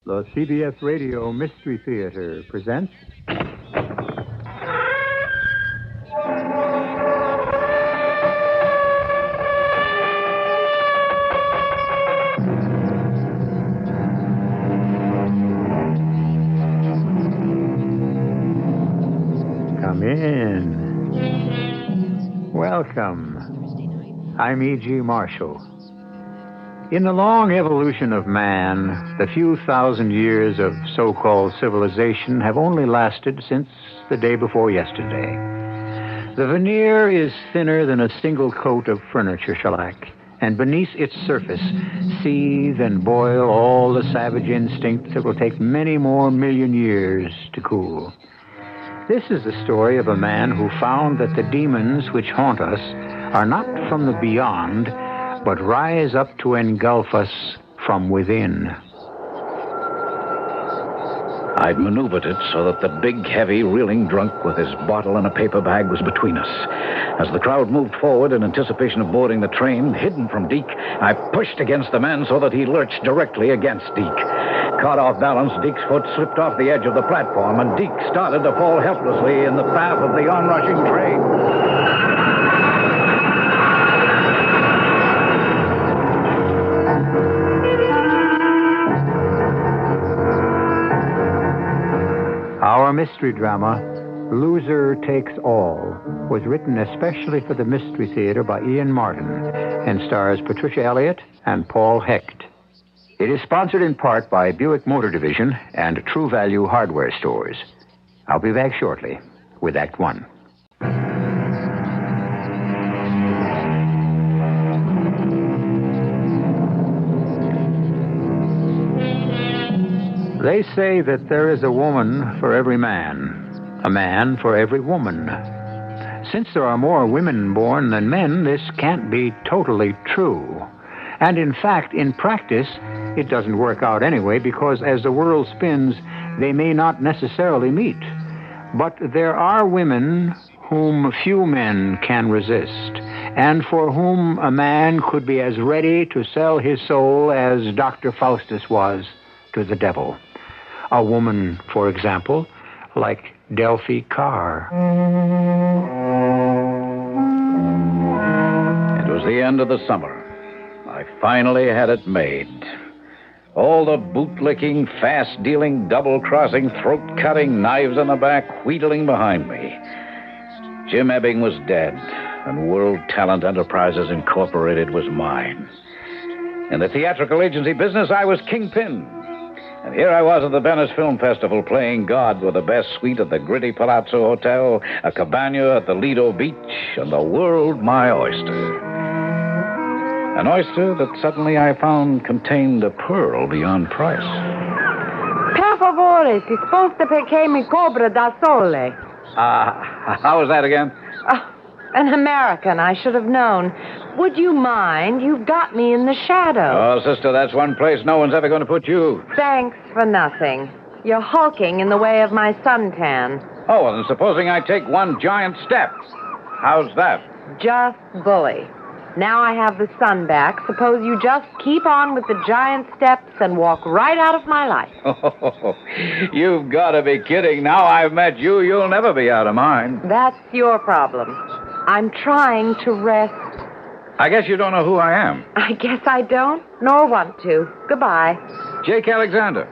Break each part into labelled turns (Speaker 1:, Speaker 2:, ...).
Speaker 1: The CBS Radio Mystery Theatre presents... Come in. Welcome. I'm E.G. Marshall. In the long evolution of man, the few thousand years of so-called civilization have only lasted since the day before yesterday. The veneer is thinner than a single coat of furniture shellac, and beneath its surface seethe and boil all the savage instincts that will take many more million years to cool. This is the story of a man who found that the demons which haunt us are not from the beyond, but rise up to engulf us from within.
Speaker 2: I'd maneuvered it so that the big, heavy, reeling drunk with his bottle and a paper bag was between us. As the crowd moved forward in anticipation of boarding the train, hidden from Deke, I pushed against the man so that he lurched directly against Deke. Caught off balance, Deke's foot slipped off the edge of the platform, and Deke started to fall helplessly in the path of the onrushing train.
Speaker 1: Our mystery drama, Loser Takes All, was written especially for the Mystery Theater by Ian Martin and stars Patricia Elliott and Paul Hecht. It is sponsored in part by Buick Motor Division and True Value Hardware Stores. I'll be back shortly with Act One. They say that there is a woman for every man, a man for every woman. Since there are more women born than men, this can't be totally true. And in fact, in practice, it doesn't work out anyway, because as the world spins, they may not necessarily meet. But there are women whom few men can resist, and for whom a man could be as ready to sell his soul as Dr. Faustus was to the devil. A woman, for example, like Delphi Carr.
Speaker 2: It was the end of the summer. I finally had it made. All the boot-licking, fast-dealing, double-crossing, throat-cutting, knives in the back, wheedling behind me. Jim Ebbing was dead, and World Talent Enterprises Incorporated was mine. In the theatrical agency business, I was kingpin. And here I was at the Venice Film Festival playing God with the best suite at the gritty Palazzo Hotel, a cabana at the Lido Beach, and the world my oyster. An oyster that suddenly I found contained a pearl beyond price.
Speaker 3: Per favore, si sposta perché mi cobra da sole.
Speaker 2: How was that again?
Speaker 3: An American, I should have known. Would you mind? You've got me in the shadow.
Speaker 2: Oh, sister, that's one place no one's ever going to put you.
Speaker 3: Thanks for nothing. You're hulking in the way of my suntan.
Speaker 2: Oh, well, then supposing I take one giant step. How's that?
Speaker 3: Just bully. Now I have the sun back. Suppose you just keep on with the giant steps and walk right out of my life.
Speaker 2: Oh, you've got to be kidding. Now I've met you, you'll never be out of mine.
Speaker 3: That's your problem. I'm trying to rest.
Speaker 2: I guess you don't know who I am.
Speaker 3: I guess I don't, nor want to. Goodbye.
Speaker 2: Jake Alexander.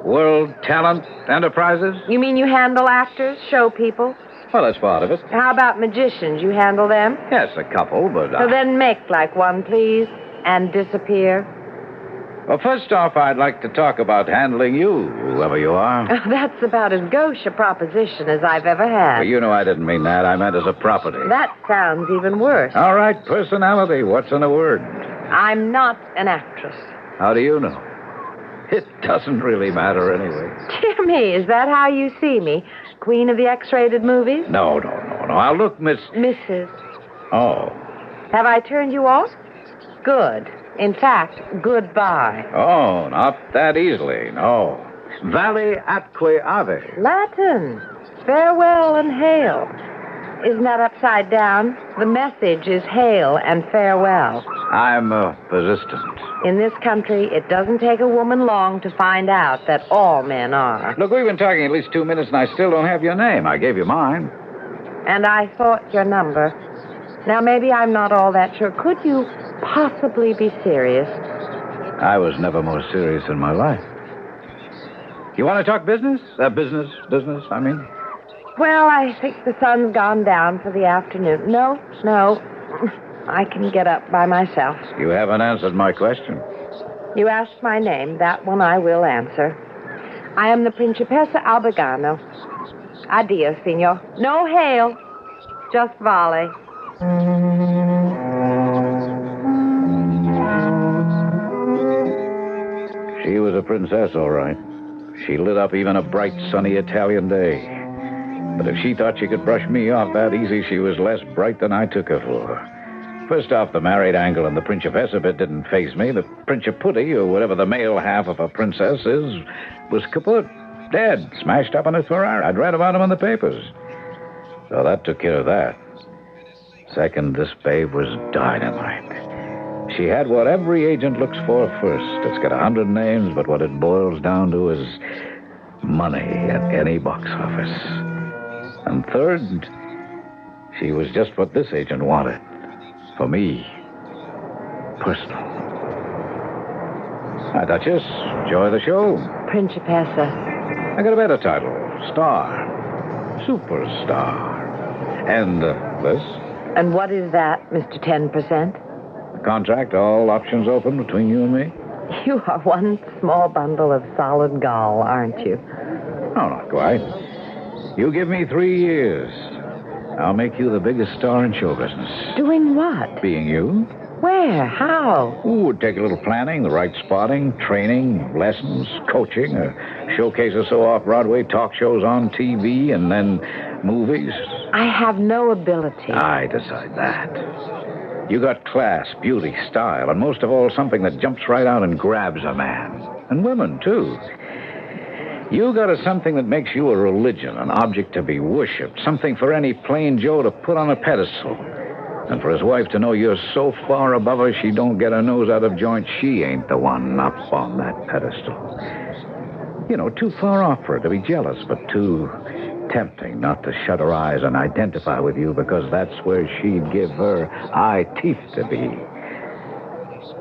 Speaker 2: World Talent Enterprises?
Speaker 3: You mean you handle actors, show people?
Speaker 2: Well, that's part of it.
Speaker 3: How about magicians? You handle them?
Speaker 2: Yes, a couple, but...
Speaker 3: So then make like one, please, and disappear.
Speaker 2: Well, first off, I'd like to talk about handling you, whoever you are.
Speaker 3: That's about as gauche a proposition as I've ever had.
Speaker 2: Well, you know I didn't mean that. I meant as a property.
Speaker 3: That sounds even worse.
Speaker 2: All right, personality. What's in a word?
Speaker 3: I'm not an actress.
Speaker 2: How do you know? It doesn't really matter anyway.
Speaker 3: Dear me, is that how you see me? Queen of the X-rated movies?
Speaker 2: No. I'll look,
Speaker 3: Mrs.
Speaker 2: Oh.
Speaker 3: Have I turned you off? Good. In fact, goodbye.
Speaker 2: Oh, not that easily, no. Vale atque ave.
Speaker 3: Latin. Farewell and hail. Isn't that upside down? The message is hail and farewell.
Speaker 2: I'm persistent.
Speaker 3: In this country, it doesn't take a woman long to find out that all men are.
Speaker 2: Look, we've been talking at least 2 minutes, and I still don't have your name. I gave you mine.
Speaker 3: And I thought your number. Now, maybe I'm not all that sure. Could you possibly be serious?
Speaker 2: I was never more serious in my life. You want to talk business? Business, I mean.
Speaker 3: Well, I think the sun's gone down for the afternoon. No. I can get up by myself.
Speaker 2: You haven't answered my question.
Speaker 3: You asked my name. That one I will answer. I am the Principessa Albigano. Addio, signor. No hail. Just volley.
Speaker 2: She was a princess, all right. She lit up even a bright, sunny Italian day. But if she thought she could brush me off that easy, she was less bright than I took her for. First off, the married angle and the Principessa bit didn't faze me. The Principuti, or whatever the male half of a princess is, was kaput, dead, smashed up in a Ferrari. I'd read about him in the papers. So that took care of that. Second, this babe was dynamite. She had what every agent looks for first. It's got 100 names, but what it boils down to is money at any box office. And third, she was just what this agent wanted. For me. Personal. Hi, Duchess. Enjoy the show.
Speaker 3: Principessa.
Speaker 2: I got a better title. Star. Superstar. And this?
Speaker 3: And what is that, Mr. 10%?
Speaker 2: The contract, all options open between you and me?
Speaker 3: You are one small bundle of solid gall, aren't you?
Speaker 2: No, not quite. You give me 3 years. I'll make you the biggest star in show business.
Speaker 3: Doing what?
Speaker 2: Being you.
Speaker 3: Where? How?
Speaker 2: Ooh, it'd take a little planning, the right spotting, training, lessons, coaching, a showcase or so off-Broadway, talk shows on TV, and then movies.
Speaker 3: I have no ability.
Speaker 2: I decide that. You got class, beauty, style, and most of all, something that jumps right out and grabs a man. And women, too. You got something that makes you a religion, an object to be worshipped, something for any plain Joe to put on a pedestal. And for his wife to know you're so far above her she don't get her nose out of joint, she ain't the one up on that pedestal. You know, too far off for her to be jealous, but too tempting not to shut her eyes and identify with you because that's where she'd give her eye teeth to be.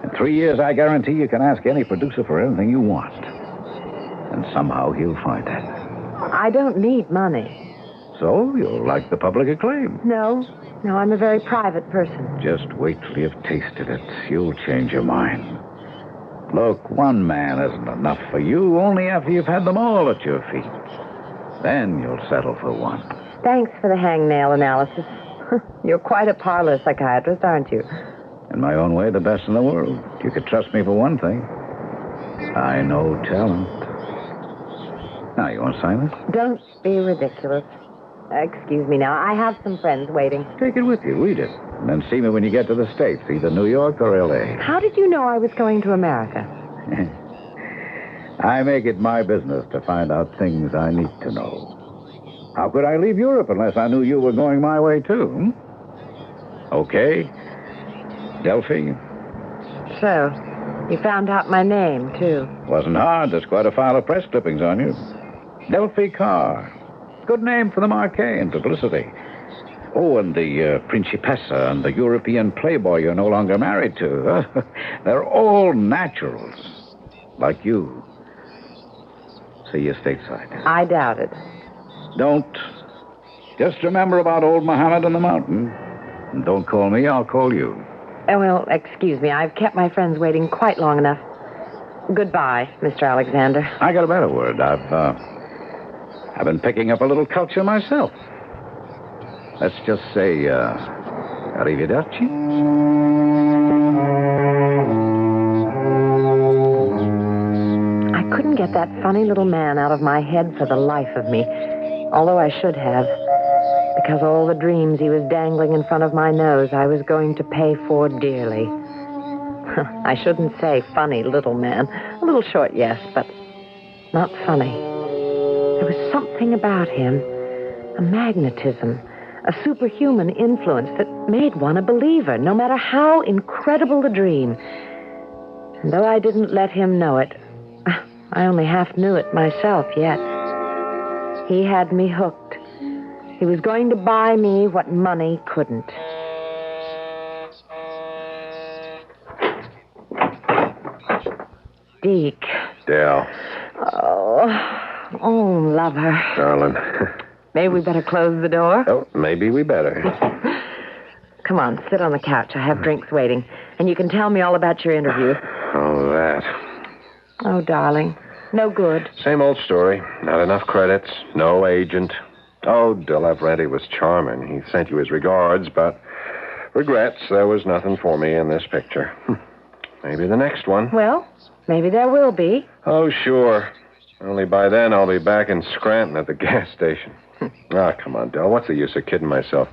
Speaker 2: In 3 years, I guarantee you can ask any producer for anything you want. And somehow he'll find it.
Speaker 3: I don't need money.
Speaker 2: So you'll like the public acclaim.
Speaker 3: No, I'm a very private person.
Speaker 2: Just wait till you've tasted it. You'll change your mind. Look, one man isn't enough for you, only after you've had them all at your feet. Then you'll settle for one.
Speaker 3: Thanks for the hangnail analysis. You're quite a parlor psychiatrist, aren't you?
Speaker 2: In my own way, the best in the world. You could trust me for one thing. I know talent. Now, you want to sign this?
Speaker 3: Don't be ridiculous. Excuse me now. I have some friends waiting.
Speaker 2: Take it with you. Read it. And then see me when you get to the States, either New York or L.A.
Speaker 3: How did you know I was going to America?
Speaker 2: I make it my business to find out things I need to know. How could I leave Europe unless I knew you were going my way, too? Okay. Delphi?
Speaker 3: So, you found out my name, too.
Speaker 2: Wasn't hard. There's quite a file of press clippings on you. Delphi Carr. Good name for the marquee and publicity. Oh, and the Principessa and the European playboy you're no longer married to. They're all naturals. Like you. See you stateside.
Speaker 3: I doubt it.
Speaker 2: Don't. Just remember about old Muhammad on the mountain. And don't call me, I'll call you.
Speaker 3: Oh, well, excuse me. I've kept my friends waiting quite long enough. Goodbye, Mr. Alexander.
Speaker 2: I got a better word. I've been picking up a little culture myself. Let's just say, arrivederci.
Speaker 3: I couldn't get that funny little man out of my head for the life of me, although I should have, because all the dreams he was dangling in front of my nose I was going to pay for dearly. I shouldn't say funny little man. A little short, yes, but not funny. There was something about him, a magnetism, a superhuman influence that made one a believer, no matter how incredible the dream. And though I didn't let him know it, I only half knew it myself yet. He had me hooked. He was going to buy me what money couldn't. Deke.
Speaker 4: Dale.
Speaker 3: Oh, lover.
Speaker 4: Darling.
Speaker 3: Maybe we better close the door?
Speaker 4: Oh, maybe we better.
Speaker 3: Come on, sit on the couch. I have drinks waiting. And you can tell me all about your interview.
Speaker 4: Oh, that.
Speaker 3: Oh, darling. No good.
Speaker 4: Same old story. Not enough credits. No agent. Oh, De Lavrenti was charming. He sent you his regards, but regrets there was nothing for me in this picture. Maybe the next one.
Speaker 3: Well, maybe there will be.
Speaker 4: Oh, sure. Only by then I'll be back in Scranton at the gas station. Come on, Del. What's the use of kidding myself?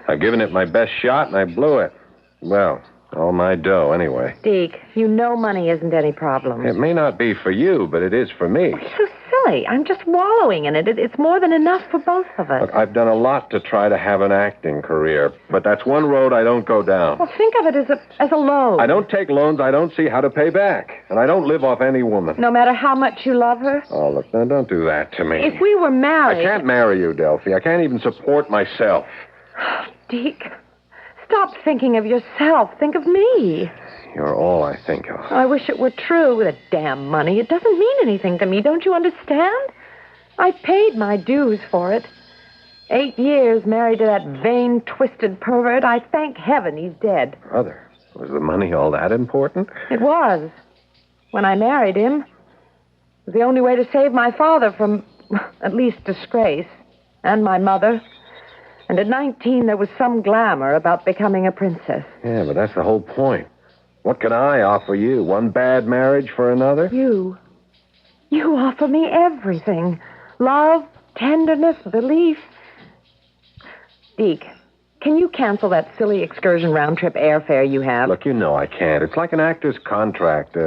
Speaker 4: I've given it my best shot, and I blew it. Well, all my dough, anyway.
Speaker 3: Deke, you know money isn't any problem.
Speaker 4: It may not be for you, but it is for me.
Speaker 3: It's so silly. I'm just wallowing in it. It's more than enough for both of us.
Speaker 4: Look, I've done a lot to try to have an acting career, but that's one road I don't go down.
Speaker 3: Well, think of it as a loan.
Speaker 4: I don't take loans I don't see how to pay back, and I don't live off any woman.
Speaker 3: No matter how much you love her?
Speaker 4: Oh, look, now, don't do that to me.
Speaker 3: If we were married...
Speaker 4: I can't marry you, Delphi. I can't even support myself.
Speaker 3: Deke, stop thinking of yourself. Think of me.
Speaker 4: You're all I think of.
Speaker 3: I wish it were true. The damn money. It doesn't mean anything to me. Don't you understand? I paid my dues for it. 8 years married to that vain, twisted pervert. I thank heaven he's dead.
Speaker 4: Brother, was the money all that important?
Speaker 3: It was. When I married him, it was the only way to save my father from, at least, disgrace. And my mother. And at 19, there was some glamour about becoming a princess.
Speaker 4: Yeah, but that's the whole point. What can I offer you? One bad marriage for another?
Speaker 3: You offer me everything. Love, tenderness, belief. Deke, can you cancel that silly excursion round-trip airfare you have?
Speaker 4: Look, you know I can't. It's like an actor's contract,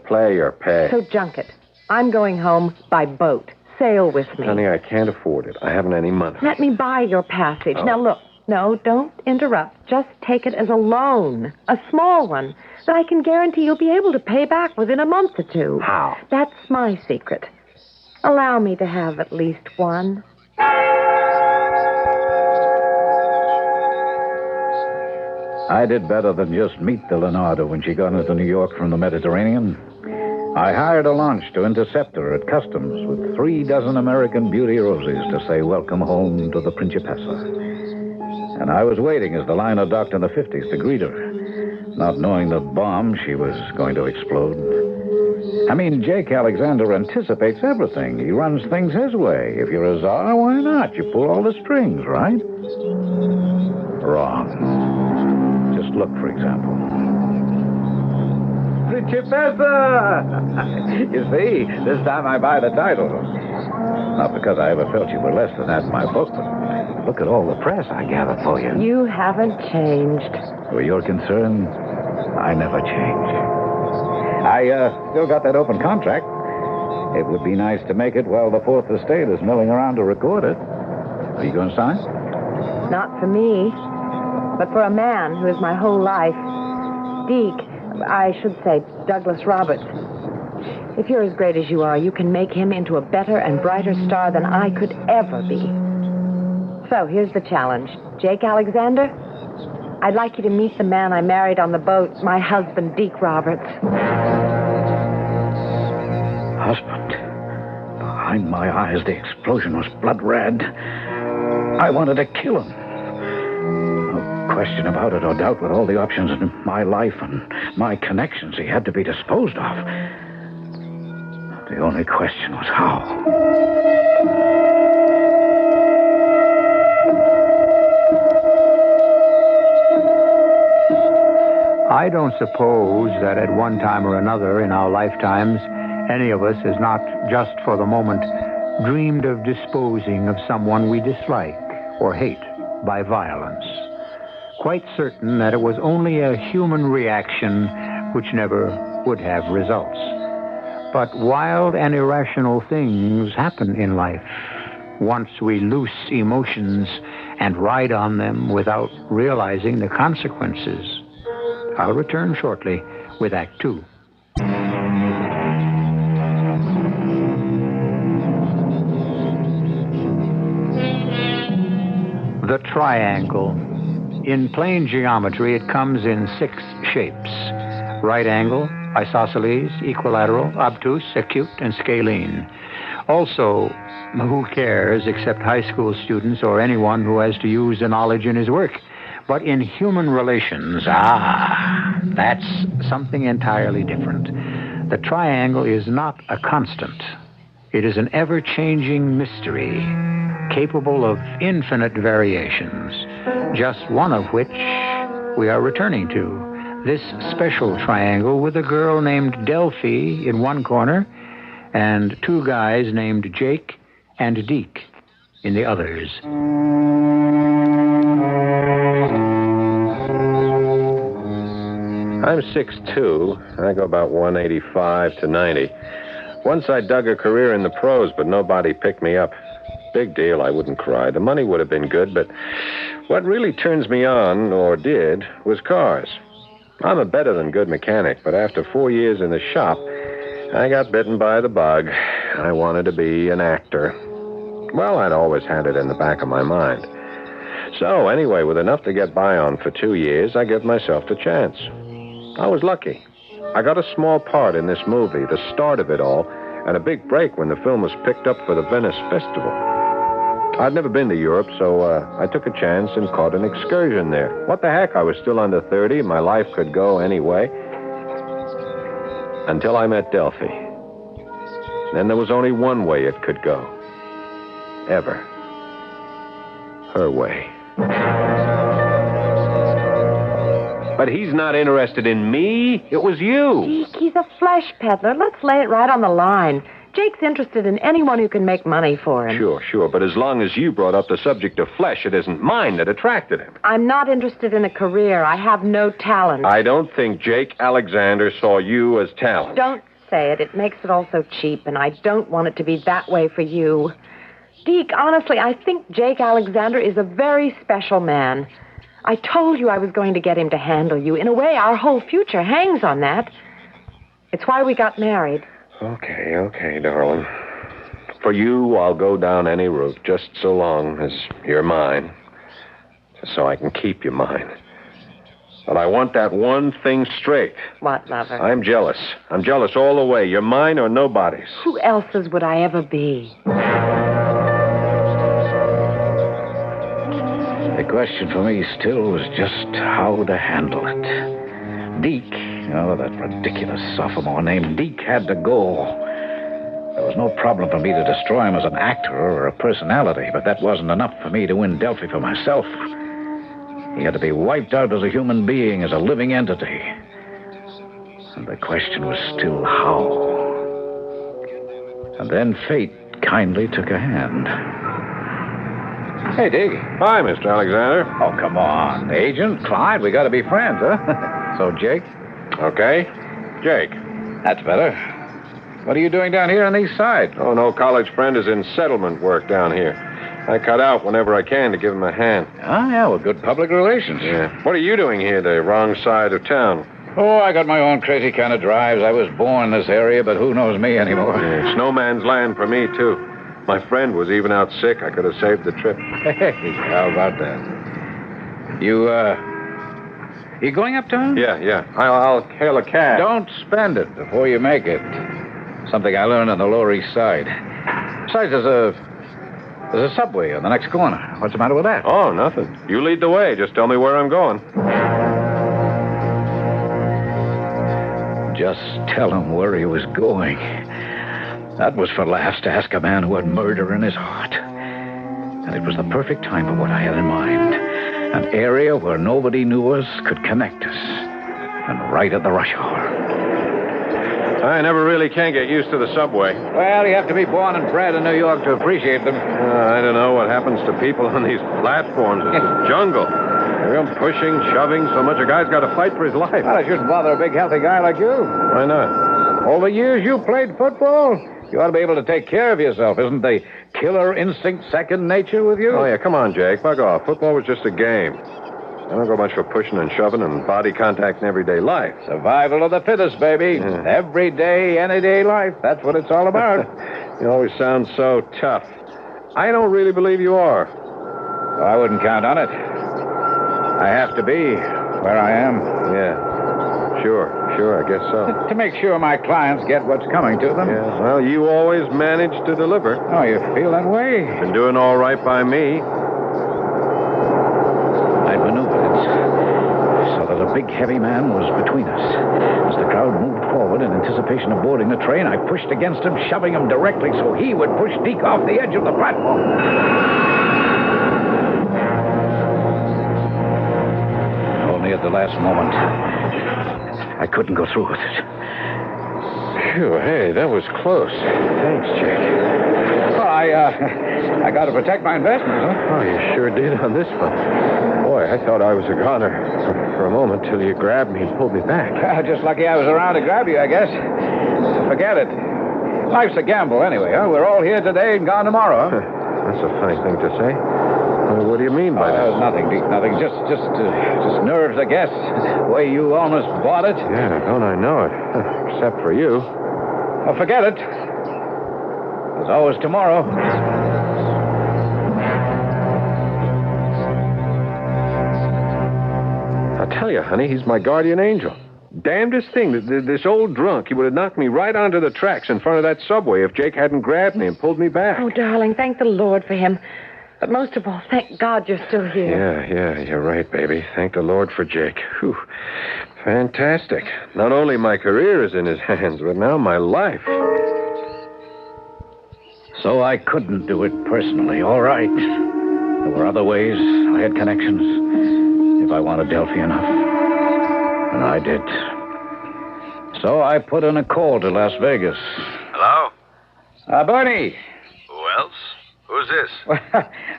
Speaker 4: play or pay.
Speaker 3: So junk it. I'm going home by boat. Sail with me.
Speaker 4: Honey, I can't afford it. I haven't any money.
Speaker 3: Let me buy your passage.
Speaker 4: Oh.
Speaker 3: Now, look. No, don't interrupt. Just take it as a loan. A small one that I can guarantee you'll be able to pay back within a month or two.
Speaker 4: How?
Speaker 3: That's my secret. Allow me to have at least one.
Speaker 2: I did better than just meet the Leonardo when she got into New York from the Mediterranean. I hired a launch to intercept her at customs with 3 dozen American beauty roses to say welcome home to the Principessa. And I was waiting as the liner docked in the 50s to greet her, not knowing the bomb she was going to explode. I mean, Jake Alexander anticipates everything. He runs things his way. If you're a czar, why not? You pull all the strings, right? Wrong. Just look, for example. Principessa! You see, this time I buy the title. Not because I ever felt you were less than that in my book, but look at all the press I gathered for you.
Speaker 3: You haven't changed.
Speaker 2: Where you're concerned, I never change. I still got that open contract. It would be nice to make it while the Fourth Estate is milling around to record it. Are you going to sign?
Speaker 3: Not for me, but for a man who is my whole life. Deke, I should say Douglas Roberts. If you're as great as you are, you can make him into a better and brighter star than I could ever be. So, here's the challenge. Jake Alexander, I'd like you to meet the man I married on the boat, my husband, Deke Roberts.
Speaker 2: Husband. Behind my eyes, the explosion was blood red. I wanted to kill him. No question about it or doubt. With all the options in my life and my connections, he had to be disposed of. The only question was how.
Speaker 1: I don't suppose that at one time or another in our lifetimes, any of us has not, just for the moment, dreamed of disposing of someone we dislike or hate by violence. Quite certain that it was only a human reaction which never would have results. But wild and irrational things happen in life once we loose emotions and ride on them without realizing the consequences. I'll return shortly with Act Two. The triangle. In plane geometry, it comes in 6 shapes. Right angle, isosceles, equilateral, obtuse, acute, and scalene. Also, who cares except high school students or anyone who has to use the knowledge in his work? But in human relations, that's something entirely different. The triangle is not a constant. It is an ever-changing mystery, capable of infinite variations, just one of which we are returning to. This special triangle with a girl named Delphi in one corner and 2 guys named Jake and Deke in the others.
Speaker 4: I'm 6'2". I go about 185 to 90. Once I dug a career in the pros, but nobody picked me up. Big deal, I wouldn't cry. The money would have been good, but what really turns me on, or did, was cars. I'm a better than good mechanic, but after 4 years in the shop, I got bitten by the bug. I wanted to be an actor. Well, I'd always had it in the back of my mind. So, anyway, with enough to get by on for 2 years, I gave myself the chance. I was lucky. I got a small part in this movie, the start of it all, and a big break when the film was picked up for the Venice Festival. I'd never been to Europe, so I took a chance and caught an excursion there. What the heck? I was still under 30. My life could go anyway. Until I met Delphi. Then there was only one way it could go. Ever. Her way. But he's not interested in me. It was you.
Speaker 3: Jake, he's a flesh peddler. Let's lay it right on the line. Jake's interested in anyone who can make money for him.
Speaker 4: Sure. But as long as you brought up the subject of flesh, it isn't mine that attracted him.
Speaker 3: I'm not interested in a career. I have no talent.
Speaker 4: I don't think Jake Alexander saw you as talent.
Speaker 3: Don't say it. It makes it all so cheap, and I don't want it to be that way for you. Deke, honestly, I think Jake Alexander is a very special man. I told you I was going to get him to handle you. In a way, our whole future hangs on that. It's why we got married.
Speaker 4: Okay, darling. For you, I'll go down any route, just so long as you're mine. Just so I can keep you mine. But I want that one thing straight.
Speaker 3: What, lover?
Speaker 4: I'm jealous. I'm jealous all the way. You're mine or nobody's.
Speaker 3: Who else's would I ever be?
Speaker 2: The question for me still was just how to handle it. Deke, that ridiculous sophomore named Deke had to go. There was no problem for me to destroy him as an actor or a personality, but that wasn't enough for me to win Delphi for myself. He had to be wiped out as a human being, as a living entity. And the question was still how. And then fate kindly took a hand. Hey, Deke.
Speaker 4: Hi, Mr. Alexander.
Speaker 2: Oh, come on. Agent, Clyde, we got to be friends, huh? So, Jake?
Speaker 4: Okay. Jake.
Speaker 2: That's better. What are you doing down here on the east side?
Speaker 4: Oh, no college friend is in settlement work down here. I cut out whenever I can to give him a hand.
Speaker 2: Oh, yeah, well, good public relations.
Speaker 4: Yeah. What are you doing here, the wrong side of town?
Speaker 2: Oh, I got my own crazy kind of drives. I was born in this area, but who knows me anymore?
Speaker 4: Yeah, it's no man's land for me, too. My friend was even out sick. I could have saved the trip.
Speaker 2: Hey, how about that? You going uptown?
Speaker 4: Yeah. I'll hail a cab.
Speaker 2: Don't spend it before you make it. Something I learned on the Lower East Side. Besides, there's a subway on the next corner. What's the matter with that?
Speaker 4: Oh, nothing. You lead the way. Just tell me where I'm going.
Speaker 2: Just tell him where he was going. That was for laughs to ask a man who had murder in his heart. And it was the perfect time for what I had in mind. An area where nobody knew us could connect us. And right at the rush hour.
Speaker 4: I never really can get used to the subway.
Speaker 2: Well, you have to be born and bred in New York to appreciate them.
Speaker 4: I don't know what happens to people on these platforms. It's a jungle. They're pushing, shoving, so much a guy's got to fight for his life.
Speaker 2: Well, it shouldn't bother a big, healthy guy like you.
Speaker 4: Why not?
Speaker 2: All the years you played football, you ought to be able to take care of yourself. Isn't the killer instinct second nature with you?
Speaker 4: Oh, yeah, come on, Jake. Bug off. Football was just a game. I don't go much for pushing and shoving and body contact in everyday life.
Speaker 2: Survival of the fittest, baby.
Speaker 4: Yeah.
Speaker 2: Every day, any day life. That's what it's all about.
Speaker 4: You always sound so tough. I don't really believe you are.
Speaker 2: Well, I wouldn't count on it. I have to be where I am.
Speaker 4: Yeah. Sure, I guess so.
Speaker 2: To make sure my clients get what's coming to them.
Speaker 4: Yeah, well, you always manage to deliver.
Speaker 2: Oh, you feel that way?
Speaker 4: Been doing all right by me.
Speaker 2: I'd maneuvered it so that a big, heavy man was between us. As the crowd moved forward in anticipation of boarding the train, I pushed against him, shoving him directly so he would push Deke off the edge of the platform. Only at the last moment, I couldn't go through with it.
Speaker 4: Phew, hey, that was close. Thanks, Jake.
Speaker 2: Well, I got to protect my investments, huh?
Speaker 4: Oh, you sure did on this one. Boy, I thought I was a goner for a moment till you grabbed me and pulled me back.
Speaker 2: Just lucky I was around to grab you, I guess. Forget it. Life's a gamble anyway, huh? We're all here today and gone tomorrow, huh?
Speaker 4: That's a funny thing to say. Well, what do you mean by that?
Speaker 2: Nothing, Deke, nothing. Just nerves, I guess. The way you almost bought it.
Speaker 4: Yeah, don't I know it? Except for you.
Speaker 2: Well, forget it. There's always tomorrow.
Speaker 4: I'll tell you, honey, he's my guardian angel. Damnedest thing, this old drunk, he would have knocked me right onto the tracks in front of that subway if Jake hadn't grabbed me and pulled me back.
Speaker 3: Oh, darling, thank the Lord for him. But most of all, thank God you're still here.
Speaker 4: Yeah, you're right, baby. Thank the Lord for Jake. Whew. Fantastic. Not only my career is in his hands, but now my life.
Speaker 2: So I couldn't do it personally, all right. There were other ways. I had connections. If I wanted Delphi enough. And I did. So I put in a call to Las Vegas.
Speaker 5: Hello?
Speaker 2: Bernie.
Speaker 5: Who else? Who's this?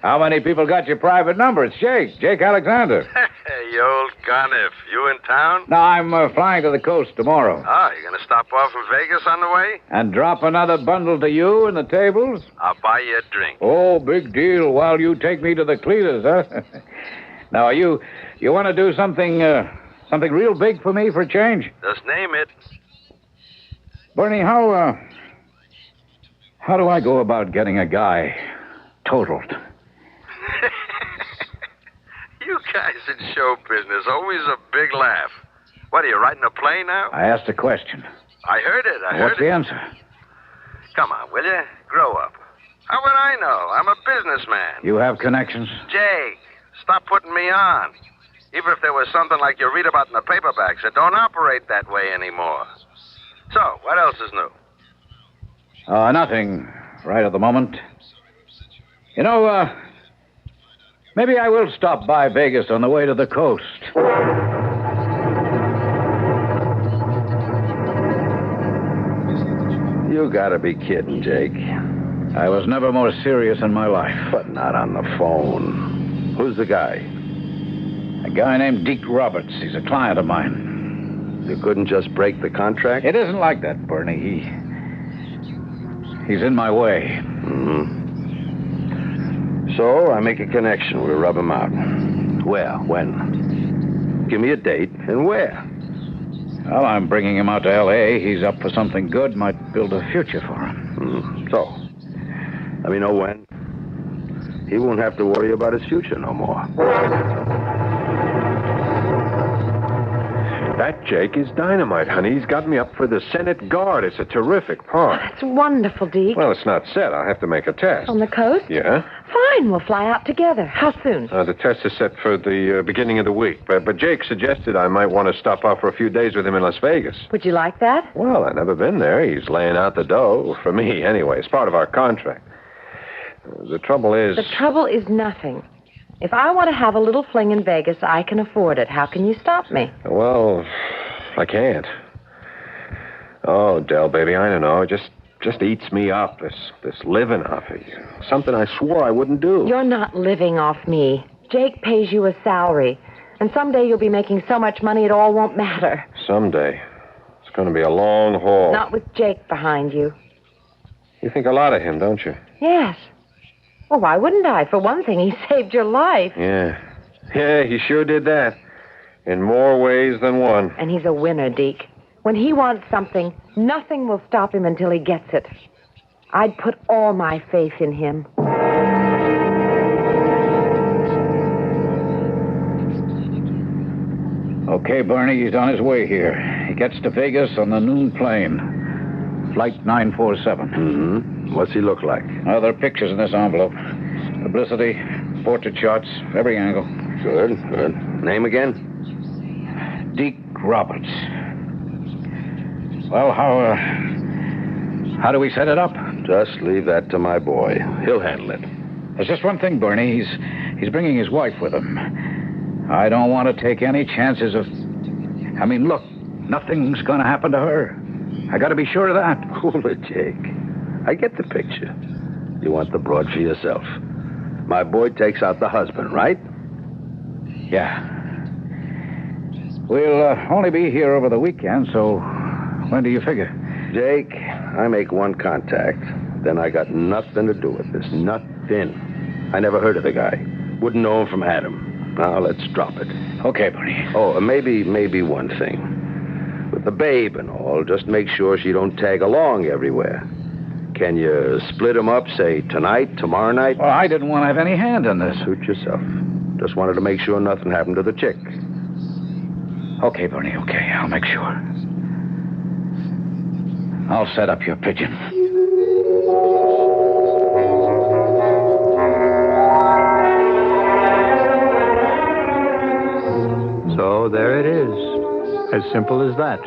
Speaker 2: How many people got your private number? It's Jake Alexander.
Speaker 5: Hey, you old conniff. You in town?
Speaker 2: No, I'm flying to the coast tomorrow.
Speaker 5: Oh, you going to stop off in Vegas on the way?
Speaker 2: And drop another bundle to you and the tables?
Speaker 5: I'll buy you a drink.
Speaker 2: Oh, big deal. While you take me to the Cletus, huh? Now, you want to do something real big for me for a change?
Speaker 5: Just name it.
Speaker 2: Bernie, how do I go about getting a guy totaled?
Speaker 5: You guys in show business, always a big laugh. What, are you writing a play now?
Speaker 2: I asked a question.
Speaker 5: I heard it.
Speaker 2: What's the answer?
Speaker 5: Come on, will you? Grow up. How would I know? I'm a businessman.
Speaker 2: You have connections?
Speaker 5: Jake, stop putting me on. Even if there was something like you read about in the paperbacks, it don't operate that way anymore. So, what else is new?
Speaker 2: Nothing right at the moment. You know, maybe I will stop by Vegas on the way to the coast.
Speaker 6: You gotta be kidding, Jake.
Speaker 2: I was never more serious in my life.
Speaker 6: But not on the phone. Who's the guy?
Speaker 2: A guy named Deke Roberts. He's a client of mine.
Speaker 6: You couldn't just break the contract?
Speaker 2: It isn't like that, Bernie. He's in my way.
Speaker 6: Mm-hmm. So I make a connection. We rub him out. Where? When? Give me a date. And where?
Speaker 2: Well, I'm bringing him out to L.A. He's up for something good. Might build a future for him.
Speaker 6: So, let me know when. He won't have to worry about his future no more.
Speaker 4: That Jake is dynamite, honey. He's got me up for the Senate Guard. It's a terrific part.
Speaker 3: That's wonderful, Deke.
Speaker 4: Well, it's not set. I'll have to make a test.
Speaker 3: On the coast?
Speaker 4: Yeah?
Speaker 3: Fine, we'll fly out together. How soon?
Speaker 4: The test is set for the beginning of the week. But Jake suggested I might want to stop off for a few days with him in Las Vegas.
Speaker 3: Would you like that?
Speaker 4: Well, I've never been there. He's laying out the dough. For me, anyway. It's part of our contract. The trouble is...
Speaker 3: The trouble is nothing. If I want to have a little fling in Vegas, I can afford it. How can you stop me?
Speaker 4: Well, I can't. Oh, Del, baby, I don't know. It just eats me up, this living off of you. Something I swore I wouldn't do.
Speaker 3: You're not living off me. Jake pays you a salary. And someday you'll be making so much money it all won't matter.
Speaker 4: Someday. It's going to be a long haul.
Speaker 3: Not with Jake behind you.
Speaker 4: You think a lot of him, don't you?
Speaker 3: Yes. Well, why wouldn't I? For one thing, he saved your life.
Speaker 4: Yeah. Yeah, he sure did that. In more ways than one.
Speaker 3: And he's a winner, Deke. When he wants something, nothing will stop him until he gets it. I'd put all my faith in him.
Speaker 2: Okay, Bernie, he's on his way here. He gets to Vegas on the noon plane. Flight 947.
Speaker 6: Mm-hmm. What's he look like?
Speaker 2: There are pictures in this envelope. Publicity, portrait shots, every angle.
Speaker 6: Good, good. Name again?
Speaker 2: Deke Roberts. Well, how do we set it up?
Speaker 6: Just leave that to my boy. He'll handle it.
Speaker 2: There's just one thing, Bernie. He's bringing his wife with him. I don't want to take any chances of... I mean, look, nothing's going to happen to her. I got to be sure of that.
Speaker 6: Cool it, Jake. I get the picture. You want the broad for yourself. My boy takes out the husband, right?
Speaker 2: Yeah. We'll only be here over the weekend, so when do you figure?
Speaker 6: Jake, I make one contact. Then I got nothing to do with this. Nothing. I never heard of the guy. Wouldn't know him from Adam. Now, let's drop it.
Speaker 2: Okay, Bernie.
Speaker 6: Oh, maybe one thing. With the babe and all, just make sure she don't tag along everywhere. Can you split them up, say, tonight, tomorrow night?
Speaker 2: Well, I didn't want to have any hand in this.
Speaker 6: Suit yourself. Just wanted to make sure nothing happened to the chick.
Speaker 2: Okay, Bernie, okay. I'll make sure. I'll set up your pigeon.
Speaker 1: So there it is. As simple as that.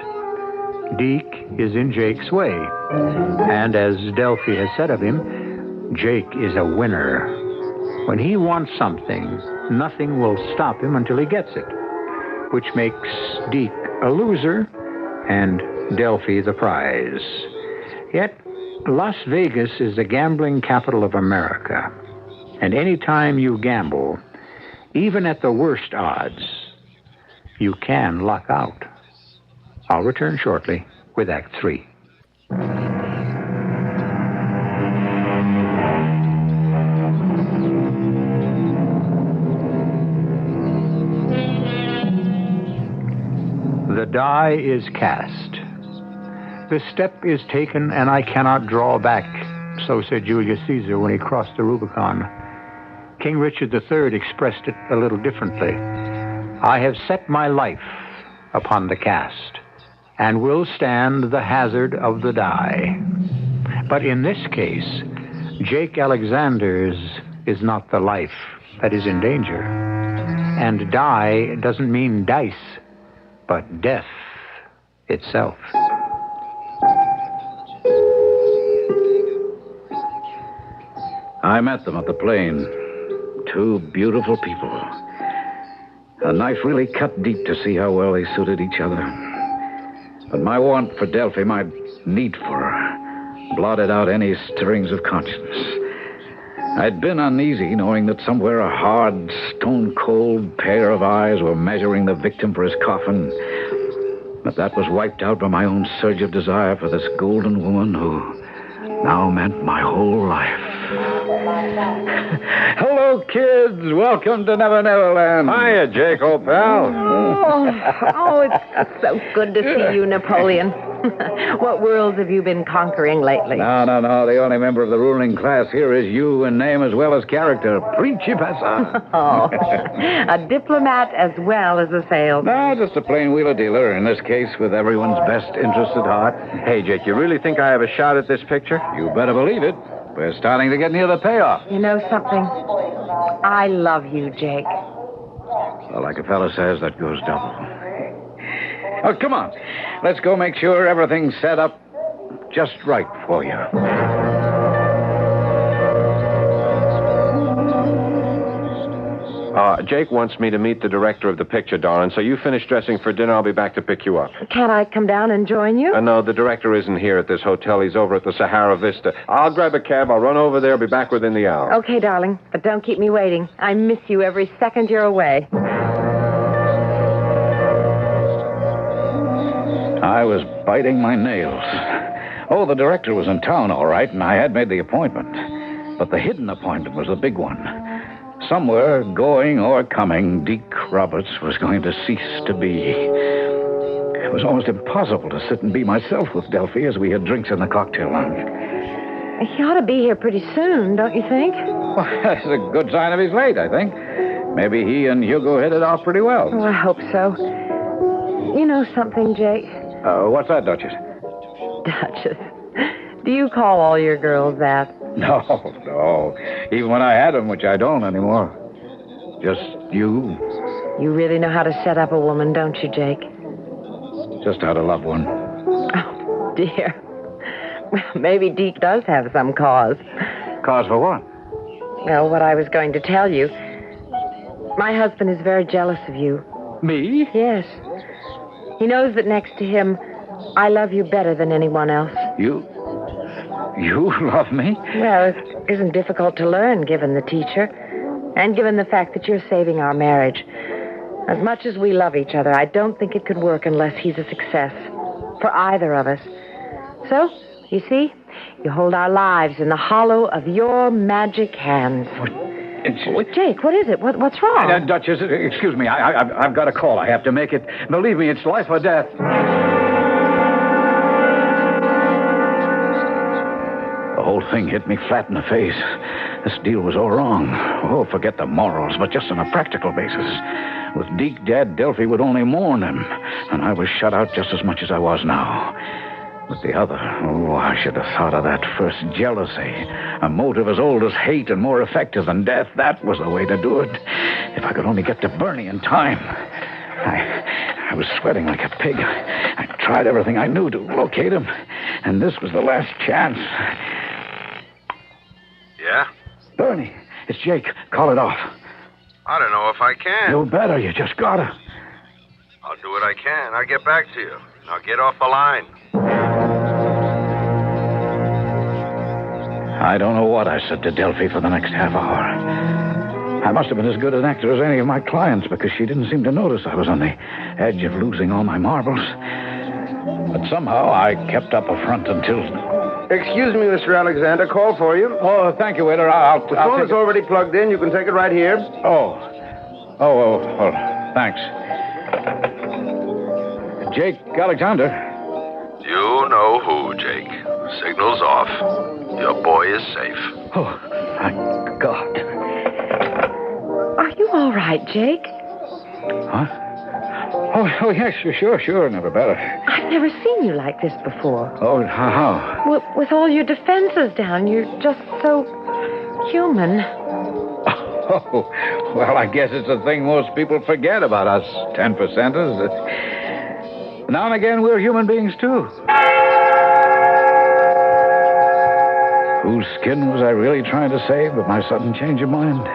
Speaker 1: Deke is in Jake's way. And as Delphi has said of him, Jake is a winner. When he wants something, nothing will stop him until he gets it, which makes Deke a loser and Delphi the prize. Yet, Las Vegas is the gambling capital of America. And any time you gamble, even at the worst odds, you can luck out. I'll return shortly with Act 3. The die is cast. The step is taken, and I cannot draw back, so said Julius Caesar when he crossed the Rubicon. King Richard III expressed it a little differently. I have set my life upon the cast, and will stand the hazard of the die. But in this case, Jake Alexander's is not the life that is in danger. And die doesn't mean dice, but death itself.
Speaker 2: I met them at the plane. Two beautiful people. A knife really cut deep to see how well they suited each other. But my want for Delphi, my need for her, blotted out any stirrings of conscience. I'd been uneasy knowing that somewhere a hard, stone-cold pair of eyes were measuring the victim for his coffin. But that was wiped out by my own surge of desire for this golden woman who now meant my whole life. Hello, kids. Welcome to Never Never Land.
Speaker 4: Hiya, Jake, old pal.
Speaker 3: Oh, it's so good to see you, Napoleon. What worlds have you been conquering lately?
Speaker 2: No. The only member of the ruling class here is you in name as well as character. Principessa.
Speaker 3: Oh, a diplomat as well as a salesman.
Speaker 2: No, just a plain wheeler dealer, in this case with everyone's best interest at heart.
Speaker 4: Hey, Jake, you really think I have a shot at this picture?
Speaker 2: You better believe it. We're starting to get near the payoff.
Speaker 3: You know something? I love you, Jake.
Speaker 2: Well, like a fella says, that goes double. Oh, come on. Let's go make sure everything's set up just right for you.
Speaker 4: Jake wants me to meet the director of the picture, darling, so you finish dressing for dinner. I'll be back to pick you up.
Speaker 3: Can't I come down and join you?
Speaker 4: No, the director isn't here at this hotel. He's over at the Sahara Vista. I'll grab a cab. I'll run over there. I'll be back within the hour.
Speaker 3: Okay, darling, but don't keep me waiting. I miss you every second you're away.
Speaker 2: I was biting my nails. Oh, the director was in town, all right, and I had made the appointment. But the hidden appointment was the big one. Somewhere, going or coming, Deke Roberts was going to cease to be. It was almost impossible to sit and be myself with Delphi as we had drinks in the cocktail lounge.
Speaker 3: He ought to be here pretty soon, don't you think?
Speaker 2: Well, that's a good sign of he's late, I think. Maybe he and Hugo hit it off pretty well.
Speaker 3: Oh, I hope so. You know something, Jake?
Speaker 2: What's that, Duchess?
Speaker 3: Duchess. Do you call all your girls that?
Speaker 2: No. Even when I had them, which I don't anymore. Just you.
Speaker 3: You really know how to set up a woman, don't you, Jake?
Speaker 2: Just how to love one.
Speaker 3: Oh, dear. Well, maybe Deke does have some cause.
Speaker 2: Cause for what?
Speaker 3: Well, what I was going to tell you. My husband is very jealous of you.
Speaker 2: Me?
Speaker 3: Yes. He knows that next to him, I love you better than anyone else.
Speaker 2: You love me?
Speaker 3: Well, it isn't difficult to learn, given the teacher, and given the fact that you're saving our marriage. As much as we love each other, I don't think it could work unless he's a success. For either of us. So, you see, you hold our lives in the hollow of your magic hands. Jake, what is it? What's wrong?
Speaker 2: Duchess, excuse me. I've got a call. I have to make it. Believe me, it's life or death. The whole thing hit me flat in the face. This deal was all wrong. Oh, forget the morals, but just on a practical basis. With Deke dead, Delphi would only mourn him, and I was shut out just as much as I was now. With the other, I should have thought of that first. Jealousy. A motive as old as hate and more effective than death. That was the way to do it. If I could only get to Bernie in time. I was sweating like a pig. I tried everything I knew to locate him, and this was the last chance.
Speaker 5: Yeah?
Speaker 2: Bernie, it's Jake. Call it off.
Speaker 5: I don't know if I can.
Speaker 2: You better. You just gotta.
Speaker 5: I'll do what I can. I'll get back to you. Now get off the line.
Speaker 2: I don't know what I said to Delphi for the next half hour. I must have been as good an actor as any of my clients because she didn't seem to notice I was on the edge of losing all my marbles. But somehow I kept up a front until...
Speaker 7: Excuse me, Mr. Alexander. Call for you.
Speaker 2: Oh, thank you, waiter.
Speaker 7: The phone is already plugged in. You can take it right here.
Speaker 2: Oh, thanks. Jake Alexander.
Speaker 5: You know who, Jake. Signal's off. Your boy is safe.
Speaker 2: Oh, thank God.
Speaker 3: Are you all right, Jake?
Speaker 2: Huh? Oh, yes, sure, never better.
Speaker 3: I've never seen you like this before.
Speaker 2: Oh, how?
Speaker 3: Well, with all your defenses down, you're just so human.
Speaker 2: Oh, well, I guess it's a thing most people forget about us 10%ers. Now and again, we're human beings, too. Whose skin was I really trying to save with my sudden change of mind?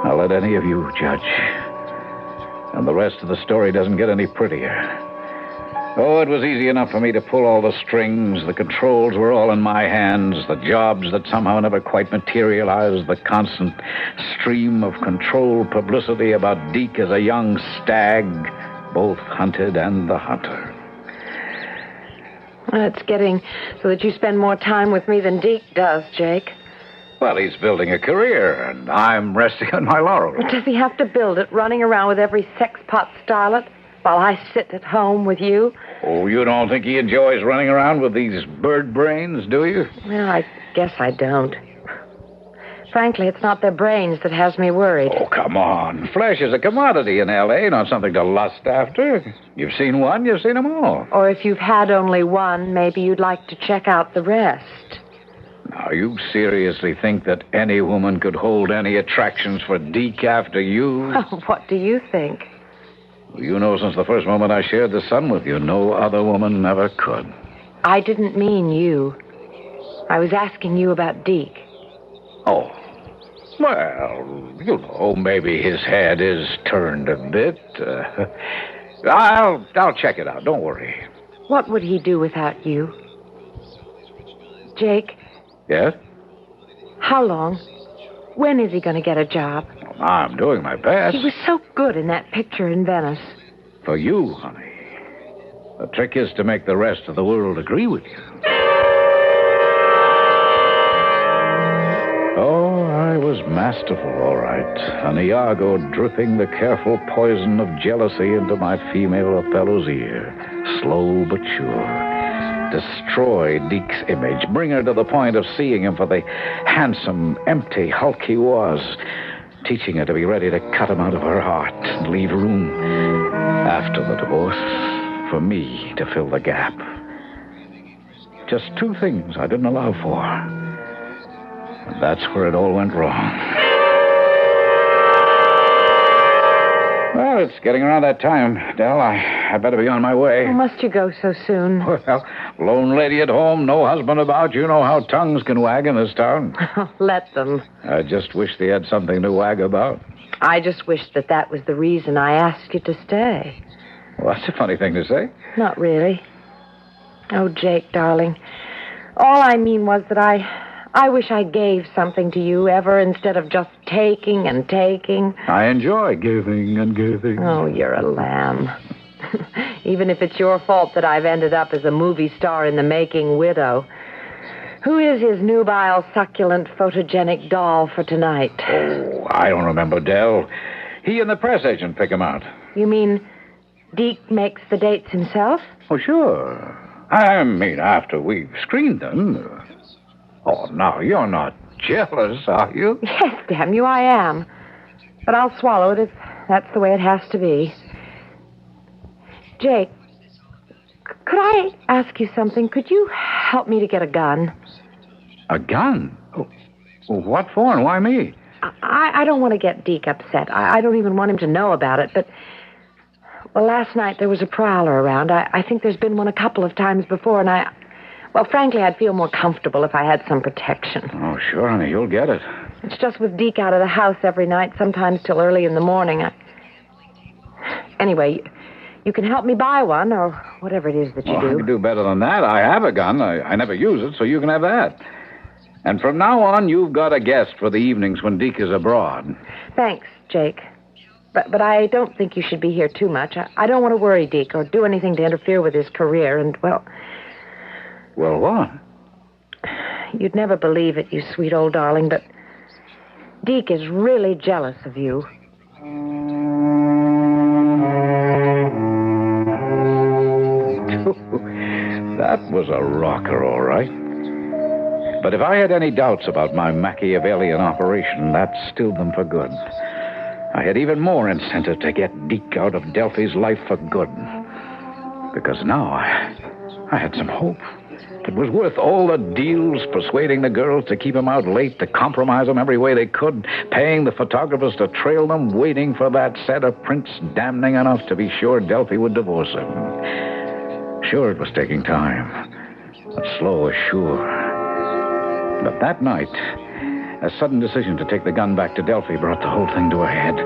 Speaker 2: I'll let any of you judge. And the rest of the story doesn't get any prettier. Oh, it was easy enough for me to pull all the strings. The controls were all in my hands. The jobs that somehow never quite materialized. The constant stream of controlled publicity about Deke as a young stag, both hunted and the hunter.
Speaker 3: Well, it's getting so that you spend more time with me than Deke does, Jake.
Speaker 2: Well, he's building a career, and I'm resting on my laurels.
Speaker 3: Does he have to build it, running around with every sexpot starlet, while I sit at home with you?
Speaker 2: Oh, you don't think he enjoys running around with these bird brains, do you?
Speaker 3: Well, I guess I don't. Frankly, it's not their brains that has me worried.
Speaker 2: Oh, come on. Flesh is a commodity in L.A., not something to lust after. You've seen one, you've seen them all.
Speaker 3: Or if you've had only one, maybe you'd like to check out the rest.
Speaker 2: Now, you seriously think that any woman could hold any attractions for Deke after you?
Speaker 3: Oh, what do you think?
Speaker 2: You know, since the first moment I shared the sun with you, no other woman ever could.
Speaker 3: I didn't mean you. I was asking you about Deke.
Speaker 2: Oh. Well, you know, maybe his head is turned a bit. I'll check it out. Don't worry.
Speaker 3: What would he do without you? Jake?
Speaker 2: Yes?
Speaker 3: How long? When is he going to get a job?
Speaker 2: I'm doing my best.
Speaker 3: He was so good in that picture in Venice.
Speaker 2: For you, honey. The trick is to make the rest of the world agree with you. masterful, all right. An Iago dripping the careful poison of jealousy into my female Othello's ear. Slow but sure. Destroy Deke's image. Bring her to the point of seeing him for the handsome, empty hulk he was. Teaching her to be ready to cut him out of her heart and leave room, after the divorce, for me to fill the gap. Just two things I didn't allow for. And that's where it all went wrong. Well, it's getting around that time, Del. I better be on my way.
Speaker 3: Oh, must you go so soon?
Speaker 2: Well, lone lady at home, no husband about. You know how tongues can wag in this town.
Speaker 3: Let them.
Speaker 2: I just wish they had something to wag about.
Speaker 3: I just wish that was the reason I asked you to stay.
Speaker 2: Well, that's a funny thing to say.
Speaker 3: Not really. Oh, Jake, darling. All I mean was that I wish I gave something to you ever instead of just taking and taking.
Speaker 2: I enjoy giving and giving.
Speaker 3: Oh, you're a lamb. Even if it's your fault that I've ended up as a movie star in the making widow. Who is his nubile, succulent, photogenic doll for tonight?
Speaker 2: Oh, I don't remember, Del. He and the press agent pick him out.
Speaker 3: You mean Deke makes the dates himself?
Speaker 2: Oh, sure. I mean, after we've screened them. Oh, now, you're not jealous, are you?
Speaker 3: Yes, damn you, I am. But I'll swallow it if that's the way it has to be. Jake, could I ask you something? Could you help me to get a gun?
Speaker 2: A gun? Oh, what for and why me?
Speaker 3: I don't want to get Deke upset. I don't even want him to know about it, but... Well, last night there was a prowler around. I think there's been one a couple of times before, and well, frankly, I'd feel more comfortable if I had some protection.
Speaker 2: Oh, sure, honey, you'll get it.
Speaker 3: It's just with Deke out of the house every night, sometimes till early in the morning. Anyway, you can help me buy one, or whatever it is that you do.
Speaker 2: I can do better than that. I have a gun. I never use it, so you can have that. And from now on, you've got a guest for the evenings when Deke is abroad.
Speaker 3: Thanks, Jake. But I don't think you should be here too much. I don't want to worry Deke or do anything to interfere with his career, and, well...
Speaker 2: Well, what?
Speaker 3: You'd never believe it, you sweet old darling, but Deke is really jealous of you.
Speaker 2: That was a rocker, all right. But if I had any doubts about my Machiavellian operation, that stilled them for good. I had even more incentive to get Deke out of Delphi's life for good. Because now I had some hope. It was worth all the deals, persuading the girls to keep him out late, to compromise him every way they could, paying the photographers to trail them, waiting for that set of prints damning enough to be sure Delphi would divorce him. Sure, it was taking time, but slow as sure. But that night, a sudden decision to take the gun back to Delphi brought the whole thing to a head.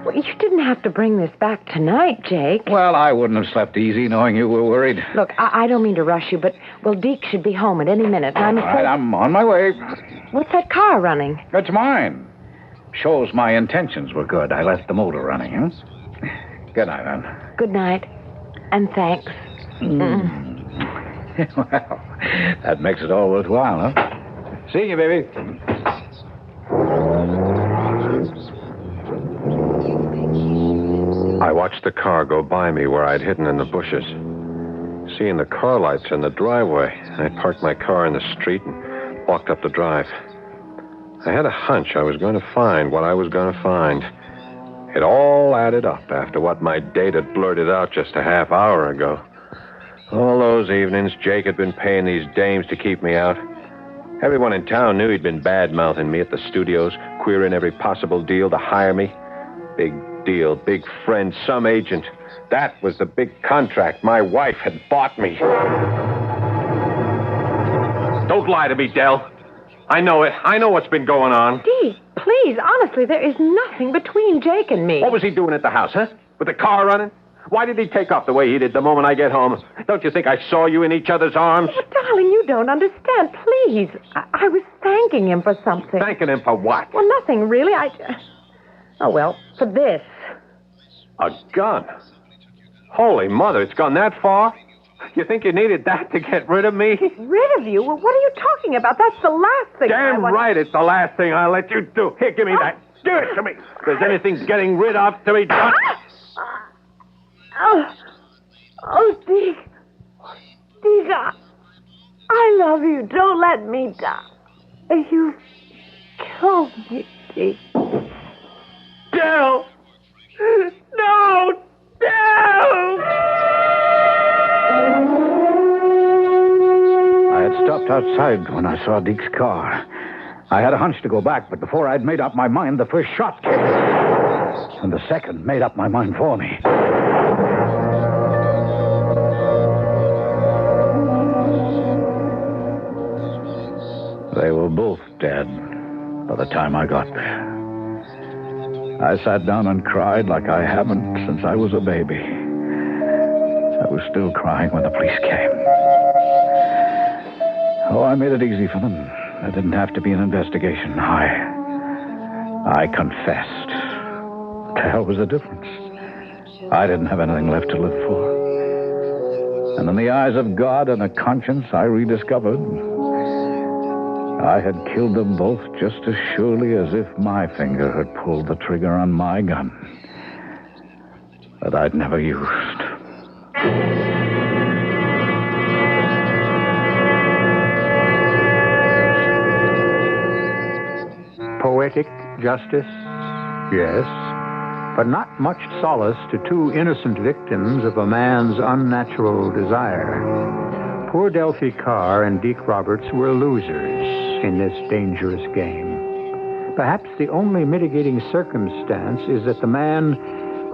Speaker 3: Well, you didn't have to bring this back tonight, Jake.
Speaker 2: Well, I wouldn't have slept easy knowing you were worried.
Speaker 3: Look, I don't mean to rush you, but, well, Deke should be home at any minute. And I'm afraid...
Speaker 2: All right, I'm on my way.
Speaker 3: What's that car running?
Speaker 2: It's mine. Shows my intentions were good. I left the motor running, huh? Good night, then.
Speaker 3: Good night. And thanks.
Speaker 2: Well, that makes it all worthwhile, huh? See you, baby.
Speaker 4: I watched the car go by me where I'd hidden in the bushes. Seeing the car lights in the driveway, I parked my car in the street and walked up the drive. I had a hunch I was going to find what I was going to find. It all added up after what my date had blurted out just a half hour ago. All those evenings, Jake had been paying these dames to keep me out. Everyone in town knew he'd been bad-mouthing me at the studios, queering every possible deal to hire me. Big deal, big friend, some agent. That was the big contract my wife had bought me. Don't lie to me, Del. I know it. I know what's been going on.
Speaker 3: Deke, please, honestly, there is nothing between Jake and me.
Speaker 4: What was he doing at the house, huh? With the car running? Why did he take off the way he did the moment I get home? Don't you think I saw you in each other's arms?
Speaker 3: Oh, darling, you don't understand. Please. I was thanking him for something.
Speaker 4: Thanking him for what?
Speaker 3: Well, nothing, really. Oh, well, for this.
Speaker 4: A gun? Holy mother, it's gone that far? You think you needed that to get rid of me?
Speaker 3: Rid of you? Well, what are you talking about? That's the last thing
Speaker 4: Damn right it's the last thing I'll let you do. Here, give me that. Give it to me. If there's anything getting rid of to be done...
Speaker 3: Oh, Deke. Deke, I love you. Don't let me die. You killed me, Deke.
Speaker 4: Del! No! Del!
Speaker 2: I had stopped outside when I saw Deke's car. I had a hunch to go back, but before I'd made up my mind, the first shot came. And the second made up my mind for me. They were both dead by the time I got there. I sat down and cried like I haven't since I was a baby. I was still crying when the police came. Oh, I made it easy for them. There didn't have to be an investigation. I confessed. What the hell was the difference? I didn't have anything left to live for. And in the eyes of God and a conscience, I rediscovered I had killed them both just as surely as if my finger had pulled the trigger on my gun that I'd never used.
Speaker 1: Poetic justice? Yes. But not much solace to two innocent victims of a man's unnatural desire. Poor Delphi Carr and Deke Roberts were losers in this dangerous game. Perhaps the only mitigating circumstance is that the man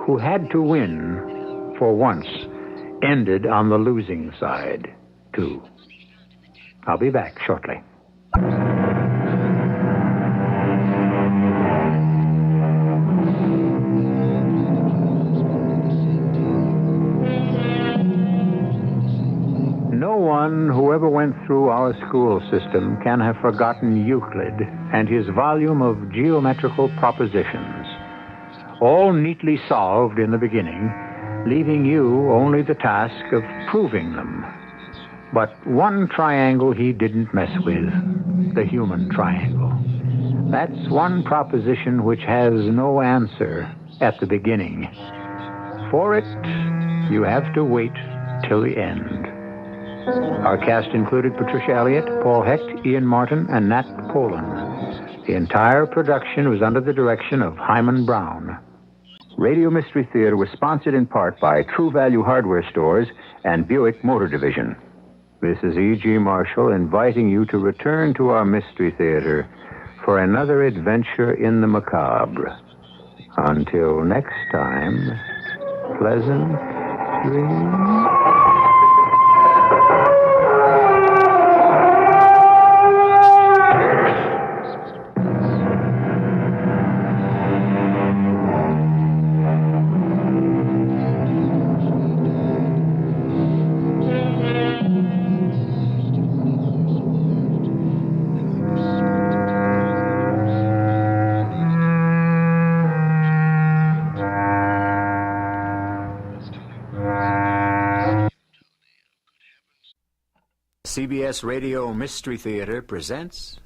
Speaker 1: who had to win for once ended on the losing side, too. I'll be back shortly. No one who ever went through our school system can have forgotten Euclid and his volume of geometrical propositions, all neatly solved in the beginning, leaving you only the task of proving them. But one triangle he didn't mess with, the human triangle. That's one proposition which has no answer at the beginning. For it, you have to wait till the end. Our cast included Patricia Elliott, Paul Hecht, Ian Martin, and Nat Poland. The entire production was under the direction of Hyman Brown. Radio Mystery Theater was sponsored in part by True Value Hardware Stores and Buick Motor Division. This is E.G. Marshall inviting you to return to our Mystery Theater for another adventure in the macabre. Until next time, pleasant dreams. CBS Radio Mystery Theater presents...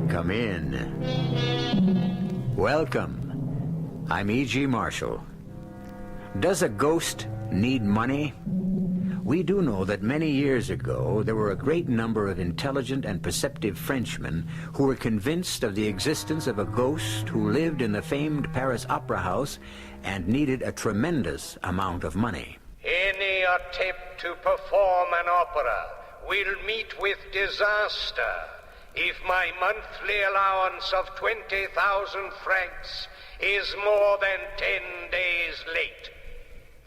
Speaker 1: Come in. Welcome. I'm E.G. Marshall. Does a ghost need money? We do know that many years ago, there were a great number of intelligent and perceptive Frenchmen who were convinced of the existence of a ghost who lived in the famed Paris Opera House and needed a tremendous amount of money.
Speaker 8: Any attempt to perform an opera will meet with disaster if my monthly allowance of 20,000 francs is more than 10 days late.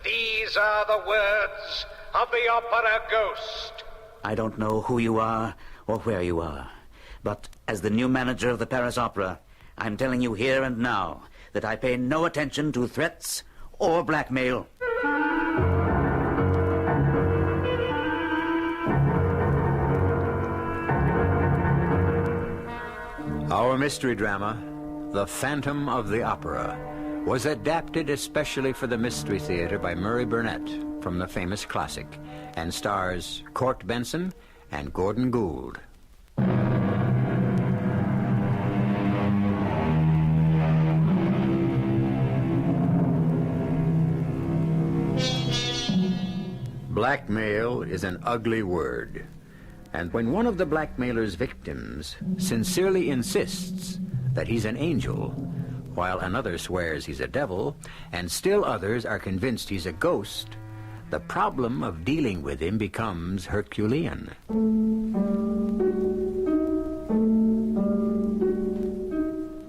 Speaker 8: These are the words of the opera ghost.
Speaker 9: I don't know who you are or where you are, but as the new manager of the Paris Opera, I'm telling you here and now that I pay no attention to threats or blackmail.
Speaker 1: Our mystery drama, The Phantom of the Opera, was adapted especially for the Mystery Theatre by Murray Burnett from the famous classic, and stars Court Benson and Gordon Gould. Blackmail is an ugly word. And when one of the blackmailer's victims sincerely insists that he's an angel, while another swears he's a devil, and still others are convinced he's a ghost, the problem of dealing with him becomes Herculean.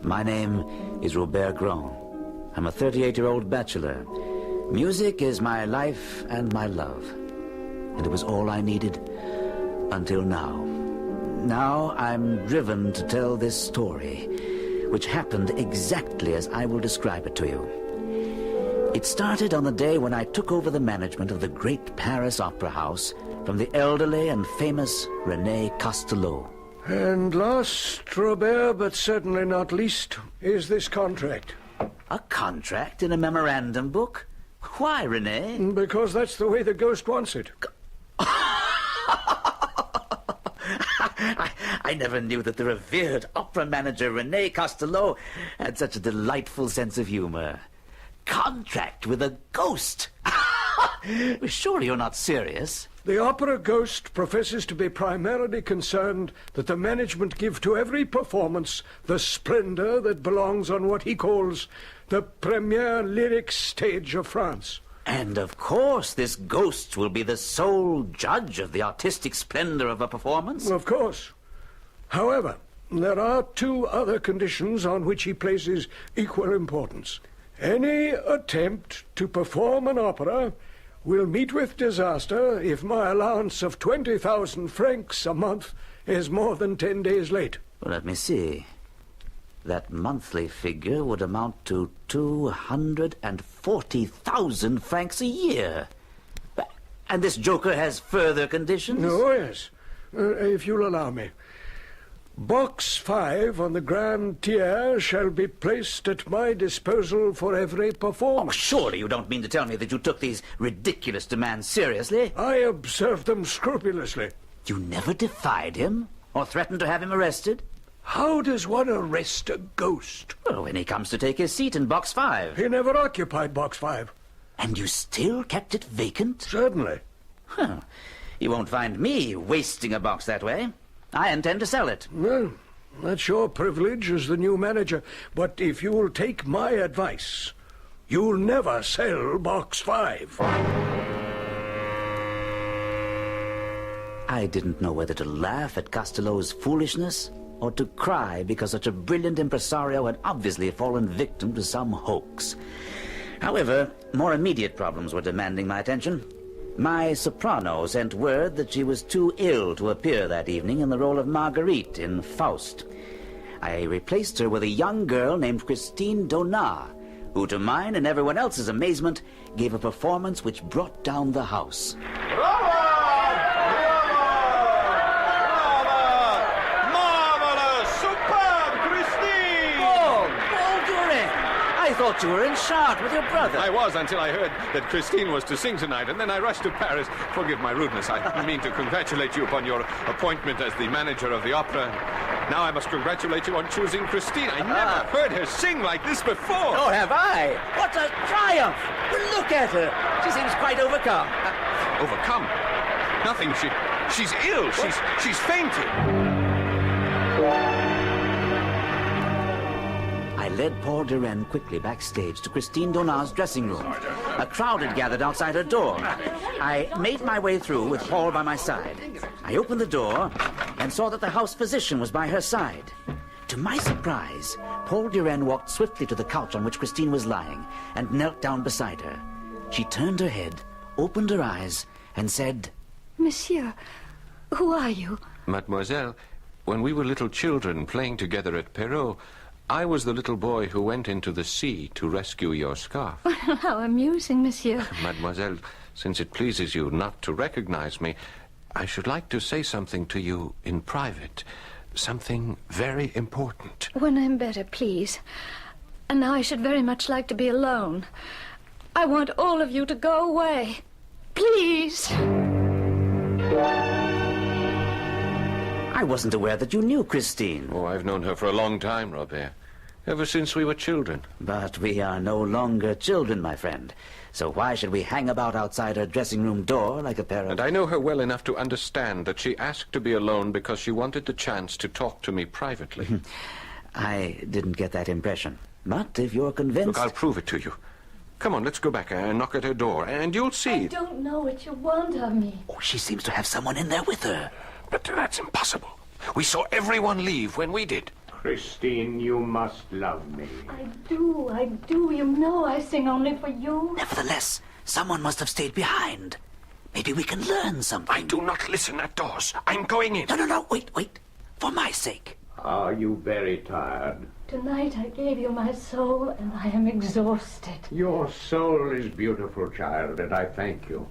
Speaker 9: My name is Robert Grand. I'm a 38-year-old bachelor. Music is my life and my love. And it was all I needed until now. Now I'm driven to tell this story, which happened exactly as I will describe it to you. It started on the day when I took over the management of the great Paris Opera House from the elderly and famous René Castelot.
Speaker 10: And last, Robert, but certainly not least, is this contract.
Speaker 9: A contract in a memorandum book? Why, René?
Speaker 10: Because that's the way the ghost wants it.
Speaker 9: I never knew that the revered opera manager René Castelot had such a delightful sense of humor. Contract with a ghost? Surely you're not serious.
Speaker 10: The opera ghost professes to be primarily concerned that the management give to every performance the splendor that belongs on what he calls the premier lyric stage of France.
Speaker 9: And of course this ghost will be the sole judge of the artistic splendor of a performance.
Speaker 10: Of course. However, there are two other conditions on which he places equal importance. Any attempt to perform an opera will meet with disaster if my allowance of 20,000 francs a month is more than 10 days late.
Speaker 9: Well, let me see. That monthly figure would amount to 240,000 francs a year. And this joker has further conditions?
Speaker 10: Oh, yes. If you'll allow me. Box 5 on the grand tier shall be placed at my disposal for every performance.
Speaker 9: Oh, surely you don't mean to tell me that you took these ridiculous demands seriously?
Speaker 10: I observed them scrupulously.
Speaker 9: You never defied him or threatened to have him arrested?
Speaker 10: How does one arrest a ghost?
Speaker 9: Well, when he comes to take his seat in Box 5.
Speaker 10: He never occupied Box 5.
Speaker 9: And you still kept it vacant?
Speaker 10: Certainly.
Speaker 9: Huh. You won't find me wasting a box that way. I intend to sell it.
Speaker 10: Well, that's your privilege as the new manager. But if you'll take my advice, you'll never sell Box 5.
Speaker 9: I didn't know whether to laugh at Castelot's foolishness or to cry because such a brilliant impresario had obviously fallen victim to some hoax. However, more immediate problems were demanding my attention. My soprano sent word that she was too ill to appear that evening in the role of Marguerite in Faust. I replaced her with a young girl named Christine Donat, who, to mine and everyone else's amazement, gave a performance which brought down the house. I thought you were in Chartres with your brother.
Speaker 11: I was until I heard that Christine was to sing tonight, and then I rushed to Paris. Forgive my rudeness. I mean to congratulate you upon your appointment as the manager of the opera. Now I must congratulate you on choosing Christine. I never heard her sing like this before.
Speaker 9: Oh, have I? What a triumph! Look at her. She seems quite overcome.
Speaker 11: Overcome? Nothing. She's ill. She's fainted.
Speaker 9: I led Paul Duren quickly backstage to Christine Donat's dressing room. A crowd had gathered outside her door. I made my way through with Paul by my side. I opened the door and saw that the house physician was by her side. To my surprise, Paul Duren walked swiftly to the couch on which Christine was lying and knelt down beside her. She turned her head, opened her eyes, and said,
Speaker 12: Monsieur, who are you?
Speaker 13: Mademoiselle, when we were little children playing together at Perrault, I was the little boy who went into the sea to rescue your scarf.
Speaker 12: How amusing, monsieur.
Speaker 13: Mademoiselle, since it pleases you not to recognize me, I should like to say something to you in private. something very important.
Speaker 12: When I'm better, please. And now I should very much like to be alone. I want all of you to go away. Please.
Speaker 9: I wasn't aware that you knew Christine.
Speaker 13: Oh, I've known her for a long time, Robert. Ever since we were children.
Speaker 9: But we are no longer children, my friend. So why should we hang about outside her dressing room door like a pair of...
Speaker 13: And I know her well enough to understand that she asked to be alone because she wanted the chance to talk to me privately.
Speaker 9: I didn't get that impression. But if you're convinced...
Speaker 13: Look, I'll prove it to you. Come on, let's go back and knock at her door, and you'll see.
Speaker 12: I don't know what you want of me.
Speaker 9: Oh, she seems to have someone in there with her.
Speaker 13: But that's impossible. We saw everyone leave when we did.
Speaker 10: Christine, you must love me.
Speaker 12: I do. You know I sing only for you.
Speaker 9: Nevertheless, someone must have stayed behind. Maybe we can learn something.
Speaker 13: I do not listen at doors. I'm going in.
Speaker 9: No. Wait. For my sake.
Speaker 10: Are you very tired?
Speaker 12: Tonight I gave you my soul, and I am exhausted.
Speaker 10: Your soul is beautiful, child, and I thank you.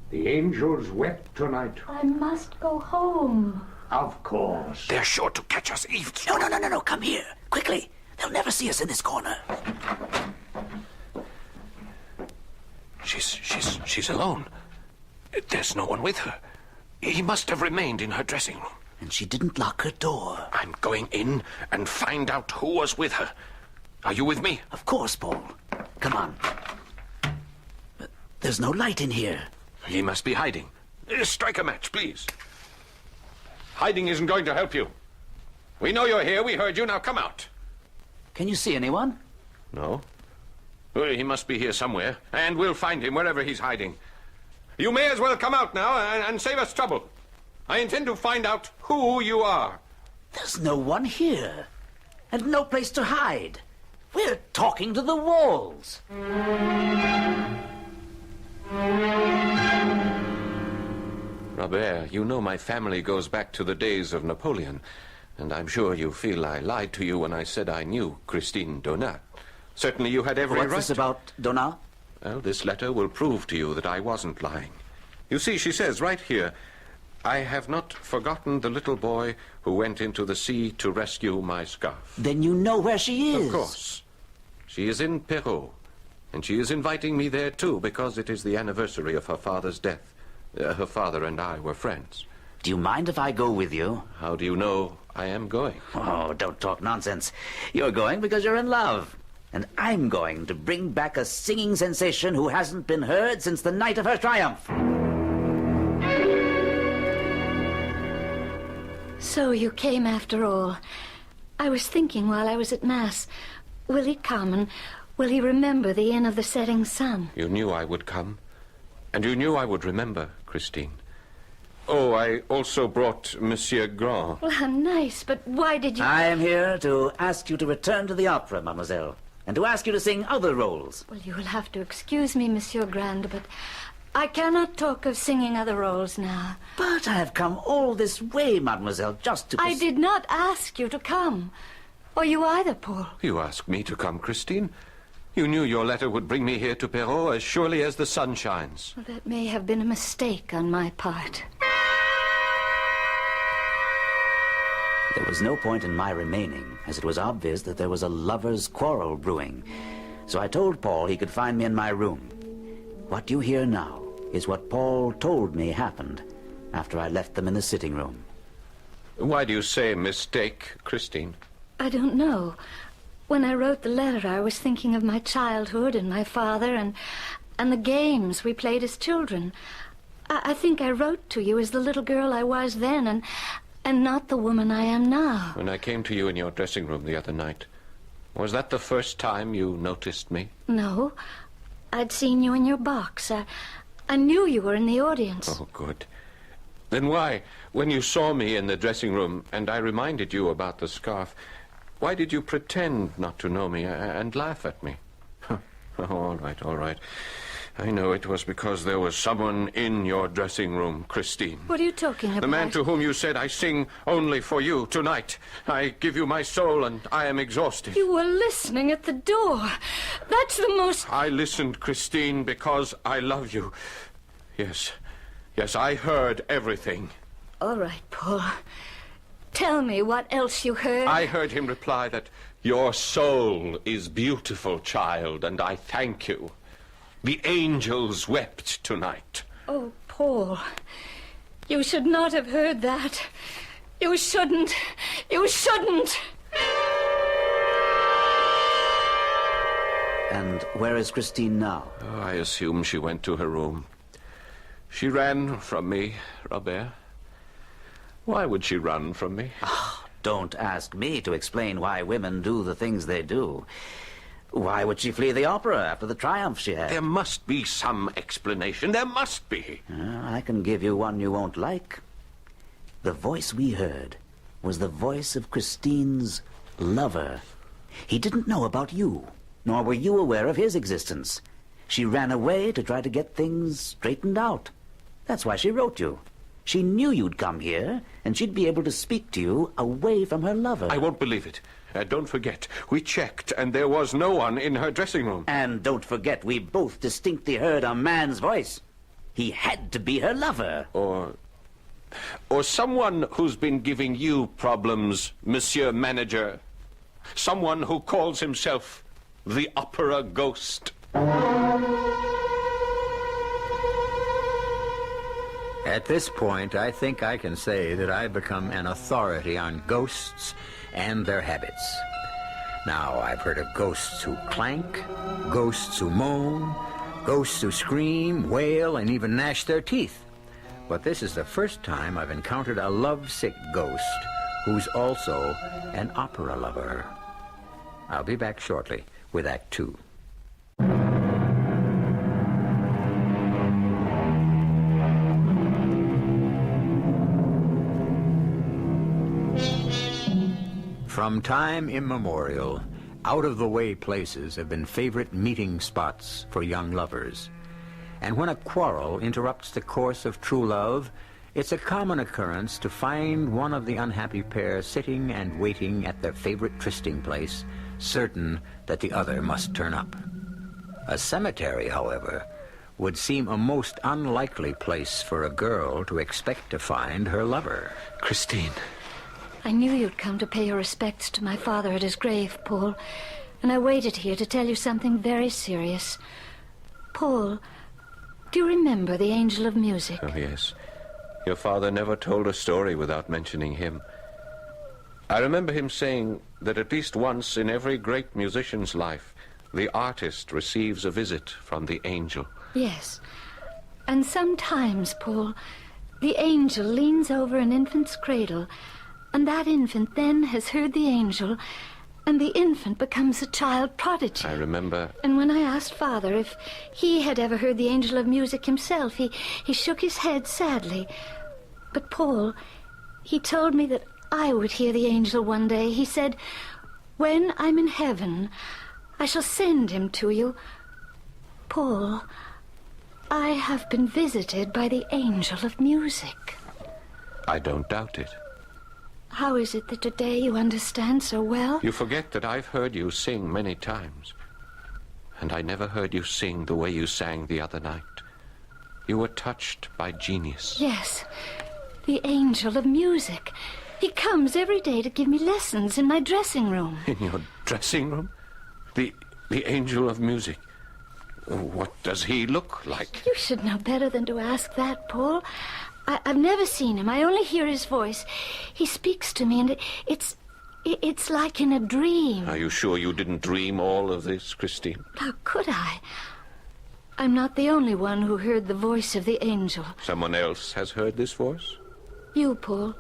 Speaker 10: The angels wept tonight.
Speaker 12: I must go home.
Speaker 10: Of course.
Speaker 13: They're sure to catch us eavesdropping.
Speaker 9: No. Come here. Quickly. They'll never see us in this corner.
Speaker 13: She's alone. There's no one with her. He must have remained in her dressing room.
Speaker 9: And she didn't lock her door.
Speaker 13: I'm going in and find out who was with her. Are you with me?
Speaker 9: Of course, Paul. Come on. There's no light in here.
Speaker 13: He must be hiding. Strike a match, please. Hiding isn't going to help you. We know you're here. We heard you. Now come out.
Speaker 9: Can you see anyone?
Speaker 13: No. Well, he must be here somewhere, and we'll find him wherever he's hiding. You may as well come out now and save us trouble. I intend to find out who you are.
Speaker 9: There's no one here, and no place to hide. We're talking to the walls.
Speaker 13: Robert, you know my family goes back to the days of Napoleon, and I'm sure you feel I lied to you when I said I knew Christine Donat. Certainly you had every right.
Speaker 9: What's this about Donat?
Speaker 13: Well, this letter will prove to you that I wasn't lying. You see, she says right here, I have not forgotten the little boy who went into the sea to rescue my scarf.
Speaker 9: Then you know where she is.
Speaker 13: Of course. She is in Perrault, and she is inviting me there, too, because it is the anniversary of her father's death. Her father and I were friends.
Speaker 9: Do you mind if I go with you?
Speaker 13: How do you know I am going?
Speaker 9: Oh, don't talk nonsense. You're going because you're in love. And I'm going to bring back a singing sensation who hasn't been heard since the night of her triumph.
Speaker 12: So you came after all. I was thinking while I was at Mass, will he come and will he remember the Inn of the Setting Sun?
Speaker 13: You knew I would come. And you knew I would remember, Christine. Oh, I also brought Monsieur Grand.
Speaker 12: Well, how nice, but why did you...
Speaker 9: I am here to ask you to return to the opera, mademoiselle, and to ask you to sing other roles.
Speaker 12: Well, you will have to excuse me, Monsieur Grand, but I cannot talk of singing other roles now.
Speaker 9: But I have come all this way, mademoiselle, just to...
Speaker 12: I did not ask you to come. Or you either, Paul.
Speaker 13: You asked me to come, Christine. You knew your letter would bring me here to Perrault as surely as the sun shines.
Speaker 12: Well, that may have been a mistake on my part.
Speaker 9: There was no point in my remaining, as it was obvious that there was a lover's quarrel brewing. So I told Paul he could find me in my room. What you hear now is what Paul told me happened after I left them in the sitting room.
Speaker 13: Why do you say mistake, Christine?
Speaker 12: I don't know. When I wrote the letter, I was thinking of my childhood and my father and the games we played as children. I think I wrote to you as the little girl I was then and not the woman I am now.
Speaker 13: When I came to you in your dressing room the other night, was that the first time you noticed me?
Speaker 12: No. I'd seen you in your box. I knew you were in the audience.
Speaker 13: Oh, good. Then why, when you saw me in the dressing room and I reminded you about the scarf, why did you pretend not to know me and laugh at me? All right. I know it was because there was someone in your dressing room, Christine.
Speaker 12: What are you talking about?
Speaker 13: The man to whom you said, I sing only for you tonight. I give you my soul and I am exhausted.
Speaker 12: You were listening at the door. That's the most...
Speaker 13: I listened, Christine, because I love you. Yes, I heard everything.
Speaker 12: All right, Paul. Tell me what else you heard.
Speaker 13: I heard him reply that your soul is beautiful, child, and I thank you. The angels wept tonight.
Speaker 12: Oh, Paul, you should not have heard that. You shouldn't. You shouldn't.
Speaker 9: And where is Christine now?
Speaker 13: Oh, I assume she went to her room. She ran from me, Robert. Why would she run from me?
Speaker 9: Oh, don't ask me to explain why women do the things they do. Why would she flee the opera after the triumph she had?
Speaker 13: There must be some explanation. There must be.
Speaker 9: I can give you one you won't like. The voice we heard was the voice of Christine's lover. He didn't know about you, nor were you aware of his existence. She ran away to try to get things straightened out. That's why she wrote you. She knew you'd come here, and she'd be able to speak to you away from her lover.
Speaker 13: I won't believe it. Don't forget, we checked, and there was no one in her dressing room.
Speaker 9: And don't forget, we both distinctly heard a man's voice. He had to be her lover.
Speaker 13: Or someone who's been giving you problems, Monsieur Manager. Someone who calls himself the Opera Ghost.
Speaker 1: At this point, I think I can say that I've become an authority on ghosts and their habits. Now, I've heard of ghosts who clank, ghosts who moan, ghosts who scream, wail, and even gnash their teeth. But this is the first time I've encountered a lovesick ghost who's also an opera lover. I'll be back shortly with Act 2. From time immemorial, out-of-the-way places have been favorite meeting spots for young lovers. And when a quarrel interrupts the course of true love, it's a common occurrence to find one of the unhappy pair sitting and waiting at their favorite trysting place, certain that the other must turn up. A cemetery, however, would seem a most unlikely place for a girl to expect to find her lover.
Speaker 13: Christine.
Speaker 12: I knew you'd come to pay your respects to my father at his grave, Paul, and I waited here to tell you something very serious. Paul, do you remember the Angel of Music?
Speaker 13: Oh, yes. Your father never told a story without mentioning him. I remember him saying that at least once in every great musician's life, the artist receives a visit from the angel.
Speaker 12: Yes. And sometimes, Paul, the angel leans over an infant's cradle, and that infant then has heard the angel, and the infant becomes a child prodigy.
Speaker 13: I remember.
Speaker 12: And when I asked Father if he had ever heard the Angel of Music himself, he shook his head sadly. But, Paul, he told me that I would hear the angel one day. He said, when I'm in heaven, I shall send him to you. Paul, I have been visited by the Angel of Music.
Speaker 13: I don't doubt it.
Speaker 12: How is it that today you understand so well?
Speaker 13: You forget that I've heard you sing many times. And I never heard you sing the way you sang the other night. You were touched by genius.
Speaker 12: Yes, the Angel of Music. He comes every day to give me lessons in my dressing room.
Speaker 13: In your dressing room? The Angel of Music. What does he look like?
Speaker 12: You should know better than to ask that, Paul. I've never seen him. I only hear his voice. He speaks to me, and it's like in a dream.
Speaker 13: Are you sure you didn't dream all of this, Christine?
Speaker 12: How could I? I'm not the only one who heard the voice of the angel.
Speaker 13: Someone else has heard this voice?
Speaker 12: You, Paul.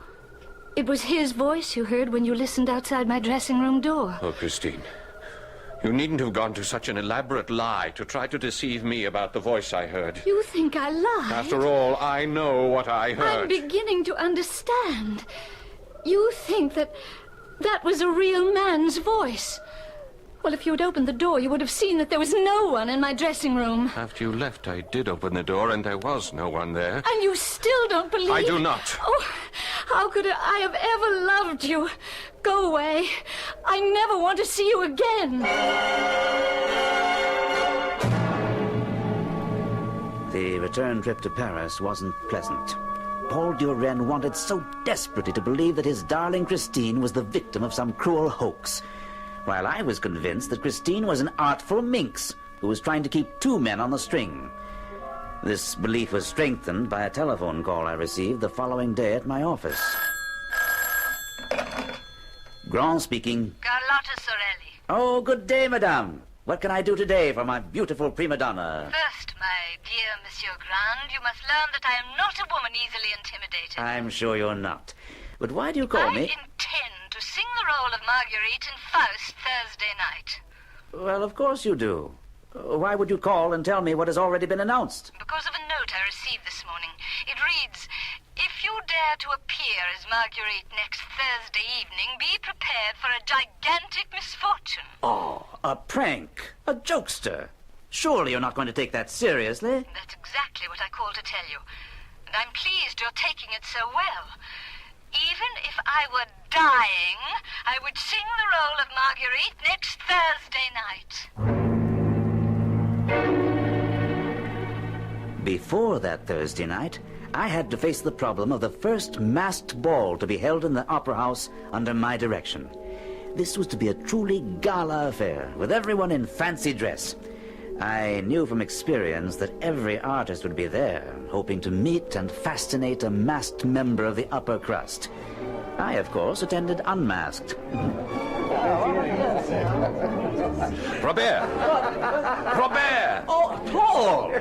Speaker 12: It was his voice you heard when you listened outside my dressing room door.
Speaker 13: Oh, Christine. You needn't have gone to such an elaborate lie to try to deceive me about the voice I heard.
Speaker 12: You think I lied?
Speaker 13: After all, I know what I heard.
Speaker 12: I'm beginning to understand. You think that was a real man's voice. Well, if you had opened the door, you would have seen that there was no one in my dressing room.
Speaker 13: After you left, I did open the door, and there was no one there.
Speaker 12: And you still don't believe...
Speaker 13: I do not.
Speaker 12: Oh, how could I have ever loved you? Go away. I never want to see you again.
Speaker 9: The return trip to Paris wasn't pleasant. Paul Duren wanted so desperately to believe that his darling Christine was the victim of some cruel hoax, while I was convinced that Christine was an artful minx who was trying to keep two men on the string. This belief was strengthened by a telephone call I received the following day at my office. Grand speaking.
Speaker 14: Carlotta Sorelli.
Speaker 9: Oh, good day, madame. What can I do today for my beautiful prima donna?
Speaker 14: First, my dear Monsieur Grand, you must learn that I am not a woman easily intimidated.
Speaker 9: I'm sure you're not. But why do you call me?
Speaker 14: I intend to sing the role of Marguerite in Faust Thursday night.
Speaker 9: Well, of course you do. Why would you call and tell me what has already been announced?
Speaker 14: Because of a note I received this morning. It reads, "If you dare to appear as Marguerite next Thursday evening, be prepared for a gigantic misfortune."
Speaker 9: Oh, a prank. A jokester. Surely you're not going to take that seriously?
Speaker 14: That's exactly what I called to tell you. And I'm pleased you're taking it so well. Even if I were dying, I would sing the role of Marguerite next Thursday night.
Speaker 9: Before that Thursday night, I had to face the problem of the first masked ball to be held in the Opera House under my direction. This was to be a truly gala affair, with everyone in fancy dress. I knew from experience that every artist would be there, hoping to meet and fascinate a masked member of the upper crust. I, of course, attended unmasked.
Speaker 13: Robert! Robert!
Speaker 9: Oh, Paul!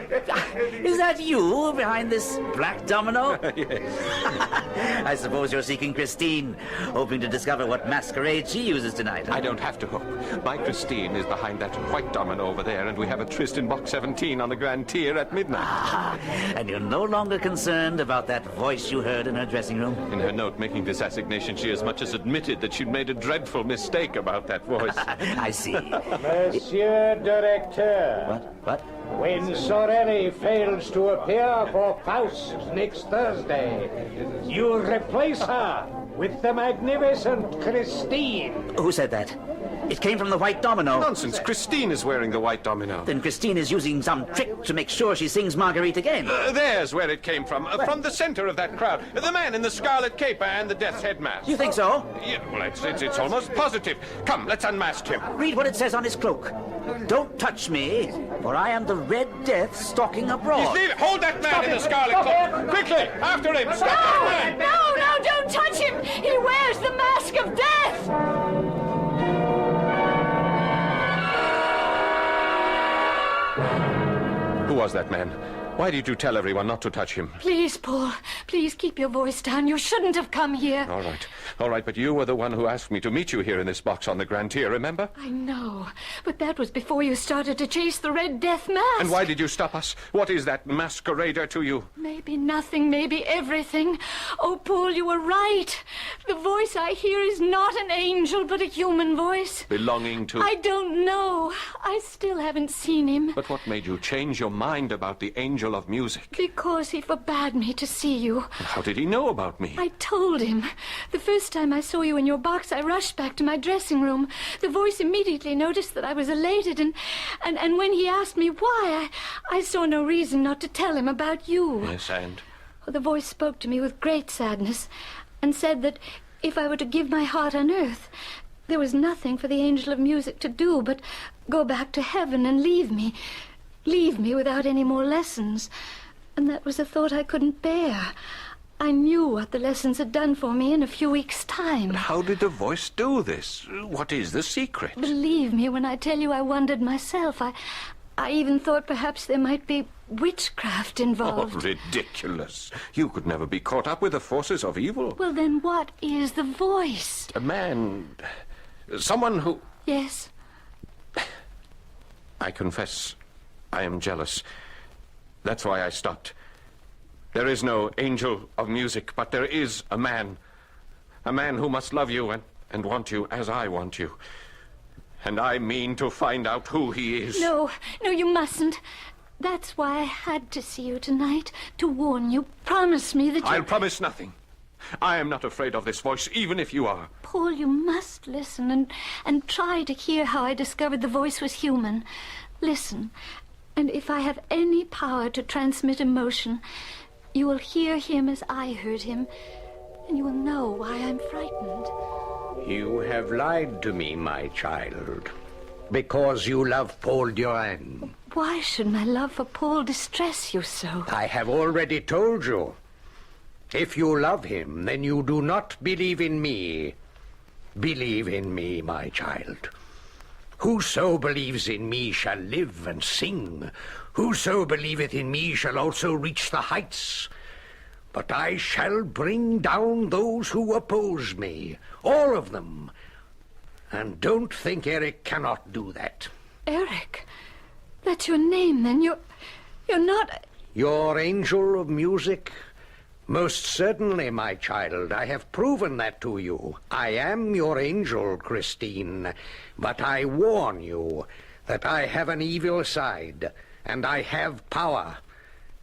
Speaker 9: Is that you behind this black domino?
Speaker 13: Yes.
Speaker 9: I suppose you're seeking Christine, hoping to discover what masquerade she uses tonight.
Speaker 13: I don't have to hope. My Christine is behind that white domino over there, and we have a tryst in box 17 on the Grand Tier at midnight.
Speaker 9: And you're no longer concerned about that voice you heard in her dressing room?
Speaker 13: In her note making this assignation, she as much as admitted that she'd made a dreadful mistake about that voice.
Speaker 9: I see.
Speaker 8: Monsieur Directeur.
Speaker 9: What?
Speaker 8: When Sorelli fails to appear for Faust next Thursday, you replace her with the magnificent Christine.
Speaker 9: Who said that? It came from the white domino.
Speaker 13: Nonsense. Christine is wearing the white domino.
Speaker 9: Then Christine is using some trick to make sure she sings Marguerite again.
Speaker 13: There's where it came from. From the center of that crowd. The man in the scarlet cape and the death's head mask.
Speaker 9: You think so?
Speaker 13: Yeah, well, it's almost positive. Come, let's unmask him.
Speaker 9: Read what it says on his cloak. Don't touch me, for I am the Red Death stalking abroad.
Speaker 13: He's leaving. Hold that man in the scarlet cloak. Quickly, after him. Stop that man.
Speaker 12: No, don't touch him. He wears the mask of death.
Speaker 13: Who was that man? Why did you tell everyone not to touch him?
Speaker 12: Please, Paul. Please keep your voice down. You shouldn't have come here.
Speaker 13: All right, but you were the one who asked me to meet you here in this box on the Grand Tier, remember?
Speaker 12: I know, but that was before you started to chase the Red Death mask.
Speaker 13: And why did you stop us? What is that masquerader to you?
Speaker 12: Maybe nothing, maybe everything. Oh, Paul, you were right. The voice I hear is not an angel, but a human voice.
Speaker 13: Belonging to...
Speaker 12: I don't know. I still haven't seen him.
Speaker 13: But what made you change your mind about the angel of music?
Speaker 12: Because he forbade me to see you.
Speaker 13: How did he know about me?
Speaker 12: I told him. The first time I saw you in your box, I rushed back to my dressing room. The voice immediately noticed that I was elated, and when he asked me why, I saw no reason not to tell him about you.
Speaker 13: Yes, and?
Speaker 12: The voice spoke to me with great sadness and said that if I were to give my heart on earth, there was nothing for the angel of music to do but go back to heaven and leave me without any more lessons. And that was a thought I couldn't bear. I knew what the lessons had done for me in a few weeks' time.
Speaker 13: But how did the voice do this? What is the secret?
Speaker 12: Believe me when I tell you I wondered myself. I even thought perhaps there might be witchcraft involved.
Speaker 13: Oh, ridiculous. You could never be caught up with the forces of evil.
Speaker 12: Well, then what is the voice?
Speaker 13: A man... someone who...
Speaker 12: Yes?
Speaker 13: I confess, I am jealous. That's why I stopped. There is no angel of music, but there is a man. A man who must love you and want you as I want you. And I mean to find out who he is.
Speaker 12: No, you mustn't. That's why I had to see you tonight, to warn you. Promise me that you...
Speaker 13: I'll promise nothing. I am not afraid of this voice, even if you are.
Speaker 12: Paul, you must listen and try to hear how I discovered the voice was human. Listen, and if I have any power to transmit emotion, You will hear him as I heard him, and you will know why I'm frightened.
Speaker 15: You have lied to me, my child, because you love Paul Durand.
Speaker 12: Why should my love for Paul distress you so?
Speaker 15: I have already told you. If you love him, then you do not believe in me. Believe in me, my child. Whoso believes in me shall live and sing. Whoso believeth in me shall also reach the heights. But I shall bring down those who oppose me, all of them. And don't think Eric cannot do that.
Speaker 12: Eric? That's your name, then. You're not...
Speaker 15: Your angel of music? Most certainly, my child. I have proven that to you. I am your angel, Christine. But I warn you that I have an evil side, and I have power.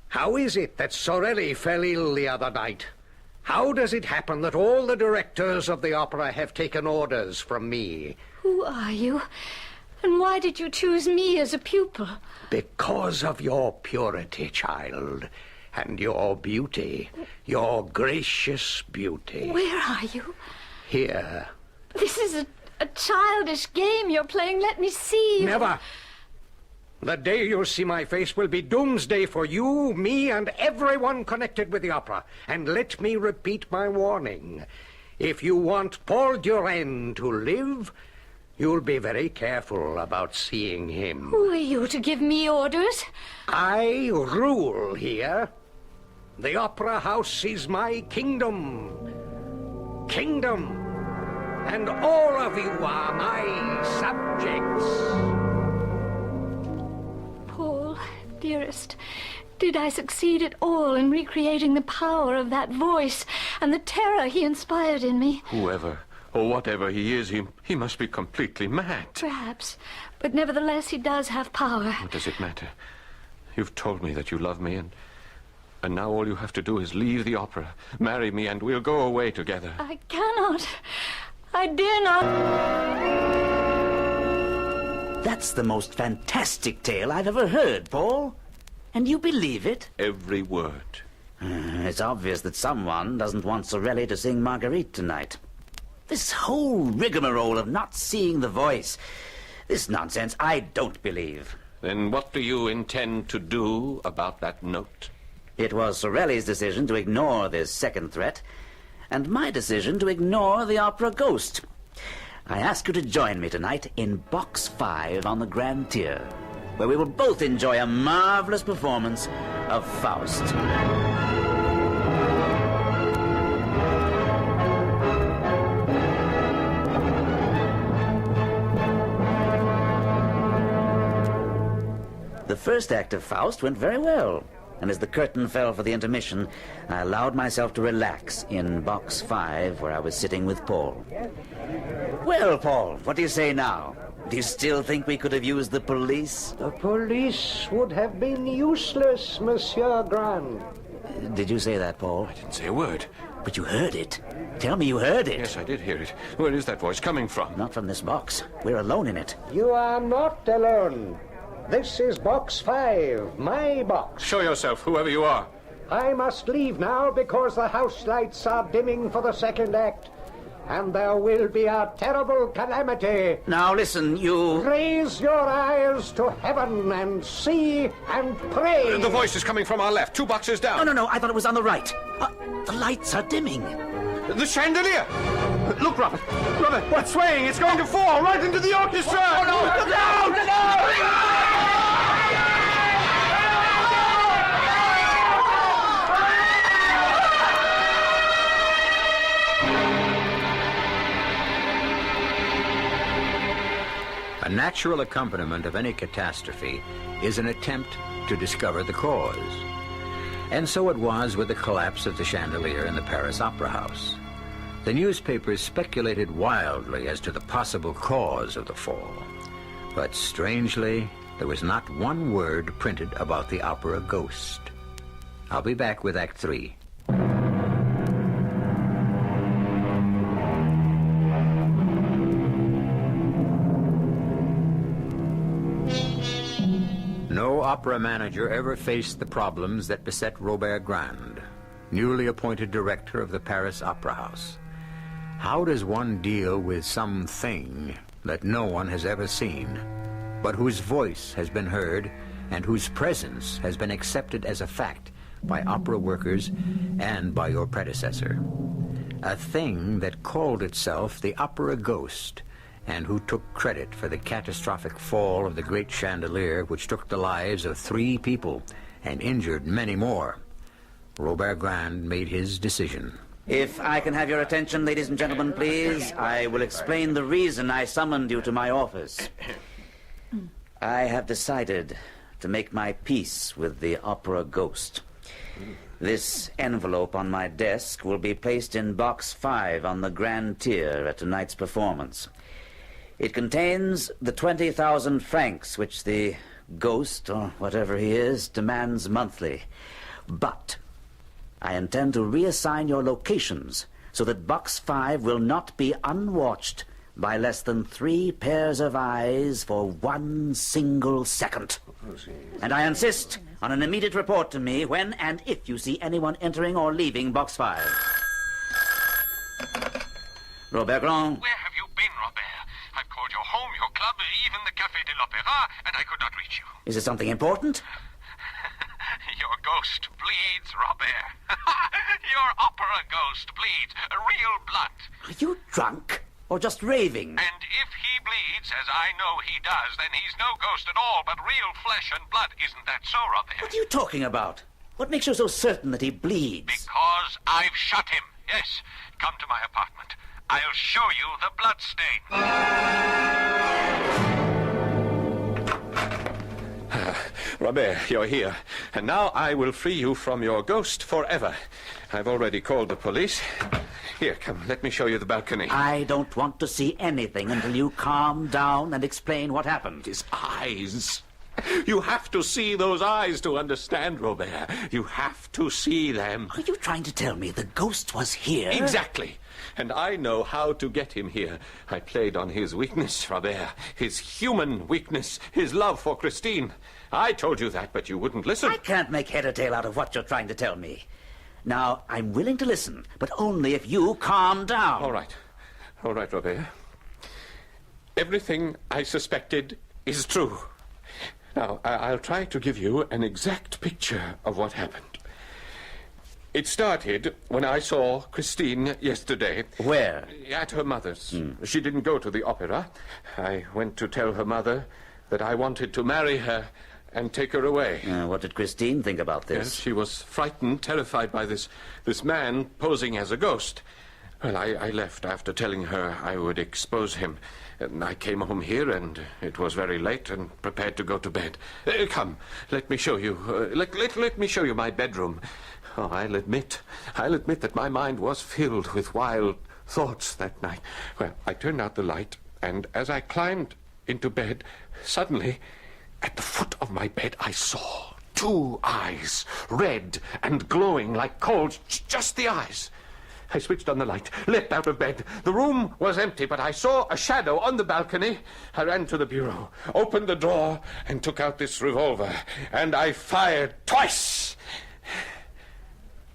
Speaker 15: How is it that Sorelli fell ill the other night? How does it happen that all the directors of the opera have taken orders from me?
Speaker 12: Who are you? And why did you choose me as a pupil?
Speaker 15: Because of your purity, child, and your beauty, your gracious beauty.
Speaker 12: Where are you?
Speaker 15: Here.
Speaker 12: This is a childish game you're playing. Let me see you.
Speaker 15: Never. The day you see my face will be doomsday for you, me, and everyone connected with the opera. And let me repeat my warning. If you want Paul Durand to live, you'll be very careful about seeing him.
Speaker 12: Who are you to give me orders?
Speaker 15: I rule here. The opera house is my kingdom. Kingdom. And all of you are my subjects.
Speaker 12: Paul, dearest, did I succeed at all in recreating the power of that voice and the terror he inspired in me?
Speaker 13: Whoever or whatever he is, he must be completely mad.
Speaker 12: Perhaps, but nevertheless he does have power.
Speaker 13: What does it matter? You've told me that you love me, and now all you have to do is leave the opera, marry me, and we'll go away together.
Speaker 12: I cannot. I dare not.
Speaker 9: That's the most fantastic tale I've ever heard, Paul. And you believe it?
Speaker 13: Every word.
Speaker 9: It's obvious that someone doesn't want Sorelli to sing Marguerite tonight. This whole rigmarole of not seeing the voice, this nonsense I don't believe.
Speaker 13: Then what do you intend to do about that note?
Speaker 9: It was Sorelli's decision to ignore this second threat, and my decision to ignore the opera ghost. I ask you to join me tonight in Box 5 on the Grand Tier, where we will both enjoy a marvelous performance of Faust. The first act of Faust went very well, and as the curtain fell for the intermission, I allowed myself to relax in Box 5, where I was sitting with Paul. Well, Paul, what do you say now? Do you still think we could have used the police?
Speaker 15: The police would have been useless, Monsieur Grand.
Speaker 9: Did you say that, Paul?
Speaker 13: I didn't say a word.
Speaker 9: But you heard it. Tell me you heard it.
Speaker 13: Yes, I did hear it. Where is that voice coming from?
Speaker 9: Not from this box. We're alone in it.
Speaker 15: You are not alone. This is Box 5, my box.
Speaker 13: Show yourself, whoever you are.
Speaker 15: I must leave now because the house lights are dimming for the second act. And there will be a terrible calamity.
Speaker 9: Now listen, you...
Speaker 15: Raise your eyes to heaven and see and pray.
Speaker 13: The voice is coming from our left, 2 boxes down.
Speaker 9: No, I thought it was on the right. The lights are dimming.
Speaker 13: The chandelier! Look, Robert! Robert, it's swaying! It's going to fall right into the orchestra! Oh, no! Look out! Look out!
Speaker 1: A natural accompaniment of any catastrophe is an attempt to discover the cause. And so it was with the collapse of the chandelier in the Paris Opera House. The newspapers speculated wildly as to the possible cause of the fall. But strangely, there was not one word printed about the opera ghost. I'll be back with Act 3. No opera manager ever faced the problems that beset Robert Grand. newly appointed director of the Paris Opera House. How does one deal with something that no one has ever seen, but whose voice has been heard and whose presence has been accepted as a fact by opera workers and by your predecessor? A thing that called itself the opera ghost, and who took credit for the catastrophic fall of the great chandelier which took the lives of 3 people and injured many more. Robert Grand made his decision.
Speaker 9: If I can have your attention, ladies and gentlemen, please, I will explain the reason I summoned you to my office. I have decided to make my peace with the opera ghost. This envelope on my desk will be placed in box 5 on the grand tier at tonight's performance. It contains the 20,000 francs which the ghost, or whatever he is, demands monthly. But I intend to reassign your locations so that box 5 will not be unwatched by less than 3 pairs of eyes for 1 single second. And I insist on an immediate report to me when and if you see anyone entering or leaving box 5. Robert Grand.
Speaker 11: Where have you been, Robert? I've called your home, your club, even the Café de l'Opéra, and I could not reach you.
Speaker 9: Is it something important?
Speaker 11: Your ghost bleeds, Robert. Your opera ghost bleeds. Real blood.
Speaker 9: Are you drunk? Or just raving?
Speaker 11: And if he bleeds, as I know he does, then he's no ghost at all, but real flesh and blood. Isn't that so, Robert?
Speaker 9: What are you talking about? What makes you so certain that he bleeds?
Speaker 11: Because I've shot him. Yes. Come to my apartment. I'll show you the blood stain.
Speaker 13: Robert, you're here. And now I will free you from your ghost forever. I've already called the police. Here, come, let me show you the balcony.
Speaker 9: I don't want to see anything until you calm down and explain what happened.
Speaker 13: His eyes. You have to see those eyes to understand, Robert. You have to see them.
Speaker 9: Are you trying to tell me the ghost was here?
Speaker 13: Exactly. And I know how to get him here. I played on his weakness, Robert. His human weakness. His love for Christine. I told you that, but you wouldn't listen.
Speaker 9: I can't make head or tail out of what you're trying to tell me. Now, I'm willing to listen, but only if you calm down.
Speaker 13: All right, Robert. Everything I suspected is true. Now, I'll try to give you an exact picture of what happened. It started when I saw Christine yesterday.
Speaker 9: Where?
Speaker 13: At her mother's. She didn't go to the opera. I went to tell her mother that I wanted to marry her and take her away.
Speaker 9: What did Christine think about this?
Speaker 13: Yes, she was frightened, terrified by this man posing as a ghost. Well, I left after telling her I would expose him. And I came home here, and it was very late, and prepared to go to bed. Come, let me show you. Let me show you my bedroom. Oh, I'll admit that my mind was filled with wild thoughts that night. Well, I turned out the light, and as I climbed into bed, suddenly, at the foot of my bed, I saw 2 eyes, red and glowing like coals, just the eyes. I switched on the light, leapt out of bed. The room was empty, but I saw a shadow on the balcony. I ran to the bureau, opened the drawer, and took out this revolver, and I fired twice.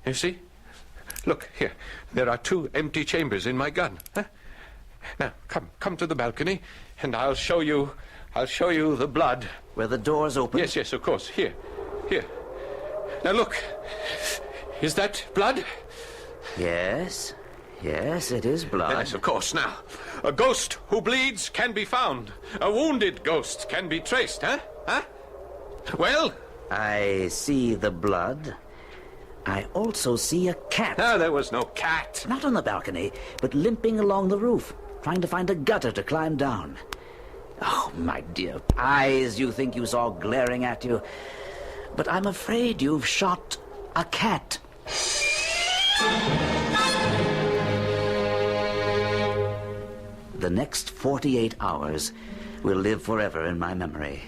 Speaker 13: You see? Look, here. There are 2 empty chambers in my gun. Huh? Now, come to the balcony, and I'll show you the blood.
Speaker 9: Where the door's open?
Speaker 13: Yes, of course. Here. Now, look. Is that blood?
Speaker 9: Yes, it is blood.
Speaker 13: Yes, of course. Now, a ghost who bleeds can be found. A wounded ghost can be traced, huh? Well?
Speaker 9: I see the blood. I also see a cat.
Speaker 13: No, there was no cat.
Speaker 9: Not on the balcony, but limping along the roof, trying to find a gutter to climb down. Oh, my dear, eyes you think you saw glaring at you. But I'm afraid you've shot a cat. The next 48 hours will live forever in my memory.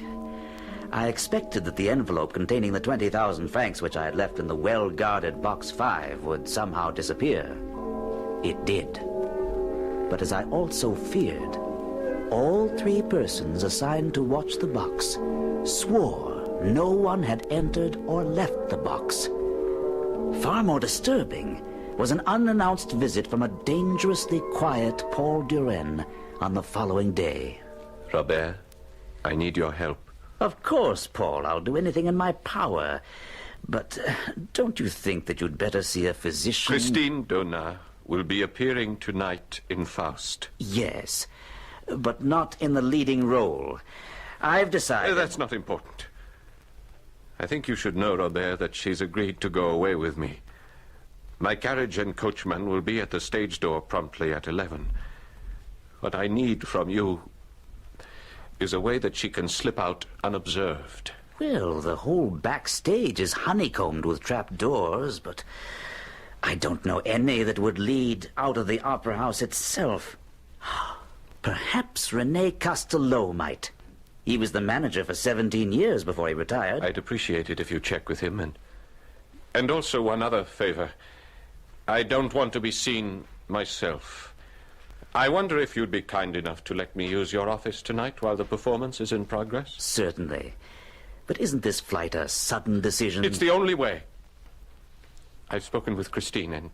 Speaker 9: I expected that the envelope containing the 20,000 francs which I had left in the well-guarded box 5 would somehow disappear. It did. But as I also feared, all 3 persons assigned to watch the box swore no one had entered or left the box. Far more disturbing was an unannounced visit from a dangerously quiet Paul Duren on the following day.
Speaker 13: Robert, I need your help.
Speaker 9: Of course, Paul, I'll do anything in my power. But don't you think that you'd better see a physician?
Speaker 13: Christine Donat will be appearing tonight in Faust.
Speaker 9: Yes, but not in the leading role. I've decided...
Speaker 13: That's not important. I think you should know, Robert, that she's agreed to go away with me. My carriage and coachman will be at the stage door promptly at 11. What I need from you is a way that she can slip out unobserved.
Speaker 9: Well, the whole backstage is honeycombed with trap doors, but I don't know any that would lead out of the opera house itself. Perhaps René Castelot might. He was the manager for 17 years before he retired.
Speaker 13: I'd appreciate it if you check with him. And also one other favor. I don't want to be seen myself. I wonder if you'd be kind enough to let me use your office tonight while the performance is in progress?
Speaker 9: Certainly. But isn't this flight a sudden decision?
Speaker 13: It's the only way. I've spoken with Christine, and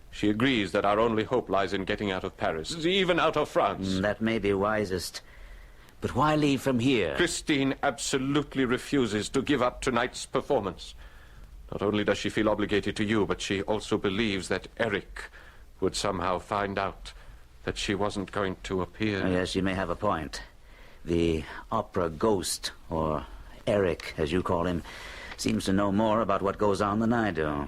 Speaker 13: she agrees that our only hope lies in getting out of Paris, even out of France.
Speaker 9: That may be wisest. But why leave from here?
Speaker 13: Christine absolutely refuses to give up tonight's performance. Not only does she feel obligated to you, but she also believes that Eric would somehow find out that she wasn't going to appear.
Speaker 9: Oh, yes, you may have a point. The opera ghost, or Eric, as you call him, seems to know more about what goes on than I do.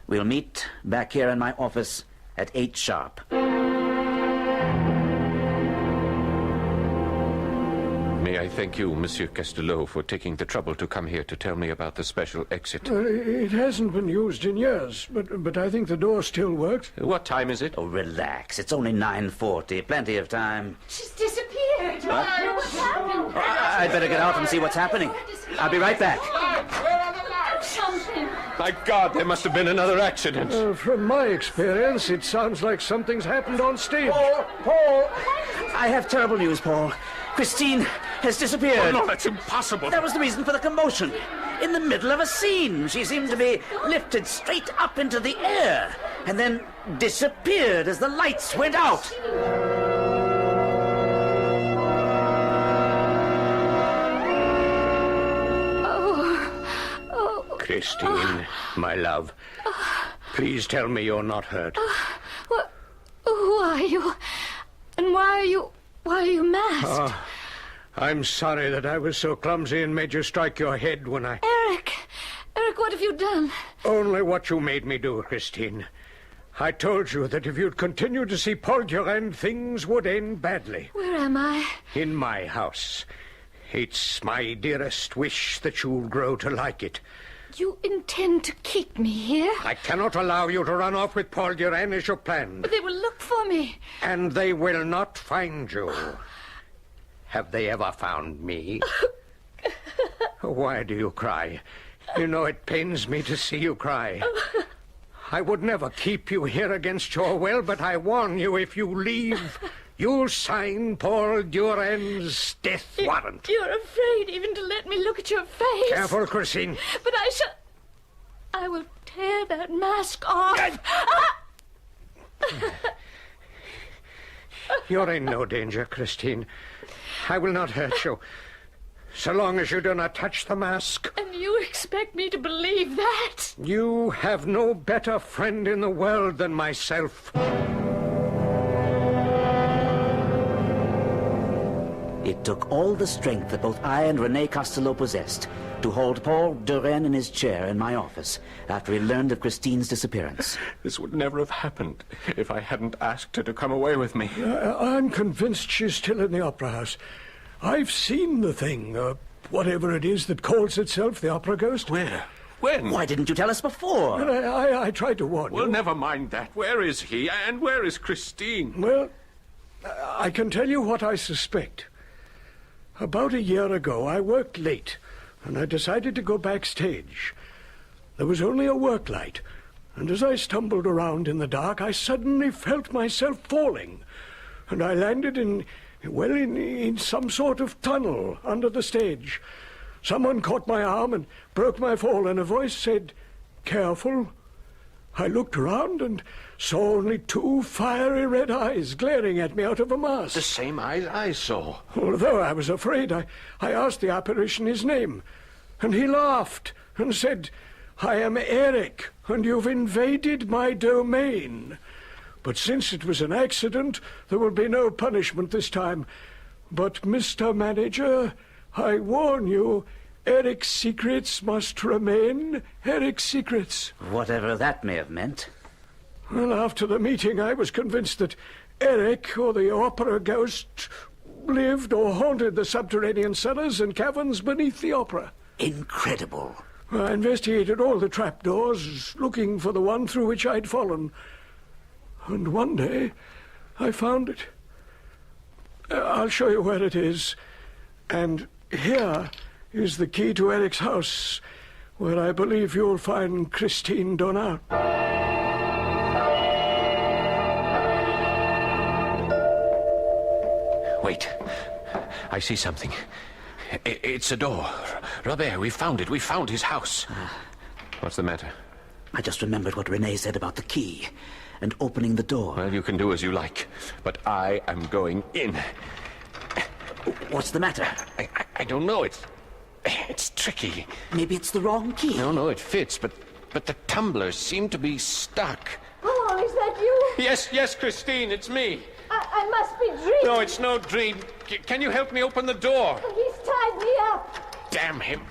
Speaker 9: We'll meet back here in my office at 8 sharp.
Speaker 13: May I thank you, Monsieur Castelot, for taking the trouble to come here to tell me about the special exit.
Speaker 10: It hasn't been used in years, but I think the door still works.
Speaker 13: What time is it?
Speaker 9: Oh, relax. It's only 9:40. Plenty of time.
Speaker 12: She's disappeared. What's happened?
Speaker 9: I'd better get out and see what's happening. I'll be right back.
Speaker 12: Something.
Speaker 13: My God, there must have been another accident.
Speaker 10: From my experience, it sounds like something's happened on stage.
Speaker 9: Paul! I have terrible news, Paul. Christine has disappeared.
Speaker 13: Oh, no, that's impossible.
Speaker 9: That was the reason for the commotion. In the middle of a scene, she seemed to be lifted straight up into the air and then disappeared as the lights went out.
Speaker 15: Christine, my love, please tell me you're not hurt.
Speaker 12: Who are you? And why are you masked?
Speaker 10: Oh, I'm sorry that I was so clumsy and made you strike your head when I...
Speaker 12: Eric, what have you done?
Speaker 10: Only what you made me do, Christine. I told you that if you'd continue to see Paul Durand, things would end badly.
Speaker 12: Where am I?
Speaker 10: In my house. It's my dearest wish that you'll grow to like it.
Speaker 12: You intend to keep me here?
Speaker 10: I cannot allow you to run off with Paul Durand as you planned.
Speaker 12: But they will look for me.
Speaker 10: And they will not find you. Have they ever found me? Why do you cry? You know it pains me to see you cry. I would never keep you here against your will, but I warn you, if you leave, you'll sign Paul Durand's death warrant.
Speaker 12: You're afraid even to let me look at your face.
Speaker 10: Careful, Christine.
Speaker 12: But I will tear that mask off.
Speaker 10: You're in no danger, Christine. I will not hurt you, so long as you do not touch the mask.
Speaker 12: And you expect me to believe that?
Speaker 10: You have no better friend in the world than myself.
Speaker 9: It took all the strength that both I and René Castelot possessed to hold Paul Durand in his chair in my office after he learned of Christine's disappearance.
Speaker 13: This would never have happened if I hadn't asked her to come away with me.
Speaker 10: I'm convinced she's still in the opera house. I've seen the thing, whatever it is that calls itself the opera ghost.
Speaker 13: Where? When?
Speaker 9: Why didn't you tell us before?
Speaker 10: Well, I tried to warn you.
Speaker 13: Well, never mind that. Where is he, and where is Christine?
Speaker 10: Well, I can tell you what I suspect. About a year ago, I worked late, and I decided to go backstage. There was only a work light, and as I stumbled around in the dark, I suddenly felt myself falling, and I landed in some sort of tunnel under the stage. Someone caught my arm and broke my fall, and a voice said, careful. I looked around and saw only 2 fiery red eyes glaring at me out of a mask.
Speaker 13: The same eyes I saw.
Speaker 10: Although I was afraid, I asked the apparition his name, and he laughed and said, "I am Eric, and you've invaded my domain. But since it was an accident, there will be no punishment this time. But, Mr. Manager, I warn you, Eric's secrets must remain Eric's secrets."
Speaker 9: Whatever that may have meant.
Speaker 10: Well, after the meeting, I was convinced that Eric, or the opera ghost, lived or haunted the subterranean cellars and caverns beneath the opera.
Speaker 9: Incredible.
Speaker 10: I investigated all the trapdoors, looking for the one through which I'd fallen. And one day, I found it. I'll show you where it is. And here is the key to Eric's house, where I believe you'll find Christine Donat.
Speaker 13: Wait. I see something. It's a door. Robert, we found it. We found his house. What's the matter?
Speaker 9: I just remembered what Renee said about the key and opening the door.
Speaker 13: Well, you can do as you like, but I am going in.
Speaker 9: What's the matter?
Speaker 13: I don't know. It's tricky.
Speaker 9: Maybe it's the wrong key.
Speaker 13: No, it fits, but the tumblers seem to be stuck.
Speaker 12: Oh, is that you?
Speaker 13: Yes, Christine, it's me.
Speaker 12: I must be dreaming.
Speaker 13: No, it's no dream. Can you help me open the door?
Speaker 12: He's tied me up.
Speaker 13: Damn him.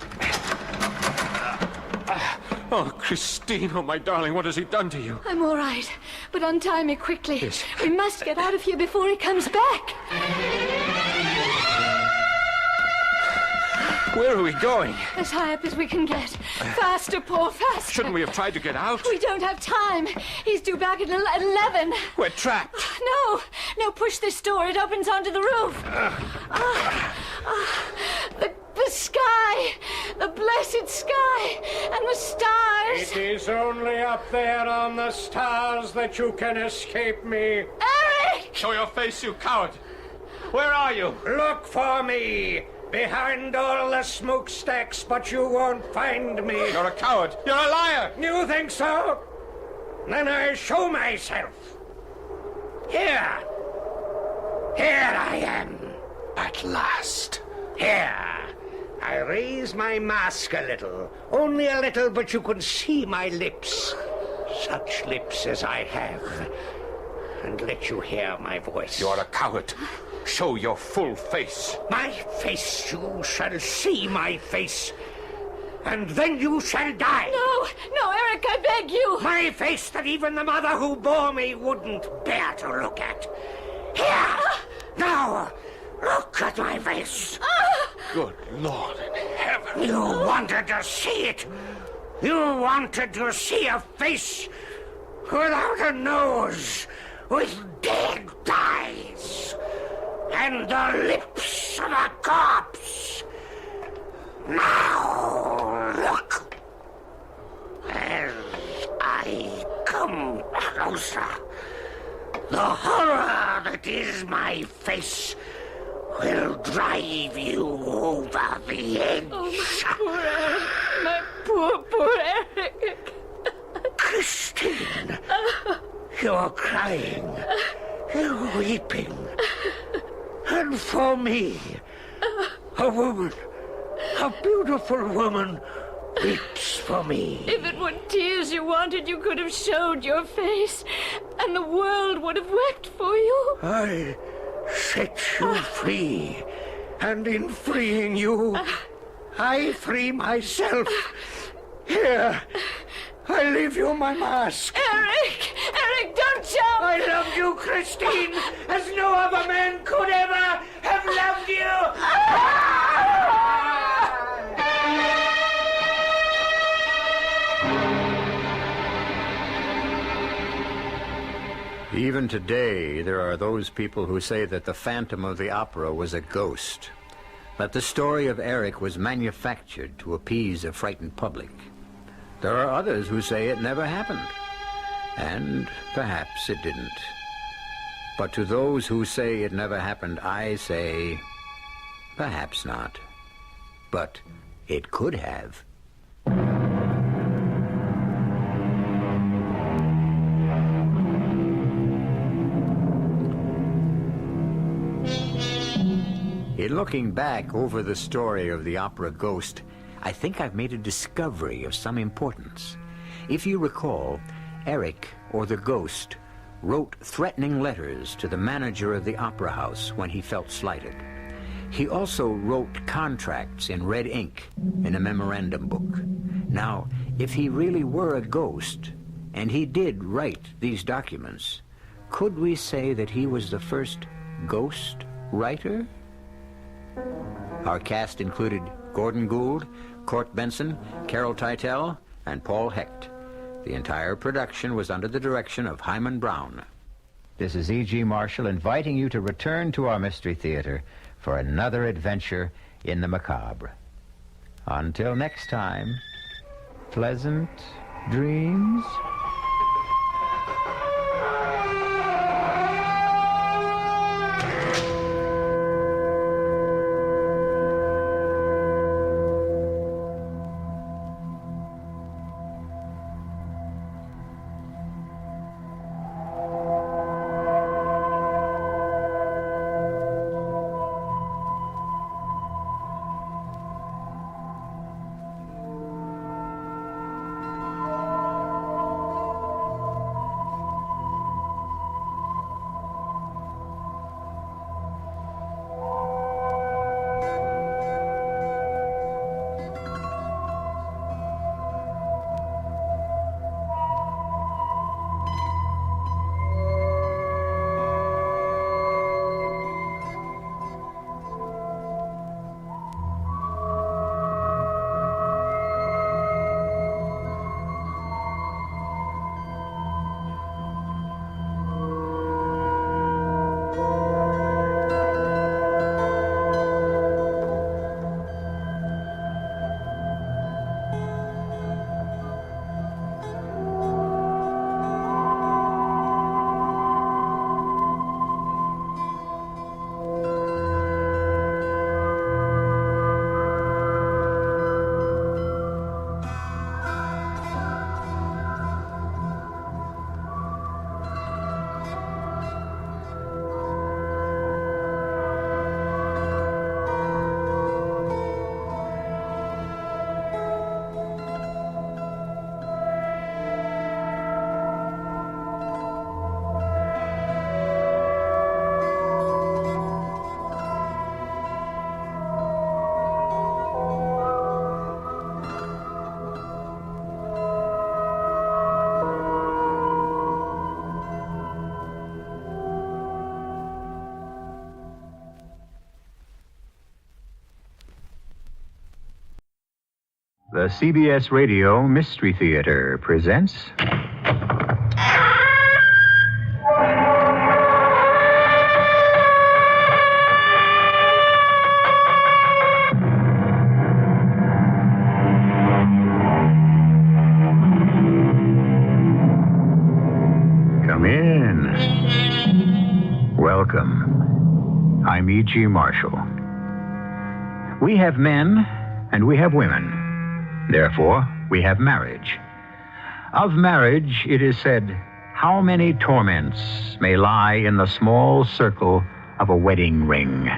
Speaker 13: Oh, Christine, oh, my darling, what has he done to you?
Speaker 12: I'm all right, but untie me quickly.
Speaker 13: Yes.
Speaker 12: We must get out of here before he comes back.
Speaker 13: Where are we going?
Speaker 12: As high up as we can get. Faster, Paul, faster.
Speaker 13: Shouldn't we have tried to get out?
Speaker 12: We don't have time. He's due back at 11.
Speaker 13: We're trapped.
Speaker 12: No, push this door. It opens onto the roof. The sky, the blessed sky, and the stars.
Speaker 15: It is only up there on the stars that you can escape me.
Speaker 12: Eric!
Speaker 13: Show your face, you coward. Where are you?
Speaker 15: Look for me. Behind all the smokestacks, but you won't find me.
Speaker 13: You're a coward. You're a liar.
Speaker 15: You think so? Then I show myself. Here. Here I am.
Speaker 13: At last.
Speaker 15: Here. I raise my mask a little. Only a little, but you can see my lips. Such lips as I have. And let you hear my voice.
Speaker 13: You're a coward. Show your full face.
Speaker 15: My face, you shall see my face. And then you shall die.
Speaker 12: No, Eric, I beg you.
Speaker 15: My face that even the mother who bore me wouldn't bear to look at. Here! Now, look at my face.
Speaker 13: Good Lord in heaven.
Speaker 15: You wanted to see it. You wanted to see a face without a nose, with dead eyes, and the lips of a corpse. Now, look. As I come closer, the horror that is my face will drive you over the edge.
Speaker 12: Oh, my poor Eric.
Speaker 15: Christine, you're crying, you're weeping. And for me, a woman, a beautiful woman, weeps for me.
Speaker 12: If it were tears you wanted, you could have showed your face, and the world would have wept for you.
Speaker 15: I set you free, and in freeing you, I free myself. Here, I leave you my mask.
Speaker 12: Eric, don't jump!
Speaker 15: I love you, Christine, as no other man could ever have loved you.
Speaker 1: Even today, there are those people who say that the Phantom of the Opera was a ghost, that the story of Eric was manufactured to appease a frightened public. There are others who say it never happened, and perhaps it didn't. But to those who say it never happened, I say, perhaps not. But it could have. In looking back over the story of the opera Ghost, I think I've made a discovery of some importance. If you recall, Eric, or the Ghost, wrote threatening letters to the manager of the opera house when he felt slighted. He also wrote contracts in red ink in a memorandum book. Now, if he really were a ghost, and he did write these documents, could we say that he was the first ghost writer? Our cast included Gordon Gould, Court Benson, Carol Teitel, and Paul Hecht. The entire production was under the direction of Hyman Brown. This is E.G. Marshall inviting you to return to our Mystery Theater for another adventure in the macabre. Until next time, pleasant dreams. The CBS Radio Mystery Theater presents... Come in. Welcome. I'm E.G. Marshall. We have men and we have women. Therefore, we have marriage. Of marriage, it is said, how many torments may lie in the small circle of a wedding ring.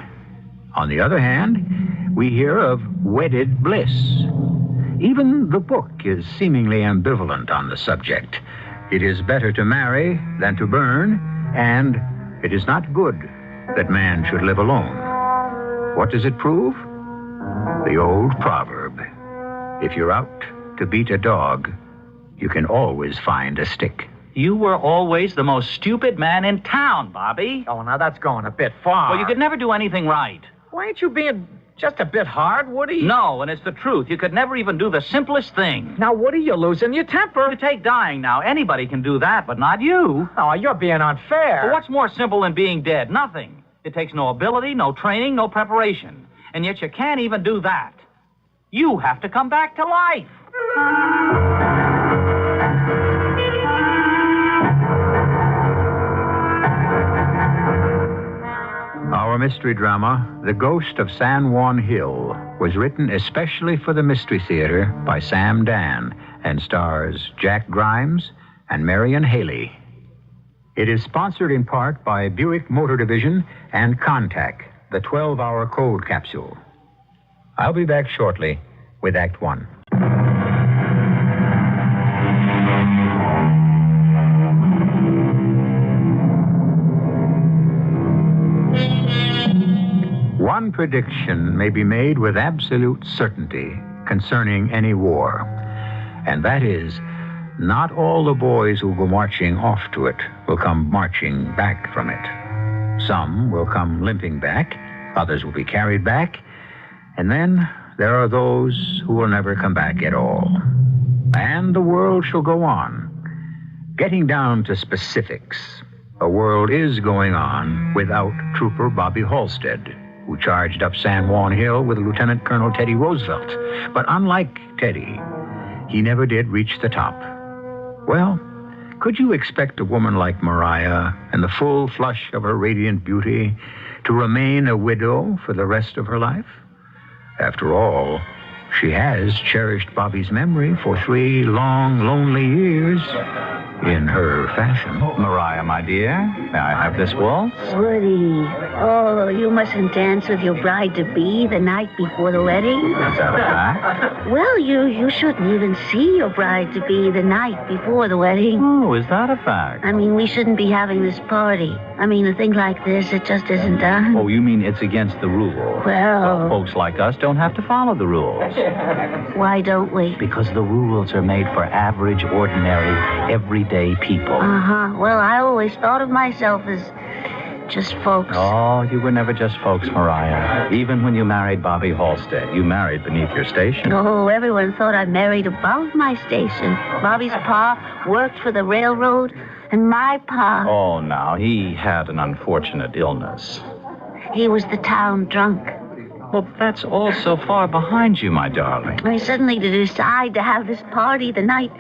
Speaker 1: On the other hand, we hear of wedded bliss. Even the book is seemingly ambivalent on the subject. It is better to marry than to burn, and it is not good that man should live alone. What does it prove? The old proverb. If you're out to beat a dog, you can always find a stick.
Speaker 16: You were always the most stupid man in town, Bobby.
Speaker 17: Oh, now that's going a bit far.
Speaker 16: Well, you could never do anything right.
Speaker 17: Why ain't you being just a bit hard, Woody?
Speaker 16: No, and it's the truth. You could never even do the simplest thing.
Speaker 17: Now, Woody, you're losing your temper.
Speaker 16: You take dying now. Anybody can do that, but not you.
Speaker 17: Oh, you're being unfair.
Speaker 16: Well, what's more simple than being dead? Nothing. It takes no ability, no training, no preparation. And yet you can't even do that. You have to come back to life.
Speaker 1: Our mystery drama, The Ghost of San Juan Hill, was written especially for the Mystery Theater by Sam Dan and stars Jack Grimes and Marion Haley. It is sponsored in part by Buick Motor Division and Contact, the 12-hour cold capsule. I'll be back shortly with Act One. One prediction may be made with absolute certainty concerning any war, and that is, not all the boys who go marching off to it will come marching back from it. Some will come limping back, others will be carried back, and then there are those who will never come back at all. And the world shall go on. Getting down to specifics, a world is going on without Trooper Bobby Halstead, who charged up San Juan Hill with Lieutenant Colonel Teddy Roosevelt. But unlike Teddy, he never did reach the top. Well, could you expect a woman like Mariah, in the full flush of her radiant beauty, to remain a widow for the rest of her life? After all, she has cherished Bobby's memory for 3 long, lonely years, in her fashion.
Speaker 18: Mariah, my dear, may I have this waltz?
Speaker 19: Woody, oh, you mustn't dance with your bride-to-be the night before the wedding.
Speaker 18: Is that a fact?
Speaker 19: Well, you shouldn't even see your bride-to-be the night before the wedding.
Speaker 18: Oh, is that a fact?
Speaker 19: I mean, we shouldn't be having this party. I mean, a thing like this, it just isn't done.
Speaker 18: Oh, you mean it's against the rule?
Speaker 19: Well,
Speaker 18: folks like us don't have to follow the rules.
Speaker 19: Why don't we?
Speaker 18: Because the rules are made for average, ordinary, everyday people.
Speaker 19: Uh-huh. Well, I always thought of myself as just folks.
Speaker 18: Oh, you were never just folks, Mariah. Even when you married Bobby Halstead, you married beneath your station.
Speaker 19: Oh, everyone thought I married above my station. Bobby's pa worked for the railroad, and my pa...
Speaker 18: Oh, now, he had an unfortunate illness.
Speaker 19: He was the town drunk.
Speaker 18: Well, that's all so far behind you, my darling.
Speaker 19: I suddenly decide to have this party the night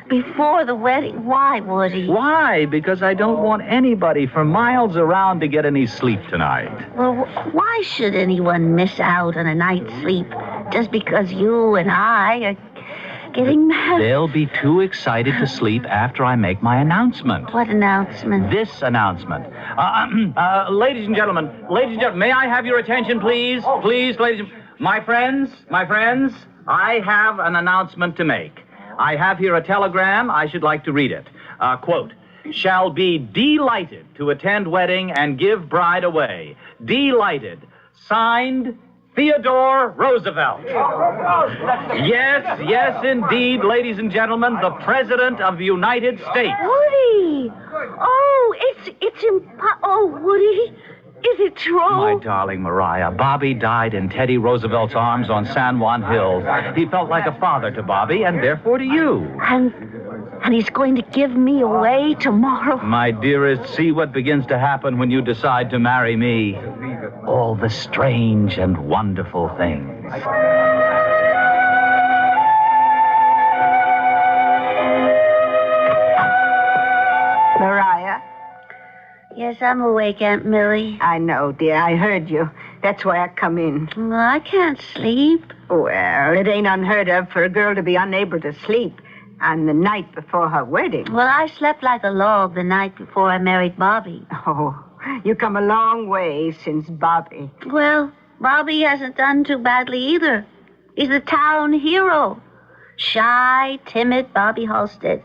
Speaker 19: before the wedding. Why, Woody?
Speaker 18: Why? Because I don't want anybody for miles around to get any sleep tonight.
Speaker 19: Well, why should anyone miss out on a night's sleep just because you and I are getting married?
Speaker 18: They'll be too excited to sleep after I make my announcement.
Speaker 19: What announcement?
Speaker 18: This announcement. Ladies and gentlemen, may I have your attention, please? Please, ladies and my friends, I have an announcement to make. I have here a telegram. I should like to read it. Quote, shall be delighted to attend wedding and give bride away. Delighted. Signed, Theodore Roosevelt. Yes, indeed, ladies and gentlemen, the President of the United States.
Speaker 19: Woody! Oh, oh, Woody, is it true?
Speaker 18: My darling Mariah, Bobby died in Teddy Roosevelt's arms on San Juan Hill. He felt like a father to Bobby, and therefore to you.
Speaker 19: And he's going to give me away tomorrow.
Speaker 18: My dearest, see what begins to happen when you decide to marry me. All the strange and wonderful things.
Speaker 20: Mariah?
Speaker 19: Yes, I'm awake, Aunt Millie.
Speaker 20: I know, dear. I heard you. That's why I come in.
Speaker 19: Well, I can't sleep.
Speaker 20: Well, it ain't unheard of for a girl to be unable to sleep on the night before her wedding.
Speaker 19: Well, I slept like a log the night before I married Bobby.
Speaker 20: Oh, you come a long way since Bobby.
Speaker 19: Well, Bobby hasn't done too badly either. He's the town hero. Shy, timid Bobby Halstead.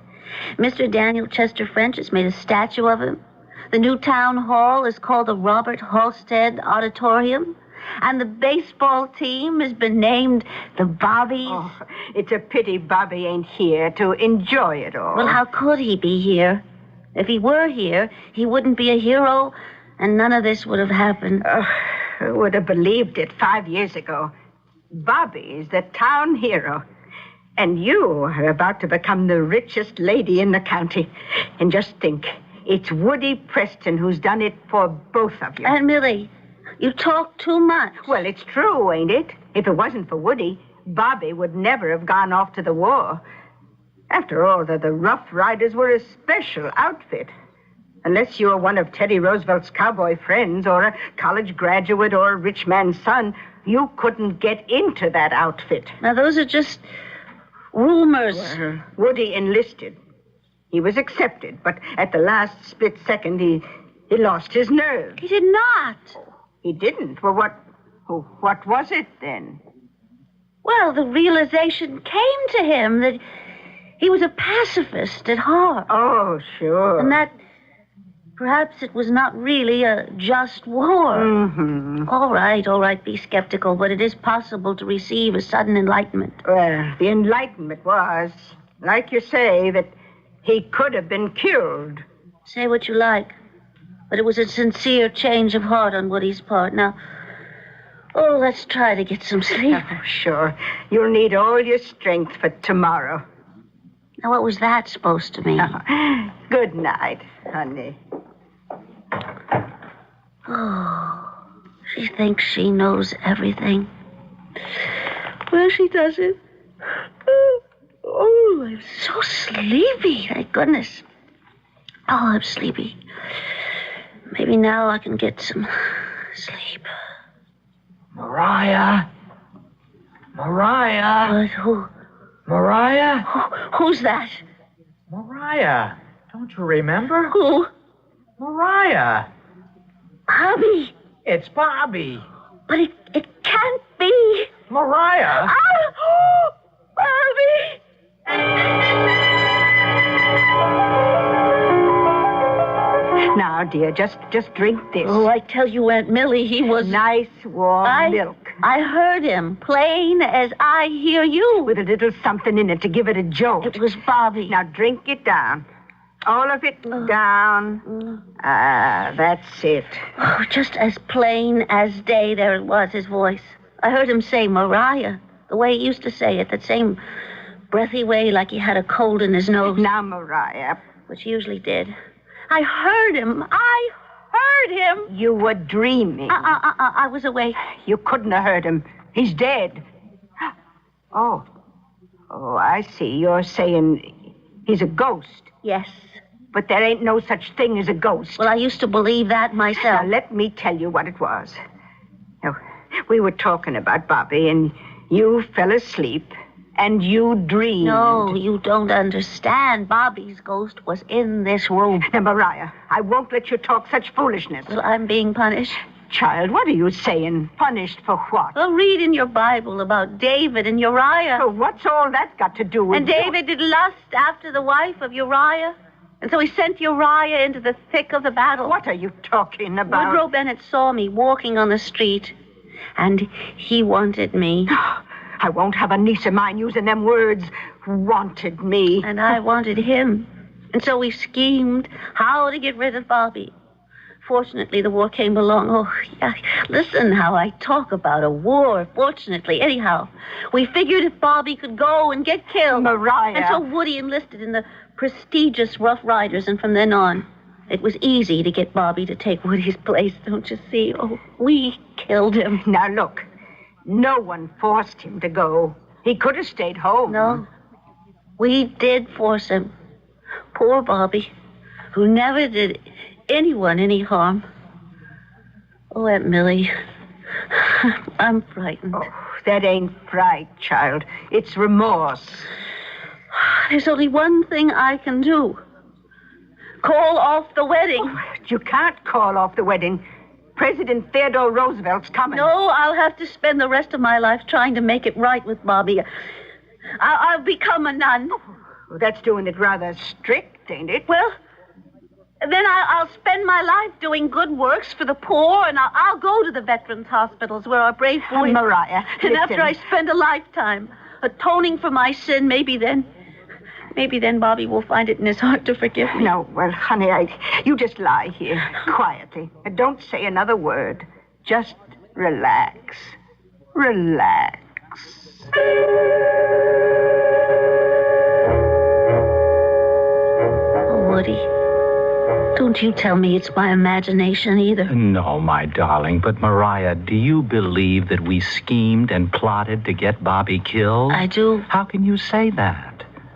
Speaker 19: Mr. Daniel Chester French has made a statue of him. The new town hall is called the Robert Halstead Auditorium. And the baseball team has been named the Bobbies.
Speaker 20: Oh, it's a pity Bobby ain't here to enjoy it all.
Speaker 19: Well, how could he be here? If he were here, he wouldn't be a hero, and none of this would have happened.
Speaker 20: Who would have believed it 5 years ago? Bobby is the town hero. And you are about to become the richest lady in the county. And just think, it's Woody Preston who's done it for both of you.
Speaker 19: Aunt Millie, you talk too much.
Speaker 20: Well, it's true, ain't it? If it wasn't for Woody, Bobby would never have gone off to the war. After all, the Rough Riders were a special outfit. Unless you were one of Teddy Roosevelt's cowboy friends or a college graduate or a rich man's son, you couldn't get into that outfit.
Speaker 19: Now, those are just rumors.
Speaker 20: Well, Woody enlisted. He was accepted, but at the last split second, he lost his nerve.
Speaker 19: He did not.
Speaker 20: He didn't. Well, what was it then?
Speaker 19: Well, the realization came to him that he was a pacifist at heart.
Speaker 20: Oh, sure.
Speaker 19: And that perhaps it was not really a just war.
Speaker 20: Mm-hmm.
Speaker 19: All right, be skeptical, but it is possible to receive a sudden enlightenment.
Speaker 20: Well, the enlightenment was, like you say, that he could have been killed.
Speaker 19: Say what you like, but it was a sincere change of heart on Woody's part. Now, let's try to get some sleep.
Speaker 20: Oh, sure. You'll need all your strength for tomorrow.
Speaker 19: Now, what was that supposed to mean?
Speaker 20: Good night, honey.
Speaker 19: Oh, she thinks she knows everything. Well, she doesn't. Oh, I'm so sleepy. Thank goodness. Oh, I'm sleepy. Maybe now I can get some sleep.
Speaker 17: Mariah?
Speaker 19: What? Who?
Speaker 17: Mariah?
Speaker 19: Who's that?
Speaker 17: Mariah. Don't you remember?
Speaker 19: Who?
Speaker 17: Mariah.
Speaker 19: Bobby.
Speaker 17: It's Bobby.
Speaker 19: But it can't be.
Speaker 17: Mariah.
Speaker 19: Oh, Bobby.
Speaker 20: Now, dear, just drink this.
Speaker 19: Oh, I tell you, Aunt Millie, he was...
Speaker 20: Nice, warm milk.
Speaker 19: I heard him, plain as I hear you.
Speaker 20: With a little something in it to give it a jolt.
Speaker 19: It was Bobby.
Speaker 20: Now, drink it down. All of it down. That's it.
Speaker 19: Oh, just as plain as day there it was, his voice. I heard him say Mariah, the way he used to say it, that same breathy way like he had a cold in his nose.
Speaker 20: Now, Mariah.
Speaker 19: Which he usually did. I heard him.
Speaker 20: You were dreaming.
Speaker 19: I was awake.
Speaker 20: You couldn't have heard him. He's dead. Oh, I see. You're saying he's a ghost.
Speaker 19: Yes.
Speaker 20: But there ain't no such thing as a ghost.
Speaker 19: Well, I used to believe that myself.
Speaker 20: Now, let me tell you what it was. Now, we were talking about Bobby, and you fell asleep, and you dreamed.
Speaker 19: No, you don't understand. Bobby's ghost was in this room.
Speaker 20: Now, Mariah, I won't let you talk such foolishness.
Speaker 19: Well, I'm being punished.
Speaker 20: Child, what are you saying? Punished for what?
Speaker 19: Well, read in your Bible about David and Uriah.
Speaker 20: So what's all that got to do with
Speaker 19: And David did lust after the wife of Uriah. And so he sent Uriah into the thick of the battle.
Speaker 20: What are you talking about?
Speaker 19: Woodrow Bennett saw me walking on the street, and he wanted me.
Speaker 20: I won't have a niece of mine using them words. Wanted me.
Speaker 19: And I wanted him. And so we schemed how to get rid of Bobby. Fortunately, the war came along. Oh, yeah. Listen how I talk about a war. Fortunately. Anyhow, we figured if Bobby could go and get killed.
Speaker 20: Mariah.
Speaker 19: And so Woody enlisted in the prestigious Rough Riders, and from then on, it was easy to get Bobby to take Woody's place, don't you see? Oh, we killed him.
Speaker 20: Now, look. No one forced him to go. He could have stayed home.
Speaker 19: No. We did force him. Poor Bobby, who never did anyone any harm. Oh, Aunt Millie, I'm frightened.
Speaker 20: Oh, that ain't fright, child. It's remorse.
Speaker 19: There's only one thing I can do. Call off the wedding.
Speaker 20: Oh, you can't call off the wedding. President Theodore Roosevelt's coming.
Speaker 19: No, I'll have to spend the rest of my life trying to make it right with Bobby. I'll become a nun.
Speaker 20: Well, that's doing it rather strict, ain't it?
Speaker 19: Well, then I'll spend my life doing good works for the poor, and I'll go to the veterans' hospitals where our brave boys...
Speaker 20: Mariah,
Speaker 19: And
Speaker 20: listen.
Speaker 19: after I spend a lifetime atoning for my sin, maybe then Bobby will find it in his heart to forgive me.
Speaker 20: No, well, honey, you just lie here quietly. And don't say another word. Just relax. Relax.
Speaker 19: Oh, Woody, don't you tell me it's my imagination either.
Speaker 16: No, my darling, but Mariah, do you believe that we schemed and plotted to get Bobby killed?
Speaker 19: I do.
Speaker 16: How can you say that?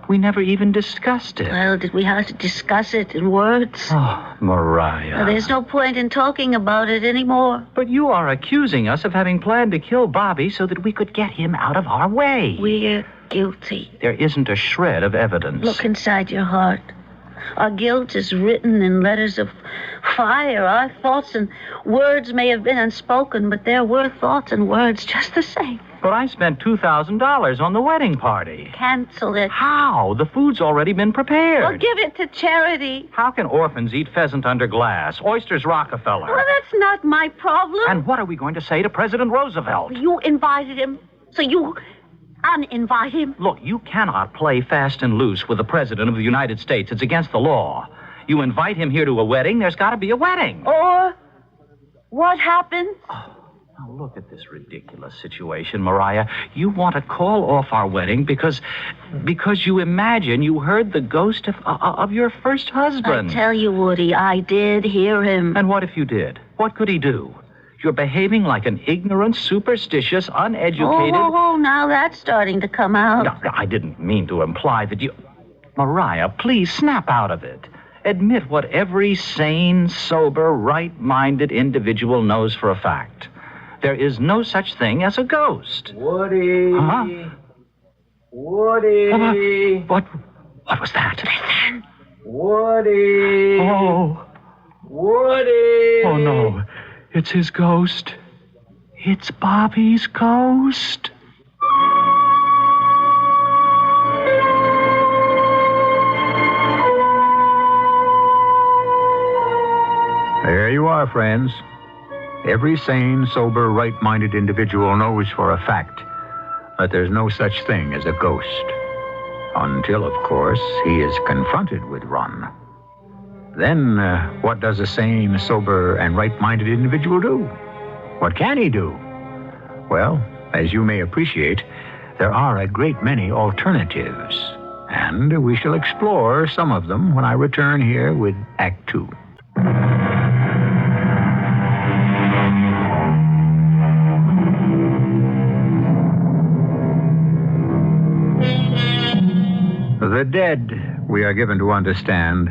Speaker 16: We never even discussed it.
Speaker 19: Well, did we have to discuss it in words?
Speaker 16: Oh, Mariah.
Speaker 19: Well, there's no point in talking about it anymore.
Speaker 16: But you are accusing us of having planned to kill Bobby so that we could get him out of our way.
Speaker 19: We're guilty.
Speaker 16: There isn't a shred of evidence.
Speaker 19: Look inside your heart. Our guilt is written in letters of fire. Our thoughts and words may have been unspoken, but there were thoughts and words just the same.
Speaker 16: But I spent $2,000 on the wedding party.
Speaker 19: Cancel it.
Speaker 16: How? The food's already been prepared.
Speaker 19: Well, give it to charity.
Speaker 16: How can orphans eat pheasant under glass? Oysters Rockefeller.
Speaker 19: Well, that's not my problem.
Speaker 16: And what are we going to say to President Roosevelt?
Speaker 19: You invited him, so you uninvite him.
Speaker 16: Look, you cannot play fast and loose with the President of the United States. It's against the law. You invite him here to a wedding, there's got to be a wedding.
Speaker 19: Or what happened?
Speaker 16: Now, look at this ridiculous situation, Mariah. You want to call off our wedding because you imagine you heard the ghost of your first husband.
Speaker 19: I tell you, Woody, I did hear him.
Speaker 16: And what if you did? What could he do? You're behaving like an ignorant, superstitious, uneducated...
Speaker 19: Oh, now that's starting to come out.
Speaker 16: No, I didn't mean to imply that you... Mariah, please snap out of it. Admit what every sane, sober, right-minded individual knows for a fact. There is no such thing as a ghost.
Speaker 17: Woody.
Speaker 16: Huh?
Speaker 17: Woody.
Speaker 16: What was that?
Speaker 19: Listen.
Speaker 17: Woody.
Speaker 16: Oh.
Speaker 17: Woody.
Speaker 16: Oh, no. It's his ghost. It's Bobby's ghost.
Speaker 1: There you are, friends. Every sane, sober, right-minded individual knows for a fact that there's no such thing as a ghost. Until, of course, he is confronted with one. Then, what does a sane, sober, and right-minded individual do? What can he do? Well, as you may appreciate, there are a great many alternatives. And we shall explore some of them when I return here with Act Two. The dead, we are given to understand,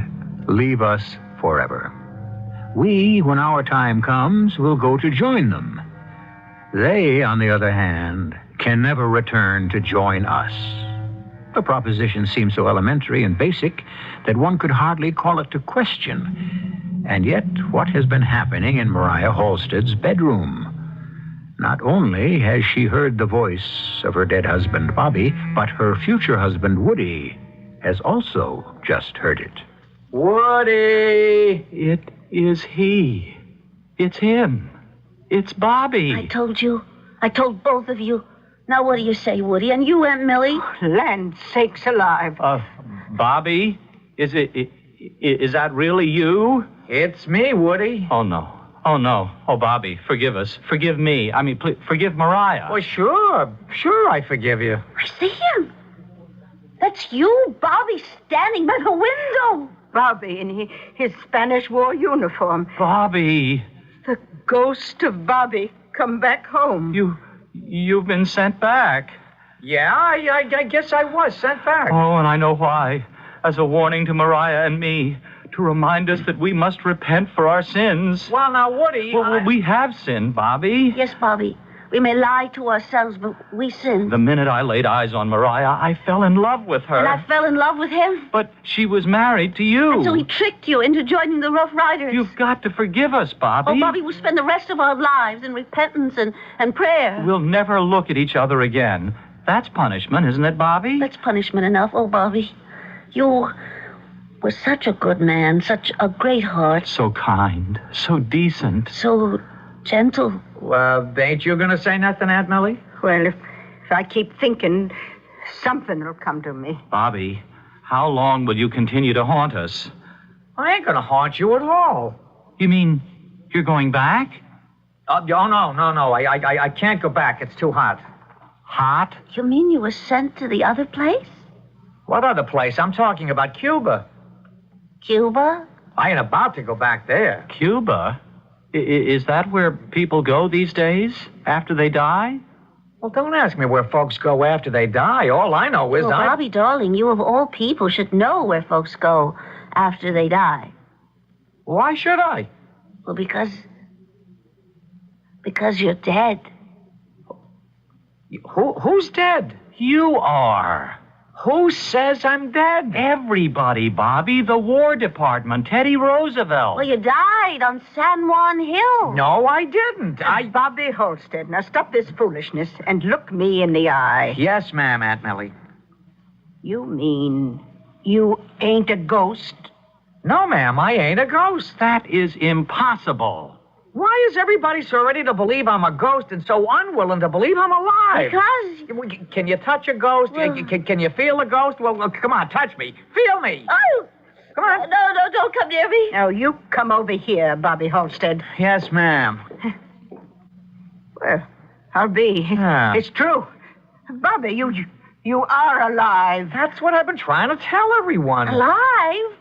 Speaker 1: leave us forever. We, when our time comes, will go to join them. They, on the other hand, can never return to join us. The proposition seems so elementary and basic that one could hardly call it to question. And yet, what has been happening in Mariah Halstead's bedroom? Not only has she heard the voice of her dead husband, Bobby, but her future husband, Woody, has also just heard it.
Speaker 17: Woody!
Speaker 16: It is he. It's him. It's Bobby.
Speaker 19: I told you. I told both of you. Now what do you say, Woody? And you, Aunt Millie?
Speaker 20: Land sakes alive.
Speaker 16: Bobby? Is that really you?
Speaker 17: It's me, Woody.
Speaker 16: Oh, no. Oh, no. Oh, Bobby, forgive us. Forgive me. I mean, please, forgive Mariah.
Speaker 17: Well, sure. Sure, I forgive you.
Speaker 19: I see him. That's you, Bobby, standing by the window.
Speaker 20: Bobby in his Spanish war uniform.
Speaker 16: Bobby.
Speaker 20: The ghost of Bobby come back home.
Speaker 16: You've been sent back.
Speaker 17: Yeah, I guess I was sent back.
Speaker 16: Oh, and I know why. As a warning to Mariah and me, to remind us that we must repent for our sins.
Speaker 17: Well, now, Woody...
Speaker 16: Well, we have sinned, Bobby.
Speaker 19: Yes, Bobby. We may lie to ourselves, but we sin.
Speaker 16: The minute I laid eyes on Mariah, I fell in love with her.
Speaker 19: And I fell in love with him.
Speaker 16: But she was married to you.
Speaker 19: And so he tricked you into joining the Rough Riders.
Speaker 16: You've got to forgive us, Bobby.
Speaker 19: Oh, Bobby, we'll spend the rest of our lives in repentance and prayer.
Speaker 16: We'll never look at each other again. That's punishment, isn't it, Bobby?
Speaker 19: That's punishment enough. Oh, Bobby, you were such a good man, such a great heart.
Speaker 16: So kind, so decent.
Speaker 19: So gentle.
Speaker 17: Well, ain't you going to say nothing, Aunt Millie?
Speaker 20: Well, if I keep thinking, something will come to me.
Speaker 16: Bobby, how long will you continue to haunt us?
Speaker 17: I ain't going to haunt you at all.
Speaker 16: You mean you're going back?
Speaker 17: Oh, no. I can't go back. It's too hot.
Speaker 16: Hot?
Speaker 19: You mean you were sent to the other place?
Speaker 17: What other place? I'm talking about Cuba.
Speaker 19: Cuba?
Speaker 17: I ain't about to go back there.
Speaker 16: Cuba? Is that where people go these days, after they die?
Speaker 17: Well, don't ask me where folks go after they die. All I know is
Speaker 19: Bobby, darling, you of all people should know where folks go after they die.
Speaker 17: Why should I?
Speaker 19: Well, because you're dead.
Speaker 17: Who's dead?
Speaker 16: You are.
Speaker 17: Who says I'm dead?
Speaker 16: Everybody, Bobby. The War Department. Teddy Roosevelt.
Speaker 19: Well, you died on San Juan Hill.
Speaker 17: No, I didn't.
Speaker 20: Bobby Halstead, now stop this foolishness and look me in the eye.
Speaker 17: Yes, ma'am, Aunt Millie.
Speaker 20: You mean you ain't a ghost?
Speaker 17: No, ma'am, I ain't a ghost.
Speaker 16: That is impossible.
Speaker 17: Why is everybody so ready to believe I'm a ghost and so unwilling to believe I'm alive?
Speaker 19: Because...
Speaker 17: Can you touch a ghost? Well... Can you feel a ghost? Well, come on, touch me. Feel me.
Speaker 19: Oh!
Speaker 17: Come on.
Speaker 19: No, don't come near me.
Speaker 20: No, you come over here, Bobby Halstead.
Speaker 17: Yes, ma'am.
Speaker 20: Well, I'll be.
Speaker 17: Yeah.
Speaker 20: It's true. Bobby, you are alive.
Speaker 17: That's what I've been trying to tell everyone.
Speaker 19: Alive?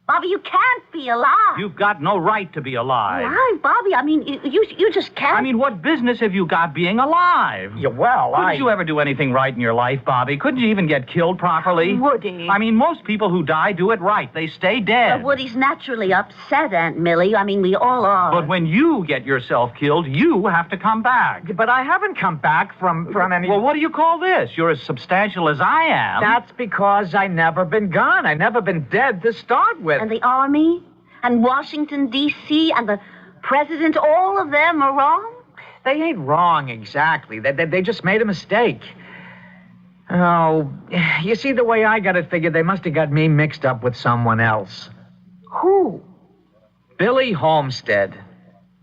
Speaker 19: Bobby, you can't be alive.
Speaker 16: You've got no right to be alive.
Speaker 19: Alive, Bobby? I mean, you just can't.
Speaker 16: I mean, what business have you got being alive?
Speaker 17: Yeah, well,
Speaker 16: Couldn't you ever do anything right in your life, Bobby? Couldn't you even get killed properly?
Speaker 20: Woody.
Speaker 16: I mean, most people who die do it right. They stay dead.
Speaker 19: But Woody's naturally upset, Aunt Millie. I mean, we all are.
Speaker 16: But when you get yourself killed, you have to come back.
Speaker 17: But I haven't come back from any...
Speaker 16: Well, what do you call this? You're as substantial as I am.
Speaker 17: That's because I never been gone. I never been dead to start with.
Speaker 19: And the Army? And Washington, D.C., and the president, all of them are wrong?
Speaker 17: They ain't wrong, exactly. They just made a mistake. Oh, you see, the way I got it figured, they must have got me mixed up with someone else.
Speaker 20: Who?
Speaker 17: Billy Homestead.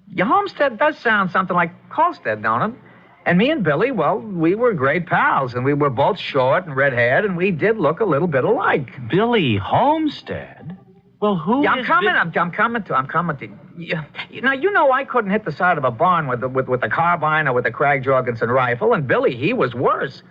Speaker 17: Your Homestead does sound something like Halstead, don't it? And me and Billy, well, we were great pals, and we were both short and red-haired, and we did look a little bit alike.
Speaker 16: Billy Homestead? Well, who
Speaker 17: yeah,
Speaker 16: is...
Speaker 17: I'm coming to... Yeah. Now, you know I couldn't hit the side of a barn with a carbine or with a Krag Jorgensen rifle, and Billy, he was worse.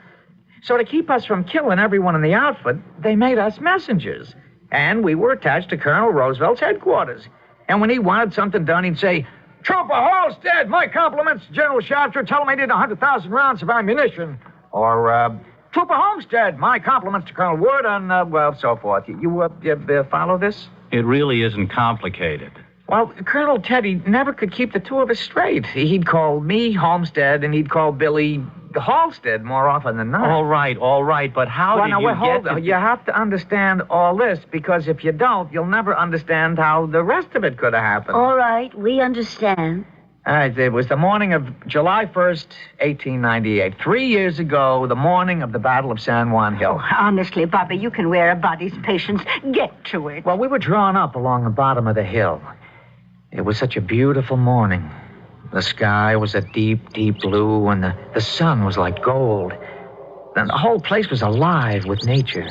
Speaker 17: So to keep us from killing everyone in the outfit, they made us messengers. And we were attached to Colonel Roosevelt's headquarters. And when he wanted something done, he'd say, "Trooper Halstead, my compliments to General Shafter. Tell him I need 100,000 rounds of ammunition." Or, "Trooper Homestead, my compliments to Colonel Wood," and, well, so forth. You follow this?
Speaker 16: It really isn't complicated.
Speaker 17: Well, Colonel Teddy never could keep the two of us straight. He'd call me Homestead, and he'd call Billy Halstead more often than not.
Speaker 16: All right, but how did you
Speaker 17: hold on. You have to understand all this, because if you don't, you'll never understand how the rest of it could have happened.
Speaker 19: All right, we understand.
Speaker 17: All right, it was the morning of July 1st, 1898. 3 years ago, the morning of the Battle of San Juan Hill.
Speaker 20: Oh, honestly, Bobby, you can wear a body's patience. Get to it.
Speaker 17: Well, we were drawn up along the bottom of the hill. It was such a beautiful morning. The sky was a deep, deep blue, and the sun was like gold. And the whole place was alive with nature.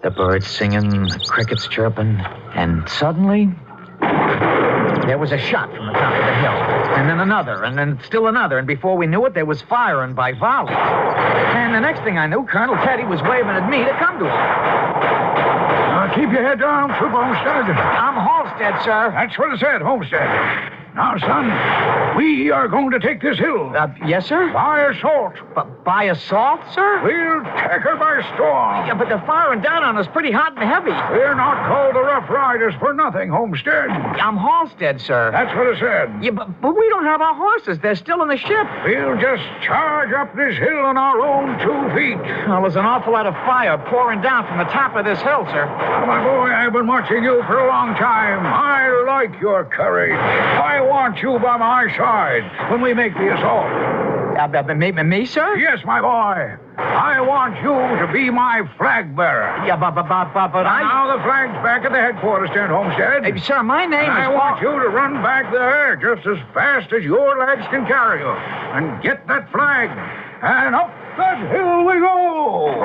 Speaker 17: The birds singing, the crickets chirping, and suddenly... there was a shot from the top of the hill, and then another, and then still another, and before we knew it, there was firing by volleys. And the next thing I knew, Colonel Teddy was waving at me to come to him.
Speaker 10: Keep your head down, Trooper Homestead.
Speaker 17: I'm Halstead, sir.
Speaker 10: That's what I said, Homestead. Now, son, we are going to take this hill.
Speaker 17: Yes, sir?
Speaker 10: By assault.
Speaker 17: By assault, sir?
Speaker 10: We'll take her by storm.
Speaker 17: Yeah, but they're firing down on us pretty hot and heavy.
Speaker 10: We're not called the Rough Riders for nothing, Homestead.
Speaker 17: I'm Halstead, sir.
Speaker 10: That's what I said.
Speaker 17: Yeah, but we don't have our horses. They're still in the ship.
Speaker 10: We'll just charge up this hill on our own 2 feet.
Speaker 17: Well, there's an awful lot of fire pouring down from the top of this hill, sir.
Speaker 10: Oh, my boy, I've been watching you for a long time. I like your courage. I want you by my side when we make the assault.
Speaker 17: Me, sir?
Speaker 10: Yes, my boy. I want you to be my flag bearer.
Speaker 17: Yeah, but
Speaker 10: Now the flag's back at the headquarters tent, Homestead.
Speaker 17: Hey, sir, my name is...
Speaker 10: I want you to run back there just as fast as your legs can carry you. And get that flag. And up that hill we go.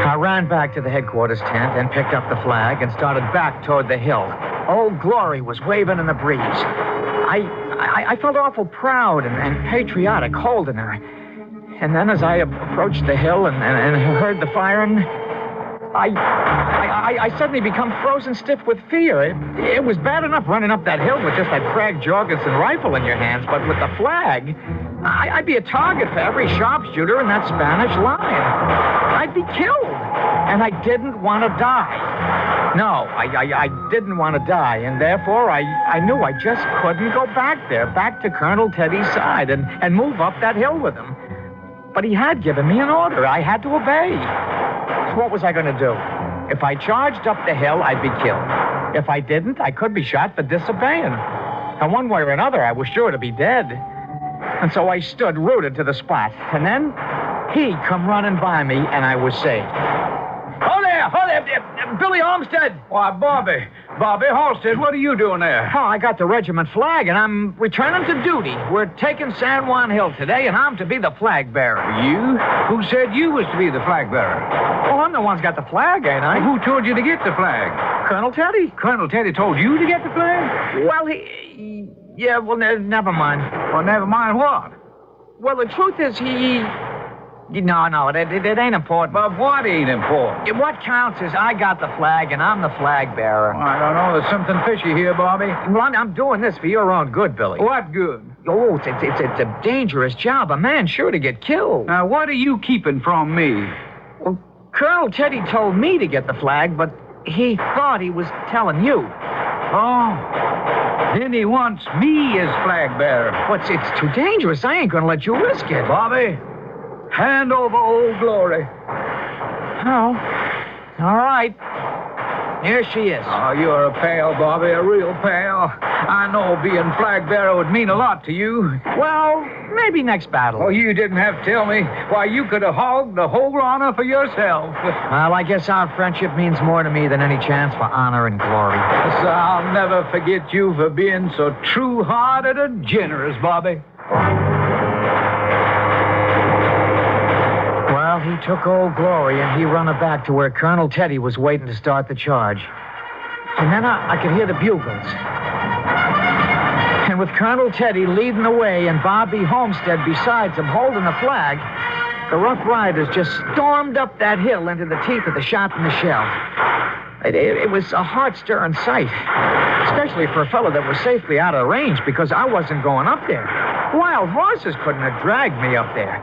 Speaker 17: I ran back to the headquarters tent and picked up the flag and started back toward the hill. Old Glory was waving in the breeze. I felt awful proud and patriotic holding her. And then as I approached the hill and heard the firing, I suddenly become frozen stiff with fear. It was bad enough running up that hill with just that Krag Jorgensen rifle in your hands, but with the flag, I'd be a target for every sharpshooter in that Spanish line. I'd be killed. And I didn't want to die. No, I didn't want to die, and therefore I knew I just couldn't go back there, back to Colonel Teddy's side and move up that hill with him. But he had given me an order. I had to obey. What was I going to do? If I charged up the hill, I'd be killed. If I didn't, I could be shot for disobeying. And one way or another, I was sure to be dead. And so I stood rooted to the spot. And then he come running by me, and I was saved.
Speaker 18: Hold there, Billy Olmsted. Why, Bobby Halstead, what are you doing there?
Speaker 17: Oh, I got the regiment flag, and I'm returning to duty. We're taking San Juan Hill today, and I'm to be the flag bearer.
Speaker 18: You? Who said you was to be the flag bearer?
Speaker 17: Well, I'm the one's got the flag, ain't I?
Speaker 18: Well, who told you to get the flag?
Speaker 17: Colonel Teddy.
Speaker 18: Colonel Teddy told you to get the flag?
Speaker 17: Well, yeah, well, never mind.
Speaker 18: Well, never mind what?
Speaker 17: Well, the truth is, No, it ain't important.
Speaker 18: But what ain't important?
Speaker 17: What counts is I got the flag, and I'm the flag bearer.
Speaker 18: Well, I don't know. There's something fishy here, Bobby.
Speaker 17: Well, I'm doing this for your own good, Billy.
Speaker 18: What good?
Speaker 17: Oh, it's a dangerous job. A man's sure to get killed.
Speaker 18: Now, what are you keeping from me?
Speaker 17: Well, Colonel Teddy told me to get the flag, but he thought he was telling you.
Speaker 18: Oh, then he wants me as flag bearer.
Speaker 17: Well, it's too dangerous. I ain't going to let you risk it.
Speaker 18: Bobby, hand over Old Glory.
Speaker 17: Oh, all right. Here she is.
Speaker 18: Oh, you're a pal, Bobby, a real pal. I know being flag bearer would mean a lot to you.
Speaker 17: Well, maybe next battle.
Speaker 18: Oh, you didn't have to tell me. Why, you could have hogged the whole honor for yourself.
Speaker 17: Well, I guess our friendship means more to me than any chance for honor and glory.
Speaker 18: So I'll never forget you for being so true-hearted and generous, Bobby.
Speaker 17: Well, he took Old Glory, and he run her back to where Colonel Teddy was waiting to start the charge. And then I could hear the bugles. And with Colonel Teddy leading the way and Bobby Homestead besides him holding the flag, the Rough Riders just stormed up that hill into the teeth of the shot and the shell. It was a heart-stirring sight, especially for a fellow that was safely out of range, because I wasn't going up there. Wild horses couldn't have dragged me up there.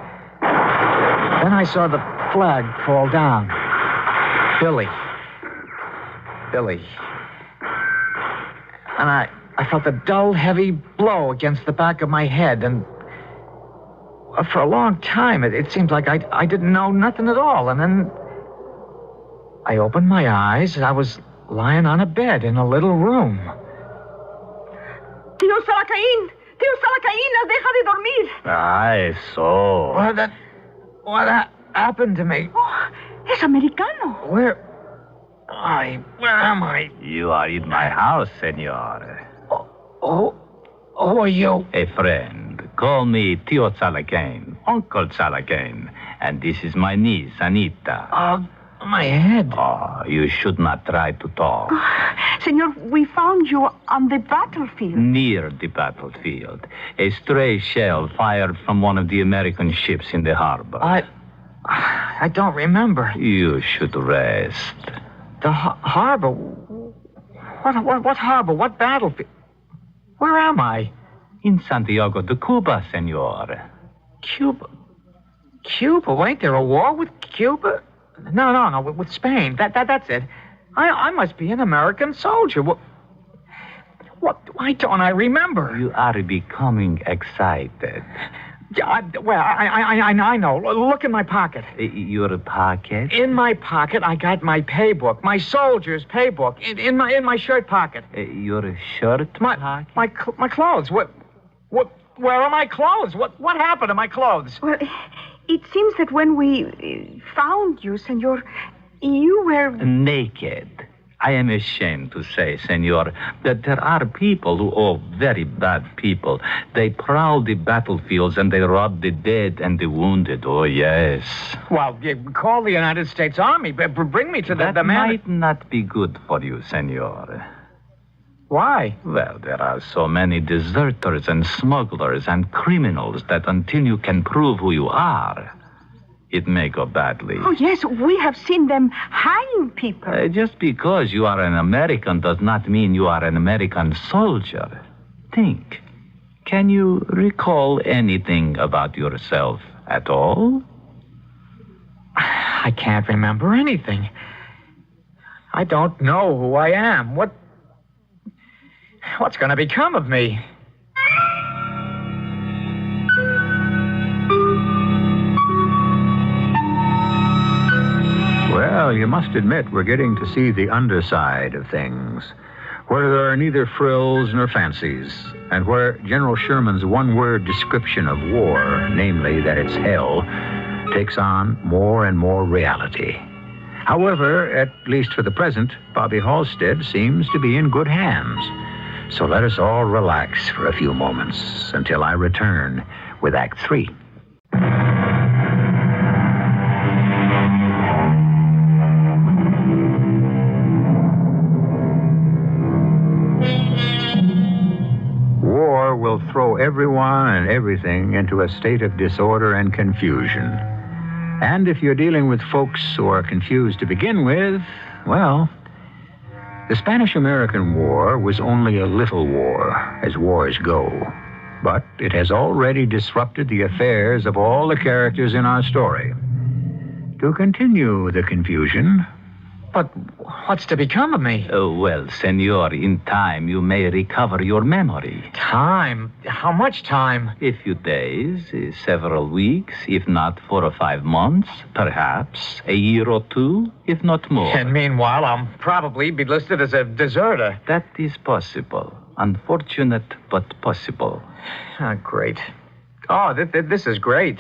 Speaker 17: Then I saw the flag fall down. Billy. And I felt a dull, heavy blow against the back of my head, and for a long time, it seemed like I didn't know nothing at all. And then I opened my eyes, and I was lying on a bed in a little room.
Speaker 20: Tío Salacaín, deja de dormir.
Speaker 16: Eso.
Speaker 17: What happened to me?
Speaker 20: Oh, es americano.
Speaker 17: Where am I?
Speaker 16: You are in my house, senor.
Speaker 17: Who are you?
Speaker 16: A friend. Call me Tio Salacain, Uncle Salacain. And this is my niece, Anita.
Speaker 17: My head.
Speaker 16: Oh, you should not try to talk.
Speaker 20: Senor, we found you on the battlefield.
Speaker 16: Near the battlefield. A stray shell fired from one of the American ships in the harbor.
Speaker 17: I don't remember.
Speaker 16: You should rest.
Speaker 17: The harbor? What harbor? What battlefield? Where am I?
Speaker 16: In Santiago de Cuba, senor.
Speaker 17: Cuba? Well, ain't there a war with Cuba? No, with Spain. That's it. I must be an American soldier. What? Why don't I remember?
Speaker 16: You are becoming excited.
Speaker 17: I know. Look in my pocket.
Speaker 16: Your pocket?
Speaker 17: In my pocket, I got my pay book, my soldier's pay book, in my shirt pocket.
Speaker 16: Your shirt pocket?
Speaker 17: My clothes. Where are my clothes? What happened to my clothes?
Speaker 20: Well, it seems that when we found you, senor, you were
Speaker 16: naked. I am ashamed to say, senor, that there are people who, very bad people, they prowl the battlefields and they rob the dead and the wounded. Oh, yes.
Speaker 17: Well, call the United States Army. Bring me to the man.
Speaker 16: That might not be good for you, senor.
Speaker 17: Why?
Speaker 16: Well, there are so many deserters and smugglers and criminals that until you can prove who you are, it may go badly.
Speaker 20: Oh, yes, we have seen them hang people.
Speaker 16: Just because you are an American does not mean you are an American soldier. Think. Can you recall anything about yourself at all?
Speaker 17: I can't remember anything. I don't know who I am. What's going to become of me?
Speaker 1: Well, you must admit we're getting to see the underside of things, where there are neither frills nor fancies, and where General Sherman's one-word description of war, namely that it's hell, takes on more and more reality. However, at least for the present, Bobby Halstead seems to be in good hands. So let us all relax for a few moments until I return with Act 3. War will throw everyone and everything into a state of disorder and confusion. And if you're dealing with folks who are confused to begin with, well, the Spanish-American War was only a little war, as wars go. But it has already disrupted the affairs of all the characters in our story. To continue the confusion...
Speaker 17: But what's to become of me?
Speaker 18: Well, senor, in time you may recover your memory.
Speaker 17: Time? How much time?
Speaker 18: A few days, several weeks, if not 4 or 5 months, perhaps a year or two, if not more.
Speaker 17: And meanwhile, I'll probably be listed as a deserter.
Speaker 18: That is possible. Unfortunate, but possible.
Speaker 17: Oh, great. Oh, this is great.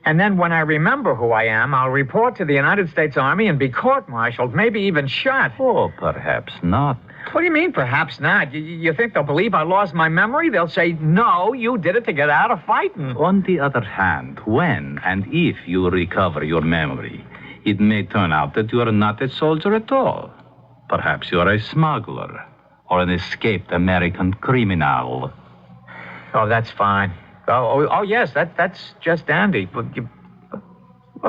Speaker 17: And then when I remember who I am, I'll report to the United States Army and be court-martialed, maybe even shot.
Speaker 18: Oh, perhaps not.
Speaker 17: What do you mean, perhaps not? You think they'll believe I lost my memory? They'll say, no, you did it to get out of fighting.
Speaker 18: On the other hand, when and if you recover your memory, it may turn out that you are not a soldier at all. Perhaps you are a smuggler or an escaped American criminal.
Speaker 17: Oh, that's fine. Oh, yes, that's just dandy. But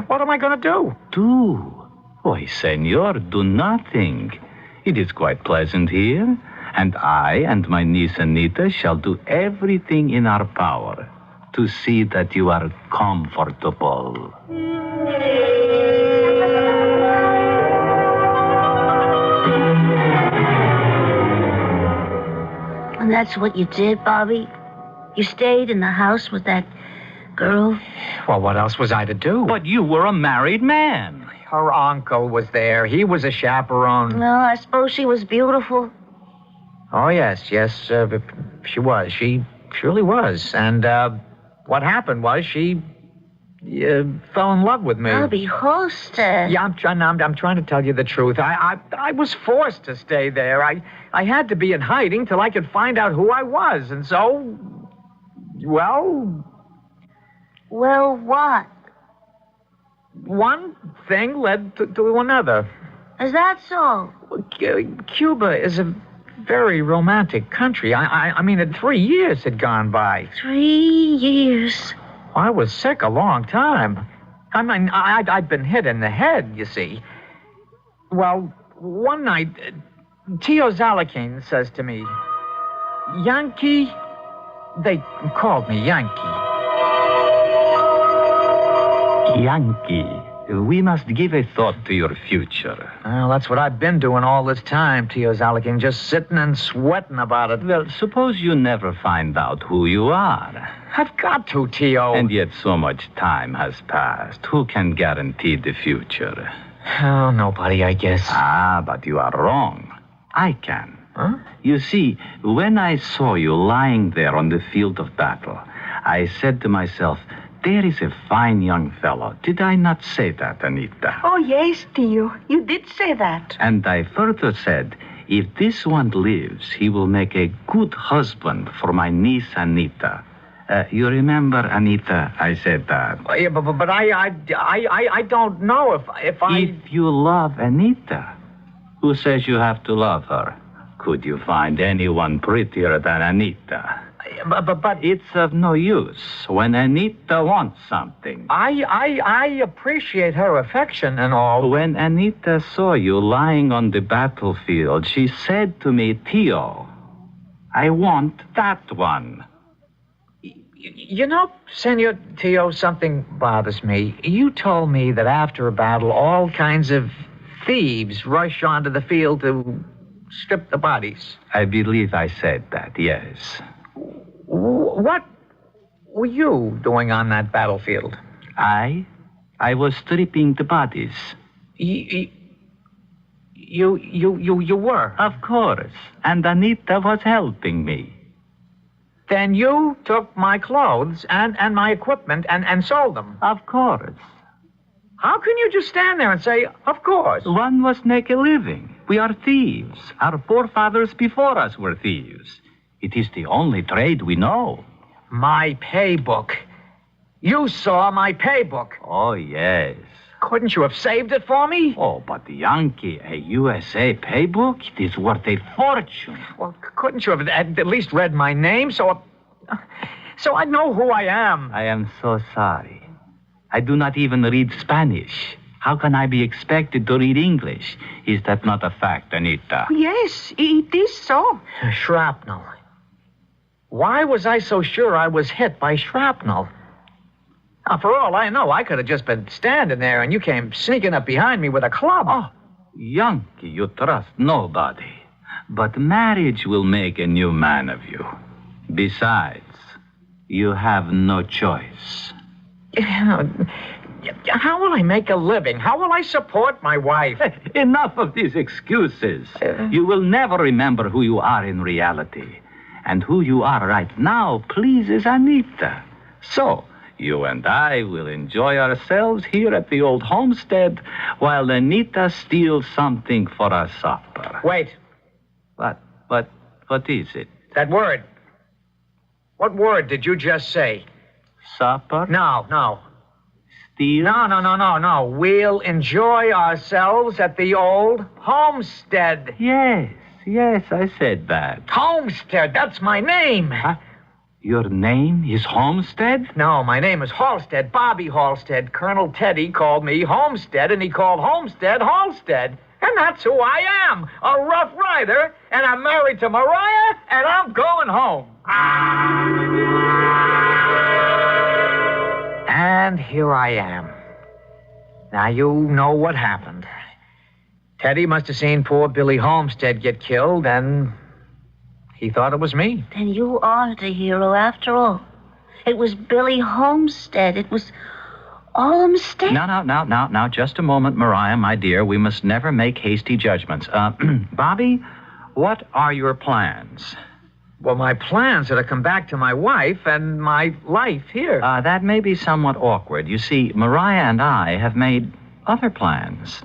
Speaker 17: what am I going to do?
Speaker 18: Do? Why, senor, do nothing. It is quite pleasant here, and I and my niece Anita shall do everything in our power to see that you are comfortable.
Speaker 19: And that's what you did, Bobby? You stayed in the house with that girl?
Speaker 17: Well, what else was I to do?
Speaker 18: But you were a married man.
Speaker 17: Her uncle was there. He was a chaperone.
Speaker 19: Well, I suppose she was beautiful.
Speaker 17: Oh, yes, she was. She surely was. And what happened was she fell in love with me.
Speaker 19: Bobby Halstead.
Speaker 17: Yeah, I'm trying to tell you the truth. I was forced to stay there. I had to be in hiding till I could find out who I was. And so... Well,
Speaker 19: what?
Speaker 17: One thing led to another.
Speaker 19: Is that so?
Speaker 17: Cuba is a very romantic country. I mean, 3 years had gone by.
Speaker 19: 3 years?
Speaker 17: I was sick a long time. I mean, I'd been hit in the head, you see. Well, one night, Tio Zalakin says to me, Yankee... They called me Yankee.
Speaker 18: Yankee, we must give a thought to your future.
Speaker 17: Well, that's what I've been doing all this time, Tio Zalakin, just sitting and sweating about it.
Speaker 18: Well, suppose you never find out who you are.
Speaker 17: I've got to, Tio.
Speaker 18: And yet so much time has passed. Who can guarantee the future?
Speaker 17: Oh, nobody, I guess.
Speaker 18: Ah, but you are wrong. I can.
Speaker 17: Huh?
Speaker 18: You see, when I saw you lying there on the field of battle, I said to myself, there is a fine young fellow. Did I not say that, Anita?
Speaker 20: Oh, yes, Tio. You did say that.
Speaker 18: And I further said, if this one lives, he will make a good husband for my niece Anita. You remember, Anita, I said that.
Speaker 17: Yeah, but I don't know if I...
Speaker 18: If you love Anita, who says you have to love her? Could you find anyone prettier than Anita?
Speaker 17: But
Speaker 18: it's of no use when Anita wants something.
Speaker 17: I appreciate her affection and all.
Speaker 18: When Anita saw you lying on the battlefield, she said to me, Tio, I want that one.
Speaker 17: You know, Senor Tio, something bothers me. You told me that after a battle, all kinds of thieves rush onto the field to strip the bodies.
Speaker 18: I believe I said that, yes.
Speaker 17: What were you doing on that battlefield?
Speaker 18: I was stripping the bodies.
Speaker 16: You were?
Speaker 18: Of course. And Anita was helping me.
Speaker 17: Then you took my clothes and my equipment and sold them?
Speaker 18: Of course.
Speaker 17: How can you just stand there and say, of course?
Speaker 18: One must make a living. We are thieves. Our forefathers before us were thieves. It is the only trade we know.
Speaker 17: My paybook. You saw my paybook.
Speaker 18: Oh, yes.
Speaker 17: Couldn't you have saved it for me?
Speaker 18: Oh, but Yankee, a USA paybook, it is worth a fortune.
Speaker 17: Well, couldn't you have at least read my name so I'd know who I am?
Speaker 18: I am so sorry. I do not even read Spanish. How can I be expected to read English? Is that not a fact, Anita?
Speaker 20: Yes, it is so.
Speaker 17: Shrapnel. Why was I so sure I was hit by shrapnel? Now, for all I know, I could have just been standing there and you came sneaking up behind me with a club.
Speaker 18: Oh, Yankee, you trust nobody. But marriage will make a new man of you. Besides, you have no choice.
Speaker 17: How will I make a living? How will I support my wife?
Speaker 18: Enough of these excuses. You will never remember who you are in reality. And who you are right now pleases Anita. So, you and I will enjoy ourselves here at the old homestead while Anita steals something for our supper.
Speaker 17: Wait.
Speaker 18: What is it?
Speaker 17: That word. What word did you just say?
Speaker 18: Supper?
Speaker 17: No.
Speaker 18: Steal?
Speaker 17: No. We'll enjoy ourselves at the old homestead.
Speaker 18: Yes, I said that.
Speaker 17: Homestead, that's my name.
Speaker 18: Huh? Your name is Homestead?
Speaker 17: No, my name is Halstead, Bobby Halstead. Colonel Teddy called me Homestead, and he called Homestead Halstead. And that's who I am, a Rough Rider, and I'm married to Mariah, and I'm going home. And here I am. Now, you know what happened. Teddy must have seen poor Billy Homestead get killed, and he thought it was me.
Speaker 19: Then you aren't a hero after all. It was Billy Homestead. It was all a mistake.
Speaker 18: Now, just a moment, Mariah, my dear. We must never make hasty judgments. Bobby, what are your plans?
Speaker 17: Well, my plans are to come back to my wife and my life here.
Speaker 18: That may be somewhat awkward. You see, Mariah and I have made other plans.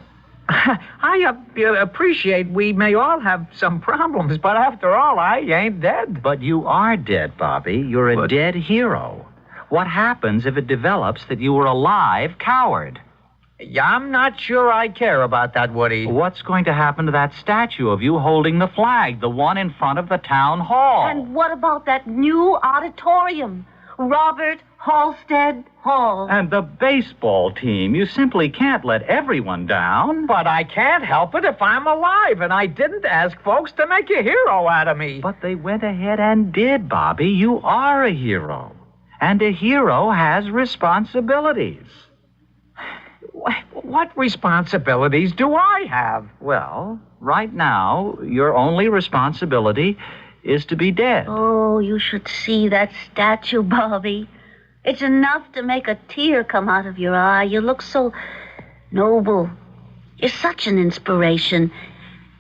Speaker 17: I appreciate we may all have some problems, but after all, I ain't dead.
Speaker 18: But you are dead, Bobby. You're a dead hero. What happens if it develops that you were a live coward?
Speaker 17: I'm not sure I care about that, Woody.
Speaker 18: What's going to happen to that statue of you holding the flag, the one in front of the town hall?
Speaker 19: And what about that new auditorium? Robert Halstead Hall.
Speaker 18: And the baseball team. You simply can't let everyone down.
Speaker 17: But I can't help it if I'm alive, and I didn't ask folks to make a hero out of me.
Speaker 18: But they went ahead and did, Bobby. You are a hero. And a hero has responsibilities.
Speaker 17: What responsibilities do I have?
Speaker 18: Well, right now, your only responsibility is to be dead.
Speaker 19: Oh, you should see that statue, Bobby. It's enough to make a tear come out of your eye. You look so noble. You're such an inspiration,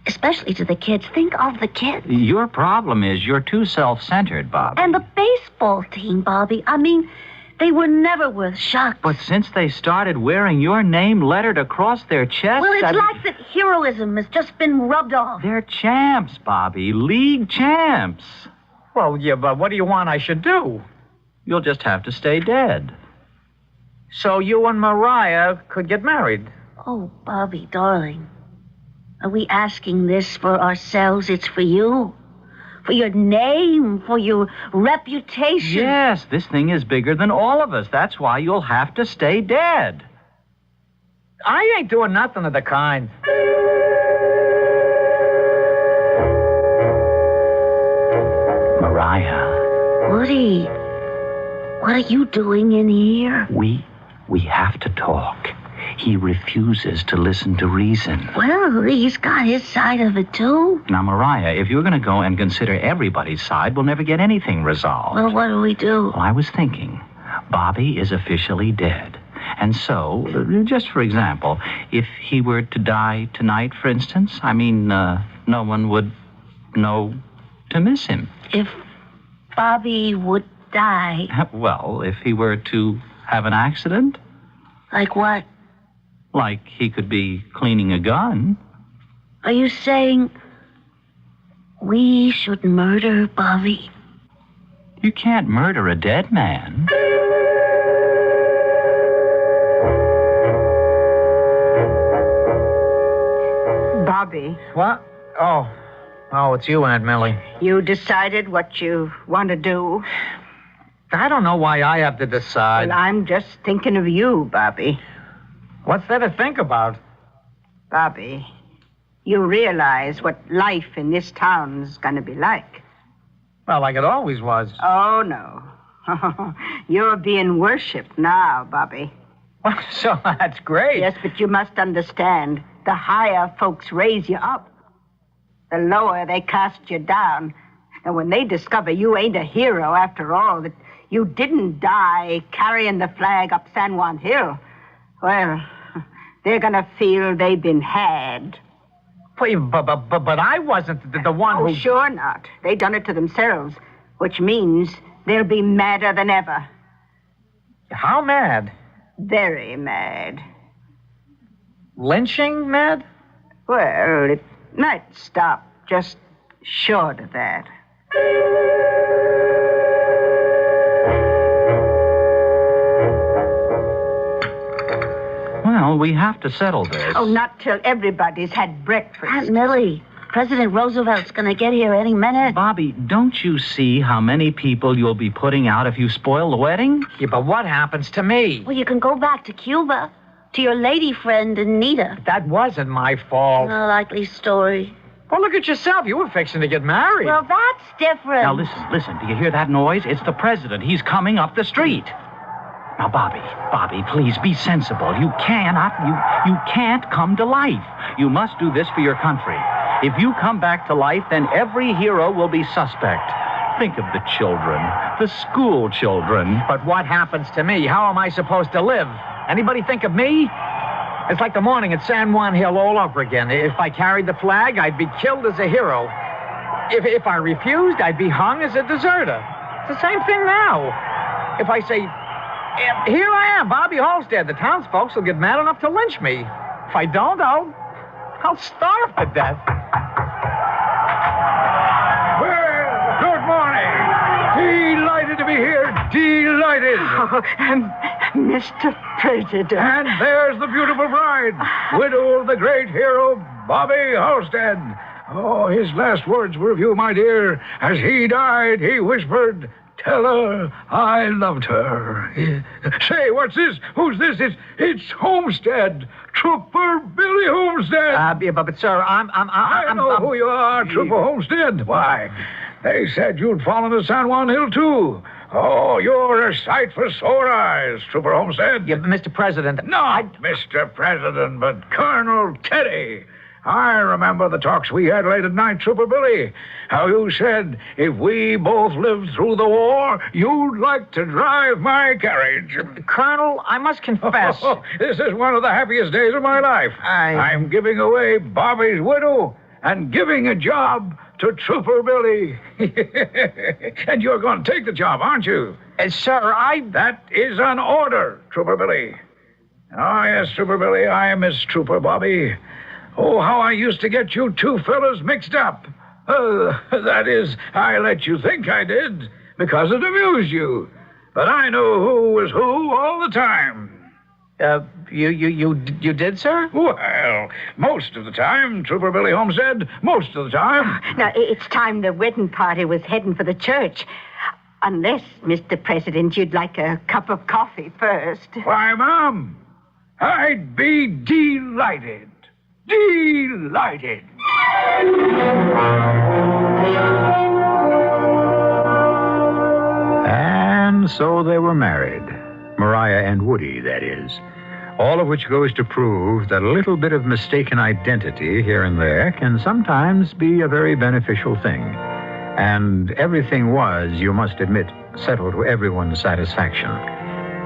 Speaker 19: especially to the kids. Think of the kids.
Speaker 18: Your problem is you're too self-centered, Bobby.
Speaker 19: And the baseball team, Bobby. I mean, they were never worth shucks.
Speaker 18: But since they started wearing your name lettered across their chest...
Speaker 19: Well, it's like that heroism has just been rubbed off.
Speaker 18: They're champs, Bobby. League champs.
Speaker 17: Well, yeah, but what do you want I should do?
Speaker 18: You'll just have to stay dead.
Speaker 17: So you and Mariah could get married?
Speaker 19: Oh, Bobby, darling. Are we asking this for ourselves? It's for you. For your name, for your reputation.
Speaker 18: Yes, this thing is bigger than all of us. That's why you'll have to stay dead.
Speaker 17: I ain't doing nothing of the kind.
Speaker 18: Mariah.
Speaker 19: Woody, what are you doing in here?
Speaker 18: We have to talk. He refuses to listen to reason.
Speaker 19: Well, he's got his side of it, too.
Speaker 18: Now, Mariah, if you're going to go and consider everybody's side, we'll never get anything resolved.
Speaker 19: Well, what do we do?
Speaker 18: Well, I was thinking. Bobby is officially dead.
Speaker 16: And so, just for example, if he were to die tonight, for instance, no one would know to miss him.
Speaker 19: If Bobby would die.
Speaker 16: Well, if he were to have an accident.
Speaker 19: Like what?
Speaker 16: Like he could be cleaning a gun.
Speaker 19: Are you saying we should murder Bobby?
Speaker 16: You can't murder a dead man.
Speaker 20: Bobby.
Speaker 17: What? Oh, it's you, Aunt Millie.
Speaker 20: You decided what you want to do?
Speaker 17: I don't know why I have to decide.
Speaker 20: Well, I'm just thinking of you, Bobby.
Speaker 17: What's there to think about?
Speaker 20: Bobby, you realize what life in this town's going to be like.
Speaker 17: Well, like it always was.
Speaker 20: Oh, no. You're being worshipped now, Bobby.
Speaker 17: Well, so that's great.
Speaker 20: Yes, but you must understand, the higher folks raise you up, the lower they cast you down. And when they discover you ain't a hero after all, that you didn't die carrying the flag up San Juan Hill, well, they're going to feel they've been had.
Speaker 17: But I wasn't the one who...
Speaker 20: Oh, sure not. They done it to themselves, which means they'll be madder than ever.
Speaker 17: How mad?
Speaker 20: Very mad.
Speaker 17: Lynching mad?
Speaker 20: Well, it might stop just short of that.
Speaker 16: Well, we have to settle this.
Speaker 20: Oh, not till everybody's had breakfast.
Speaker 19: Aunt Millie, President Roosevelt's going to get here any minute.
Speaker 16: Bobby, don't you see how many people you'll be putting out if you spoil the wedding?
Speaker 17: Yeah, but what happens to me?
Speaker 19: Well, you can go back to Cuba, to your lady friend, Anita.
Speaker 17: That wasn't my fault.
Speaker 19: A likely story.
Speaker 17: Well, look at yourself. You were fixing to get married.
Speaker 19: Well, that's different.
Speaker 16: Now, listen. Do you hear that noise? It's the president. He's coming up the street. Now, Bobby, please be sensible. You can't come to life. You must do this for your country. If you come back to life, then every hero will be suspect. Think of the children, the school children.
Speaker 17: But what happens to me? How am I supposed to live? Anybody think of me? It's like the morning at San Juan Hill all over again. If I carried the flag, I'd be killed as a hero. If I refused, I'd be hung as a deserter. It's the same thing now. If I say, here I am, Bobby Halstead, the townsfolk will get mad enough to lynch me. If I don't, I'll starve to death.
Speaker 10: Well, good morning. Delighted to be here. Delighted.
Speaker 20: Oh, Mr. President.
Speaker 10: And there's the beautiful bride, widow of the great hero, Bobby Halstead. Oh, his last words were of you, my dear. As he died, he whispered, "Tell her I loved her." Say, what's this? Who's this? It's Homestead. Trooper Billy Homestead.
Speaker 17: But sir,
Speaker 10: I know who you are, Trooper Homestead. Why, they said you'd fallen to San Juan Hill, too. Oh, you're a sight for sore eyes, Trooper Homestead.
Speaker 17: Yeah, Mr. President.
Speaker 10: Not Mr. President, but Colonel Teddy. I remember the talks we had late at night, Trooper Billy. How you said if we both lived through the war, you'd like to drive my carriage.
Speaker 17: Colonel, I must confess.
Speaker 10: This is one of the happiest days of my life. I'm giving away Bobby's widow and giving a job to Trooper Billy. And you're going to take the job, aren't you?
Speaker 17: Sir,
Speaker 10: That is an order, Trooper Billy. Oh, yes, Trooper Billy, I miss Trooper Bobby. Oh, how I used to get you two fellas mixed up. That is, I let you think I did, because it amused you. But I knew who was who all the time.
Speaker 17: You did, sir?
Speaker 10: Well, most of the time, Trooper Billy Homestead, most of the time.
Speaker 20: Now, it's time the wedding party was heading for the church. Unless, Mr. President, you'd like a cup of coffee first.
Speaker 10: Why, Mom, I'd be delighted. Delighted.
Speaker 1: And so they were married. Mariah and Woody, that is. All of which goes to prove that a little bit of mistaken identity here and there can sometimes be a very beneficial thing. And everything was, you must admit, settled to everyone's satisfaction.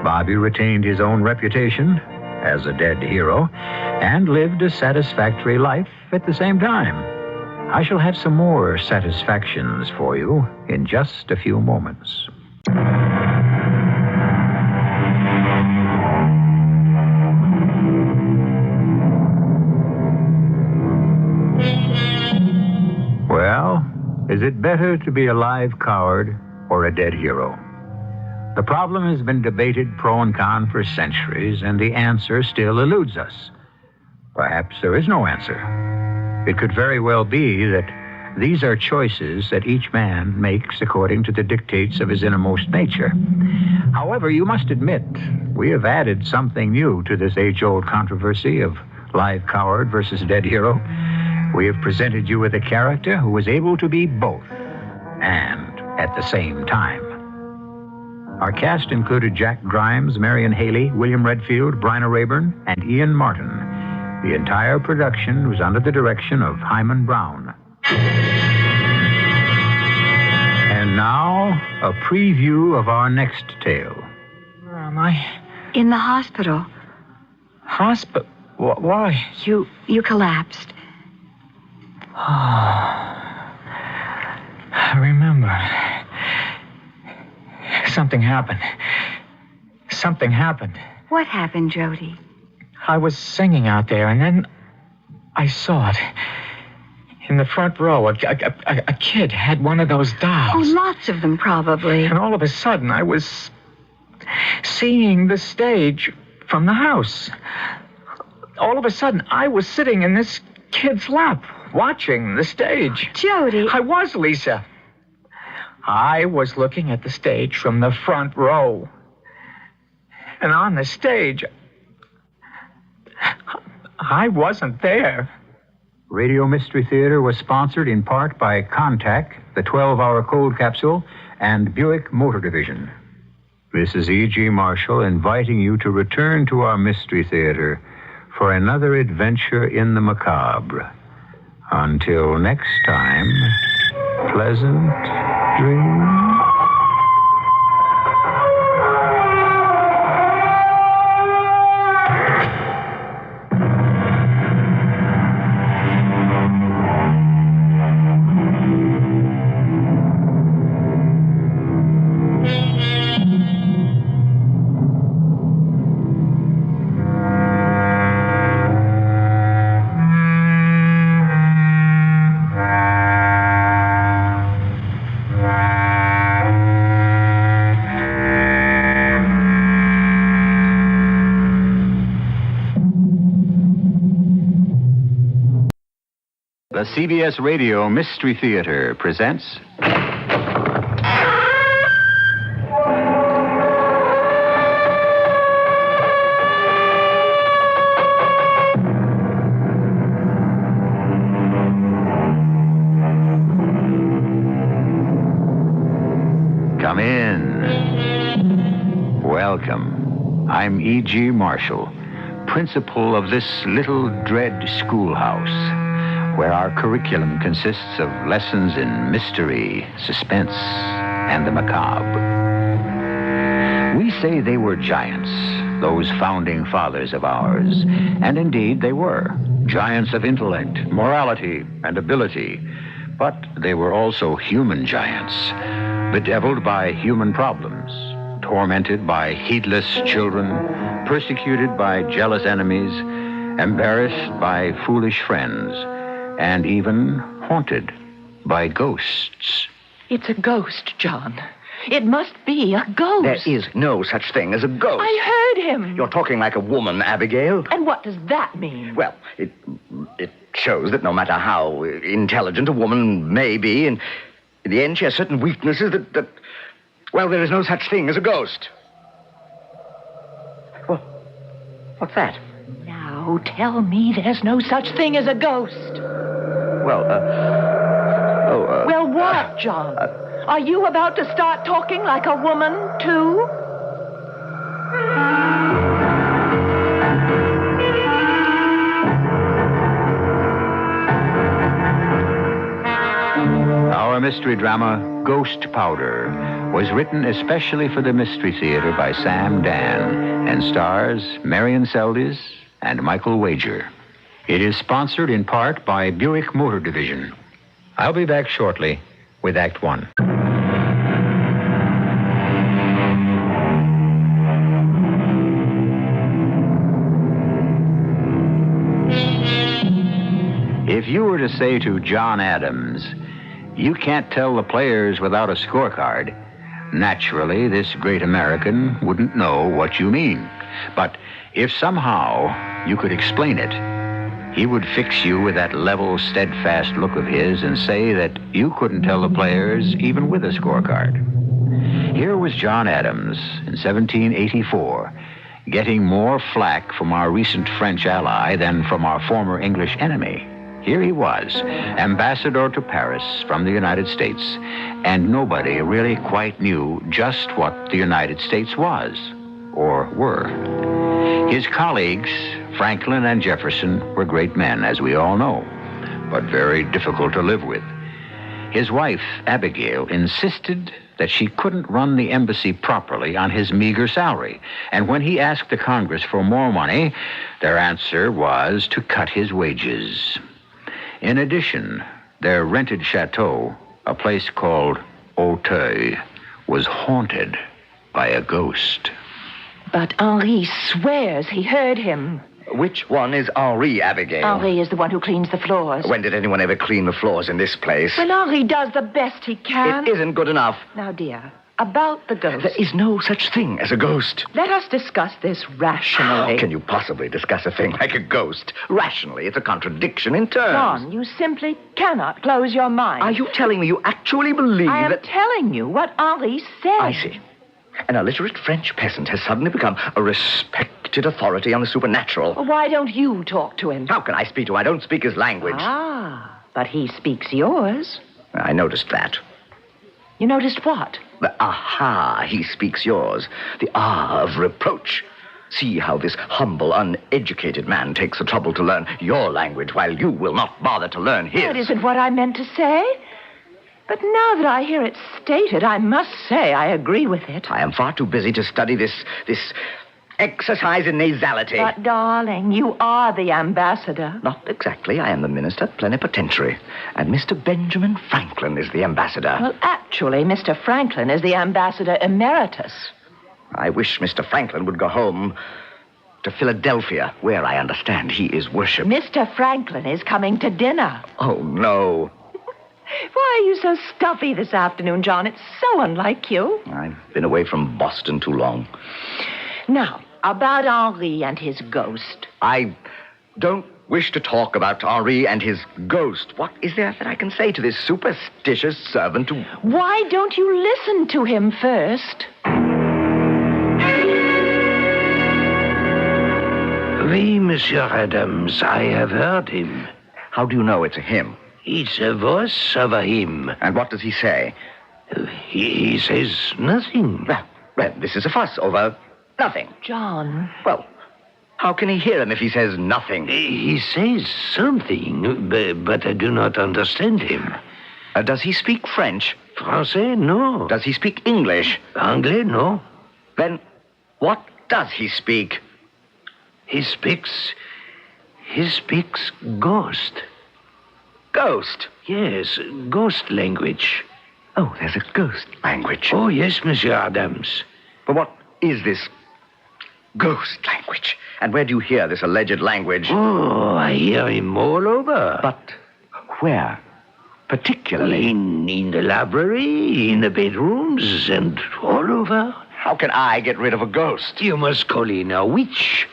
Speaker 1: Bobby retained his own reputation as a dead hero and lived a satisfactory life at the same time. I shall have some more satisfactions for you in just a few moments. Well, is it better to be a live coward or a dead hero? The problem has been debated pro and con for centuries, and the answer still eludes us. Perhaps there is no answer. It could very well be that these are choices that each man makes according to the dictates of his innermost nature. However, you must admit, we have added something new to this age-old controversy of live coward versus dead hero. We have presented you with a character who was able to be both, and at the same time. Our cast included Jack Grimes, Marion Haley, William Redfield, Bryna Rayburn, and Ian Martin. The entire production was under the direction of Hyman Brown. And now, a preview of our next tale.
Speaker 17: Where am I?
Speaker 21: In the hospital.
Speaker 17: Hospital? Why?
Speaker 21: You collapsed.
Speaker 17: I remember. Something happened.
Speaker 21: What happened, Jody?
Speaker 17: I was singing out there, and then I saw it. In the front row, a kid had one of those dolls.
Speaker 21: Oh, lots of them, probably.
Speaker 17: And all of a sudden, I was seeing the stage from the house. All of a sudden, I was sitting in this kid's lap, watching the stage.
Speaker 21: Jody.
Speaker 17: I was, Lisa. I was looking at the stage from the front row. And on the stage, I wasn't there.
Speaker 1: Radio Mystery Theater was sponsored in part by Contact, the 12-hour cold capsule, and Buick Motor Division. This is E.G. Marshall inviting you to return to our Mystery Theater for another adventure in the macabre. Until next time, pleasant dreams. The CBS Radio Mystery Theater presents... Come in. Welcome. I'm E.G. Marshall, principal of this little dread schoolhouse, where our curriculum consists of lessons in mystery, suspense, and the macabre. We say they were giants, those founding fathers of ours, and indeed they were. Giants of intellect, morality, and ability. But they were also human giants, bedeviled by human problems, tormented by heedless children, persecuted by jealous enemies, embarrassed by foolish friends, and even haunted by ghosts.
Speaker 22: It's a ghost, John. It must be a ghost.
Speaker 23: There is no such thing as a ghost.
Speaker 22: I heard him.
Speaker 23: You're talking like a woman, Abigail.
Speaker 22: And what does that mean?
Speaker 23: Well, it shows that no matter how intelligent a woman may be, in the end she has certain weaknesses that well, there is no such thing as a ghost. Well, what's that?
Speaker 22: Now, tell me there's no such thing as a ghost.
Speaker 23: Well,
Speaker 22: Well, what, John? Are you about to start talking like a woman, too?
Speaker 1: Our mystery drama, Ghost Powder, was written especially for the Mystery Theater by Sam Dan and stars Marion Seldes and Michael Wager. It is sponsored in part by Buick Motor Division. I'll be back shortly with Act One. If you were to say to John Adams, "You can't tell the players without a scorecard," naturally, this great American wouldn't know what you mean. But if somehow you could explain it, he would fix you with that level, steadfast look of his and say that you couldn't tell the players even with a scorecard. Here was John Adams in 1784, getting more flack from our recent French ally than from our former English enemy. Here he was, ambassador to Paris from the United States, and nobody really quite knew just what the United States was, or were. His colleagues, Franklin and Jefferson, were great men, as we all know, but very difficult to live with. His wife, Abigail, insisted that she couldn't run the embassy properly on his meager salary, and when he asked the Congress for more money, their answer was to cut his wages. In addition, their rented chateau, a place called Auteuil, was haunted by a ghost.
Speaker 22: But Henri swears he heard him.
Speaker 23: Which one is Henri, Abigail?
Speaker 22: Henri is the one who cleans the floors.
Speaker 23: When did anyone ever clean the floors in this place?
Speaker 22: Well, Henri does the best he can.
Speaker 23: It isn't good enough.
Speaker 22: Now, dear, about the ghost.
Speaker 23: There is no such thing as a ghost.
Speaker 22: Let us discuss this rationally.
Speaker 23: How can you possibly discuss a thing like a ghost? Rationally, it's a contradiction in terms.
Speaker 22: John, you simply cannot close your mind.
Speaker 23: Are you telling me you actually believe
Speaker 22: I am
Speaker 23: that...
Speaker 22: telling you what Henri said.
Speaker 23: I see. An illiterate French peasant has suddenly become a respected authority on the supernatural.
Speaker 22: Well, why don't you talk to him?
Speaker 23: How can I speak to him? I don't speak his language.
Speaker 22: Ah, but he speaks yours.
Speaker 23: I noticed that.
Speaker 22: You noticed what?
Speaker 23: The aha, he speaks yours. The ah of reproach. See how this humble, uneducated man takes the trouble to learn your language while you will not bother to learn his.
Speaker 22: That isn't what I meant to say. But now that I hear it stated, I must say I agree with it.
Speaker 23: I am far too busy to study this exercise in nasality.
Speaker 22: But, darling, you are the ambassador.
Speaker 23: Not exactly. I am the minister plenipotentiary. And Mr. Benjamin Franklin is the ambassador.
Speaker 22: Well, actually, Mr. Franklin is the ambassador emeritus.
Speaker 23: I wish Mr. Franklin would go home to Philadelphia, where I understand he is worshipped.
Speaker 22: Mr. Franklin is coming to dinner.
Speaker 23: Oh, no.
Speaker 22: Why are you so stuffy this afternoon, John? It's so unlike you.
Speaker 23: I've been away from Boston too long.
Speaker 22: Now, about Henri and his ghost.
Speaker 23: I don't wish to talk about Henri and his ghost. What is there that I can say to this superstitious servant who...
Speaker 22: Why don't you listen to him first?
Speaker 5: Oui, Monsieur Adams, I have heard him.
Speaker 23: How do you know it's a him?
Speaker 5: It's a voice of a him.
Speaker 23: And what does he say?
Speaker 5: He says nothing.
Speaker 23: Well, this is a fuss over nothing.
Speaker 22: John.
Speaker 23: Well, how can he hear him if he says nothing?
Speaker 5: He says something, but I do not understand him.
Speaker 23: Does he speak French?
Speaker 5: Français, no.
Speaker 23: Does he speak English?
Speaker 5: Anglais, no.
Speaker 23: Then what does he speak?
Speaker 5: He speaks ghost.
Speaker 23: Ghost?
Speaker 5: Yes, ghost language.
Speaker 23: Oh, there's a ghost language.
Speaker 5: Oh, yes, Monsieur Adams.
Speaker 23: But what is this ghost language? And where do you hear this alleged language?
Speaker 5: Oh, I hear him all over.
Speaker 23: But where? Particularly?
Speaker 5: In the library, in the bedrooms, and all over.
Speaker 23: How can I get rid of a ghost?
Speaker 5: You must call in a witch.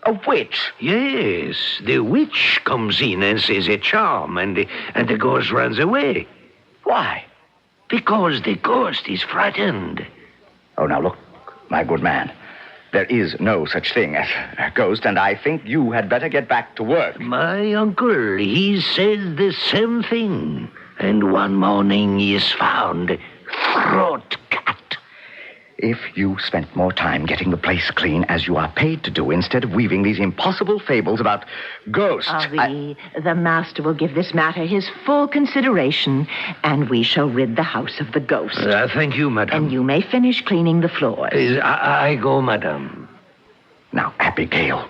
Speaker 23: A witch?
Speaker 5: Yes, the witch comes in and says a charm, and the ghost runs away.
Speaker 23: Why?
Speaker 5: Because the ghost is frightened.
Speaker 23: Oh, now look, my good man. There is no such thing as a ghost, and I think you had better get back to work.
Speaker 5: My uncle, he says the same thing. And one morning he is found throat cut.
Speaker 23: if you spent more time getting the place clean as you are paid to do instead of weaving these impossible fables about ghosts.
Speaker 22: Henri, the master will give this matter his full consideration, and we shall rid the house of the ghost.
Speaker 5: Thank you, madame.
Speaker 22: And you may finish cleaning the floors.
Speaker 5: I go, madame.
Speaker 23: Now, Abigail,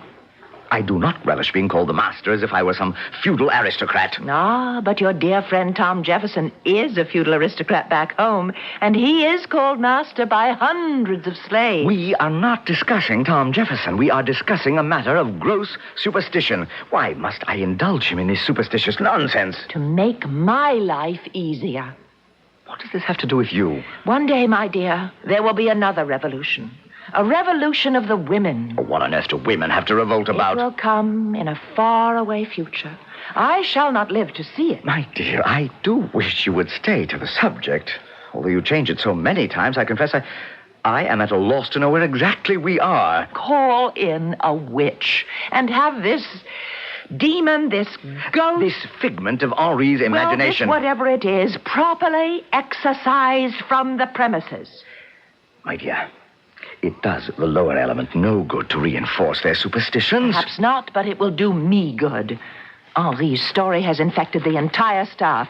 Speaker 23: I do not relish being called the master as if I were some feudal aristocrat.
Speaker 22: Ah, but your dear friend Tom Jefferson is a feudal aristocrat back home, and he is called master by hundreds of slaves.
Speaker 23: We are not discussing Tom Jefferson. We are discussing a matter of gross superstition. Why must I indulge him in this superstitious nonsense?
Speaker 22: To make my life easier.
Speaker 23: What does this have to do with you?
Speaker 22: One day, my dear, there will be another revolution. A revolution of the women.
Speaker 23: What on earth do women have to revolt about?
Speaker 22: It will come in a faraway future. I shall not live to see it.
Speaker 23: My dear, I do wish you would stay to the subject. Although you change it so many times, I confess I am at a loss to know where exactly we are.
Speaker 22: Call in a witch and have this demon, this ghost...
Speaker 23: This figment of Henri's imagination.
Speaker 22: Well, whatever it is, properly exorcised from the premises.
Speaker 23: My dear, it does the lower element no good to reinforce their superstitions.
Speaker 22: Perhaps not, but it will do me good. Henri's story has infected the entire staff.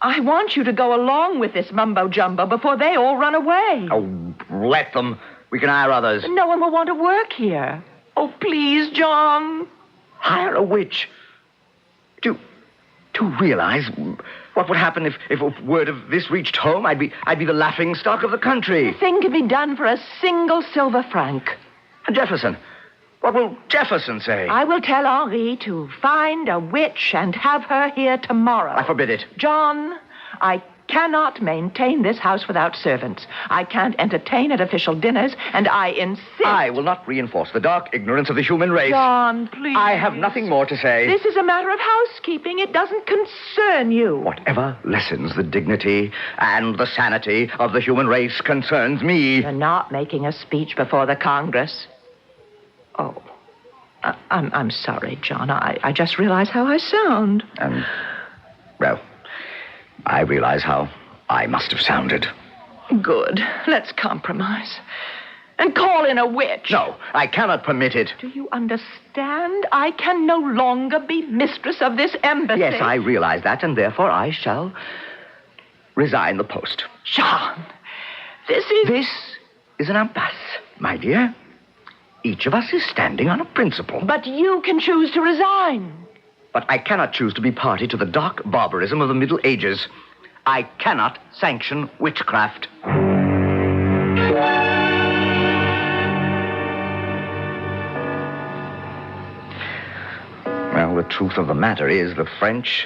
Speaker 22: I want you to go along with this mumbo-jumbo before they all run away.
Speaker 23: Oh, let them. We can hire others.
Speaker 22: No one will want to work here. Oh, please, John.
Speaker 23: Hire a witch. To realize what would happen if word of this reached home, I'd be the laughing stock of the country.
Speaker 22: The thing can be done for a single silver franc.
Speaker 23: And Jefferson? What will Jefferson say?
Speaker 22: I will tell Henri to find a witch and have her here tomorrow.
Speaker 23: I forbid it.
Speaker 22: John, I cannot maintain this house without servants. I can't entertain at official dinners, and I insist...
Speaker 23: I will not reinforce the dark ignorance of the human race.
Speaker 22: John, please.
Speaker 23: I have nothing more to say.
Speaker 22: This is a matter of housekeeping. It doesn't concern you.
Speaker 23: Whatever lessens the dignity and the sanity of the human race concerns me.
Speaker 22: You're not making a speech before the Congress. Oh, I'm sorry, John. I just realize how I sound.
Speaker 23: Well, I realize how I must have sounded.
Speaker 22: Good. Let's compromise. And call in a witch.
Speaker 23: No, I cannot permit it.
Speaker 22: Do you understand? I can no longer be mistress of this embassy.
Speaker 23: Yes, I realize that, and therefore I shall resign the post.
Speaker 22: John, this
Speaker 23: is an impasse, my dear. Each of us is standing on a principle.
Speaker 22: But you can choose to resign.
Speaker 23: But I cannot choose to be party to the dark barbarism of the Middle Ages. I cannot sanction witchcraft. Well, the truth of the matter is the French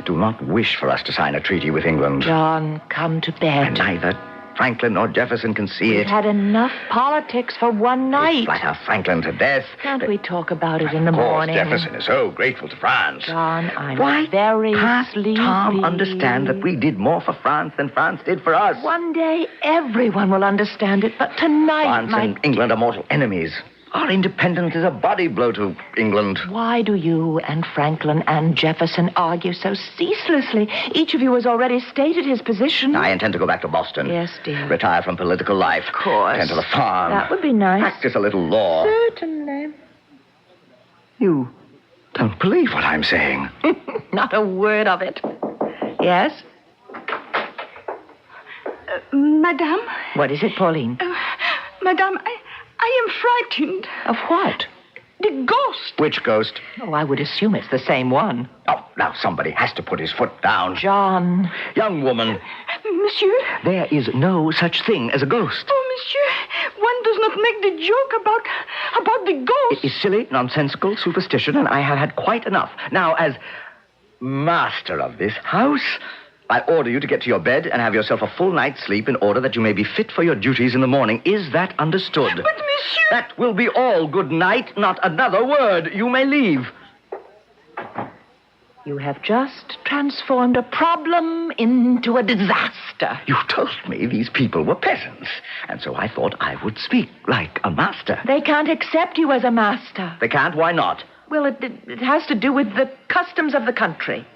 Speaker 23: do not wish for us to sign a treaty with England.
Speaker 22: John, come to bed.
Speaker 23: And neither Franklin nor Jefferson can see it.
Speaker 22: We've had enough politics for one night.
Speaker 23: Flatter Franklin to death.
Speaker 22: Can't we talk about it in the morning?
Speaker 23: Of course, Jefferson is so grateful to France.
Speaker 22: John, I'm
Speaker 23: Why
Speaker 22: very
Speaker 23: can't
Speaker 22: sleepy.
Speaker 23: Tom understand that we did more for France than France did for us?
Speaker 22: One day, everyone will understand it, but tonight,
Speaker 23: France and England are mortal enemies. Our independence is a body blow to England.
Speaker 22: Why do you and Franklin and Jefferson argue so ceaselessly? Each of you has already stated his position.
Speaker 23: I intend to go back to Boston.
Speaker 22: Yes, dear.
Speaker 23: Retire from political life.
Speaker 22: Of course.
Speaker 23: Tend to the farm.
Speaker 22: That would be nice.
Speaker 23: Practice a little law.
Speaker 22: Certainly.
Speaker 23: You don't believe what I'm saying.
Speaker 22: Not a word of it. Yes?
Speaker 21: Madame?
Speaker 22: What is it, Pauline?
Speaker 21: Madame, I am frightened.
Speaker 22: Of what?
Speaker 21: The ghost.
Speaker 23: Which ghost?
Speaker 22: Oh, I would assume it's the same one.
Speaker 23: Oh, now somebody has to put his foot down.
Speaker 22: John.
Speaker 23: Young woman.
Speaker 21: Monsieur?
Speaker 23: There is no such thing as a ghost.
Speaker 21: Oh, monsieur, one does not make the joke about the ghost.
Speaker 23: It is silly, nonsensical superstition, and I have had quite enough. Now, as master of this house, I order you to get to your bed and have yourself a full night's sleep in order that you may be fit for your duties in the morning. Is that understood?
Speaker 21: But, monsieur...
Speaker 23: That will be all. Good night. Not another word. You may leave.
Speaker 22: You have just transformed a problem into a disaster.
Speaker 23: You told me these people were peasants, and so I thought I would speak like a master.
Speaker 22: They can't accept you as a master.
Speaker 23: They can't? Why not?
Speaker 22: Well, it has to do with the customs of the country.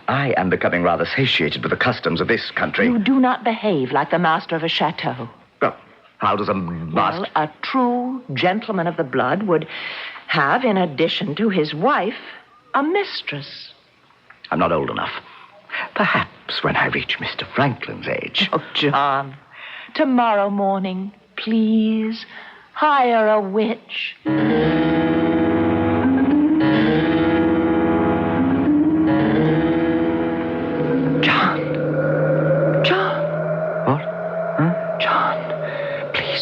Speaker 23: I am becoming rather satiated with the customs of this country.
Speaker 22: You do not behave like the master of a chateau.
Speaker 23: Well, How does a master...
Speaker 22: Well, a true gentleman of the blood would have, in addition to his wife, a mistress.
Speaker 23: I'm not old enough. Perhaps when I reach Mr. Franklin's age.
Speaker 22: Oh, John, tomorrow morning, please, hire a witch.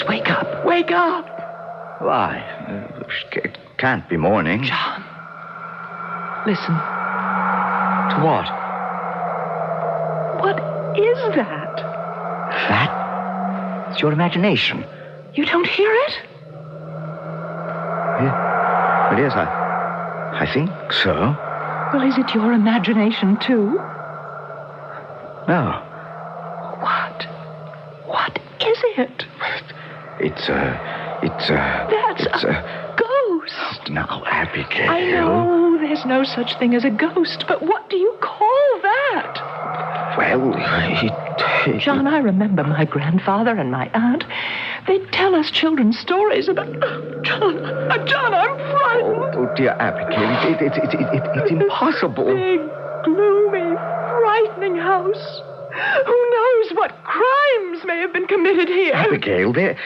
Speaker 22: Wake up. Wake up.
Speaker 23: Why? It can't be morning.
Speaker 22: John. Listen.
Speaker 23: To what?
Speaker 22: What is that?
Speaker 23: That? It's your imagination.
Speaker 22: You don't hear it?
Speaker 23: Well, yes, I think so.
Speaker 22: Well, is it your imagination, too?
Speaker 23: No.
Speaker 22: What is it?
Speaker 23: It's a
Speaker 22: ghost.
Speaker 23: Now, Abigail.
Speaker 22: I know there's no such thing as a ghost, but what do you call that?
Speaker 23: Well,
Speaker 22: John, I remember my grandfather and my aunt. They'd tell us children's stories about... John, I'm frightened.
Speaker 23: Oh, dear Abigail, it's impossible.
Speaker 22: Big, gloomy, frightening house. Who knows what crimes may have been committed here?
Speaker 23: Abigail, there's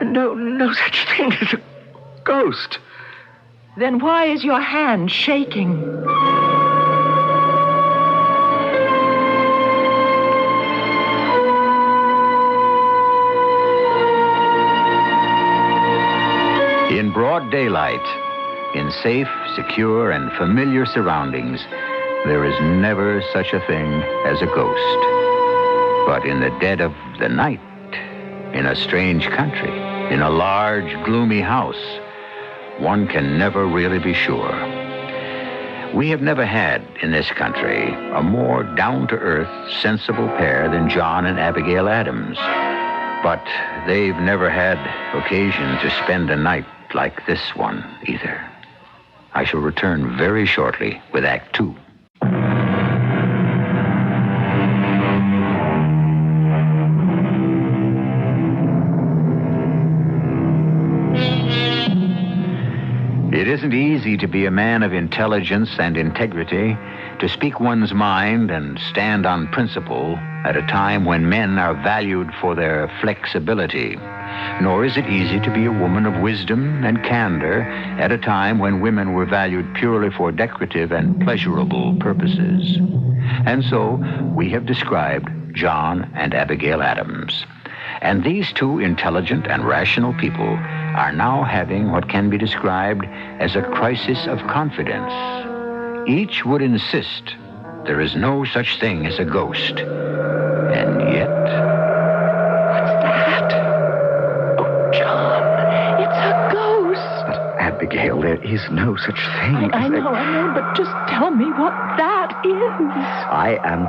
Speaker 23: no such thing as a ghost.
Speaker 22: Then why is your hand shaking?
Speaker 1: In broad daylight, in safe, secure, and familiar surroundings, there is never such a thing as a ghost. But in the dead of the night, in a strange country, in a large, gloomy house, one can never really be sure. We have never had, in this country, a more down-to-earth, sensible pair than John and Abigail Adams. But they've never had occasion to spend a night like this one, either. I shall return very shortly with Act 2. It isn't easy to be a man of intelligence and integrity, to speak one's mind and stand on principle at a time when men are valued for their flexibility. Nor is it easy to be a woman of wisdom and candor at a time when women were valued purely for decorative and pleasurable purposes. And so we have described John and Abigail Adams. And these two intelligent and rational people are now having what can be described as a crisis of confidence. Each would insist there is no such thing as a ghost. And yet...
Speaker 22: What's that? Oh, John, it's a ghost.
Speaker 23: But, Abigail, there is no such thing.
Speaker 22: I know, but just tell me what that is.
Speaker 23: I am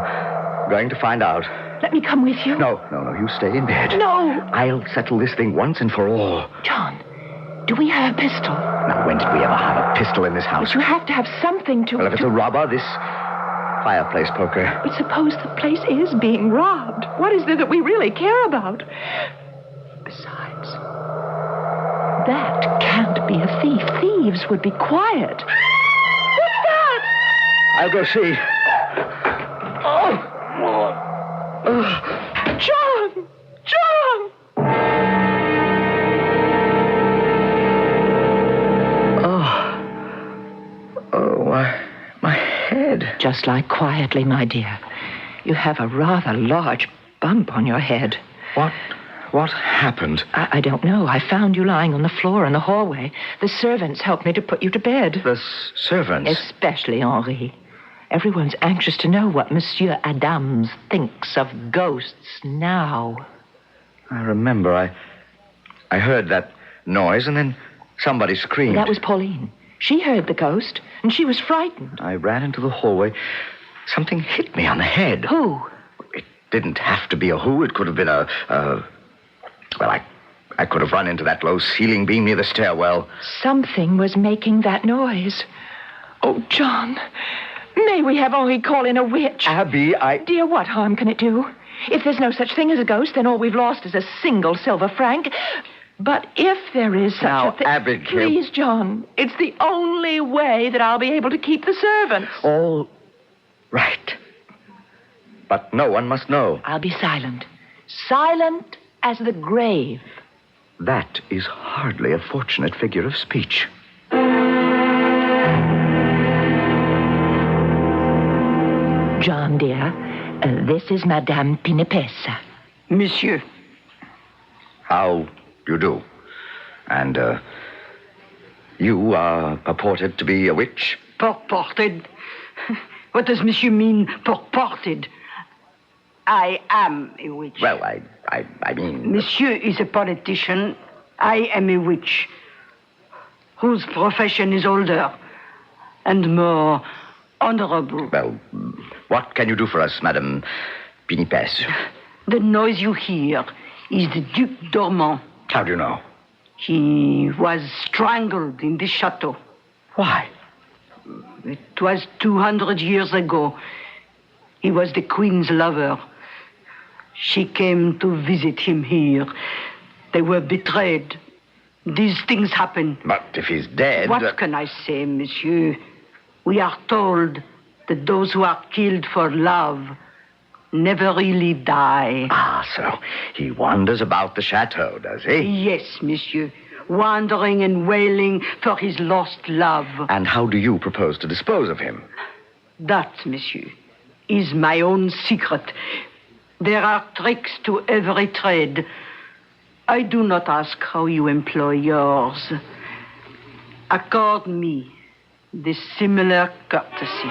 Speaker 23: going to find out.
Speaker 22: Let me come with you.
Speaker 23: No, you stay in bed.
Speaker 22: No.
Speaker 23: I'll settle this thing once and for all.
Speaker 22: John, do we have a pistol?
Speaker 23: Now, when did we ever have a pistol in this house?
Speaker 22: But you have to have something to...
Speaker 23: Well, if it's a robber, this fireplace poker.
Speaker 22: But suppose the place is being robbed. What is there that we really care about? Besides, that can't be a thief. Thieves would be quiet. What's that?
Speaker 23: I'll go see.
Speaker 22: John!
Speaker 23: My head.
Speaker 22: Just lie quietly, my dear. You have a rather large bump on your head.
Speaker 23: What happened?
Speaker 22: I don't know. I found you lying on the floor in the hallway. The servants helped me to put you to bed.
Speaker 23: The servants? Especially
Speaker 22: Henri. Everyone's anxious to know what Monsieur Adams thinks of ghosts now.
Speaker 23: I remember. I heard that noise, and then somebody screamed.
Speaker 22: That was Pauline. She heard the ghost, and she was frightened.
Speaker 23: I ran into the hallway. Something hit me on the head.
Speaker 22: Who?
Speaker 23: It didn't have to be a who. It could have been well, I could have run into that low ceiling beam near the stairwell.
Speaker 22: Something was making that noise. Oh, John, may we have Henri call in a witch?
Speaker 23: Abby,
Speaker 22: Dear, what harm can it do? If there's no such thing as a ghost, then all we've lost is a single silver franc. But if there is such a thing...
Speaker 23: Now, Abigail...
Speaker 22: Please, John, it's the only way that I'll be able to keep the servants.
Speaker 23: All right. But no one must know.
Speaker 22: I'll be silent. Silent as the grave.
Speaker 23: That is hardly a fortunate figure of speech.
Speaker 22: John, dear, this is Madame Pinipesa.
Speaker 23: Monsieur. How you do? And, you are purported to be a witch?
Speaker 3: Purported? What does monsieur mean, purported? I am a witch.
Speaker 23: Well, I mean...
Speaker 3: Monsieur is a politician. I am a witch. Whose profession is older and more honorable.
Speaker 23: Well, what can you do for us, Madame Pinipes?
Speaker 3: The noise you hear is the Duc d'Ormont.
Speaker 23: How do you know?
Speaker 3: He was strangled in this chateau.
Speaker 23: Why?
Speaker 3: It was 200 years ago. He was the Queen's lover. She came to visit him here. They were betrayed. These things happen.
Speaker 23: But if he's dead...
Speaker 3: What can I say, monsieur? We are told that those who are killed for love never really die.
Speaker 23: Ah, so he wanders about the chateau, does he?
Speaker 3: Yes, monsieur. Wandering and wailing for his lost love.
Speaker 23: And how do you propose to dispose of him?
Speaker 3: That, monsieur, is my own secret. There are tricks to every trade. I do not ask how you employ yours. Accord me this similar courtesy.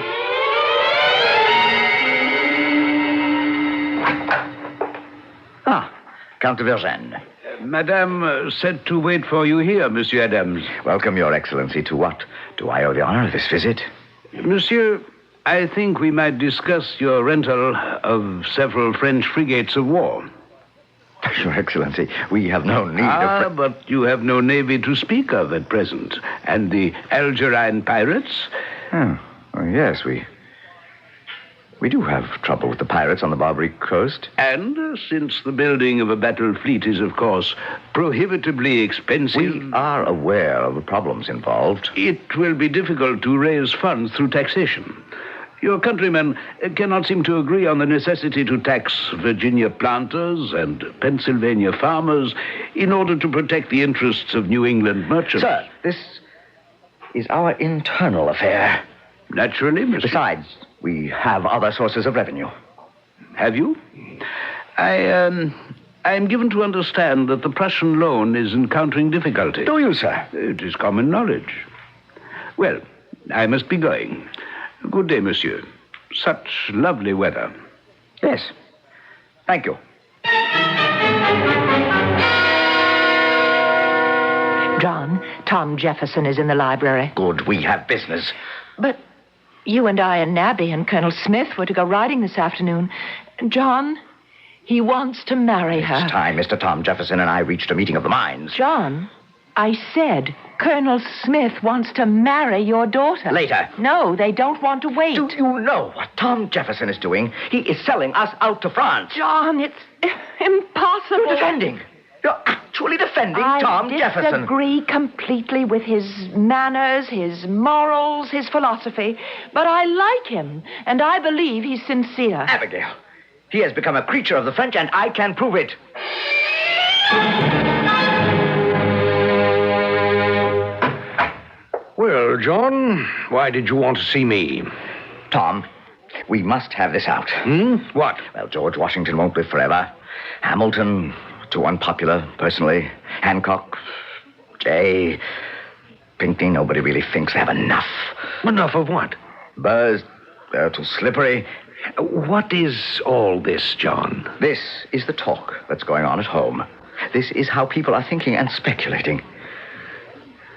Speaker 23: Count de Vergennes.
Speaker 6: Madame said to wait for you here, Monsieur Adams.
Speaker 23: Welcome, Your Excellency. To what do I owe the honor of this visit?
Speaker 6: Monsieur, I think we might discuss your rental of several French frigates of war.
Speaker 23: Your Excellency, we have no need of...
Speaker 6: but you have no navy to speak of at present. And the Algerine pirates?
Speaker 23: Oh, yes, we do have trouble with the pirates on the Barbary coast.
Speaker 6: And since the building of a battle fleet is, of course, prohibitively expensive...
Speaker 23: We are aware of the problems involved.
Speaker 6: It will be difficult to raise funds through taxation. Your countrymen cannot seem to agree on the necessity to tax Virginia planters and Pennsylvania farmers in order to protect the interests of New England merchants.
Speaker 23: Sir, this is our internal affair.
Speaker 6: Naturally, Mr.
Speaker 23: Besides, we have other sources of revenue.
Speaker 6: Have you? I am given to understand that the Prussian loan is encountering difficulty.
Speaker 23: Do you, sir?
Speaker 6: It is common knowledge. Well, I must be going. Good day, monsieur. Such lovely weather.
Speaker 23: Yes. Thank you.
Speaker 22: John, Tom Jefferson is in the library.
Speaker 23: Good, we have business.
Speaker 22: But you and I and Nabby and Colonel Smith were to go riding this afternoon. John, he wants to marry her.
Speaker 23: It's time Mr. Tom Jefferson and I reached a meeting of the minds.
Speaker 22: John, I said Colonel Smith wants to marry your daughter.
Speaker 23: Later.
Speaker 22: No, they don't want to wait.
Speaker 23: Do you know what Tom Jefferson is doing? He is selling us out to France.
Speaker 22: John, it's impossible.
Speaker 23: You're defending. You're actually defending Tom Jefferson.
Speaker 22: I disagree completely with his manners, his morals, his philosophy. But I like him, and I believe he's sincere.
Speaker 23: Abigail, he has become a creature of the French, and I can prove it.
Speaker 15: Well, John, why did you want to see me?
Speaker 23: Tom, we must have this out.
Speaker 15: What?
Speaker 23: Well, George Washington won't live forever. Hamilton, too unpopular, personally. Hancock, Jay, Pinckney, nobody really thinks they have enough.
Speaker 15: Enough of what?
Speaker 23: Burrs, they're too slippery.
Speaker 15: What is all this, John?
Speaker 23: This is the talk that's going on at home. This is how people are thinking and speculating.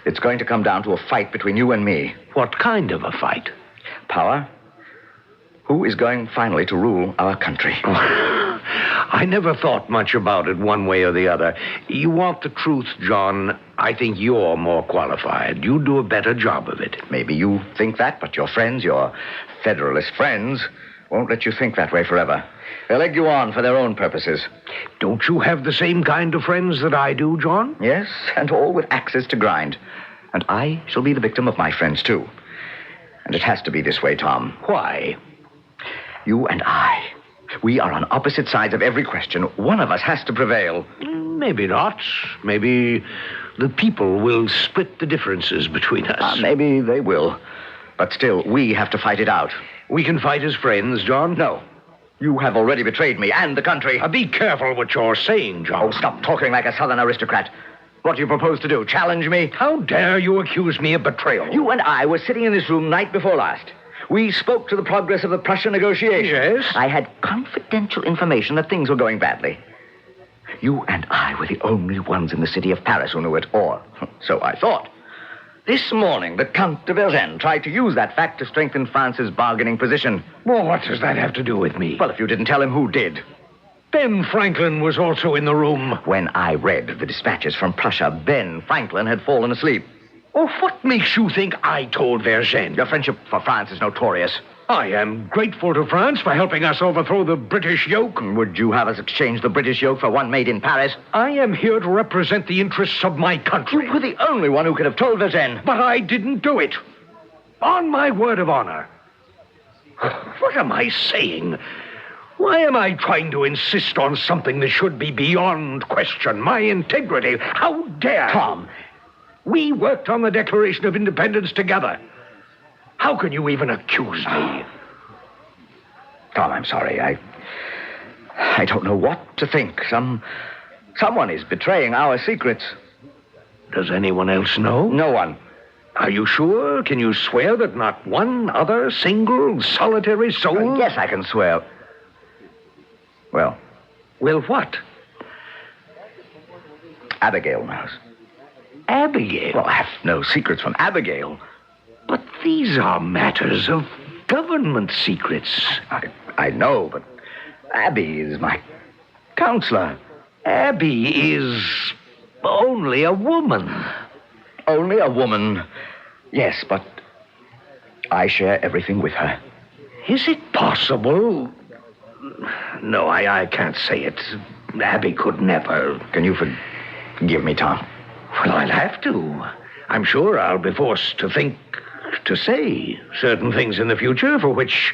Speaker 23: It's going to come down to a fight between you and me.
Speaker 15: What kind of a fight?
Speaker 23: Power. Who is going finally to rule our country?
Speaker 15: I never thought much about it one way or the other. You want the truth, John. I think you're more qualified. You do a better job of it.
Speaker 23: Maybe you think that, but your friends, your Federalist friends, won't let you think that way forever. They'll egg you on for their own purposes.
Speaker 5: Don't you have the same kind of friends that I do, John?
Speaker 23: Yes, and all with axes to grind. And I shall be the victim of my friends, too. And it has to be this way, Tom.
Speaker 5: Why?
Speaker 23: You and I. We are on opposite sides of every question. One of us has to prevail.
Speaker 5: Maybe not. Maybe the people will split the differences between us.
Speaker 23: Maybe they will. But still, we have to fight it out.
Speaker 5: We can fight as friends, John?
Speaker 23: No. You have already betrayed me and the country.
Speaker 5: Be careful what you're saying, John.
Speaker 23: Oh, stop talking like a southern aristocrat. What do you propose to do? Challenge me?
Speaker 5: How dare you accuse me of betrayal?
Speaker 23: You and I were sitting in this room night before last. We spoke to the progress of the Prussian negotiations.
Speaker 5: Yes?
Speaker 23: I had confidential information that things were going badly. You and I were the only ones in the city of Paris who knew it, or so I thought. This morning, the Count de Vergennes tried to use that fact to strengthen France's bargaining position.
Speaker 5: Well, what does that have to do with me?
Speaker 23: Well, if you didn't tell him, who did?
Speaker 5: Ben Franklin was also in the room.
Speaker 23: When I read the dispatches from Prussia, Ben Franklin had fallen asleep.
Speaker 5: Oh, what makes you think I told Vergennes?
Speaker 23: Your friendship for France is notorious.
Speaker 5: I am grateful to France for helping us overthrow the British yoke.
Speaker 23: Would you have us exchange the British yoke for one made in Paris?
Speaker 5: I am here to represent the interests of my country.
Speaker 23: You were the only one who could have told Vergennes.
Speaker 5: But I didn't do it. On my word of honor. What am I saying? Why am I trying to insist on something that should be beyond question? My integrity. How dare...
Speaker 23: Tom.
Speaker 5: We worked on the Declaration of Independence together. How can you even accuse me?
Speaker 23: Tom, I'm sorry. I don't know what to think. Someone is betraying our secrets.
Speaker 5: Does anyone else know?
Speaker 23: No one.
Speaker 5: Are you sure? Can you swear that not one other single, solitary soul?
Speaker 23: Yes, I can swear. Well,
Speaker 5: what?
Speaker 23: Abigail knows.
Speaker 5: Abigail?
Speaker 23: Well, I have no secrets from Abigail.
Speaker 5: But these are matters of government secrets.
Speaker 23: I know, but Abby is my counselor.
Speaker 5: Abby is only a woman.
Speaker 23: Only a woman. Yes, but I share everything with her.
Speaker 5: Is it possible? No, I can't say it. Abby could never.
Speaker 23: Can you forgive me, Tom?
Speaker 5: Well, I'll have to. I'm sure I'll be forced to say certain things in the future for which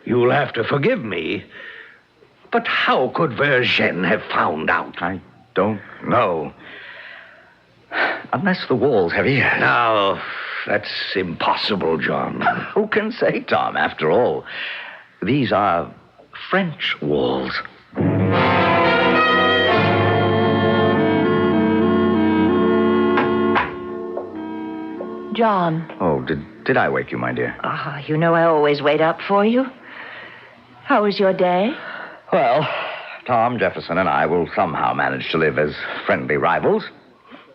Speaker 5: you'll have to forgive me. But how could Vergennes have found out?
Speaker 23: I don't know. Unless the walls have ears.
Speaker 5: Now, that's impossible, John.
Speaker 23: Who can say, Tom? After all, these are French walls.
Speaker 22: John.
Speaker 23: Oh, did I wake you, my dear?
Speaker 22: You know I always wait up for you. How was your day?
Speaker 23: Well, Tom Jefferson and I will somehow manage to live as friendly rivals.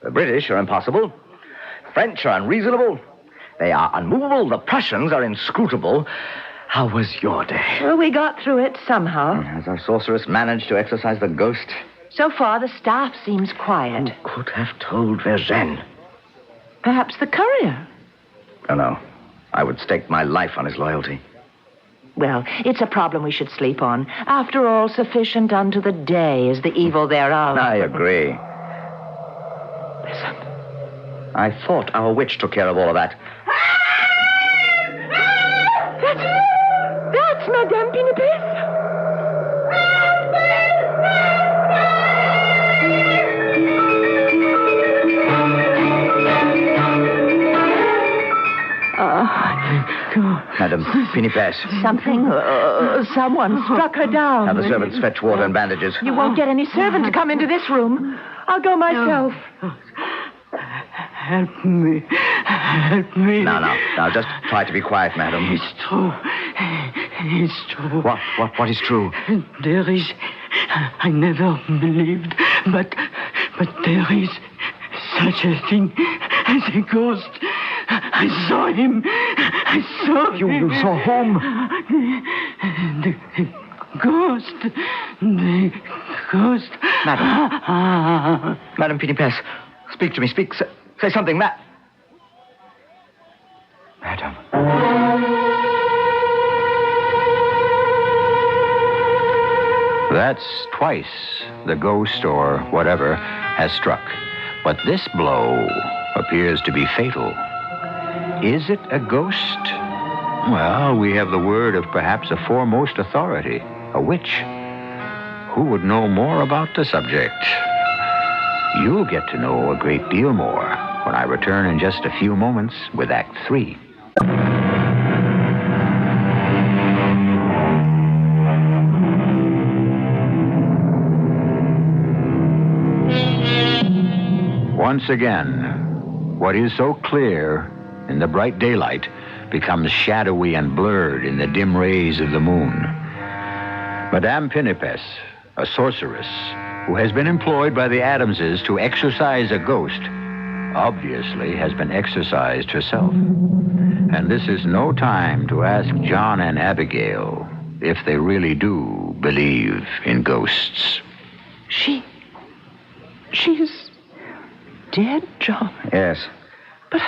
Speaker 23: The British are impossible. French are unreasonable. They are unmovable. The Prussians are inscrutable. How was your day?
Speaker 22: Well, we got through it somehow.
Speaker 23: Has our sorceress managed to exorcise the ghost?
Speaker 22: So far, the staff seems quiet.
Speaker 23: Who could have told Vergennes?
Speaker 22: Perhaps the courier.
Speaker 23: Oh, no. I would stake my life on his loyalty.
Speaker 22: Well, it's a problem we should sleep on. After all, sufficient unto the day is the evil thereof.
Speaker 23: I agree.
Speaker 22: Listen.
Speaker 23: I thought our witch took care of all of that.
Speaker 22: That's Madame Pinipes.
Speaker 23: Madame Pinipes.
Speaker 22: Someone struck her down.
Speaker 23: Have the servants fetch water and bandages.
Speaker 22: You won't get any servant to come into this room. I'll go myself.
Speaker 3: Help me. Help me.
Speaker 23: Now, just try to be quiet, madam.
Speaker 3: It's true. It's true.
Speaker 23: What is true?
Speaker 3: There is... I never believed, but there is such a thing as a ghost. I saw him. I saw him.
Speaker 23: You saw whom?
Speaker 3: The ghost. The ghost.
Speaker 23: Madam. Madam Pinipes, speak to me. Speak. Say something, Madam.
Speaker 1: That's twice the ghost or whatever has struck. But this blow appears to be fatal. Is it a ghost? Well, we have the word of perhaps a foremost authority, a witch. Who would know more about the subject? You'll get to know a great deal more when I return in just a few moments with Act 3. Once again, what is so clear in the bright daylight becomes shadowy and blurred in the dim rays of the moon. Madame Pinipes, a sorceress who has been employed by the Adamses to exorcise a ghost, obviously has been exorcised herself. And this is no time to ask John and Abigail if they really do believe in ghosts.
Speaker 22: She's dead, John?
Speaker 23: Yes.
Speaker 22: But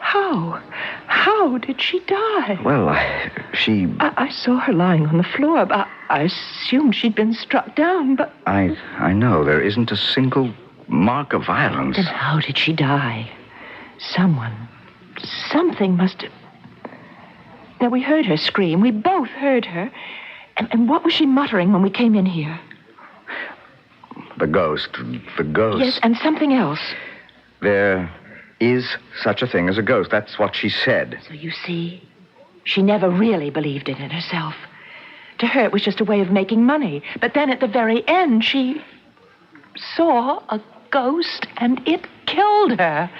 Speaker 22: how? How did she die?
Speaker 23: Well,
Speaker 22: I saw her lying on the floor. I assumed she'd been struck down, but...
Speaker 23: I know. There isn't a single mark of violence.
Speaker 22: Then how did she die? Something must have... Now, we heard her scream. We both heard her. And what was she muttering when we came in here?
Speaker 23: The ghost.
Speaker 22: Yes, and something else.
Speaker 23: There is such a thing as a ghost. That's what she said.
Speaker 22: So you see, she never really believed in it herself. To her, it was just a way of making money. But then at the very end, she saw a ghost, and it killed her.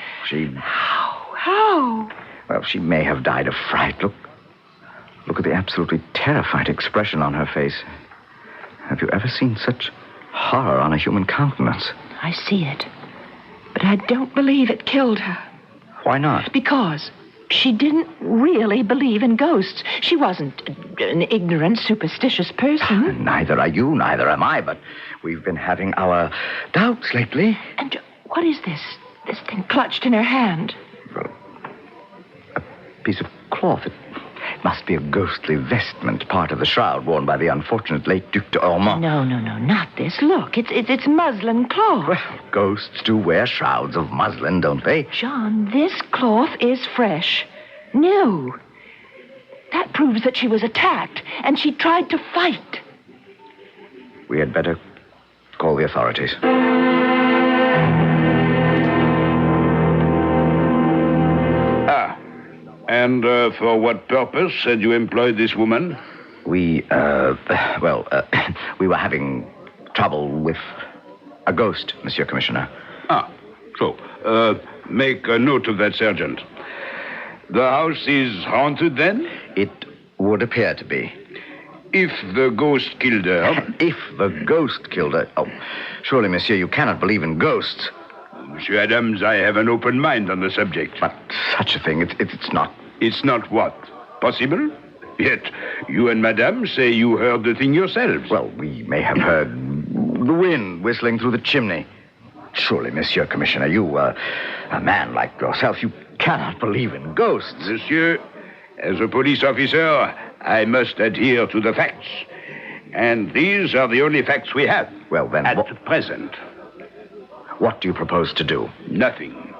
Speaker 22: How?
Speaker 23: Well, she may have died of fright. Look at the absolutely terrified expression on her face. Have you ever seen such horror on a human countenance?
Speaker 22: I see it. But I don't believe it killed her.
Speaker 23: Why not?
Speaker 22: Because she didn't really believe in ghosts. She wasn't an ignorant, superstitious person.
Speaker 23: Neither are you, neither am I, but we've been having our doubts lately.
Speaker 22: And what is this? This thing clutched in her hand?
Speaker 23: Well, a piece of cloth. It must be a ghostly vestment, part of the shroud worn by the unfortunate late Duc d'Ormont.
Speaker 22: No, not this. Look, it's muslin cloth.
Speaker 23: Well, ghosts do wear shrouds of muslin, don't they?
Speaker 22: John, this cloth is fresh, new. That proves that she was attacked, and she tried to fight.
Speaker 23: We had better call the authorities.
Speaker 6: And for what purpose had you employed this woman?
Speaker 23: We were having trouble with a ghost, Monsieur Commissioner.
Speaker 6: So, make a note of that, Sergeant. The house is haunted, then?
Speaker 23: It would appear to be.
Speaker 6: If the ghost killed her...
Speaker 23: If the ghost killed her... Oh, surely, Monsieur, you cannot believe in ghosts.
Speaker 6: Monsieur Adams, I have an open mind on the subject.
Speaker 23: But such a thing, it's not...
Speaker 6: It's not what? Possible? Yet, you and Madame say you heard the thing yourselves.
Speaker 23: Well, we may have heard the wind whistling through the chimney. Surely, Monsieur Commissioner, you, a man like yourself, you cannot believe in ghosts.
Speaker 6: Monsieur, as a police officer, I must adhere to the facts. And these are the only facts we have.
Speaker 23: Well, then...
Speaker 6: At present.
Speaker 23: What do you propose to do?
Speaker 6: Nothing.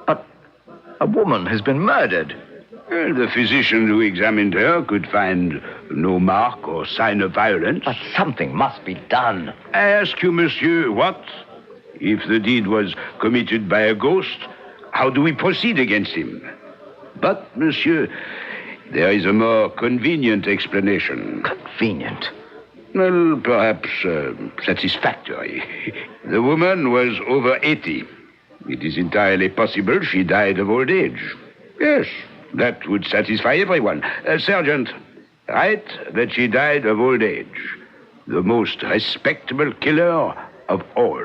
Speaker 23: But a woman has been murdered.
Speaker 6: Well, the physician who examined her could find no mark or sign of violence.
Speaker 23: But something must be done.
Speaker 6: I ask you, monsieur, what? If the deed was committed by a ghost, how do we proceed against him? But, monsieur, there is a more convenient explanation.
Speaker 23: Convenient?
Speaker 6: Well, perhaps satisfactory. The woman was over 80. It is entirely possible she died of old age. Yes, that would satisfy everyone. Sergeant, write that she died of old age. The most respectable killer of all.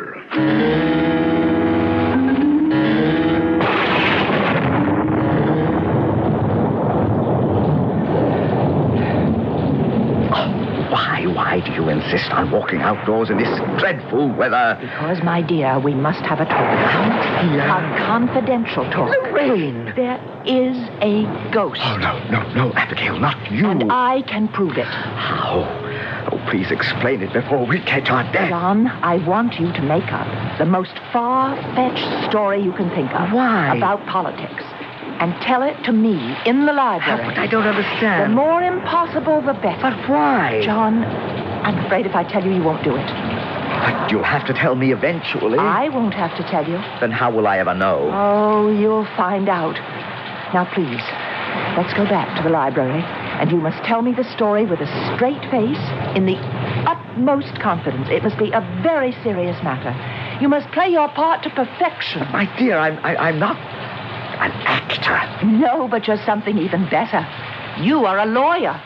Speaker 23: Why do you insist on walking outdoors in this dreadful weather?
Speaker 22: Because, my dear, we must have a talk. A confidential talk.
Speaker 23: Lorraine!
Speaker 22: There is a ghost.
Speaker 23: Oh, no, Abigail, not you.
Speaker 22: And I can prove it.
Speaker 23: How? Oh, please explain it before we catch our death.
Speaker 22: John, I want you to make up the most far-fetched story you can think of.
Speaker 23: Why?
Speaker 22: About politics. And tell it to me in the library.
Speaker 23: But I don't understand.
Speaker 22: The more impossible, the better.
Speaker 23: But why?
Speaker 22: John, I'm afraid if I tell you, you won't do it.
Speaker 23: But you'll have to tell me eventually.
Speaker 22: I won't have to tell you.
Speaker 23: Then how will I ever know?
Speaker 22: Oh, you'll find out. Now, please, let's go back to the library, and you must tell me the story with a straight face, in the utmost confidence. It must be a very serious matter. You must play your part to perfection.
Speaker 23: But my dear, I'm not an actor.
Speaker 22: No, but you're something even better. You are a lawyer.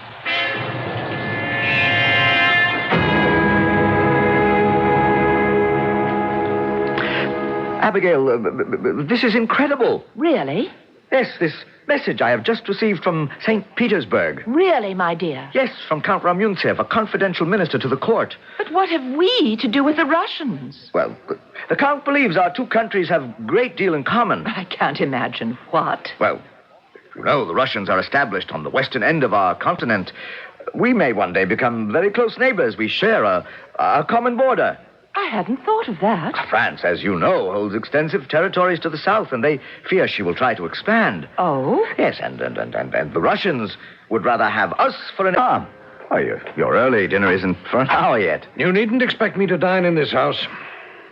Speaker 23: Abigail, this is incredible.
Speaker 22: Really?
Speaker 23: Yes, this message I have just received from St. Petersburg.
Speaker 22: Really, my dear?
Speaker 23: Yes, from Count Ramuntsev, a confidential minister to the court.
Speaker 22: But what have we to do with the Russians?
Speaker 23: Well, the Count believes our two countries have a great deal in common.
Speaker 22: I can't imagine what.
Speaker 23: Well, you know, the Russians are established on the western end of our continent. We may one day become very close neighbors. We share a common border.
Speaker 22: I hadn't thought of that.
Speaker 23: France, as you know, holds extensive territories to the south, and they fear she will try to expand.
Speaker 22: Oh?
Speaker 23: Yes, and the Russians would rather have us for an... Oh, your early dinner isn't for an hour yet.
Speaker 5: You needn't expect me to dine in this house.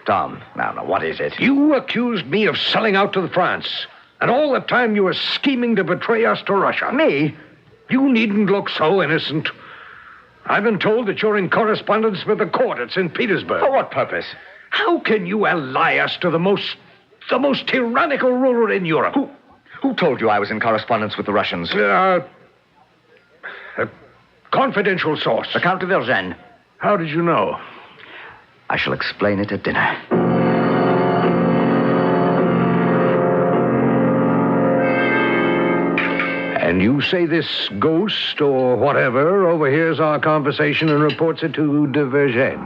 Speaker 23: Tom, now, what is it?
Speaker 5: You accused me of selling out to France, and all the time you were scheming to betray us to Russia.
Speaker 23: Me?
Speaker 5: You needn't look so innocent. I've been told that you're in correspondence with the court at St. Petersburg.
Speaker 23: For what purpose?
Speaker 5: How can you ally us to the most tyrannical ruler in Europe?
Speaker 23: Who told you I was in correspondence with the Russians?
Speaker 5: A confidential source.
Speaker 23: The Count de Vergennes.
Speaker 5: How did you know?
Speaker 23: I shall explain it at dinner.
Speaker 5: And you say this ghost or whatever overhears our conversation and reports it to de Vergennes.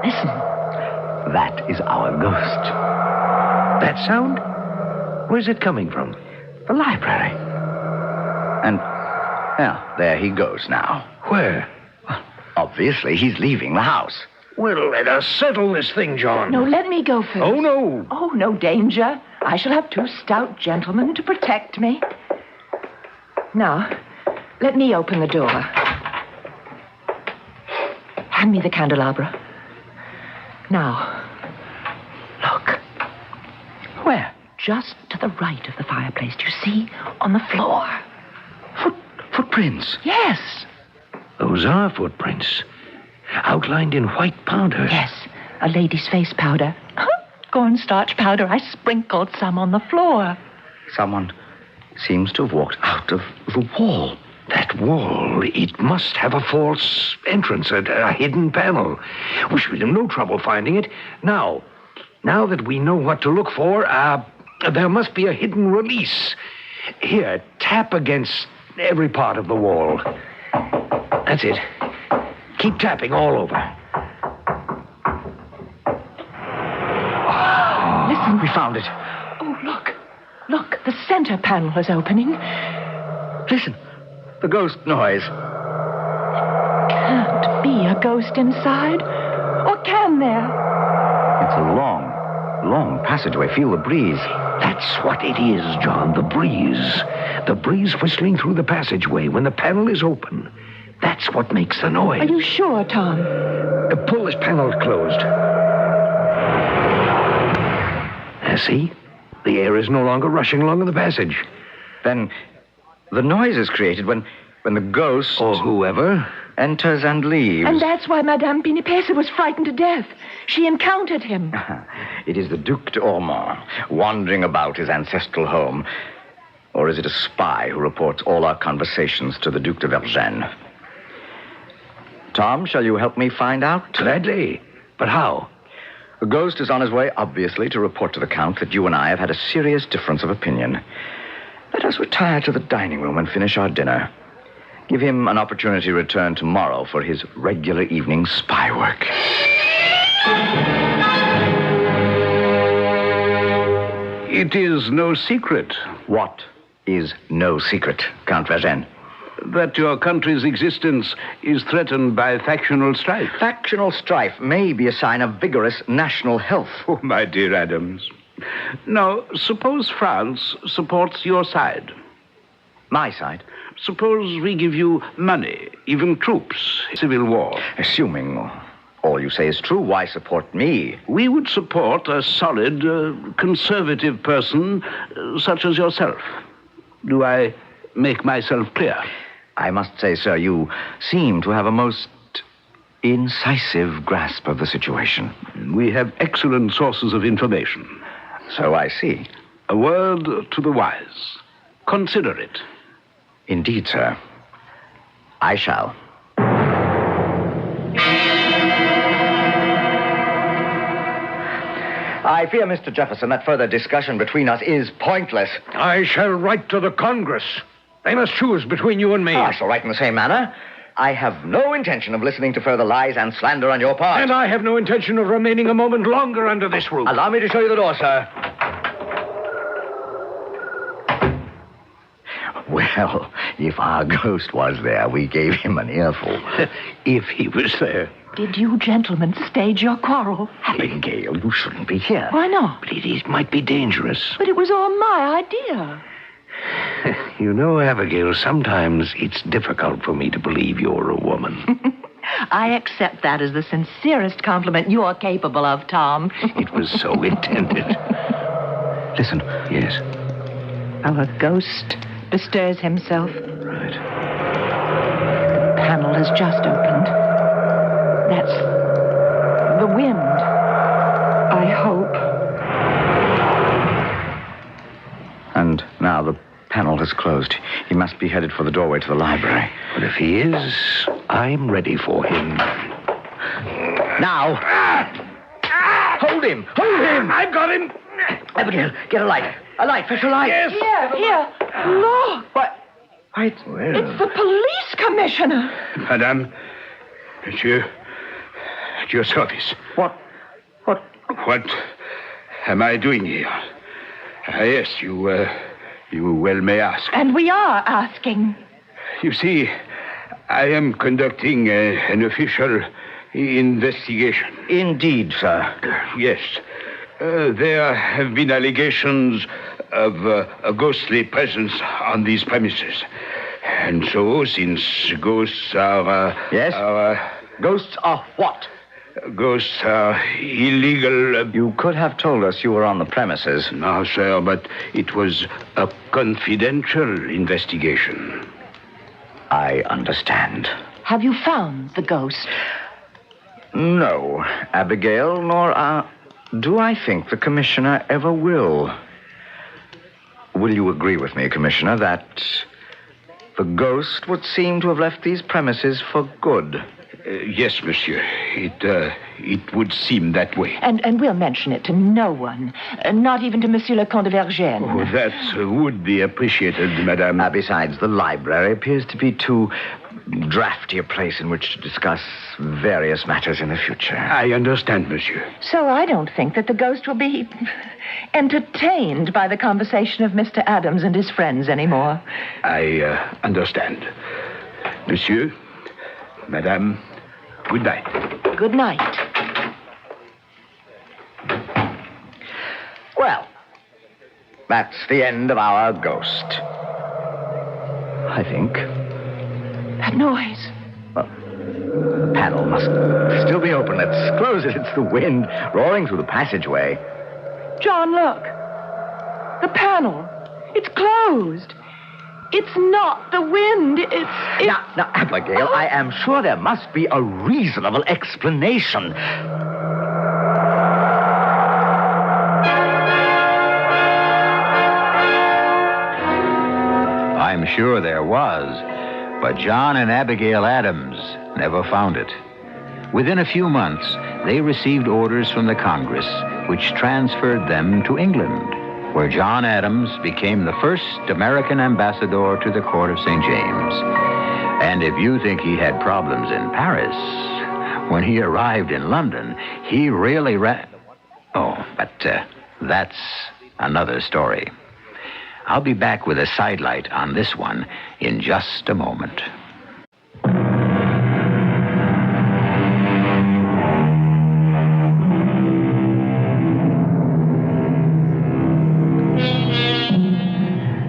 Speaker 23: Listen. That is our ghost.
Speaker 5: That sound? Where's it coming from?
Speaker 23: The library. And, well, there he goes now.
Speaker 5: Where?
Speaker 23: Well, obviously, he's leaving the house.
Speaker 5: Well, let us settle this thing, John.
Speaker 22: No, let me go first.
Speaker 5: Oh, no.
Speaker 22: Oh, no danger. I shall have two stout gentlemen to protect me. Now, let me open the door. Hand me the candelabra. Now, look.
Speaker 23: Where?
Speaker 22: Just to the right of the fireplace. Do you see? On the floor.
Speaker 23: Footprints?
Speaker 22: Yes.
Speaker 5: Those are footprints. Outlined in white powder.
Speaker 22: Yes, a lady's face powder. Cornstarch powder. I sprinkled some on the floor.
Speaker 23: Someone seems to have walked out of the wall.
Speaker 5: That wall, it must have a false entrance, a hidden panel. We should have no trouble finding it. Now that we know what to look for, there must be a hidden release. Here, tap against every part of the wall. That's it. Keep tapping all over.
Speaker 22: Listen.
Speaker 23: We found it.
Speaker 22: Oh, look. Look, the center panel is opening.
Speaker 23: Listen. The ghost noise.
Speaker 22: Can't be a ghost inside. Or can there?
Speaker 23: It's a long passageway. Feel the breeze.
Speaker 5: That's what it is, John, the breeze. The breeze whistling through the passageway when the panel is open. That's what makes the noise.
Speaker 22: Are you sure, Tom?
Speaker 5: Pull this panel closed. See? The air is no longer rushing along in the passage.
Speaker 23: Then the noise is created when the ghost...
Speaker 5: Or whoever...
Speaker 23: enters and leaves.
Speaker 22: And that's why Madame Pinipesa was frightened to death. She encountered him.
Speaker 23: It is the Duc d'Ormont, wandering about his ancestral home. Or is it a spy who reports all our conversations to the Duc de Vergennes? Tom, shall you help me find out?
Speaker 5: Gladly. But how?
Speaker 23: The ghost is on his way, obviously, to report to the Count that you and I have had a serious difference of opinion. Let us retire to the dining room and finish our dinner. Give him an opportunity to return tomorrow for his regular evening spy work.
Speaker 6: It is no secret.
Speaker 23: What is no secret, Count Vergennes?
Speaker 6: That your country's existence is threatened by factional strife.
Speaker 23: Factional strife may be a sign of vigorous national health.
Speaker 6: Oh, my dear Adams. Now, suppose France supports your side.
Speaker 23: My side?
Speaker 6: Suppose we give you money, even troops, civil war.
Speaker 23: Assuming all you say is true, why support me?
Speaker 6: We would support a solid, conservative person such as yourself. Do I make myself clear?
Speaker 23: I must say, sir, you seem to have a most incisive grasp of the situation.
Speaker 6: We have excellent sources of information.
Speaker 23: So I see.
Speaker 6: A word to the wise. Consider it.
Speaker 23: Indeed, sir. I shall. I fear, Mr. Jefferson, that further discussion between us is pointless.
Speaker 15: I shall write to the Congress. They must choose between you and me.
Speaker 23: I shall write in the same manner. I have no intention of listening to further lies and slander on your part.
Speaker 15: And I have no intention of remaining a moment longer under this roof.
Speaker 23: Allow me to show you the door, sir. Well, if our ghost was there, we gave him an earful.
Speaker 6: If he was there.
Speaker 22: Did you gentlemen stage your quarrel?
Speaker 23: Abigail, you shouldn't be here.
Speaker 22: Why not?
Speaker 6: But it might be dangerous.
Speaker 22: But it was all my idea.
Speaker 6: You know, Abigail, sometimes it's difficult for me to believe you're a woman.
Speaker 22: I accept that as the sincerest compliment you're capable of, Tom.
Speaker 6: It was so intended.
Speaker 23: Listen.
Speaker 6: Yes.
Speaker 22: Our ghost bestirs himself.
Speaker 6: Right.
Speaker 22: The panel has just opened. That's the wind, I hope.
Speaker 23: And now the panel has closed. He must be headed for the doorway to the library.
Speaker 6: But if he is, I'm ready for him.
Speaker 23: Now! Hold him! Hold him!
Speaker 6: I've got him!
Speaker 23: Abigail, get a light. A light, fetch a light.
Speaker 6: Yes.
Speaker 22: Here. Look.
Speaker 23: What? Wait.
Speaker 6: Well.
Speaker 22: It's the police commissioner.
Speaker 6: Madame, at your service.
Speaker 23: What
Speaker 6: What am I doing here? Yes, you well may ask.
Speaker 22: And we are asking.
Speaker 6: You see, I am conducting an official investigation.
Speaker 23: Indeed, sir.
Speaker 6: Yes. There have been allegations of a ghostly presence on these premises. And so, since ghosts are...
Speaker 23: Yes? Ghosts are what?
Speaker 6: Ghosts are illegal...
Speaker 23: You could have told us you were on the premises.
Speaker 6: No, sir, but it was a confidential investigation.
Speaker 23: I understand.
Speaker 22: Have you found the ghost?
Speaker 23: No, Abigail, nor do I think the commissioner ever will. Will you agree with me, Commissioner, that the ghost would seem to have left these premises for good?
Speaker 6: Yes, monsieur. It would seem that way.
Speaker 22: And we'll mention it to no one. Not even to Monsieur le Comte de Vergennes.
Speaker 6: Oh, that would be appreciated, madame.
Speaker 23: Besides, the library appears to be too drafty a place in which to discuss various matters in the future.
Speaker 6: I understand, monsieur.
Speaker 22: So I don't think that the ghost will be entertained by the conversation of Mr. Adams and his friends anymore.
Speaker 6: I understand. Monsieur, madame, good night.
Speaker 22: Good night.
Speaker 23: Well, that's the end of our ghost. I think.
Speaker 22: That noise.
Speaker 23: Well, the panel must still be open. Let's close it. It's the wind roaring through the passageway.
Speaker 22: John, look. The panel. It's closed. It's not the wind. It's...
Speaker 23: Now, Abigail, I am sure there must be a reasonable explanation.
Speaker 1: I'm sure there was, but John and Abigail Adams never found it. Within a few months, they received orders from the Congress, which transferred them to England, where John Adams became the first American ambassador to the court of St. James. And if you think he had problems in Paris, when he arrived in London, he really that's another story. I'll be back with a sidelight on this one in just a moment.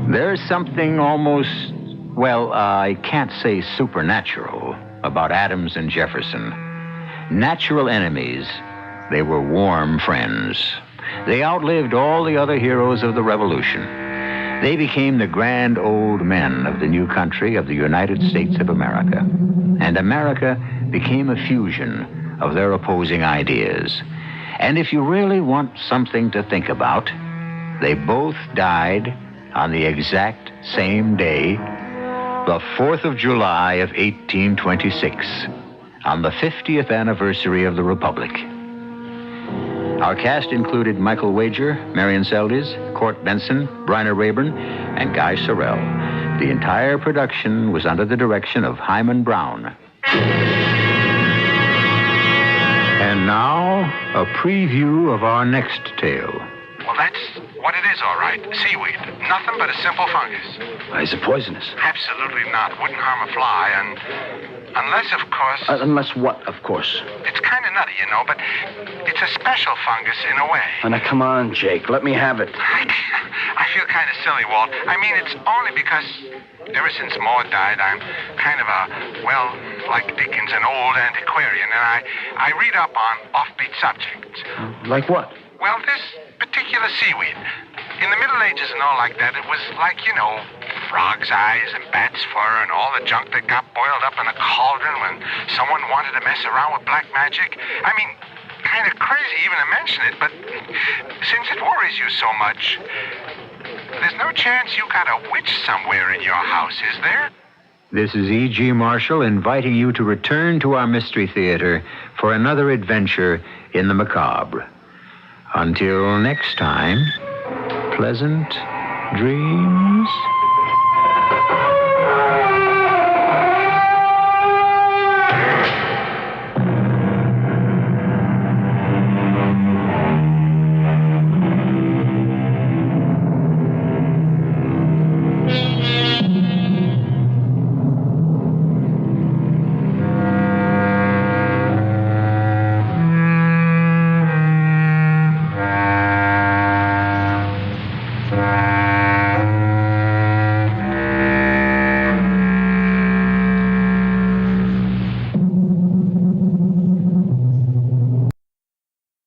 Speaker 1: There's something almost, I can't say supernatural about Adams and Jefferson. Natural enemies, they were warm friends. They outlived all the other heroes of the Revolution. They became the grand old men of the new country of the United States of America. And America became a fusion of their opposing ideas. And if you really want something to think about, they both died on the exact same day, the 4th of July of 1826, on the 50th anniversary of the Republic. Our cast included Michael Wager, Marion Seldes, Court Benson, Bryna Rayburn, and Guy Sorrell. The entire production was under the direction of Hyman Brown. And now, a preview of our next tale.
Speaker 2: Well, that's what it is, all right. Seaweed. Nothing but a simple fungus.
Speaker 6: Is it poisonous?
Speaker 2: Absolutely not. Wouldn't harm a fly, and unless, of course...
Speaker 6: Unless what, of course?
Speaker 2: It's kind of nutty, you know, but it's a special fungus in a way.
Speaker 6: Oh, now, come on, Jake. Let me have it.
Speaker 2: I feel kind of silly, Walt. I mean, it's only because ever since Maud died, I'm kind of like Dickens, an old antiquarian, and I read up on offbeat subjects.
Speaker 6: Like what?
Speaker 2: Well, this particular seaweed. In the Middle Ages and all like that, it was like, frog's eyes and bat's fur and all the junk that got boiled up in a cauldron when someone wanted to mess around with black magic. I mean, kind of crazy even to mention it, but since it worries you so much, there's no chance you got a witch somewhere in your house, is there?
Speaker 1: This is E.G. Marshall inviting you to return to our Mystery Theater for another adventure in the macabre. Until next time, pleasant dreams.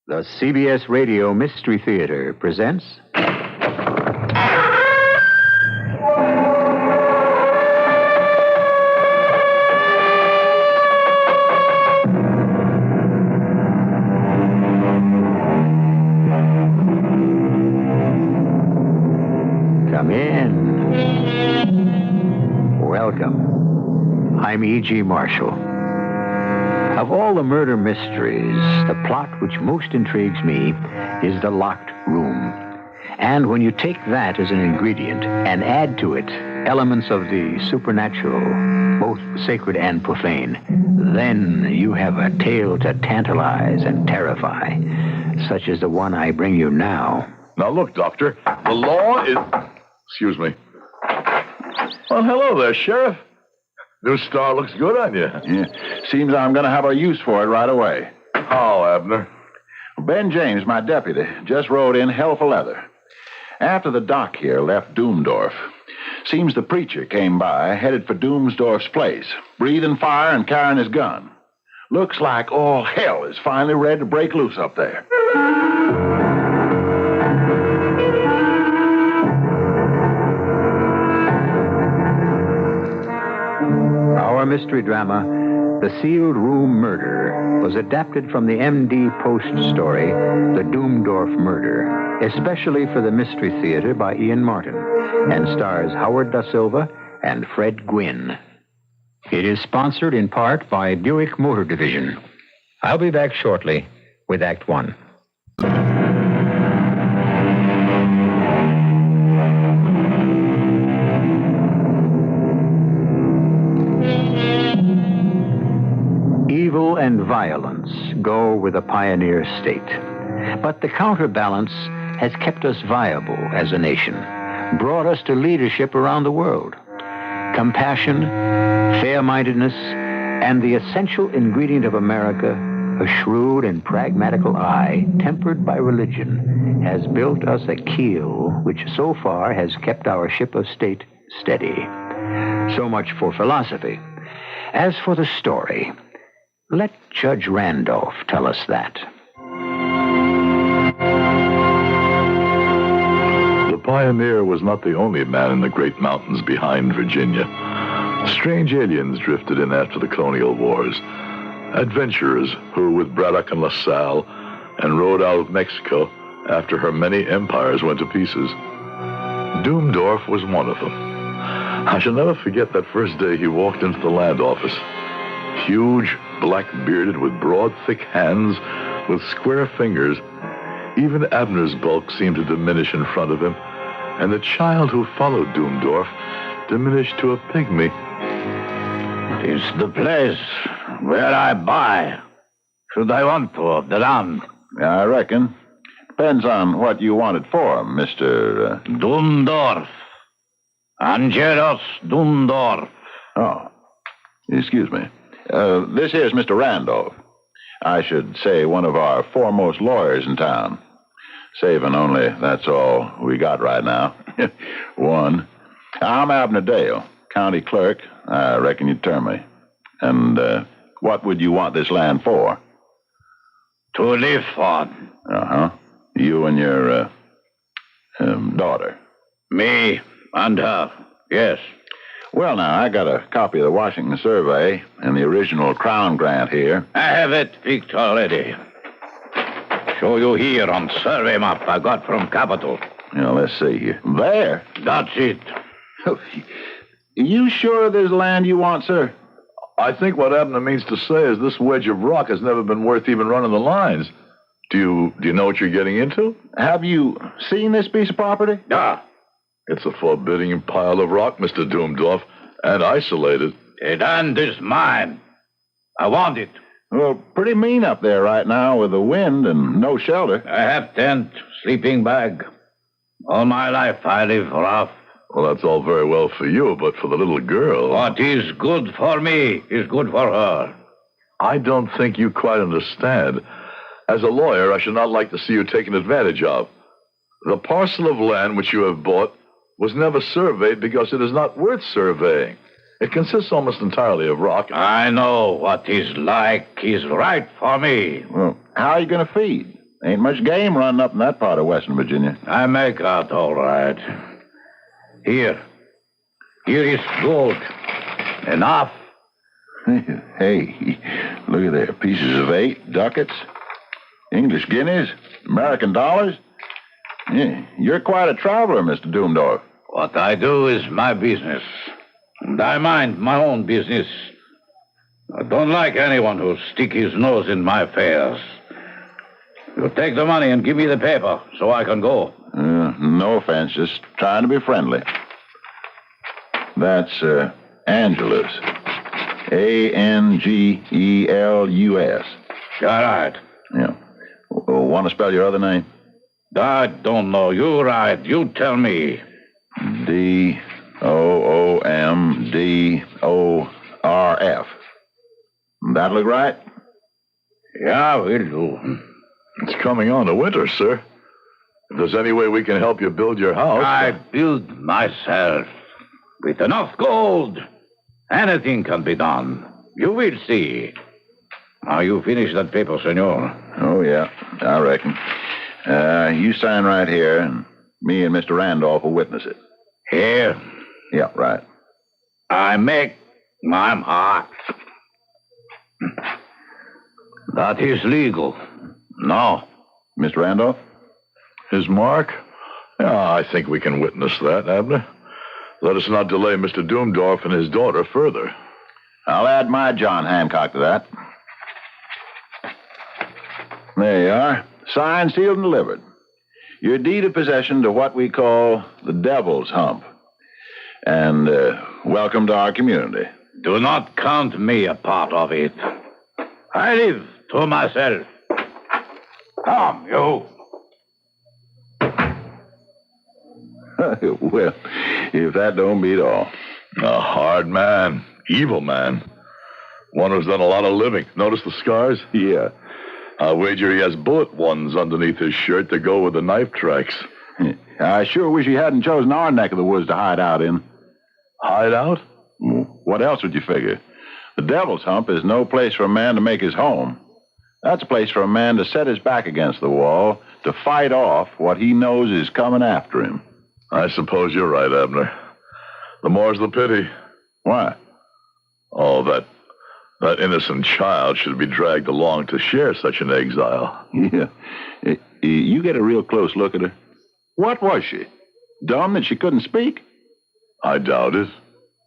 Speaker 1: The CBS Radio Mystery Theater presents... Come in. Welcome. I'm E.G. Marshall. Of all the murder mysteries, the plot which most intrigues me is the locked room. And when you take that as an ingredient and add to it elements of the supernatural, both sacred and profane, then you have a tale to tantalize and terrify, such as the one I bring you now.
Speaker 4: Now look, Doctor, the law is... Excuse me. Well, hello there, Sheriff. New star looks good on you.
Speaker 7: Yeah. Seems I'm going to have a use for it right away.
Speaker 4: Oh, Abner.
Speaker 7: Ben James, my deputy, just rode in hell for leather. After the doc here left Doomdorf, seems the preacher came by, headed for Doomsdorf's place, breathing fire and carrying his gun. Looks like all hell is finally ready to break loose up there. Our mystery drama, The Sealed Room Murder, was adapted from the M.D. Post story, The Doomdorf Murder, especially for the Mystery Theater by Ian Martin, and stars Howard Da Silva and Fred Gwynne. It is sponsored in part by Buick Motor Division. I'll be back shortly with Act One.
Speaker 1: and violence go with a pioneer state. But the counterbalance has kept us viable as a nation, brought us to leadership around the world. Compassion, fair-mindedness, and the essential ingredient of America, a shrewd and pragmatical eye, tempered by religion, has built us a keel which so far has kept our ship of state steady. So much for philosophy. As for the story, let Judge Randolph tell us that.
Speaker 4: The pioneer was not the only man in the great mountains behind Virginia. Strange aliens drifted in after the colonial wars. Adventurers who, with Braddock and LaSalle, and rode out of Mexico after her many empires went to pieces. Doomdorf was one of them. I shall never forget that first day he walked into the land office. Huge, black-bearded, with broad, thick hands, with square fingers. Even Abner's bulk seemed to diminish in front of him, and the child who followed Doomdorf diminished to a pygmy.
Speaker 8: It's the place where I buy. Should I want to of the land?
Speaker 11: Yeah, I reckon. Depends on what you want it for, Mr.
Speaker 8: Doomdorf. Angelos Doomdorf.
Speaker 11: Oh, excuse me. This here's Mr. Randolph. I should say one of our foremost lawyers in town. Saving only, that's all we got right now. One. I'm Abner Dale, county clerk. I reckon you'd term me. And what would you want this land for?
Speaker 8: To live on.
Speaker 11: Uh-huh. You and your daughter.
Speaker 8: Me and her, yes.
Speaker 11: Well, now, I got a copy of the Washington Survey and the original Crown Grant here.
Speaker 8: I have it picked already. Show you here on survey map I got from Capitol.
Speaker 11: Now, let's see here. There?
Speaker 8: That's it.
Speaker 11: You sure there's land you want, sir?
Speaker 4: I think what Abner means to say is this wedge of rock has never been worth even running the lines. Do you know what you're getting into?
Speaker 11: Have you seen this piece of property?
Speaker 8: Yeah.
Speaker 4: It's a forbidding pile of rock, Mr. Doomdorf, and isolated.
Speaker 8: The land is mine. I want it.
Speaker 11: Well, pretty mean up there right now with the wind and no shelter.
Speaker 8: I have tent, sleeping bag. All my life I live rough.
Speaker 4: Well, that's all very well for you, but for the little girl...
Speaker 8: What is good for me is good for her.
Speaker 4: I don't think you quite understand. As a lawyer, I should not like to see you taken advantage of. The parcel of land which you have bought was never surveyed because it is not worth surveying. It consists almost entirely of rock.
Speaker 8: I know what is like is right for me.
Speaker 11: Well, how are you going to feed? Ain't much game running up in that part of Western Virginia.
Speaker 8: I make out all right. Here is gold. Enough.
Speaker 11: Hey, look at there. Pieces of 8, ducats, English guineas, American dollars. Yeah, you're quite a traveler, Mr. Doomdorf.
Speaker 8: What I do is my business. And I mind my own business. I don't like anyone who stick his nose in my affairs. You take the money and give me the paper so I can go.
Speaker 11: No offense, just trying to be friendly. That's Angelus. Angelus.
Speaker 8: All right.
Speaker 11: Yeah. Want to spell your other name?
Speaker 8: I don't know. You right. You tell me.
Speaker 11: Doomdorf. That look right?
Speaker 8: Yeah, will do.
Speaker 4: It's coming on to winter, sir. If there's any way we can help you build your house...
Speaker 8: I build myself. With enough gold, anything can be done. You will see. Now, you finish that paper, senor.
Speaker 11: Oh, yeah, I reckon. You sign right here, and me and Mr. Randolph will witness it.
Speaker 8: Here?
Speaker 11: Yeah, right.
Speaker 8: I make my mark. That is legal. No.
Speaker 11: Mr. Randolph?
Speaker 4: His mark? Yeah, I think we can witness that, Abner. Let us not delay Mr. Doomdorf and his daughter further.
Speaker 11: I'll add my John Hancock to that. There you are. Signed, sealed, and delivered. Your deed of possession to what we call the Devil's Hump. And welcome to our community.
Speaker 8: Do not count me a part of it. I live to myself. Come, you.
Speaker 11: Well, if that don't beat all.
Speaker 4: A hard man. Evil man. One who's done a lot of living. Notice the scars?
Speaker 11: Yeah.
Speaker 4: I'll wager he has bullet wounds underneath his shirt to go with the knife tracks.
Speaker 11: I sure wish he hadn't chosen our neck of the woods to hide out in.
Speaker 4: Hide out?
Speaker 11: What else would you figure? The Devil's Hump is no place for a man to make his home. That's a place for a man to set his back against the wall, to fight off what he knows is coming after him.
Speaker 4: I suppose you're right, Abner. The more's the pity.
Speaker 11: Why?
Speaker 4: Oh, that innocent child should be dragged along to share such an exile.
Speaker 11: Yeah. You get a real close look at her. What was she? Dumb that she couldn't speak?
Speaker 4: I doubt it.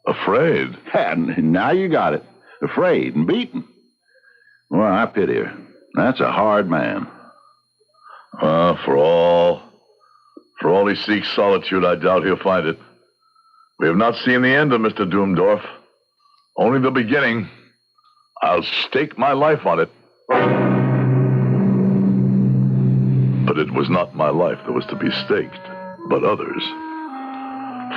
Speaker 4: Afraid.
Speaker 11: And now you got it. Afraid and beaten. Well, I pity her. That's a hard man.
Speaker 4: For all he seeks solitude, I doubt he'll find it. We have not seen the end of Mr. Doomdorf. Only the beginning. I'll stake my life on it. But it was not my life that was to be staked, but others.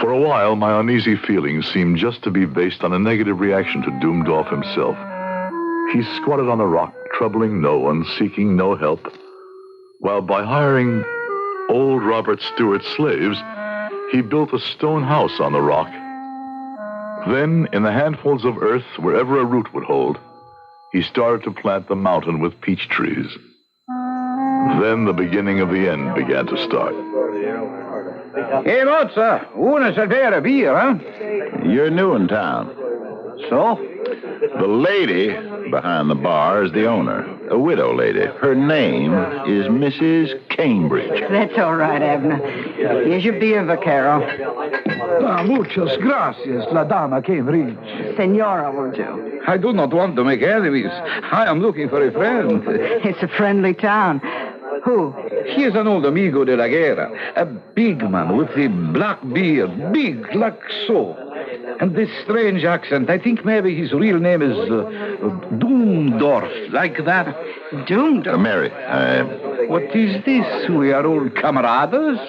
Speaker 4: For a while, my uneasy feelings seemed just to be based on a negative reaction to Doomdorf himself. He squatted on the rock, troubling no one, seeking no help, while by hiring old Robert Stewart's slaves, he built a stone house on the rock. Then, in the handfuls of earth, wherever a root would hold, he started to plant the mountain with peach trees. Then the beginning of the end began to start.
Speaker 8: Hey, Mozza, una cervera beer, huh?
Speaker 11: You're new in town.
Speaker 8: So?
Speaker 11: The lady behind the bar is the owner, a widow lady. Her name is Mrs. Cambridge.
Speaker 20: That's all right, Abner. Here's your beer, Vaquero.
Speaker 6: Muchas gracias, la dama Cambridge.
Speaker 20: Senora will do.
Speaker 8: I do not want to make enemies. I am looking for a friend.
Speaker 20: It's a friendly town. Who?
Speaker 8: He is an old amigo de la guerra. A big man with a black beard. Big, like so. And this strange accent. I think maybe his real name is Doomdorf, like that.
Speaker 20: Doomdorf?
Speaker 11: Mary,
Speaker 8: What is this? We are old camaradas?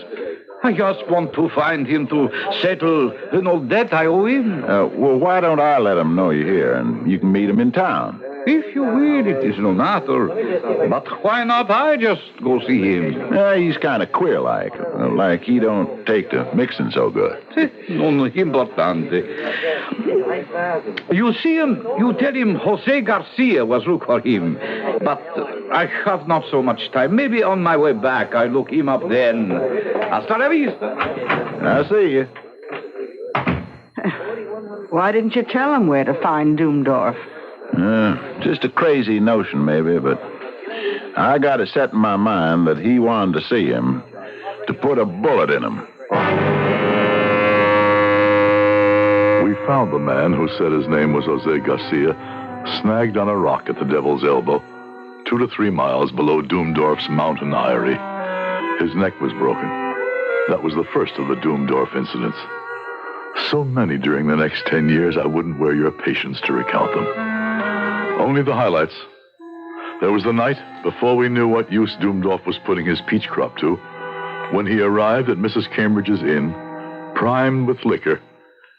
Speaker 8: I just want to find him to settle an old debt I owe him.
Speaker 11: Well, why don't I let him know you're here, and you can meet him in town?
Speaker 8: If you will, it is no matter. But why not I just go see him?
Speaker 11: He's kind of queer-like. Like he don't take to mixing so good.
Speaker 8: Non importante. You see him, you tell him Jose Garcia was look for him. But I have not so much time. Maybe on my way back I look him up then. Hasta la vista.
Speaker 11: I see you.
Speaker 20: Why didn't you tell him where to find Doomdorf?
Speaker 11: Just a crazy notion, maybe, but I got it set in my mind that he wanted to see him, to put a bullet in him.
Speaker 4: We found the man who said his name was Jose Garcia, snagged on a rock at the Devil's Elbow, 2 to 3 miles below Doomdorf's mountain eyrie. His neck was broken. That was the first of the Doomdorf incidents. So many during the next 10 years, I wouldn't wear your patience to recount them. Only the highlights. There was the night, before we knew what use Doomdorf was putting his peach crop to, when he arrived at Mrs. Cambridge's inn, primed with liquor,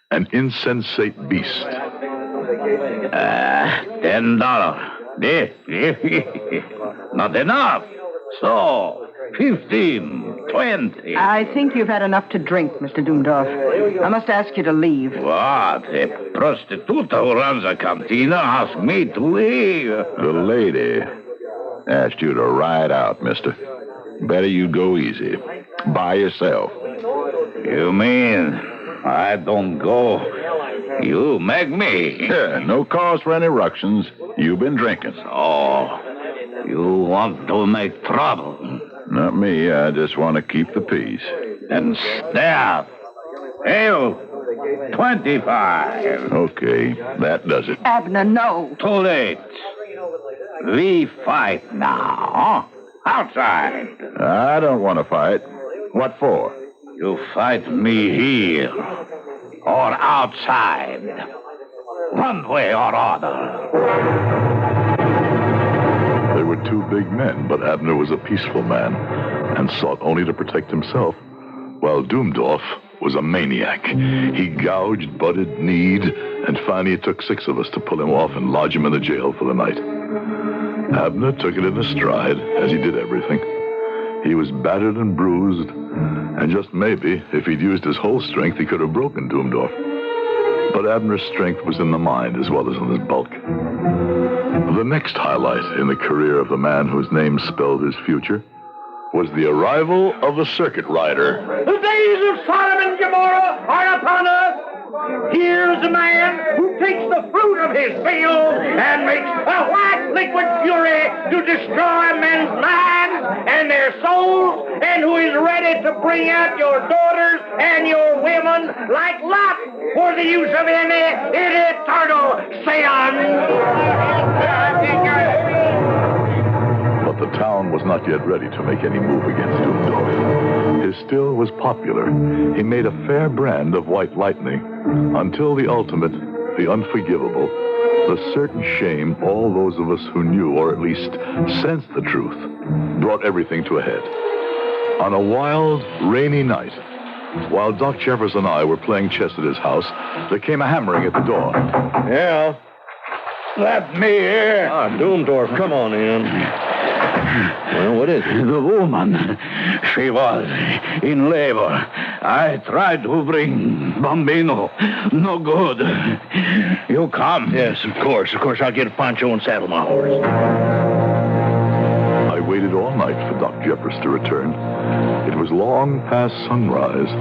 Speaker 4: an insensate beast.
Speaker 8: $10. Not enough. So, 15, 20.
Speaker 20: I think you've had enough to drink, Mr. Doomdorf. I must ask you to leave.
Speaker 8: What? A prostituta who runs a cantina asked me to leave.
Speaker 11: The lady asked you to ride out, mister. Better you go easy. By yourself.
Speaker 8: You mean I don't go? You make me.
Speaker 11: Yeah, no cause for any ructions. You've been drinking.
Speaker 8: Oh, you want to make trouble?
Speaker 11: Not me. I just want to keep the peace.
Speaker 8: And staff. Hail, 25.
Speaker 11: Okay, that does it.
Speaker 20: Abner, no.
Speaker 8: Too late. We fight now. Outside.
Speaker 11: I don't want to fight. What for?
Speaker 8: You fight me here or outside. One way or other.
Speaker 4: were two big men, but Abner was a peaceful man and sought only to protect himself, while Doomdorf was a maniac. He gouged, butted, kneed, and finally it took 6 of us to pull him off and lodge him in the jail for the night. Abner took it in his stride, as he did everything. He was battered and bruised, and just maybe, if he'd used his whole strength, he could have broken Doomdorf. But Abner's strength was in the mind as well as in his bulk. The next highlight in the career of the man whose name spelled his future was the arrival of a circuit rider.
Speaker 5: The days of Sodom and Gomorrah are upon us. Here's a man who takes the fruit of his field and makes a white liquid fury to destroy men's minds and their souls, and who is ready to bring out your daughters and your women like Lot for the use of any eternal seance.
Speaker 4: But the town was not yet ready to make any move against Doomdorf. His still was popular. He made a fair brand of white lightning until the ultimate, the unforgivable, the certain shame all those of us who knew or at least sensed the truth brought everything to a head. On a wild, rainy night, while Doc Jeffers and I were playing chess at his house, there came a hammering at the door.
Speaker 8: Yeah? That's me here.
Speaker 5: Doomdorf, come on in. Well, what is it?
Speaker 8: The woman. She was in labor. I tried to bring Bambino. No good. You come?
Speaker 5: Yes, of course. Of course, I'll get a poncho and saddle my horse.
Speaker 4: I waited all night for Doc Jeffers to return. It was long past sunrise,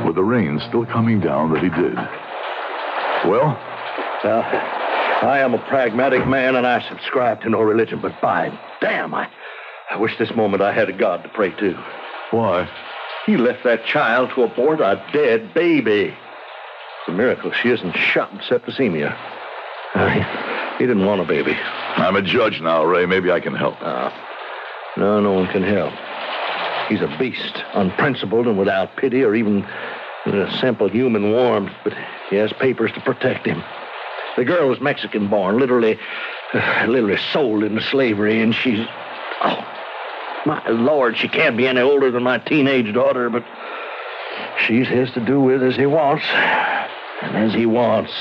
Speaker 4: with the rain still coming down, that he did. Well?
Speaker 5: I am a pragmatic man, and I subscribe to no religion, but by damn, I wish this moment I had a God to pray to.
Speaker 4: Why?
Speaker 5: He left that child to abort a dead baby. It's a miracle she isn't shot in septicemia. He didn't want a baby.
Speaker 4: I'm a judge now, Ray. Maybe I can help.
Speaker 5: No one can help. He's a beast, unprincipled and without pity or even a simple human warmth, but he has papers to protect him. The girl was Mexican-born, literally sold into slavery, and she's... Oh, my Lord, she can't be any older than my teenage daughter, but she's his to do with as he wants. And as he wants...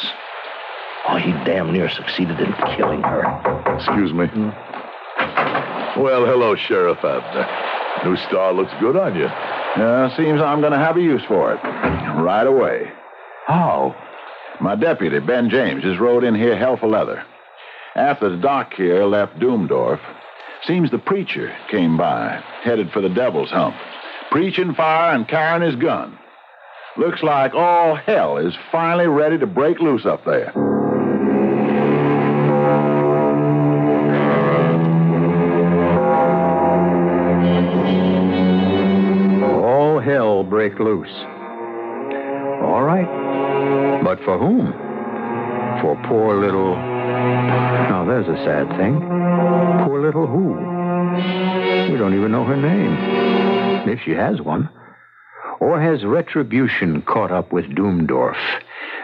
Speaker 5: Oh, he damn near succeeded in killing her.
Speaker 4: Excuse me. Well, hello, Sheriff Abner. New star looks good on you.
Speaker 11: Seems I'm going to have a use for it. Right away.
Speaker 4: How?
Speaker 11: My deputy, Ben James, just rode in here hell for leather. After the doc here left Doomdorf, seems the preacher came by, headed for the Devil's Hump, preaching fire and carrying his gun. Looks like all hell is finally ready to break loose up there.
Speaker 1: All hell break loose. All right. But for whom? For poor little... Now, there's a sad thing. Poor little who? We don't even know her name. If she has one. Or has retribution caught up with Doomdorf?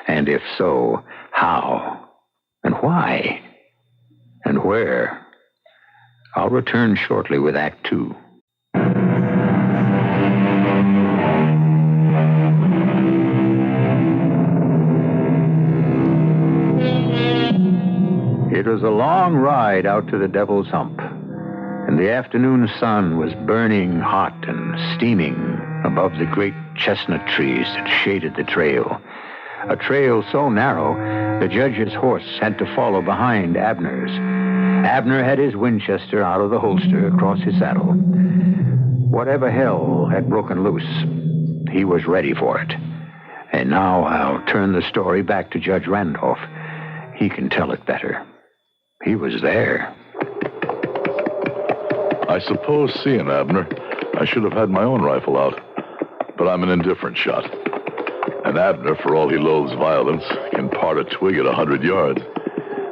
Speaker 1: And if so, how? And why? And where? I'll return shortly with Act 2. It was a long ride out to the Devil's Hump, and the afternoon sun was burning hot and steaming above the great chestnut trees that shaded the trail. A trail so narrow, the judge's horse had to follow behind Abner's. Abner had his Winchester out of the holster across his saddle. Whatever hell had broken loose, he was ready for it. And now I'll turn the story back to Judge Randolph. He can tell it better. He was there.
Speaker 4: I suppose, seeing Abner, I should have had my own rifle out. But I'm an indifferent shot. And Abner, for all he loathes violence, can part a twig at 100 yards.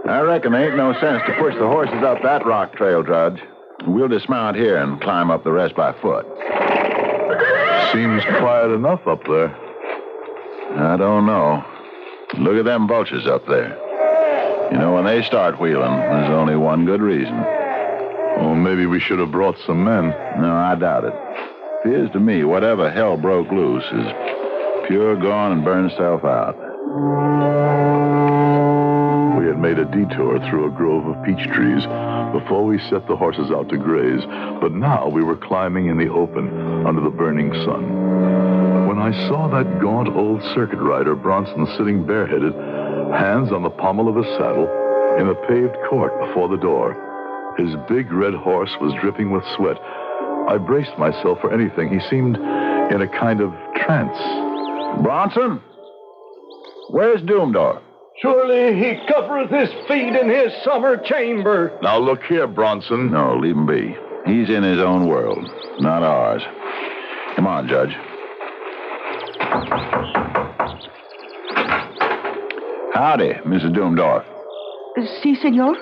Speaker 11: I reckon there ain't no sense to push the horses up that rock trail, Judge. We'll dismount here and climb up the rest by foot.
Speaker 4: Seems quiet enough up there.
Speaker 11: I don't know. Look at them vultures up there. You know, when they start wheeling, there's only one good reason.
Speaker 4: Well, maybe we should have brought some men.
Speaker 11: No, I doubt it. Appears to me whatever hell broke loose is pure gone and burned itself out.
Speaker 4: We had made a detour through a grove of peach trees before we set the horses out to graze, but now we were climbing in the open under the burning sun. When I saw that gaunt old circuit rider, Bronson, sitting bareheaded, hands on the pommel of his saddle, in the paved court before the door, his big red horse was dripping with sweat. I braced myself for anything. He seemed in a kind of trance.
Speaker 11: Bronson? Where's Doomdorf?
Speaker 10: Surely he covereth his feet in his summer chamber.
Speaker 4: Now look here, Bronson.
Speaker 11: No, leave him be. He's in his own world, not ours. Come on, Judge. Howdy, Mrs. Doomdorf.
Speaker 21: Si, senor?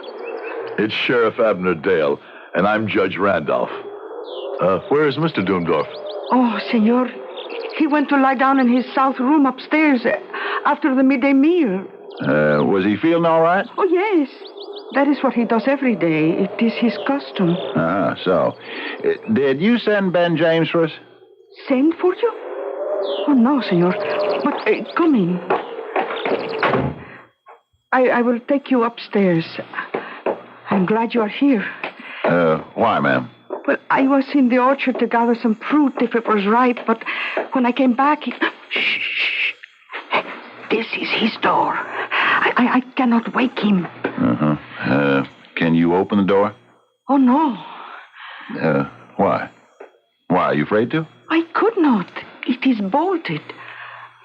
Speaker 4: It's Sheriff Abner Dale, and I'm Judge Randolph. Where is Mr. Doomdorf?
Speaker 21: Oh, senor, he went to lie down in his south room upstairs after the midday meal.
Speaker 11: Was he feeling all right?
Speaker 21: Oh, yes. That is what he does every day. It is his custom.
Speaker 11: So. Did you send Ben James for us?
Speaker 21: Send for you? Oh, no, senor. But come in. I will take you upstairs. I'm glad you are here.
Speaker 11: Why, ma'am?
Speaker 21: Well, I was in the orchard to gather some fruit if it was ripe, but when I came back, Shh. This is his door. I cannot wake him.
Speaker 11: Can you open the door?
Speaker 21: Oh, no.
Speaker 11: Why? Why, are you afraid to?
Speaker 21: I could not. It is bolted.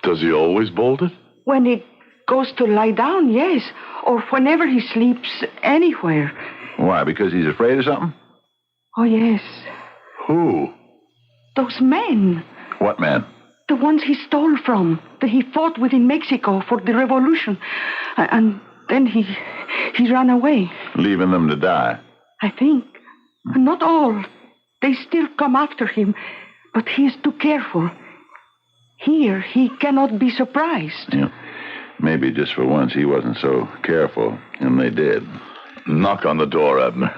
Speaker 4: Does he always bolt it?
Speaker 21: When he goes to lie down, yes. Or whenever he sleeps anywhere.
Speaker 11: Why, because he's afraid of something?
Speaker 21: Oh, yes.
Speaker 4: Who?
Speaker 21: Those men.
Speaker 11: What men?
Speaker 21: The ones he stole from, that he fought with in Mexico for the revolution. And then he ran away.
Speaker 11: Leaving them to die?
Speaker 21: I think. Not all. They still come after him, but he is too careful. Here, he cannot be surprised.
Speaker 11: Yeah. Maybe just for once he wasn't so careful, and they did.
Speaker 4: Knock on the door, Abner.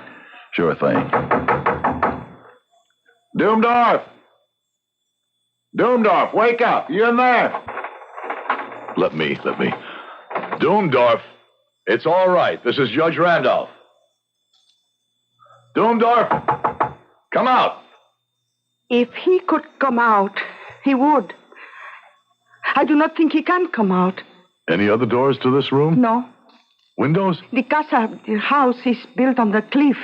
Speaker 11: Sure thing. Doomdorf! Doomdorf, wake up! You in there?
Speaker 4: Let me. Doomdorf, it's all right. This is Judge Randolph. Doomdorf, come out.
Speaker 21: If he could come out, he would. I do not think he can come out.
Speaker 4: Any other doors to this room?
Speaker 21: No.
Speaker 4: Windows?
Speaker 21: The house is built on the cliff.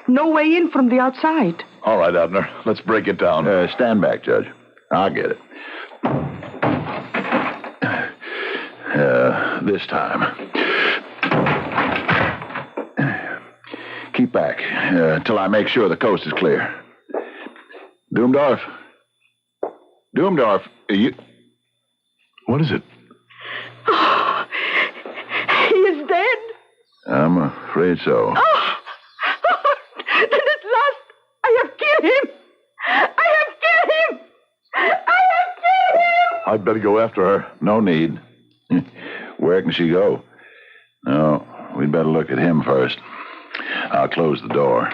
Speaker 21: No way in from the outside.
Speaker 4: All right, Abner. Let's break it down.
Speaker 11: Stand back, Judge. I'll get it. This time. Keep back till I make sure the coast is clear. Doomdorf? Doomdorf, you...
Speaker 4: What is it?
Speaker 21: Oh, he is dead?
Speaker 11: I'm afraid so.
Speaker 21: Oh, then at last I have killed him.
Speaker 4: I'd better go after her.
Speaker 11: No need. Where can she go? No, we'd better look at him first. I'll close the door.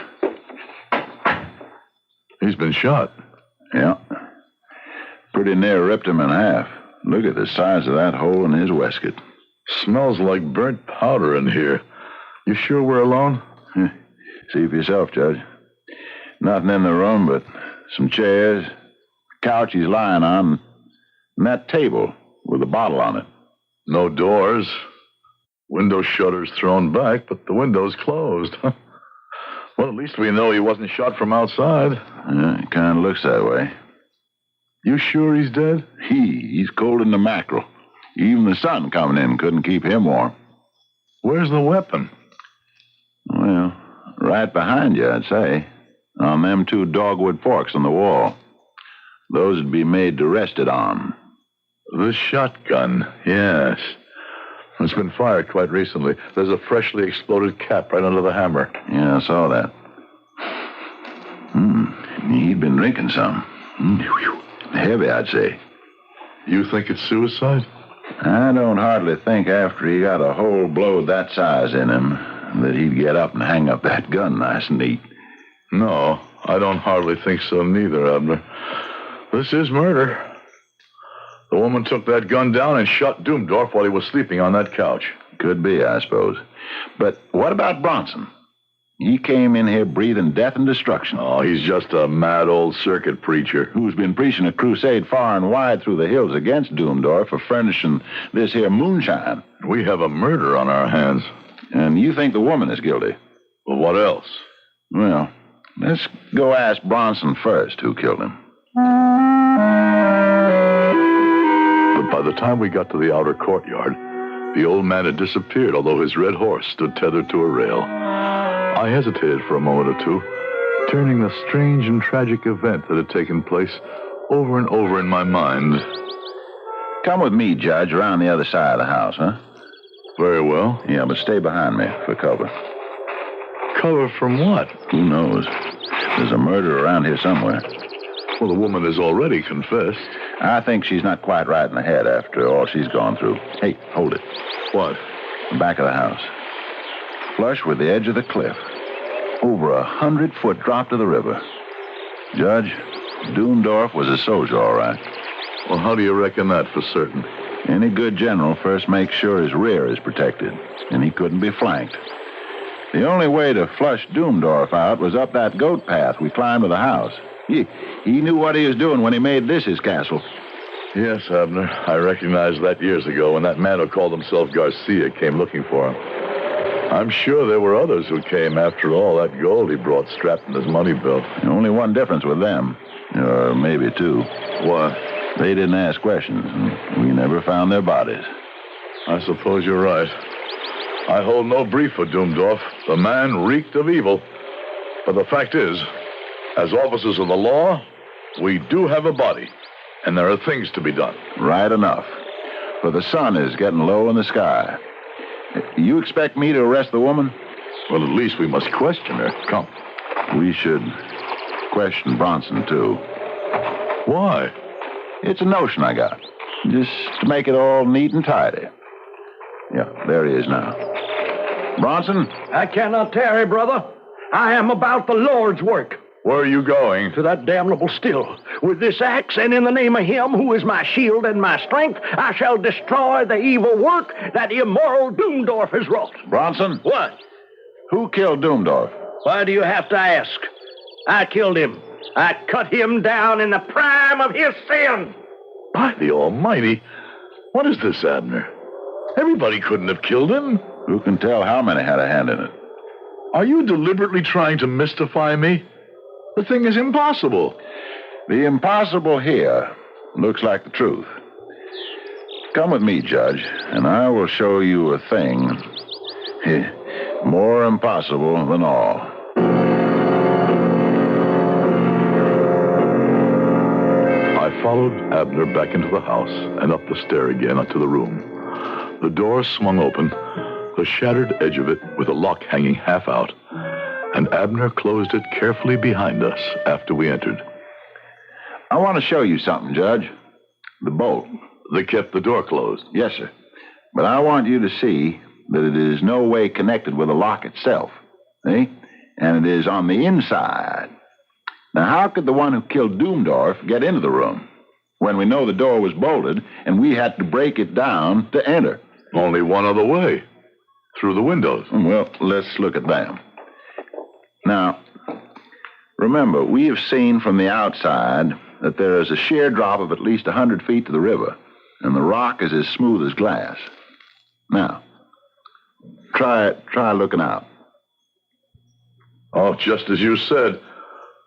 Speaker 4: He's been shot.
Speaker 11: Yeah. Pretty near ripped him in half. Look at the size of that hole in his waistcoat.
Speaker 4: Smells like burnt powder in here. You sure we're alone?
Speaker 11: See for yourself, Judge. Nothing in the room but some chairs, couch he's lying on, and that table with a bottle on it.
Speaker 4: No doors. Window shutters thrown back, but the window's closed. Well, at least we know he wasn't shot from outside.
Speaker 11: Yeah, it kind of looks that way.
Speaker 4: You sure he's dead?
Speaker 11: He's cold in the mackerel. Even the sun coming in couldn't keep him warm.
Speaker 4: Where's the weapon?
Speaker 11: Well, right behind you, I'd say. On them two dogwood forks on the wall. Those would be made to rest it on.
Speaker 4: The shotgun, yes. It's been fired quite recently. There's a freshly exploded cap right under the hammer.
Speaker 11: Yeah, I saw that. He'd been drinking some. Heavy, I'd say.
Speaker 4: You think it's suicide?
Speaker 11: I don't hardly think after he got a whole blow that size in him that he'd get up and hang up that gun nice and neat.
Speaker 4: No, I don't hardly think so neither, Abner. This is murder. The woman took that gun down and shot Doomdorf while he was sleeping on that couch.
Speaker 11: Could be, I suppose. But what about Bronson? He came in here breathing death and destruction.
Speaker 4: Oh, he's just a mad old circuit preacher.
Speaker 11: Who's been preaching a crusade far and wide through the hills against Doomdorf for furnishing this here moonshine.
Speaker 4: We have a murder on our hands.
Speaker 11: And you think the woman is guilty?
Speaker 4: Well, what else?
Speaker 11: Well, let's go ask Bronson first who killed him.
Speaker 4: But by the time we got to the outer courtyard, the old man had disappeared, although his red horse stood tethered to a rail. I hesitated for a moment or two, turning the strange and tragic event that had taken place over and over in my mind.
Speaker 11: Come with me, Judge, around the other side of the house, huh?
Speaker 4: Very well.
Speaker 11: Yeah, but stay behind me for cover.
Speaker 4: Cover from what?
Speaker 11: Who knows? There's a murder around here somewhere.
Speaker 4: Well, the woman has already confessed.
Speaker 11: I think she's not quite right in the head after all she's gone through. Hey, hold it.
Speaker 4: What?
Speaker 11: The back of the house. Flush with the edge of the cliff. Over 100-foot drop to the river. Judge, Doomdorf was a soldier, all right.
Speaker 4: Well, how do you reckon that for certain?
Speaker 11: Any good general first makes sure his rear is protected, and he couldn't be flanked. The only way to flush Doomdorf out was up that goat path we climbed to the house. He knew what he was doing when he made this his castle.
Speaker 4: Yes, Abner. I recognized that years ago when that man who called himself Garcia came looking for him. I'm sure there were others who came after all that gold he brought strapped in his money belt.
Speaker 11: Only one difference with them, or maybe two.
Speaker 4: What?
Speaker 11: They didn't ask questions, and we never found their bodies.
Speaker 4: I suppose you're right. I hold no brief for Doomdorf. The man reeked of evil. But the fact is, as officers of the law, we do have a body, and there are things to be done.
Speaker 11: Right enough. For the sun is getting low in the sky. You expect me to arrest the woman?
Speaker 4: Well, at least we must question her. Come.
Speaker 11: We should question Bronson, too.
Speaker 4: Why?
Speaker 11: It's a notion I got. Just to make it all neat and tidy. Yeah, there he is now. Bronson?
Speaker 5: I cannot tarry, brother. I am about the Lord's work.
Speaker 4: Where are you going?
Speaker 5: To that damnable still. With this axe, and in the name of him who is my shield and my strength, I shall destroy the evil work that immoral Doomdorf has wrought.
Speaker 11: Bronson?
Speaker 5: What?
Speaker 11: Who killed Doomdorf?
Speaker 5: Why do you have to ask? I killed him. I cut him down in the prime of his sin.
Speaker 4: By the Almighty, what is this, Abner? Everybody couldn't have killed him.
Speaker 11: Who can tell how many had a hand in it?
Speaker 4: Are you deliberately trying to mystify me? The thing is impossible.
Speaker 11: The impossible here looks like the truth. Come with me, Judge, and I will show you a thing more impossible than all.
Speaker 4: I followed Abner back into the house and up the stair again to the room. The door swung open, the shattered edge of it with a lock hanging half out, and Abner closed it carefully behind us after we entered.
Speaker 11: I want to show you something, Judge. The bolt.
Speaker 4: They kept the door closed?
Speaker 11: Yes, sir. But I want you to see that it is no way connected with the lock itself. See? And it is on the inside. Now, how could the one who killed Doomdorf get into the room when we know the door was bolted and we had to break it down to enter?
Speaker 4: Only one other way. Through the windows.
Speaker 11: Well, let's look at them. Now, remember, we have seen from the outside that there is a sheer drop of at least 100 feet to the river, and the rock is as smooth as glass. Now, try looking out.
Speaker 4: Oh, just as you said,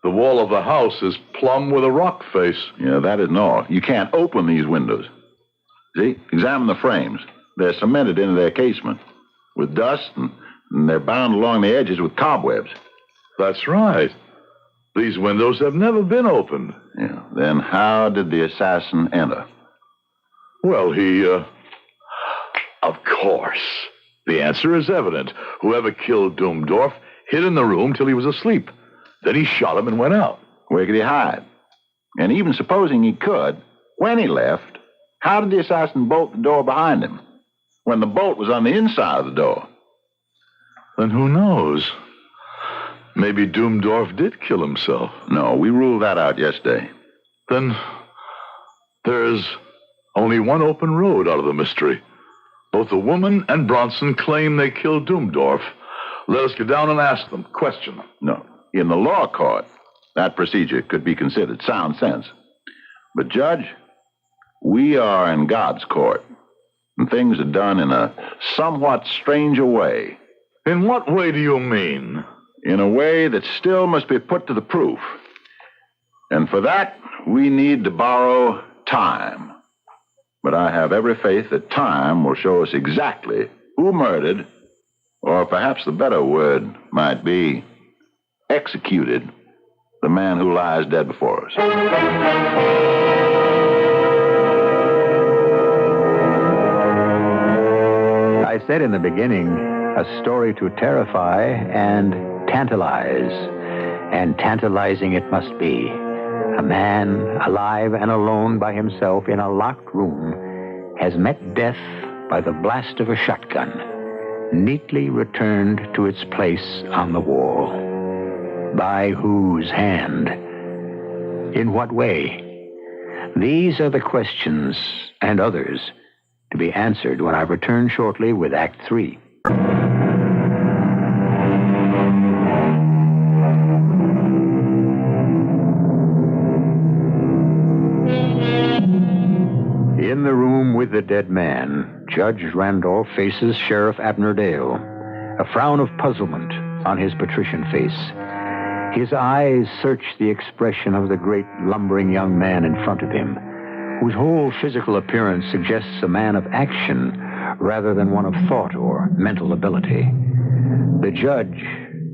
Speaker 4: the wall of the house is plumb with a rock face.
Speaker 11: Yeah, that isn't all. You can't open these windows. See? Examine the frames. They're cemented into their casement with dust, and they're bound along the edges with cobwebs.
Speaker 4: That's right. These windows have never been opened.
Speaker 11: Yeah. Then how did the assassin enter?
Speaker 4: Well, of course. The answer is evident. Whoever killed Doomdorf hid in the room till he was asleep. Then he shot him and went out.
Speaker 11: Where could he hide? And even supposing he could, when he left, how did the assassin bolt the door behind him when the bolt was on the inside of the door?
Speaker 4: Then who knows? Maybe Doomdorf did kill himself.
Speaker 11: No, we ruled that out yesterday.
Speaker 4: Then there's only one open road out of the mystery. Both the woman and Bronson claim they killed Doomdorf. Let us get down and ask them. Question them.
Speaker 11: No. In the law court, that procedure could be considered sound sense. But, Judge, we are in God's court, and things are done in a somewhat stranger way.
Speaker 4: In what way do you mean?
Speaker 11: In a way that still must be put to the proof. And for that, we need to borrow time. But I have every faith that time will show us exactly who murdered, or perhaps the better word might be executed, the man who lies dead before us.
Speaker 1: I said in the beginning, a story to terrify and tantalize. And tantalizing it must be. A man, alive and alone by himself in a locked room, has met death by the blast of a shotgun, neatly returned to its place on the wall. By whose hand? In what way? These are the questions, and others, to be answered when I return shortly with Act 3. In the room with the dead man, Judge Randolph faces Sheriff Abner Dale, a frown of puzzlement on his patrician face. His eyes search the expression of the great lumbering young man in front of him, whose whole physical appearance suggests a man of action rather than one of thought or mental ability. The judge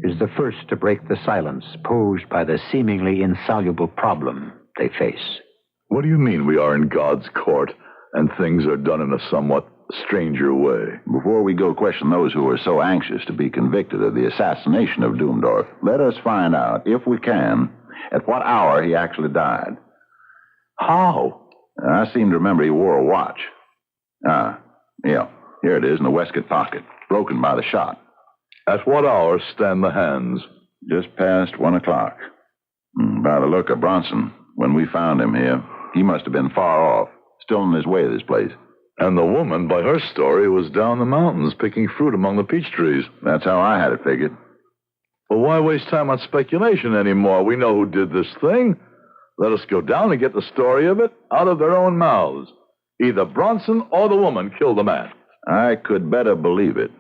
Speaker 1: is the first to break the silence posed by the seemingly insoluble problem they face.
Speaker 4: What do you mean we are in God's court and things are done in a somewhat stranger way?
Speaker 11: Before we go question those who are so anxious to be convicted of the assassination of Doomdorf, let us find out, if we can, at what hour he actually died.
Speaker 4: How?
Speaker 11: I seem to remember he wore a watch. Yeah, here it is in the waistcoat pocket, broken by the shot.
Speaker 4: At what hour stand the hands?
Speaker 11: Just past 1 o'clock. By the look of Bronson, when we found him here, he must have been far off, still on his way to this place.
Speaker 4: And the woman, by her story, was down the mountains picking fruit among the peach trees.
Speaker 11: That's how I had it figured.
Speaker 4: Well, why waste time on speculation anymore? We know who did this thing. Let us go down and get the story of it out of their own mouths. Either Bronson or the woman killed the man.
Speaker 11: I could better believe it,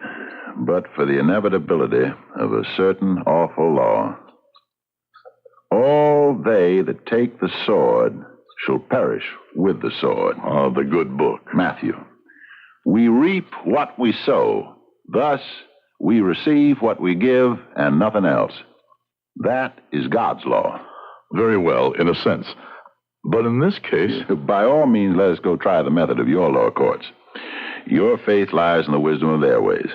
Speaker 11: but for the inevitability of a certain awful law. All they that take the sword shall perish with the sword.
Speaker 4: Oh, the good book.
Speaker 11: Matthew. We reap what we sow. Thus, we receive what we give and nothing else. That is God's law.
Speaker 4: Very well, in a sense. But in this case...
Speaker 11: By all means, let us go try the method of your law courts. Your faith lies in the wisdom of their ways.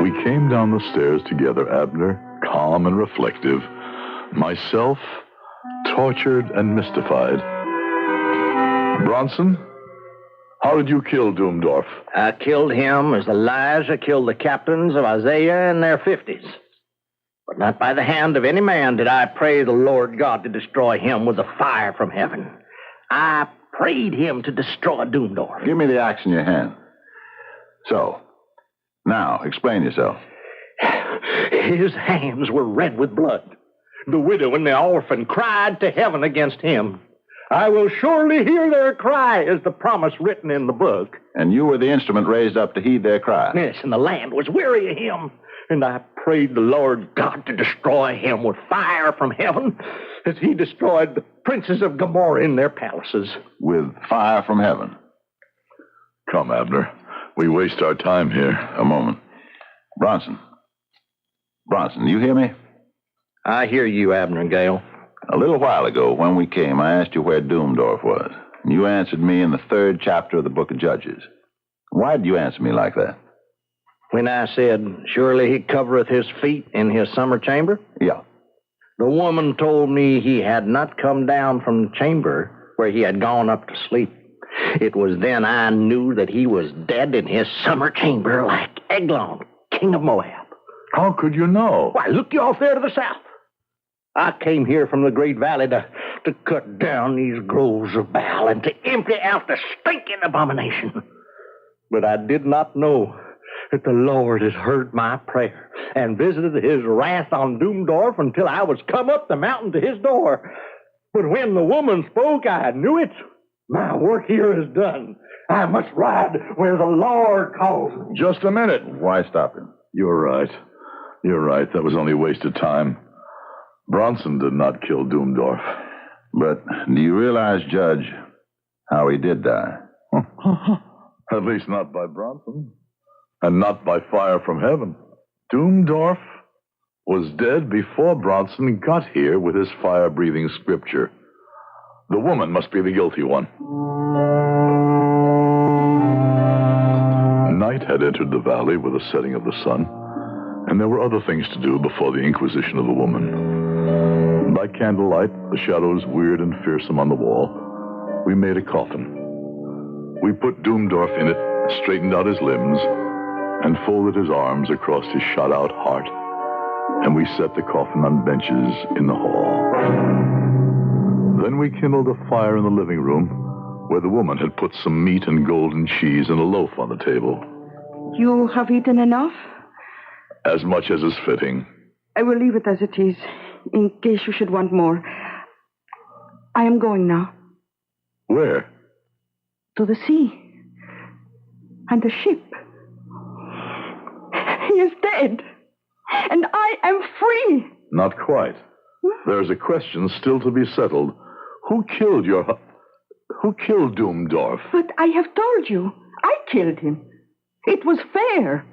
Speaker 4: We came down the stairs together, Abner, calm and reflective. Myself, tortured and mystified. Bronson, how did you kill Doomdorf?
Speaker 5: I killed him as Elijah killed the captains of Isaiah in their 50s. But not by the hand of any man did I pray the Lord God to destroy him with the fire from heaven. I prayed him to destroy Doomdorf.
Speaker 11: Give me the axe in your hand. So, now, explain yourself.
Speaker 5: His hands were red with blood. The widow and the orphan cried to heaven against him. I will surely hear their cry, is the promise written in the book.
Speaker 11: And you were the instrument raised up to heed their cry.
Speaker 5: Yes, and the land was weary of him. And I prayed the Lord God to destroy him with fire from heaven as he destroyed the princes of Gomorrah in their palaces.
Speaker 11: With fire from heaven?
Speaker 4: Come, Abner. We waste our time here.
Speaker 11: A moment. Bronson, you hear me?
Speaker 5: I hear you, Abner Gale.
Speaker 11: A little while ago, when we came, I asked you where Doomdorf was. And you answered me in the 3rd chapter of the book of Judges. Why did you answer me like that?
Speaker 5: When I said, surely he covereth his feet in his summer chamber?
Speaker 11: Yeah.
Speaker 5: The woman told me he had not come down from the chamber where he had gone up to sleep. It was then I knew that he was dead in his summer chamber like Eglon, king of Moab.
Speaker 4: How could you know?
Speaker 5: Why, look you off there to the south. I came here from the Great Valley to cut down these groves of Baal and to empty out the stinking abomination. But I did not know that the Lord had heard my prayer and visited his wrath on Doomdorf until I was come up the mountain to his door. But when the woman spoke, I knew it. My work here is done. I must ride where the Lord calls me.
Speaker 4: Just a minute.
Speaker 11: Why stop him?
Speaker 4: You're right. You're right. That was only wasted time. Bronson did not kill Doomdorf.
Speaker 11: But do you realize, Judge, how he did die?
Speaker 4: At least not by Bronson. And not by fire from heaven. Doomdorf was dead before Bronson got here with his fire-breathing scripture. The woman must be the guilty one. Night had entered the valley with the setting of the sun, and there were other things to do before the inquisition of the woman. By candlelight, the shadows weird and fearsome on the wall, we made a coffin. We put Doomdorf in it, straightened out his limbs, and folded his arms across his shot-out heart, and we set the coffin on benches in the hall. Then we kindled a fire in the living room, where the woman had put some meat and golden cheese and a loaf on the table.
Speaker 21: You have eaten enough?
Speaker 4: As much as is fitting.
Speaker 21: I will leave it as it is, in case you should want more. I am going now.
Speaker 4: Where?
Speaker 21: To the sea. And the ship. He is dead. And I am free.
Speaker 4: Not quite. There's a question still to be settled. Who killed Doomdorf?
Speaker 21: But I have told you. I killed him. It was fair.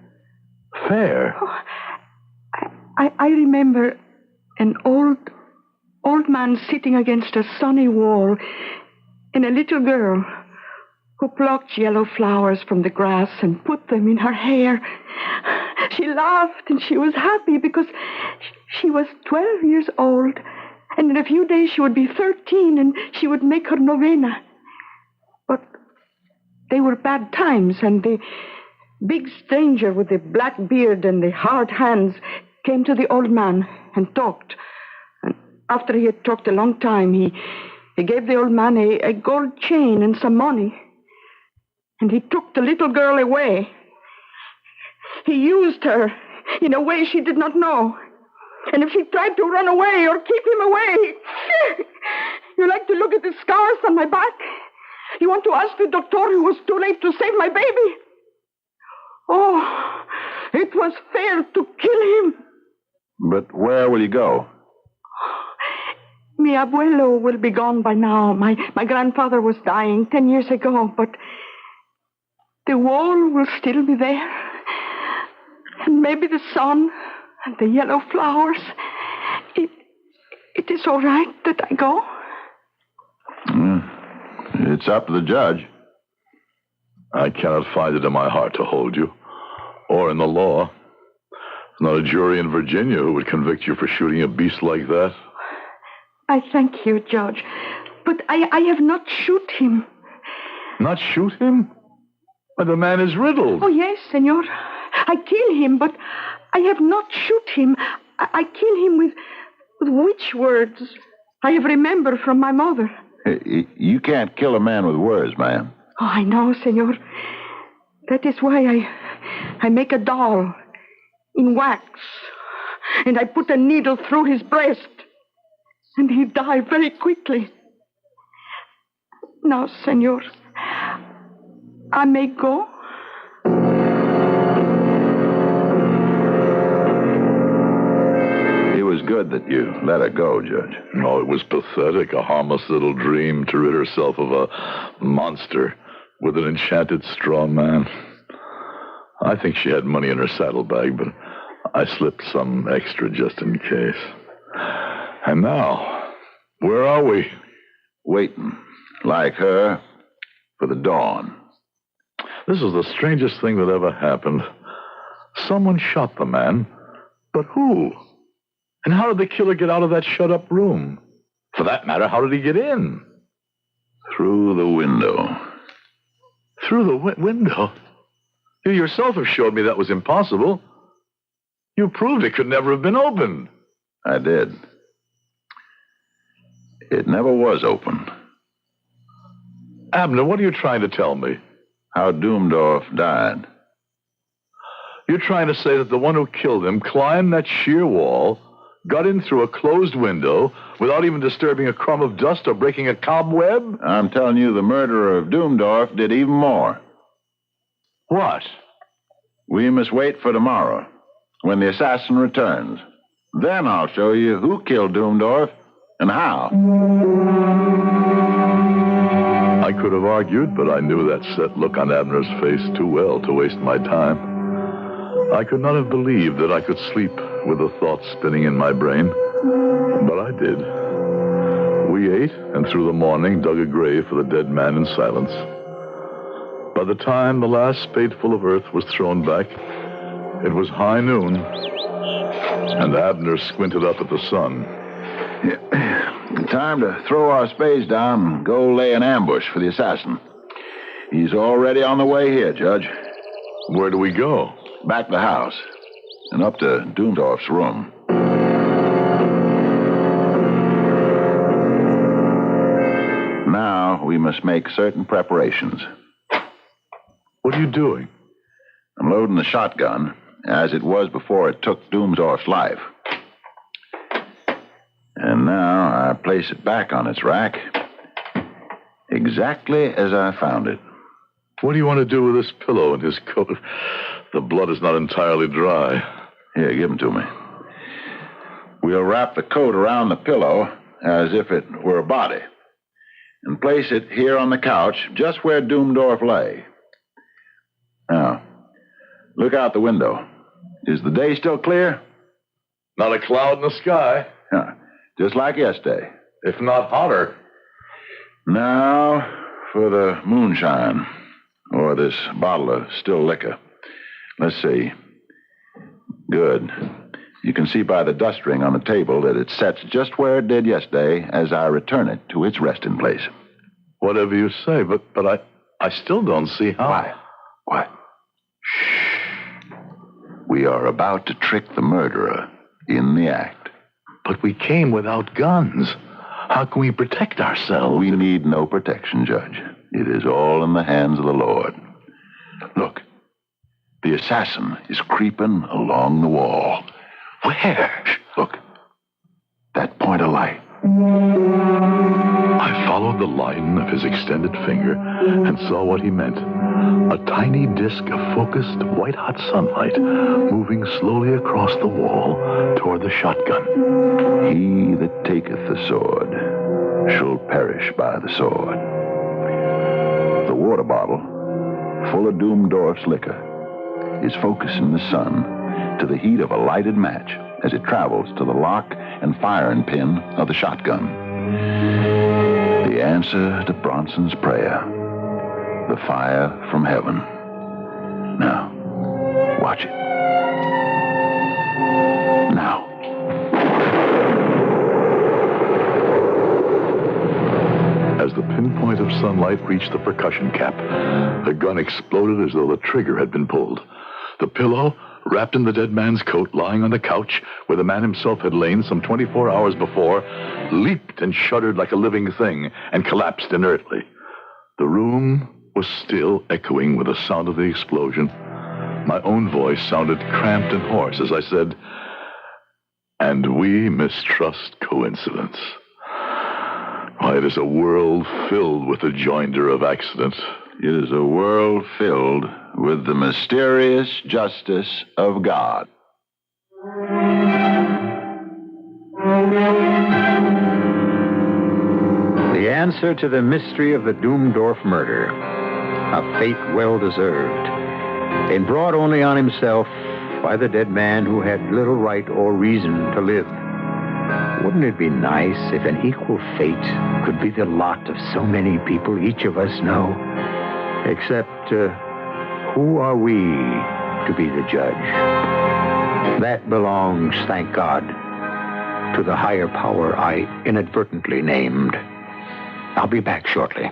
Speaker 4: Fair?
Speaker 21: Oh, I remember an old man sitting against a sunny wall and a little girl who plucked yellow flowers from the grass and put them in her hair. She laughed and she was happy because she was 12 years old, and in a few days she would be 13 and she would make her novena. But they were bad times, and the big stranger with the black beard and the hard hands came to the old man and talked. And after he had talked a long time, he gave the old man a gold chain and some money. And he took the little girl away. He used her in a way she did not know. And if she tried to run away or keep him away... You like to look at the scars on my back? You want to ask the doctor who was too late to save my baby? Oh, it was fair to kill him.
Speaker 11: But where will you go?
Speaker 21: Mi abuelo will be gone by now. My grandfather was dying 10 years ago, but the wall will still be there. And maybe the sun and the yellow flowers. It is all right that I go?
Speaker 11: It's up to the judge.
Speaker 4: I cannot find it in my heart to hold you, or in the law. There's not a jury in Virginia who would convict you for shooting a beast like that.
Speaker 21: I thank you, Judge. But I have not shoot him.
Speaker 4: Not shoot him? But the man is riddled.
Speaker 21: Oh, yes, senor. I kill him, but I have not shoot him. I kill him with witch words I have remembered from my mother.
Speaker 11: You can't kill a man with words, ma'am.
Speaker 21: Oh, I know, senor. That is why I make a doll in wax, and I put a needle through his breast, and he died very quickly. Now, senor, I may go?
Speaker 11: It was good that you let her go, Judge.
Speaker 4: No, it was pathetic. A harmless little dream to rid herself of a monster with an enchanted straw man. I think she had money in her saddlebag, but I slipped some extra just in case. And now, where are we?
Speaker 11: Waiting, like her, for the dawn.
Speaker 4: This is the strangest thing that ever happened. Someone shot the man, but who? And how did the killer get out of that shut-up room? For that matter, how did he get in?
Speaker 11: Through the window.
Speaker 4: Through the window? You yourself have showed me that was impossible. You proved it could never have been opened.
Speaker 11: I did. It never was open.
Speaker 4: Abner, what are you trying to tell me?
Speaker 11: How Doomdorf died.
Speaker 4: You're trying to say that the one who killed him climbed that sheer wall, got in through a closed window, without even disturbing a crumb of dust or breaking a cobweb?
Speaker 11: I'm telling you, the murderer of Doomdorf did even more.
Speaker 4: What?
Speaker 11: We must wait for tomorrow, when the assassin returns. Then I'll show you who killed Doomdorf and how.
Speaker 4: I could have argued, but I knew that set look on Abner's face too well to waste my time. I could not have believed that I could sleep with the thoughts spinning in my brain, but I did. We ate, and through the morning dug a grave for the dead man in silence. By the time the last spadeful of earth was thrown back, it was high noon, and Abner squinted up at the sun.
Speaker 11: Time to throw our spades down and go lay an ambush for the assassin. He's already on the way here, Judge.
Speaker 4: Where do we go?
Speaker 11: Back to the house and up to Doomdorf's room. Now we must make certain preparations.
Speaker 4: What are you doing?
Speaker 11: I'm loading the shotgun, as it was before it took Doomdorf's life. And now I place it back on its rack, exactly as I found it.
Speaker 4: What do you want to do with this pillow and his coat? The blood is not entirely dry.
Speaker 11: Here, give them to me. We'll wrap the coat around the pillow as if it were a body, and place it here on the couch, just where Doomdorf lay. Now, look out the window. Is the day still clear?
Speaker 4: Not a cloud in the sky.
Speaker 11: Just like yesterday.
Speaker 4: If not hotter.
Speaker 11: Now for the moonshine, or this bottle of still liquor. Let's see. Good. You can see by the dust ring on the table that it sets just where it did yesterday as I return it to its resting place.
Speaker 4: Whatever you say, but I still don't see how.
Speaker 11: Why? Shh. We are about to trick the murderer in the act.
Speaker 4: But we came without guns. How can we protect ourselves?
Speaker 11: We need no protection, Judge. It is all in the hands of the Lord. Look. The assassin is creeping along the wall. Where? Shh, look. That point of light.
Speaker 4: I followed the line of his extended finger and saw what he meant. A tiny disk of focused, white-hot sunlight moving slowly across the wall toward the shotgun.
Speaker 11: He that taketh the sword shall perish by the sword. The water bottle, full of Doomdorf's liquor, is focusing the sun to the heat of a lighted match as it travels to the lock and firing pin of the shotgun. The answer to Bronson's prayer. The fire from heaven. Now, watch it. Now.
Speaker 4: As the pinpoint of sunlight reached the percussion cap, the gun exploded as though the trigger had been pulled. The pillow, wrapped in the dead man's coat, lying on the couch where the man himself had lain some 24 hours before, leaped and shuddered like a living thing and collapsed inertly. The room was still echoing with the sound of the explosion. My own voice sounded cramped and hoarse as I said, "And we mistrust coincidence. Why, it is a world filled with the joinder of accidents.
Speaker 11: It is a world filled with the mysterious justice of God."
Speaker 1: The answer to the mystery of the Doomdorf murder, a fate well deserved, and brought only on himself by the dead man who had little right or reason to live. Wouldn't it be nice if an equal fate could be the lot of so many people each of us know? Except, who are we to be the judge? That belongs, thank God, to the higher power I inadvertently named. I'll be back shortly.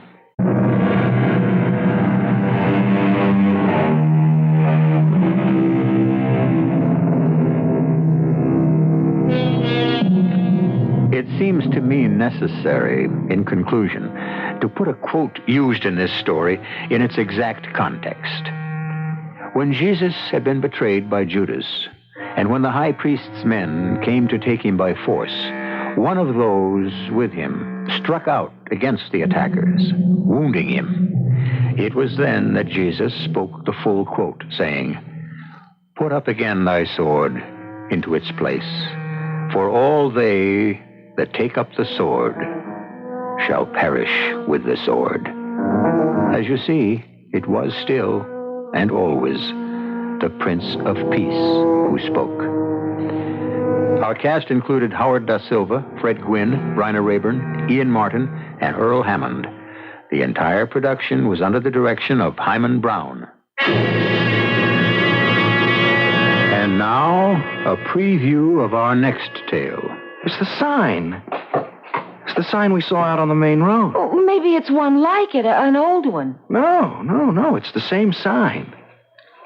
Speaker 1: to mean necessary, in conclusion, to put a quote used in this story in its exact context. When Jesus had been betrayed by Judas, and when the high priest's men came to take him by force, one of those with him struck out against the attackers, wounding him. It was then that Jesus spoke the full quote, saying, "Put up again thy sword into its place, for all they that take up the sword shall perish with the sword." As you see, it was still and always the Prince of Peace who spoke. Our cast included Howard Da Silva, Fred Gwynne, Bryna Rayburn, Ian Martin, and Earl Hammond. The entire production was under the direction of Hyman Brown. And now, a preview of our next tale.
Speaker 5: It's the sign. It's the sign we saw out on the main road.
Speaker 22: Oh, maybe it's one like it, an old one.
Speaker 5: No. It's the same sign.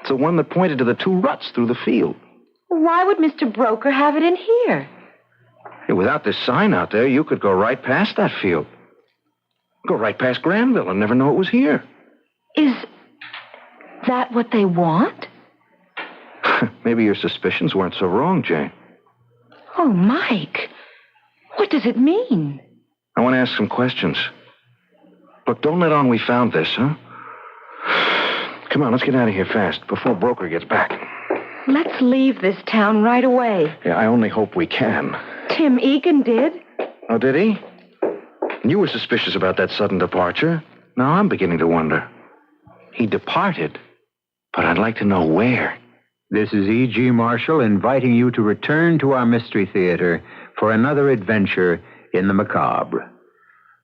Speaker 5: It's the one that pointed to the two ruts through the field.
Speaker 22: Why would Mr. Broker have it in here?
Speaker 5: Yeah, without this sign out there, you could go right past that field. Go right past Granville and never know it was here.
Speaker 22: Is that what they want?
Speaker 5: Maybe your suspicions weren't so wrong, Jane.
Speaker 22: Oh, Mike. What does it mean?
Speaker 5: I want to ask some questions. Look, don't let on we found this, huh? Come on, let's get out of here fast before Broker gets back.
Speaker 22: Let's leave this town right away.
Speaker 5: Yeah, I only hope we can.
Speaker 22: Tim Egan did.
Speaker 5: Oh, did he? You were suspicious about that sudden departure. Now I'm beginning to wonder. He departed, but I'd like to know where.
Speaker 1: This is E.G. Marshall inviting you to return to our Mystery Theater for another adventure in the macabre.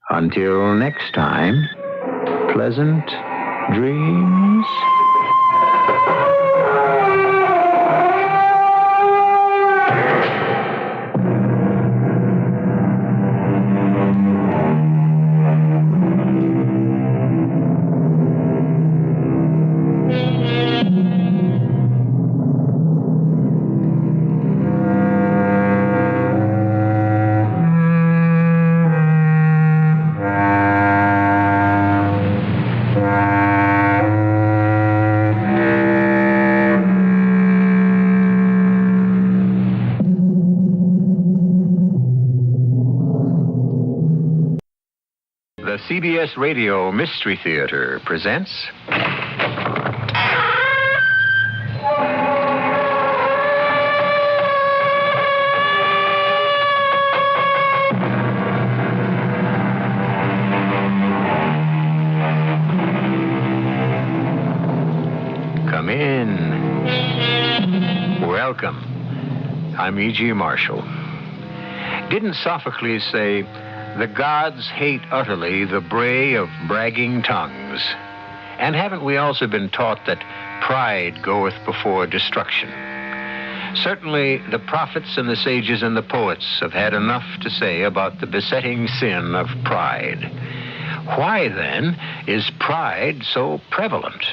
Speaker 1: Until next time, pleasant dreams. The CBS Radio Mystery Theater presents... Come in. Welcome. I'm E.G. Marshall. Didn't Sophocles say... "The gods hate utterly the bray of bragging tongues"? And haven't we also been taught that pride goeth before destruction? Certainly, the prophets and the sages and the poets have had enough to say about the besetting sin of pride. Why, then, is pride so prevalent?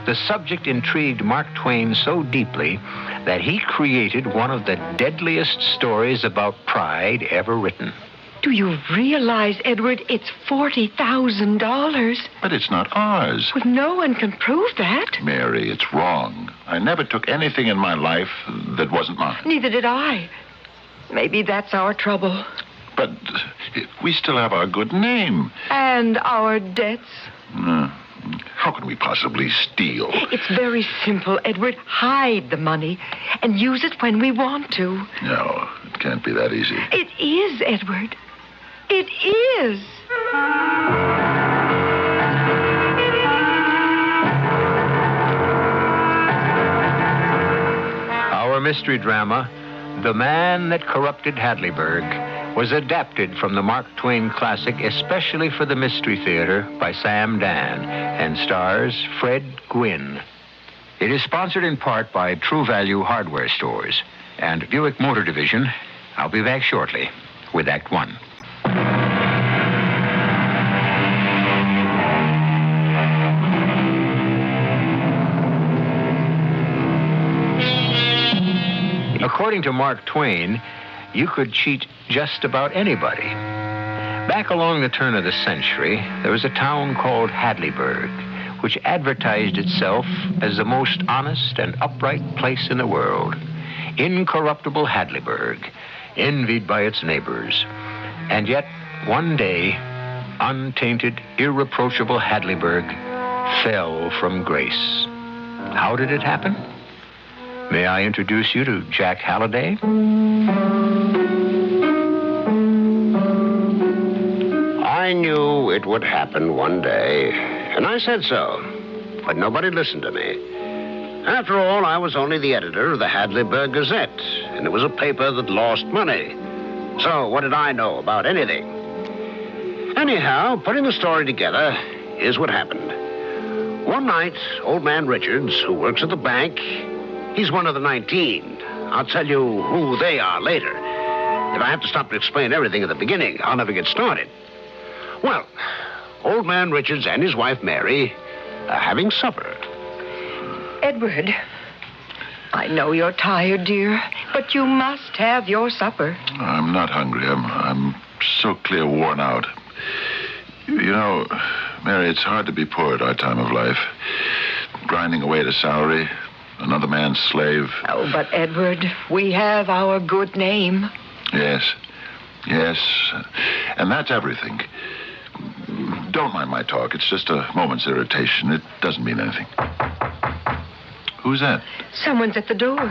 Speaker 1: The subject intrigued Mark Twain so deeply that he created one of the deadliest stories about pride ever written.
Speaker 9: Do you realize, Edward, it's $40,000?
Speaker 11: But it's not ours.
Speaker 9: Well, no one can prove that.
Speaker 11: Mary, it's wrong. I never took anything in my life that wasn't mine.
Speaker 9: Neither did I. Maybe that's our trouble.
Speaker 11: But we still have our good name.
Speaker 9: And our debts.
Speaker 11: How can we possibly steal?
Speaker 9: It's very simple, Edward. Hide the money and use it when we want to.
Speaker 11: No, it can't be that easy.
Speaker 9: It is, Edward. It is.
Speaker 1: Our mystery drama, The Man That Corrupted Hadleyburg, was adapted from the Mark Twain classic especially for the Mystery Theater by Sam Dan and stars Fred Gwynne. It is sponsored in part by True Value Hardware Stores and Buick Motor Division. I'll be back shortly with Act One. According to Mark Twain, you could cheat just about anybody. Back along the turn of the century, there was a town called Hadleyburg, which advertised itself as the most honest and upright place in the world. Incorruptible Hadleyburg, envied by its neighbors. And yet, one day, untainted, irreproachable Hadleyburg fell from grace. How did it happen? May I introduce you to Jack Halliday?
Speaker 12: I knew it would happen one day, and I said so, but nobody listened to me. After all, I was only the editor of the Hadleyburg Gazette, and it was a paper that lost money. So what did I know about anything? Anyhow, putting the story together, here's what happened. One night, old man Richards, who works at the bank, he's one of the 19. I'll tell you who they are later. If I have to stop to explain everything at the beginning, I'll never get started. Well, old man Richards and his wife Mary are having supper.
Speaker 9: Edward, I know you're tired, dear, but you must have your supper.
Speaker 4: I'm not hungry. I'm so clear worn out. You know, Mary, it's hard to be poor at our time of life. Grinding away at a salary, another man's slave.
Speaker 9: Oh, but Edward, we have our good name.
Speaker 4: Yes. And that's everything. Don't mind my talk. It's just a moment's irritation. It doesn't mean anything. Who's that?
Speaker 9: Someone's at the door.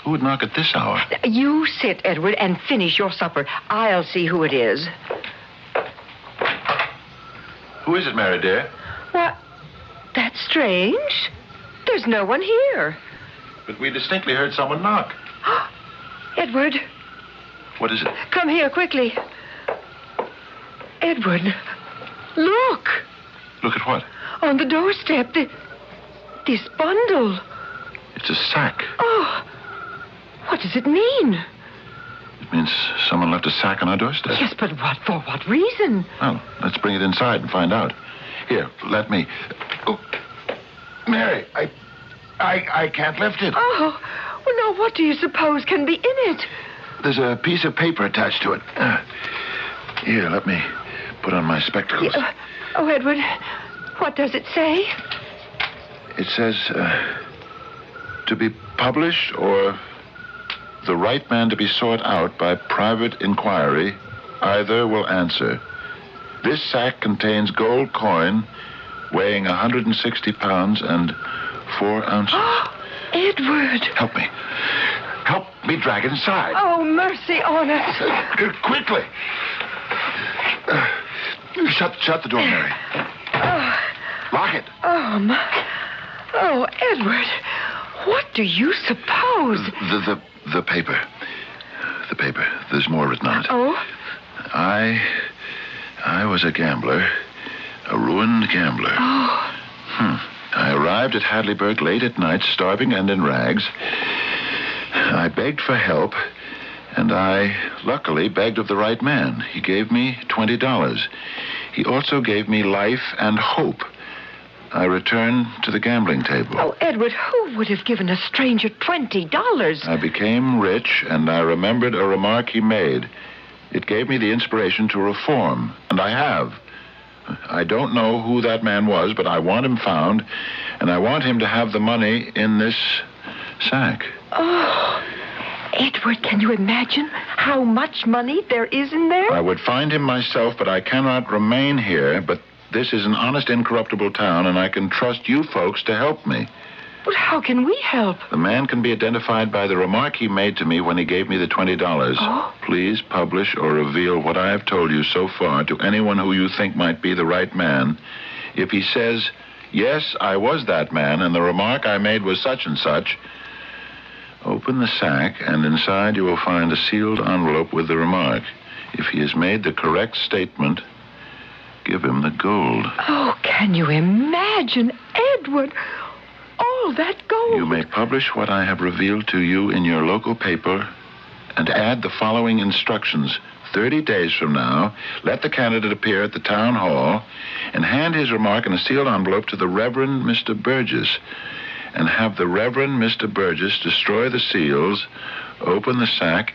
Speaker 4: Who would knock at this hour?
Speaker 9: You sit, Edward, and finish your supper. I'll see who it is.
Speaker 4: Who is it, Mary, dear?
Speaker 9: What? That's strange. There's no one here.
Speaker 4: But we distinctly heard someone knock.
Speaker 9: Edward.
Speaker 4: What is it?
Speaker 9: Come here, quickly. Edward, look.
Speaker 4: Look at what?
Speaker 9: On the doorstep, this bundle.
Speaker 4: It's a sack.
Speaker 9: Oh, what does it mean?
Speaker 4: It means someone left a sack on our doorstep.
Speaker 9: Yes, but what? For what reason?
Speaker 4: Well, let's bring it inside and find out. Here, let me. Oh, Mary, I can't lift it.
Speaker 9: Oh, well, now, what do you suppose can be in it?
Speaker 4: There's a piece of paper attached to it. Here, let me put on my spectacles.
Speaker 9: Oh, Edward, what does it say?
Speaker 4: It says, to be published or the right man to be sought out by private inquiry, either will answer. This sack contains gold coin weighing 160 pounds and 4 ounces.
Speaker 9: Oh, Edward.
Speaker 4: Help me. Help me drag it inside.
Speaker 9: Oh, mercy on us.
Speaker 4: Quickly. Shut the door, Mary. Lock it.
Speaker 9: Oh, Edward, what do you suppose?
Speaker 4: The paper. The paper. There's more written on it.
Speaker 9: Oh?
Speaker 4: I was a gambler. A ruined gambler.
Speaker 9: Oh.
Speaker 4: I arrived at Hadleyburg late at night, starving and in rags. I begged for help, and I luckily begged of the right man. He gave me $20. He also gave me life and hope. I returned to the gambling table.
Speaker 9: Oh, Edward, who would have given a stranger $20?
Speaker 4: I became rich, and I remembered a remark he made. It gave me the inspiration to reform, and I have. I don't know who that man was, but I want him found, and I want him to have the money in this sack.
Speaker 9: Oh, Edward, can you imagine how much money there is in there?
Speaker 4: I would find him myself, but I cannot remain here. But this is an honest, incorruptible town, and I can trust you folks to help me.
Speaker 9: But how can we help?
Speaker 4: The man can be identified by the remark he made to me when he gave me the $20.
Speaker 9: Oh?
Speaker 4: Please publish or reveal what I have told you so far to anyone who you think might be the right man. If he says, yes, I was that man, and the remark I made was such and such, open the sack, and inside you will find a sealed envelope with the remark. If he has made the correct statement, give him the gold.
Speaker 9: Oh, can you imagine, Edward? All that gold.
Speaker 4: You may publish what I have revealed to you in your local paper and add the following instructions. 30 days from now, let the candidate appear at the town hall and hand his remark in a sealed envelope to the Reverend Mr. Burgess, and have the Reverend Mr. Burgess destroy the seals, open the sack,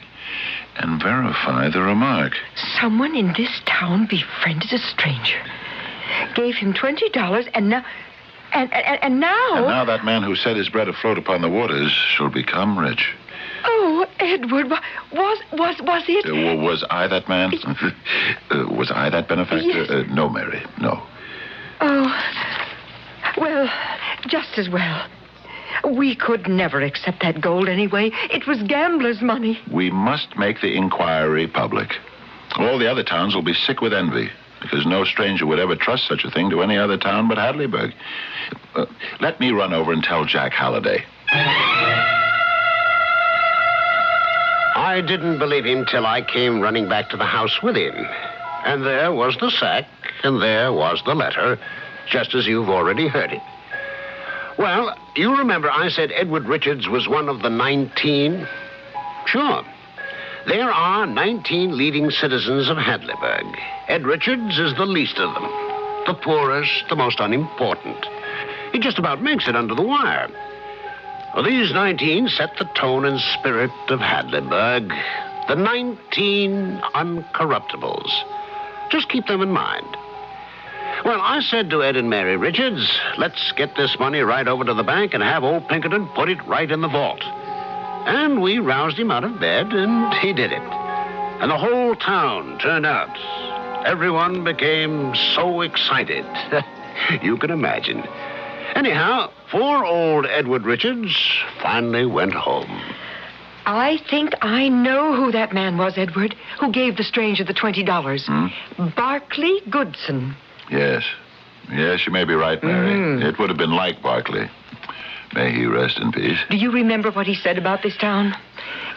Speaker 11: and verify the remark.
Speaker 9: Someone in this town befriended a stranger, gave him $20, and now... And now...
Speaker 11: And now that man who set his bread afloat upon the waters shall become rich.
Speaker 9: Oh, Edward, was it...
Speaker 11: Was I that man? Was I that benefactor?
Speaker 9: Yes.
Speaker 11: No, Mary, no.
Speaker 9: Oh, well, just as well. We could never accept that gold anyway. It was gambler's money.
Speaker 11: We must make the inquiry public. All the other towns will be sick with envy, because no stranger would ever trust such a thing to any other town but Hadleyburg. Let me run over and tell Jack Halliday.
Speaker 12: I didn't believe him till I came running back to the house with him. And there was the sack, and there was the letter, just as you've already heard it. Well, you remember I said Edward Richards was one of the 19? Sure. There are 19 leading citizens of Hadleyburg. Ed Richards is the least of them. The poorest, the most unimportant. He just about makes it under the wire. Well, these 19 set the tone and spirit of Hadleyburg. The 19 uncorruptibles. Just keep them in mind. Well, I said to Ed and Mary Richards, let's get this money right over to the bank and have old Pinkerton put it right in the vault. And we roused him out of bed, and he did it. And the whole town turned out. Everyone became so excited. You can imagine. Anyhow, poor old Edward Richards finally went home.
Speaker 9: I think I know who that man was, Edward, who gave the stranger the $20. Barclay Goodson.
Speaker 11: Yes. Yes, you may be right, Mary.
Speaker 9: Mm-hmm.
Speaker 11: It would have been like Barclay. May he rest in peace.
Speaker 9: Do you remember what he said about this town?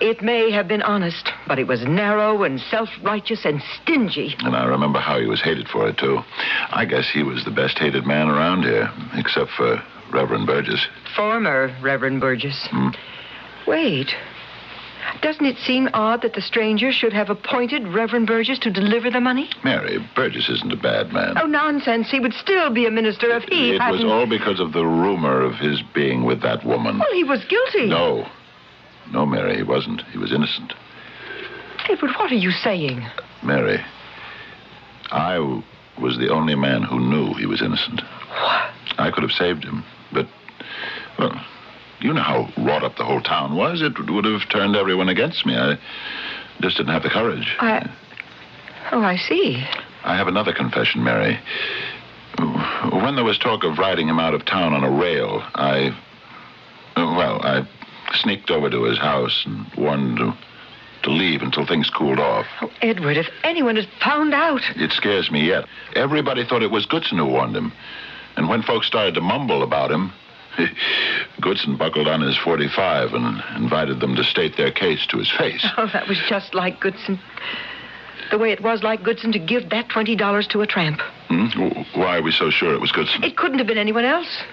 Speaker 9: It may have been honest, but it was narrow and self-righteous and stingy.
Speaker 11: And I remember how he was hated for it, too. I guess he was the best hated man around here, except for Reverend Burgess.
Speaker 9: Former Reverend Burgess. Wait. Doesn't it seem odd that the stranger should have appointed Reverend Burgess to deliver the money?
Speaker 11: Mary, Burgess isn't a bad man.
Speaker 9: Oh, nonsense. He would still be a minister if he hadn't...
Speaker 11: It was all because of the rumor of his being with that woman.
Speaker 9: Well, he was guilty.
Speaker 11: No. No, Mary, he wasn't. He was innocent.
Speaker 9: Edward, what are you saying?
Speaker 11: Mary, I was the only man who knew he was innocent.
Speaker 9: What?
Speaker 11: I could have saved him, but, well... You know how wrought up the whole town was. It would have turned everyone against me. I just didn't have the courage.
Speaker 9: Oh, I see.
Speaker 11: I have another confession, Mary. When there was talk of riding him out of town on a rail, I sneaked over to his house and warned him to leave until things cooled off.
Speaker 9: Oh, Edward, if anyone had found out...
Speaker 11: It scares me yet. Everybody thought it was Goodson who warned him. And when folks started to mumble about him... Goodson buckled on his .45 and invited them to state their case to his face.
Speaker 9: Oh, that was just like Goodson. The way it was like Goodson to give that $20 to a tramp.
Speaker 11: Why are we so sure it was Goodson?
Speaker 9: It couldn't have been anyone else.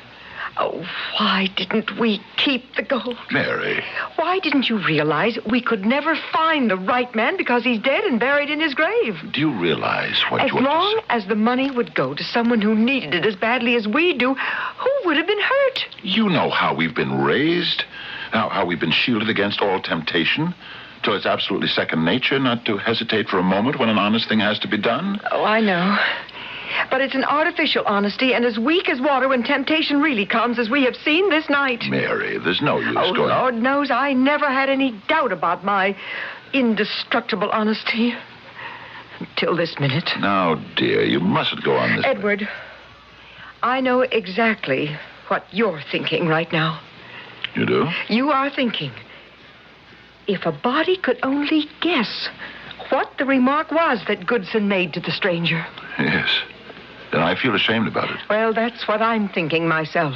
Speaker 9: Oh, why didn't we keep the gold?
Speaker 11: Mary.
Speaker 9: Why didn't you realize we could never find the right man because he's dead and buried in his grave?
Speaker 11: Do you realize what
Speaker 9: As long as the money would go to someone who needed it as badly as we do, who would have been hurt?
Speaker 11: You know how we've been raised, how we've been shielded against all temptation, till it's absolutely second nature not to hesitate for a moment when an honest thing has to be done.
Speaker 9: Oh, I know. But it's an artificial honesty and as weak as water when temptation really comes, as we have seen this night.
Speaker 11: Mary, there's no use
Speaker 9: going... Oh, Lord knows I never had any doubt about my indestructible honesty. Until this minute.
Speaker 11: Now, dear, you mustn't go on this...
Speaker 9: Edward, I know exactly what you're thinking right now.
Speaker 11: You do?
Speaker 9: You are thinking, if a body could only guess what the remark was that Goodson made to the stranger.
Speaker 11: Yes. And I feel ashamed about it.
Speaker 9: Well, that's what I'm thinking myself.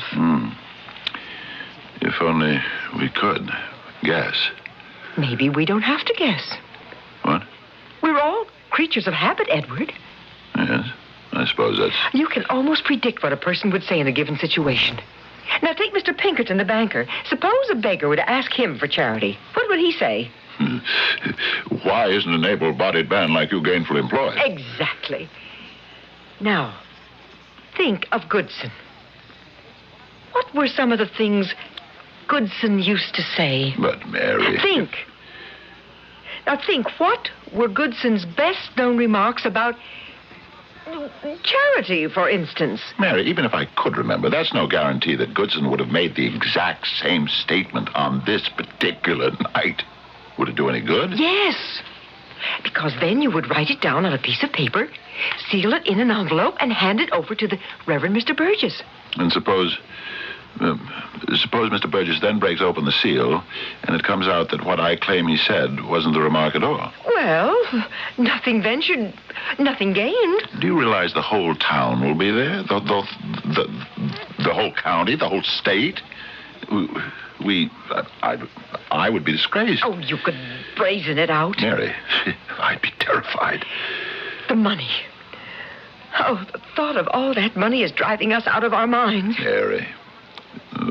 Speaker 11: If only we could guess.
Speaker 9: Maybe we don't have to guess.
Speaker 11: What?
Speaker 9: We're all creatures of habit, Edward.
Speaker 11: Yes, I suppose that's...
Speaker 9: You can almost predict what a person would say in a given situation. Now, take Mr. Pinkerton, the banker. Suppose a beggar were to ask him for charity. What would he say?
Speaker 11: Why isn't an able-bodied man like you gainfully employed?
Speaker 9: Exactly. Now, think of Goodson. What were some of the things Goodson used to say?
Speaker 11: But, Mary...
Speaker 9: Think. Now think, what were Goodson's best-known remarks about charity, for instance?
Speaker 11: Mary, even if I could remember, that's no guarantee that Goodson would have made the exact same statement on this particular night. Would it do any good?
Speaker 9: Yes. Because then you would write it down on a piece of paper, seal it in an envelope, and hand it over to the Reverend Mr. Burgess.
Speaker 11: And suppose Mr. Burgess then breaks open the seal, and it comes out that what I claim he said wasn't the remark at all.
Speaker 9: Well, nothing ventured, nothing gained.
Speaker 11: Do you realize the whole town will be there? The whole county, the whole state? I would be disgraced.
Speaker 9: Oh, you could brazen it out.
Speaker 11: Mary, I'd be terrified.
Speaker 9: The money. Oh, the thought of all that money is driving us out of our minds.
Speaker 11: Mary,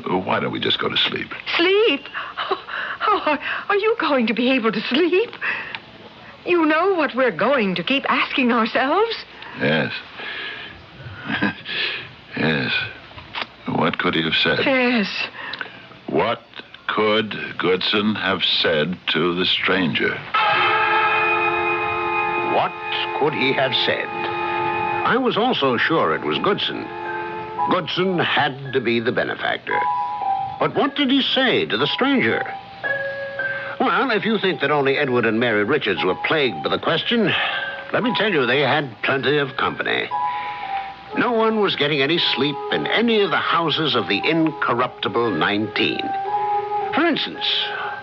Speaker 11: why don't we just go to sleep?
Speaker 9: Sleep? Oh, are you going to be able to sleep? You know what we're going to keep asking ourselves?
Speaker 11: Yes. Yes. What could he have said?
Speaker 9: Yes.
Speaker 11: What could Goodson have said to the stranger?
Speaker 12: What could he have said? I was also sure it was Goodson. Goodson had to be the benefactor. But what did he say to the stranger? Well, if you think that only Edward and Mary Richards were plagued by the question, let me tell you they had plenty of company. No one was getting any sleep in any of the houses of the incorruptible 19. For instance,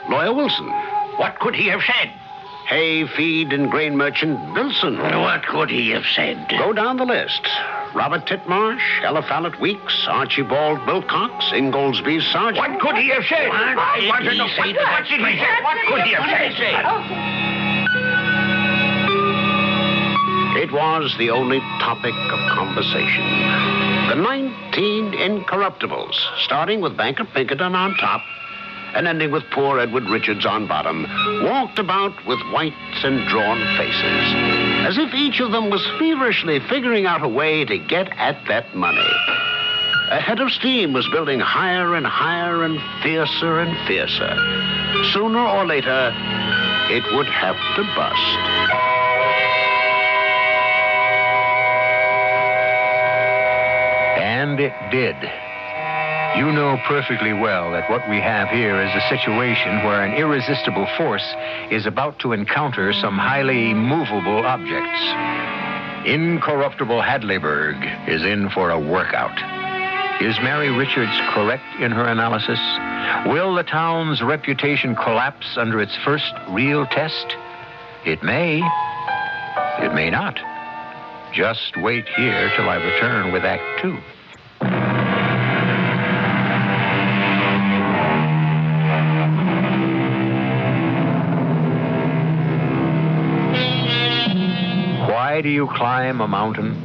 Speaker 12: Lawyer Wilson.
Speaker 5: What could he have said?
Speaker 12: Hay, feed, and grain merchant Bilson.
Speaker 5: What could he have said?
Speaker 12: Go down the list. Robert Titmarsh, Eliphalet Weeks, Archibald Wilcox, Ingoldsby's sergeant.
Speaker 5: What could he have said? I want to know. What did he say? What could he have said?
Speaker 12: It was the only topic of conversation. The 19 incorruptibles, starting with Banker Pinkerton on top and ending with poor Edward Richards on bottom, walked about with white and drawn faces, as if each of them was feverishly figuring out a way to get at that money. A head of steam was building higher and higher and fiercer and fiercer. Sooner or later, it would have to bust.
Speaker 1: And it did. You know perfectly well that what we have here is a situation where an irresistible force is about to encounter some highly movable objects. Incorruptible Hadleyburg is in for a workout. Is Mary Richards correct in her analysis? Will the town's reputation collapse under its first real test? It may. It may not. Just wait here till I return with Act 2. Why do you climb a mountain?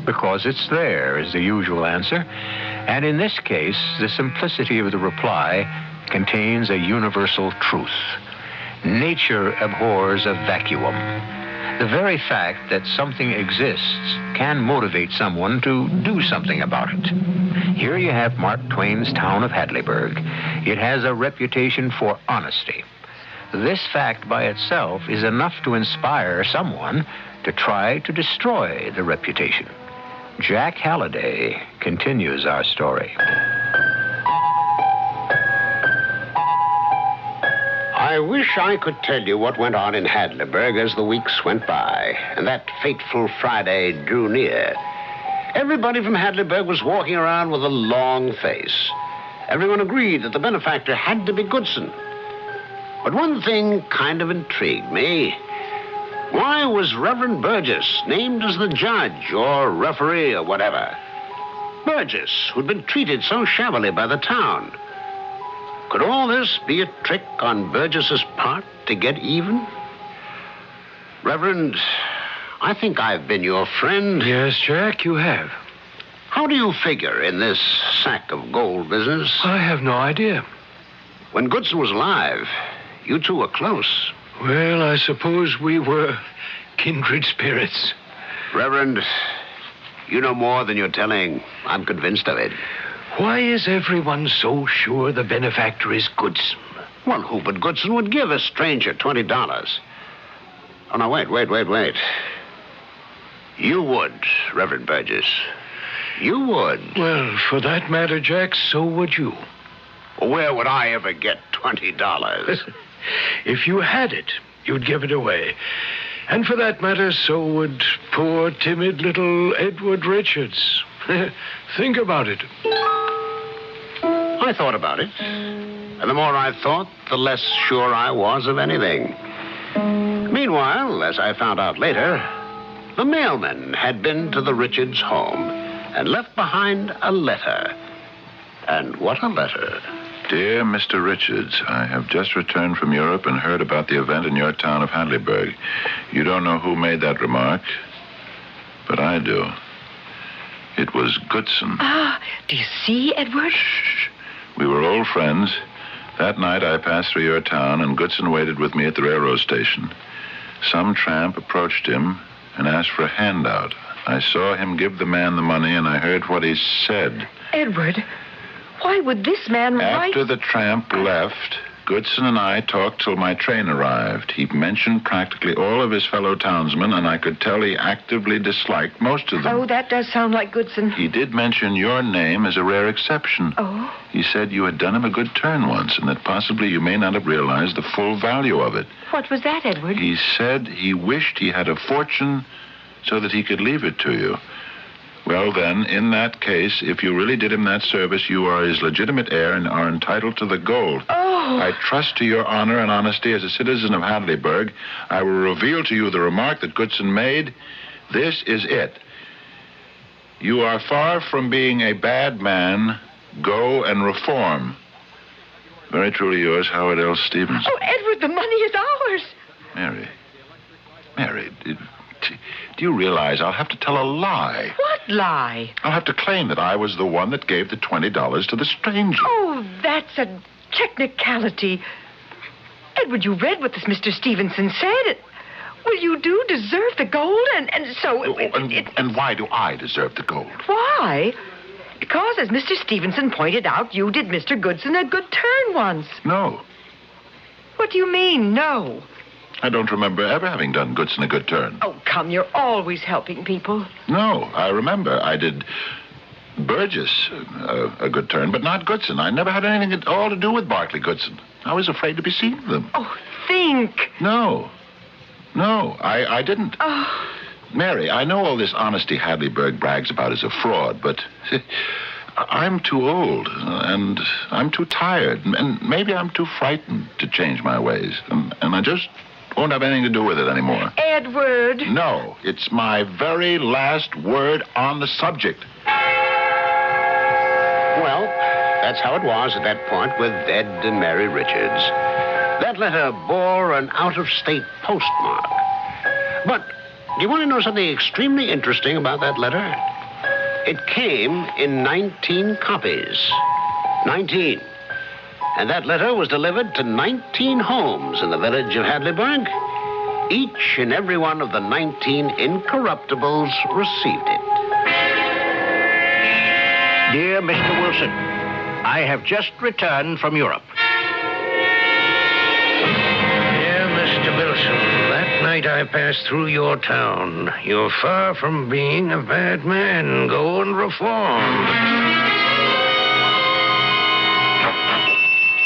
Speaker 1: Because it's there, is the usual answer. And in this case, the simplicity of the reply contains a universal truth. Nature abhors a vacuum. The very fact that something exists can motivate someone to do something about it. Here you have Mark Twain's town of Hadleyburg. It has a reputation for honesty. This fact by itself is enough to inspire someone to try to destroy the reputation. Jack Halliday continues our story.
Speaker 12: I wish I could tell you what went on in Hadleyburg as the weeks went by, and that fateful Friday drew near. Everybody from Hadleyburg was walking around with a long face. Everyone agreed that the benefactor had to be Goodson. But one thing kind of intrigued me. Why was Reverend Burgess named as the judge or referee or whatever? Burgess, who'd been treated so shabbily by the town. Could all this be a trick on Burgess's part to get even? Reverend, I think I've been your friend.
Speaker 10: Yes, Jack, you have.
Speaker 12: How do you figure in this sack of gold business?
Speaker 10: I have no idea.
Speaker 12: When Goodson was alive, you two were close.
Speaker 10: Well, I suppose we were kindred spirits.
Speaker 12: Reverend, you know more than you're telling. I'm convinced of it.
Speaker 10: Why is everyone so sure the benefactor is Goodson?
Speaker 12: Well, who but Goodson would give a stranger $20? Oh, no, wait. You would, Reverend Burgess. You would.
Speaker 10: Well, for that matter, Jack, so would you.
Speaker 12: Where would I ever get $20?
Speaker 10: If you had it, you'd give it away. And for that matter, so would poor, timid little Edward Richards. Think about it.
Speaker 12: I thought about it. And the more I thought, the less sure I was of anything. Meanwhile, as I found out later, the mailman had been to the Richards home and left behind a letter. And what a letter.
Speaker 11: Dear Mr. Richards, I have just returned from Europe and heard about the event in your town of Hadleyburg. You don't know who made that remark, but I do. It was Goodson.
Speaker 9: Do you see, Edward?
Speaker 11: Shh. We were old friends. That night I passed through your town, and Goodson waited with me at the railroad station. Some tramp approached him and asked for a handout. I saw him give the man the money, and I heard what he said.
Speaker 9: Edward, why would this man write...
Speaker 11: After the tramp left, Goodson and I talked till my train arrived. He mentioned practically all of his fellow townsmen, and I could tell he actively disliked most of them.
Speaker 9: Oh, that does sound like Goodson.
Speaker 11: He did mention your name as a rare exception.
Speaker 9: Oh?
Speaker 11: He said you had done him a good turn once, and that possibly you may not have realized the full value of it.
Speaker 9: What was that, Edward?
Speaker 11: He said he wished he had a fortune so that he could leave it to you. Well, then, in that case, if you really did him that service, you are his legitimate heir and are entitled to the gold.
Speaker 9: Oh!
Speaker 11: I trust to your honor and honesty as a citizen of Hadleyburg. I will reveal to you the remark that Goodson made. This is it. You are far from being a bad man. Go and reform. Very truly yours, Howard L. Stevens.
Speaker 9: Oh, Edward, the money is ours.
Speaker 11: Mary, do you realize I'll have to tell a lie?
Speaker 9: What lie?
Speaker 11: I'll have to claim that I was the one that gave the $20 to the stranger.
Speaker 9: Oh, that's a technicality. Edward, you read what this Mr. Stevenson said. Well, you do deserve the gold, and so...
Speaker 11: And why do I deserve the gold?
Speaker 9: Why? Because, as Mr. Stevenson pointed out, you did Mr. Goodson a good turn once.
Speaker 11: No.
Speaker 9: What do you mean, no?
Speaker 11: I don't remember ever having done Goodson a good turn.
Speaker 9: Oh, come, you're always helping people.
Speaker 11: No, I remember. I did Burgess a good turn, but not Goodson. I never had anything at all to do with Barclay Goodson. I was afraid to be seen with him.
Speaker 9: Oh, think.
Speaker 11: No, I didn't.
Speaker 9: Oh.
Speaker 11: Mary, I know all this honesty Hadleyburg brags about is a fraud, but I'm too old, and I'm too tired, and maybe I'm too frightened to change my ways, and I just won't have anything to do with it anymore.
Speaker 9: Edward.
Speaker 11: No, it's my very last word on the subject.
Speaker 12: Well, that's how it was at that point with Ed and Mary Richards. That letter bore an out-of-state postmark. But do you want to know something extremely interesting about that letter? It came in 19 copies. 19. And that letter was delivered to 19 homes in the village of Hadleyburg. Each and every one of the 19 incorruptibles received it.
Speaker 5: Dear Mr. Wilson, I have just returned from Europe. Dear Mr. Wilson, that night I passed through your town. You're far from being a bad man. Go and reform.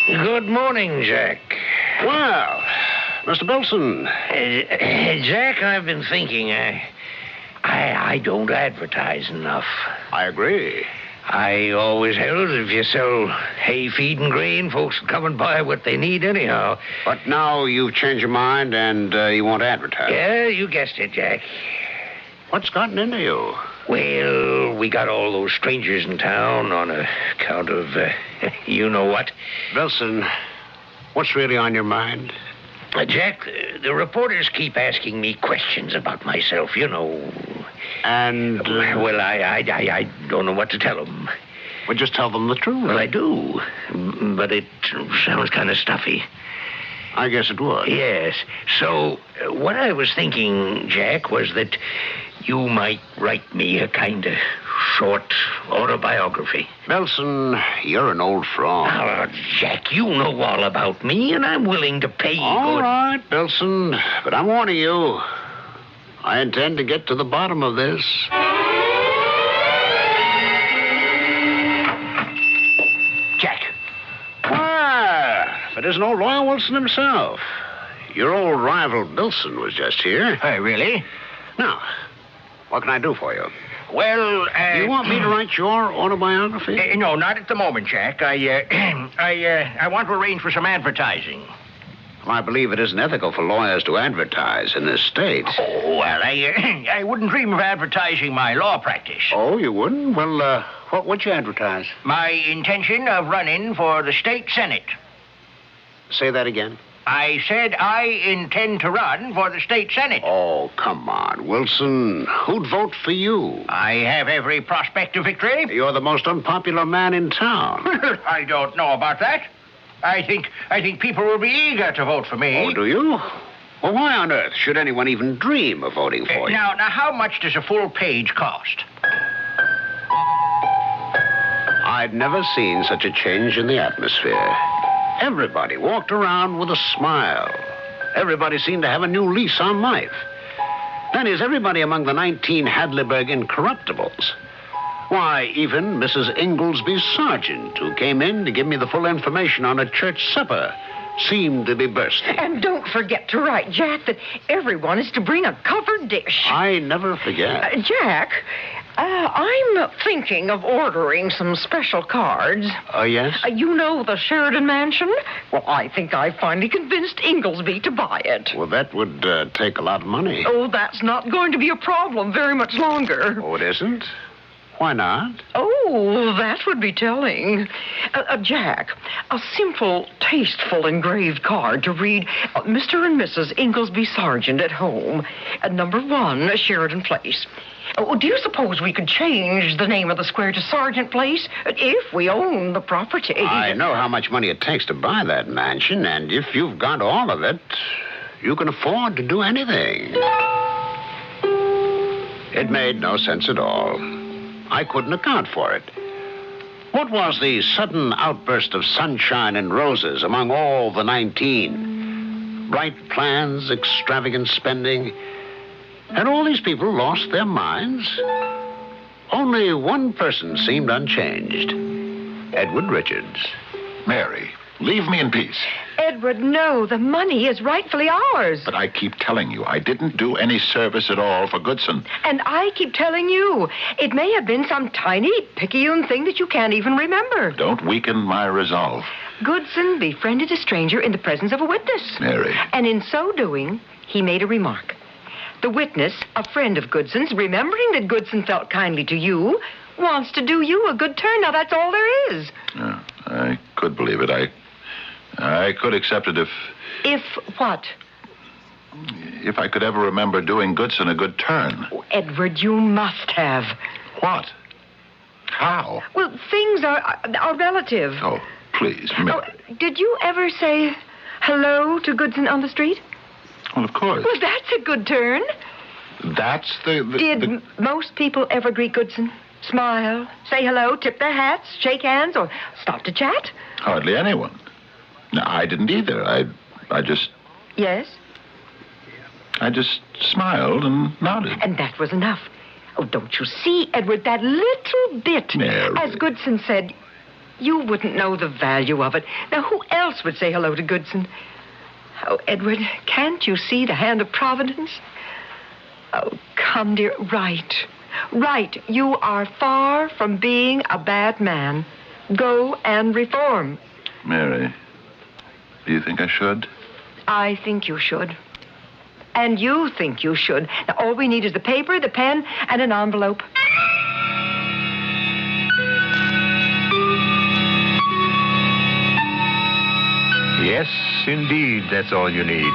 Speaker 5: Good morning, Jack.
Speaker 12: Well, Mr. Bilson.
Speaker 5: Jack, I've been thinking. I don't advertise enough.
Speaker 12: I agree.
Speaker 5: I always held if you sell hay, feed, and grain, folks will come and buy what they need anyhow.
Speaker 12: But now you've changed your mind and you want to advertise.
Speaker 5: Yeah, you guessed it, Jack.
Speaker 12: What's gotten into you?
Speaker 5: Well, we got all those strangers in town on account of, you know what.
Speaker 12: Wilson, what's really on your mind?
Speaker 5: Jack, the reporters keep asking me questions about myself, you know.
Speaker 12: And?
Speaker 5: Well, I don't know what to tell them.
Speaker 12: Well, just tell them the truth.
Speaker 5: Well, I do, but it sounds kind of stuffy.
Speaker 12: I guess it would.
Speaker 5: Yes. So, what I was thinking, Jack, was that You might write me a kind of short autobiography.
Speaker 12: Belson, you're an old fraud.
Speaker 5: Oh, Jack, you know all about me, and I'm willing to pay
Speaker 12: All right, Belson, but I'm warning you. I intend to get to the bottom of this.
Speaker 5: Jack.
Speaker 12: Well, if it isn't old Lawyer Wilson himself. Your old rival, Bilson, was just here.
Speaker 5: Hey, really?
Speaker 12: Now, what can I do for you?
Speaker 5: Well,
Speaker 12: Do you want me to write your autobiography?
Speaker 5: No, not at the moment, Jack. I want to arrange for some advertising.
Speaker 12: Well, I believe it isn't ethical for lawyers to advertise in this state.
Speaker 5: Oh, well, I wouldn't dream of advertising my law practice.
Speaker 12: Oh, you wouldn't? Well, what would you advertise?
Speaker 5: My intention of running for the state senate.
Speaker 12: Say that again.
Speaker 5: I said I intend to run for the state senate.
Speaker 12: Oh, come on, Wilson. Who'd vote for you?
Speaker 5: I have every prospect of victory.
Speaker 12: You're the most unpopular man in town.
Speaker 5: I don't know about that. I think people will be eager to vote for me.
Speaker 12: Oh, do you? Well, why on earth should anyone even dream of voting for you?
Speaker 5: Now, how much does a full page cost?
Speaker 12: I'd never seen such a change in the atmosphere. Everybody walked around with a smile. Everybody seemed to have a new lease on life. That is, everybody among the 19 Hadleyburg incorruptibles. Why, even Mrs. Inglesby Sargent, who came in to give me the full information on a church supper, seemed to be bursting.
Speaker 9: And don't forget to write, Jack, that everyone is to bring a covered dish.
Speaker 12: I never forget.
Speaker 9: Jack, I'm thinking of ordering some special cards.
Speaker 12: Oh, yes?
Speaker 9: You know the Sheridan Mansion? Well, I think I finally convinced Inglesby to buy it.
Speaker 12: Well, that would take a lot of money.
Speaker 9: Oh, that's not going to be a problem very much longer.
Speaker 12: Oh, it isn't? Why not?
Speaker 9: Oh, that would be telling. Jack, a simple, tasteful engraved card to read Mr. and Mrs. Inglesby Sargent at home, at number 1, Sheridan Place. Oh, do you suppose we could change the name of the square to Sargent Place if we own the property?
Speaker 12: I know how much money it takes to buy that mansion, and if you've got all of it, you can afford to do anything. It made no sense at all. I couldn't account for it. What was the sudden outburst of sunshine and roses among all the 19? Bright plans, extravagant spending. Had all these people lost their minds? Only one person seemed unchanged. Edward Richards.
Speaker 11: Mary, leave me in peace.
Speaker 9: Edward, no, the money is rightfully ours.
Speaker 11: But I keep telling you, I didn't do any service at all for Goodson.
Speaker 9: And I keep telling you, it may have been some tiny, picayune thing that you can't even remember.
Speaker 11: Don't weaken my resolve.
Speaker 9: Goodson befriended a stranger in the presence of a witness.
Speaker 11: Mary.
Speaker 9: And in so doing, he made a remark. The witness, a friend of Goodson's, remembering that Goodson felt kindly to you, wants to do you a good turn. Now, that's all there is.
Speaker 11: Yeah, I could believe it. I could accept it if...
Speaker 9: If what?
Speaker 11: If I could ever remember doing Goodson a good turn.
Speaker 9: Oh, Edward, you must have.
Speaker 11: What? How?
Speaker 9: Well, things are relative.
Speaker 11: Oh, please, Mary.
Speaker 9: Oh, did you ever say hello to Goodson on the street?
Speaker 11: Well, of course.
Speaker 9: Well, that's a good turn.
Speaker 11: That's the
Speaker 9: Did most people ever greet Goodson? Smile, say hello, tip their hats, shake hands, or stop to chat?
Speaker 11: Hardly anyone. No, I didn't either. I just...
Speaker 9: Yes?
Speaker 11: I just smiled and nodded.
Speaker 9: And that was enough. Oh, don't you see, Edward, that little bit.
Speaker 11: Mary.
Speaker 9: As Goodson said, you wouldn't know the value of it. Now, who else would say hello to Goodson? Oh, Edward, can't you see the hand of Providence? Oh, come, dear, right. You are far from being a bad man. Go and reform.
Speaker 11: Mary, do you think I should?
Speaker 9: I think you should. And you think you should. Now, all we need is the paper, the pen, and an envelope.
Speaker 1: Yes, indeed, that's all you need.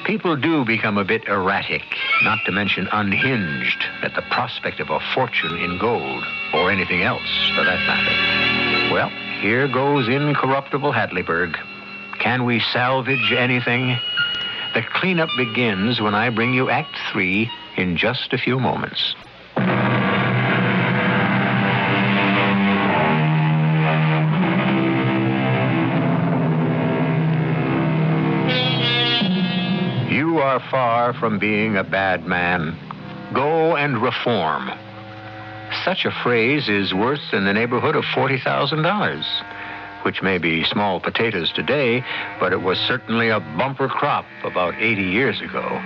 Speaker 1: People do become a bit erratic, not to mention unhinged, at the prospect of a fortune in gold, or anything else, for that matter. Well, here goes incorruptible Hadleyburg. Can we salvage anything? The cleanup begins when I bring you Act 3 in just a few moments. You are far from being a bad man. Go and reform. Such a phrase is worth in the neighborhood of $40,000, which may be small potatoes today, but it was certainly a bumper crop about 80 years ago.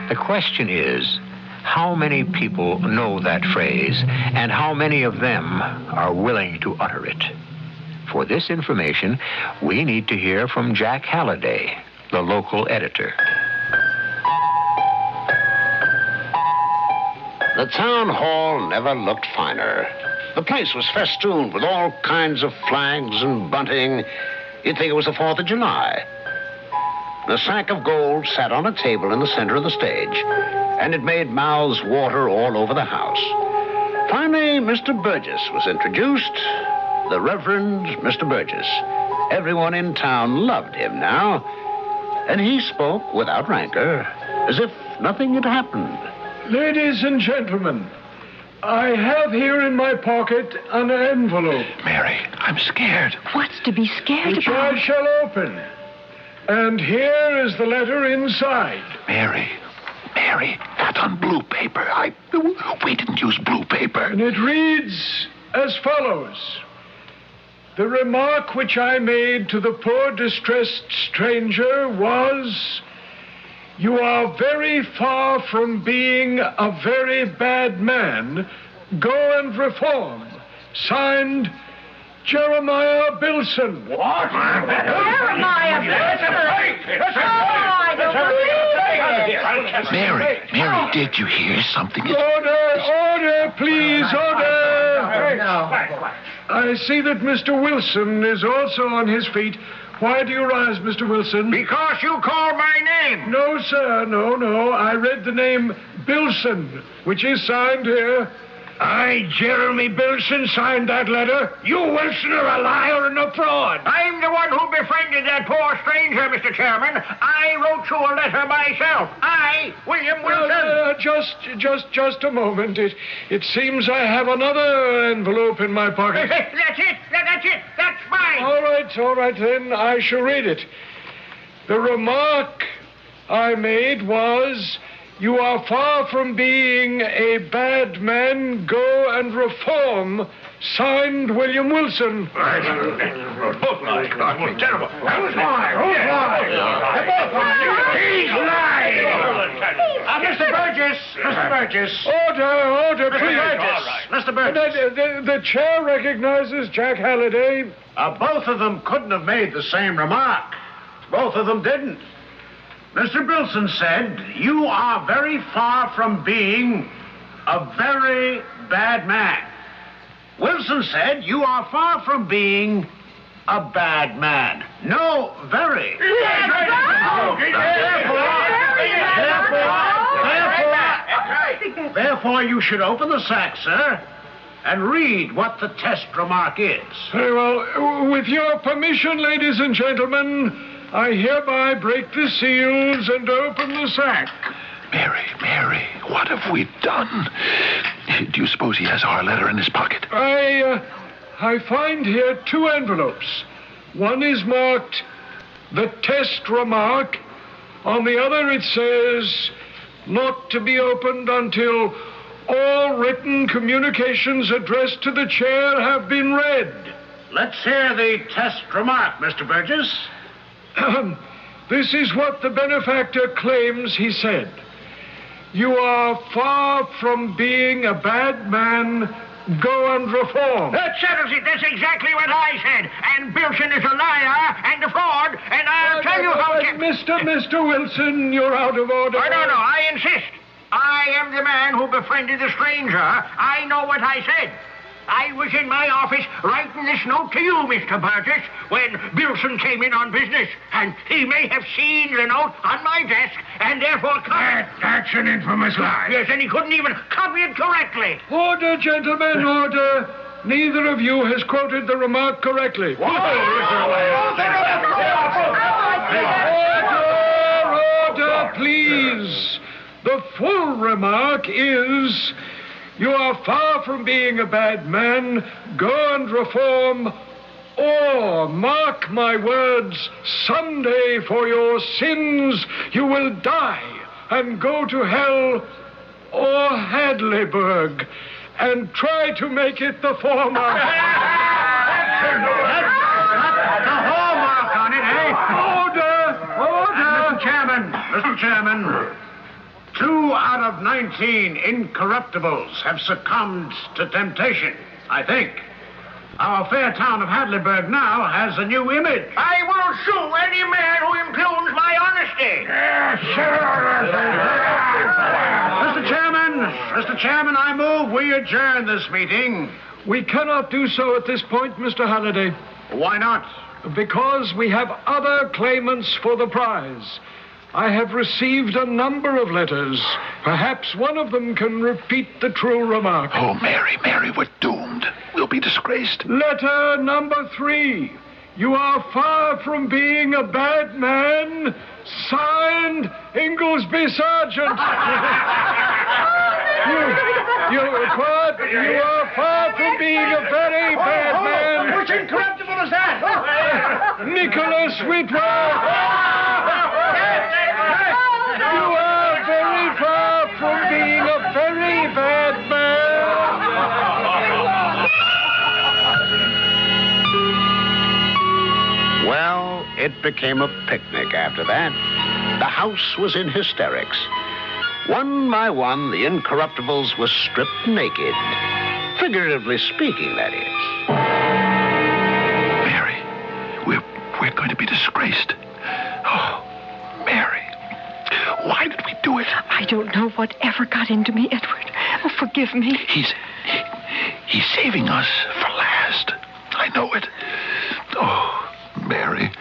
Speaker 1: The question is, how many people know that phrase, and how many of them are willing to utter it? For this information, we need to hear from Jack Halliday, the local editor.
Speaker 12: The town hall never looked finer. The place was festooned with all kinds of flags and bunting. You'd think it was the 4th of July. The sack of gold sat on a table in the center of the stage, and it made mouths water all over the house. Finally, Mr. Burgess was introduced. The Reverend Mr. Burgess. Everyone in town loved him now, and he spoke without rancor, as if nothing had happened.
Speaker 10: Ladies and gentlemen, I have here in my pocket an envelope.
Speaker 2: Mary, I'm scared.
Speaker 22: What's to be scared
Speaker 10: which
Speaker 22: about?
Speaker 10: I shall open. And here is the letter inside.
Speaker 2: Mary, that's on blue paper. We didn't use blue paper.
Speaker 10: And it reads as follows. The remark which I made to the poor distressed stranger was, you are very far from being a very bad man. Go and reform. Signed, Jeremiah Bilson.
Speaker 5: What?
Speaker 22: Jeremiah Bilson!
Speaker 2: Mary, did you hear something?
Speaker 10: Order, please, order.
Speaker 22: No.
Speaker 10: I see that Mr. Wilson is also on his feet. Why do you rise, Mr. Wilson?
Speaker 5: Because you called my name.
Speaker 10: No, sir, no. I read the name Bilson, which is signed here. I, Jeremy Bilson, signed that letter. You, Wilson, are a liar and a fraud.
Speaker 5: I'm the one who befriended that poor stranger, Mr. Chairman. I wrote you a letter myself. I, William Wilson.
Speaker 10: Just a moment. It seems I have another envelope in my pocket.
Speaker 5: That's it. That's mine.
Speaker 10: All right, then. I shall read it. The remark I made was, you are far from being a bad man. Go and reform. Signed, William Wilson.
Speaker 5: Terrible. That was mine. He's lying. Mr. Burgess.
Speaker 10: Order, please.
Speaker 5: Mr. Burgess.
Speaker 10: The chair recognizes Jack Halliday.
Speaker 5: Both of them couldn't have made the same remark. Both of them didn't. Mr. Bilson said, you are very far from being a very bad man. Wilson said, you are far from being a bad man. No, very. Therefore, you should open the sack, sir, and read what the test remark is.
Speaker 10: Very well. With your permission, ladies and gentlemen, I hereby break the seals and open the sack.
Speaker 2: Mary, what have we done? Do you suppose he has our letter in his pocket?
Speaker 10: I find here 2 envelopes. One is marked, the test remark. On the other it says, not to be opened until all written communications addressed to the chair have been read.
Speaker 5: Let's hear the test remark, Mr. Burgess.
Speaker 10: This is what the benefactor claims he said. You are far from being a bad man. Go and reform.
Speaker 5: That settles it. That's exactly what I said. And Bilson is a liar and a fraud, and I'll tell you how to...
Speaker 10: Mr. Wilson, you're out of order.
Speaker 5: No, I insist. I am the man who befriended the stranger. I know what I said. I was in my office writing this note to you, Mr. Burgess, when Bilson came in on business. And he may have seen the note on my desk and therefore...
Speaker 10: That's an infamous lie.
Speaker 5: Yes, and he couldn't even copy it correctly.
Speaker 10: Order, gentlemen, order. Neither of you has quoted the remark correctly. Order, please. The full remark is, you are far from being a bad man. Go and reform, or, mark my words, someday for your sins you will die and go to hell or Hadleyburg, and try to make it the former.
Speaker 13: The hallmark on it, eh?
Speaker 10: Order!
Speaker 13: Mr. Chairman, 2 out of 19 incorruptibles have succumbed to temptation, I think. Our fair town of Hadleyburg now has a new image.
Speaker 15: I will sue any man who impugns my honesty.
Speaker 13: Mr. Chairman, I move we adjourn this meeting.
Speaker 10: We cannot do so at this point, Mr. Halliday.
Speaker 13: Why not?
Speaker 10: Because we have other claimants for the prize. I have received a number of letters. Perhaps one of them can repeat the true remark.
Speaker 4: Oh, Mary, we're doomed. We'll be disgraced.
Speaker 10: Letter number 3. You are far from being a bad man. Signed, Inglesby Sergeant. You are far from being a very bad man.
Speaker 15: Which incorruptible is that?
Speaker 10: Nicholas Whitwell. You are very far from being a very bad man.
Speaker 12: Well, it became a picnic after that. The house was in hysterics. One by one, the incorruptibles were stripped naked. Figuratively speaking, that is.
Speaker 4: Mary, we're going to be disgraced. Oh, Mary, why did we do it?
Speaker 22: I don't know whatever got into me, Edward. Oh, forgive me.
Speaker 4: He's saving us for last. I know it. Oh, Mary.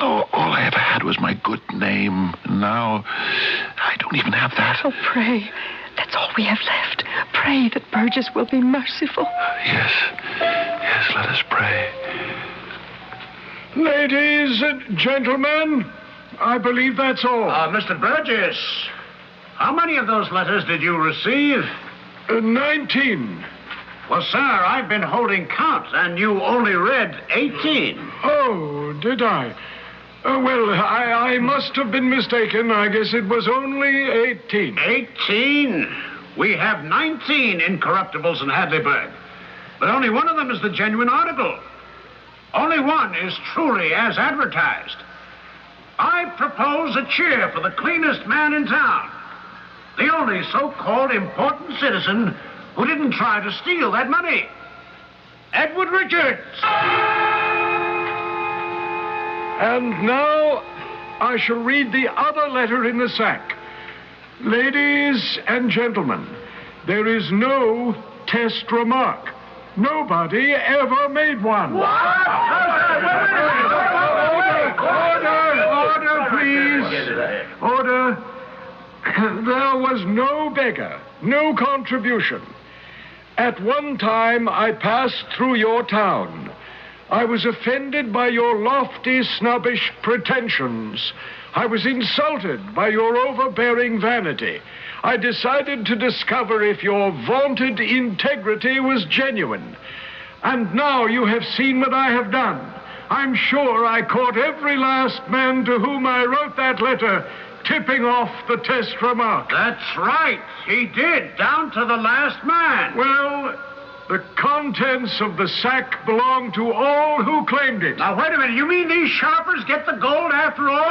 Speaker 4: Oh, all I ever had was my good name. And now I don't even have that.
Speaker 22: Oh, pray. That's all we have left. Pray that Burgess will be merciful.
Speaker 4: Yes, let us pray.
Speaker 10: Ladies and gentlemen, I believe that's all.
Speaker 13: Mr. Burgess, how many of those letters did you receive?
Speaker 10: 19.
Speaker 13: Well, sir, I've been holding count, and you only read 18.
Speaker 10: Oh, did I? Well, I must have been mistaken. I guess it was only 18.
Speaker 13: 18? We have 19 incorruptibles in Hadleyburg, but only one of them is the genuine article. Only one is truly as advertised. I propose a cheer for the cleanest man in town, the only so-called important citizen who didn't try to steal that money. Edward Richards.
Speaker 10: And now I shall read the other letter in the sack. Ladies and gentlemen, there is no test remark. Nobody ever made one. Order, please. Order. There was no beggar, no contribution. At one time, I passed through your town. I was offended by your lofty, snobbish pretensions. I was insulted by your overbearing vanity. I decided to discover if your vaunted integrity was genuine. And now you have seen what I have done. I'm sure I caught every last man to whom I wrote that letter tipping off the test remark.
Speaker 13: That's right. He did, down to the last man.
Speaker 10: Well, the contents of the sack belong to all who claimed it.
Speaker 13: Now, wait a minute. You mean these sharpers get the gold after all?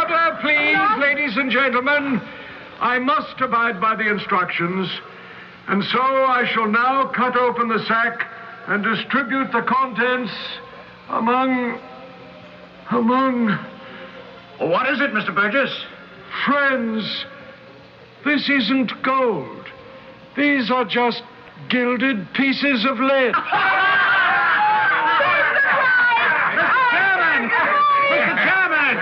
Speaker 10: Order, please, ladies and gentlemen. I must abide by the instructions. And so I shall now cut open the sack and distribute the contents among...
Speaker 13: What is it, Mr. Burgess?
Speaker 10: Friends, this isn't gold. These are just gilded pieces of lead.
Speaker 13: Mr. Chairman!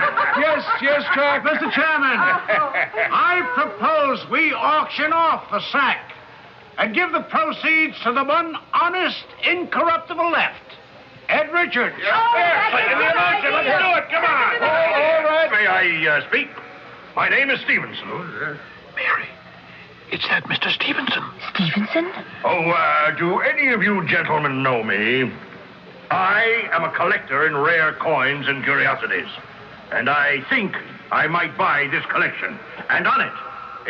Speaker 10: Yes, Jack.
Speaker 13: Mr. Chairman, I propose we auction off the sack and give the proceeds to the one honest, incorruptible left. Ed Richards.
Speaker 2: In the emotion. Let's do it. Come on. All right. May I speak? My name is Stevenson.
Speaker 11: Mary, it's that Mr. Stevenson.
Speaker 22: Stevenson?
Speaker 2: Oh, do any of you gentlemen know me? I am a collector in rare coins and curiosities. And I think I might buy this collection. And on it,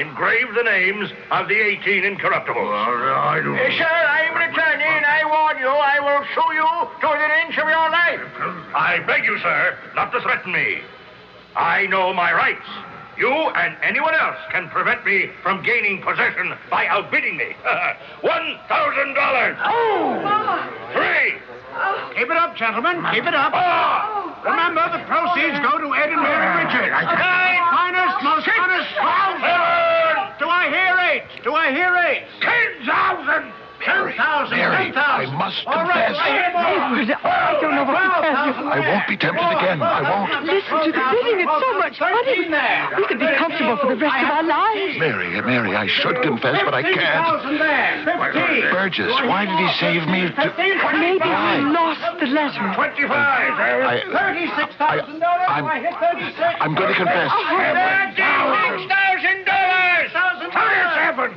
Speaker 2: engrave the names of the 18 incorruptibles. I do.
Speaker 5: Sir, I'm returning. I warn you, I will sue you to within an inch of your life.
Speaker 2: I beg you, sir, not to threaten me. I know my rights. You and anyone else can prevent me from gaining possession by outbidding me. $1,000.
Speaker 5: Oh!
Speaker 2: 3.
Speaker 13: Keep it up, gentlemen. Keep it up. Remember, the proceeds go to Ed and Mary Richards. Finest, most honest.
Speaker 2: 7.
Speaker 13: Do I hear 8? Do I hear 8?
Speaker 2: 10,000.
Speaker 13: 10,000.
Speaker 11: Mary,
Speaker 13: 10,000.
Speaker 11: I must
Speaker 13: All right,
Speaker 11: confess.
Speaker 21: Edward, I don't know what to tell you.
Speaker 11: I won't be tempted again. I won't.
Speaker 21: Listen to the bidding. It's so much money. We could be comfortable for the rest of our lives.
Speaker 11: Mary, I should confess, but I can't.
Speaker 13: 15,000 there. 50.
Speaker 11: Burgess, why did he save me?
Speaker 21: Maybe we lost the letter.
Speaker 2: 25.
Speaker 13: $36,000. I hit 36.
Speaker 11: I'm going to confess.
Speaker 5: $6,000.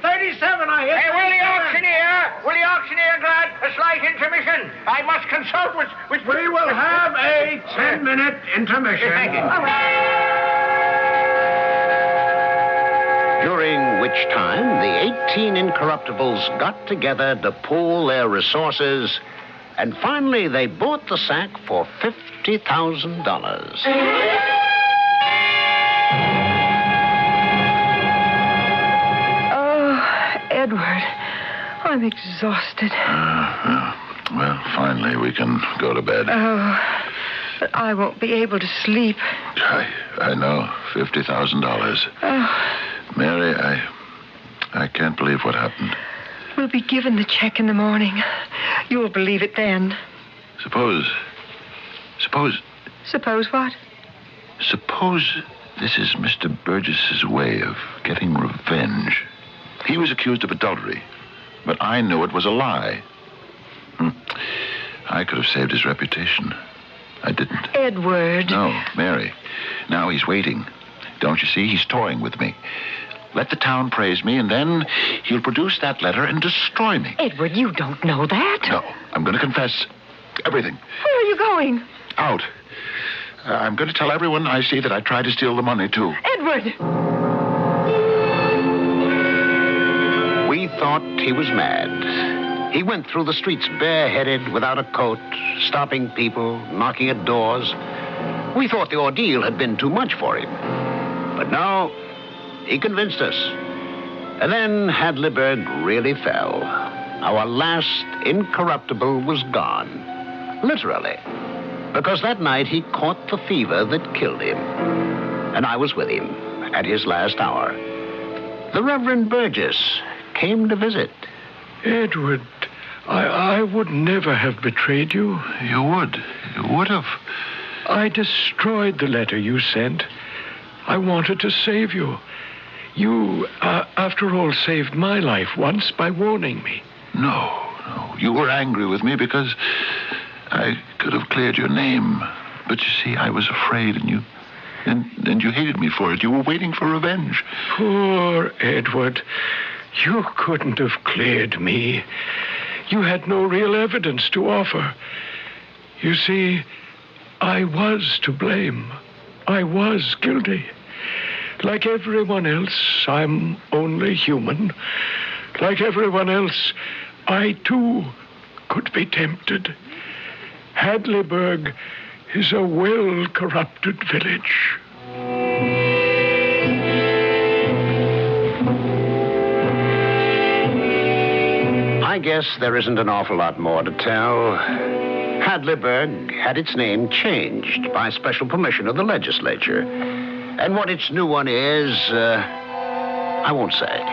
Speaker 13: 37. I hit.
Speaker 5: Hey, will the auctioneer grant a slight intermission? I must consult with...
Speaker 13: We will have a 10-minute intermission.
Speaker 12: During which time the 18 incorruptibles got together to pool their resources, and finally they bought the sack for $50,000.
Speaker 22: Edward, I'm exhausted.
Speaker 11: Well, finally we can go to bed.
Speaker 22: Oh, but I won't be able to sleep.
Speaker 11: I know. $50,000.
Speaker 22: Oh,
Speaker 11: Mary, I can't believe what happened.
Speaker 22: we'll be given the check in the morning. You'll believe it then.
Speaker 11: Suppose
Speaker 22: Suppose what?
Speaker 11: Suppose this is Mr. Burgess's way of getting revenge. He was accused of adultery, but I knew it was a lie. I could have saved his reputation. I didn't.
Speaker 22: Edward.
Speaker 11: No, Mary. Now he's waiting. Don't you see? He's toying with me. Let the town praise me, and then he'll produce that letter and destroy me.
Speaker 22: Edward, you don't know that.
Speaker 11: No, I'm going to confess everything.
Speaker 22: Where are you going?
Speaker 11: Out. I'm going to tell everyone I see that I tried to steal the money, too.
Speaker 22: Edward!
Speaker 12: We thought he was mad. He went through the streets bareheaded, without a coat, stopping people, knocking at doors. We thought the ordeal had been too much for him. But no, he convinced us. And then Hadleyburg really fell. Our last incorruptible was gone. Literally. Because that night he caught the fever that killed him. And I was with him at his last hour. The Reverend Burgess came to visit.
Speaker 10: Edward, I would never have betrayed you.
Speaker 11: You would. You would have.
Speaker 10: I destroyed the letter you sent. I wanted to save you. You, after all, saved my life once by warning me.
Speaker 11: No. You were angry with me because I could have cleared your name. But you see, I was afraid, and you hated me for it. You were waiting for revenge.
Speaker 10: Poor Edward. You couldn't have cleared me. You had no real evidence to offer. You see, I was to blame. I was guilty. Like everyone else, I'm only human. Like everyone else, I too could be tempted. Hadleyburg is a well-corrupted village.
Speaker 12: I guess there isn't an awful lot more to tell. Hadleyburg had its name changed by special permission of the legislature. And what its new one is, I won't say.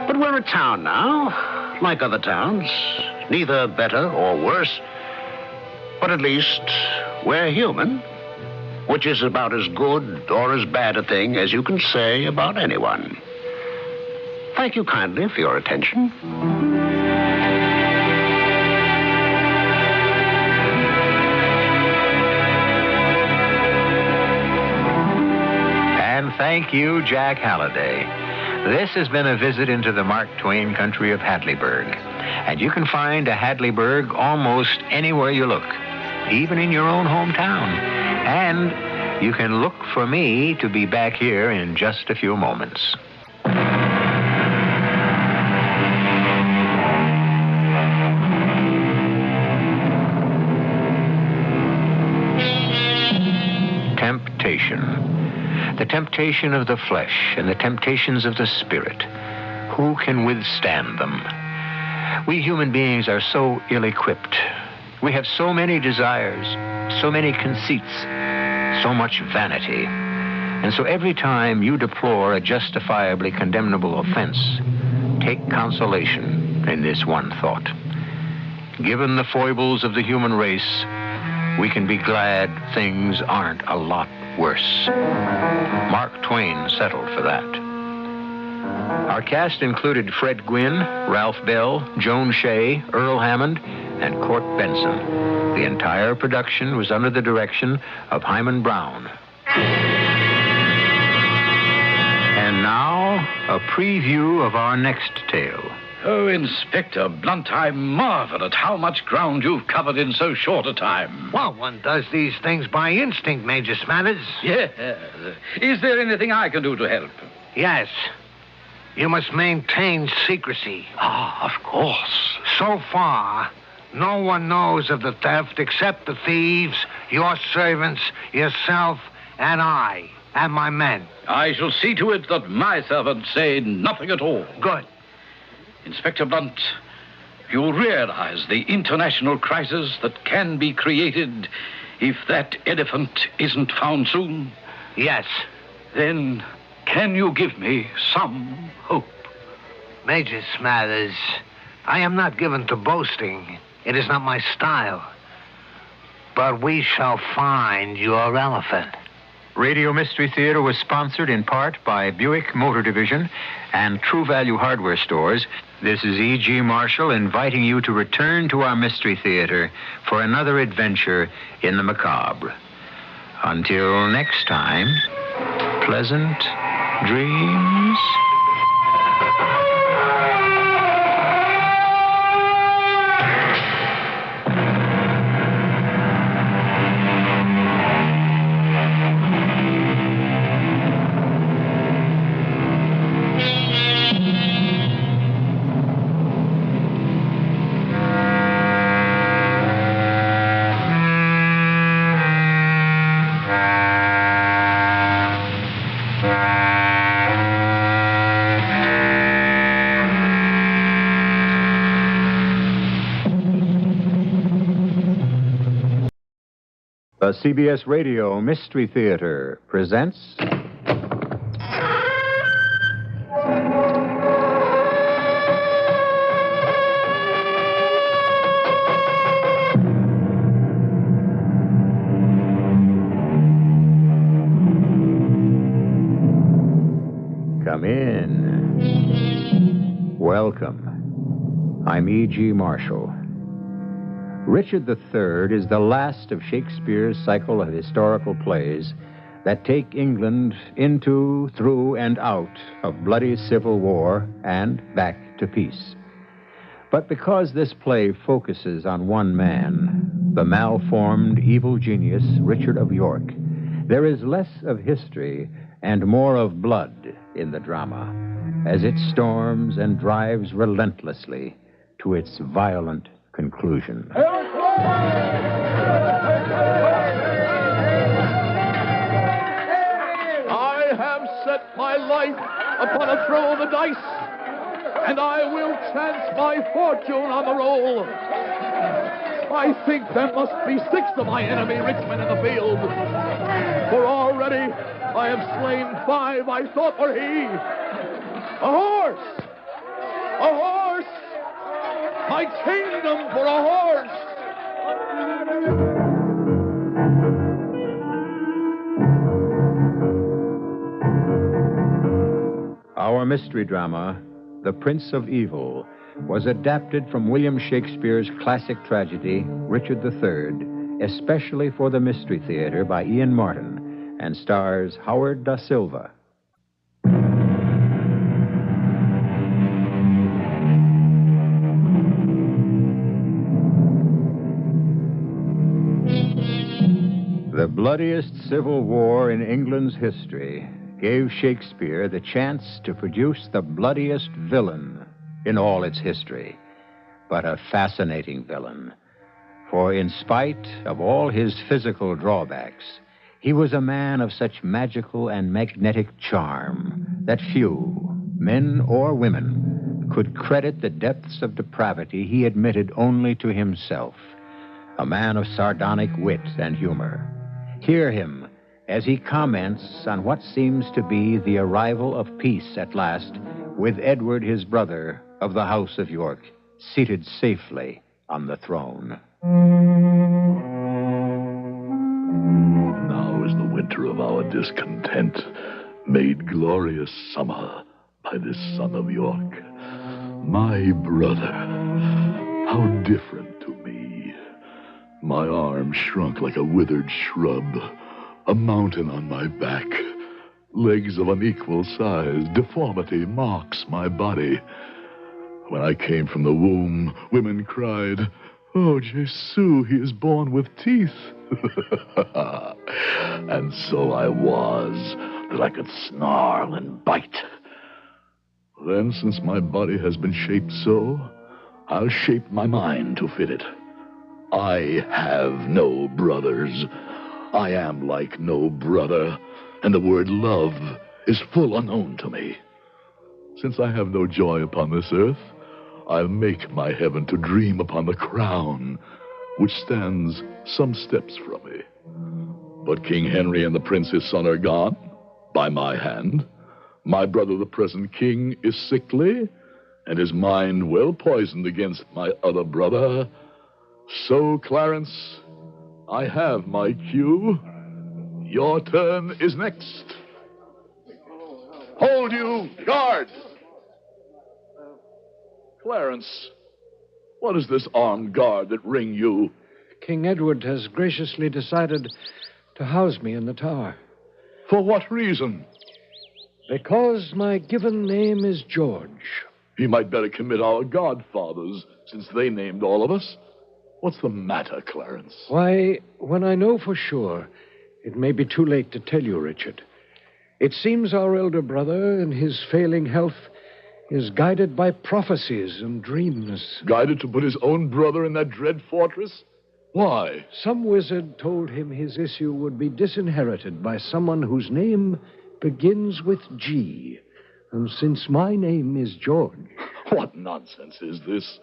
Speaker 12: But we're a town now, like other towns. Neither better or worse. But at least we're human, which is about as good or as bad a thing as you can say about anyone. Thank you kindly for your attention.
Speaker 1: thank you, Jack Halliday. This has been a visit into the Mark Twain country of Hadleyburg. And you can find a Hadleyburg almost anywhere you look, even in your own hometown. And you can look for me to be back here in just a few moments. Temptation. The temptation of the flesh and the temptations of the spirit. Who can withstand them? We human beings are so ill-equipped. We have so many desires, so many conceits, so much vanity. And so every time you deplore a justifiably condemnable offense, take consolation in this one thought. Given the foibles of the human race, we can be glad things aren't a lot worse. Mark Twain settled for that. Our cast included Fred Gwynne, Ralph Bell, Joan Shea, Earl Hammond, and Court Benson. The entire production was under the direction of Hyman Brown. And now, a preview of our next tale.
Speaker 8: Oh, Inspector Blunt, I marvel at how much ground you've covered in so short a time.
Speaker 5: Well, one does these things by instinct, Major Smathers.
Speaker 8: Yes. Is there anything I can do to help?
Speaker 5: Yes. You must maintain secrecy.
Speaker 8: Ah, of course.
Speaker 5: So far, no one knows of the theft except the thieves, your servants, yourself, and I, and my men.
Speaker 8: I shall see to it that my servants say nothing at all.
Speaker 5: Good.
Speaker 8: Inspector Blunt, you realize the international crisis that can be created if that elephant isn't found soon?
Speaker 5: Yes.
Speaker 8: Then can you give me some hope?
Speaker 5: Major Smathers, I am not given to boasting. It is not my style. But we shall find your elephant.
Speaker 1: Radio Mystery Theater was sponsored in part by Buick Motor Division and True Value Hardware Stores. This is E.G. Marshall inviting you to return to our Mystery Theater for another adventure in the macabre. Until next time, pleasant dreams. The CBS Radio Mystery Theater presents... Come in. Welcome. I'm E.G. Marshall. Richard III is the last of Shakespeare's cycle of historical plays that take England into, through, and out of bloody civil war and back to peace. But because this play focuses on one man, the malformed evil genius Richard of York, there is less of history and more of blood in the drama as it storms and drives relentlessly to its violent conclusion.
Speaker 14: I have set my life upon a throw of the dice, and I will chance my fortune on the roll. I think there must be 6 of my enemy Richmond in the field, for already I have slain 5 I thought were he. A horse! A horse! My kingdom for a horse!
Speaker 1: Our mystery drama, The Prince of Evil, was adapted from William Shakespeare's classic tragedy, Richard III, especially for the Mystery Theater by Ian Martin, and stars Howard Da Silva. bloodiest civil war in England's history gave Shakespeare the chance to produce the bloodiest villain in all its history, but a fascinating villain. For in spite of all his physical drawbacks, he was a man of such magical and magnetic charm that few, men or women, could credit the depths of depravity he admitted only to himself. A man of sardonic wit and humor. Hear him as he comments on what seems to be the arrival of peace at last, with Edward, his brother, of the House of York, seated safely on the throne.
Speaker 4: Now is the winter of our discontent made glorious summer by this son of York. My brother, how different to me. My arm shrunk like a withered shrub, a mountain on my back. Legs of unequal size, deformity marks my body. When I came from the womb, women cried, "Oh, Jesu, he is born with teeth." And so I was, that I could snarl and bite. Then, since my body has been shaped so, I'll shape my mind to fit it. I have no brothers. I am like no brother, and the word love is full unknown to me. Since I have no joy upon this earth, I'll make my heaven to dream upon the crown, which stands some steps from me. But King Henry and the prince his son are gone, by my hand. My brother, the present king, is sickly, and his mind well poisoned against my other brother. So, Clarence, I have my cue. Your turn is next. Hold you, guard! Clarence, what is this armed guard that ring you?
Speaker 10: King Edward has graciously decided to house me in the tower.
Speaker 4: For what reason?
Speaker 10: Because my given name is George.
Speaker 4: He might better commit our godfathers, since they named all of us. What's the matter, Clarence?
Speaker 10: Why, when I know for sure, it may be too late to tell you, Richard. It seems our elder brother, in his failing health, is guided by prophecies and dreams.
Speaker 4: Guided to put his own brother in that dread fortress? Why?
Speaker 10: Some wizard told him his issue would be disinherited by someone whose name begins with G. And since my name is George...
Speaker 4: What nonsense is this?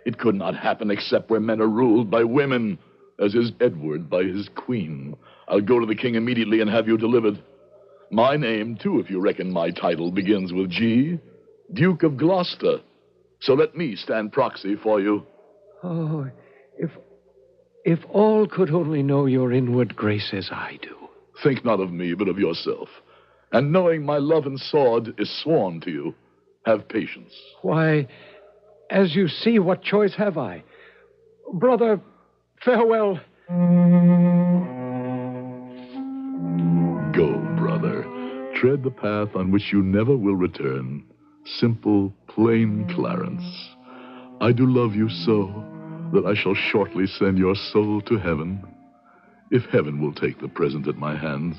Speaker 4: It could not happen except where men are ruled by women, as is Edward by his queen. I'll go to the king immediately and have you delivered. My name, too, if you reckon my title, begins with G. Duke of Gloucester. So let me stand proxy for you.
Speaker 10: Oh, if all could only know your inward grace as I do.
Speaker 4: Think not of me, but of yourself. And knowing my love and sword is sworn to you, have patience.
Speaker 10: Why, as you see, what choice have I? Brother, farewell.
Speaker 4: Go, brother. Tread the path on which you never will return. Simple, plain Clarence. I do love you so that I shall shortly send your soul to heaven, if heaven will take the present at my hands.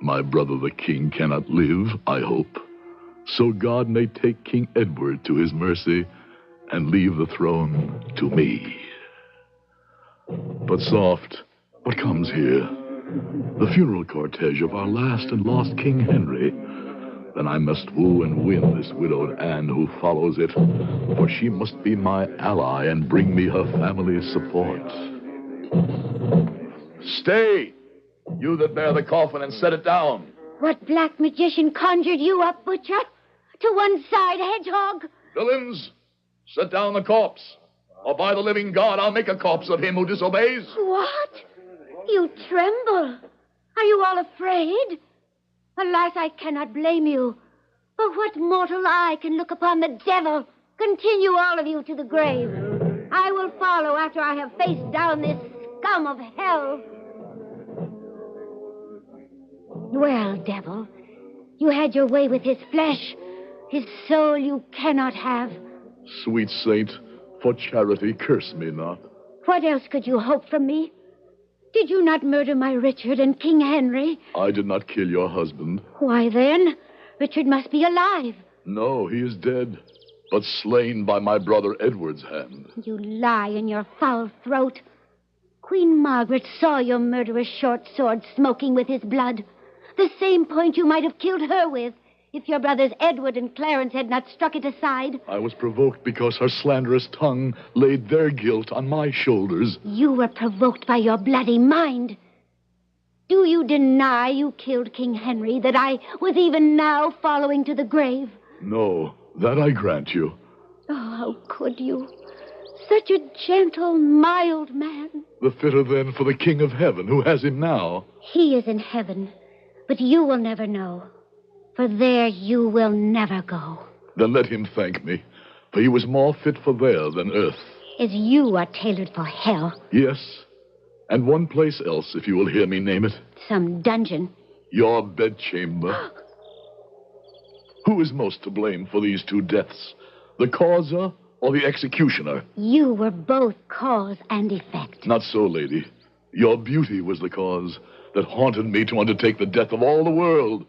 Speaker 4: My brother the king cannot live, I hope, so God may take King Edward to his mercy and leave the throne to me. But soft, what comes here? The funeral cortege of our last and lost King Henry. Then I must woo and win this widowed Anne who follows it, for she must be my ally and bring me her family's support. Stay, you that bear the coffin, and set it down.
Speaker 16: What black magician conjured you up, Butcher? To one side, Hedgehog.
Speaker 4: Villains, set down the corpse, or by the living God, I'll make a corpse of him who disobeys.
Speaker 16: What? You tremble. Are you all afraid? Alas, I cannot blame you. For what mortal eye can look upon the devil? Continue all of you to the grave. I will follow after I have faced down this scum of hell. Well, devil, you had your way with his flesh. His soul you cannot have.
Speaker 4: Sweet saint, for charity, curse me not.
Speaker 16: What else could you hope from me? Did you not murder my Richard and King Henry?
Speaker 4: I did not kill your husband.
Speaker 16: Why then, Richard must be alive.
Speaker 4: No, he is dead, but slain by my brother Edward's hand.
Speaker 16: You lie in your foul throat. Queen Margaret saw your murderous short sword smoking with his blood. The same point you might have killed her with, if your brothers Edward and Clarence had not struck it aside.
Speaker 4: I was provoked because her slanderous tongue laid their guilt on my shoulders.
Speaker 16: You were provoked by your bloody mind. Do you deny you killed King Henry, that I was even now following to the grave?
Speaker 4: No, that I grant you.
Speaker 16: Oh, how could you? Such a gentle, mild man.
Speaker 4: The fitter then for the King of Heaven, who has him now.
Speaker 16: He is in heaven, but you will never know. For there you will never go.
Speaker 4: Then let him thank me, for he was more fit for there than earth.
Speaker 16: As you are tailored for hell.
Speaker 4: Yes, and one place else, if you will hear me name it.
Speaker 16: Some dungeon.
Speaker 4: Your bedchamber. Who is most to blame for these two deaths? The causer or the executioner?
Speaker 16: You were both cause and effect.
Speaker 4: Not so, lady. Your beauty was the cause that haunted me to undertake the death of all the world,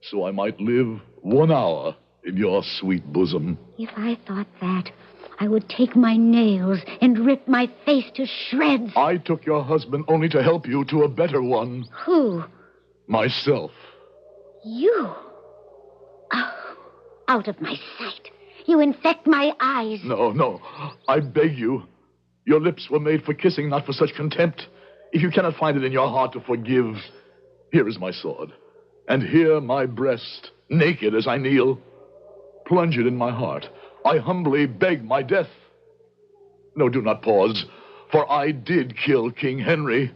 Speaker 4: so I might live 1 hour in your sweet bosom.
Speaker 16: If I thought that, I would take my nails and rip my face to shreds.
Speaker 4: I took your husband only to help you to a better one.
Speaker 16: Who?
Speaker 4: Myself.
Speaker 16: You? Oh, out of my sight. You infect my eyes.
Speaker 4: No. I beg you. Your lips were made for kissing, not for such contempt. If you cannot find it in your heart to forgive, here is my sword. And here my breast, naked as I kneel. Plunge it in my heart. I humbly beg my death. No, do not pause, for I did kill King Henry,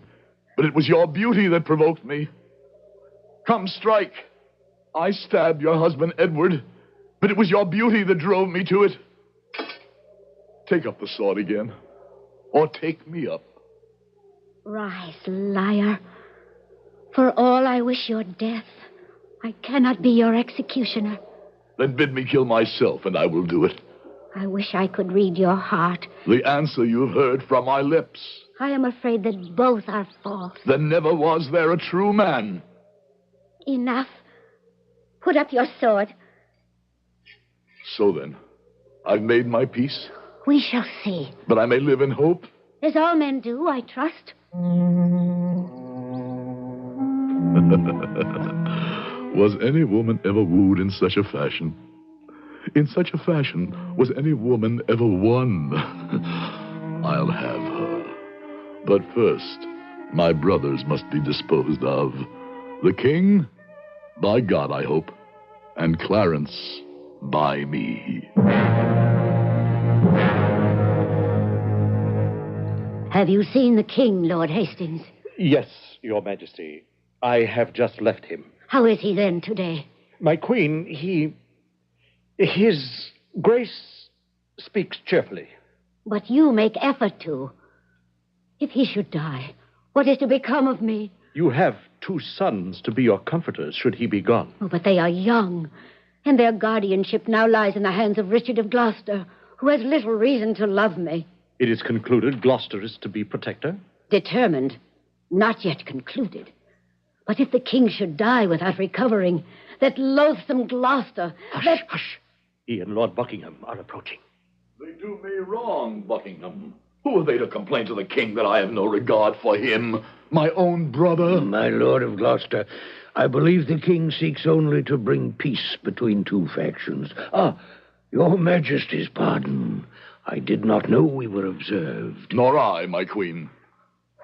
Speaker 4: but it was your beauty that provoked me. Come, strike. I stabbed your husband, Edward, but it was your beauty that drove me to it. Take up the sword again, or take me up.
Speaker 16: Rise, liar. For all I wish your death, I cannot be your executioner.
Speaker 4: Then bid me kill myself, and I will do it.
Speaker 16: I wish I could read your heart.
Speaker 4: The answer you've heard from my lips.
Speaker 16: I am afraid that both are false.
Speaker 4: Then never was there a true man.
Speaker 16: Enough. Put up your sword.
Speaker 4: So then, I've made my peace.
Speaker 16: We shall see.
Speaker 4: But I may live in hope.
Speaker 16: As all men do, I trust.
Speaker 4: Was any woman ever wooed in such a fashion? In such a fashion, was any woman ever won? I'll have her. But first, my brothers must be disposed of. The king, by God, I hope, and Clarence, by me.
Speaker 16: Have you seen the king, Lord Hastings?
Speaker 17: Yes, Your Majesty. I have just left him.
Speaker 16: How is he then today?
Speaker 17: My queen, His Grace speaks cheerfully.
Speaker 16: But you make effort to. If he should die, what is to become of me?
Speaker 17: You have 2 sons to be your comforters should he be gone.
Speaker 16: Oh, but they are young, and their guardianship now lies in the hands of Richard of Gloucester, who has little reason to love me.
Speaker 17: It is concluded Gloucester is to be protector?
Speaker 16: Determined. Not yet concluded. But if the king should die without recovering, that loathsome Gloucester...
Speaker 17: Hush. He and Lord Buckingham are approaching.
Speaker 4: They do me wrong, Buckingham. Who are they to complain to the king that I have no regard for him? My own brother?
Speaker 5: My lord of Gloucester, I believe the king seeks only to bring peace between 2 factions. Your Majesty's pardon. I did not know we were observed.
Speaker 4: Nor I, my queen.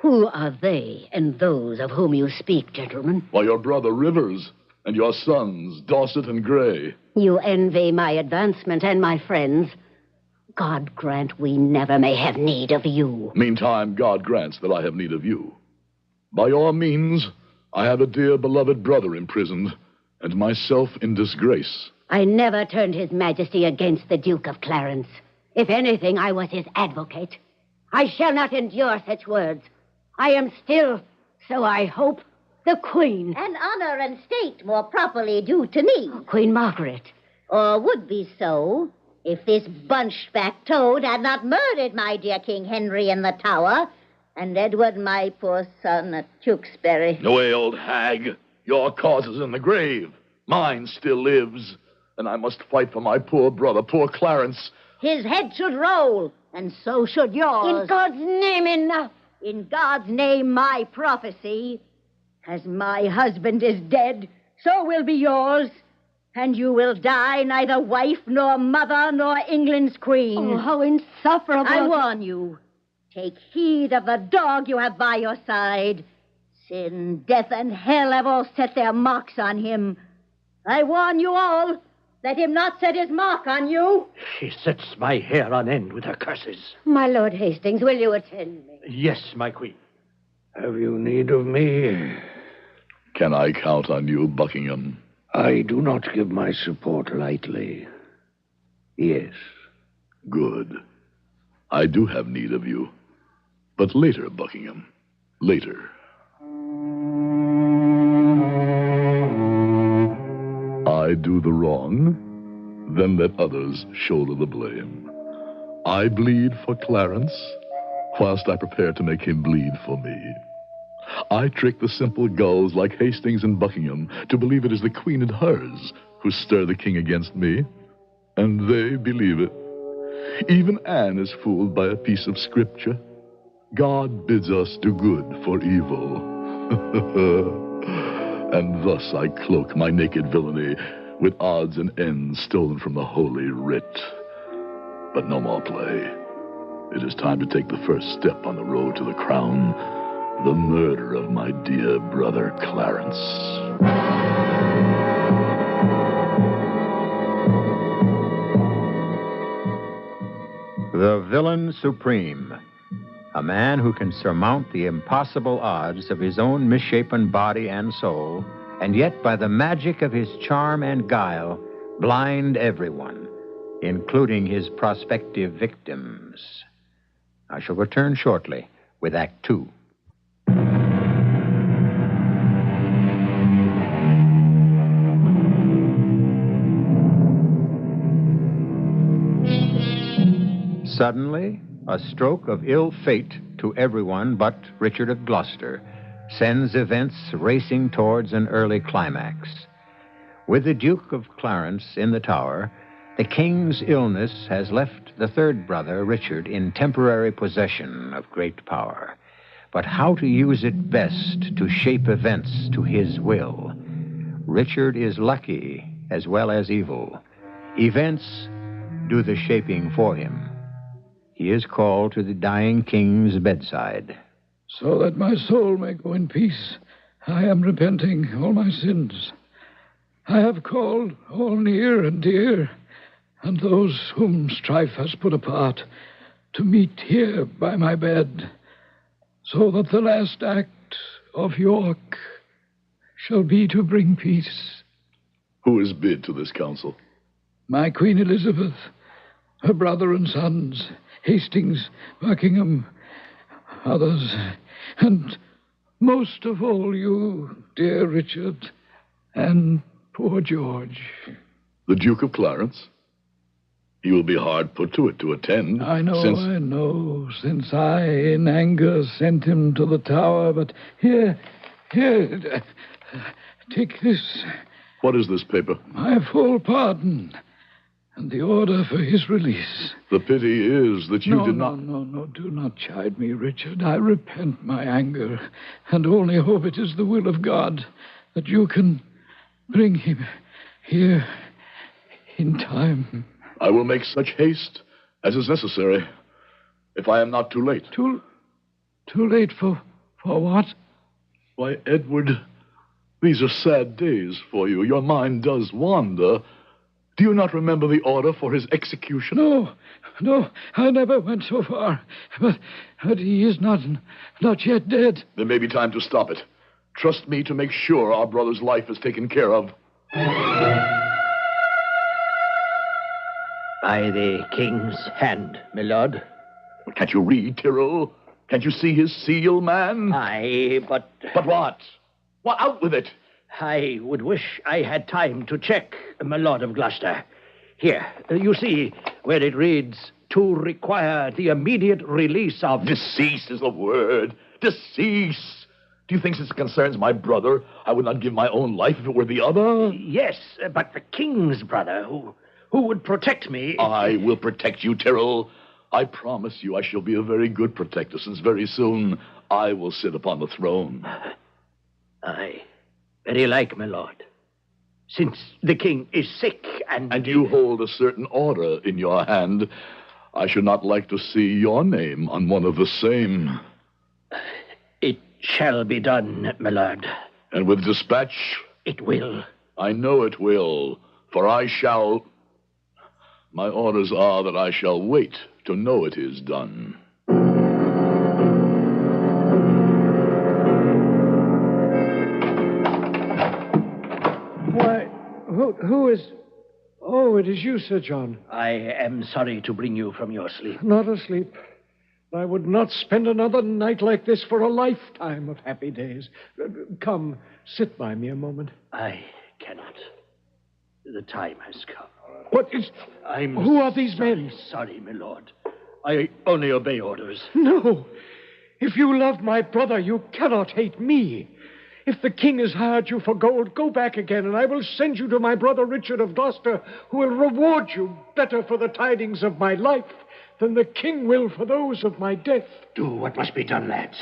Speaker 16: Who are they and those of whom you speak, gentlemen?
Speaker 4: Why, your brother Rivers and your sons, Dorset and Grey.
Speaker 16: You envy my advancement and my friends. God grant we never may have need of you.
Speaker 4: Meantime, God grants that I have need of you. By your means, I have a dear beloved brother imprisoned, and myself in disgrace.
Speaker 16: I never turned his majesty against the Duke of Clarence. If anything, I was his advocate. I shall not endure such words. I am still, so I hope, the queen.
Speaker 18: An honor and state more properly due to me.
Speaker 16: Queen Margaret.
Speaker 18: Or would be so, if this bunchback toad had not murdered my dear King Henry in the Tower, And Edward, my poor son, at Tewkesbury.
Speaker 4: Away, old hag. Your cause is in the grave. Mine still lives. And I must fight for my poor brother, poor Clarence.
Speaker 18: His head should roll, and so should yours.
Speaker 16: In God's name, enough.
Speaker 18: In God's name, my prophecy. As my husband is dead, so will be yours. And you will die neither wife, nor mother, nor England's queen.
Speaker 16: Oh, how insufferable.
Speaker 18: I warn you. Take heed of the dog you have by your side. Sin, death, and hell have all set their marks on him. I warn you all. Let him not set his mark on you.
Speaker 5: She sets my hair on end with her curses.
Speaker 16: My Lord Hastings, will you attend me?
Speaker 5: Yes, my queen. Have you need of me?
Speaker 4: Can I count on you, Buckingham?
Speaker 5: I do not give my support lightly. Yes.
Speaker 4: Good. I do have need of you. But later, Buckingham. Later. I do the wrong, then let others shoulder the blame. I bleed for Clarence, whilst I prepare to make him bleed for me. I trick the simple gulls like Hastings and Buckingham to believe it is the queen and hers who stir the king against me, and they believe it. Even Anne is fooled by a piece of scripture. God bids us do good for evil. And thus I cloak my naked villainy with odds and ends stolen from the holy writ. But no more play. It is time to take the first step on the road to the crown, the murder of my dear brother Clarence.
Speaker 1: The villain supreme. A man who can surmount the impossible odds of his own misshapen body and soul, and yet by the magic of his charm and guile, blind everyone, including his prospective victims. I shall return shortly with Act Two. Suddenly, a stroke of ill fate to everyone but Richard of Gloucester sends events racing towards an early climax. With the Duke of Clarence in the Tower, the king's illness has left the third brother, Richard, in temporary possession of great power. But how to use it best to shape events to his will? Richard is lucky as well as evil. Events do the shaping for him. He is called to the dying king's bedside.
Speaker 3: So that my soul may go in peace, I am repenting all my sins. I have called all near and dear, and those whom strife has put apart, to meet here by my bed, so that the last act of York shall be to bring peace.
Speaker 4: Who is bid to this council?
Speaker 3: My Queen Elizabeth, her brother and sons, Hastings, Buckingham, others, and most of all you, dear Richard, and poor George.
Speaker 4: The Duke of Clarence? He will be hard put to it to attend.
Speaker 3: I know, since I, in anger, sent him to the Tower, but here, take this.
Speaker 4: What is this paper?
Speaker 3: My full pardon. And the order for his release.
Speaker 4: The pity is that you did not...
Speaker 3: No, do not chide me, Richard. I repent my anger, and only hope it is the will of God that you can bring him here in time.
Speaker 4: I will make such haste as is necessary, if I am not too late.
Speaker 3: Too late for what?
Speaker 4: Why, Edward, these are sad days for you. Your mind does wander. Do you not remember the order for his execution?
Speaker 3: No, I never went so far. But he is not yet dead.
Speaker 4: There may be time to stop it. Trust me to make sure our brother's life is taken care of.
Speaker 5: By the king's hand, my lord.
Speaker 4: Can't you read, Tyrrell? Can't you see his seal, man?
Speaker 5: Aye, but...
Speaker 4: But what? What, out with it?
Speaker 5: I would wish I had time to check, my Lord of Gloucester. Here, you see where it reads,
Speaker 6: to require the immediate release of...
Speaker 4: Decease is the word. Decease. Do you think since it concerns my brother, I would not give my own life if it were the other?
Speaker 6: Yes, but the king's brother, who would protect me...
Speaker 4: I will protect you, Tyrrell. I promise you I shall be a very good protector, since very soon I will sit upon the throne.
Speaker 6: Aye, very like, my lord. Since the king is sick and...
Speaker 4: And you hold a certain order in your hand, I should not like to see your name on one of the same.
Speaker 6: It shall be done, my lord.
Speaker 4: And with dispatch?
Speaker 6: It will.
Speaker 4: I know it will, for I shall... My orders are that I shall wait to know it is done.
Speaker 10: Why, who is... Oh, it is you, Sir John.
Speaker 6: I am sorry to bring you from your sleep.
Speaker 10: Not asleep. I would not spend another night like this for a lifetime of happy days. Come, sit by me a moment.
Speaker 6: I cannot. The time has come.
Speaker 10: What is... Who are these men?
Speaker 6: Sorry, my lord. I only obey orders.
Speaker 10: No. If you love my brother, you cannot hate me. If the king has hired you for gold, go back again, and I will send you to my brother Richard of Gloucester, who will reward you better for the tidings of my life than the king will for those of my death.
Speaker 6: Do what must be done, lads.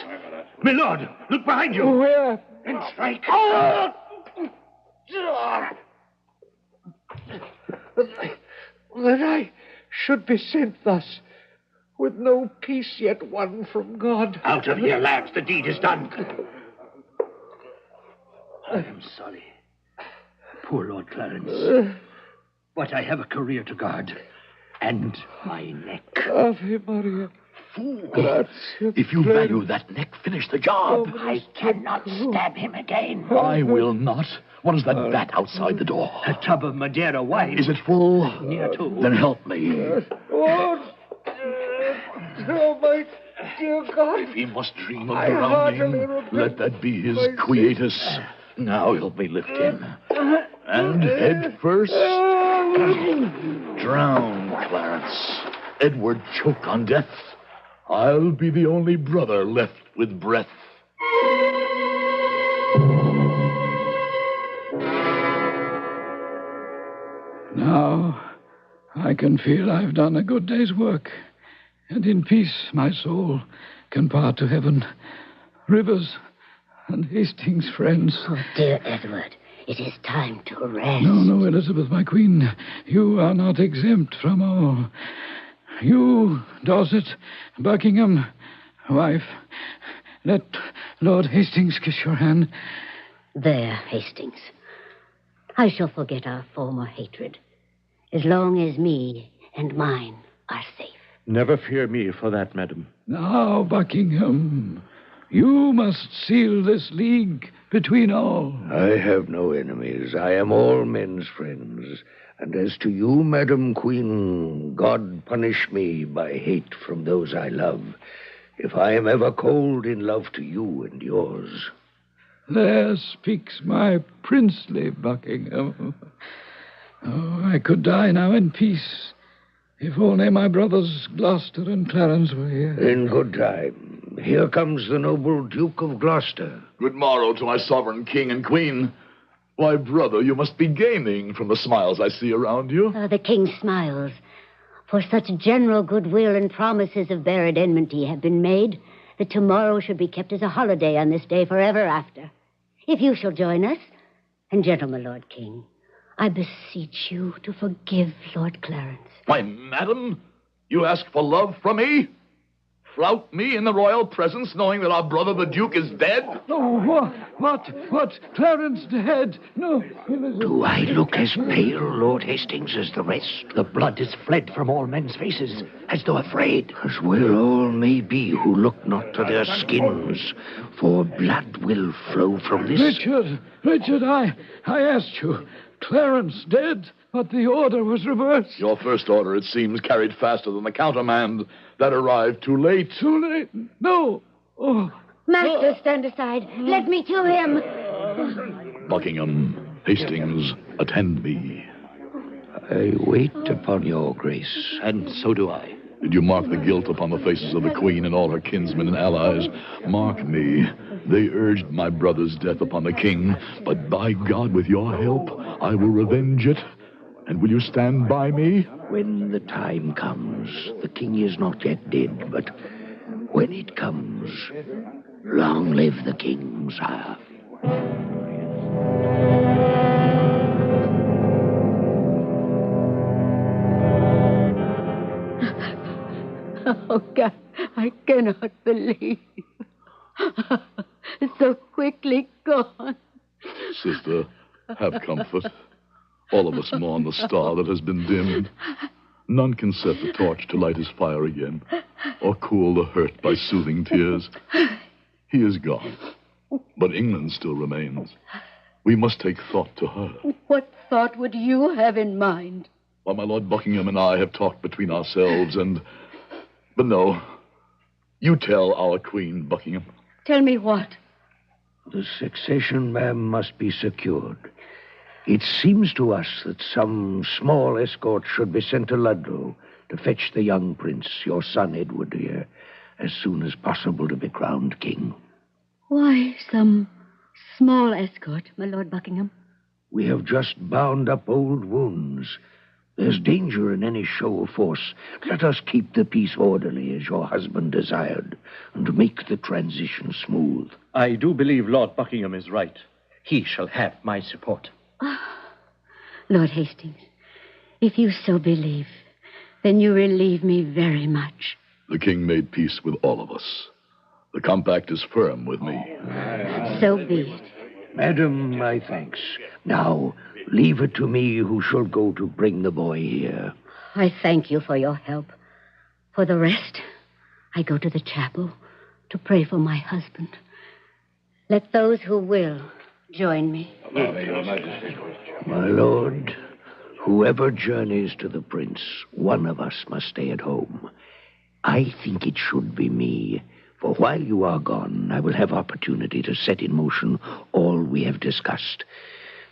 Speaker 6: My lord, look behind you.
Speaker 10: Where?
Speaker 6: And strike.
Speaker 10: That I should be sent thus, with no peace yet won from God.
Speaker 6: Out of here, lads. The deed is done. I am sorry. Poor Lord Clarence. But I have a career to guard. And my neck.
Speaker 10: Ave Maria.
Speaker 4: Fool. If you value that neck, finish the job.
Speaker 6: I cannot stab him again.
Speaker 4: I will not. What is that vat outside the door?
Speaker 6: A tub of Madeira wine.
Speaker 4: Is it full?
Speaker 6: Near to.
Speaker 4: Then help me.
Speaker 10: Oh, my dear God.
Speaker 4: If he must dream of drowning, let that be his quietus. Now help me lift him. And head first. Drown, Clarence. Edward choke on death. I'll be the only brother left with breath.
Speaker 3: Now, I can feel I've done a good day's work, and in peace my soul can part to heaven. Rivers and Hastings, friends.
Speaker 16: Oh, dear Edward, it is time to rest.
Speaker 3: No, Elizabeth, my queen. You are not exempt from all. You, Dorset, Buckingham, wife, let Lord Hastings kiss your hand.
Speaker 16: There, Hastings. I shall forget our former hatred, as long as me and mine are safe.
Speaker 17: Never fear me for that, madam.
Speaker 3: Now, Buckingham, you must seal this league between all.
Speaker 5: I have no enemies. I am all men's friends. And as to you, Madam Queen, God punish me by hate from those I love, if I am ever cold in love to you and yours.
Speaker 3: There speaks my princely Buckingham. Oh, I could die now in peace, if only my brothers Gloucester and Clarence were here.
Speaker 5: In good time. Here comes the noble Duke of Gloucester.
Speaker 4: Good morrow to my sovereign king and queen. Why, brother, you must be gaining from the smiles I see around you.
Speaker 16: The king smiles. For such general goodwill and promises of buried enmity have been made that tomorrow should be kept as a holiday on this day forever after. If you shall join us, and gentlemen, Lord King, I beseech you to forgive Lord Clarence.
Speaker 4: Why, madam, you ask for love from me? Flout me in the royal presence, knowing that our brother the Duke is dead?
Speaker 3: Oh, what? Clarence dead? No, Elizabeth.
Speaker 6: Do I look as pale, Lord Hastings, as the rest? The blood has fled from all men's faces, as though afraid.
Speaker 5: As well all may be who look not to their skins, for blood will flow from this.
Speaker 3: Richard, I asked you. Clarence dead, but the order was reversed.
Speaker 4: Your first order, it seems, carried faster than the countermand. That arrived too late.
Speaker 3: Too late? No. Oh.
Speaker 16: Master, stand aside. Let me to him.
Speaker 4: Buckingham, Hastings, attend me.
Speaker 5: I wait upon your grace.
Speaker 17: And so do I.
Speaker 4: Did you mark the guilt upon the faces of the queen and all her kinsmen and allies? Mark me. They urged my brother's death upon the king, but by God, with your help, I will revenge it. And will you stand by me?
Speaker 5: When the time comes, the king is not yet dead, but when it comes, long live the king, sire.
Speaker 18: Oh, God, I cannot believe. So quickly gone.
Speaker 4: Sister, have comfort. All of us mourn the star that has been dimmed. None can set the torch to light his fire again, or cool the hurt by soothing tears. He is gone, but England still remains. We must take thought to her.
Speaker 18: What thought would you have in mind?
Speaker 4: While my Lord Buckingham and I have talked between ourselves and... But no, you tell our queen, Buckingham.
Speaker 18: Tell me what?
Speaker 5: The succession, ma'am, must be secured. It seems to us that some small escort should be sent to Ludlow to fetch the young prince, your son Edward here, as soon as possible to be crowned king.
Speaker 18: Why some small escort, my Lord Buckingham?
Speaker 5: We have just bound up old wounds. There's danger in any show of force. Let us keep the peace orderly as your husband desired, and make the transition smooth.
Speaker 17: I do believe Lord Buckingham is right. He shall have my support.
Speaker 18: Lord Hastings, if you so believe, then you relieve me very much.
Speaker 4: The king made peace with all of us. The compact is firm with me.
Speaker 18: So be it.
Speaker 5: Madam, my thanks. Now, leave it to me who shall go to bring the boy here.
Speaker 18: I thank you for your help. For the rest, I go to the chapel to pray for my husband. Let those who will join me.
Speaker 5: My lord, whoever journeys to the prince, one of us must stay at home. I think it should be me, for while you are gone, I will have opportunity to set in motion all we have discussed.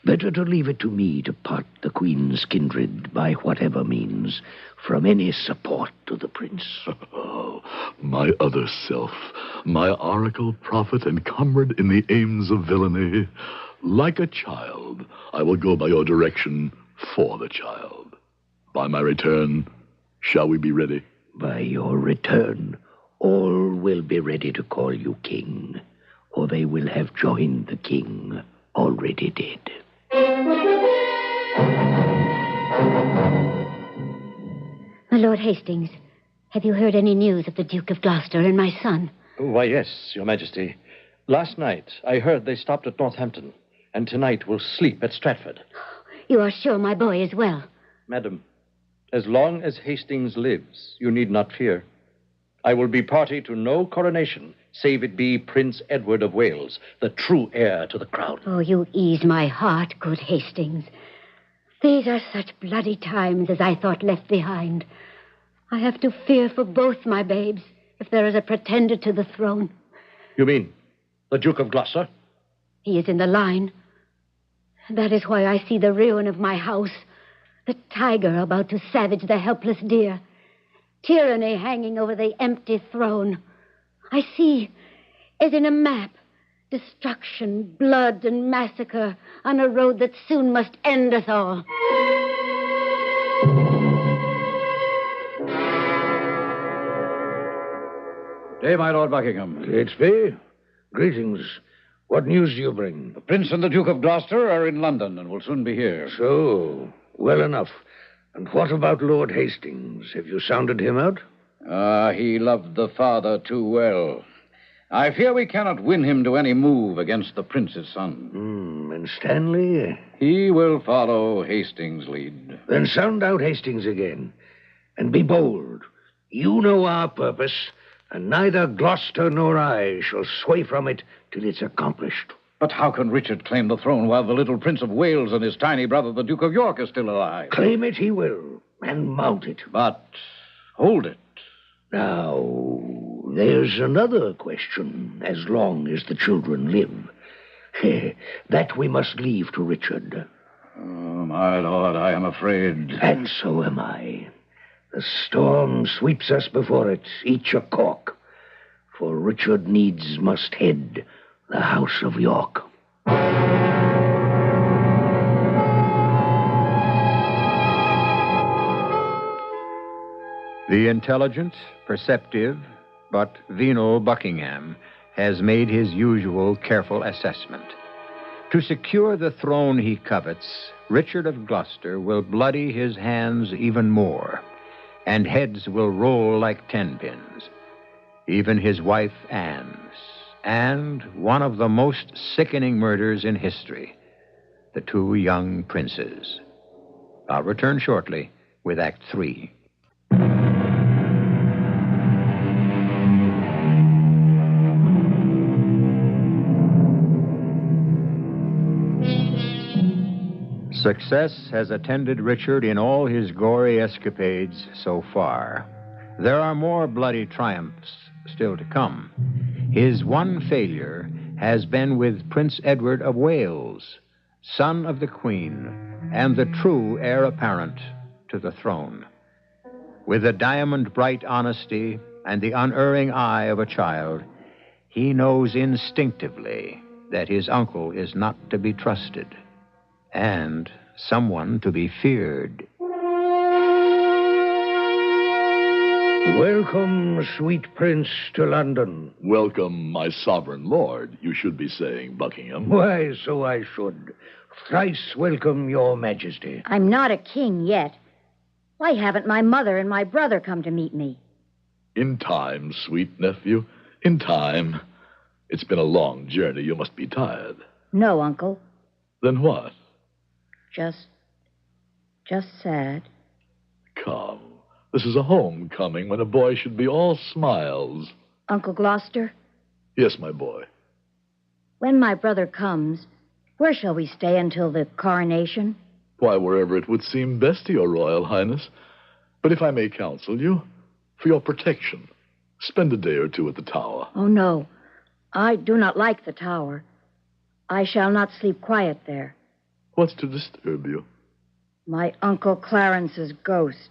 Speaker 5: Better to leave it to me to part the queen's kindred by whatever means from any support to the prince.
Speaker 4: My other self, my oracle, prophet, and comrade in the aims of villainy. Like a child, I will go by your direction for the child. By my return, shall we be ready?
Speaker 5: By your return, all will be ready to call you king, or they will have joined the king already dead.
Speaker 18: My Lord Hastings, have you heard any news of the Duke of Gloucester and my son?
Speaker 17: Why, yes, Your Majesty. Last night, I heard they stopped at Northampton, and tonight will sleep at Stratford.
Speaker 18: You are sure my boy is well?
Speaker 17: Madam, as long as Hastings lives, you need not fear. I will be party to no coronation, save it be Prince Edward of Wales, the true heir to the crown.
Speaker 18: Oh, you ease my heart, good Hastings. These are such bloody times as I thought left behind. I have to fear for both my babes if there is a pretender to the throne.
Speaker 17: You mean the Duke of Gloucester?
Speaker 18: He is in the line. That is why I see the ruin of my house, the tiger about to savage the helpless deer, tyranny hanging over the empty throne. I see, as in a map, destruction, blood, and massacre on a road that soon must end us all.
Speaker 7: Day, my Lord Buckingham.
Speaker 5: Catesby, greetings. What news do you bring?
Speaker 7: The Prince and the Duke of Gloucester are in London and will soon be here.
Speaker 5: So, well enough. And what about Lord Hastings? Have you sounded him out?
Speaker 7: He loved the father too well. I fear we cannot win him to any move against the prince's son.
Speaker 5: And Stanley?
Speaker 7: He will follow Hastings' lead.
Speaker 5: Then sound out Hastings again. And be bold. You know our purpose, and neither Gloucester nor I shall sway from it till it's accomplished.
Speaker 7: But how can Richard claim the throne while the little Prince of Wales and his tiny brother, the Duke of York, are still alive?
Speaker 5: Claim it he will, and mount it.
Speaker 7: But hold it.
Speaker 5: Now, there's another question, as long as the children live. That we must leave to Richard.
Speaker 7: Oh, my lord, I am afraid.
Speaker 5: And so am I. The storm sweeps us before it, each a cork. For Richard needs must head the House of York.
Speaker 1: The intelligent, perceptive, but venal Buckingham has made his usual careful assessment. To secure the throne he covets, Richard of Gloucester will bloody his hands even more, and heads will roll like tenpins. Even his wife Anne's, and one of the most sickening murders in history, the two young princes. I'll return shortly with Act 3. Success has attended Richard in all his gory escapades so far. There are more bloody triumphs still to come. His one failure has been with Prince Edward of Wales, son of the Queen, and the true heir apparent to the throne. With the diamond-bright honesty and the unerring eye of a child, he knows instinctively that his uncle is not to be trusted, and someone to be feared.
Speaker 5: Welcome, sweet prince, to London.
Speaker 4: Welcome, my sovereign lord, you should be saying, Buckingham.
Speaker 5: Why, so I should. Thrice welcome, your majesty.
Speaker 18: I'm not a king yet. Why haven't my mother and my brother come to meet me?
Speaker 4: In time, sweet nephew, in time. It's been a long journey. You must be tired.
Speaker 18: No, Uncle.
Speaker 4: Then what?
Speaker 18: Just sad.
Speaker 4: Come. This is a homecoming when a boy should be all smiles.
Speaker 18: Uncle Gloucester?
Speaker 4: Yes, my boy.
Speaker 18: When my brother comes, where shall we stay until the coronation?
Speaker 4: Why, wherever it would seem best to your royal highness. But if I may counsel you, for your protection, spend a day or two at the tower.
Speaker 18: Oh, no. I do not like the tower. I shall not sleep quiet there.
Speaker 4: What's to disturb you?
Speaker 18: My Uncle Clarence's ghost.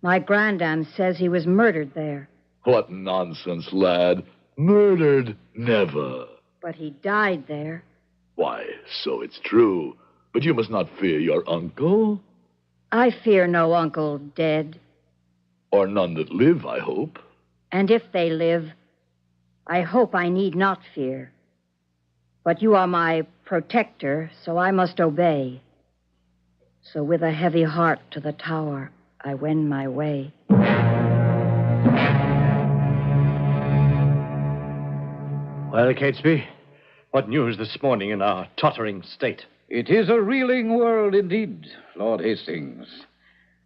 Speaker 18: My grandam says he was murdered there.
Speaker 4: What nonsense, lad. Murdered? Never.
Speaker 18: But he died there.
Speaker 4: Why, so it's true. But you must not fear your uncle.
Speaker 18: I fear no uncle dead.
Speaker 4: Or none that live, I hope.
Speaker 18: And if they live, I hope I need not fear. But you are my protector, so I must obey. So with a heavy heart to the tower, I wend my way.
Speaker 17: Well, Catesby, what news this morning in our tottering state?
Speaker 7: It is a reeling world indeed, Lord Hastings.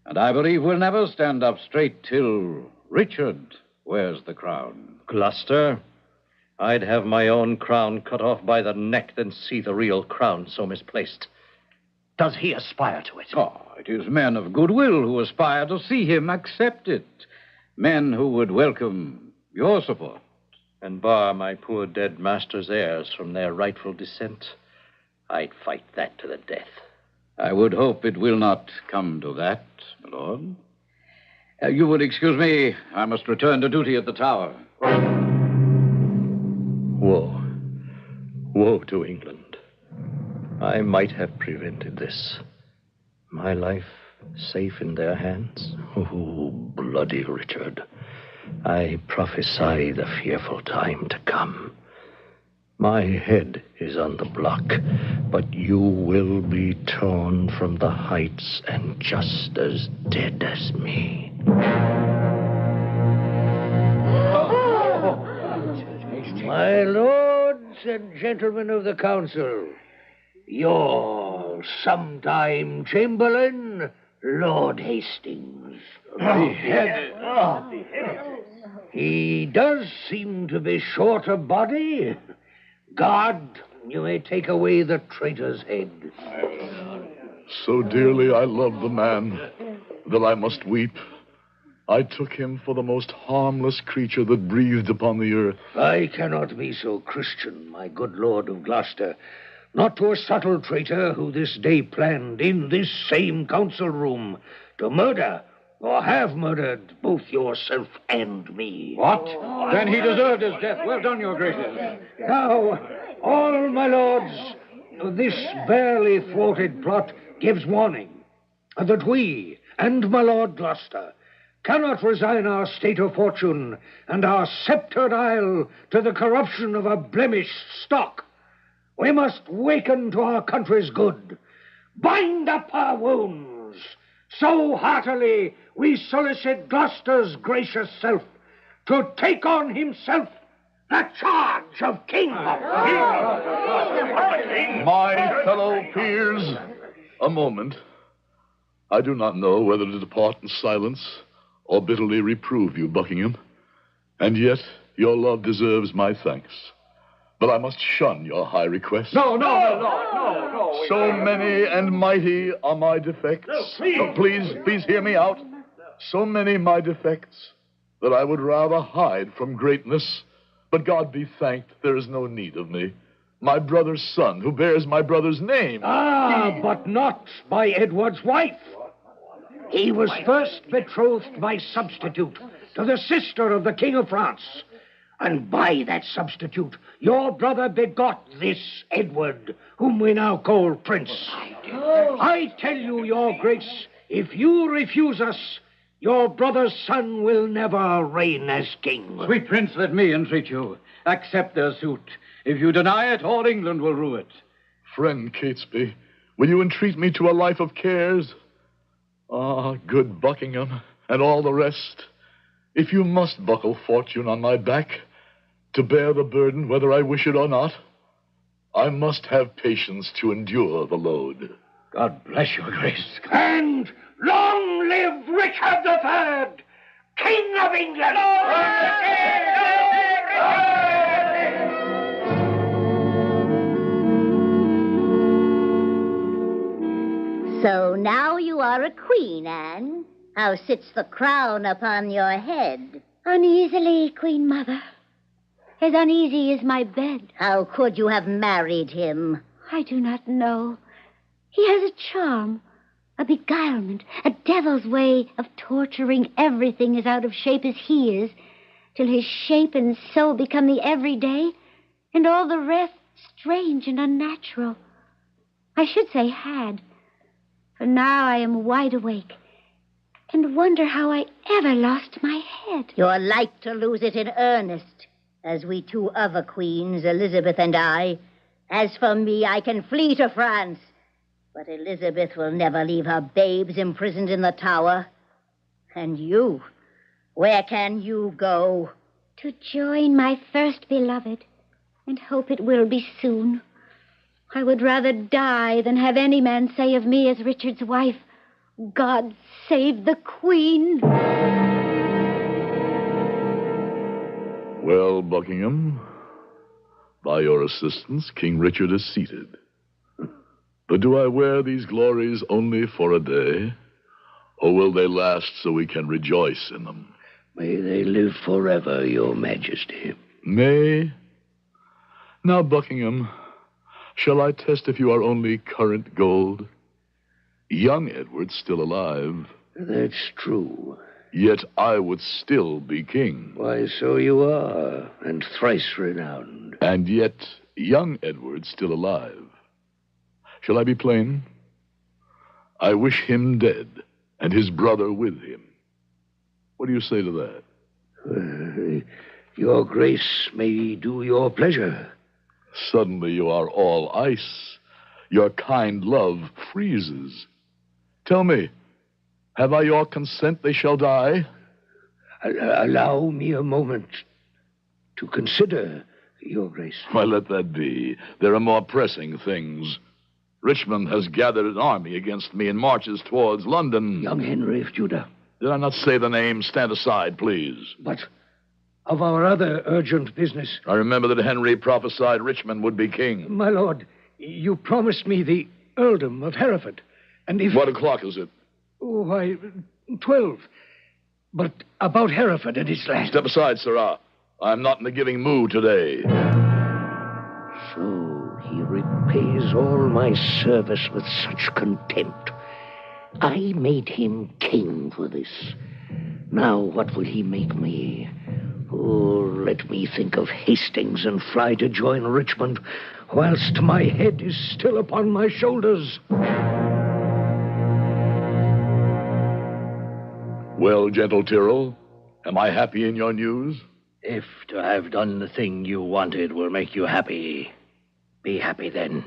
Speaker 7: And I believe we'll never stand up straight till Richard wears the crown.
Speaker 17: Gloucester, I'd have my own crown cut off by the neck than see the real crown so misplaced. Does he aspire to it?
Speaker 7: Oh, it is men of goodwill who aspire to see him accept it. Men who would welcome your support.
Speaker 17: And bar my poor dead master's heirs from their rightful descent, I'd fight that to the death.
Speaker 7: I would hope it will not come to that, my lord. You would excuse me. I must return to duty at the tower.
Speaker 17: Woe. Woe to England. I might have prevented this. My life safe in their hands. Oh, bloody Richard. I prophesy the fearful time to come. My head is on the block, but you will be torn from the heights and just as dead as me.
Speaker 5: My lords and gentlemen of the council, your sometime Chamberlain, Lord Hastings. He does seem to be short of body. God, you may take away the traitor's head.
Speaker 4: So dearly I love the man that I must weep. I took him for the most harmless creature that breathed upon the earth.
Speaker 5: I cannot be so Christian, my good lord of Gloucester, not to a subtle traitor who this day planned in this same council room to murder or have murdered both yourself and me.
Speaker 7: What? Then he deserved his death. Well done, your graces.
Speaker 5: Now, all my lords, this barely thwarted plot gives warning that we and my Lord Gloucester cannot resign our state of fortune and our sceptred isle to the corruption of a blemished stock. We must waken to our country's good, bind up our wounds. So heartily we solicit Gloucester's gracious self to take on himself the charge of king.
Speaker 4: My fellow peers, a moment. I do not know whether to depart in silence or bitterly reprove you, Buckingham. And yet your love deserves my thanks. But I must shun your high request.
Speaker 5: No.
Speaker 4: So many and mighty are my defects. Please hear me out. So many my defects that I would rather hide from greatness. But God be thanked, there is no need of me. My brother's son, who bears my brother's name.
Speaker 5: But not by Edward's wife. He was first betrothed by substitute to the sister of the King of France. And by that substitute, your brother begot this Edward, whom we now call Prince. I tell you, your grace, if you refuse us, your brother's son will never reign as king.
Speaker 7: Sweet prince, let me entreat you. Accept their suit. If you deny it, all England will rue it.
Speaker 4: Friend Catesby, will you entreat me to a life of cares? Good Buckingham, and all the rest. If you must buckle fortune on my back, to bear the burden whether I wish it or not, I must have patience to endure the load.
Speaker 7: God bless your grace.
Speaker 5: And long live Richard III, King of England!
Speaker 18: So now you are a queen, Anne. How sits the crown upon your head?
Speaker 16: Uneasily, Queen Mother. As uneasy as my bed.
Speaker 18: How could you have married him?
Speaker 16: I do not know. He has a charm, a beguilement, a devil's way of torturing everything as out of shape as he is, till his shape and soul become the everyday, and all the rest strange and unnatural. I should say had, for now I am wide awake, and wonder how I ever lost my head.
Speaker 18: You're like to lose it in earnest, as we two other queens, Elizabeth and I. As for me, I can flee to France. But Elizabeth will never leave her babes imprisoned in the Tower. And you, where can you go?
Speaker 16: To join my first beloved, and hope it will be soon. I would rather die than have any man say of me as Richard's wife, God save the Queen.
Speaker 4: Well, Buckingham, by your assistance, King Richard is seated. But do I wear these glories only for a day? Or will they last so we can rejoice in them?
Speaker 5: May they live forever, your majesty.
Speaker 4: May? Now, Buckingham, shall I test if you are only current gold? Young Edward's still alive.
Speaker 5: That's true.
Speaker 4: Yet I would still be king.
Speaker 5: Why, so you are, and thrice renowned.
Speaker 4: And yet young Edward's still alive. Shall I be plain? I wish him dead, and his brother with him. What do you say to that?
Speaker 5: Your grace may do your pleasure.
Speaker 4: Suddenly you are all ice. Your kind love freezes. Tell me, have I your consent they shall die?
Speaker 5: Allow me a moment to consider, your grace.
Speaker 4: Why, let that be. There are more pressing things. Richmond has gathered an army against me and marches towards London.
Speaker 5: Young Henry of Judah.
Speaker 4: Did I not say the name? Stand aside, please.
Speaker 5: But of our other urgent business.
Speaker 4: I remember that Henry prophesied Richmond would be king.
Speaker 5: My lord, you promised me the earldom of Hereford. And if...
Speaker 4: What o'clock is it?
Speaker 5: Oh, why, 12. But about Hereford and its land.
Speaker 4: Step aside, sirrah. I'm not in the giving mood today.
Speaker 5: So he repays all my service with such contempt. I made him king for this. Now what will he make me? Oh, let me think of Hastings and fly to join Richmond, whilst my head is still upon my shoulders.
Speaker 4: Well, gentle Tyrrell, am I happy in your news?
Speaker 5: If to have done the thing you wanted will make you happy, be happy then,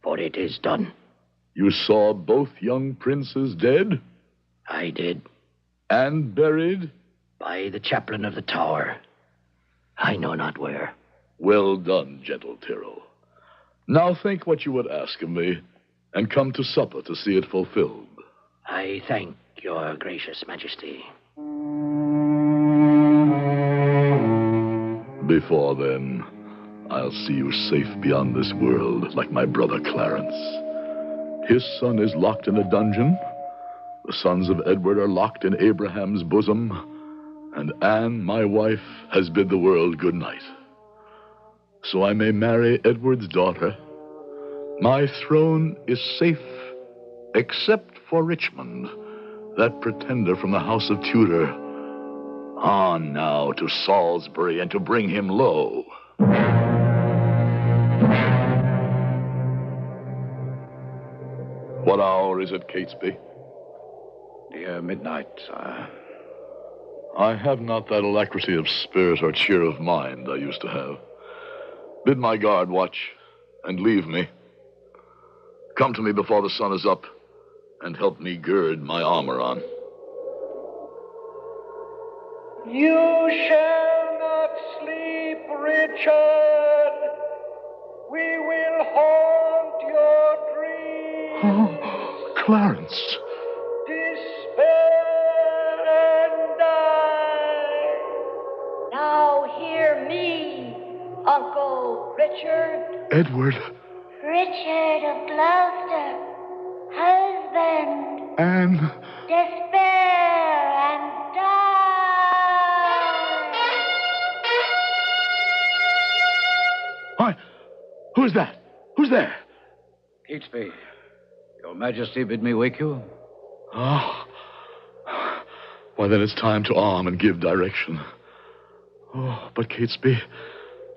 Speaker 5: for it is done.
Speaker 4: You saw both young princes dead?
Speaker 5: I did.
Speaker 4: And buried?
Speaker 5: By the chaplain of the tower. I know not where.
Speaker 4: Well done, gentle Tyrrell. Now think what you would ask of me, and come to supper to see it fulfilled.
Speaker 5: I thank your gracious majesty.
Speaker 4: Before then, I'll see you safe beyond this world, like my brother Clarence. His son is locked in a dungeon. The sons of Edward are locked in Abraham's bosom. And Anne, my wife, has bid the world good night. So I may marry Edward's daughter. My throne is safe, except for Richmond, that pretender from the house of Tudor. On now to Salisbury and to bring him low. What hour is it, Catesby?
Speaker 7: Near midnight, sire.
Speaker 4: I have not that alacrity of spirit or cheer of mind I used to have. Bid my guard watch and leave me. Come to me before the sun is up and help me gird my armor on.
Speaker 19: You shall not sleep, Richard. We will haunt your dreams.
Speaker 4: Oh, Clarence.
Speaker 19: Despair and die.
Speaker 18: Now hear me, Uncle Richard.
Speaker 4: Edward.
Speaker 16: Richard of Gloucester, husband.
Speaker 4: Anne.
Speaker 16: Despair and
Speaker 4: Hi. Who's that? Who's there?
Speaker 7: Catesby, your majesty bid me wake you?
Speaker 4: Oh. Why, then it's time to arm and give direction. Oh, but Catesby,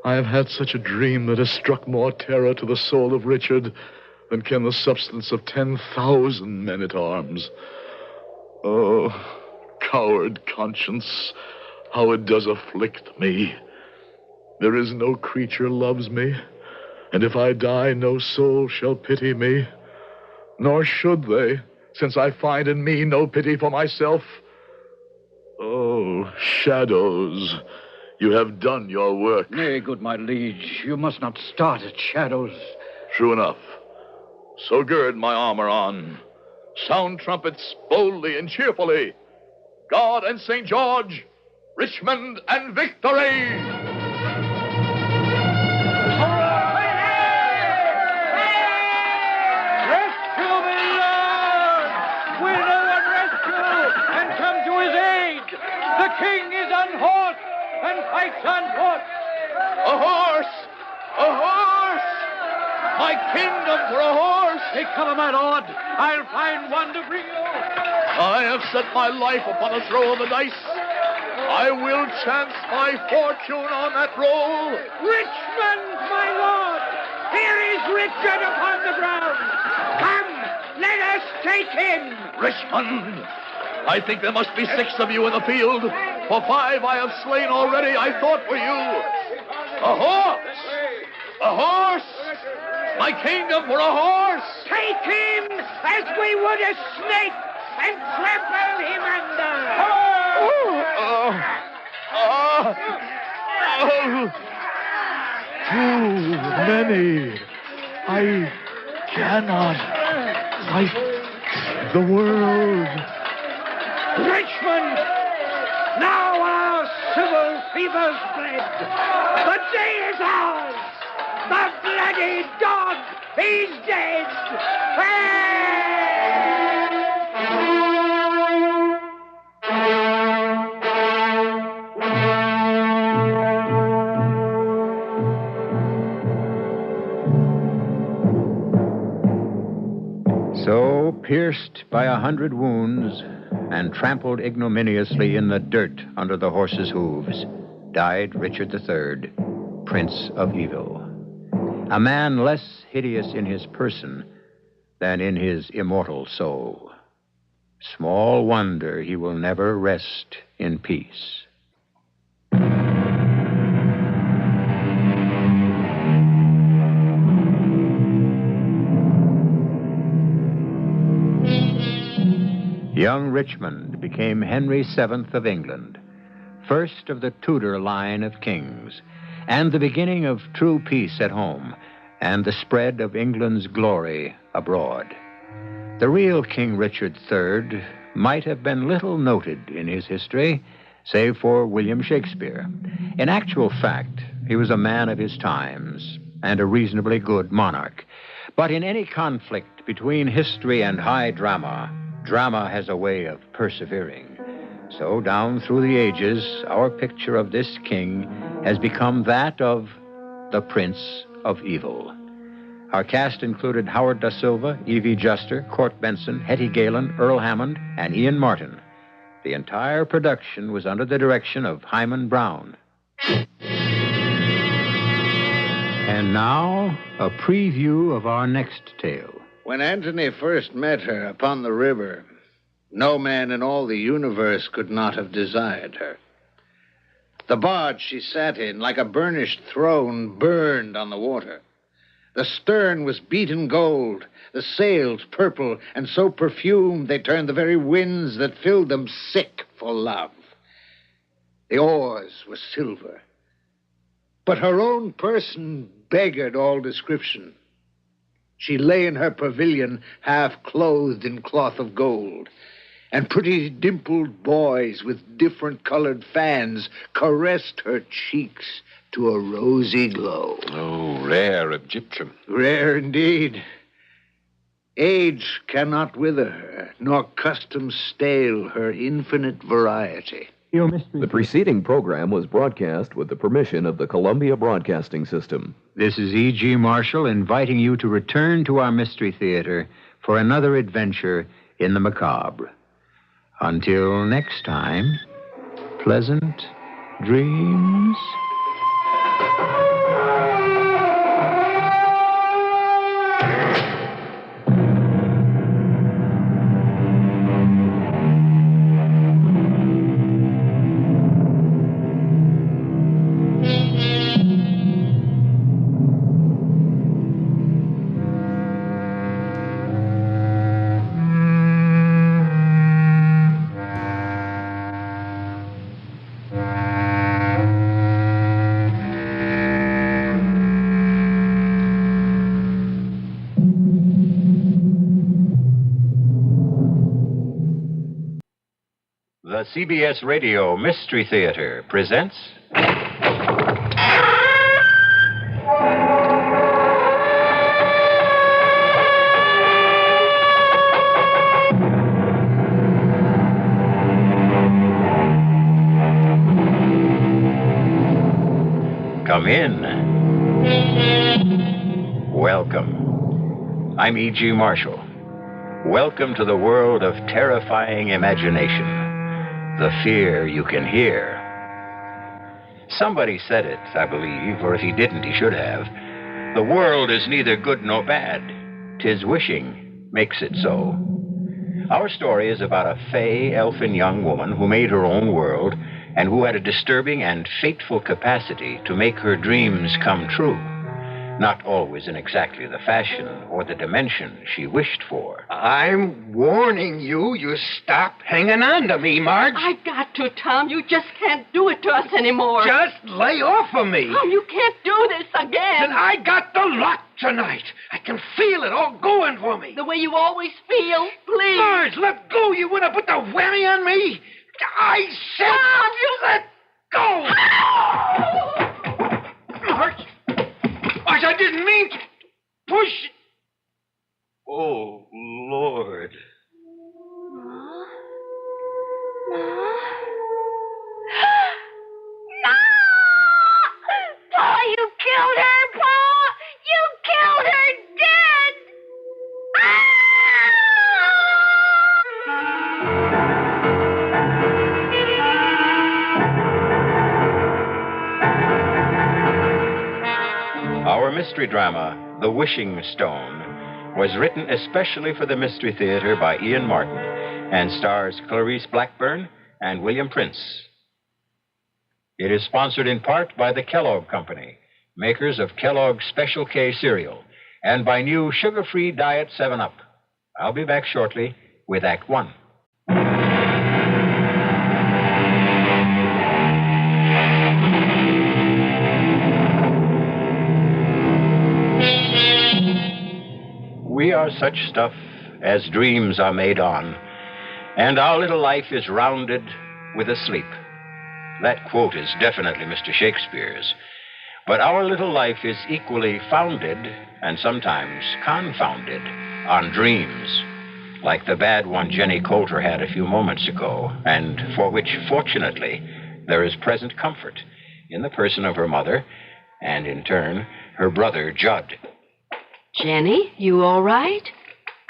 Speaker 4: I have had such a dream that has struck more terror to the soul of Richard than can the substance of 10,000 men-at-arms. Oh, coward conscience, how it does afflict me. There is no creature loves me, and if I die, no soul shall pity me. Nor should they, since I find in me no pity for myself. Oh, shadows, you have done your work.
Speaker 7: Nay, good my liege, you must not start at shadows.
Speaker 4: True enough. So gird my armor on. Sound trumpets boldly and cheerfully. God and St. George, Richmond and victory!
Speaker 19: The king is unhorsed and fights on foot.
Speaker 4: A horse! A horse! My kingdom for a horse!
Speaker 19: Take cover, my lord. I'll find one to bring you.
Speaker 4: I have set my life upon a throw of the dice. I will chance my fortune on that roll.
Speaker 19: Richmond, my lord! Here is Richard upon the ground. Come, let us take him.
Speaker 4: Richmond! I think there must be 6 of you in the field. For 5 I have slain already. I thought for you. A horse! A horse! My kingdom for a horse!
Speaker 19: Take him as we would a snake and trample him under.
Speaker 4: Too many. I cannot fight the world.
Speaker 19: Richmond! Now our civil fever's bled. The day is ours. The bloody dog, he's dead.
Speaker 1: So Pierced by 100 wounds and trampled ignominiously in the dirt under the horse's hooves, died Richard III, Prince of Evil. A man less hideous in his person than in his immortal soul. Small wonder he will never rest in peace. Young Richmond became Henry VII of England, first of the Tudor line of kings, and the beginning of true peace at home and the spread of England's glory abroad. The real King Richard III might have been little noted in his history, save for William Shakespeare. In actual fact, he was a man of his times and a reasonably good monarch. But in any conflict between history and high drama, drama has a way of persevering. So down through the ages, our picture of this king has become that of the Prince of Evil. Our cast included Howard Da Silva, Evie Juster, Court Benson, Hetty Galen, Earl Hammond, and Ian Martin. The entire production was under the direction of Hyman Brown. And now, a preview of our next tale.
Speaker 5: When Antony first met her upon the river, no man in all the universe could not have desired her. The barge she sat in, like a burnished throne, burned on the water. The stern was beaten gold, the sails purple, and so perfumed they turned the very winds that filled them sick for love. The oars were silver, but her own person beggared all description. She lay in her pavilion, half clothed in cloth of gold, and pretty dimpled boys with different colored fans caressed her cheeks to a rosy glow.
Speaker 9: Oh, rare Egyptian.
Speaker 5: Rare indeed. Age cannot wither her, nor custom stale her infinite variety.
Speaker 20: The preceding program was broadcast with the permission of the Columbia Broadcasting System.
Speaker 1: This is E.G. Marshall inviting you to return to our Mystery Theater for another adventure in the macabre. Until next time, pleasant dreams. The CBS Radio Mystery Theater presents... Come in. Welcome. I'm E.G. Marshall. Welcome to the world of terrifying imagination. The fear you can hear. Somebody said it, I believe, or if he didn't, he should have. The world is neither good nor bad. 'Tis wishing makes it so. Our story is about a fey, elfin young woman who made her own world and who had a disturbing and fateful capacity to make her dreams come true. Not always in exactly the fashion or the dimension she wished for.
Speaker 15: I'm warning you, you stop hanging on to me, Marge.
Speaker 23: I've got to, Tom. You just can't do it to us anymore.
Speaker 15: Just lay off of me.
Speaker 23: Tom, you can't do this again.
Speaker 15: Then I got the lot tonight. I can feel it all going for me.
Speaker 23: The way you always feel. Please.
Speaker 15: Marge, let go. You want to put the whammy on me? I said...
Speaker 23: Tom, you...
Speaker 15: Let go. Marge. Marge, I didn't mean to push.
Speaker 17: Oh, Lord.
Speaker 16: No! Paul, you killed her, Paul! You killed her dead! Ah!
Speaker 9: mystery drama, The Wishing Stone, was written especially for the Mystery Theater by Ian Martin and stars Clarice Blackburn and William Prince. It is sponsored in part by the Kellogg Company, makers of Kellogg's Special K cereal, and by new sugar-free Diet 7-Up. I'll be back shortly with Act One. We are such stuff as dreams are made on, and our little life is rounded with a sleep. That quote is definitely Mr. Shakespeare's. But our little life is equally founded, and sometimes confounded, on dreams, like the bad one Jenny Coulter had a few moments ago, and for which, fortunately, there is present comfort in the person of her mother, and in turn, her brother, Judd.
Speaker 23: Jenny, you all right?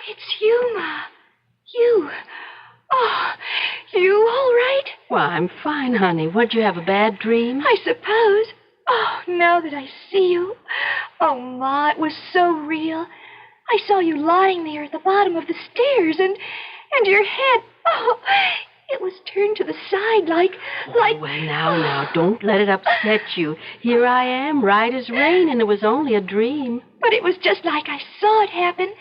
Speaker 16: It's you, Ma. You. Oh, you all right?
Speaker 23: Well, I'm fine, honey. What'd you have, a bad dream?
Speaker 16: I suppose. Oh, now that I see you. Oh, Ma, it was so real. I saw you lying there at the bottom of the stairs, and your head, oh, it was turned to the side like...
Speaker 23: Well, now, don't let it upset you. Here I am, right as rain, and it was only a dream.
Speaker 16: But it was just like I saw it happen.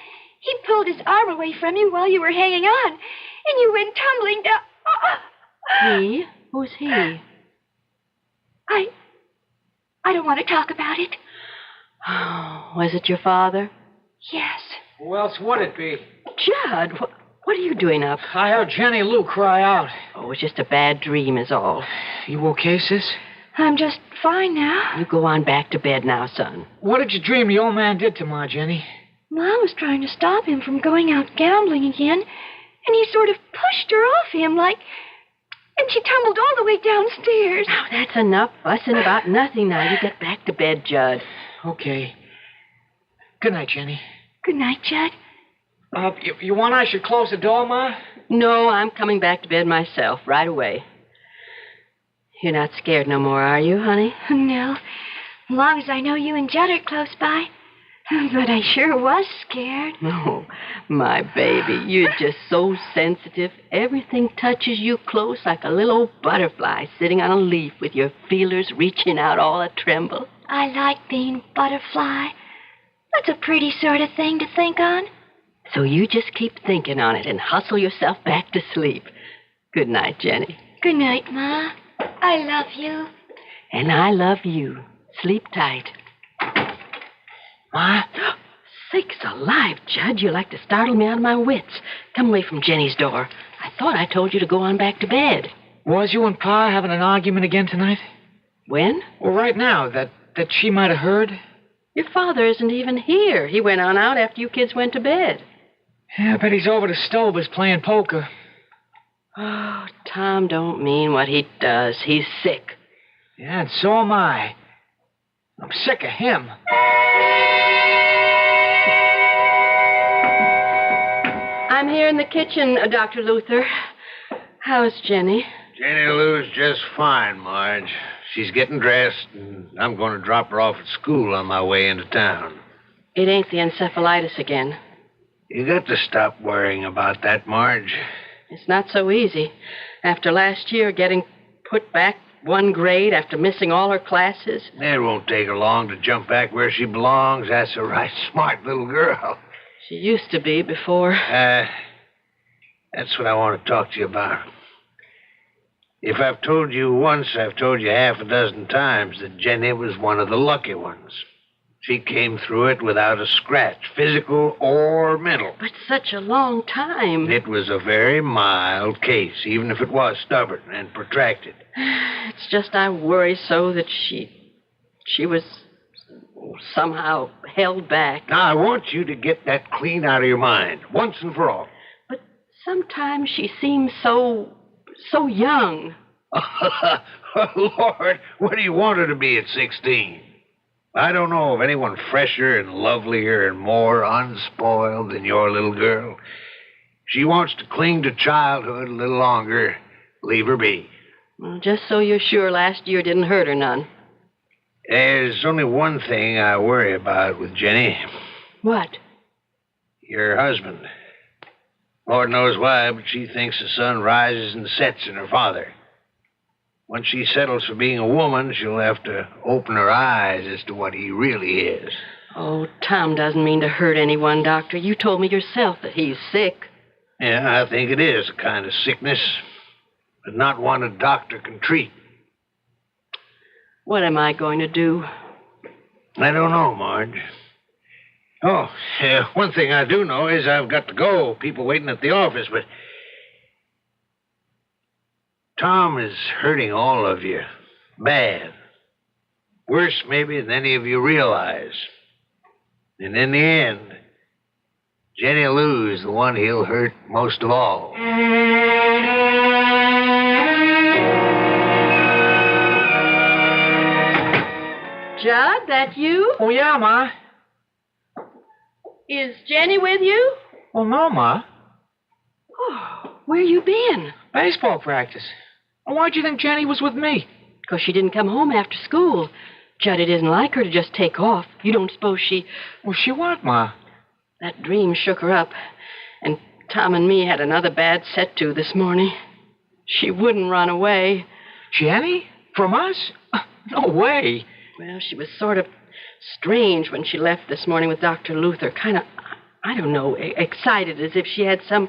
Speaker 16: He pulled his arm away from you while you were hanging on, and you went tumbling down.
Speaker 23: He? Who's he?
Speaker 16: I don't want to talk about it.
Speaker 23: Oh, was it your father?
Speaker 16: Yes.
Speaker 2: Who else would it be?
Speaker 23: Judd, what are you doing up?
Speaker 2: I heard Jenny Lou cry out.
Speaker 23: Oh, it was just a bad dream is all.
Speaker 2: You okay, sis?
Speaker 16: I'm just fine now.
Speaker 23: You go on back to bed now, son.
Speaker 2: What did you dream the old man did to Ma, Jenny?
Speaker 16: Mom was trying to stop him from going out gambling again, and he sort of pushed her off him and she tumbled all the way downstairs.
Speaker 23: Now, that's enough fussing about nothing now. You get back to bed, Judd.
Speaker 2: Okay. Good night, Jenny.
Speaker 16: Good night, Judd.
Speaker 2: You want I should close the door, Ma?
Speaker 23: No, I'm coming back to bed myself right away. You're not scared no more, are you, honey?
Speaker 16: No. As long as I know you and Judd are close by. But I sure was scared.
Speaker 23: Oh, my baby, you're just so sensitive. Everything touches you close like a little old butterfly sitting on a leaf with your feelers reaching out all a-tremble.
Speaker 16: I like being butterfly. That's a pretty sort of thing to think on.
Speaker 23: So you just keep thinking on it and hustle yourself back to sleep. Good night, Jenny.
Speaker 16: Good night, Ma. I love you.
Speaker 23: And I love you. Sleep tight.
Speaker 2: Ma?
Speaker 23: Sakes alive, Judd. You like to startle me out of my wits. Come away from Jenny's door. I thought I told you to go on back to bed.
Speaker 2: Was you and Pa having an argument again tonight?
Speaker 23: When?
Speaker 2: Well, right now, that she might have heard.
Speaker 23: Your father isn't even here. He went on out after you kids went to bed.
Speaker 2: Yeah, I bet he's over to Stover's playing poker.
Speaker 23: Oh, Tom don't mean what he does. He's sick.
Speaker 2: Yeah, and so am I. I'm sick of him.
Speaker 23: I'm here in the kitchen, Dr. Luther. How's Jenny?
Speaker 5: Jenny Lou's just fine, Marge. She's getting dressed, and I'm going to drop her off at school on my way into town.
Speaker 23: It ain't the encephalitis again.
Speaker 5: You got to stop worrying about that, Marge.
Speaker 23: It's not so easy. After last year, getting put back one grade after missing all her classes.
Speaker 5: It won't take her long to jump back where she belongs. That's a right smart little girl.
Speaker 23: She used to be before.
Speaker 5: That's what I want to talk to you about. If I've told you once, I've told you half a dozen times that Jenny was one of the lucky ones. She came through it without a scratch, physical or mental.
Speaker 23: But such a long time.
Speaker 5: It was a very mild case, even if it was stubborn and protracted.
Speaker 23: It's just I worry so that she was somehow held back.
Speaker 5: Now, I want you to get that clean out of your mind, once and for all.
Speaker 23: But sometimes she seems so young.
Speaker 5: Lord, what do you want her to be at 16? I don't know of anyone fresher and lovelier and more unspoiled than your little girl. She wants to cling to childhood a little longer. Leave her be.
Speaker 23: Well, just so you're sure last year didn't hurt her none.
Speaker 5: There's only one thing I worry about with Jenny.
Speaker 23: What?
Speaker 5: Your husband. Lord knows why, but she thinks the sun rises and sets in her father. Once she settles for being a woman, she'll have to open her eyes as to what he really is.
Speaker 23: Oh, Tom doesn't mean to hurt anyone, Doctor. You told me yourself that he's sick.
Speaker 5: Yeah, I think it is a kind of sickness, but not one a doctor can treat.
Speaker 23: What am I going to do?
Speaker 5: I don't know, Marge. Oh, one thing I do know is I've got to go. People waiting at the office, but Tom is hurting all of you. Bad. Worse, maybe, than any of you realize. And in the end, Jenny Lou's the one he'll hurt most of all.
Speaker 23: Judd, that you?
Speaker 2: Oh, yeah, Ma.
Speaker 23: Is Jenny with you?
Speaker 2: Well, no, Ma.
Speaker 23: Oh, where you been?
Speaker 2: Baseball practice. Well, why'd you think Jenny was with me?
Speaker 23: Because she didn't come home after school. Judd, it isn't like her to just take off. You don't suppose she...
Speaker 2: Well, she what, Ma?
Speaker 23: That dream shook her up. And Tom and me had another bad set-to this morning. She wouldn't run away.
Speaker 2: Jenny? From us? No way.
Speaker 23: Well, she was sort of strange when she left this morning with Dr. Luther. Kind of, I don't know, excited as if she had some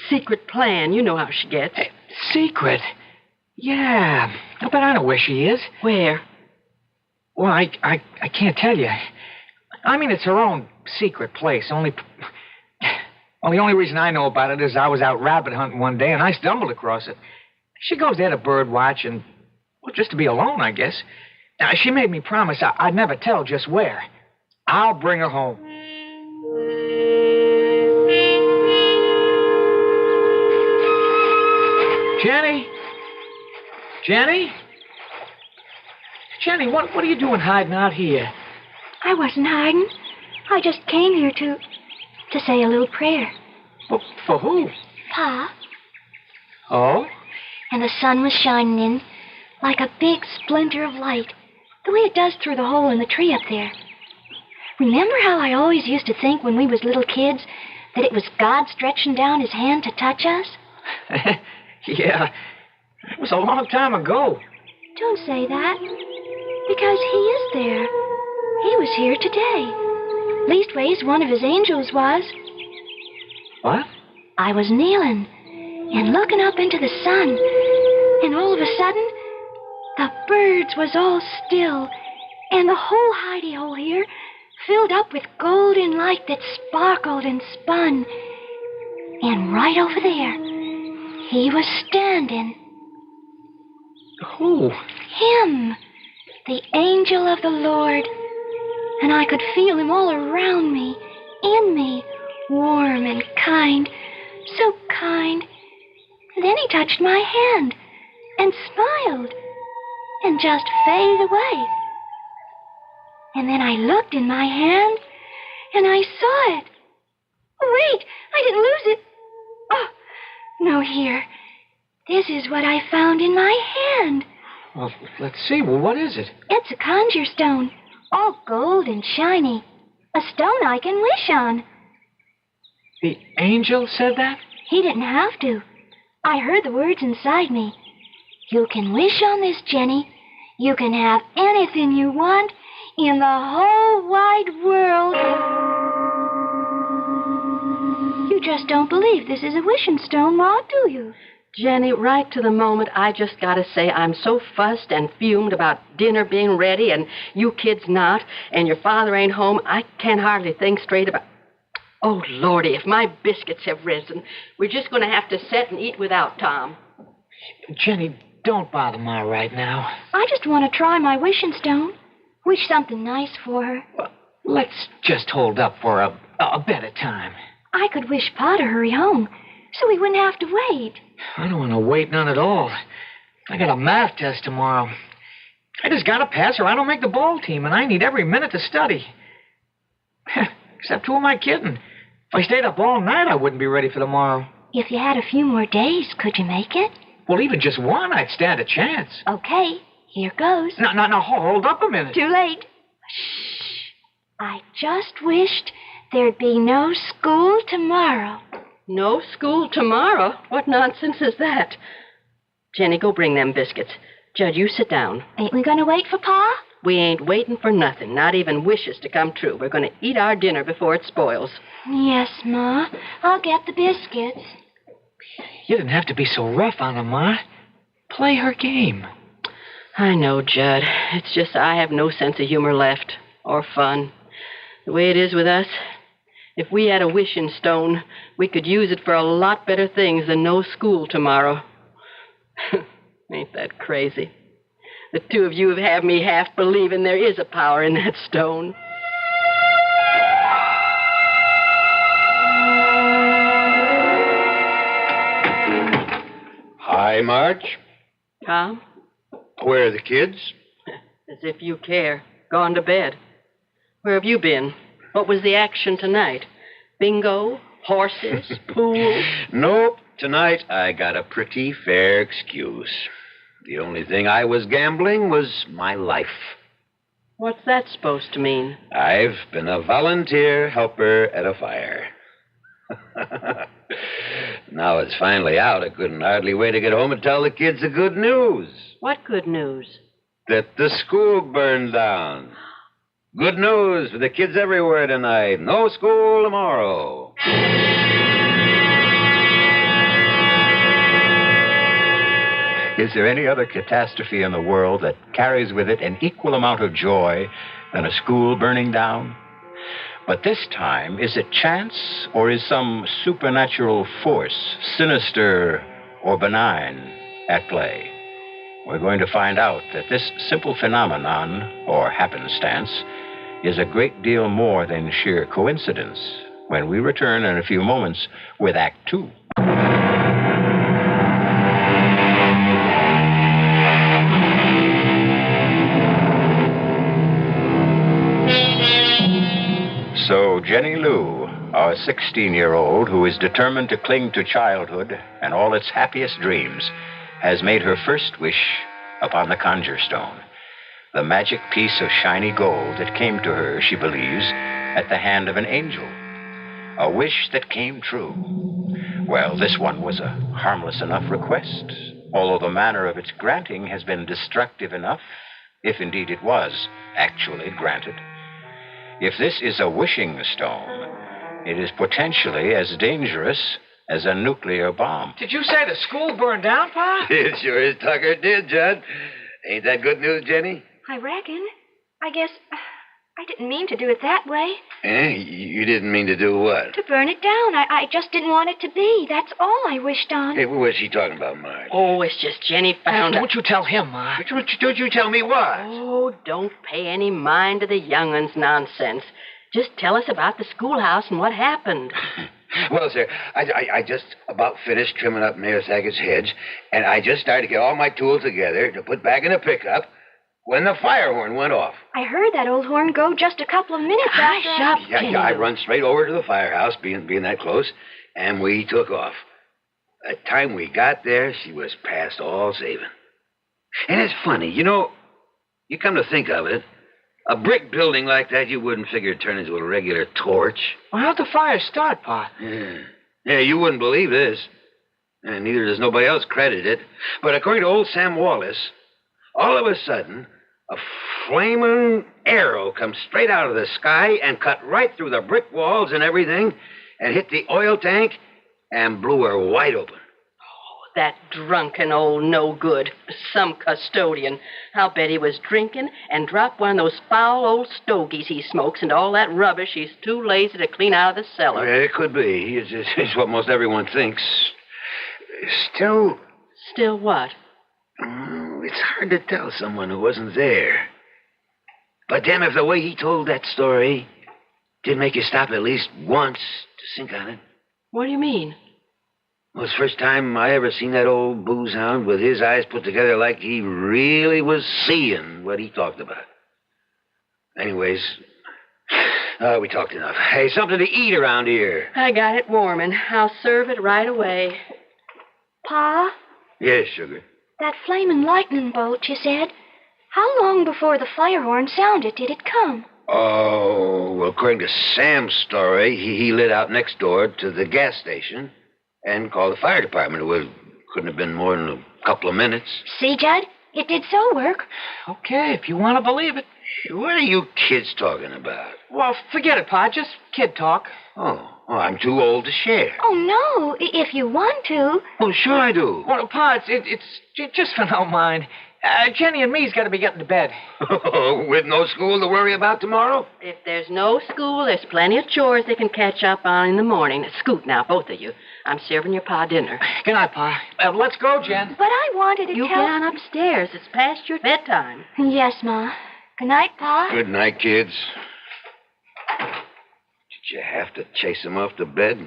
Speaker 23: secret plan. You know how she gets.
Speaker 2: Secret? Yeah. I bet I know where she is.
Speaker 23: Where?
Speaker 2: Well, I can't tell you. I mean, it's her own secret place. Well, the only reason I know about it is I was out rabbit hunting one day and I stumbled across it. She goes there to bird watch and, well, just to be alone, I guess. Now, she made me promise I'd never tell just where. I'll bring her home. Jenny? Jenny? Jenny, what are you doing hiding out here?
Speaker 16: I wasn't hiding. I just came here to say a little prayer.
Speaker 2: Well, for who?
Speaker 16: Pa.
Speaker 2: Oh?
Speaker 16: And the sun was shining in like a big splinter of light, the way it does through the hole in the tree up there. Remember how I always used to think when we was little kids that it was God stretching down his hand to touch us?
Speaker 2: Yeah, it was a long time ago.
Speaker 16: Don't say that, because he is there. He was here today. Leastways, one of his angels was.
Speaker 2: What?
Speaker 16: I was kneeling and looking up into the sun, and all of a sudden, the birds was all still, and the whole hidey-hole here filled up with golden light that sparkled and spun. And right over there, he was standing.
Speaker 2: Who?
Speaker 16: Him, the angel of the Lord. And I could feel him all around me, in me, warm and kind, so kind. And then he touched my hand and smiled and just faded away. And then I looked in my hand and I saw it. Oh, wait, I didn't lose it. Oh, no, here. This is what I found in my hand.
Speaker 2: Well, let's see. Well, what is it?
Speaker 16: It's a conjure stone, all gold and shiny. A stone I can wish on.
Speaker 2: The angel said that?
Speaker 16: He didn't have to. I heard the words inside me. You can wish on this, Jenny. You can have anything you want in the whole wide world. You just don't believe this is a wishing stone, Ma, do you?
Speaker 23: Jenny, right to the moment, I just got to say I'm so fussed and fumed about dinner being ready and you kids not, and your father ain't home, I can't hardly think straight about... Oh, Lordy, if my biscuits have risen, we're just going to have to sit and eat without Tom.
Speaker 2: Jenny, don't bother Ma right now.
Speaker 16: I just want to try my wishing stone. Wish something nice for her.
Speaker 2: Well, let's just hold up for a better time.
Speaker 16: I could wish Pa to hurry home, so we wouldn't have to wait.
Speaker 2: I don't want to wait none at all. I got a math test tomorrow. I just got to pass or I don't make the ball team, and I need every minute to study. Except who am I kidding? If I stayed up all night, I wouldn't be ready for tomorrow.
Speaker 16: If you had a few more days, could you make it?
Speaker 2: Well, even just one, I'd stand a chance.
Speaker 16: Okay. Here goes.
Speaker 2: No, hold up a minute.
Speaker 16: Too late. Shh. I just wished there'd be no school tomorrow.
Speaker 23: No school tomorrow? What nonsense is that? Jenny, go bring them biscuits. Judd, you sit down.
Speaker 16: Ain't we going to wait for Pa?
Speaker 23: We ain't waiting for nothing, not even wishes to come true. We're going to eat our dinner before it spoils.
Speaker 16: Yes, Ma. I'll get the biscuits.
Speaker 2: You didn't have to be so rough on her, Ma. Play her game.
Speaker 23: I know, Judd. It's just I have no sense of humor left. Or fun. The way it is with us, if we had a wishing stone, we could use it for a lot better things than no school tomorrow. Ain't that crazy? The two of you have had me half believing there is a power in that stone.
Speaker 9: Hi, Marge.
Speaker 23: Tom?
Speaker 9: Where are the kids?
Speaker 23: As if you care. Gone to bed. Where have you been? What was the action tonight? Bingo? Horses? Pool?
Speaker 9: Nope. Tonight I got a pretty fair excuse. The only thing I was gambling was my life.
Speaker 23: What's that supposed to mean?
Speaker 9: I've been a volunteer helper at a fire. Now it's finally out. I couldn't hardly wait to get home and tell the kids the good news.
Speaker 23: What good news?
Speaker 9: That the school burned down. Good news for the kids everywhere tonight. No school tomorrow.
Speaker 13: Is there any other catastrophe in the world that carries with it an equal amount of joy than a school burning down? But this time, is it chance or is some supernatural force, sinister or benign, at play? We're going to find out that this simple phenomenon, or happenstance, is a great deal more than sheer coincidence when we return in a few moments with Act Two. So Jenny Lou, our 16-year-old who is determined to cling to childhood and all its happiest dreams, has made her first wish upon the conjure stone, the magic piece of shiny gold that came to her, she believes, at the hand of an angel. A wish that came true. Well, this one was a harmless enough request, although the manner of its granting has been destructive enough, if indeed it was actually granted. If this is a wishing stone, it is potentially as dangerous as a nuclear bomb.
Speaker 2: Did you say the school burned down, Pa?
Speaker 9: It sure is Tucker did, Judd. Ain't that good news, Jenny?
Speaker 16: I reckon. I guess I didn't mean to do it that way.
Speaker 9: You didn't mean to do what?
Speaker 16: To burn it down. I just didn't want it to be. That's all I wished on.
Speaker 9: Hey, what was she talking about, Marge?
Speaker 23: Oh, it's just Jenny found
Speaker 2: Don't you tell him, Ma.
Speaker 9: Don't you tell me what?
Speaker 23: Oh, don't pay any mind to the young'un's nonsense. Just tell us about the schoolhouse and what happened.
Speaker 9: Well, sir, I just about finished trimming up Mayor Sackett's hedge, and I just started to get all my tools together to put back in the pickup when the fire horn went off.
Speaker 16: I heard that old horn go just a couple of minutes after.
Speaker 9: Yeah, I run straight over to the firehouse, being that close, and we took off. By the time we got there, she was past all saving. And it's funny, you come to think of it, a brick building like that, you wouldn't figure it'd turn into a regular torch.
Speaker 2: Well, how'd the fire start, Pa?
Speaker 9: Yeah, you wouldn't believe this. And neither does nobody else credit it. But according to old Sam Wallace, all of a sudden, a flaming arrow comes straight out of the sky and cut right through the brick walls and everything and hit the oil tank and blew her wide open.
Speaker 23: That drunken old no-good, some custodian. I'll bet he was drinking and dropped one of those foul old stogies he smokes into all that rubbish he's too lazy to clean out of the cellar.
Speaker 9: Yeah, it could be. It's what most everyone thinks. Still...
Speaker 23: Still what?
Speaker 9: It's hard to tell someone who wasn't there. But damn if the way he told that story did make you stop at least once to think on it.
Speaker 23: What do you mean?
Speaker 9: Well, it's the first time I ever seen that old booze hound with his eyes put together like he really was seeing what he talked about. Anyways, we talked enough. Hey, something to eat around here.
Speaker 23: I got it warming. I'll serve it right away.
Speaker 16: Pa?
Speaker 9: Yes, sugar.
Speaker 16: That flaming lightning bolt, you said, How long before the fire horn sounded did it come?
Speaker 12: Oh, well, according to Sam's story, he lit out next door to the gas station and called the fire department. Well, couldn't have been more than a couple of minutes.
Speaker 16: See, Judd? It did so work.
Speaker 2: Okay, if you want to believe it.
Speaker 12: What are you kids talking about?
Speaker 2: Well, forget it, Pa. Just kid talk.
Speaker 12: Oh, well, I'm too old to share.
Speaker 16: Oh, no. If you want to.
Speaker 12: Well, sure I do.
Speaker 2: Well, Pa, it's just for no mind. Jenny and me's got to be getting to bed.
Speaker 12: With no school to worry about tomorrow?
Speaker 23: If there's no school, there's plenty of chores they can catch up on in the morning. Scoot now, both of you. I'm serving your Pa dinner.
Speaker 2: Good night, Pa. Let's go, Jen.
Speaker 16: But I wanted to
Speaker 23: You
Speaker 16: tell...
Speaker 23: get on upstairs. It's past your bedtime.
Speaker 16: Yes, Ma. Good night, Pa.
Speaker 12: Good night, kids. Did you have to chase him off to bed?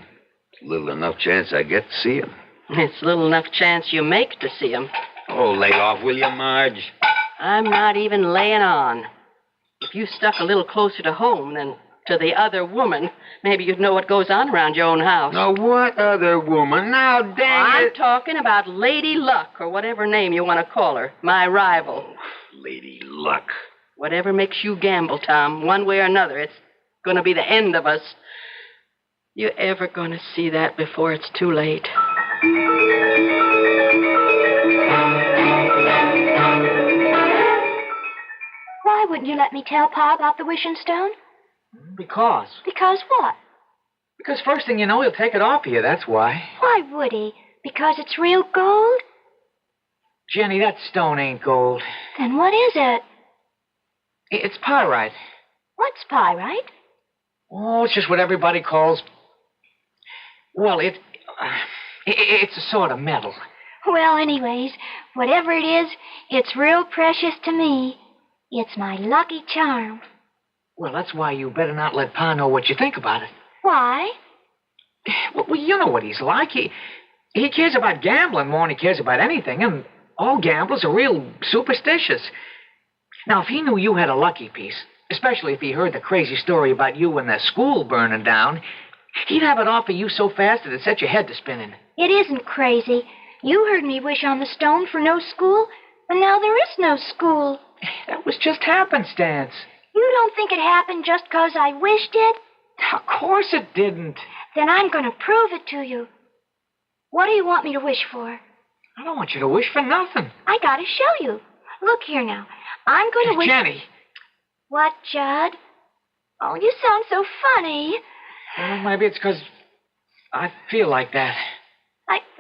Speaker 12: Little enough chance I get to see him.
Speaker 23: It's little enough chance you make to see him.
Speaker 12: Oh, lay off, will you, Marge?
Speaker 23: I'm not even laying on. If you stuck a little closer to home than to the other woman, maybe you'd know what goes on around your own house.
Speaker 12: Now, what other woman? Now, dang
Speaker 23: I'm talking about Lady Luck, or whatever name you want to call her. My rival.
Speaker 12: Lady Luck.
Speaker 23: Whatever makes you gamble, Tom, one way or another, it's going to be the end of us. You ever going to see that before it's too late?
Speaker 16: Why wouldn't you let me tell Pa about the wishing stone?
Speaker 2: Because?
Speaker 16: Because what?
Speaker 2: Because first thing you know, he'll take it off of you, that's why.
Speaker 16: Why would he? Because it's real gold?
Speaker 2: Jenny, that stone ain't gold.
Speaker 16: Then what is it?
Speaker 2: It's pyrite.
Speaker 16: What's pyrite?
Speaker 2: Oh, it's just what everybody calls... Well, it's a sort of metal.
Speaker 16: Well, anyways, whatever it is, it's real precious to me. It's my lucky charm.
Speaker 2: Well, that's why you better not let Pa know what you think about it.
Speaker 16: Why?
Speaker 2: Well, you know what he's like. He cares about gambling more than he cares about anything, and all gamblers are real superstitious. Now, if he knew you had a lucky piece, especially if he heard the crazy story about you and the school burning down, he'd have it off of you so fast that it'd set your head to spinning.
Speaker 16: It isn't crazy. You heard me wish on the stone for no school, and now there is no school.
Speaker 2: That was just happenstance.
Speaker 16: You don't think it happened just 'cause I wished it?
Speaker 2: Of course it didn't.
Speaker 16: Then I'm going to prove it to you. What do you want me to wish for?
Speaker 2: I don't want you to wish for nothing.
Speaker 16: I got to show you. Look here now. I'm going to wish...
Speaker 2: Jenny.
Speaker 16: What, Judd? Oh, you sound so funny.
Speaker 2: Well, maybe it's 'cause I feel like that.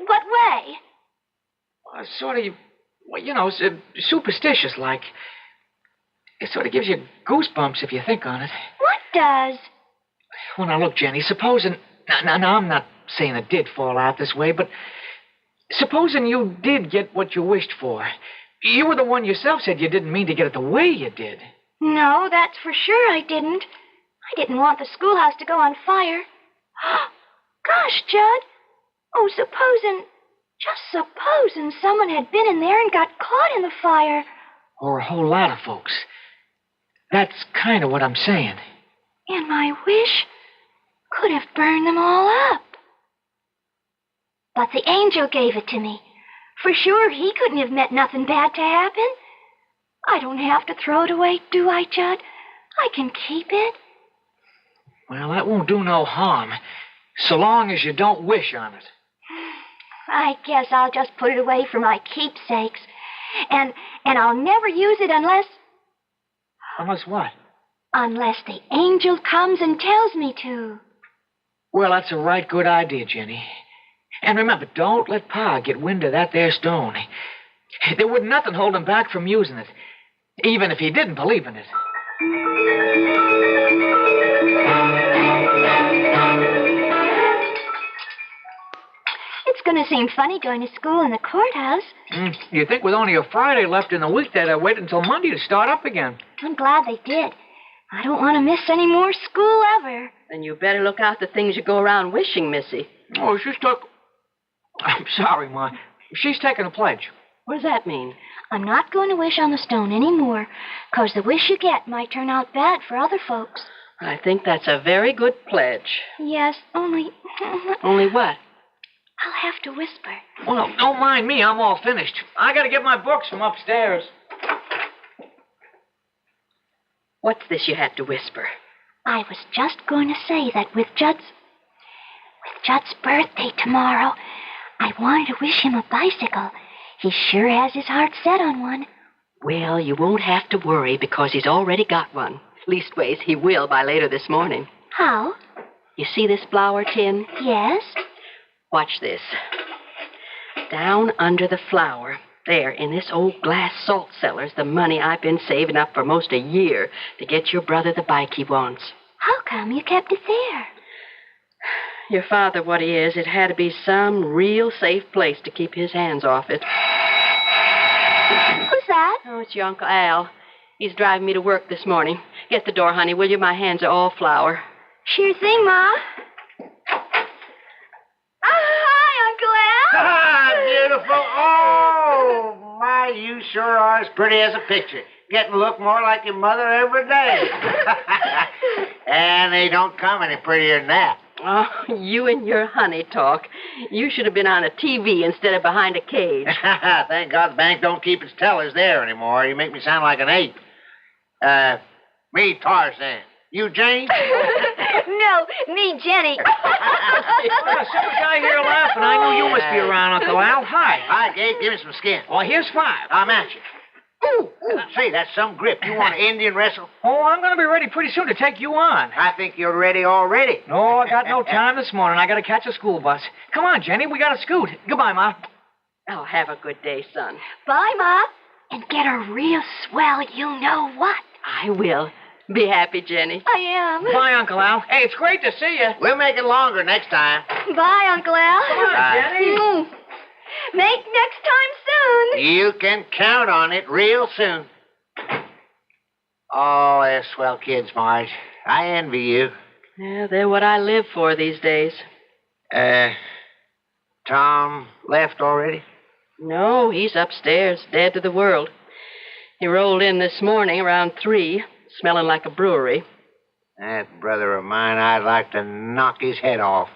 Speaker 16: What way?
Speaker 2: Sort of, well, you know, superstitious like. It sort of gives you goosebumps if you think on it.
Speaker 16: What does?
Speaker 2: Well, now, look, Jenny, supposing... Now, I'm not saying it did fall out this way, but supposing you did get what you wished for. You were the one yourself said you didn't mean to get it the way you did.
Speaker 16: No, that's for sure I didn't. I didn't want the schoolhouse to go on fire. Gosh, Judd. Oh, just supposing someone had been in there and got caught in the fire.
Speaker 2: Or a whole lot of folks. That's kind of what I'm saying.
Speaker 16: And my wish could have burned them all up. But the angel gave it to me. For sure, he couldn't have meant nothing bad to happen. I don't have to throw it away, do I, Judd? I can keep it.
Speaker 2: Well, that won't do no harm, so long as you don't wish on it.
Speaker 16: I guess I'll just put it away for my keepsakes. And I'll never use it unless...
Speaker 2: Unless what?
Speaker 16: Unless the angel comes and tells me to.
Speaker 2: Well, that's a right good idea, Jenny. And remember, don't let Pa get wind of that there stone. There wouldn't nothing hold him back from using it, even if he didn't believe in it.
Speaker 16: It's going to seem funny going to school in the courthouse.
Speaker 2: You'd think with only a Friday left in the week they'd wait until Monday to start up again.
Speaker 16: I'm glad they did. I don't want to miss any more school ever.
Speaker 23: Then you better look out the things you go around wishing, Missy.
Speaker 2: Oh, she's took... I'm sorry, Ma. She's taking a pledge.
Speaker 23: What does that mean?
Speaker 16: I'm not going to wish on the stone anymore, 'cause the wish you get might turn out bad for other folks.
Speaker 23: I think that's a very good pledge.
Speaker 16: Yes, only...
Speaker 23: Only what?
Speaker 16: I'll have to whisper.
Speaker 2: Well, don't mind me. I'm all finished. I got to get my books from upstairs.
Speaker 23: What's this you had to whisper?
Speaker 16: I was just going to say that with Judd's birthday tomorrow, I wanted to wish him a bicycle. He sure has his heart set on one.
Speaker 23: Well, you won't have to worry because he's already got one. Leastways, he will by later this morning.
Speaker 16: How?
Speaker 23: You see this flour tin?
Speaker 16: Yes.
Speaker 23: Watch this. Down under the flour, there in this old glass salt cellar's the money I've been saving up for most a year to get your brother the bike he wants.
Speaker 16: How come you kept it there?
Speaker 23: Your father, what he is, it had to be some real safe place to keep his hands off it.
Speaker 16: Who's that?
Speaker 23: Oh, it's your Uncle Al. He's driving me to work this morning. Get the door, honey, will you? My hands are all flour.
Speaker 16: Sure thing, Ma. Hi, Uncle Al.
Speaker 5: Ah, beautiful. Oh, my, you sure are as pretty as a picture. Getting to look more like your mother every day. And they don't come any prettier than that.
Speaker 23: Oh, you and your honey talk. You should have been on a TV instead of behind a cage.
Speaker 5: Thank God the bank don't keep its tellers there anymore. You make me sound like an ape. Me, Tarzan. You, Jane?
Speaker 16: No, me, Jenny.
Speaker 2: I saw a guy here laughing. I knew you must be around, Uncle Al. Hi.
Speaker 5: Hi, Gabe. Give me some skin.
Speaker 2: Well, here's 5.
Speaker 5: I'm at you. Ooh. Say, that's some grip. You want to Indian wrestle?
Speaker 2: Oh, I'm going to be ready pretty soon to take you on.
Speaker 5: I think you're ready already.
Speaker 2: No, I got no time this morning. I got to catch a school bus. Come on, Jenny. We got to scoot. Goodbye, Ma.
Speaker 23: Oh, have a good day, son.
Speaker 16: Bye, Ma. And get a real swell you-know-what.
Speaker 23: I will. Be happy, Jenny.
Speaker 16: I am.
Speaker 2: Bye, Uncle Al. Hey, it's great to see you.
Speaker 5: We'll make it longer next time.
Speaker 16: Bye, Uncle Al.
Speaker 2: Come on, Jenny.
Speaker 16: Make next time soon.
Speaker 5: You can count on it real soon. Oh, they're swell kids, Marge. I envy you.
Speaker 23: Yeah, they're what I live for these days.
Speaker 5: Tom left already?
Speaker 23: No, he's upstairs, dead to the world. He rolled in this morning around 3, smelling like a brewery.
Speaker 5: That brother of mine, I'd like to knock his head off.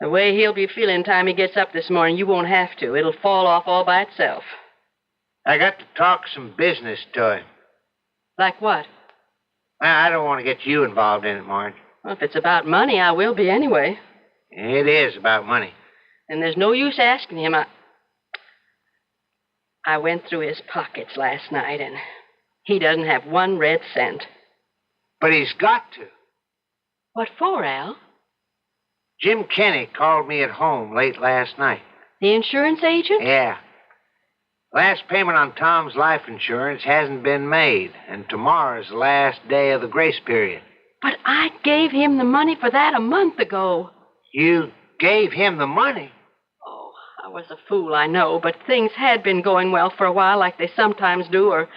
Speaker 23: The way he'll be feeling time he gets up this morning, you won't have to. It'll fall off all by itself.
Speaker 5: I got to talk some business to him.
Speaker 23: Like what?
Speaker 5: I don't want to get you involved in it, Marge.
Speaker 23: Well, if it's about money, I will be anyway.
Speaker 5: It is about money.
Speaker 23: And there's no use asking him. I went through his pockets last night, and he doesn't have 1 red cent.
Speaker 5: But he's got to.
Speaker 23: What for, Al?
Speaker 5: Jim Kenny called me at home late last night.
Speaker 23: The insurance agent?
Speaker 5: Yeah. Last payment on Tom's life insurance hasn't been made, and tomorrow's the last day of the grace period.
Speaker 23: But I gave him the money for that a month ago.
Speaker 5: You gave him the money?
Speaker 23: Oh, I was a fool, I know, but things had been going well for a while like they sometimes do, or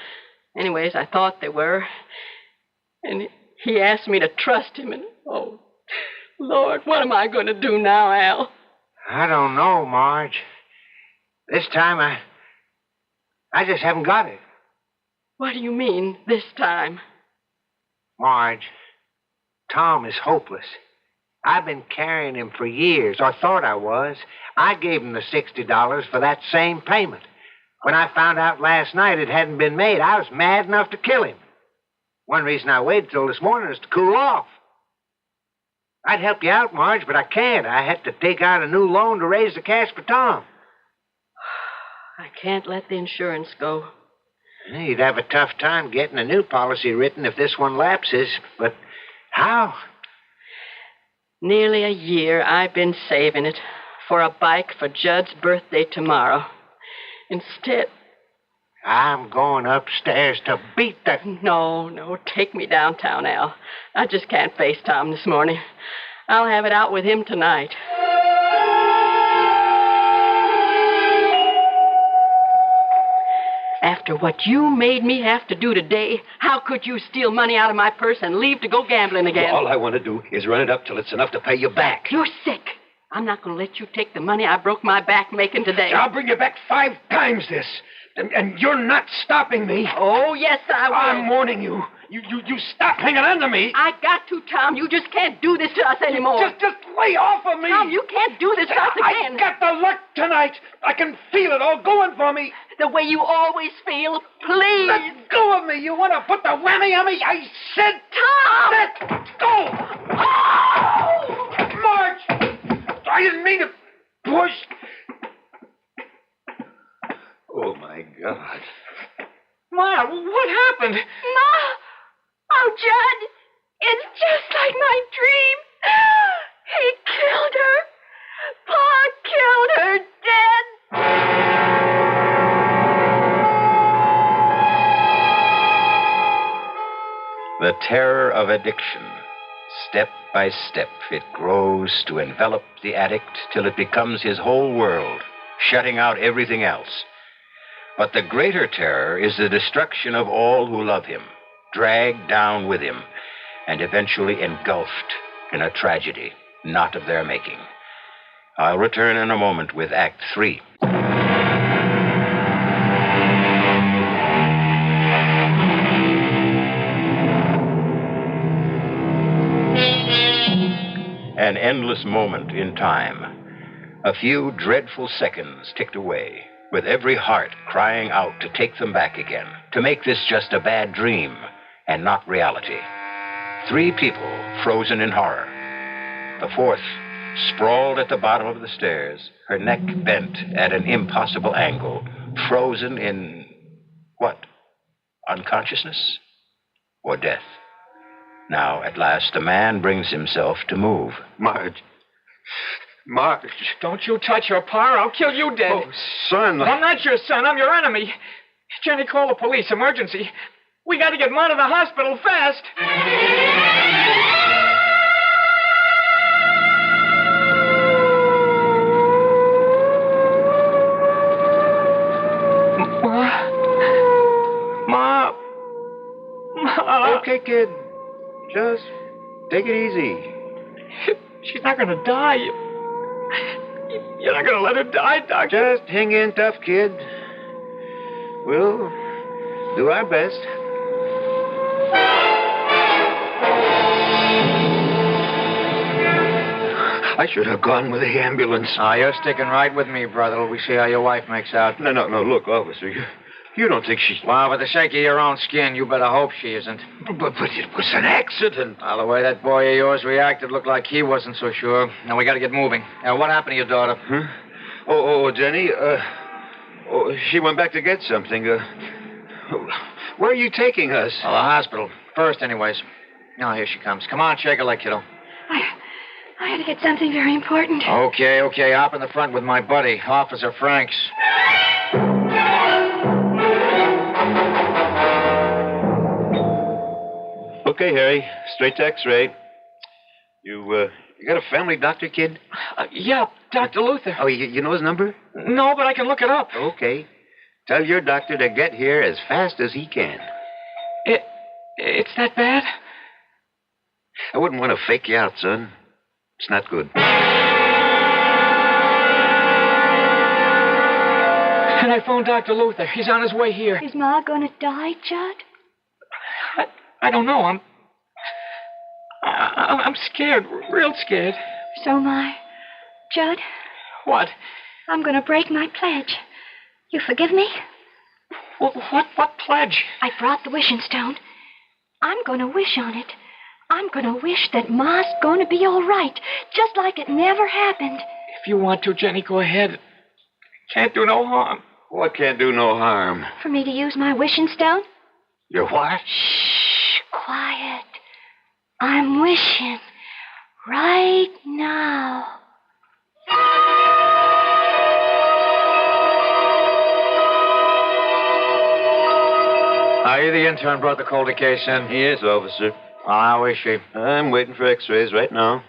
Speaker 23: anyways, I thought they were. And he asked me to trust him, and oh, Lord, what am I going to do now, Al?
Speaker 5: I don't know, Marge. This time I just haven't got it.
Speaker 23: What do you mean, this time?
Speaker 5: Marge, Tom is hopeless. I've been carrying him for years, or thought I was. I gave him the $60 for that same payment. When I found out last night it hadn't been made, I was mad enough to kill him. One reason I waited till this morning is to cool off. I'd help you out, Marge, but I can't. I had to take out a new loan to raise the cash for Tom.
Speaker 23: I can't let the insurance go.
Speaker 5: You'd have a tough time getting a new policy written if this one lapses, but how?
Speaker 23: Nearly a year I've been saving it for a bike for Judd's birthday tomorrow. Instead...
Speaker 5: I'm going upstairs to beat the...
Speaker 23: No, take me downtown, Al. I just can't face Tom this morning. I'll have it out with him tonight. After what you made me have to do today, how could you steal money out of my purse and leave to go gambling again?
Speaker 9: All I want to do is run it up till it's enough to pay you back.
Speaker 23: You're sick. I'm not going to let you take the money I broke my back making today.
Speaker 10: I'll bring you back 5 times this. And you're not stopping me.
Speaker 23: Oh, yes, I will.
Speaker 10: I'm warning you.
Speaker 9: You stop hanging on to me.
Speaker 23: I got to, Tom. You just can't do this to us anymore.
Speaker 9: Just lay off of me.
Speaker 23: Tom, you can't do this to us again.
Speaker 9: I got the luck tonight. I can feel it all going for me.
Speaker 23: The way you always feel. Please.
Speaker 9: Let go of me. You want to put the whammy on me? I said...
Speaker 23: Tom!
Speaker 9: Let go! Oh! Marge! I didn't mean to push.
Speaker 17: Oh, my God.
Speaker 2: Ma, what happened?
Speaker 18: Ma! Oh, Judd! It's just like my dream. He killed her. Pa killed her dead.
Speaker 13: The terror of addiction. Step by step, it grows to envelop the addict till it becomes his whole world, shutting out everything else. But the greater terror is the destruction of all who love him, dragged down with him, and eventually engulfed in a tragedy not of their making. I'll return in a moment with Act 3. An endless moment in time. A few dreadful seconds ticked away, with every heart crying out to take them back again, to make this just a bad dream and not reality. 3 people frozen in horror. The 4th, sprawled at the bottom of the stairs, her neck bent at an impossible angle, frozen in, what? Unconsciousness? Or death? Now, at last, a man brings himself to move.
Speaker 9: Marge.
Speaker 2: Don't you touch her, Pa, or I'll kill you dead.
Speaker 9: Oh, son.
Speaker 2: I'm not your son. I'm your enemy. Jenny, call the police. Emergency. We got to get Ma to the hospital fast. Ma.
Speaker 9: Okay, kid. Just take it easy.
Speaker 2: She's not going to die. You're not going to let her die, Doctor.
Speaker 9: Just hang in tough, kid. We'll do our best. I should have gone with the ambulance.
Speaker 2: You're sticking right with me, brother. Till we see how your wife makes out.
Speaker 9: No. Look, officer, you don't think she's...
Speaker 2: Well, with the shake of your own skin, you better hope she isn't.
Speaker 9: But it was an accident.
Speaker 2: Well, the way that boy of yours reacted looked like he wasn't so sure. Now, we got to get moving. What happened to your daughter?
Speaker 9: Huh? Oh, Jenny, she went back to get something. Where are you taking us?
Speaker 2: Well, the hospital. First, anyways. Now, here she comes. Come on, shake her leg, kiddo.
Speaker 18: I had to get something very important.
Speaker 2: Okay. Hop in the front with my buddy, Officer Franks.
Speaker 9: Okay, Harry. Straight to X-ray. You got a family doctor, kid?
Speaker 2: Yeah, Dr. Luther.
Speaker 9: Oh, you know his number?
Speaker 2: No, but I can look it up.
Speaker 9: Okay. Tell your doctor to get here as fast as he can.
Speaker 2: It's that bad?
Speaker 9: I wouldn't want to fake you out, son. It's not good.
Speaker 2: And I phoned Dr. Luther. He's on his way here.
Speaker 18: Is Ma going to die, Judd?
Speaker 2: I don't know. I'm scared, real scared.
Speaker 18: So am I. Judd?
Speaker 2: What?
Speaker 18: I'm going to break my pledge. You forgive me?
Speaker 2: What pledge?
Speaker 18: I brought the wishing stone. I'm going to wish on it. I'm going to wish that Ma's going to be all right, just like it never happened.
Speaker 2: If you want to, Jenny, go ahead. Can't do no harm.
Speaker 9: What can't do no harm?
Speaker 18: For me to use my wishing stone?
Speaker 9: Your what?
Speaker 18: Shh, quiet. I'm wishing right now.
Speaker 2: Are you the intern brought the Calder case in?
Speaker 9: Yes, officer.
Speaker 2: How is she?
Speaker 9: I'm waiting for X-rays right now.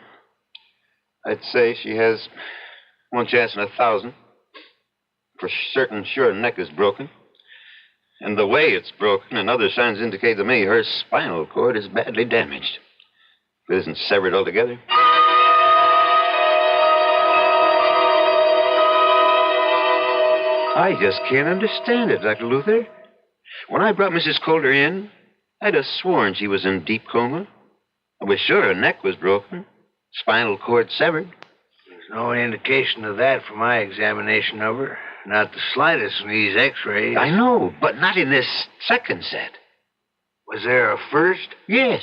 Speaker 9: I'd say she has 1 chance in 1,000. For certain, sure, her neck is broken. And the way it's broken and other signs indicate to me her spinal cord is badly damaged. If it isn't severed altogether. I just can't understand it, Dr. Luther. When I brought Mrs. Calder in,
Speaker 13: I'd have sworn she was in deep coma. I was sure her neck was broken, spinal cord severed.
Speaker 5: There's no indication of that from my examination of her. Not the slightest in these x-rays.
Speaker 13: I know, but not in this second set.
Speaker 5: Was there a first?
Speaker 13: Yes.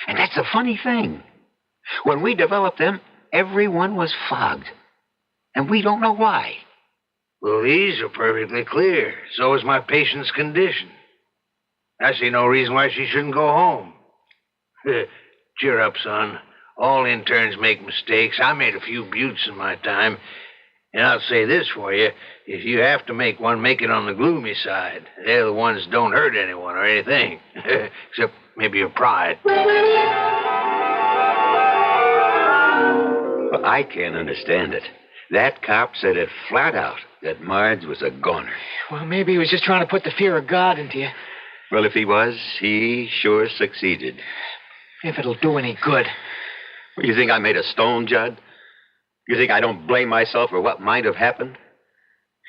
Speaker 13: And that's the funny thing. When we developed them, everyone was fogged. And we don't know why.
Speaker 5: Well, these are perfectly clear. So is my patient's condition. I see no reason why she shouldn't go home. Cheer up, son. All interns make mistakes. I made a few buttes in my time. And I'll say this for you. If you have to make one, make it on the gloomy side. They're the ones that don't hurt anyone or anything. Except maybe your pride.
Speaker 13: Well, I can't understand it. That cop said it flat out that Marge was a goner.
Speaker 2: Well, maybe he was just trying to put the fear of God into you.
Speaker 13: Well, if he was, he sure succeeded.
Speaker 2: If it'll do any good.
Speaker 13: Well, you think I made a stone, Judd? You think I don't blame myself for what might have happened?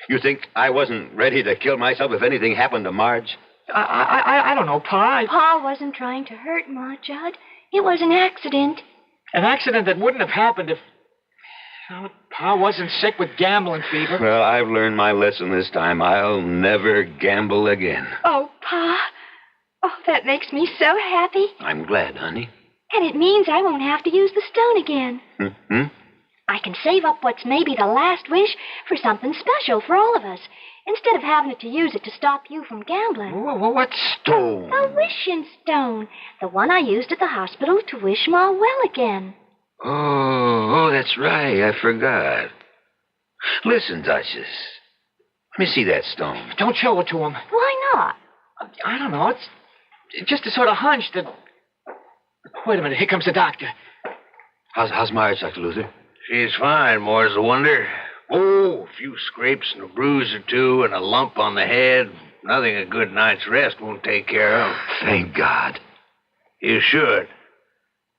Speaker 13: You think I wasn't ready to kill myself if anything happened to Marge?
Speaker 2: I don't know, Pa.
Speaker 16: Pa wasn't trying to hurt Ma, Judd. It was an accident.
Speaker 2: An accident that wouldn't have happened if... Well, Pa wasn't sick with gambling fever.
Speaker 13: Well, I've learned my lesson this time. I'll never gamble again.
Speaker 16: Oh, Pa. Oh, that makes me so happy.
Speaker 13: I'm glad, honey.
Speaker 16: And it means I won't have to use the stone again.
Speaker 13: Hmm?
Speaker 16: I can save up what's maybe the last wish for something special for all of us, instead of having to use it to stop you from gambling.
Speaker 13: What stone?
Speaker 16: The wishing stone. The one I used at the hospital to wish Ma well again.
Speaker 13: Oh, that's right. I forgot. Listen, Duchess. Let me see that stone.
Speaker 2: Don't show it to him.
Speaker 16: Why not?
Speaker 2: I don't know. It's just a sort of hunch that... Wait a minute. Here comes the doctor.
Speaker 13: How's Marge, Dr. Luther?
Speaker 5: She's fine, more's the wonder. Oh, a few scrapes and a bruise or two and a lump on the head. Nothing a good night's rest won't take care of.
Speaker 13: Thank God.
Speaker 5: You should.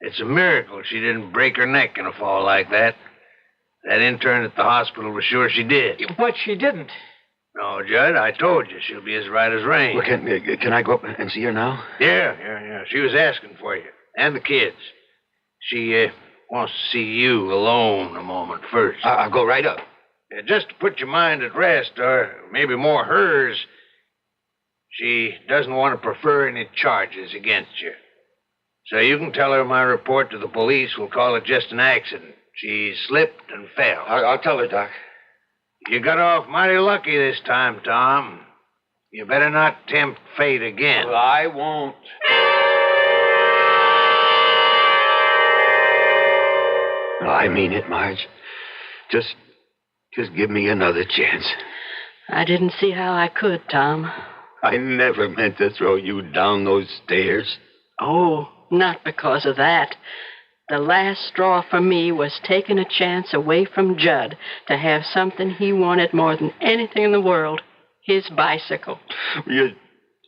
Speaker 5: It's a miracle she didn't break her neck in a fall like that. That intern at the hospital was sure she did.
Speaker 2: But she didn't.
Speaker 5: No, Judd, I told you she'll be as right as rain.
Speaker 13: Well, can I go up and see her now?
Speaker 5: Yeah. She was asking for you. And the kids. She wants to see you alone a moment first.
Speaker 13: I'll go right up.
Speaker 5: Just to put your mind at rest, or maybe more hers, she doesn't want to prefer any charges against you. So you can tell her my report to the police will call it just an accident. She slipped and fell.
Speaker 13: I'll tell her, Doc.
Speaker 5: You got off mighty lucky this time, Tom. You better not tempt fate again.
Speaker 13: Well, I won't. No, I mean it, Marge. Just give me another chance.
Speaker 23: I didn't see how I could, Tom.
Speaker 13: I never meant to throw you down those stairs.
Speaker 23: Oh, not because of that. The last straw for me was taking a chance away from Judd to have something he wanted more than anything in the world, his bicycle.
Speaker 13: You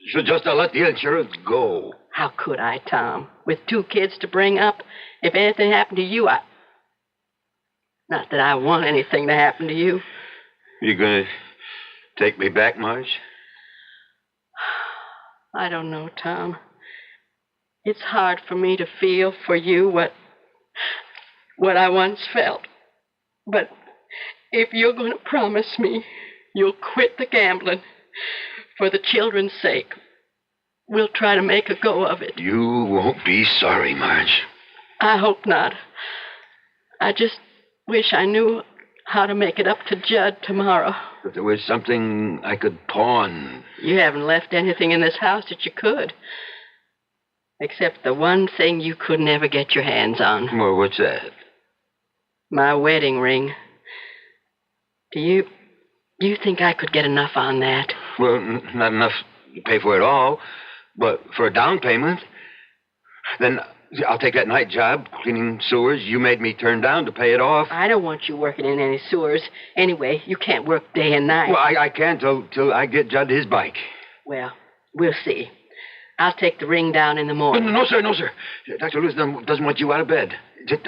Speaker 13: should just have let the insurance go.
Speaker 23: How could I, Tom? With 2 kids to bring up, if anything happened to you, Not that I want anything to happen to you.
Speaker 13: You gonna take me back, Marge?
Speaker 23: I don't know, Tom. It's hard for me to feel for you what I once felt. But if you're going to promise me you'll quit the gambling for the children's sake, we'll try to make a go of it.
Speaker 13: You won't be sorry, Marge.
Speaker 23: I hope not. I just wish I knew how to make it up to Judd tomorrow.
Speaker 13: If there was something I could pawn.
Speaker 23: You haven't left anything in this house that you could. Except the one thing you could never get your hands on.
Speaker 13: Well, what's that?
Speaker 23: My wedding ring. Do you think I could get enough on that?
Speaker 13: Well, not enough to pay for it all, but for a down payment. Then I'll take that night job, cleaning sewers you made me turn down to pay it off.
Speaker 23: I don't want you working in any sewers. Anyway, you can't work day and night.
Speaker 13: Well, I can't till I get Judd his bike.
Speaker 23: Well, we'll see. I'll take the ring down in the morning.
Speaker 13: No, sir. Dr. Lewis doesn't want you out of bed.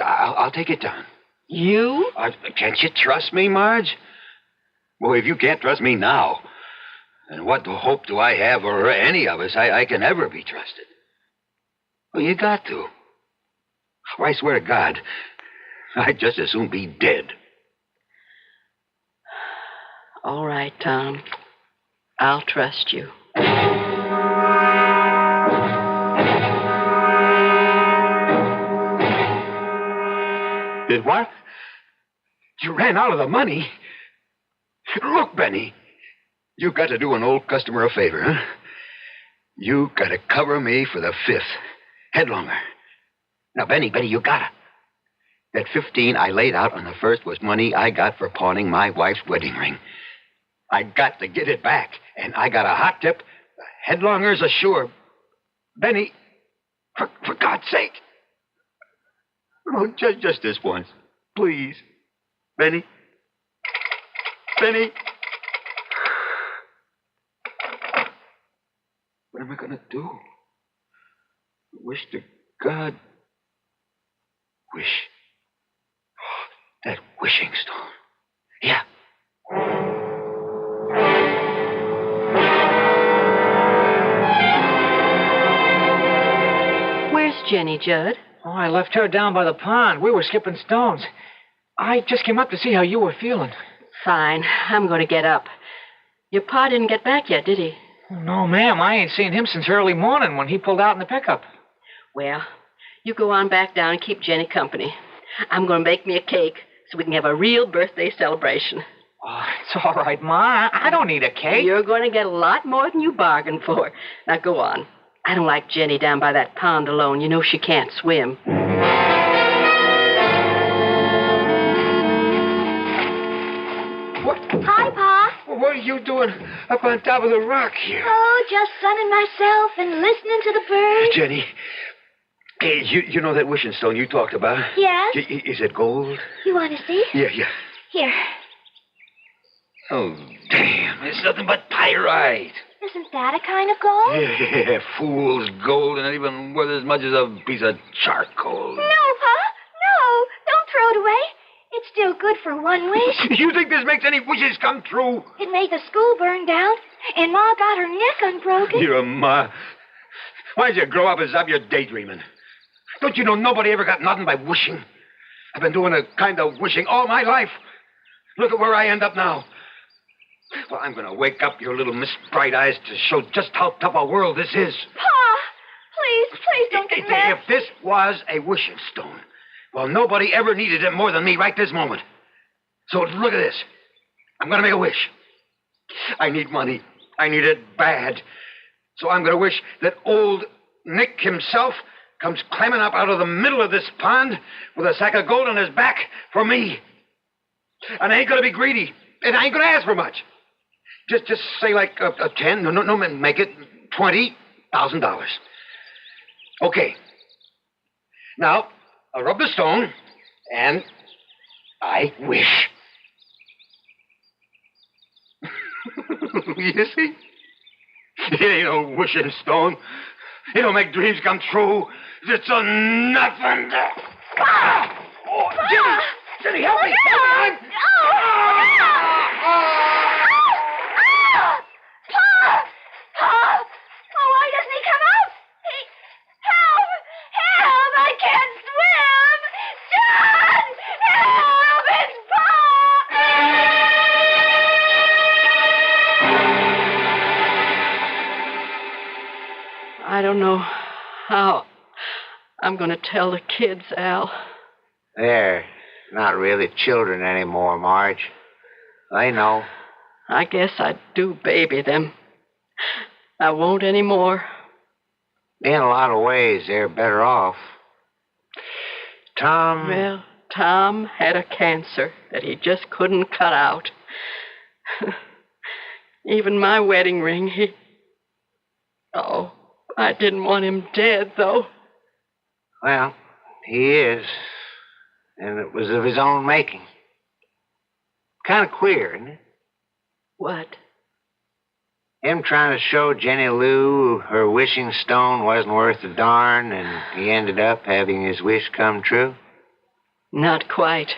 Speaker 13: I'll take it down.
Speaker 23: You?
Speaker 13: Can't you trust me, Marge? Well, if you can't trust me now, then what hope do I have, or any of us, I can ever be trusted?
Speaker 9: Well, you got to. Well, I swear to God, I'd just as soon be dead.
Speaker 23: All right, Tom. I'll trust you.
Speaker 9: Did what? You ran out of the money? Look, Benny, you got to do an old customer a favor, huh? You got to cover me for the 5th. Headlonger. Now, Benny, you gotta. That 15 I laid out on the 1st was money I got for pawning my wife's wedding ring. I got to get it back, and I got a hot tip. The headlonger's a sure. Benny, for God's sake. Oh, just this once. Please. Benny. Benny. What am I going to do? Wish to God. Wish. Oh, that wishing stone. Yeah.
Speaker 23: Where's Jenny, Judd?
Speaker 2: Oh, I left her down by the pond. We were skipping stones. I just came up to see how you were feeling.
Speaker 23: Fine. I'm going to get up. Your pa didn't get back yet, did he?
Speaker 2: Oh, no, ma'am. I ain't seen him since early morning when he pulled out in the pickup.
Speaker 23: Well, you go on back down and keep Jenny company. I'm going to make me a cake so we can have a real birthday celebration.
Speaker 2: Oh, it's all right, Ma. I don't need a cake.
Speaker 23: You're going to get a lot more than you bargained for. Now, go on. I don't like Jenny down by that pond alone. You know she can't swim.
Speaker 2: What?
Speaker 16: Hi, Pa.
Speaker 2: What are you doing up on top of the rock here?
Speaker 16: Oh, just sunning myself and listening to the birds.
Speaker 9: Jenny, hey, you know that wishing stone you talked about?
Speaker 16: Yes?
Speaker 9: Is it gold?
Speaker 16: You want to see?
Speaker 9: Yeah.
Speaker 16: Here.
Speaker 9: Oh, damn. It's nothing but pyrite.
Speaker 16: Isn't that a kind of gold?
Speaker 9: Yeah, fool's gold, and not even worth as much as a piece of charcoal.
Speaker 16: No, Pa. No. Don't throw it away. It's still good for one wish.
Speaker 9: You think this makes any wishes come true?
Speaker 16: It made the school burn down, and Ma got her neck unbroken.
Speaker 9: You're a Ma. Why don't you grow up and stop your daydreaming? Don't you know nobody ever got nothing by wishing? I've been doing a kind of wishing all my life. Look at where I end up now. Well, I'm going to wake up your little Miss Bright Eyes to show just how tough a world this is.
Speaker 16: Pa, please don't get mad.
Speaker 9: If this was a wishing stone, well, nobody ever needed it more than me right this moment. So look at this. I'm going to make a wish. I need money. I need it bad. So I'm going to wish that old Nick himself comes climbing up out of the middle of this pond with a sack of gold on his back for me. And I ain't going to be greedy. And I ain't going to ask for much. Just say like a 10, no, make it $20,000. Okay. Now, I'll rub the stone, and I wish. You see? It ain't no wishing stone. It'll make dreams come true. It's a nothing. Ah! Oh, Jenny, help me! Help me!
Speaker 16: Pa! Oh, why doesn't he come out? Help! I can't swim! John! Help! It's Pa!
Speaker 23: I don't know how I'm going to tell the kids, Al.
Speaker 12: They're not really children anymore, Marge. They know.
Speaker 23: I guess I do baby them. I won't anymore.
Speaker 12: In a lot of ways, they're better off. Tom...
Speaker 23: Well, Tom had a cancer that he just couldn't cut out. Even my wedding ring, Oh, I didn't want him dead, though.
Speaker 12: Well, he is. And it was of his own making. Kind of queer, isn't it?
Speaker 23: What?
Speaker 12: Him trying to show Jenny Lou her wishing stone wasn't worth a darn, and he ended up having his wish come true?
Speaker 23: Not quite.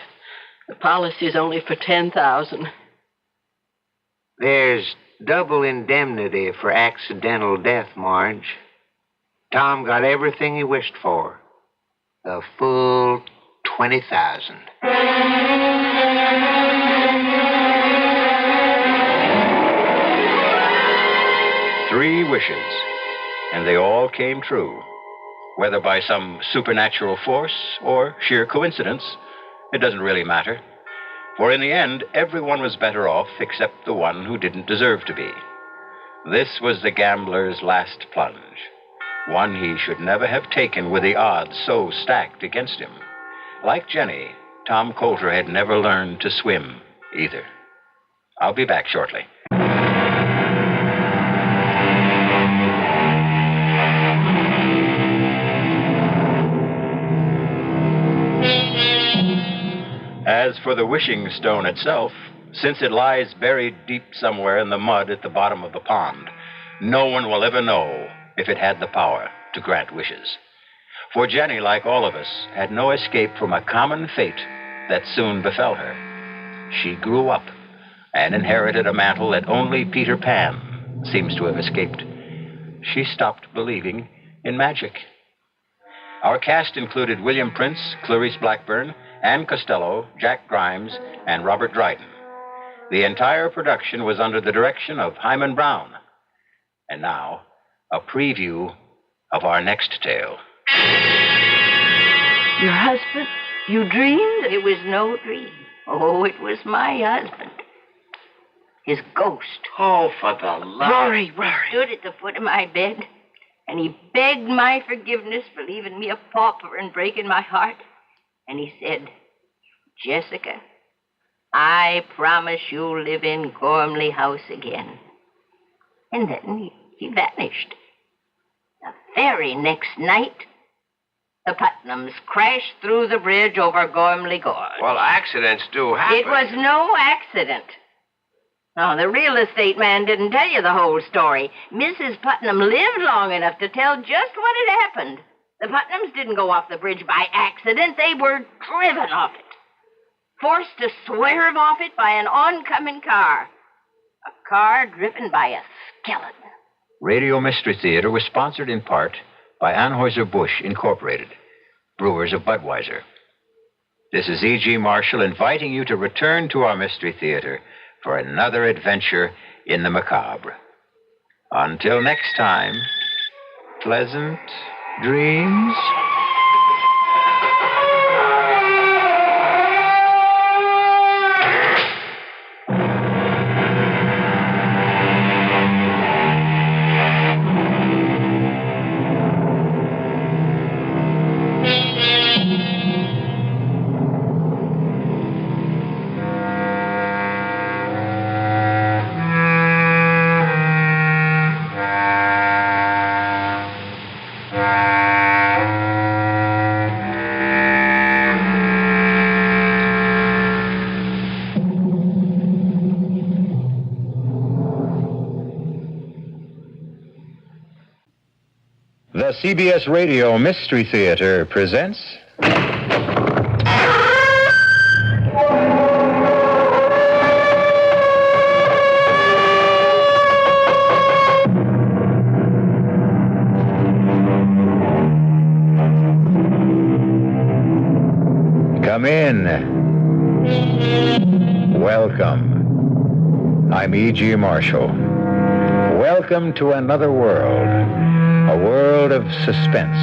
Speaker 23: The policy's only for $10,000.
Speaker 12: There's double indemnity for accidental death, Marge. Tom got everything he wished for. The full 20,000.
Speaker 13: 3 wishes, and they all came true. Whether by some supernatural force or sheer coincidence, it doesn't really matter. For in the end, everyone was better off except the one who didn't deserve to be. This was the gambler's last plunge, one he should never have taken with the odds so stacked against him. Like Jenny, Tom Coulter had never learned to swim either. I'll be back shortly. As for the wishing stone itself, since it lies buried deep somewhere in the mud at the bottom of the pond, no one will ever know if it had the power to grant wishes. For Jenny, like all of us, had no escape from a common fate that soon befell her. She grew up and inherited a mantle that only Peter Pan seems to have escaped. She stopped believing in magic. Our cast included William Prince, Clarice Blackburn, Ann Costello, Jack Grimes, and Robert Dryden. The entire production was under the direction of Hyman Brown. And now, a preview of our next tale.
Speaker 11: Your husband? You dreamed? It was no dream. Oh, it was my husband. His ghost.
Speaker 5: Oh, for the love...
Speaker 11: Rory stood at the foot of my bed, and he begged my forgiveness for leaving me a pauper and breaking my heart. And he said, Jessica, I promise you'll live in Gormley House again. And then he vanished. The very next night, the Putnams crashed through the bridge over Gormley Gorge.
Speaker 5: Well, accidents do happen.
Speaker 11: It was no accident. No, the real estate man didn't tell you the whole story. Mrs. Putnam lived long enough to tell just what had happened. The Putnams didn't go off the bridge by accident. They were driven off it. Forced to swerve off it by an oncoming car. A car driven by a skeleton.
Speaker 13: Radio Mystery Theater was sponsored in part by Anheuser-Busch Incorporated, brewers of Budweiser. This is E.G. Marshall inviting you to return to our Mystery Theater for another adventure in the macabre. Until next time, pleasant dreams. The CBS Radio Mystery Theater presents... Come in. Welcome. I'm E.G. Marshall. Welcome to another world. A world of suspense,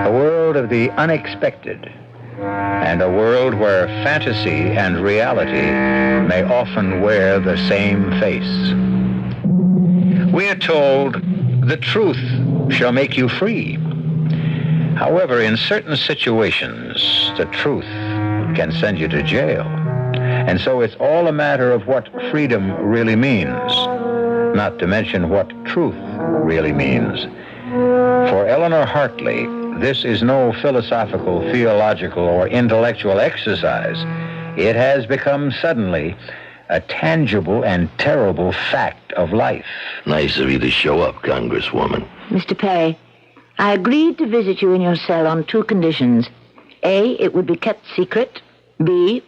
Speaker 13: a world of the unexpected, and a world where fantasy and reality may often wear the same face. We are told, the truth shall make you free. However, in certain situations, the truth can send you to jail. And so it's all a matter of what freedom really means, not to mention what truth really means. For Eleanor Hartley, this is no philosophical, theological, or intellectual exercise. It has become suddenly a tangible and terrible fact of life.
Speaker 21: Nice of you to show up, Congresswoman.
Speaker 11: Mr. Perry, I agreed to visit you in your cell on 2 conditions. A, it would be kept secret. B,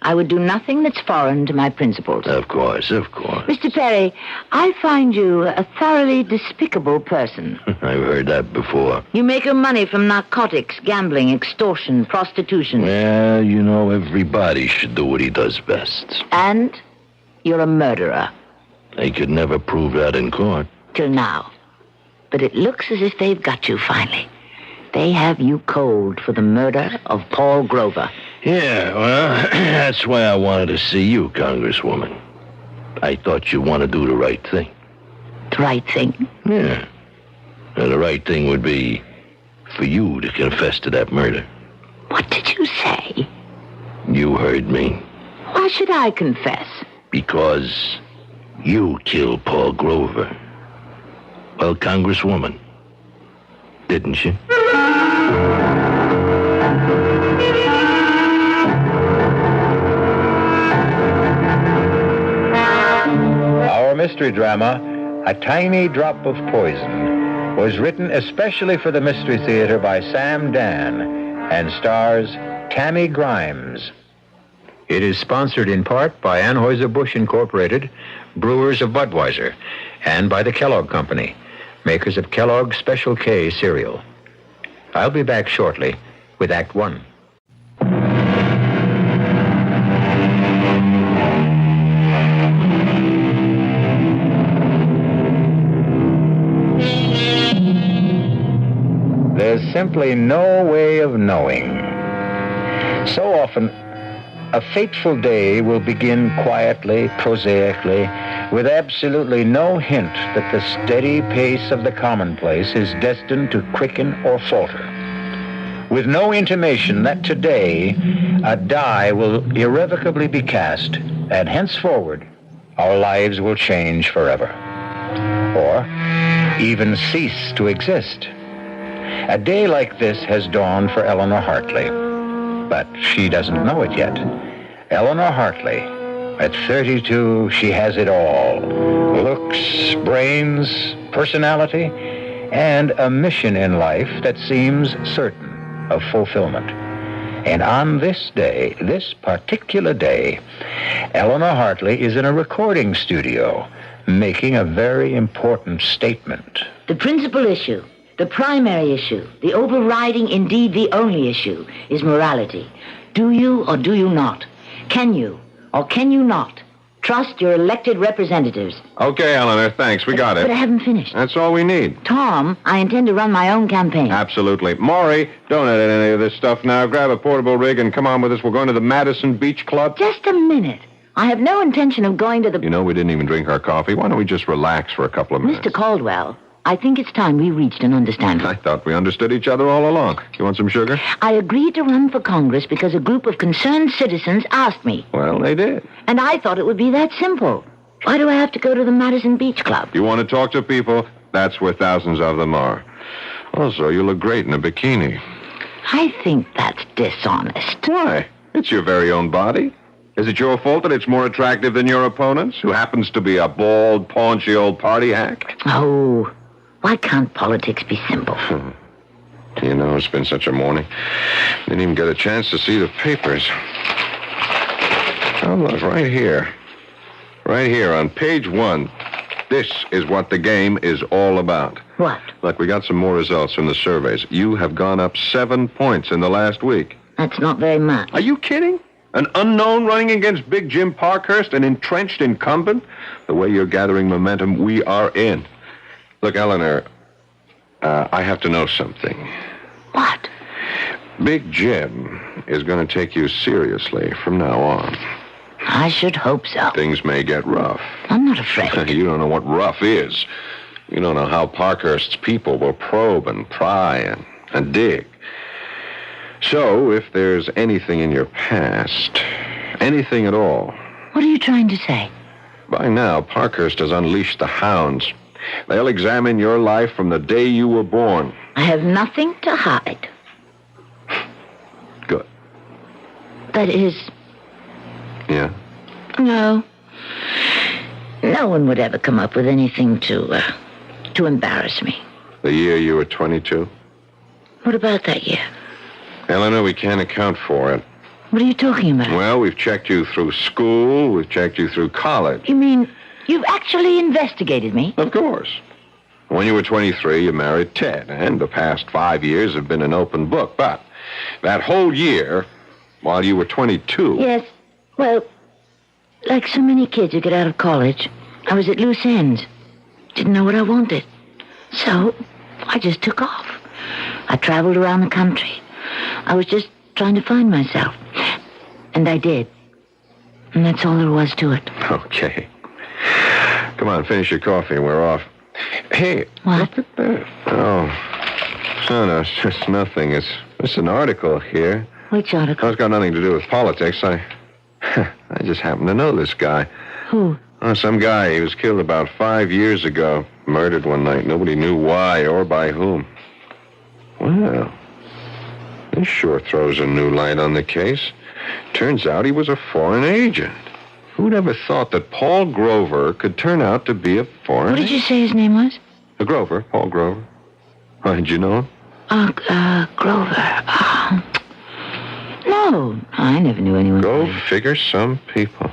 Speaker 8: I would do nothing that's foreign to my principles.
Speaker 21: Of course, of course.
Speaker 8: Mr. Perry, I find you a thoroughly despicable person.
Speaker 21: I've heard that before.
Speaker 8: You make your money from narcotics, gambling, extortion, prostitution.
Speaker 21: Well, you know, everybody should do what he does best.
Speaker 8: And you're a murderer.
Speaker 21: They could never prove that in court.
Speaker 8: Till now. But it looks as if they've got you finally. They have you cold for the murder of Paul Grover.
Speaker 21: Yeah, well, that's why I wanted to see you, Congresswoman. I thought you'd want to do the right thing.
Speaker 8: The right thing?
Speaker 21: Yeah. And the right thing would be for you to confess to that murder.
Speaker 8: What did you say?
Speaker 21: You heard me.
Speaker 8: Why should I confess?
Speaker 21: Because you killed Paul Grover. Well, Congresswoman, didn't you?
Speaker 9: Our mystery drama, A Tiny Drop of Poison, was written especially for the Mystery Theater by Sam Dan and stars Tammy Grimes. It is sponsored in part by Anheuser-Busch Incorporated, brewers of Budweiser, and by the Kellogg Company, makers of Kellogg's Special K cereal. I'll be back shortly with Act One. There's simply no way of knowing. So often, a fateful day will begin quietly, prosaically, with absolutely no hint that the steady pace of the commonplace is destined to quicken or falter. With no intimation that today a die will irrevocably be cast, and henceforward our lives will change forever. Or even cease to exist. A day like this has dawned for Eleanor Hartley, but she doesn't know it yet. Eleanor Hartley, at 32, she has it all. Looks, brains, personality, and a mission in life that seems certain of fulfillment. And on this day, this particular day, Eleanor Hartley is in a recording studio making a very important statement.
Speaker 8: The principal issue, the primary issue, the overriding, indeed the only issue, is morality. Do you or do you not? Can you or can you not trust your elected representatives?
Speaker 14: Okay, Eleanor, thanks. We got it.
Speaker 8: But I haven't finished.
Speaker 14: That's all we need.
Speaker 8: Tom, I intend to run my own campaign.
Speaker 14: Absolutely. Maury, don't edit any of this stuff now. Grab a portable rig and come on with us. We're going to the Madison Beach Club.
Speaker 8: Just a minute. I have no intention of going to the...
Speaker 14: You know, we didn't even drink our coffee. Why don't we just relax for a couple of minutes?
Speaker 8: Mr. Caldwell, I think it's time we reached an understanding.
Speaker 14: I thought we understood each other all along. You want some sugar?
Speaker 8: I agreed to run for Congress because a group of concerned citizens asked me.
Speaker 14: Well, they did.
Speaker 8: And I thought it would be that simple. Why do I have to go to the Madison Beach Club?
Speaker 14: You want to talk to people? That's where thousands of them are. Also, you look great in a bikini.
Speaker 8: I think that's dishonest.
Speaker 14: Why? It's your very own body. Is it your fault that it's more attractive than your opponent's, who happens to be a bald, paunchy old party hack?
Speaker 8: Oh, why can't politics be simple?
Speaker 14: You know, it's been such a morning. Didn't even get a chance to see the papers. Oh, look, right here. Right here on page 1. This is what the game is all about.
Speaker 8: What?
Speaker 14: Look, we got some more results from the surveys. You have gone up 7 points in the last week.
Speaker 8: That's not very much.
Speaker 14: Are you kidding? An unknown running against Big Jim Parkhurst, an entrenched incumbent? The way you're gathering momentum, we are in. Look, Eleanor, I have to know something.
Speaker 8: What?
Speaker 14: Big Jim is going to take you seriously from now on.
Speaker 8: I should hope so.
Speaker 14: Things may get rough.
Speaker 8: I'm not afraid.
Speaker 14: You don't know what rough is. You don't know how Parkhurst's people will probe and pry and dig. So, if there's anything in your past, anything at all...
Speaker 8: What are you trying to say?
Speaker 14: By now, Parkhurst has unleashed the hounds. They'll examine your life from the day you were born.
Speaker 8: I have nothing to hide.
Speaker 14: Good.
Speaker 8: That is...
Speaker 14: Yeah?
Speaker 8: No. No one would ever come up with anything to embarrass me.
Speaker 14: The year you were 22?
Speaker 8: What about that year?
Speaker 14: Eleanor, we can't account for it.
Speaker 8: What are you talking about?
Speaker 14: Well, we've checked you through school. We've checked you through college.
Speaker 8: You mean you've actually investigated me?
Speaker 14: Of course. When you were 23, you married Ted, and the past 5 years have been an open book. But that whole year, while you were 22...
Speaker 8: Yes. Well, like so many kids who get out of college, I was at loose ends. Didn't know what I wanted. So, I just took off. I traveled around the country. I was just trying to find myself. And I did. And that's all there was to it.
Speaker 14: Okay. Come on, finish your coffee and we're off. Hey,
Speaker 8: what?
Speaker 14: Look at that. Oh. No, it's just nothing. It's an article here.
Speaker 8: Which article?
Speaker 14: It's got nothing to do with politics. I just happen to know this guy.
Speaker 8: Who?
Speaker 14: Oh, some guy. He was killed about 5 years ago. Murdered one night. Nobody knew why or by whom. Well, this sure throws a new light on the case. Turns out he was a foreign agent. Who'd ever thought that Paul Grover could turn out to be a foreign
Speaker 8: What did you say his name was?
Speaker 14: Grover, Paul Grover. Why, did you know him?
Speaker 8: Grover. No, I never knew anyone.
Speaker 14: Go figure some people.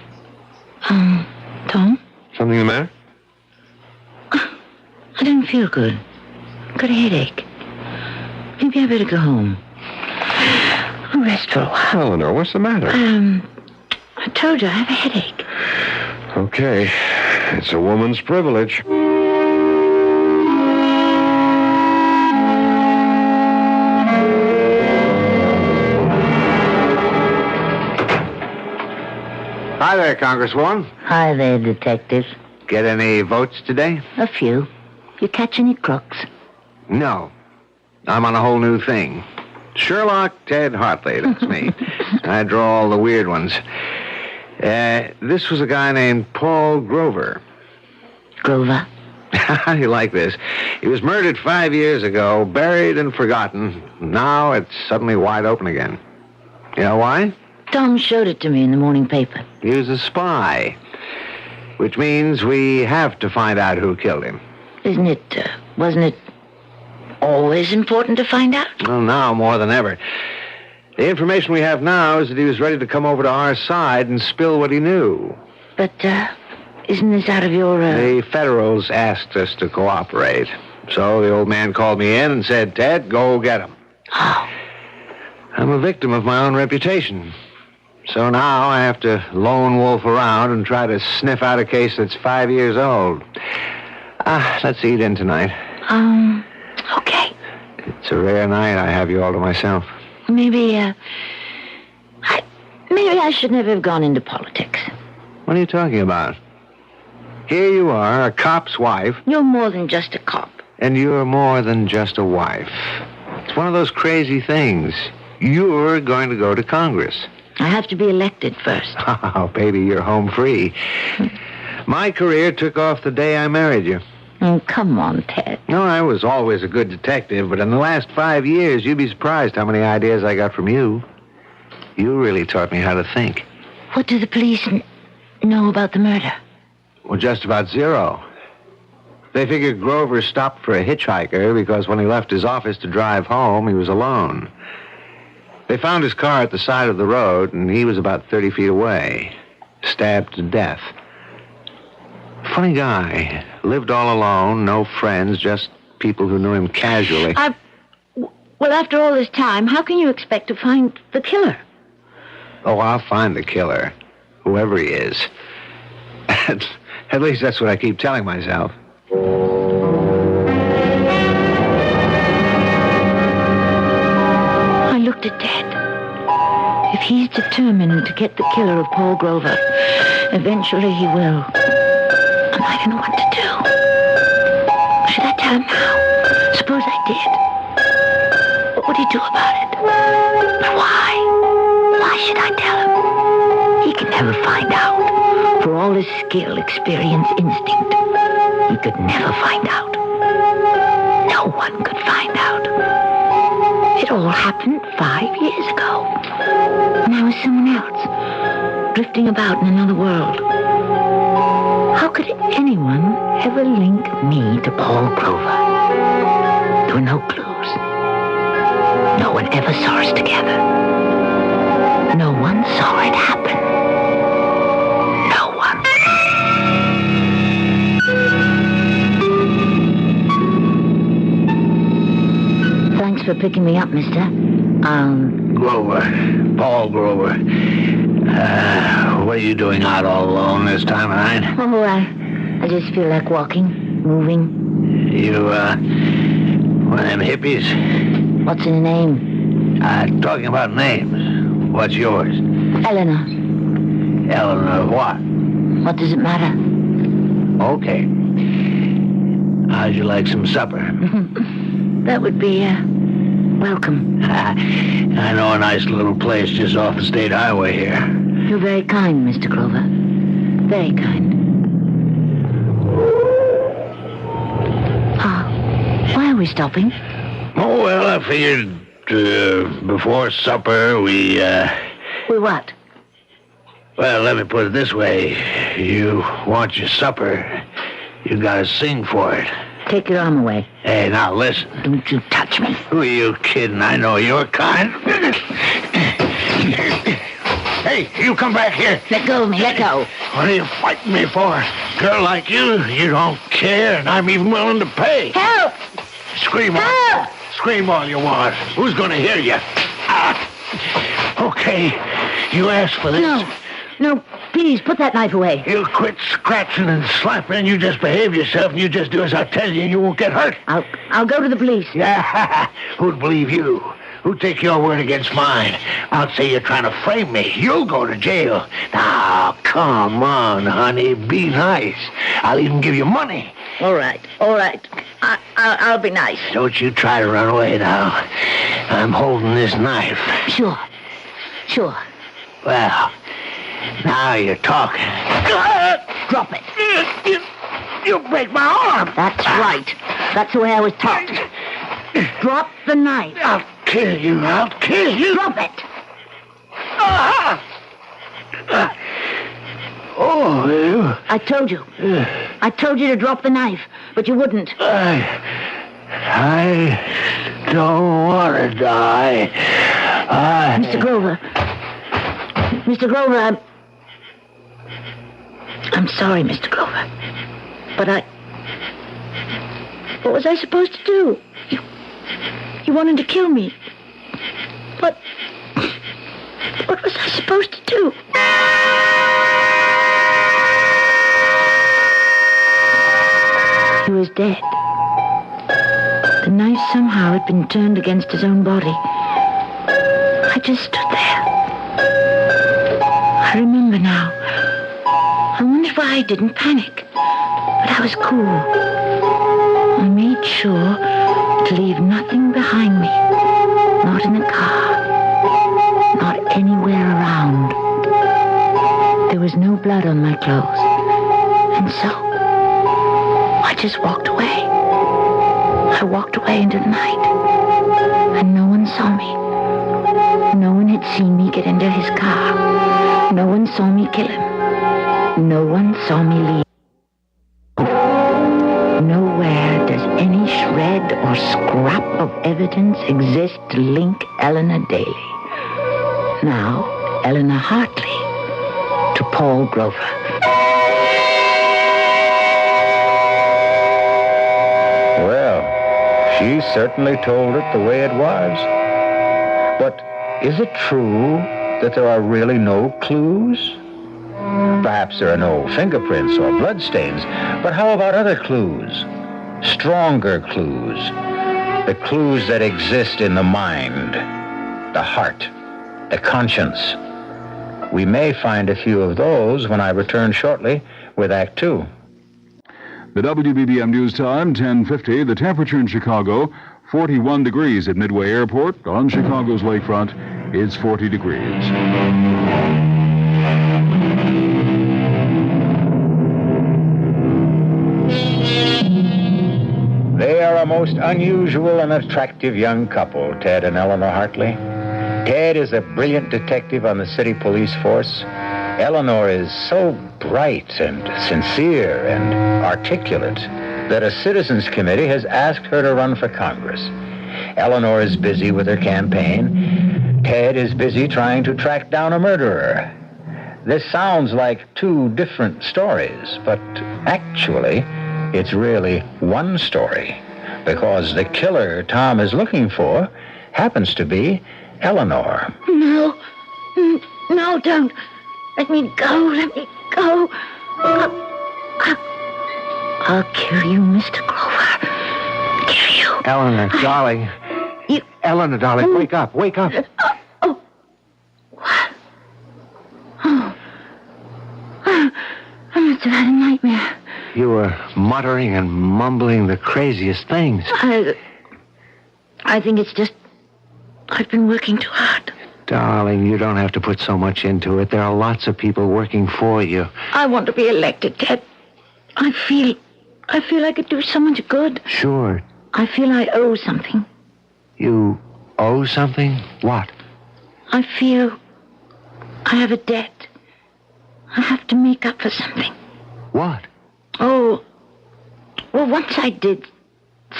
Speaker 8: Tom?
Speaker 14: Something the matter?
Speaker 8: I didn't feel good. Got a headache. Maybe I better go home. I'll rest for a while.
Speaker 14: Eleanor, what's the matter?
Speaker 8: I told you I have a headache.
Speaker 14: Okay. It's a woman's privilege.
Speaker 12: Hi there, Congresswoman.
Speaker 8: Hi there, Detective.
Speaker 12: Get any votes today?
Speaker 8: A few. You catch any crooks?
Speaker 12: No. I'm on a whole new thing. Sherlock Ted Hartley, that's me. I draw all the weird ones. This was a guy named Paul Grover.
Speaker 8: Grover?
Speaker 12: How do you like this? He was murdered 5 years ago, buried and forgotten. Now it's suddenly wide open again. You know why?
Speaker 8: Tom showed it to me in the morning paper.
Speaker 12: He was a spy. Which means we have to find out who killed him.
Speaker 8: Wasn't it always important to find out?
Speaker 12: Well, now more than ever. The information we have now is that he was ready to come over to our side and spill what he knew.
Speaker 8: But, isn't this out of your,
Speaker 12: The Federals asked us to cooperate. So the old man called me in and said, Ted, go get him.
Speaker 8: Oh.
Speaker 12: I'm a victim of my own reputation. So now I have to lone wolf around and try to sniff out a case that's 5 years old. Let's eat in tonight.
Speaker 8: Okay.
Speaker 12: It's a rare night I have you all to myself.
Speaker 8: Maybe I should never have gone into politics.
Speaker 12: What are you talking about? Here you are, a cop's wife.
Speaker 8: You're more than just a cop.
Speaker 12: And you're more than just a wife. It's one of those crazy things. You're going to go to Congress.
Speaker 8: I have to be elected first.
Speaker 12: Oh, baby, you're home free. My career took off the day I married you.
Speaker 8: Oh, come on, Ted.
Speaker 12: No, I was always a good detective, but in the last 5 years, you'd be surprised how many ideas I got from you. You really taught me how to think.
Speaker 8: What do the police know about the murder?
Speaker 12: Well, just about zero. They figured Grover stopped for a hitchhiker because when he left his office to drive home, he was alone. They found his car at the side of the road, and he was about 30 feet away, stabbed to death. Funny guy. Lived all alone, no friends, just people who knew him casually.
Speaker 8: Well, after all this time, how can you expect to find the killer?
Speaker 12: Oh, I'll find the killer, whoever he is. At least that's what I keep telling myself.
Speaker 8: I looked at Ted. If he's determined to get the killer of Paul Grover, eventually he will. And I don't know what to do. Should I tell him now? Suppose I did. What would he do about it? But why? Why should I tell him? He can never find out. For all his skill, experience, instinct, he could never find out. No one could find out. It all happened 5 years ago. And I was someone else, drifting about in another world. How could anyone ever link me to Paul Grover? There were no clues. No one ever saw us together. No one saw it happen. No one. Thanks for picking me up, mister.
Speaker 21: Grover. Paul Grover. What are you doing out all alone this time of night?
Speaker 8: Oh, I just feel like walking, moving.
Speaker 21: You, one of them hippies?
Speaker 8: What's in a name?
Speaker 21: Talking about names. What's yours?
Speaker 8: Eleanor.
Speaker 21: Eleanor what?
Speaker 8: What does it matter?
Speaker 21: Okay. How'd you like some supper?
Speaker 8: That would be, welcome.
Speaker 21: I know a nice little place just off the state highway here.
Speaker 8: You're very kind, Mr. Grover. Very kind. Why are we stopping?
Speaker 21: Oh, well, I figured before supper we...
Speaker 8: We what?
Speaker 21: Well, let me put it this way. You want your supper, you gotta sing for it.
Speaker 8: Take your arm away.
Speaker 21: Hey, now listen.
Speaker 8: Don't you touch me.
Speaker 21: Who are you kidding? I know your kind. Hey, you come back here.
Speaker 8: Let go of me, let go.
Speaker 21: What are you fighting me for? Girl like you don't care, and I'm even willing to pay.
Speaker 8: Help!
Speaker 21: Scream
Speaker 8: Help!
Speaker 21: Scream all you want. Who's gonna hear you? Okay, you asked for this.
Speaker 8: No, please, put that knife away.
Speaker 21: You quit scratching and slapping, and you just behave yourself, and you just do as I tell you, and you won't get hurt.
Speaker 8: I'll go to the police.
Speaker 21: Yeah, who'd believe you? Who'd take your word against mine? I'll say you're trying to frame me. You'll go to jail. Now, come on, honey, be nice. I'll even give you money.
Speaker 8: All right. I'll be nice.
Speaker 21: Don't you try to run away now. I'm holding this knife.
Speaker 8: Sure.
Speaker 21: Well, now you're talking.
Speaker 8: Drop it.
Speaker 21: You break my arm.
Speaker 8: That's right. That's the way I was taught. Drop the knife.
Speaker 21: I'll kill you.
Speaker 8: Drop it. I told you. I told you to drop the knife, but you wouldn't.
Speaker 21: I don't want to die.
Speaker 8: Mr. Grover. I'm sorry, Mr. Grover. But what was I supposed to do? You wanted to kill me. What was I supposed to do? He was dead. The knife somehow had been turned against his own body. I just stood there. I remember now. I wondered why I didn't panic. But I was cool. I made sure to leave nothing behind me. Not in the car. Not anywhere around. There was no blood on my clothes. And so, I just walked away. I walked away into the night. And no one saw me. No one had seen me get into his car. No one saw me kill him. No one saw me leave. Nowhere does any shred or scrap of evidence exist to link Eleanor Daly. Now, Eleanor Hartley to Paul Grover.
Speaker 1: Well, she certainly told it the way it was. But is it true that there are really no clues? Perhaps there are no fingerprints or bloodstains, but how about other clues? Stronger clues. The clues that exist in the mind, the heart, the conscience. We may find a few of those when I return shortly with Act Two.
Speaker 3: The WBBM News Time, 10:50. The temperature in Chicago, 41 degrees at Midway Airport. On Chicago's lakefront, it's 40 degrees.
Speaker 1: They are a most unusual and attractive young couple, Ted and Eleanor Hartley. Ted is a brilliant detective on the city police force. Eleanor is so bright and sincere and articulate that a citizens committee has asked her to run for Congress. Eleanor is busy with her campaign. Ted is busy trying to track down a murderer. This sounds like two different stories, but actually, it's really one story, because the killer Tom is looking for happens to be Eleanor.
Speaker 16: No. No, don't. Let me go. Let me go. I'll kill you, Mr. Grover. Kill you.
Speaker 21: Eleanor, darling. Eleanor, darling, wake up. Wake up.
Speaker 16: What? Oh. I must have had a nightmare.
Speaker 21: You were muttering and mumbling the craziest things.
Speaker 16: I think it's just I've been working too hard.
Speaker 21: Darling, you don't have to put so much into it. There are lots of people working for you.
Speaker 16: I want to be elected, Ted. I feel I could do so much good.
Speaker 21: Sure.
Speaker 16: I feel I owe something.
Speaker 21: You owe something? What?
Speaker 16: I feel I have a debt. I have to make up for something.
Speaker 21: What?
Speaker 16: Oh, well, once I did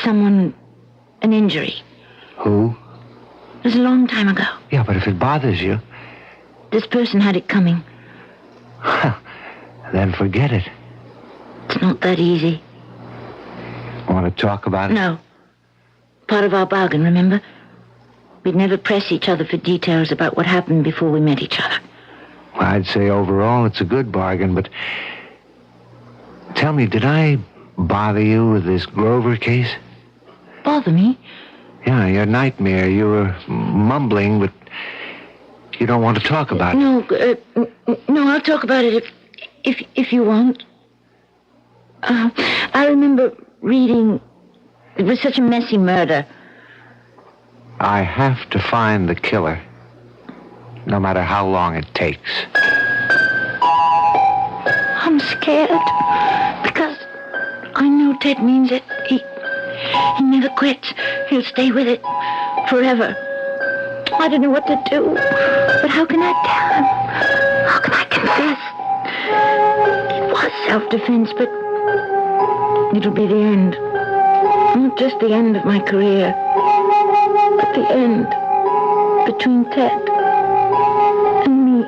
Speaker 16: someone an injury.
Speaker 21: Who?
Speaker 16: It was a long time ago.
Speaker 21: Yeah, but if it bothers you...
Speaker 16: This person had it coming.
Speaker 21: Then forget it.
Speaker 16: It's not that easy.
Speaker 21: Want to talk about it?
Speaker 16: No. Part of our bargain, remember? We'd never press each other for details about what happened before we met each other.
Speaker 21: Well, I'd say overall it's a good bargain, but... Tell me, did I bother you with this Grover case?
Speaker 16: Bother me?
Speaker 21: Yeah, your nightmare. You were mumbling, but you don't want to talk about it.
Speaker 16: No, I'll talk about it if you want. I remember reading... It was such a messy murder.
Speaker 21: I have to find the killer, no matter how long it takes.
Speaker 16: I'm scared, because I know Ted means it. He never quits. He'll stay with it forever. I don't know what to do, but how can I tell him? How can I confess? It was self-defense, but it'll be the end. Not just the end of my career, but the end between Ted and me.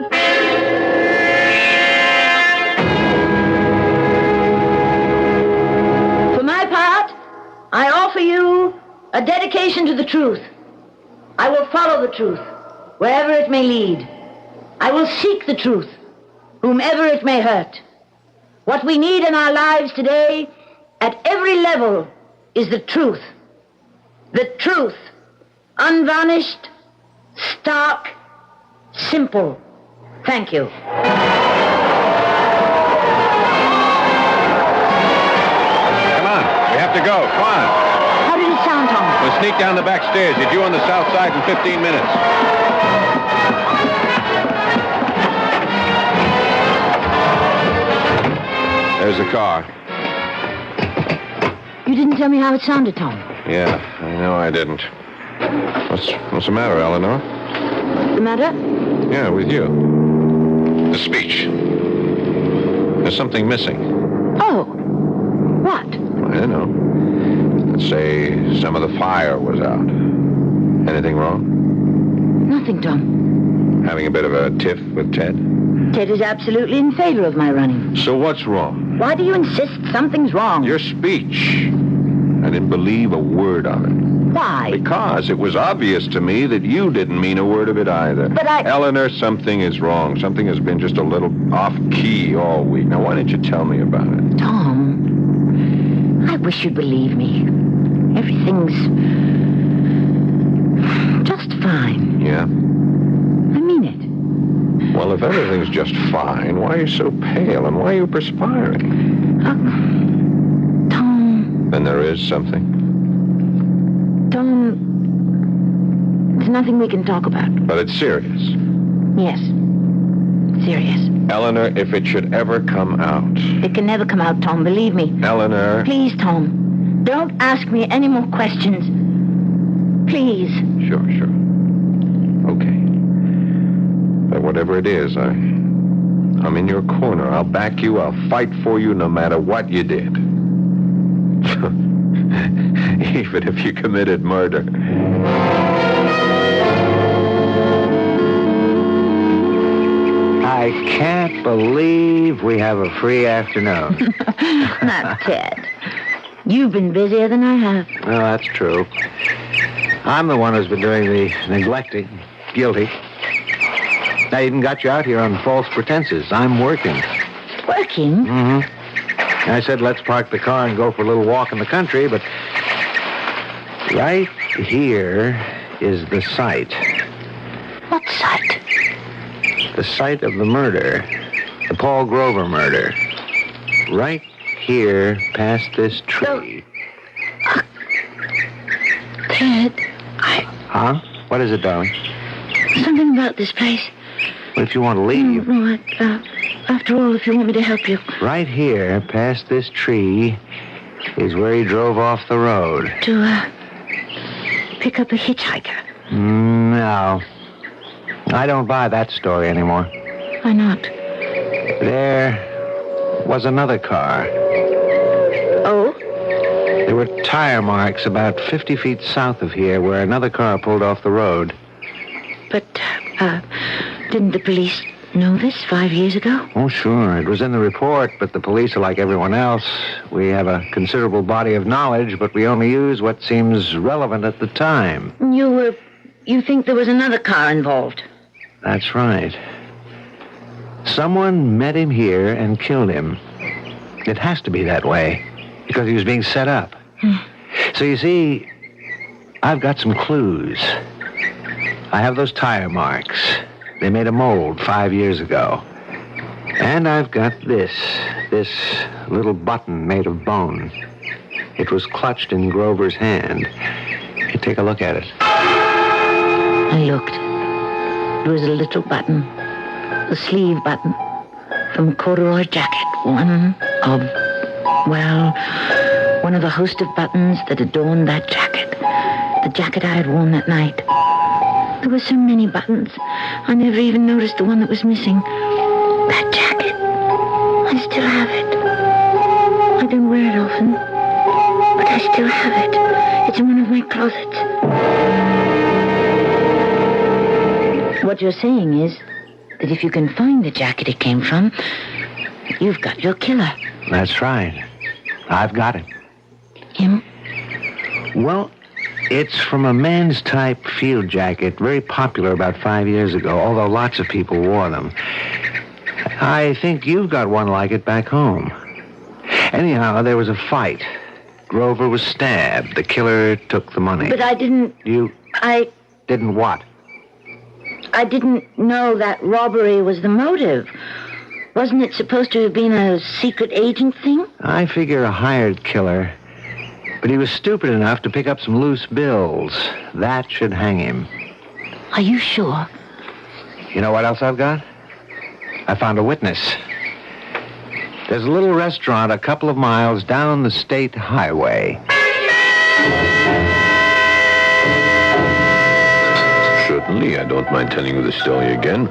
Speaker 16: For my part, I offer you a dedication to the truth. I will follow the truth, wherever it may lead. I will seek the truth, whomever it may hurt. What we need in our lives today, at every level, is the truth. The truth. Unvarnished, stark, simple. Thank you.
Speaker 14: Come on, we have to go. Come on.
Speaker 16: How did it sound, Tom?
Speaker 14: We'll sneak down the back stairs. You're due on the south side in 15 minutes. There's the car.
Speaker 16: You didn't tell me how it sounded, Tom.
Speaker 14: Yeah, I know I didn't. What's the matter, Eleanor?
Speaker 16: The matter?
Speaker 14: Yeah, with you. The speech. There's something missing.
Speaker 16: Oh. What?
Speaker 14: I don't know. Let's say some of the fire was out. Anything wrong?
Speaker 16: Nothing, Tom.
Speaker 14: Having a bit of a tiff with Ted?
Speaker 16: Ted is absolutely in favor of my running.
Speaker 14: So what's wrong?
Speaker 16: Why do you insist something's wrong?
Speaker 14: Your speech. I didn't believe a word of it.
Speaker 16: Why?
Speaker 14: Because it was obvious to me that you didn't mean a word of it either.
Speaker 16: But
Speaker 14: Eleanor, something is wrong. Something has been just a little off-key all week. Now, why didn't you tell me about it?
Speaker 16: Tom, I wish you'd believe me. Everything's just fine.
Speaker 14: Yeah?
Speaker 16: I mean it.
Speaker 14: Well, if everything's just fine, why are you so pale and why are you perspiring?
Speaker 16: Tom.
Speaker 14: Then there is something.
Speaker 16: Tom, there's nothing we can talk about.
Speaker 14: But it's serious.
Speaker 16: Yes. Serious.
Speaker 14: Eleanor, if it should ever come out.
Speaker 16: It can never come out, Tom, believe me.
Speaker 14: Eleanor.
Speaker 16: Please, Tom, don't ask me any more questions. Please.
Speaker 14: Sure. Okay. But whatever it is, I'm in your corner. I'll back you. I'll fight for you no matter what you did. Even if you committed murder.
Speaker 1: I can't believe we have a free afternoon.
Speaker 8: Not Ted. You've been busier than I have.
Speaker 1: Well, that's true. I'm the one who's been doing the neglecting. Guilty. I even got you out here on false pretenses. I'm working.
Speaker 8: Working?
Speaker 1: Mm-hmm. I said, let's park the car and go for a little walk in the country, but right here is the site.
Speaker 8: What site?
Speaker 1: The site of the murder. The Paul Grover murder. Right here, past this tree.
Speaker 8: Ted,
Speaker 1: Huh? What is it, darling?
Speaker 8: something about this place.
Speaker 1: What if you want to leave?
Speaker 8: No, after all, if you want me to help you.
Speaker 1: Right here, past this tree, is where he drove off the road.
Speaker 8: To, pick up a hitchhiker.
Speaker 1: No. I don't buy that story anymore.
Speaker 8: Why not?
Speaker 1: There was another car.
Speaker 8: Oh?
Speaker 1: There were tire marks about 50 feet south of here where another car pulled off the road.
Speaker 8: But, didn't the police know this 5 years ago?
Speaker 1: Oh, sure. It was in the report, but the police are like everyone else. We have a considerable body of knowledge, but we only use what seems relevant at the time.
Speaker 8: You think there was another car involved?
Speaker 1: That's right. Someone met him here and killed him. It has to be that way, because he was being set up. So you see, I've got some clues. I have those tire marks. They made a mold 5 years ago. And I've got this little button made of bone. It was clutched in Grover's hand. You take a look at it.
Speaker 8: I looked. It was a little button. A sleeve button. From a corduroy jacket. One of the host of buttons that adorned that jacket. The jacket I had worn that night. There were so many buttons. I never even noticed the one that was missing. That jacket. I still have it. I don't wear it often, but I still have it. It's in one of my closets. What you're saying is that if you can find the jacket it came from, you've got your killer.
Speaker 1: That's right. I've got it.
Speaker 8: Him?
Speaker 1: Well, it's from a man's type field jacket, very popular about 5 years ago, although lots of people wore them. I think you've got one like it back home. Anyhow, there was a fight. Grover was stabbed. The killer took the money.
Speaker 8: But I didn't...
Speaker 1: Didn't what?
Speaker 8: I didn't know that robbery was the motive. Wasn't it supposed to have been a secret agent thing?
Speaker 1: I figure a hired killer. But he was stupid enough to pick up some loose bills. That should hang him.
Speaker 8: Are you sure?
Speaker 1: You know what else I've got? I found a witness. There's a little restaurant a couple of miles down the state highway.
Speaker 14: Certainly, I don't mind telling you the story again.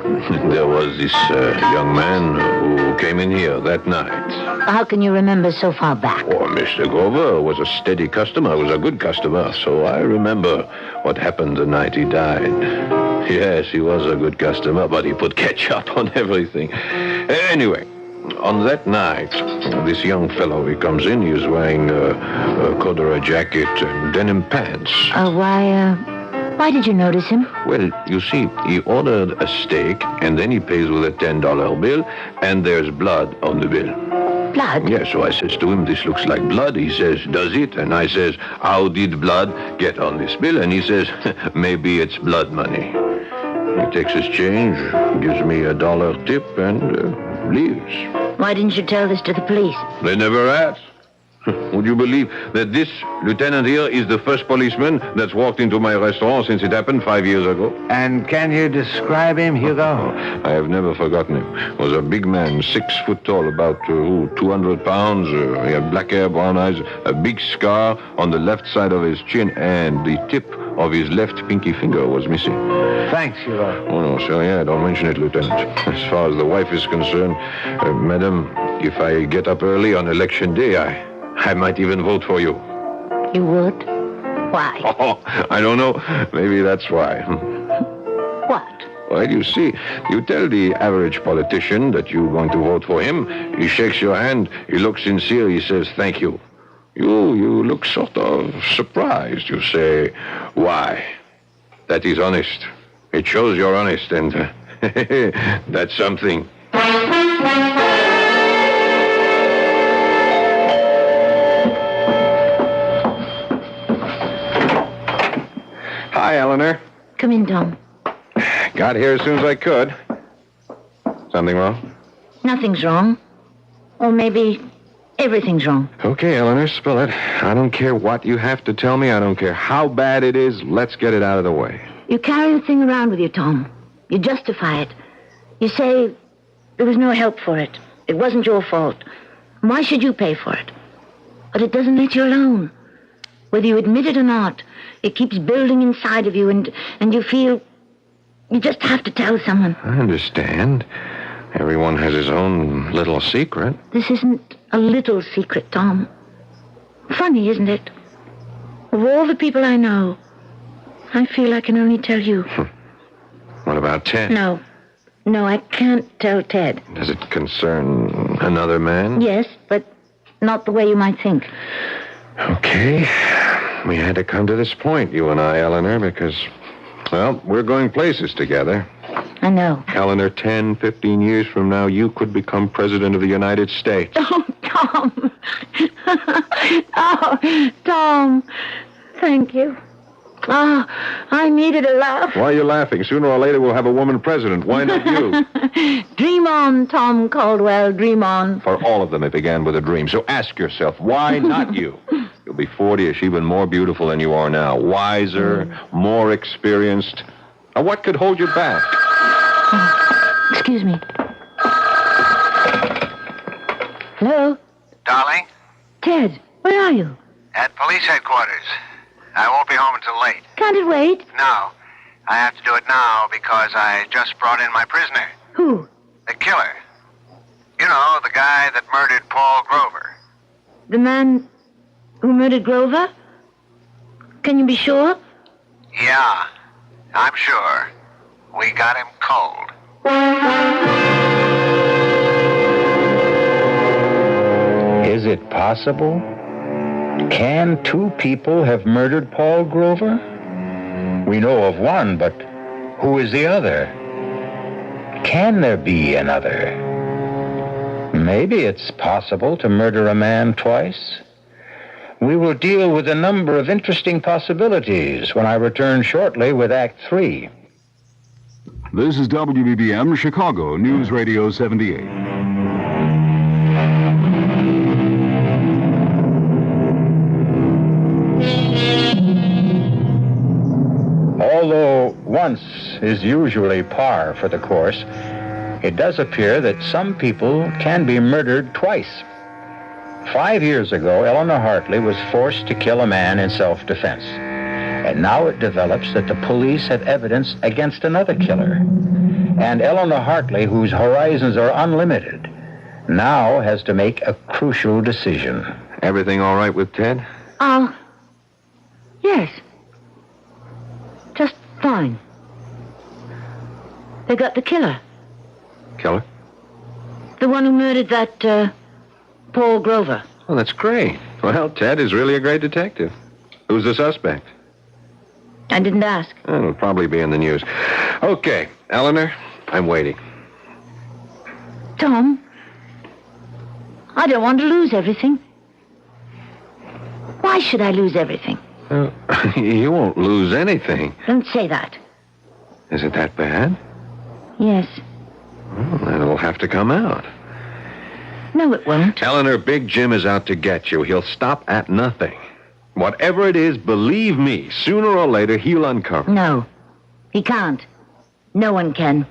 Speaker 14: There was this young man who came in here that night.
Speaker 8: How can you remember so far back?
Speaker 14: Oh, Mr. Grover was a steady customer, was a good customer, so I remember what happened the night he died. Yes, he was a good customer, but he put ketchup on everything. Anyway, on that night, this young fellow, he comes in, he's wearing a corduroy jacket and denim pants.
Speaker 8: Why did you notice him?
Speaker 14: Well, you see, he ordered a steak, and then he pays with a $10 bill, and there's blood on the bill.
Speaker 8: Blood?
Speaker 14: Yeah, so I says to him, this looks like blood. He says, does it? And I says, how did blood get on this bill? And he says, maybe it's blood money. He takes his change, gives me $1 tip, and leaves.
Speaker 8: Why didn't you tell this to the police?
Speaker 14: They never asked. Would you believe that this lieutenant here is the first policeman that's walked into my restaurant since it happened 5 years ago?
Speaker 1: And can you describe him, Hugo?
Speaker 14: I have never forgotten him. He was a big man, 6 foot tall, about 200 pounds. He had black hair, brown eyes, a big scar on the left side of his chin, and the tip of his left pinky finger was missing.
Speaker 1: Thanks, Hugo.
Speaker 14: Oh, no, sir, yeah, don't mention it, Lieutenant. As far as the wife is concerned, madam, if I get up early on election day, I might even vote for you.
Speaker 8: You would? Why?
Speaker 14: Oh, I don't know. Maybe that's why.
Speaker 8: What?
Speaker 14: Well, you see, you tell the average politician that you're going to vote for him. He shakes your hand. He looks sincere. He says, thank you. You look sort of surprised. You say, why? That is honest. It shows you're honest, and that's something. Hi, Eleanor.
Speaker 8: Come in, Tom.
Speaker 14: Got here as soon as I could. Something wrong?
Speaker 8: Nothing's wrong. Or maybe everything's wrong.
Speaker 14: Okay, Eleanor, spill it. I don't care what you have to tell me. I don't care how bad it is. Let's get it out of the way.
Speaker 8: You carry the thing around with you, Tom. You justify it. You say there was no help for it. It wasn't your fault. Why should you pay for it? But it doesn't let you alone. Whether you admit it or not, it keeps building inside of you, and you feel you just have to tell someone.
Speaker 14: I understand. Everyone has his own little secret.
Speaker 8: This isn't a little secret, Tom. Funny, isn't it? Of all the people I know, I feel I can only tell you.
Speaker 14: What about Ted?
Speaker 8: No, I can't tell Ted.
Speaker 14: Does it concern another man?
Speaker 8: Yes, but not the way you might think.
Speaker 14: Okay. We had to come to this point, you and I, Eleanor, because, well, we're going places together.
Speaker 8: I know.
Speaker 14: Eleanor, 10, 15 years from now, you could become president of the United States.
Speaker 8: Oh, Tom. Oh, Tom. Thank you. Oh, I needed a laugh.
Speaker 14: Why are you laughing? Sooner or later, we'll have a woman president. Why not you?
Speaker 8: Dream on, Tom Caldwell. Dream on.
Speaker 14: For all of them, it began with a dream. So ask yourself, why not you? You'll be 40-ish, even more beautiful than you are now. Wiser, more experienced. Now, what could hold you back?
Speaker 8: Oh, excuse me. Hello?
Speaker 21: Darling?
Speaker 8: Ted, where are you?
Speaker 21: At police headquarters. I won't be home until late.
Speaker 8: Can't it wait?
Speaker 21: No. I have to do it now because I just brought in my prisoner.
Speaker 8: Who?
Speaker 21: The killer. You know, the guy that murdered Paul Grover.
Speaker 8: The man who murdered Grover? Can you be sure?
Speaker 21: Yeah, I'm sure. We got him cold.
Speaker 13: Is it possible? Can two people have murdered Paul Grover? We know of one, but who is the other? Can there be another? Maybe it's possible to murder a man twice. We will deal with a number of interesting possibilities when I return shortly with Act 3.
Speaker 3: This is WBBM Chicago News Radio 78.
Speaker 13: Although once is usually par for the course, it does appear that some people can be murdered twice. 5 years ago, Eleanor Hartley was forced to kill a man in self-defense. And now it develops that the police have evidence against another killer. And Eleanor Hartley, whose horizons are unlimited, now has to make a crucial decision.
Speaker 14: Everything all right with Ted?
Speaker 8: Yes. Just fine. They got the killer.
Speaker 14: Killer?
Speaker 8: The one who murdered that, Paul Grover.
Speaker 14: Well, that's great. Well, Ted is really a great detective. Who's the suspect?
Speaker 8: I didn't ask.
Speaker 14: It'll probably be in the news. Okay, Eleanor, I'm waiting.
Speaker 8: Tom, I don't want to lose everything. Why should I lose everything?
Speaker 14: You won't lose anything.
Speaker 8: Don't say that.
Speaker 14: Is it that bad?
Speaker 8: Yes.
Speaker 14: Well, then it'll have to come out.
Speaker 8: No, it won't.
Speaker 14: Eleanor, Big Jim is out to get you. He'll stop at nothing. Whatever it is, believe me, sooner or later, he'll uncover.
Speaker 8: No, he can't. No one can.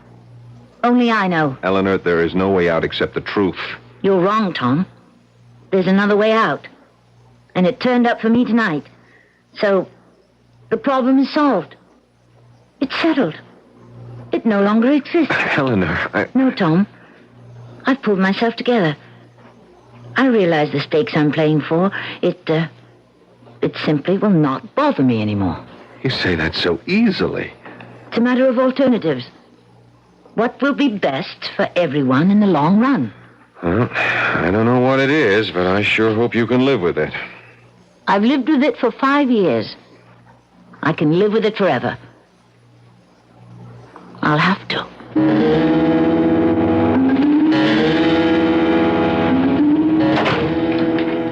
Speaker 8: Only I know.
Speaker 14: Eleanor, there is no way out except the truth.
Speaker 8: You're wrong, Tom. There's another way out. And it turned up for me tonight. So, the problem is solved. It's settled. It no longer exists.
Speaker 14: Eleanor,
Speaker 8: No, Tom. I've pulled myself together. I realize the stakes I'm playing for. It simply will not bother me anymore.
Speaker 14: You say that so easily.
Speaker 8: It's a matter of alternatives. What will be best for everyone in the long run?
Speaker 14: Well, I don't know what it is, but I sure hope you can live with it.
Speaker 8: I've lived with it for 5 years. I can live with it forever. I'll have to.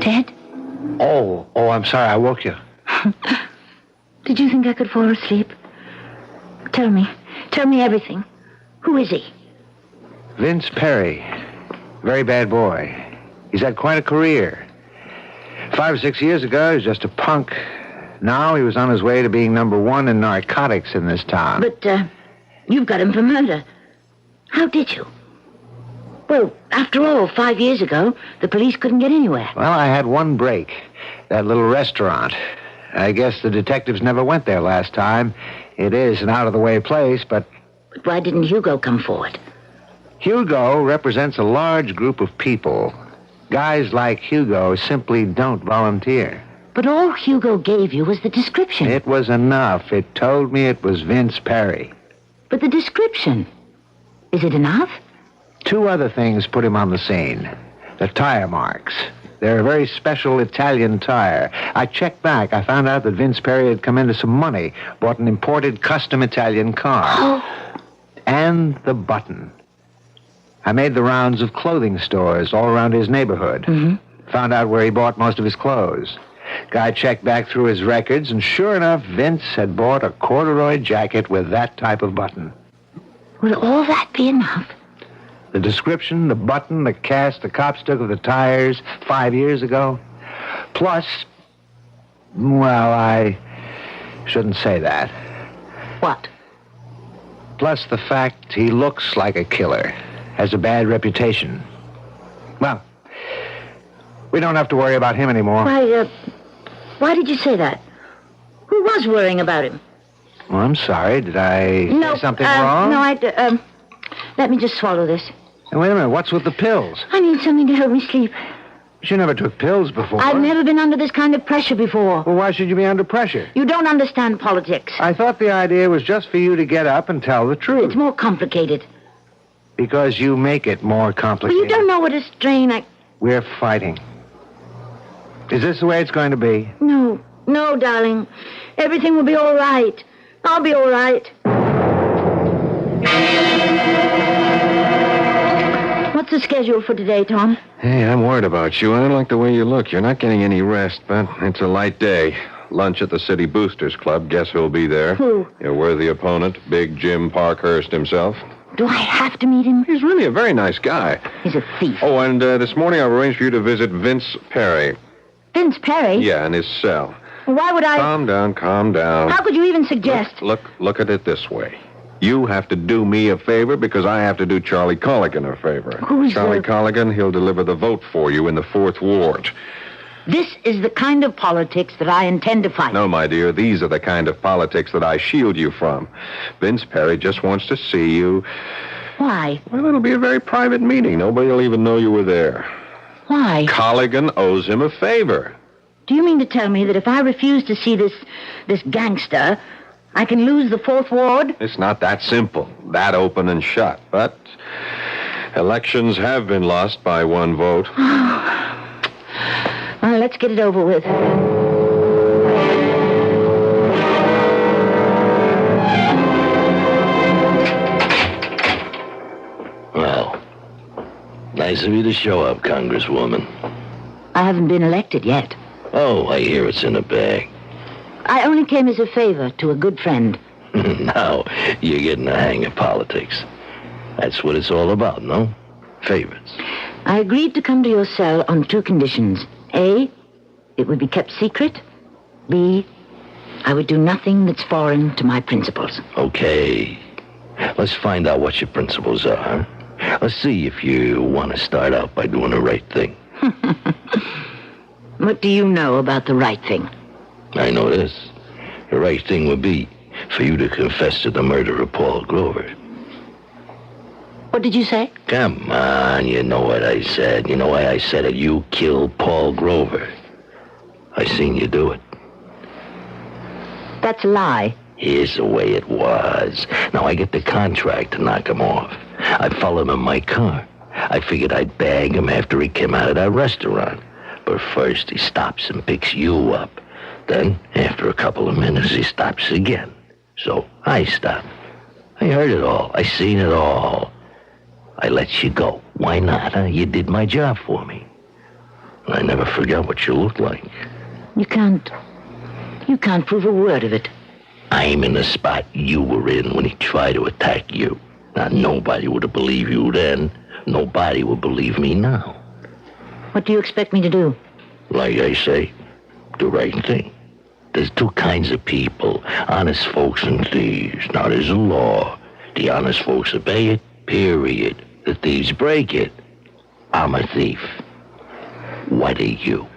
Speaker 8: Ted?
Speaker 21: Oh, I'm sorry. I woke you.
Speaker 8: Did you think I could fall asleep? Tell me everything. Who is he?
Speaker 21: Vince Perry. Very bad boy. He's had quite a career. 5 or 6 years ago, he was just a punk. Now he was on his way to being #1 in narcotics in this town.
Speaker 8: But, you've got him for murder. How did you? Well, after all, 5 years ago, the police couldn't get anywhere.
Speaker 21: Well, I had one break. That little restaurant. I guess the detectives never went there last time. It is an out-of-the-way place, but...
Speaker 8: But why didn't Hugo come forward?
Speaker 21: Hugo represents a large group of people. Guys like Hugo simply don't volunteer.
Speaker 8: But all Hugo gave you was the description.
Speaker 21: It was enough. It told me it was Vince Perry.
Speaker 8: But the description, is it enough?
Speaker 21: 2 other things put him on the scene. The tire marks. They're a very special Italian tire. I checked back. I found out that Vince Perry had come into some money, bought an imported custom Italian car.
Speaker 8: Oh.
Speaker 21: And the button. I made the rounds of clothing stores all around his neighborhood.
Speaker 8: Mm-hmm.
Speaker 21: Found out where he bought most of his clothes. Guy checked back through his records, and sure enough, Vince had bought a corduroy jacket with that type of button.
Speaker 8: Will all that be enough?
Speaker 21: The description, the button, the cast the cops took of the tires 5 years ago. Plus, well, I shouldn't say that.
Speaker 8: What?
Speaker 21: Plus the fact he looks like a killer. Has a bad reputation. Well, we don't have to worry about him anymore.
Speaker 8: Why did you say that? Who was worrying about him?
Speaker 21: Well, I'm sorry. Did I say something wrong?
Speaker 8: No, let me just swallow this.
Speaker 21: Hey, wait a minute. What's with the pills?
Speaker 8: I need something to help me sleep.
Speaker 21: But you never took pills before.
Speaker 8: I've never been under this kind of pressure before.
Speaker 21: Well, why should you be under pressure?
Speaker 8: You don't understand politics.
Speaker 21: I thought the idea was just for you to get up and tell the truth.
Speaker 8: It's more complicated.
Speaker 21: Because you make it more complicated.
Speaker 8: Well, you don't know what a strain
Speaker 21: We're fighting. Is this the way it's going to be?
Speaker 8: No, darling. Everything will be all right. I'll be all right. What's the schedule for today, Tom?
Speaker 14: Hey, I'm worried about you. I don't like the way you look. You're not getting any rest, but it's a light day. Lunch at the City Boosters Club. Guess who'll be there?
Speaker 8: Who?
Speaker 14: Your worthy opponent, Big Jim Parkhurst himself.
Speaker 8: Do I have to meet him?
Speaker 14: He's really a very nice guy.
Speaker 8: He's a thief.
Speaker 14: Oh, and this morning I've arranged for you to visit Vince Perry.
Speaker 8: Vince Perry?
Speaker 14: Yeah, in his cell.
Speaker 8: Why would I...
Speaker 14: Calm down.
Speaker 8: How could you even suggest...
Speaker 14: Look at it this way. You have to do me a favor because I have to do Charlie Colligan a favor.
Speaker 8: Who's
Speaker 14: Charlie Colligan, he'll deliver the vote for you in the 4th Ward.
Speaker 8: This is the kind of politics that I intend to fight.
Speaker 14: No, my dear, these are the kind of politics that I shield you from. Vince Perry just wants to see you.
Speaker 8: Why?
Speaker 14: Well, it'll be a very private meeting. Nobody will even know you were there.
Speaker 8: Why?
Speaker 14: Colligan owes him a favor.
Speaker 8: Do you mean to tell me that if I refuse to see this gangster, I can lose the 4th Ward?
Speaker 14: It's not that simple, that open and shut. But elections have been lost by 1 vote.
Speaker 8: Well, let's get it over with.
Speaker 6: Well, nice of you to show up, Congresswoman.
Speaker 8: I haven't been elected yet.
Speaker 6: Oh, I hear it's in a bag.
Speaker 8: I only came as a favor to a good friend.
Speaker 6: Now, you're getting the hang of politics. That's what it's all about, no? Favors.
Speaker 8: I agreed to come to your cell on 2 conditions. A, it would be kept secret. B, I would do nothing that's foreign to my principles.
Speaker 6: Okay. Let's find out what your principles are. Let's see if you want to start out by doing the right thing.
Speaker 8: What do you know about the right thing?
Speaker 6: I know this. The right thing would be for you to confess to the murder of Paul Grover.
Speaker 8: What did you say?
Speaker 6: Come on, you know what I said. You know why I said it. You killed Paul Grover. I seen you do it.
Speaker 8: That's a lie.
Speaker 6: Here's the way it was. Now, I get the contract to knock him off. I followed him in my car. I figured I'd bag him after he came out of that restaurant. But first, he stops and picks you up. Then, after a couple of minutes, he stops again. So, I stop. I heard it all. I seen it all. I let you go. Why not, huh? You did my job for me. I never forgot what you looked like.
Speaker 8: You can't prove a word of it.
Speaker 6: I'm in the spot you were in when he tried to attack you. Now, nobody would have believed you then. Nobody would believe me now.
Speaker 8: What do you expect me to do?
Speaker 6: Like I say, the right thing. There's two kinds of people, honest folks and thieves. Now, there's a law. The honest folks obey it, period. The thieves break it. I'm a thief. What are you?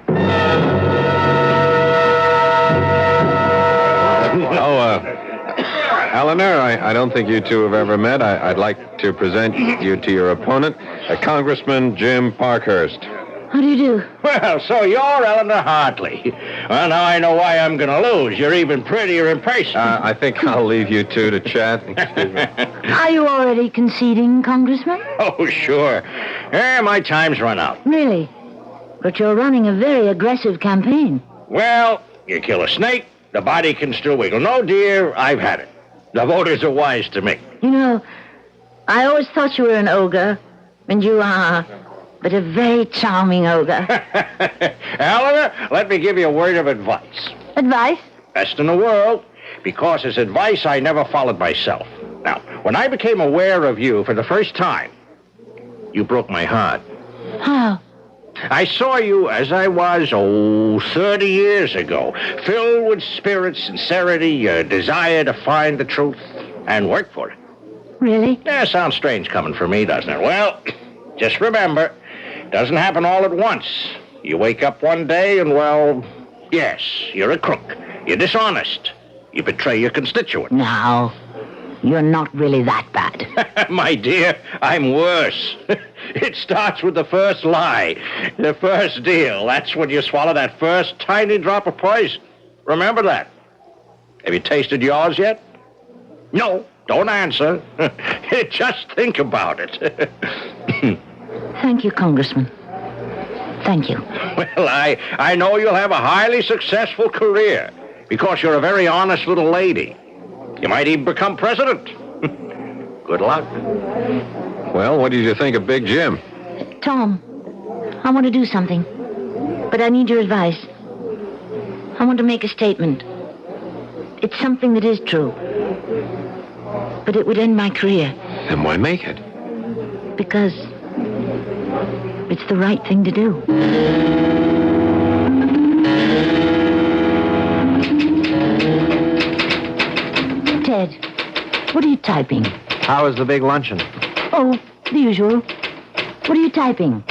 Speaker 14: Eleanor, I don't think you two have ever met. I'd like to present you to your opponent, Congressman Jim Parkhurst.
Speaker 8: How do you do?
Speaker 21: Well, so you're Eleanor Hartley. Well, now I know why I'm going to lose. You're even prettier in person.
Speaker 14: I think I'll leave you two to chat. Excuse me.
Speaker 8: Are you already conceding, Congressman?
Speaker 21: Oh, sure. My time's run out.
Speaker 8: Really? But you're running a very aggressive campaign.
Speaker 21: Well, you kill a snake, the body can still wiggle. No, dear, I've had it. The voters are wise to me.
Speaker 8: You know, I always thought you were an ogre, and you are, but a very charming ogre.
Speaker 21: Eleanor, let me give you a word of advice.
Speaker 8: Advice?
Speaker 21: Best in the world, because it's advice I never followed myself. Now, when I became aware of you for the first time, you broke my heart.
Speaker 8: How?
Speaker 21: I saw you as I was, 30 years ago, filled with spirit, sincerity, a desire to find the truth and work for it.
Speaker 8: Really?
Speaker 21: Yeah, sounds strange coming from me, doesn't it? Well, just remember, it doesn't happen all at once. You wake up one day and, well, yes, you're a crook. You're dishonest. You betray your constituent.
Speaker 8: Now, you're not really that bad.
Speaker 21: My dear, I'm worse. It starts with the first lie, the first deal. That's when you swallow that first tiny drop of poison. Remember that. Have you tasted yours yet? No, don't answer. Just think about it.
Speaker 8: Thank you, Congressman. Thank you.
Speaker 21: Well, I know you'll have a highly successful career because you're a very honest little lady. You might even become president. Good luck.
Speaker 14: Well, what did you think of Big Jim?
Speaker 8: Tom, I want to do something, but I need your advice. I want to make a statement. It's something that is true, but it would end my career.
Speaker 14: Then why make it?
Speaker 8: Because it's the right thing to do. Ted, what are you typing?
Speaker 1: How was the big luncheon?
Speaker 8: Oh, the usual. What are you typing?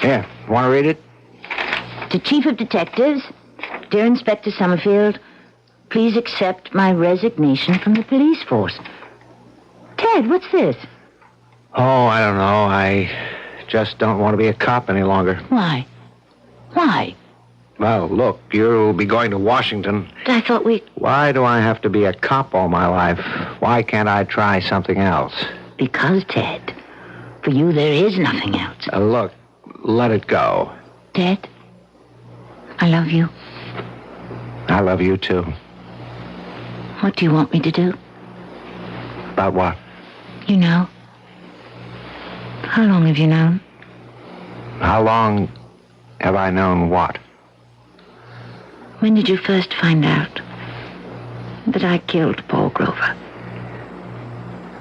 Speaker 1: Here, want to read it?
Speaker 8: To Chief of Detectives, dear Inspector Summerfield, please accept my resignation from the police force. Ted, what's this?
Speaker 1: Oh, I don't know. I just don't want to be a cop any longer.
Speaker 8: Why? Why?
Speaker 1: Well, look, you'll be going to Washington.
Speaker 8: I thought we...
Speaker 1: Why do I have to be a cop all my life? Why can't I try something else?
Speaker 8: Because, Ted, for you there is nothing else.
Speaker 1: Look, let it go.
Speaker 8: Ted, I love you.
Speaker 1: I love you, too.
Speaker 8: What do you want me to do?
Speaker 1: About what?
Speaker 8: You know. How long have you known?
Speaker 1: How long have I known what?
Speaker 8: When did you first find out that I killed Paul Grover?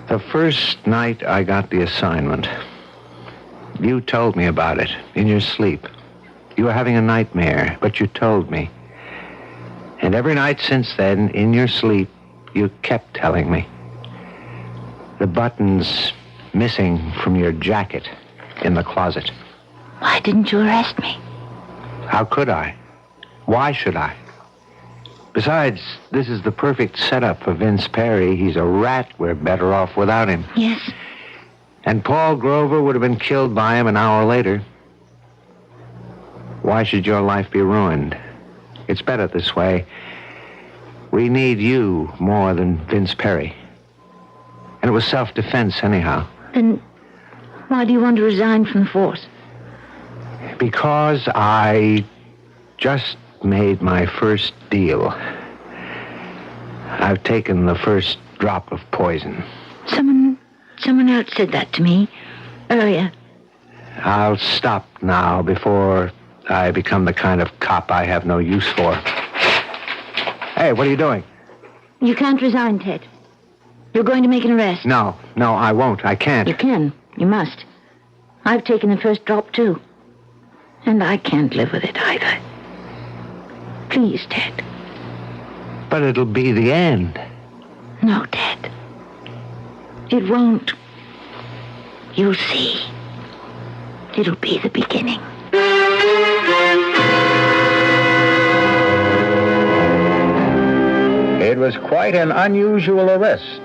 Speaker 1: The first night I got the assignment. You told me about it in your sleep. You were having a nightmare, but you told me. And every night since then, in your sleep, you kept telling me. The buttons missing from your jacket in the closet.
Speaker 8: Why didn't you arrest me?
Speaker 1: How could I? Why should I? Besides, this is the perfect setup for Vince Perry. He's a rat. We're better off without him.
Speaker 8: Yes.
Speaker 1: And Paul Grover would have been killed by him an hour later. Why should your life be ruined? It's better this way.
Speaker 12: We need you more than Vince Perry. And it was self-defense anyhow.
Speaker 8: Then why do you want to resign from the force?
Speaker 12: Because I just made my first deal. I've taken the first drop of poison.
Speaker 8: Someone else said that to me earlier.
Speaker 12: I'll stop now before I become the kind of cop I have no use for. Hey, what are you doing?
Speaker 8: You can't resign, Ted. You're going to make an arrest.
Speaker 12: No, I won't. I can't.
Speaker 8: You can. You must. I've taken the first drop, too. And I can't live with it either. Please, Ted.
Speaker 12: But it'll be the end.
Speaker 8: No, Ted. It won't. You'll see. It'll be the beginning.
Speaker 1: It was quite an unusual arrest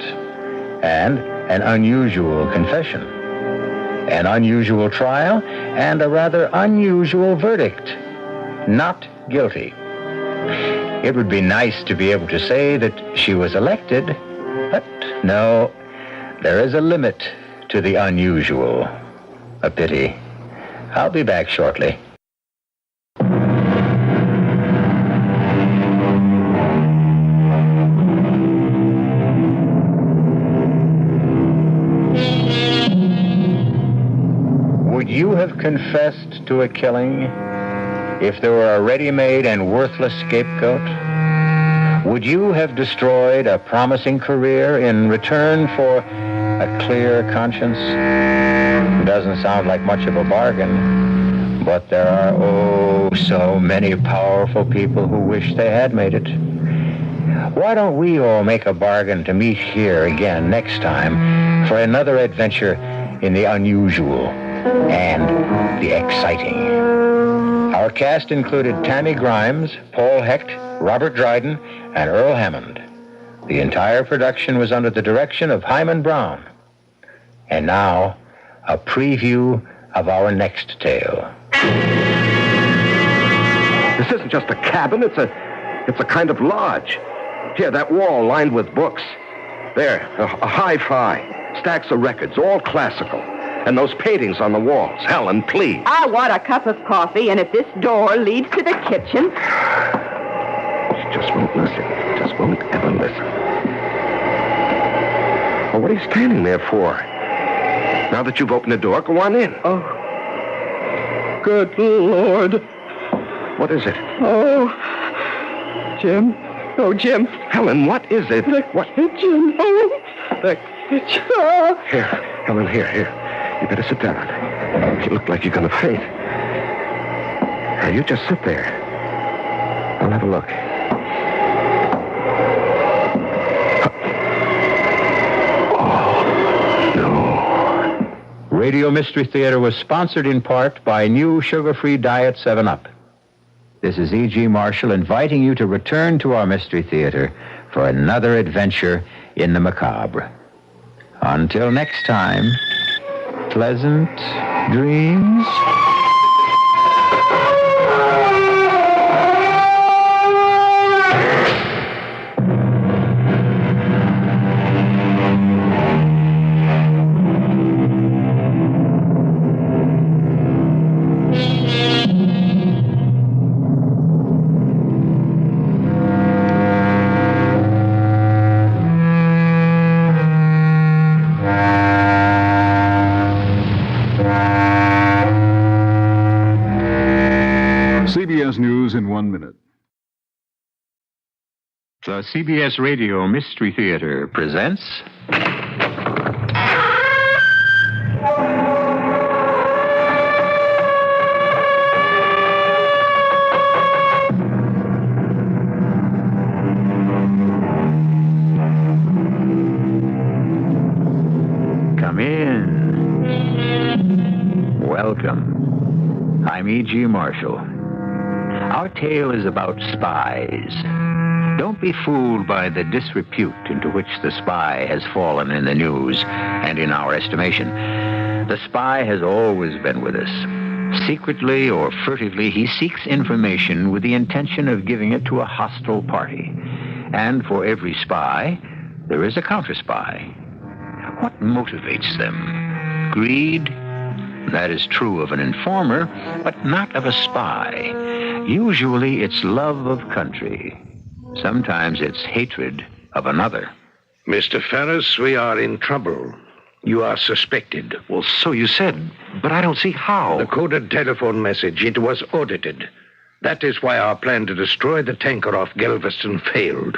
Speaker 1: and an unusual confession, an unusual trial, and a rather unusual verdict. Not guilty. It would be nice to be able to say that she was elected, but no, there is a limit to the unusual. A pity. I'll be back shortly. Would you have confessed to a killing if there were a ready-made and worthless scapegoat? Would you have destroyed a promising career in return for a clear conscience? Doesn't sound like much of a bargain, but there are, so many powerful people who wish they had made it. Why don't we all make a bargain to meet here again next time for another adventure in the unusual and the exciting? Our cast included Tammy Grimes, Paul Hecht, Robert Dryden, and Earl Hammond. The entire production was under the direction of Hyman Brown. And now, a preview of our next tale.
Speaker 4: This isn't just a cabin, it's a kind of lodge. Here, that wall lined with books. There, a hi-fi, stacks of records, all classical. And those paintings on the walls. Helen, please.
Speaker 7: I want a cup of coffee, and if this door leads to the kitchen...
Speaker 4: She just won't listen. Just won't ever listen. Well, what are you standing there for? Now that you've opened the door, go on in.
Speaker 7: Oh. Good Lord.
Speaker 4: What is it?
Speaker 7: Oh. Jim. Oh, Jim.
Speaker 4: Helen, what is it?
Speaker 7: The kitchen. Oh, the kitchen. Oh.
Speaker 4: Here, Helen, here. You better sit down. You look like you're going to faint. Now, you just sit there. I'll have a look. Oh, no.
Speaker 1: Radio Mystery Theater was sponsored in part by new sugar-free Diet 7-Up. This is E.G. Marshall inviting you to return to our Mystery Theater for another adventure in the macabre. Until next time, pleasant dreams.
Speaker 3: CBS News in 1 minute.
Speaker 1: The CBS Radio Mystery Theater presents... Come in. Welcome. I'm E.G. Marshall. Our tale is about spies. Don't be fooled by the disrepute into which the spy has fallen in the news and in our estimation. The spy has always been with us. Secretly or furtively, he seeks information with the intention of giving it to a hostile party. And for every spy, there is a counter-spy. What motivates them? Greed? That is true of an informer, but not of a spy. Usually it's love of country. Sometimes it's hatred of another.
Speaker 5: Mr. Ferris, we are in trouble. You are suspected.
Speaker 4: Well, so you said, but I don't see how.
Speaker 5: The coded telephone message, it was audited. That is why our plan to destroy the tanker off Galveston failed.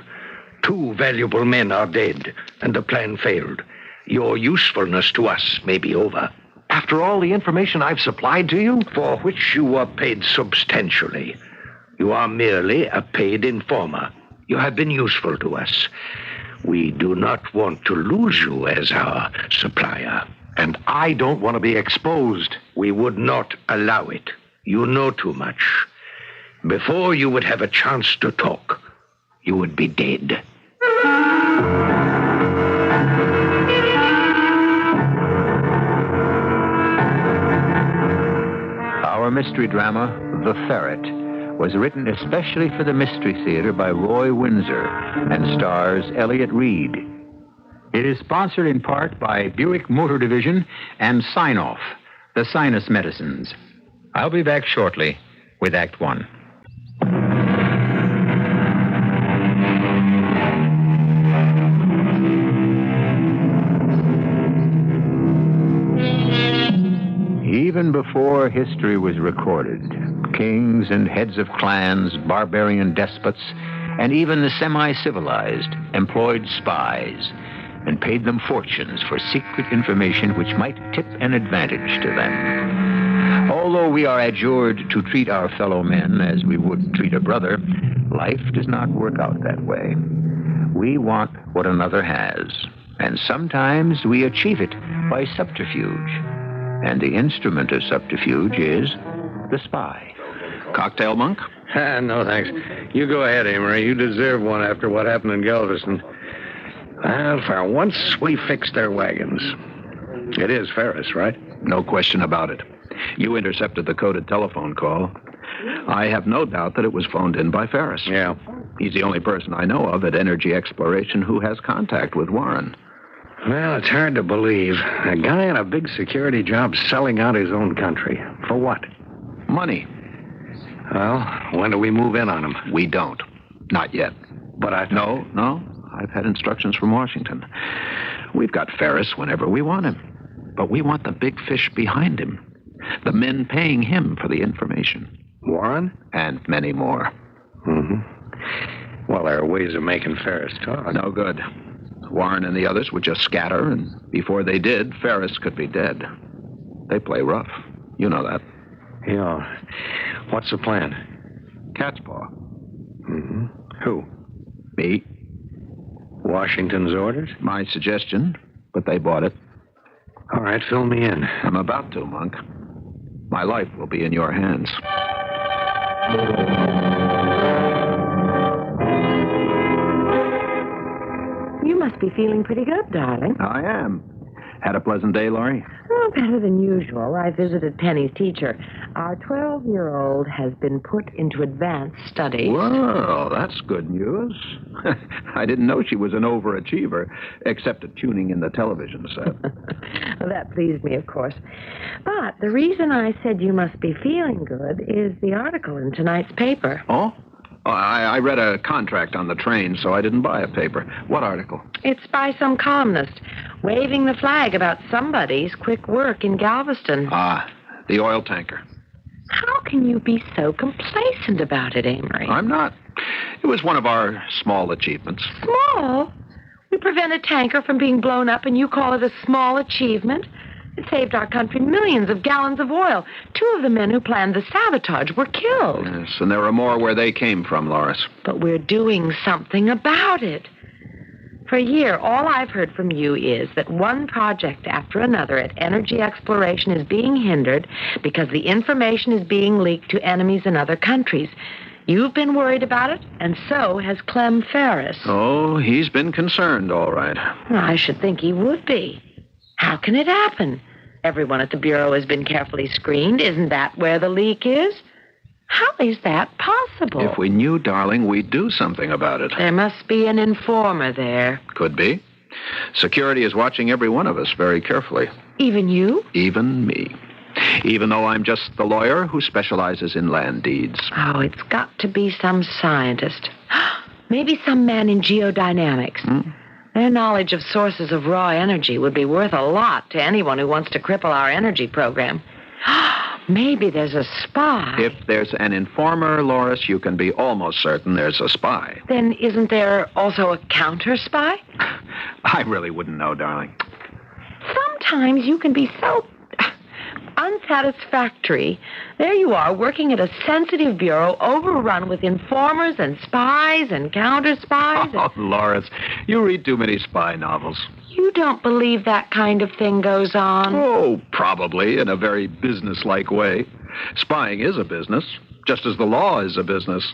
Speaker 5: 2 valuable men are dead, and the plan failed. Your usefulness to us may be over.
Speaker 4: After all the information I've supplied to you?
Speaker 5: For which you were paid substantially. You are merely a paid informer. You have been useful to us. We do not want to lose you as our supplier.
Speaker 4: And I don't want to be exposed.
Speaker 5: We would not allow it. You know too much. Before you would have a chance to talk, you would be dead.
Speaker 1: Our mystery drama, The Ferret, was written especially for the Mystery Theatre by Roy Windsor and stars Elliott Reed. It is sponsored in part by Buick Motor Division and Sign-Off, the sinus medicines. I'll be back shortly with Act One. Even before history was recorded, kings and heads of clans, barbarian despots, and even the semi-civilized employed spies and paid them fortunes for secret information which might tip an advantage to them. Although we are adjured to treat our fellow men as we would treat a brother, life does not work out that way. We want what another has, and sometimes we achieve it by subterfuge. And the instrument of subterfuge is the spy.
Speaker 4: Cocktail, Monk?
Speaker 5: No, thanks. You go ahead, Amory. You deserve one after what happened in Galveston. Well, for once, we fixed their wagons. It is Ferris, right?
Speaker 19: No question about it. You intercepted the coded telephone call. I have no doubt that it was phoned in by Ferris.
Speaker 5: Yeah.
Speaker 19: He's the only person I know of at Energy Exploration who has contact with Warren.
Speaker 5: Well, it's hard to believe. A guy on a big security job selling out his own country. For what?
Speaker 19: Money.
Speaker 5: Well, when do we move in on him?
Speaker 19: We don't. Not yet.
Speaker 5: But
Speaker 19: No. I've had instructions from Washington. We've got Ferris whenever we want him. But we want the big fish behind him. The men paying him for the information.
Speaker 5: Warren?
Speaker 19: And many more.
Speaker 5: Mm-hmm. Well, there are ways of making Ferris talk.
Speaker 19: No good. Warren and the others would just scatter, and before they did, Ferris could be dead. They play rough. You know that.
Speaker 5: Yeah. What's the plan?
Speaker 19: Cat's paw.
Speaker 5: Mm-hmm. Who?
Speaker 19: Me.
Speaker 5: Washington's orders?
Speaker 19: My suggestion, but they bought it.
Speaker 5: All right, fill me in.
Speaker 19: I'm about to, Monk. My life will be in your hands.
Speaker 20: You must be feeling pretty good, darling.
Speaker 19: I am. Had a pleasant day, Laurie?
Speaker 20: Oh, better than usual. I visited Penny's teacher. Our 12-year-old has been put into advanced studies.
Speaker 19: Well, that's good news. I didn't know she was an overachiever, except at tuning in the television set.
Speaker 20: Well, that pleased me, of course. But the reason I said you must be feeling good is the article in tonight's paper.
Speaker 19: Oh? I read a contract on the train, so I didn't buy a paper. What article?
Speaker 20: It's by some columnist, waving the flag about somebody's quick work in Galveston.
Speaker 19: Ah, the oil tanker.
Speaker 20: How can you be so complacent about it, Amory?
Speaker 19: I'm not. It was one of our small achievements.
Speaker 20: Small? We prevent a tanker from being blown up, and you call it a small achievement? It saved our country millions of gallons of oil. 2 of the men who planned the sabotage were killed.
Speaker 19: Yes, and there are more where they came from, Loris.
Speaker 20: But we're doing something about it. For a year, all I've heard from you is that one project after another at Energy Exploration is being hindered because the information is being leaked to enemies in other countries. You've been worried about it, and so has Clem Ferris.
Speaker 19: Oh, he's been concerned, all right.
Speaker 20: Well, I should think he would be. How can it happen? Everyone at the Bureau has been carefully screened. Isn't that where the leak is? How is that possible?
Speaker 19: If we knew, darling, we'd do something about it.
Speaker 20: There must be an informer there.
Speaker 19: Could be. Security is watching every one of us very carefully.
Speaker 20: Even you?
Speaker 19: Even me. Even though I'm just the lawyer who specializes in land deeds.
Speaker 20: Oh, it's got to be some scientist. Maybe some man in geodynamics. Their knowledge of sources of raw energy would be worth a lot to anyone who wants to cripple our energy program. Maybe there's a spy.
Speaker 19: If there's an informer, Loris, you can be almost certain there's a spy.
Speaker 20: Then isn't there also a counter spy?
Speaker 19: I really wouldn't know, darling.
Speaker 20: Sometimes you can be so unsatisfactory. There you are, working at a sensitive bureau overrun with informers and spies and counter spies.
Speaker 19: Oh, Loris, you read too many spy novels.
Speaker 20: You don't believe that kind of thing goes on?
Speaker 19: Oh, probably, in a very business-like way. Spying is a business, just as the law is a business.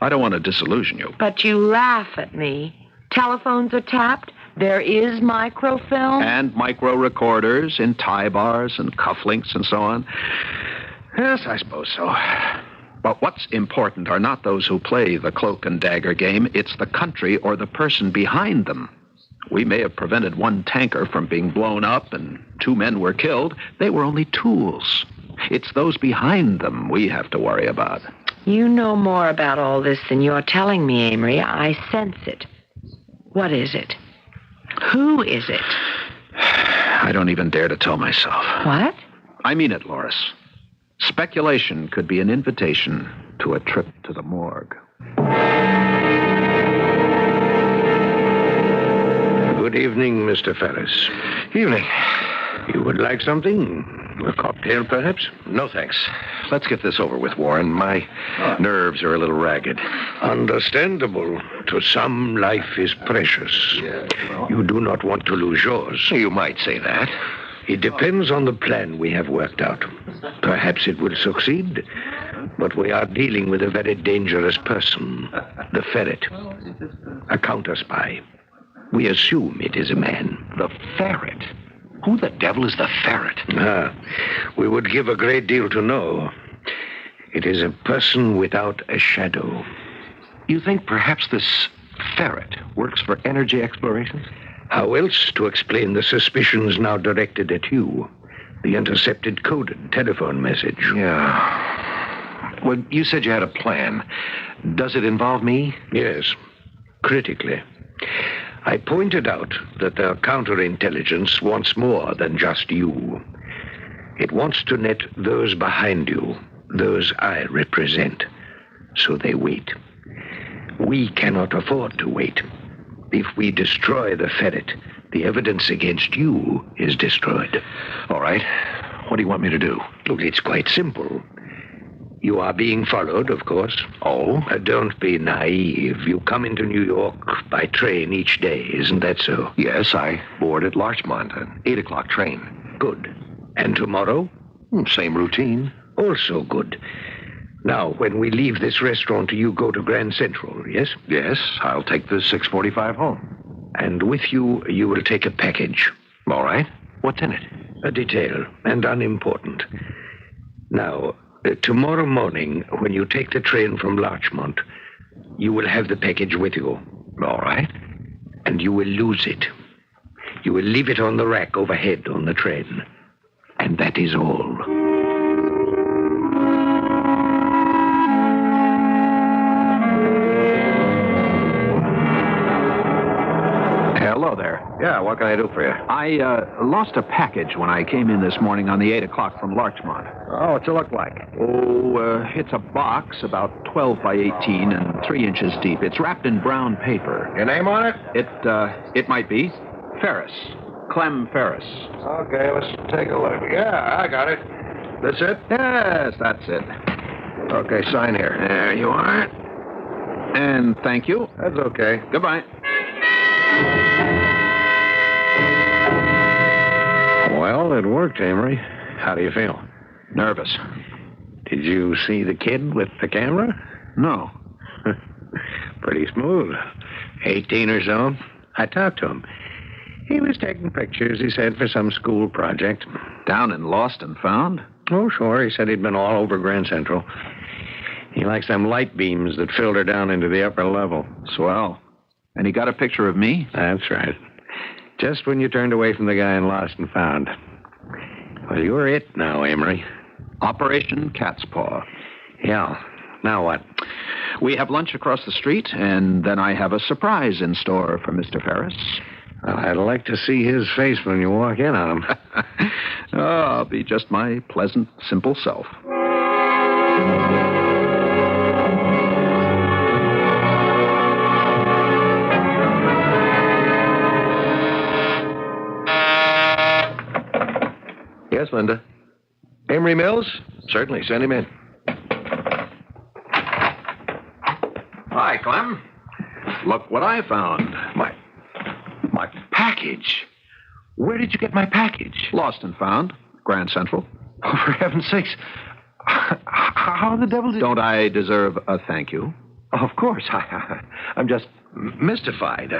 Speaker 19: I don't want to disillusion you.
Speaker 20: But you laugh at me. Telephones are tapped. There is microfilm.
Speaker 19: And micro-recorders in tie bars and cufflinks and so on. Yes, I suppose so. But what's important are not those who play the cloak and dagger game. It's the country or the person behind them. We may have prevented one tanker from being blown up and 2 men were killed. They were only tools. It's those behind them we have to worry about.
Speaker 20: You know more about all this than you're telling me, Amory. I sense it. What is it? Who is it?
Speaker 19: I don't even dare to tell myself.
Speaker 20: What?
Speaker 19: I mean it, Loris. Speculation could be an invitation to a trip to the morgue.
Speaker 5: Good evening, Mr. Ferris.
Speaker 14: Evening.
Speaker 5: You would like something? A cocktail, perhaps?
Speaker 14: No, thanks. Let's get this over with, Warren. My nerves are a little ragged.
Speaker 5: Understandable. To some, life is precious. You do not want to lose yours.
Speaker 14: You might say that.
Speaker 5: It depends on the plan we have worked out. Perhaps it will succeed, but we are dealing with a very dangerous person, the Ferret, a counter-spy. We assume it is a man.
Speaker 14: The Ferret? Who the devil is the Ferret?
Speaker 5: We would give a great deal to know. It is a person without a shadow.
Speaker 14: You think perhaps this Ferret works for energy exploration?
Speaker 5: How else to explain the suspicions now directed at you? The intercepted coded telephone message.
Speaker 14: Yeah. Well, you said you had a plan. Does it involve me?
Speaker 5: Yes, critically. I pointed out that their counterintelligence wants more than just you. It wants to net those behind you, those I represent. So they wait. We cannot afford to wait. If we destroy the Ferret, the evidence against you is destroyed.
Speaker 14: All right. What do you want me to do?
Speaker 5: Look, it's quite simple. You are being followed, of course.
Speaker 14: Oh?
Speaker 5: Don't be naive. You come into New York by train each day, isn't that so?
Speaker 14: Yes, I board at Larchmont, an 8 o'clock train.
Speaker 5: Good. And tomorrow?
Speaker 14: Same routine.
Speaker 5: Also good. Now, when we leave this restaurant, you go to Grand Central, yes?
Speaker 14: Yes, I'll take the 6:45 home.
Speaker 5: And with you, you will take a package.
Speaker 14: All right. What's in it?
Speaker 5: A detail, and unimportant. Now, tomorrow morning, when you take the train from Larchmont, you will have the package with you.
Speaker 14: All right.
Speaker 5: And you will lose it. You will leave it on the rack overhead on the train. And that is all.
Speaker 19: Hello there.
Speaker 14: Yeah, what can I do for you?
Speaker 19: I lost a package when I came in this morning on the 8 o'clock from Larchmont.
Speaker 14: Oh, what's it look like?
Speaker 19: Oh, it's a box about 12 by 18 and 3 inches deep. It's wrapped in brown paper.
Speaker 14: Your name on it?
Speaker 19: It might be Ferris. Clem Ferris.
Speaker 14: Okay, let's take a look. Yeah, I got it. This it?
Speaker 19: Yes, that's it.
Speaker 14: Okay, sign here.
Speaker 19: There you are. And thank you.
Speaker 14: That's okay.
Speaker 19: Goodbye.
Speaker 14: Well, it worked, Amory. How do you feel?
Speaker 19: Nervous.
Speaker 14: Did you see the kid with the camera?
Speaker 19: No.
Speaker 14: Pretty smooth. 18 or so. I talked to him. He was taking pictures, he said, for some school project.
Speaker 19: Down in Lost and Found?
Speaker 14: Oh, sure. He said he'd been all over Grand Central.
Speaker 9: He likes them light beams that filter down into the upper level.
Speaker 19: Swell. And he got a picture of me?
Speaker 9: That's right. Just when you turned away from the guy in Lost and Found. Well, you're it now, Amory.
Speaker 19: Operation Cat's Paw.
Speaker 9: Yeah. Now what?
Speaker 19: We have lunch across the street, and then I have a surprise in store for Mr. Ferris.
Speaker 9: Well, I'd like to see his face when you walk in on him.
Speaker 19: Oh, I'll be just my pleasant, simple self.
Speaker 4: Yes, Linda. Amory Mills? Certainly, send him in.
Speaker 19: Hi, Clem. Look what I found. My package.
Speaker 4: Where did you get my package?
Speaker 19: Lost and found. Grand Central.
Speaker 4: Oh, for heaven's sakes. How the devil did...
Speaker 19: Don't I deserve a thank you?
Speaker 4: Of course. I'm just mystified.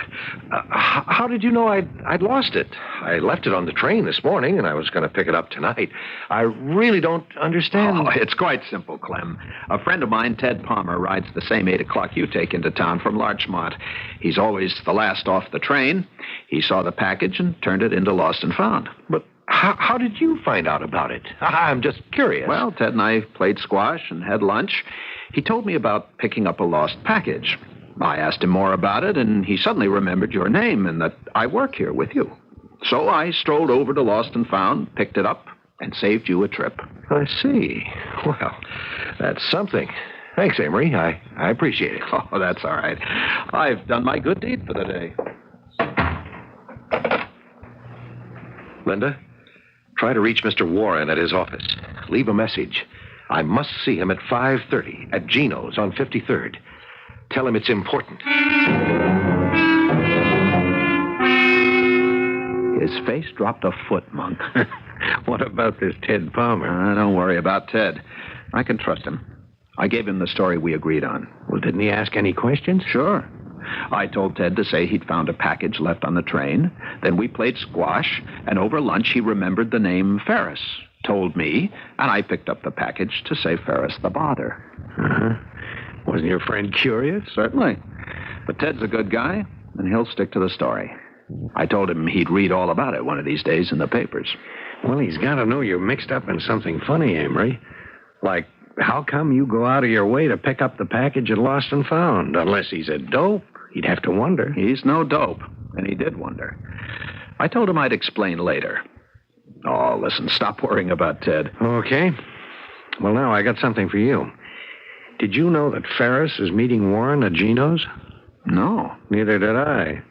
Speaker 4: How did you know I'd lost it? I left it on the train this morning, and I was going to pick it up tonight. I really don't understand.
Speaker 19: Oh, it's quite simple, Clem. A friend of mine, Ted Palmer, rides the same 8 o'clock you take into town from Larchmont. He's always the last off the train. He saw the package and turned it into Lost and Found.
Speaker 4: But how did you find out about it? I'm just curious.
Speaker 19: Well, Ted and I played squash and had lunch. He told me about picking up a lost package. I asked him more about it, and he suddenly remembered your name and that I work here with you. So I strolled over to Lost and Found, picked it up, and saved you a trip.
Speaker 4: I see. Well, that's something. Thanks, Amory. I appreciate it.
Speaker 19: Oh, that's all right. I've done my good deed for the day.
Speaker 4: Linda, try to reach Mr. Warren at his office. Leave a message. I must see him at 5:30 at Gino's on 53rd. Tell him it's important.
Speaker 19: His face dropped a foot, Monk.
Speaker 9: What about this Ted Palmer?
Speaker 19: Don't worry about Ted. I can trust him. I gave him the story we agreed on.
Speaker 9: Well, didn't he ask any questions?
Speaker 19: Sure. I told Ted to say he'd found a package left on the train. Then we played squash, and over lunch he remembered the name Ferris. Told me, and I picked up the package to save Ferris the bother.
Speaker 9: Uh-huh. Wasn't your friend curious?
Speaker 19: Certainly. But Ted's a good guy, and he'll stick to the story. I told him he'd read all about it one of these days in the papers.
Speaker 9: Well, he's got to know you're mixed up in something funny, Amory. Like, how come you go out of your way to pick up the package at Lost and Found? Unless he's a dope, he'd have to wonder.
Speaker 19: He's no dope, and he did wonder. I told him I'd explain later. Oh, listen, stop worrying about Ted.
Speaker 9: Okay. Well, now I got something for you. Did you know that Ferris is meeting Warren at Gino's?
Speaker 19: No.
Speaker 9: Neither did I.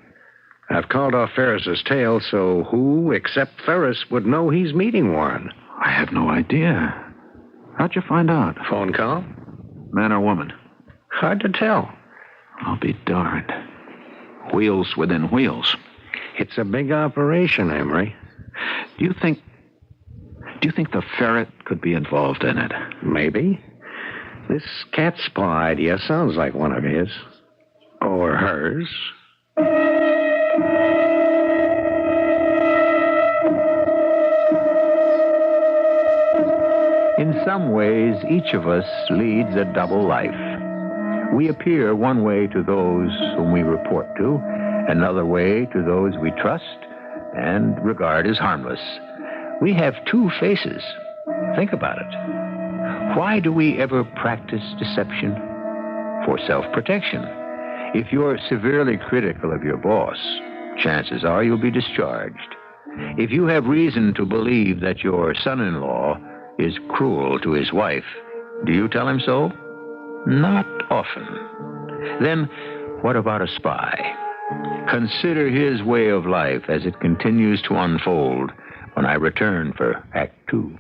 Speaker 9: I've called off Ferris's tail, so who except Ferris would know he's meeting Warren?
Speaker 19: I have no idea. How'd you find out?
Speaker 9: Phone call?
Speaker 19: Man or woman?
Speaker 9: Hard to tell.
Speaker 19: I'll be darned. Wheels within wheels.
Speaker 9: It's a big operation, Amory.
Speaker 19: Do you think the Ferret could be involved in it?
Speaker 9: Maybe. This cat's paw idea sounds like one of his. Or hers.
Speaker 1: In some ways, each of us leads a double life. We appear one way to those whom we report to, another way to those we trust and regard as harmless. We have two faces. Think about it. Why do we ever practice deception? For self-protection. If you're severely critical of your boss, chances are you'll be discharged. If you have reason to believe that your son-in-law is cruel to his wife, do you tell him so? Not often. Then what about a spy? Consider his way of life as it continues to unfold when I return for Act 2.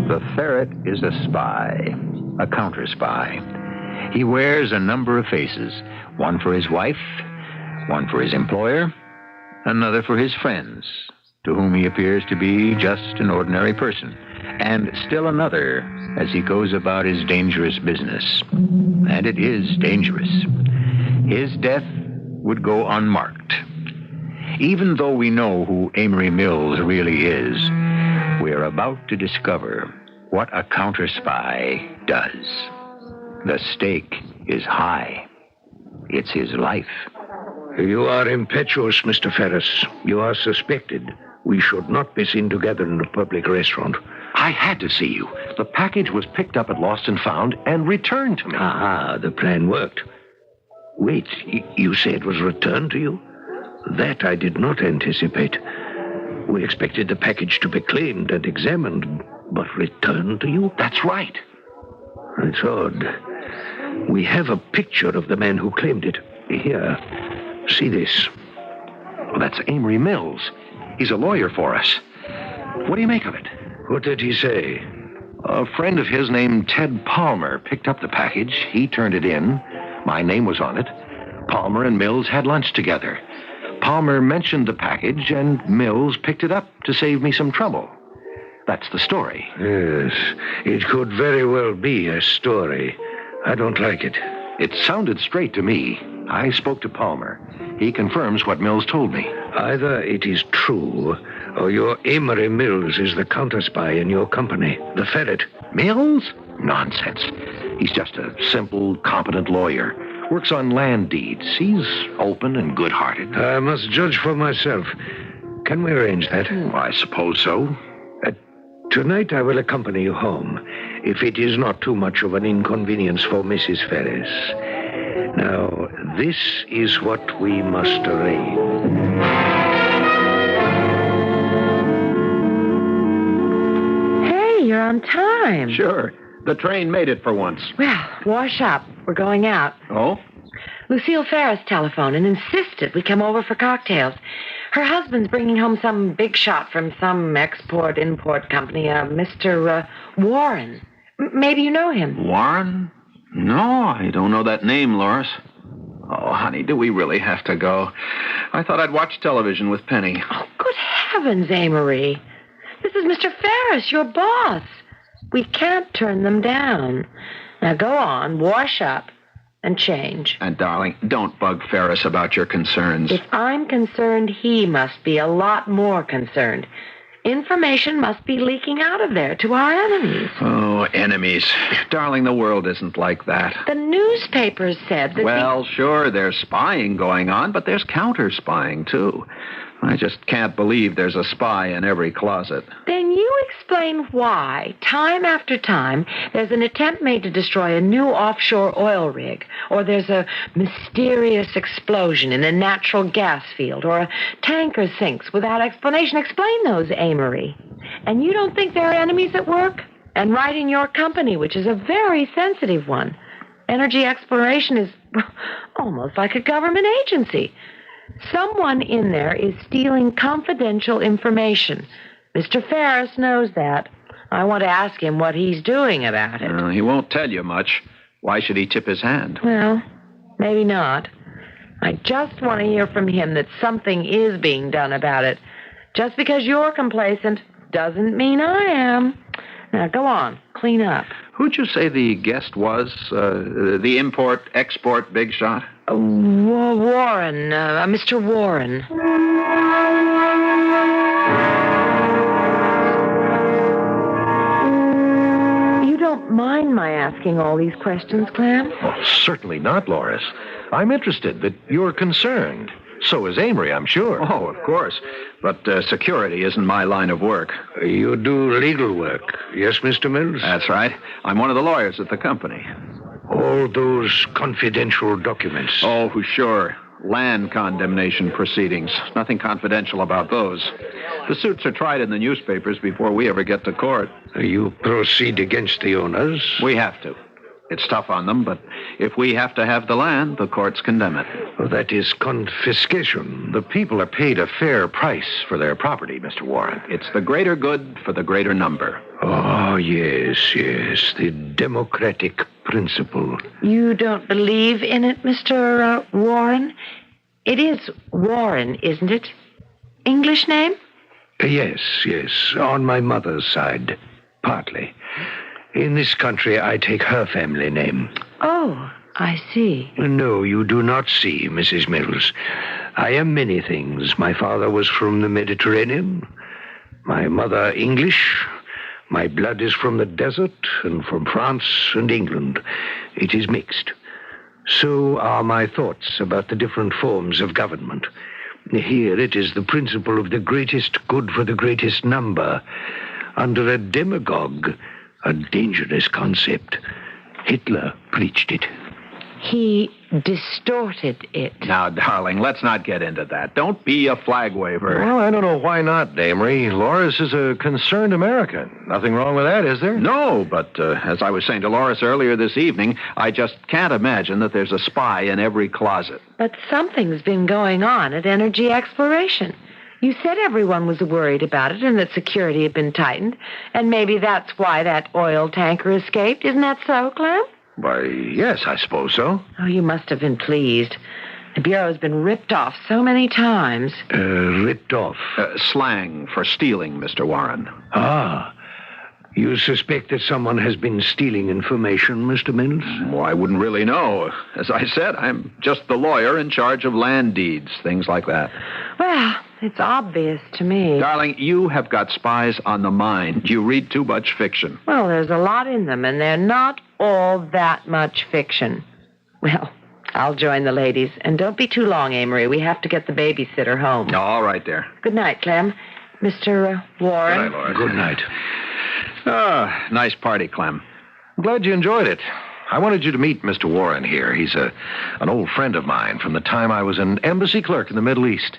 Speaker 1: The Ferret is a spy, a counter-spy. He wears a number of faces, one for his wife, one for his employer, another for his friends, to whom he appears to be just an ordinary person, and still another as he goes about his dangerous business. And it is dangerous. His death would go unmarked, Even though we know who Amory Mills really is, we're about to discover what a counter-spy does. The stake is high. It's his life.
Speaker 5: You are impetuous, Mr. Ferris. You are suspected. We should not be seen together in a public restaurant.
Speaker 19: I had to see you. The package was picked up at Lost and Found and returned to me.
Speaker 5: Ah, the plan worked. Wait, you say it was returned to you? That I did not anticipate. We expected the package to be claimed and examined, but returned to you?
Speaker 19: That's right.
Speaker 5: It's odd. We have a picture of the man who claimed it. Here, see this.
Speaker 19: Well, that's Amory Mills. He's a lawyer for us. What do you make of it?
Speaker 5: What did he say?
Speaker 19: A friend of his named Ted Palmer picked up the package. He turned it in. My name was on it. Palmer and Mills had lunch together. Palmer mentioned the package, and Mills picked it up to save me some trouble. That's the story.
Speaker 5: Yes, it could very well be a story. I don't like it.
Speaker 19: It sounded straight to me. I spoke to Palmer. He confirms what Mills told me.
Speaker 5: Either it is true, or your Amory Mills is the counter-spy in your company, the Ferret.
Speaker 19: Mills? Nonsense. He's just a simple, competent lawyer. Works on land deeds. He's open and good-hearted.
Speaker 5: I must judge for myself. Can we arrange that?
Speaker 19: I suppose so.
Speaker 5: Tonight I will accompany you home, if it is not too much of an inconvenience for Mrs. Ferris. Now, this is what we must arrange.
Speaker 20: Hey, you're on time.
Speaker 19: Sure. The train made it for once.
Speaker 20: Well, wash up. We're going out.
Speaker 19: Oh?
Speaker 20: Lucille Ferris telephoned and insisted we come over for cocktails. Her husband's bringing home some big shot from some export-import company, Mr. Warren. Maybe you know him.
Speaker 19: Warren? No, I don't know that name, Loris. Oh, honey, do we really have to go? I thought I'd watch television with Penny.
Speaker 20: Oh, good heavens, Amory. This is Mr. Ferris, your boss. We can't turn them down. Now go on, wash up, and change.
Speaker 19: And, darling, don't bug Ferris about your concerns.
Speaker 20: If I'm concerned, he must be a lot more concerned. Information must be leaking out of there to our enemies.
Speaker 19: Oh, enemies. Darling, the world isn't like that.
Speaker 20: The newspapers said that...
Speaker 19: Well, sure, there's spying going on, but there's counter-spying, too. I just can't believe there's a spy in every closet.
Speaker 20: Then you explain why, time after time, there's an attempt made to destroy a new offshore oil rig, or there's a mysterious explosion in a natural gas field, or a tanker sinks without explanation. Explain those, Amory. And you don't think there are enemies at work? And right in your company, which is a very sensitive one. Energy exploration is almost like a government agency. Someone in there is stealing confidential information. Mr. Ferris knows that. I want to ask him what he's doing about it.
Speaker 19: He won't tell you much. Why should he tip his hand?
Speaker 20: Well, maybe not. I just want to hear from him that something is being done about it. Just because you're complacent doesn't mean I am. Now, go on. Clean up.
Speaker 19: Who'd you say the guest was? The import-export big shot?
Speaker 20: Warren. Mr. Warren. You don't mind my asking all these questions, Clem?
Speaker 19: Oh, certainly not, Loris. I'm interested that you're concerned. So is Amory, I'm sure. Oh, of course. But security isn't my line of work.
Speaker 5: You do legal work, yes, Mr. Mills?
Speaker 19: That's right. I'm one of the lawyers at the company.
Speaker 5: All those confidential documents?
Speaker 19: Oh, sure. Land condemnation proceedings. Nothing confidential about those. The suits are tried in the newspapers before we ever get to court.
Speaker 5: You proceed against the owners?
Speaker 19: We have to. It's tough on them, but if we have to have the land, the courts condemn it.
Speaker 5: Well, that is confiscation.
Speaker 19: The people are paid a fair price for their property, Mr. Warren. It's the greater good for the greater number.
Speaker 5: Oh, yes, the democratic principle.
Speaker 20: You don't believe in it, Mr. Warren? It is Warren, isn't it? English name?
Speaker 5: Yes, on my mother's side, partly. In this country, I take her family name.
Speaker 20: Oh, I see.
Speaker 5: No, you do not see, Mrs. Mills. I am many things. My father was from the Mediterranean. My mother English. My blood is from the desert and from France and England. It is mixed. So are my thoughts about the different forms of government. Here it is the principle of the greatest good for the greatest number. Under a demagogue, a dangerous concept. Hitler preached it.
Speaker 20: He distorted it.
Speaker 19: Now, darling, let's not get into that. Don't be a flag waver.
Speaker 4: Well, I don't know why not, Damery. Dolores is a concerned American. Nothing wrong with that, is there?
Speaker 19: No, but as I was saying to Dolores earlier this evening, I just can't imagine that there's a spy in every closet.
Speaker 20: But something's been going on at Energy Exploration. You said everyone was worried about it and that security had been tightened. And maybe that's why that oil tanker escaped. Isn't that so, Clem?
Speaker 4: Why, yes, I suppose so.
Speaker 20: Oh, you must have been pleased. The Bureau's been ripped off so many times.
Speaker 5: Ripped off?
Speaker 19: Slang for stealing, Mr. Warren.
Speaker 5: Ah. You suspect that someone has been stealing information, Mr. Mills?
Speaker 19: Well, I wouldn't really know. As I said, I'm just the lawyer in charge of land deeds, things like that.
Speaker 20: Well, it's obvious to me.
Speaker 19: Darling, you have got spies on the mind. You read too much fiction.
Speaker 20: Well, there's a lot in them, and they're not all that much fiction. Well, I'll join the ladies. And don't be too long, Amory. We have to get the babysitter home.
Speaker 19: All right, there.
Speaker 20: Good night, Clem. Mr. Warren.
Speaker 19: Good night, Laura.
Speaker 5: Good night.
Speaker 19: Ah, nice party, Clem.
Speaker 4: I'm glad you enjoyed it. I wanted you to meet Mr. Warren here. He's an old friend of mine from the time I was an embassy clerk in the Middle East.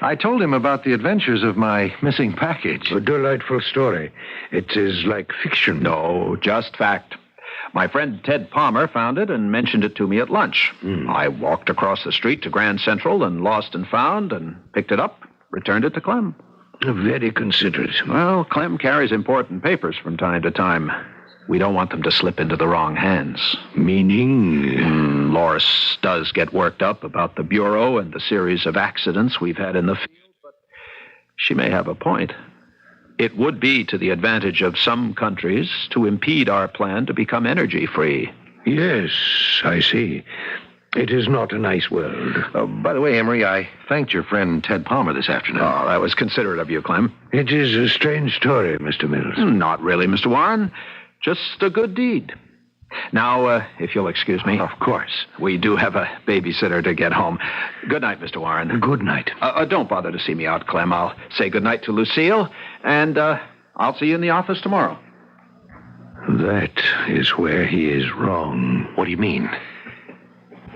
Speaker 4: I told him about the adventures of my missing package.
Speaker 5: A delightful story. It is like fiction.
Speaker 19: No, just fact. My friend Ted Palmer found it and mentioned it to me at lunch. I walked across the street to Grand Central and Lost and Found and picked it up, returned it to Clem.
Speaker 5: Very considerate.
Speaker 19: Well, Clem carries important papers from time to time. We don't want them to slip into the wrong hands.
Speaker 5: Meaning?
Speaker 19: Loris does get worked up about the Bureau and the series of accidents we've had in the field, but she may have a point. It would be to the advantage of some countries to impede our plan to become energy-free.
Speaker 5: Yes, I see. It is not a nice world.
Speaker 4: By the way, Emery, I thanked your friend Ted Palmer this afternoon.
Speaker 19: Oh, that was considerate of you, Clem.
Speaker 5: It is a strange story, Mr. Mills.
Speaker 19: Not really, Mr. Warren. Just a good deed. Now, if you'll excuse me.
Speaker 4: Of course.
Speaker 19: We do have a babysitter to get home. Good night, Mr. Warren.
Speaker 5: Good night.
Speaker 19: Don't bother to see me out, Clem. I'll say good night to Lucille, and I'll see you in the office tomorrow.
Speaker 5: That is where he is wrong.
Speaker 4: What do you mean?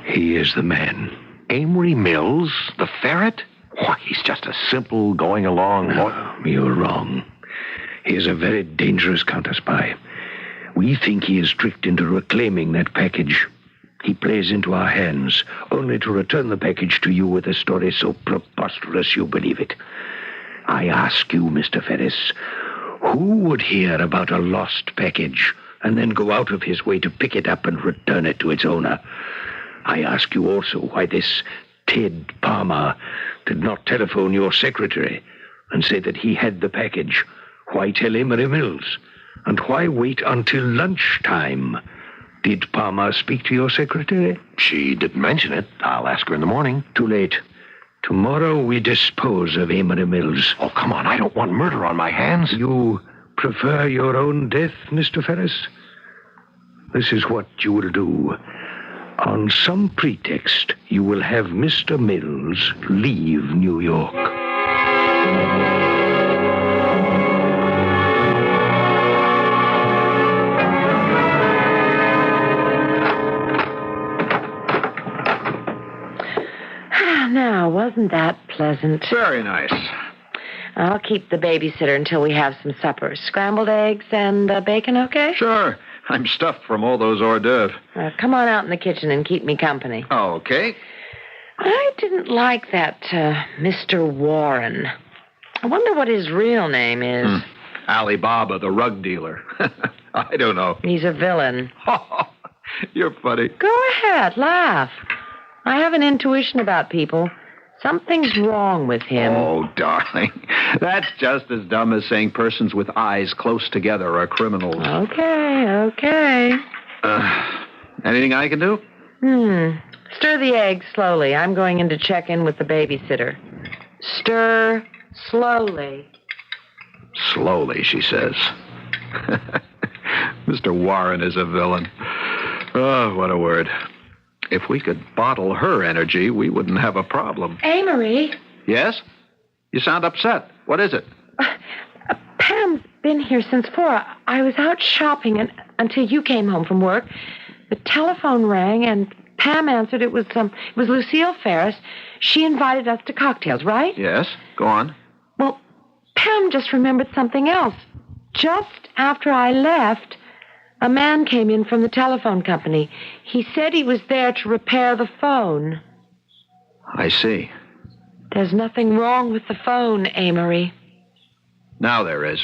Speaker 5: He is the man.
Speaker 4: Amory Mills, the Ferret? Why, he's just a simple going-along...
Speaker 5: No, you're wrong. He is a very dangerous counter-spy. We think he is tricked into reclaiming that package. He plays into our hands, only to return the package to you with a story so preposterous you believe it. I ask you, Mr. Ferris, who would hear about a lost package and then go out of his way to pick it up and return it to its owner? I ask you also why this Ted Palmer did not telephone your secretary and say that he had the package. Why tell Emery Mills? And why wait until lunchtime? Did Palmer speak to your secretary?
Speaker 4: She didn't mention it. I'll ask her in the morning.
Speaker 5: Too late. Tomorrow we dispose of Emery Mills.
Speaker 4: Oh, come on. I don't want murder on my hands.
Speaker 5: You prefer your own death, Mr. Ferris? This is what you will do. On some pretext, you will have Mr. Mills leave New York.
Speaker 20: Now, wasn't that pleasant?
Speaker 19: Very nice.
Speaker 20: I'll keep the babysitter until we have some supper. Scrambled eggs and bacon, okay?
Speaker 19: Sure. I'm stuffed from all those hors d'oeuvres.
Speaker 20: Come on out in the kitchen and keep me company.
Speaker 19: Okay.
Speaker 20: I didn't like that Mr. Warren. I wonder what his real name is.
Speaker 19: Alibaba, the rug dealer. I don't know.
Speaker 20: He's a villain.
Speaker 19: You're funny.
Speaker 20: Go ahead, laugh. I have an intuition about people. Something's wrong with him.
Speaker 19: Oh, darling. That's just as dumb as saying persons with eyes close together are criminals.
Speaker 20: Okay.
Speaker 19: Anything I can do?
Speaker 20: Stir the eggs slowly. I'm going in to check in with the babysitter. Stir slowly.
Speaker 19: Slowly, she says. Mr. Warren is a villain. Oh, what a word. If we could bottle her energy, we wouldn't have a problem.
Speaker 20: Amory.
Speaker 19: Yes? You sound upset. What is it?
Speaker 20: Pam's been here since 4. I was out shopping until you came home from work. The telephone rang, and Pam answered. It was Lucille Ferris. She invited us to cocktails, right?
Speaker 19: Yes. Go on.
Speaker 20: Well, Pam just remembered something else. Just after I left, a man came in from the telephone company. He said he was there to repair the phone.
Speaker 19: I see.
Speaker 20: There's nothing wrong with the phone, Amory.
Speaker 19: Now there is.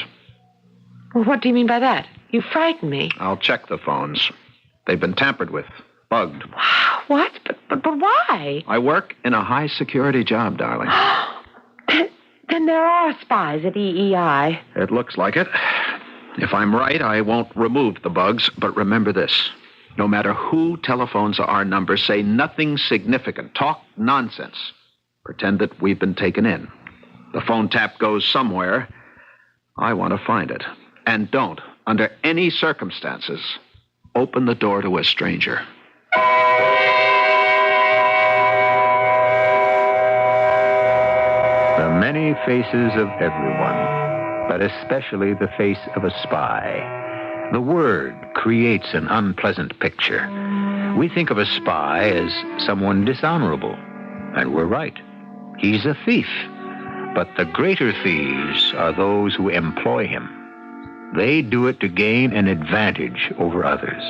Speaker 20: Well, what do you mean by that? You frighten me.
Speaker 19: I'll check the phones. They've been tampered with. Bugged.
Speaker 20: What? But why?
Speaker 19: I work in a high-security job, darling.
Speaker 20: Then there are spies at EEI.
Speaker 19: It looks like it. If I'm right, I won't remove the bugs, but remember this. No matter who telephones our number, say nothing significant. Talk nonsense. Pretend that we've been taken in. The phone tap goes somewhere. I want to find it. And don't, under any circumstances, open the door to a stranger.
Speaker 1: The many faces of everyone, but especially the face of a spy. The word creates an unpleasant picture. We think of a spy as someone dishonorable, and we're right. He's a thief. But the greater thieves are those who employ him. They do it to gain an advantage over others.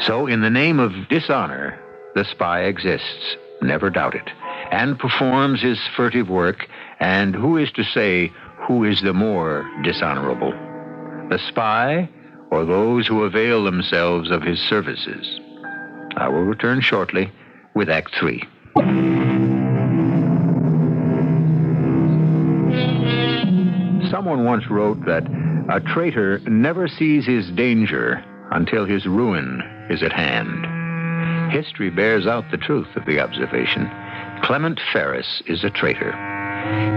Speaker 1: So in the name of dishonor, the spy exists, never doubt it, and performs his furtive work, and who is to say who is the more dishonorable? The spy or those who avail themselves of his services? I will return shortly with Act 3. Someone once wrote that a traitor never sees his danger until his ruin is at hand. History bears out the truth of the observation. Clement Ferris is a traitor.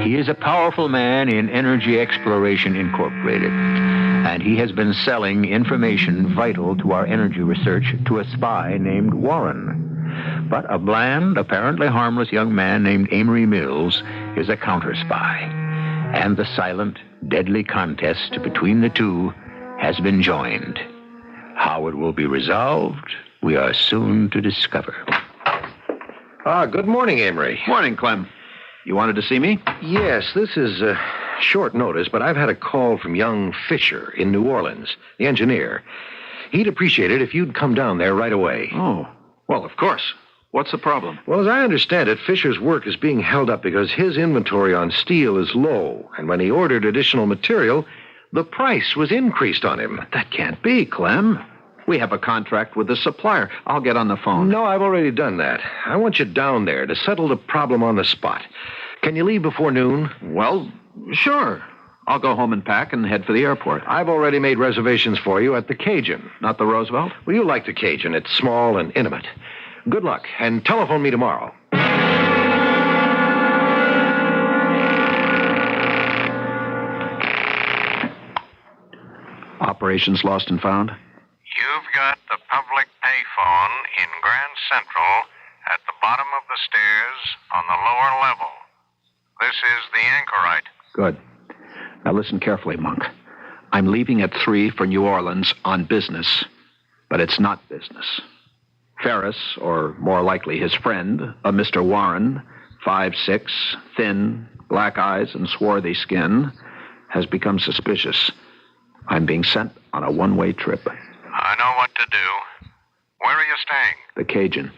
Speaker 1: He is a powerful man in Energy Exploration Incorporated, and he has been selling information vital to our energy research to a spy named Warren. But a bland, apparently harmless young man named Amory Mills is a counter-spy. And the silent, deadly contest between the two has been joined. How it will be resolved, we are soon to discover.
Speaker 4: Good morning, Amory.
Speaker 19: Morning, Clem. You wanted to see me?
Speaker 4: Yes, this is short notice, but I've had a call from young Fisher in New Orleans, the engineer. He'd appreciate it if you'd come down there right away.
Speaker 19: Oh, well, of course. What's the problem?
Speaker 4: Well, as I understand it, Fisher's work is being held up because his inventory on steel is low, and when he ordered additional material, the price was increased on him.
Speaker 19: But that can't be, Clem. We have a contract with the supplier. I'll get on the phone.
Speaker 4: No, I've already done that. I want you down there to settle the problem on the spot. Can you leave before noon?
Speaker 19: Well, sure. I'll go home and pack and head for the airport.
Speaker 4: I've already made reservations for you at the Cajun.
Speaker 19: Not the Roosevelt?
Speaker 4: Well, you like the Cajun. It's small and intimate. Good luck, and telephone me tomorrow.
Speaker 19: Operations lost and found?
Speaker 10: You've got the public payphone in Grand Central at the bottom of the stairs on the lower level. This is the anchorite.
Speaker 19: Good. Now listen carefully, Monk. I'm leaving at 3 for New Orleans on business, but it's not business. Ferris, or more likely his friend, a Mr. Warren, 5'6", thin, black eyes and swarthy skin, has become suspicious. I'm being sent on a one-way trip.
Speaker 10: I know what to do. Where are you staying?
Speaker 19: The Cajun.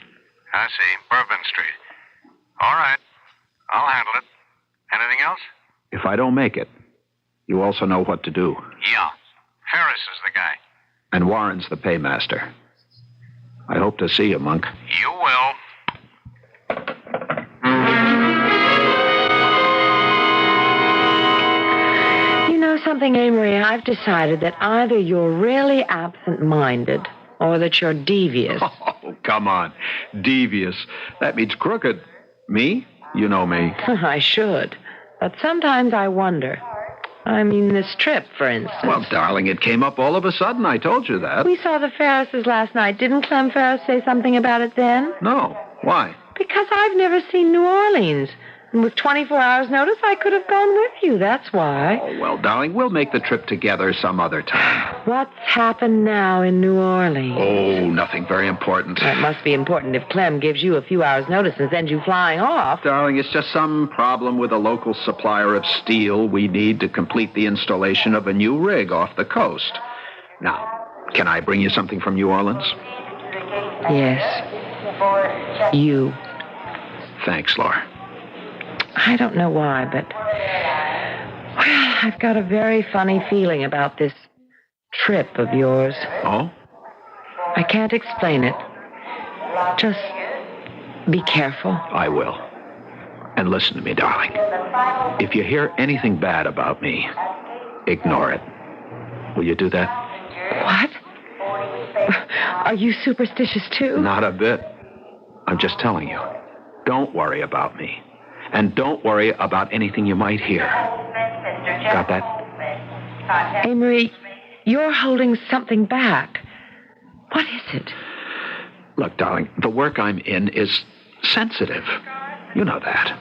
Speaker 10: I see. Bourbon Street. All right. I'll handle it. Anything else?
Speaker 19: If I don't make it, you also know what to do.
Speaker 10: Yeah. Ferris is the guy.
Speaker 19: And Warren's the paymaster. I hope to see you, Monk.
Speaker 10: You will.
Speaker 20: You know something, Amory? I've decided that either you're really absent-minded Or that you're devious?
Speaker 19: Oh, come on. Devious. That means crooked. Me? You know me.
Speaker 20: I should. But sometimes I wonder. I mean, this trip, for instance.
Speaker 19: Well, darling, it came up all of a sudden. I told you that.
Speaker 20: We saw the Ferrises last night. Didn't Clem Ferris say something about it then?
Speaker 19: No. Why?
Speaker 20: Because I've never seen New Orleans. And with 24 hours' notice, I could have gone with you. That's why.
Speaker 19: Oh, well, darling, we'll make the trip together some other time.
Speaker 20: What's happened now in New Orleans?
Speaker 19: Oh, nothing very important.
Speaker 20: That must be important if Clem gives you a few hours' notice and sends you flying off.
Speaker 19: Darling, it's just some problem with a local supplier of steel we need to complete the installation of a new rig off the coast. Now, can I bring you something from New Orleans?
Speaker 20: Yes. You.
Speaker 19: Thanks, Laura.
Speaker 20: I don't know why, but, well, I've got a very funny feeling about this trip of yours.
Speaker 19: Oh?
Speaker 20: I can't explain it. Just be careful.
Speaker 19: I will. And listen to me, darling. If you hear anything bad about me, ignore it. Will you do that?
Speaker 20: What? Are you superstitious, too?
Speaker 19: Not a bit. I'm just telling you. Don't worry about me. And don't worry about anything you might hear. Got that?
Speaker 20: Amory, you're holding something back. What is it?
Speaker 19: Look, darling, the work I'm in is sensitive. You know that.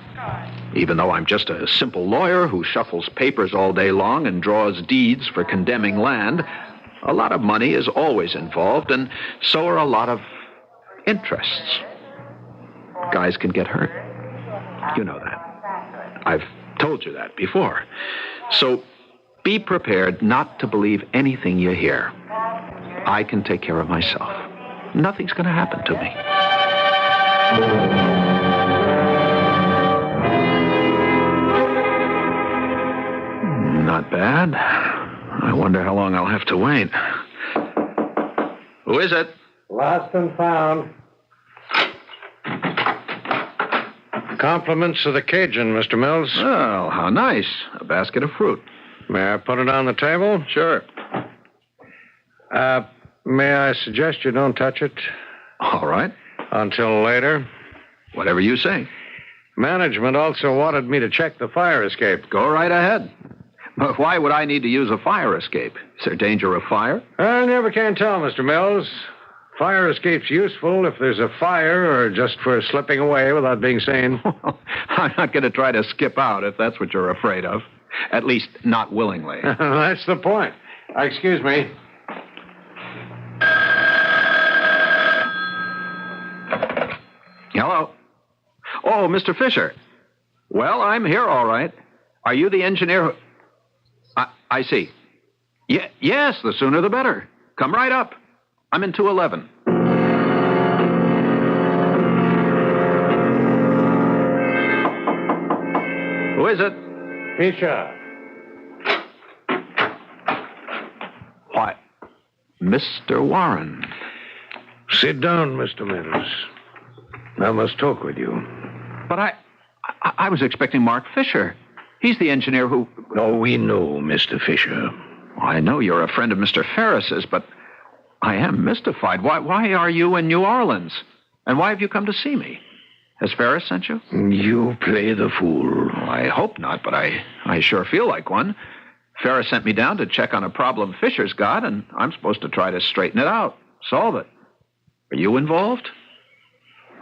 Speaker 19: Even though I'm just a simple lawyer who shuffles papers all day long and draws deeds for condemning land, a lot of money is always involved, and so are a lot of interests. Guys can get hurt. You know that. I've told you that before. So be prepared not to believe anything you hear. I can take care of myself. Nothing's going to happen to me. Not bad. I wonder how long I'll have to wait. Who is it?
Speaker 5: Lost and found. Compliments to the Cajun, Mr. Mills.
Speaker 19: Oh, how nice. A basket of fruit.
Speaker 5: May I put it on the table?
Speaker 19: Sure.
Speaker 5: May I suggest you don't touch it?
Speaker 19: All right.
Speaker 5: Until later?
Speaker 19: Whatever you say.
Speaker 5: Management also wanted me to check the fire escape.
Speaker 19: Go right ahead. But why would I need to use a fire escape? Is there danger of fire?
Speaker 5: I never can tell, Mr. Mills. Fire escape's useful if there's a fire or just for slipping away without being seen.
Speaker 19: I'm not going to try to skip out if that's what you're afraid of. At least, not willingly.
Speaker 5: That's the point. Excuse me.
Speaker 19: Hello. Oh, Mr. Fisher. Well, I'm here, all right. Are you the engineer who... I see. Yes, the sooner the better. Come right up. I'm in 211. Who is it?
Speaker 5: Fisher.
Speaker 19: Why, Mr. Warren.
Speaker 5: Sit down, Mr. Mills. I must talk with you.
Speaker 19: But I was expecting Mark Fisher. He's the engineer who...
Speaker 5: Oh, we know Mr. Fisher.
Speaker 19: I know you're a friend of Mr. Ferris's, but I am mystified. Why are you in New Orleans? And why have you come to see me? Has Ferris sent you?
Speaker 5: You play the fool.
Speaker 19: Well, I hope not, but I sure feel like one. Ferris sent me down to check on a problem Fisher's got, and I'm supposed to try to straighten it out, solve it. Are you involved?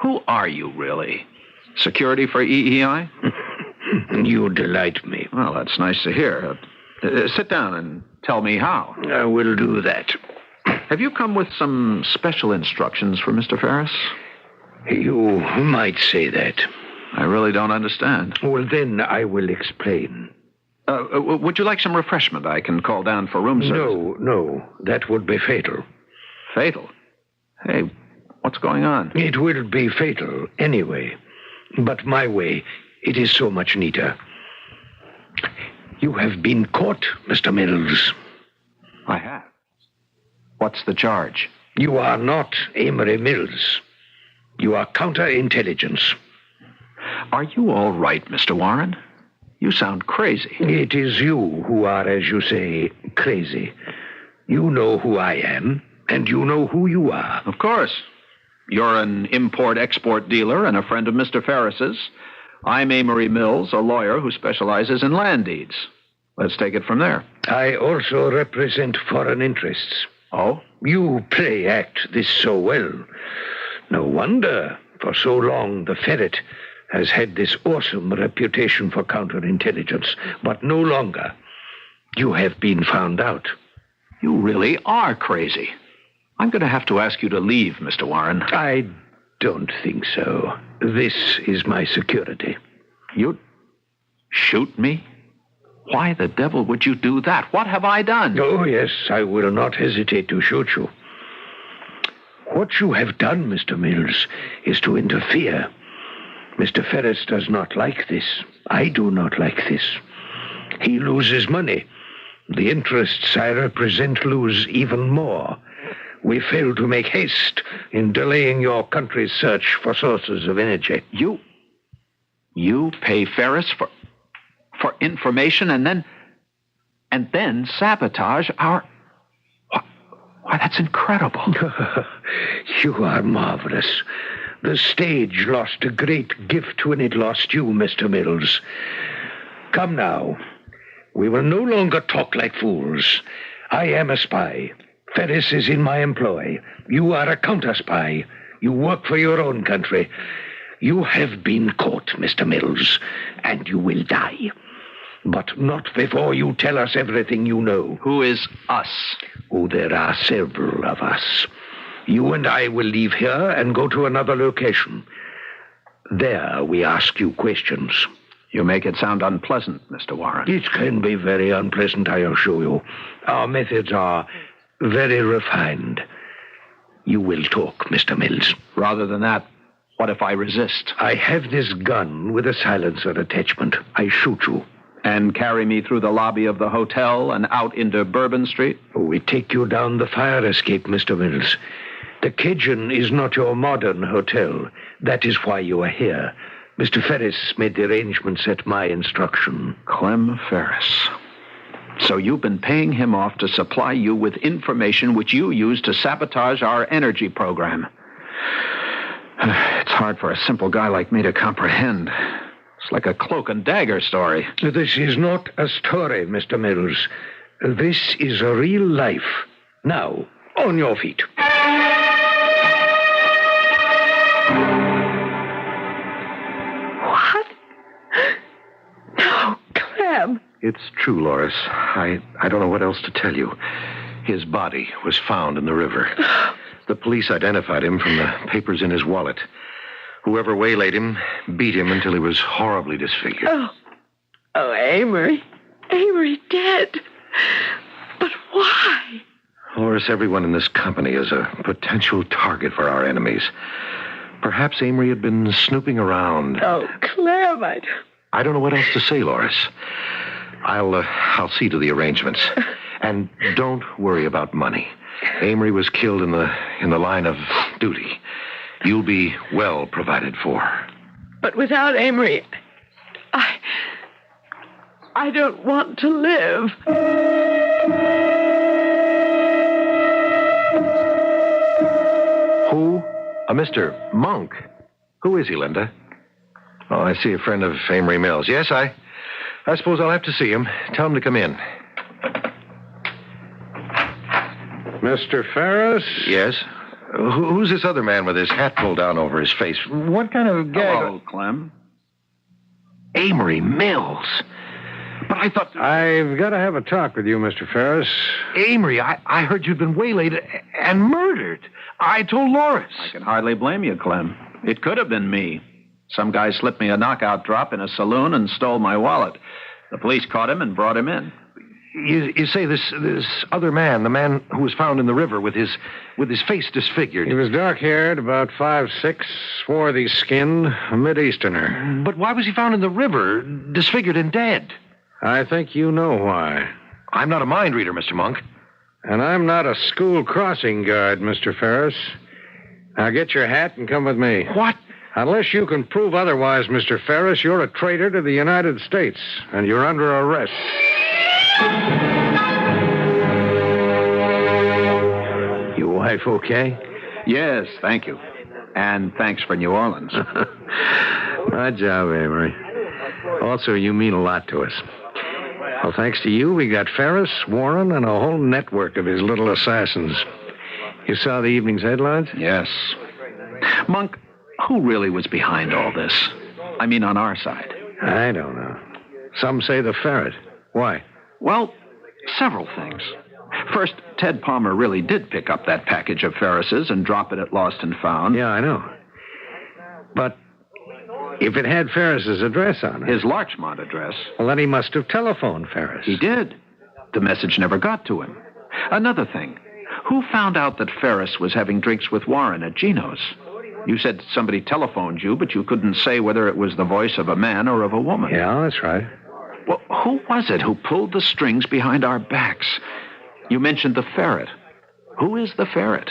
Speaker 19: Who are you, really? Security for EEI?
Speaker 5: You delight me.
Speaker 19: Well, that's nice to hear. Sit down and tell me how.
Speaker 5: I will do that.
Speaker 19: Have you come with some special instructions for Mr. Ferris?
Speaker 5: You might say that.
Speaker 19: I really don't understand.
Speaker 5: Well, then I will explain.
Speaker 19: Would you like some refreshment? I can call down for room service.
Speaker 5: No. That would be fatal.
Speaker 19: Fatal? Hey, what's going on?
Speaker 5: It will be fatal anyway. But my way, it is so much neater. You have been caught, Mr. Mills.
Speaker 19: I have. What's the charge?
Speaker 5: You are not Amory Mills. You are counterintelligence.
Speaker 19: Are you all right, Mr. Warren? You sound crazy.
Speaker 5: It is you who are, as you say, crazy. You know who I am. And you know who you are.
Speaker 19: Of course. You're an import-export dealer and a friend of Mr. Ferris's. I'm Amory Mills, a lawyer who specializes in land deeds. Let's take it from there.
Speaker 5: I also represent foreign interests.
Speaker 19: Oh?
Speaker 5: You play-act this so well. No wonder, for so long, the Ferret has had this awesome reputation for counterintelligence. But no longer. You have been found out.
Speaker 19: You really are crazy. I'm going to have to ask you to leave, Mr. Warren.
Speaker 5: I don't think so. This is my security.
Speaker 19: You'd shoot me? Why the devil would you do that? What have I done?
Speaker 5: Oh, yes, I will not hesitate to shoot you. What you have done, Mr. Mills, is to interfere. Mr. Ferris does not like this. I do not like this. He loses money. The interests I represent lose even more. We fail to make haste in delaying your country's search for sources of energy.
Speaker 19: You pay Ferris for information and then sabotage our... Why, that's incredible.
Speaker 5: You are marvelous. The stage lost a great gift when it lost you, Mr. Mills. Come now. We will no longer talk like fools. I am a spy. Ferris is in my employ. You are a counter-spy. You work for your own country. You have been caught, Mr. Mills, and you will die. But not before you tell us everything you know.
Speaker 19: Who is us?
Speaker 5: Oh, there are several of us. You and I will leave here and go to another location. There we ask you questions.
Speaker 19: You make it sound unpleasant, Mr. Warren.
Speaker 5: It can be very unpleasant, I assure you. Our methods are very refined. You will talk, Mr. Mills.
Speaker 19: Rather than that, what if I resist?
Speaker 5: I have this gun with a silencer attachment. I shoot you.
Speaker 19: And carry me through the lobby of the hotel and out into Bourbon Street?
Speaker 5: We take you down the fire escape, Mr. Mills. The Cajun is not your modern hotel. That is why you are here. Mr. Ferris made the arrangements at my instruction.
Speaker 19: Clem Ferris. So you've been paying him off to supply you with information which you use to sabotage our energy program. It's hard for a simple guy like me to comprehend. It's like a cloak and dagger story.
Speaker 5: This is not a story, Mr. Mills. This is a real life. Now, on your feet.
Speaker 20: What? No, Clem.
Speaker 4: It's true, Loris. I don't know what else to tell you. His body was found in the river. The police identified him from the papers in his wallet. Whoever waylaid him beat him until he was horribly disfigured.
Speaker 20: Oh, Amory. Amory dead. But why?
Speaker 4: Loris, everyone in this company is a potential target for our enemies. Perhaps Amory had been snooping around.
Speaker 20: Oh, Clem,
Speaker 4: I don't know what else to say, Loris. I'll see to the arrangements. And don't worry about money. Amory was killed in the line of duty. You'll be well provided for.
Speaker 20: But without Amory, I don't want to live.
Speaker 4: Who? Mr. Monk. Who is he, Linda? Oh, I see a friend of Amory Mills. Yes, I suppose I'll have to see him. Tell him to come in.
Speaker 15: Mr. Ferris?
Speaker 4: Yes? Who's this other man with his hat pulled down over his face? What kind of gag?
Speaker 19: Hello, Clem.
Speaker 4: Amory Mills. But I thought...
Speaker 15: I've got to have a talk with you, Mr. Ferris.
Speaker 4: Amory, I heard you'd been waylaid and murdered. I told Loris.
Speaker 19: I can hardly blame you, Clem. It could have been me. Some guy slipped me a knockout drop in a saloon and stole my wallet. The police caught him and brought him in.
Speaker 4: You say this other man, the man who was found in the river with his face disfigured.
Speaker 15: He was dark-haired, about 5'6", swarthy skin, a Mid-Easterner.
Speaker 4: But why was he found in the river, disfigured and dead?
Speaker 15: I think you know why.
Speaker 4: I'm not a mind reader, Mr. Monk.
Speaker 15: And I'm not a school crossing guard, Mr. Ferris. Now get your hat and come with me.
Speaker 4: What?
Speaker 15: Unless you can prove otherwise, Mr. Ferris, you're a traitor to the United States, and you're under arrest.
Speaker 5: You
Speaker 15: wife okay?
Speaker 19: Yes, thank you. And thanks for New Orleans.
Speaker 15: Good job, Avery. Also, you mean a lot to us. Well, thanks to you, we got Ferris, Warren, and a whole network of his little assassins. You saw the evening's headlines?
Speaker 19: Yes. Monk, who really was behind all this? I mean, on our side.
Speaker 15: I don't know. Some say the Ferret. Why?
Speaker 19: Well, several things. First, Ted Palmer really did pick up that package of Ferris's and drop it at Lost and Found.
Speaker 15: Yeah, I know. But if it had Ferris's address on it...
Speaker 19: His Larchmont address.
Speaker 15: Well, then he must have telephoned Ferris.
Speaker 19: He did. The message never got to him. Another thing. Who found out that Ferris was having drinks with Warren at Gino's? You said somebody telephoned you, but you couldn't say whether it was the voice of a man or of a woman.
Speaker 15: Yeah, that's right.
Speaker 19: Well, who was it who pulled the strings behind our backs? You mentioned the Ferret. Who is the Ferret?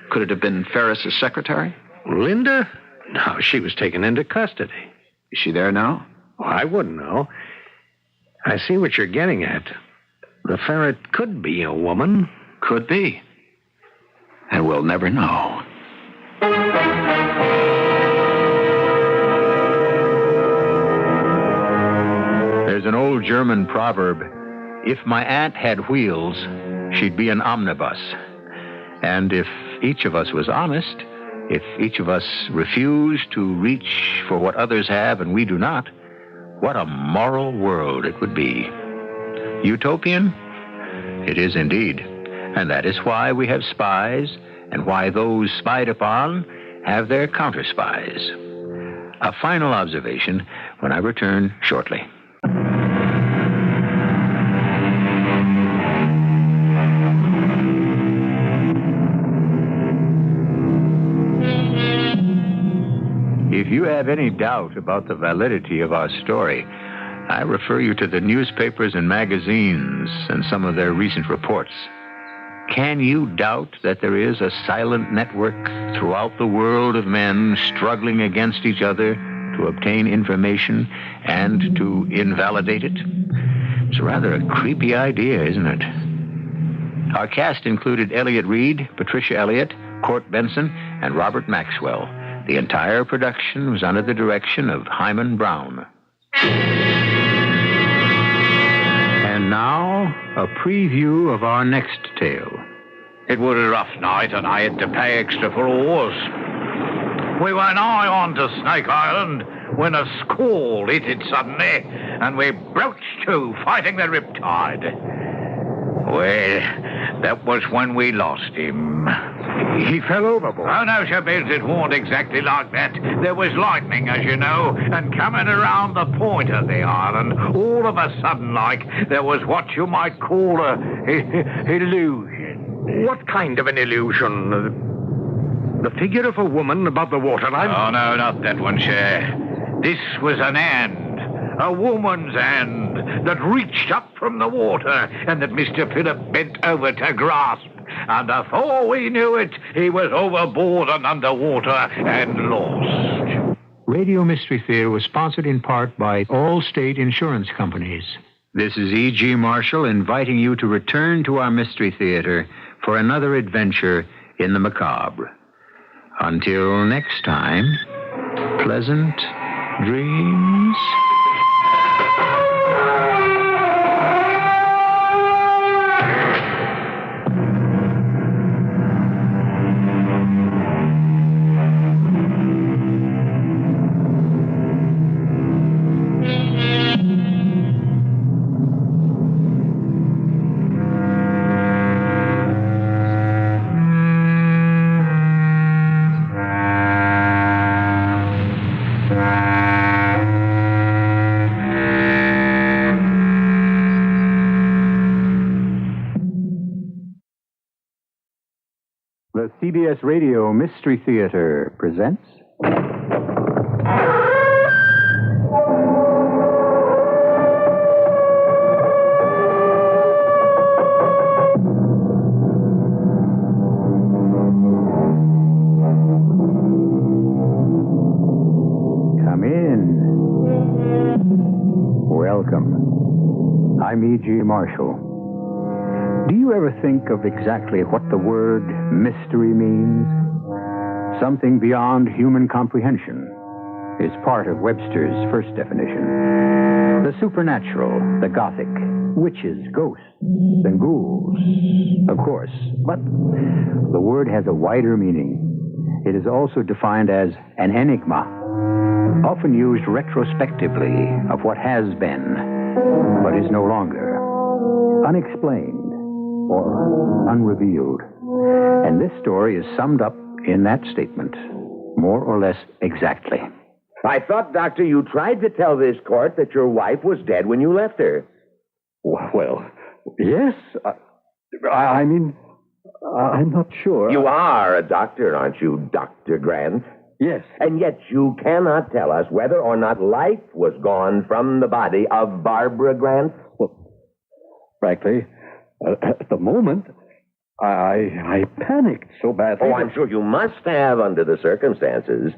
Speaker 19: Could it have been Ferris's secretary?
Speaker 15: Linda? No, she was taken into custody.
Speaker 19: Is she there now?
Speaker 15: Well, I wouldn't know. I see what you're getting at. The Ferret could be a woman.
Speaker 19: Could be. And we'll never know.
Speaker 1: There's an old German proverb, if my aunt had wheels, she'd be an omnibus. And if each of us was honest, if each of us refused to reach for what others have and we do not, what a moral world it would be. Utopian? It is indeed. And that is why we have spies, and why those spied upon have their counter-spies. A final observation when I return shortly. If you have any doubt about the validity of our story, I refer you to the newspapers and magazines and some of their recent reports. Can you doubt that there is a silent network throughout the world of men struggling against each other to obtain information and to invalidate it? It's rather a creepy idea, isn't it? Our cast included Elliot Reed, Patricia Elliott, Court Benson, and Robert Maxwell. The entire production was under the direction of Hyman Brown. And now, a preview of our next tale.
Speaker 17: It was a rough night, and I had to pay extra for oars. We were nigh on to Snake Island when a squall hit it suddenly, and we broached to, fighting the riptide. Well, that was when we lost him.
Speaker 15: He fell overboard.
Speaker 17: Oh, no, Sir Bills, it wasn't exactly like that. There was lightning, as you know, and coming around the point of the island, all of a sudden, like, there was what you might call a illusion.
Speaker 15: What kind of an illusion? The figure of a woman above the waterline?
Speaker 17: Oh, no, not that one, sir. This was an hand. A woman's hand that reached up from the water and that Mr. Phillip bent over to grasp. And before we knew it, he was overboard and underwater and lost.
Speaker 1: Radio Mystery Theater was sponsored in part by all state insurance companies. This is E.G. Marshall inviting you to return to our Mystery Theater for another adventure in the macabre. Until next time, pleasant dreams. The CBS Radio Mystery Theater presents... Come in. Welcome. I'm E.G. Marshall. Do you ever think of exactly what the word mystery means? Something beyond human comprehension is part of Webster's first definition. The supernatural, the Gothic, witches, ghosts, and ghouls, of course. But the word has a wider meaning. It is also defined as an enigma, often used retrospectively of what has been, but is no longer, unexplained or unrevealed. And this story is summed up in that statement, more or less exactly.
Speaker 2: I thought, Doctor, you tried to tell this court that your wife was dead when you left her.
Speaker 18: Well, yes. I mean, I'm not sure.
Speaker 2: You are a doctor, aren't you, Dr. Grant?
Speaker 18: Yes.
Speaker 2: And yet you cannot tell us whether or not life was gone from the body of Barbara Grant?
Speaker 18: Well, frankly, at the moment, I panicked so badly.
Speaker 2: Oh, I'm sure you must have under the circumstances.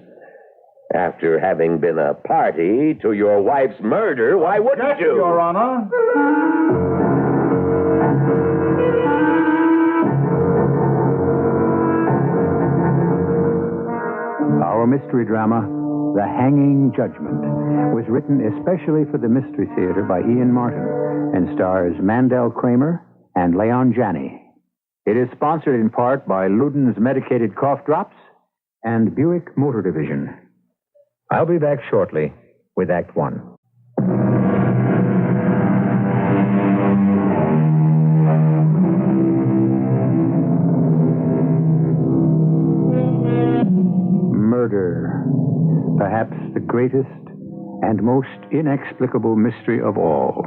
Speaker 2: After having been a party to your wife's murder, why wouldn't you?
Speaker 18: Your Honor.
Speaker 1: Our mystery drama, The Hanging Judgement, was written especially for the Mystery Theatre by Ian Martin and stars Mandel Kramer and Leon Janney. It is sponsored in part by Luden's Medicated Cough Drops and Buick Motor Division. I'll be back shortly with Act One. Murder, perhaps the greatest and most inexplicable mystery of all.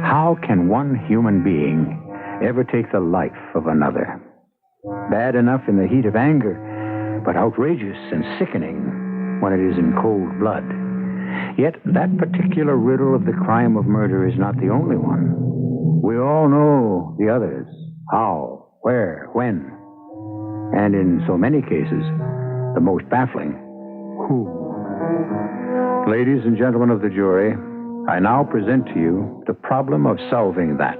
Speaker 1: How can one human being ever take the life of another? Bad enough in the heat of anger, but outrageous and sickening when it is in cold blood. Yet that particular riddle of the crime of murder is not the only one. We all know the others. How, where, when. And in so many cases, the most baffling, who. Ladies and gentlemen of the jury, I now present to you the problem of solving that.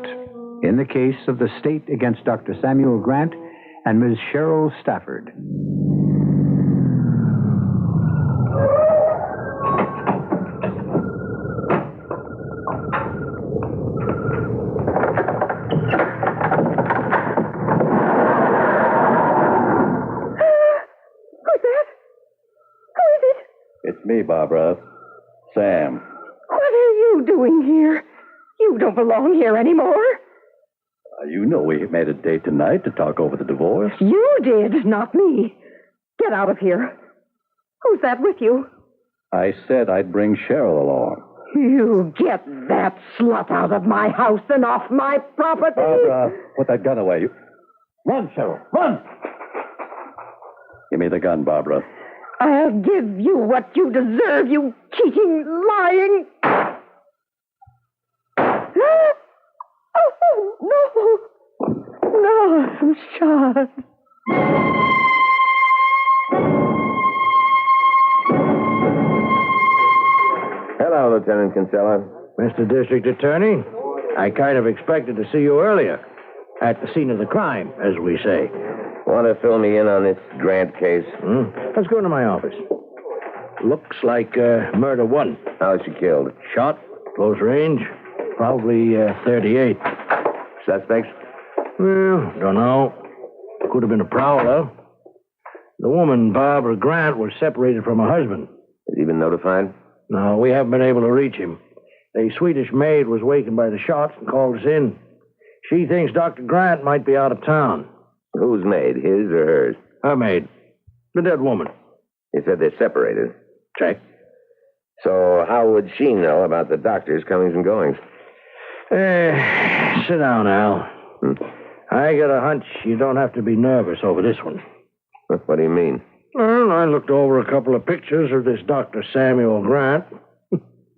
Speaker 1: In the case of the state against Dr. Samuel Grant and Ms. Cheryl Stafford.
Speaker 18: It's me, Barbara. Sam.
Speaker 7: What are you doing here? You don't belong here anymore.
Speaker 18: You know we made a date tonight to talk over the divorce.
Speaker 7: You did, not me. Get out of here. Who's that with you?
Speaker 18: I said I'd bring Cheryl along.
Speaker 7: You get that slut out of my house and off my property.
Speaker 18: Barbara, put that gun away. Run, Cheryl, run! Give me the gun, Barbara.
Speaker 7: I'll give you what you deserve, you cheating, lying... Oh, no. No, I'm shot.
Speaker 2: Hello, Lieutenant Kinsella.
Speaker 22: Mr. District Attorney, I kind of expected to see you earlier. At the scene of the crime, as we say.
Speaker 2: Want to fill me in on this Grant case?
Speaker 22: Let's go into my office. Looks like murder one.
Speaker 2: How was she killed?
Speaker 22: Shot, close range, probably 38.
Speaker 2: Suspects?
Speaker 22: Well, don't know. Could have been a prowler. The woman, Barbara Grant, was separated from her husband.
Speaker 2: Has he been notified?
Speaker 22: No, we haven't been able to reach him. A Swedish maid was wakened by the shots and called us in. She thinks Dr. Grant might be out of town.
Speaker 2: Whose maid, his or hers?
Speaker 22: Her maid. The dead woman.
Speaker 2: You said they're separated.
Speaker 22: Check.
Speaker 2: So how would she know about the doctor's comings and goings?
Speaker 22: Sit down, Al. I got a hunch you don't have to be nervous over this one.
Speaker 2: What do you mean?
Speaker 22: Well, I looked over a couple of pictures of this Dr. Samuel Grant.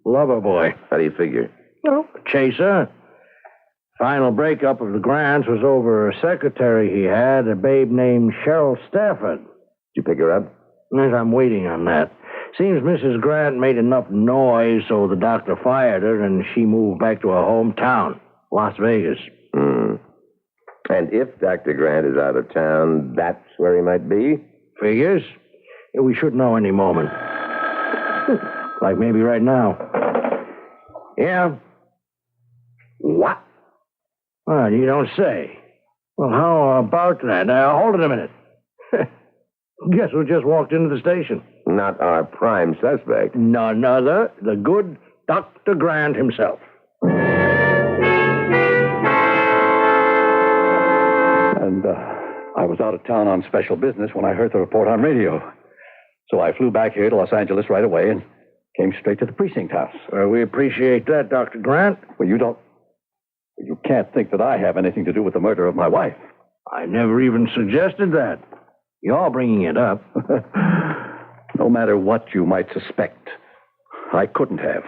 Speaker 22: Lover boy.
Speaker 2: How do you figure?
Speaker 22: Oh, chaser. Final breakup of the Grants was over a secretary he had, a babe named Cheryl Stafford.
Speaker 2: Did you pick her up?
Speaker 22: Yes, I'm waiting on that. Seems Mrs. Grant made enough noise so the doctor fired her and she moved back to her hometown, Las Vegas.
Speaker 2: And And if Dr. Grant is out of town, that's where he might be?
Speaker 22: Figures. We should know any moment. Like maybe right now. Yeah?
Speaker 2: What?
Speaker 22: Well, you don't say. Well, how about that? Hold it a minute. Guess who just walked into the station?
Speaker 2: Not our prime suspect.
Speaker 22: None other, the good Dr. Grant himself.
Speaker 18: And I was out of town on special business when I heard the report on radio. So I flew back here to Los Angeles right away and came straight to the precinct house.
Speaker 22: We appreciate that, Dr. Grant.
Speaker 18: Well, you can't think that I have anything to do with the murder of my wife.
Speaker 22: I never even suggested that. You're bringing it up.
Speaker 18: No matter what you might suspect, I couldn't have.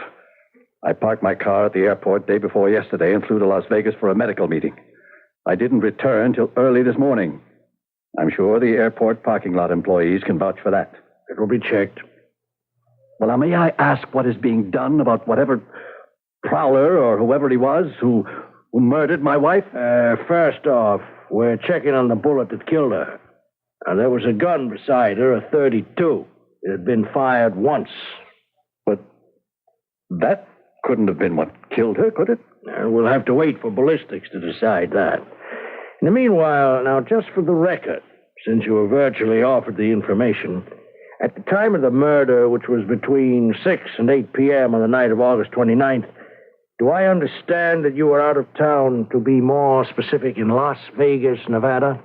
Speaker 18: I parked my car at the airport day before yesterday and flew to Las Vegas for a medical meeting. I didn't return till early this morning. I'm sure the airport parking lot employees can vouch for that.
Speaker 22: It will be checked.
Speaker 18: Well, now, may I ask what is being done about whatever prowler or whoever he was who murdered my wife?
Speaker 22: First off, we're checking on the bullet that killed her. Now, there was a gun beside her, a .32. It had been fired once.
Speaker 18: But that couldn't have been what killed her, could it?
Speaker 22: We'll have to wait for ballistics to decide that. In the meanwhile, now, just for the record, since you were virtually offered the information, at the time of the murder, which was between 6 and 8 p.m. on the night of August 29th, do I understand that you were out of town, to be more specific, in Las Vegas, Nevada?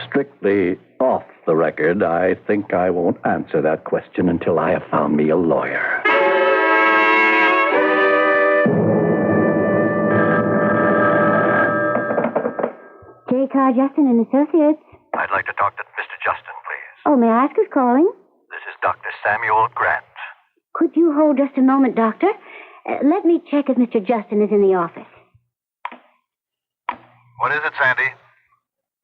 Speaker 18: Strictly off the record, I think I won't answer that question until I have found me a lawyer.
Speaker 11: J. Carr Justin and Associates.
Speaker 16: I'd like to talk to Mr. Justin, please.
Speaker 11: Oh, may I ask who's calling?
Speaker 16: This is Dr. Samuel Grant.
Speaker 11: Could you hold just a moment, Doctor? Let me check if Mr. Justin is in the office.
Speaker 16: What is it, Sandy?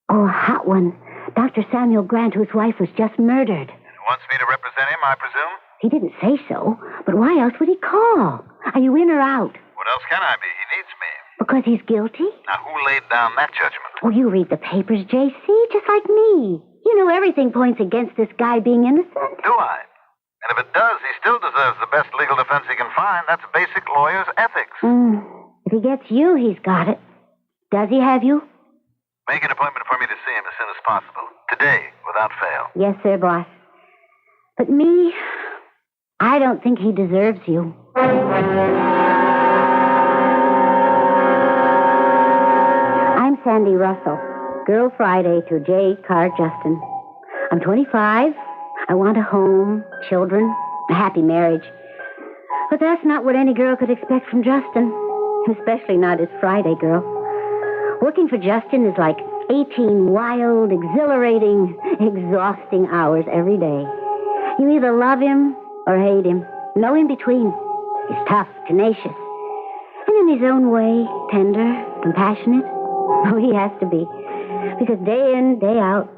Speaker 11: Oh, hot one. Dr. Samuel Grant, whose wife was just murdered.
Speaker 16: He wants me to represent him, I presume?
Speaker 11: He didn't say so, but why else would he call? Are you in or out?
Speaker 16: What else can I be? He needs me.
Speaker 11: Because he's guilty?
Speaker 16: Now, who laid down that judgment?
Speaker 11: Oh, you read the papers, J.C., just like me. You know, everything points against this guy being innocent.
Speaker 16: Do I? And if it does, he still deserves the best legal defense he can find. That's basic lawyer's ethics.
Speaker 11: If he gets you, he's got it. Does he have you?
Speaker 16: Make an appointment for me to see him as soon as possible. Today, without fail.
Speaker 11: Yes, sir, boss. But me, I don't think he deserves you. I'm Sandy Russell, Girl Friday to J. Carr Justin. I'm 25. I want a home, children, a happy marriage. But that's not what any girl could expect from Justin, especially not his Friday girl. Working for Justin is like 18 wild, exhilarating, exhausting hours every day. You either love him or hate him. No in between. He's tough, tenacious, and in his own way, tender, compassionate. Oh, he has to be. Because day in, day out,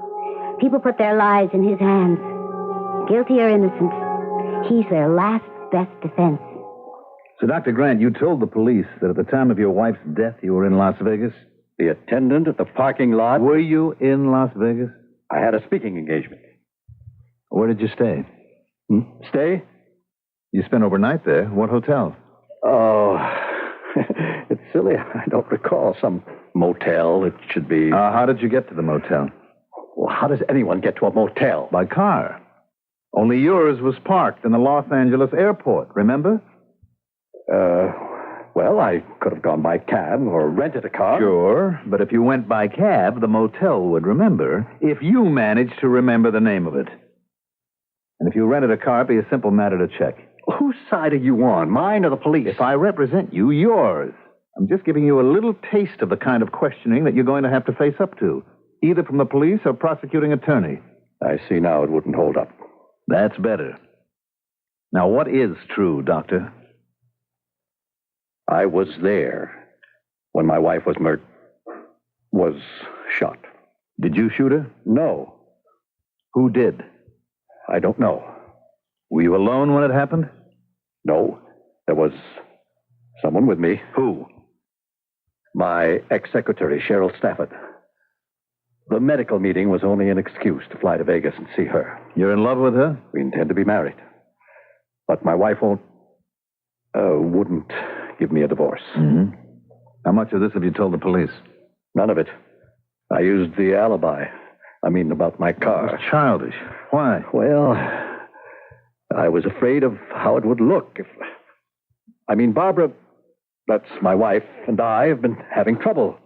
Speaker 11: people put their lives in his hands. Guilty or innocent, he's their last best defense.
Speaker 23: So, Dr. Grant, you told the police that at the time of your wife's death, you were in Las Vegas?
Speaker 18: The attendant at the parking lot?
Speaker 23: Were you in Las Vegas?
Speaker 18: I had a speaking engagement.
Speaker 23: Where did you stay?
Speaker 18: Stay?
Speaker 23: You spent overnight there. What hotel?
Speaker 18: Oh, it's silly. I don't recall. Some motel. It should be...
Speaker 23: How did you get to the motel?
Speaker 18: Well, how does anyone get to a motel?
Speaker 23: By car. Only yours was parked in the Los Angeles airport, remember?
Speaker 18: Well, I could have gone by cab or rented a car.
Speaker 23: Sure, but if you went by cab, the motel would remember, if you managed to remember the name of it. And if you rented a car, it'd be a simple matter to check.
Speaker 18: Whose side are you on, mine or the police?
Speaker 23: If I represent you, yours. I'm just giving you a little taste of the kind of questioning that you're going to have to face up to, either from the police or prosecuting attorney.
Speaker 18: I see now it wouldn't hold up.
Speaker 23: That's better. Now, what is true, Doctor?
Speaker 18: I was there when my wife was was shot.
Speaker 23: Did you shoot her?
Speaker 18: No.
Speaker 23: Who did?
Speaker 18: I don't know.
Speaker 23: Were you alone when it happened?
Speaker 18: No. There was someone with me.
Speaker 23: Who?
Speaker 18: My ex-secretary, Cheryl Stafford. The medical meeting was only an excuse to fly to Vegas and see her.
Speaker 23: You're in love with her?
Speaker 18: We intend to be married. But my wife wouldn't give me a divorce.
Speaker 23: Mm-hmm. How much of this have you told the police?
Speaker 18: None of it. I used the alibi. I mean, about my car.
Speaker 23: It was childish. Why?
Speaker 18: Well, I was afraid of how it would look if... Barbara, that's my wife, and I have been having trouble.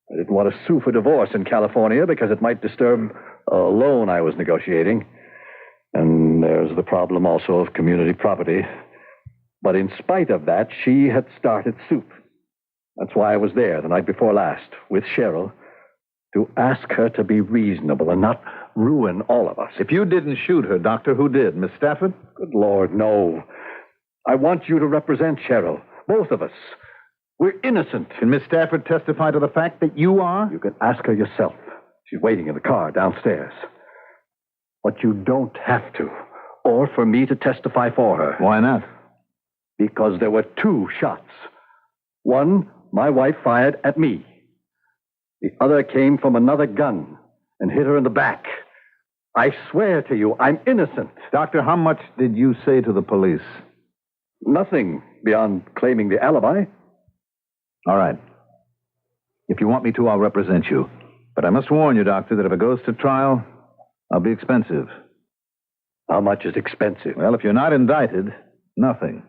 Speaker 18: I didn't want to sue for divorce in California because it might disturb a loan I was negotiating. And there's the problem also of community property. But in spite of that, she had started soup. That's why I was there the night before last with Cheryl to ask her to be reasonable and not ruin all of us.
Speaker 23: If you didn't shoot her, Doctor, who did? Miss Stafford?
Speaker 18: Good Lord, no. I want you to represent Cheryl. Both of us. We're innocent.
Speaker 23: Can Miss Stafford testify to the fact that you are?
Speaker 18: You can ask her yourself. She's waiting in the car downstairs. But you don't have to. Or for me to testify for her.
Speaker 23: Why not?
Speaker 18: Because there were 2 shots. One, my wife fired at me. The other came from another gun and hit her in the back. I swear to you, I'm innocent.
Speaker 23: Doctor, how much did you say to the police?
Speaker 18: Nothing beyond claiming the alibi.
Speaker 23: All right. If you want me to, I'll represent you. But I must warn you, Doctor, that if it goes to trial, I'll be expensive.
Speaker 18: How much is expensive?
Speaker 23: Well, if you're not indicted, nothing.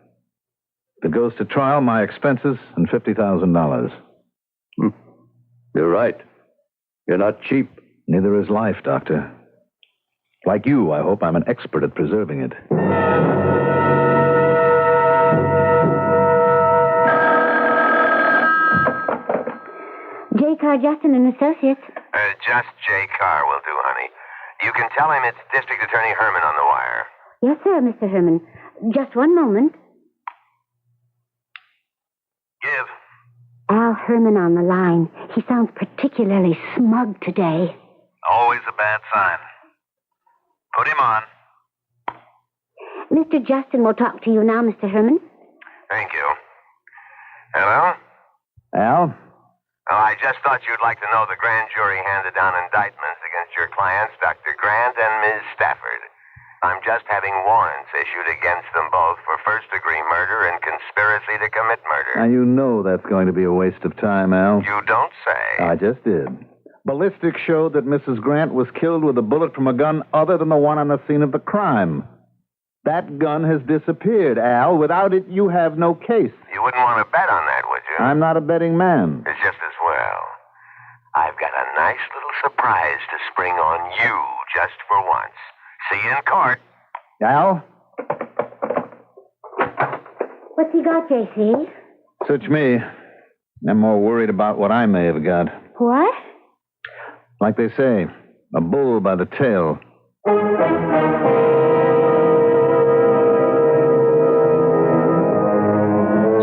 Speaker 23: If it goes to trial, my expenses and $50,000.
Speaker 18: You're right. You're not cheap.
Speaker 23: Neither is life, Doctor. Like you, I hope I'm an expert at preserving it.
Speaker 11: J. Carr, Justin and Associates.
Speaker 6: Just J. Carr will do, honey. You can tell him it's District Attorney Herman on the wire.
Speaker 11: Yes, sir, Mr. Herman. Just one moment.
Speaker 6: Give.
Speaker 11: Al Herman on the line. He sounds particularly smug today.
Speaker 16: Always a bad sign. Put him on.
Speaker 11: Mr. Justin will talk to you now, Mr. Herman.
Speaker 6: Thank you. Hello?
Speaker 23: Al?
Speaker 6: Oh, I just thought you'd like to know the grand jury handed down indictments against your clients, Dr. Grant and Ms. Stafford. I'm just having warrants issued against them both for first-degree murder and conspiracy to commit murder.
Speaker 23: Now, you know that's going to be a waste of time, Al.
Speaker 6: You don't say.
Speaker 23: I just did. Ballistics showed that Mrs. Grant was killed with a bullet from a gun other than the one on the scene of the crime. That gun has disappeared, Al. Without it, you have no case.
Speaker 6: You wouldn't want to bet on that, would you?
Speaker 23: I'm not a betting man.
Speaker 6: It's just as well. I've got a nice little surprise to spring on you just for once. See you in court.
Speaker 23: Al?
Speaker 11: What's he got, J.C.?
Speaker 23: Such me. I'm more worried about what I may have got.
Speaker 11: What?
Speaker 23: Like they say, a bull by the tail.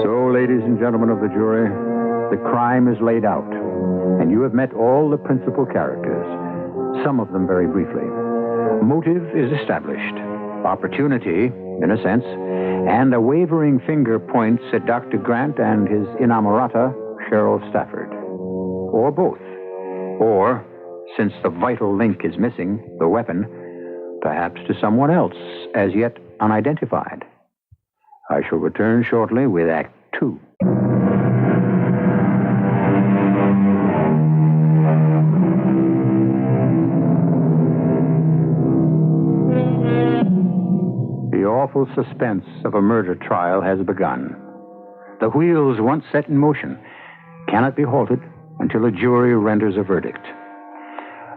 Speaker 1: So, ladies and gentlemen of the jury, the crime is laid out, and you have met all the principal characters, some of them very briefly. Motive is established. Opportunity, in a sense, and a wavering finger points at Dr. Grant and his inamorata, Cheryl Stafford. Or both. Or, since the vital link is missing, the weapon, perhaps to someone else, as yet unidentified. I shall return shortly with Act 2. The awful suspense of a murder trial has begun. The wheels, once set in motion, cannot be halted until a jury renders a verdict.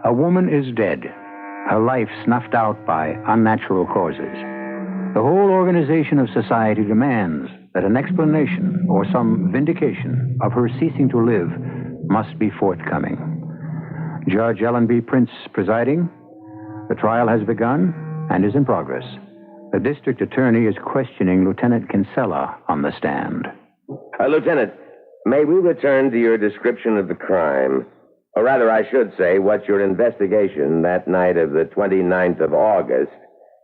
Speaker 1: A woman is dead, her life snuffed out by unnatural causes. The whole organization of society demands that an explanation or some vindication of her ceasing to live must be forthcoming. Judge Ellen B. Prince presiding. The trial has begun and is in progress. The district attorney is questioning Lieutenant Kinsella on the stand.
Speaker 2: Lieutenant, may we return to your description of the crime? Or rather, I should say, what your investigation that night of the 29th of August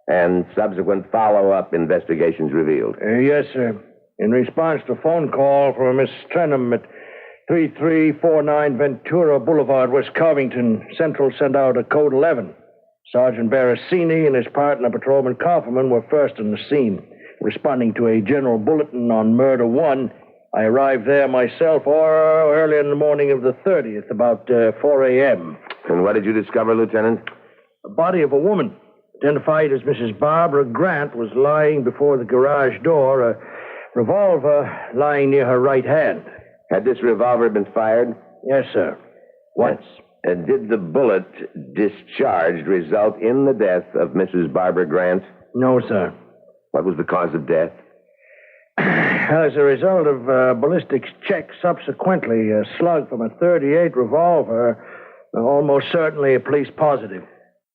Speaker 2: and subsequent follow-up investigations revealed.
Speaker 22: Yes, sir. In response to a phone call from Miss Trenham at 3349 Ventura Boulevard, West Covington. Central sent out a code 11. Sergeant Barasini and his partner, Patrolman Kaufman, were first on the scene. Responding to a general bulletin on Murder 1, I arrived there myself early in the morning of the 30th, about 4 a.m.
Speaker 2: And what did you discover, Lieutenant?
Speaker 22: The body of a woman, identified as Mrs. Barbara Grant, was lying before the garage door, a revolver lying near her right hand.
Speaker 2: Had this revolver been fired?
Speaker 22: Yes, sir. Once.
Speaker 2: Did the bullet discharged result in the death of Mrs. Barbara Grant?
Speaker 22: No, sir.
Speaker 2: What was the cause of death?
Speaker 22: As a result of ballistics check subsequently, a slug from a .38 revolver, almost certainly a police positive.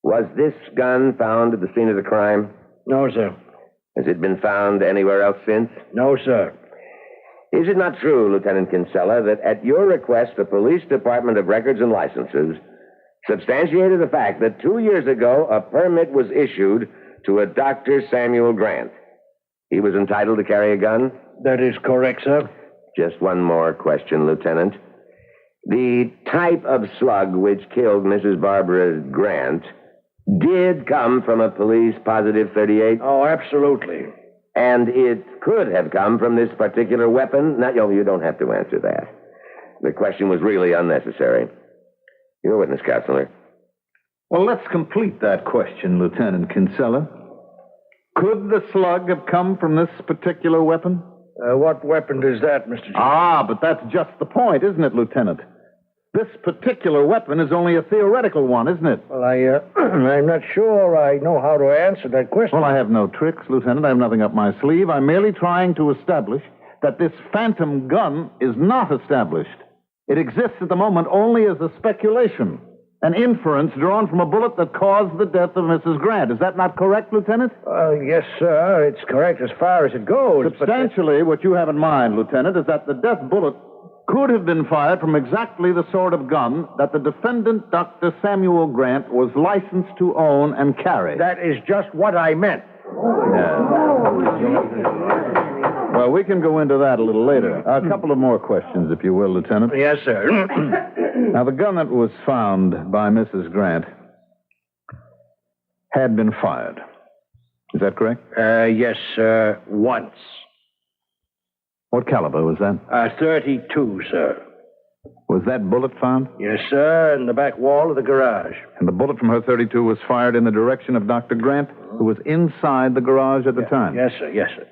Speaker 2: Was this gun found at the scene of the crime?
Speaker 22: No, sir.
Speaker 2: Has it been found anywhere else since?
Speaker 22: No, sir.
Speaker 2: Is it not true, Lieutenant Kinsella, that at your request, the Police Department of Records and Licenses substantiated the fact that 2 years ago a permit was issued to a Dr. Samuel Grant? He was entitled to carry a gun?
Speaker 22: That is correct, sir.
Speaker 2: Just one more question, Lieutenant. The type of slug which killed Mrs. Barbara Grant did come from a police positive .38?
Speaker 22: Oh, absolutely.
Speaker 2: And it could have come from this particular weapon? No, you don't have to answer that. The question was really unnecessary. Your witness, Counselor.
Speaker 23: Well, let's complete that question, Lieutenant Kinsella. Could the slug have come from this particular weapon?
Speaker 22: What weapon is that, Mr. Jones?
Speaker 23: Ah, but that's just the point, isn't it, Lieutenant? This particular weapon is only a theoretical one, isn't it?
Speaker 22: Well, I'm not sure I know how to answer that question.
Speaker 23: Well, I have no tricks, Lieutenant. I have nothing up my sleeve. I'm merely trying to establish that this phantom gun is not established. It exists at the moment only as a speculation, an inference drawn from a bullet that caused the death of Mrs. Grant. Is that not correct, Lieutenant?
Speaker 22: Yes, sir. It's correct as far as it goes.
Speaker 23: Substantially, what you have in mind, Lieutenant, is that the death bullet could have been fired from exactly the sort of gun that the defendant, Dr. Samuel Grant, was licensed to own and carry.
Speaker 22: That is just what I meant.
Speaker 23: Yeah. Well, we can go into that a little later. A couple of more questions, if you will, Lieutenant.
Speaker 22: Yes, sir.
Speaker 23: Now, the gun that was found by Mrs. Grant had been fired. Is that correct?
Speaker 22: Yes, sir. Once.
Speaker 23: What caliber was that?
Speaker 22: 32, sir.
Speaker 23: Was that bullet found?
Speaker 22: Yes, sir, in the back wall of the garage.
Speaker 23: And the bullet from her .32 was fired in the direction of Dr. Grant, who was inside the garage at the time?
Speaker 22: Yes, sir. Yes, sir.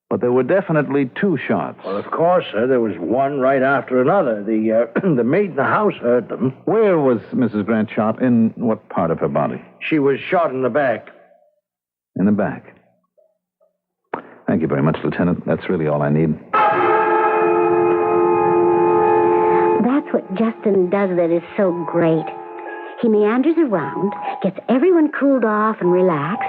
Speaker 23: But there were definitely two shots.
Speaker 22: Well, of course, sir. There was one right after another. The maid in the house heard them.
Speaker 23: Where was Mrs. Grant shot? In what part of her body?
Speaker 22: She was shot in the back.
Speaker 23: In the back. Thank you very much, Lieutenant. That's really all I need.
Speaker 11: That's what Justin does that is so great. He meanders around, gets everyone cooled off and relaxed,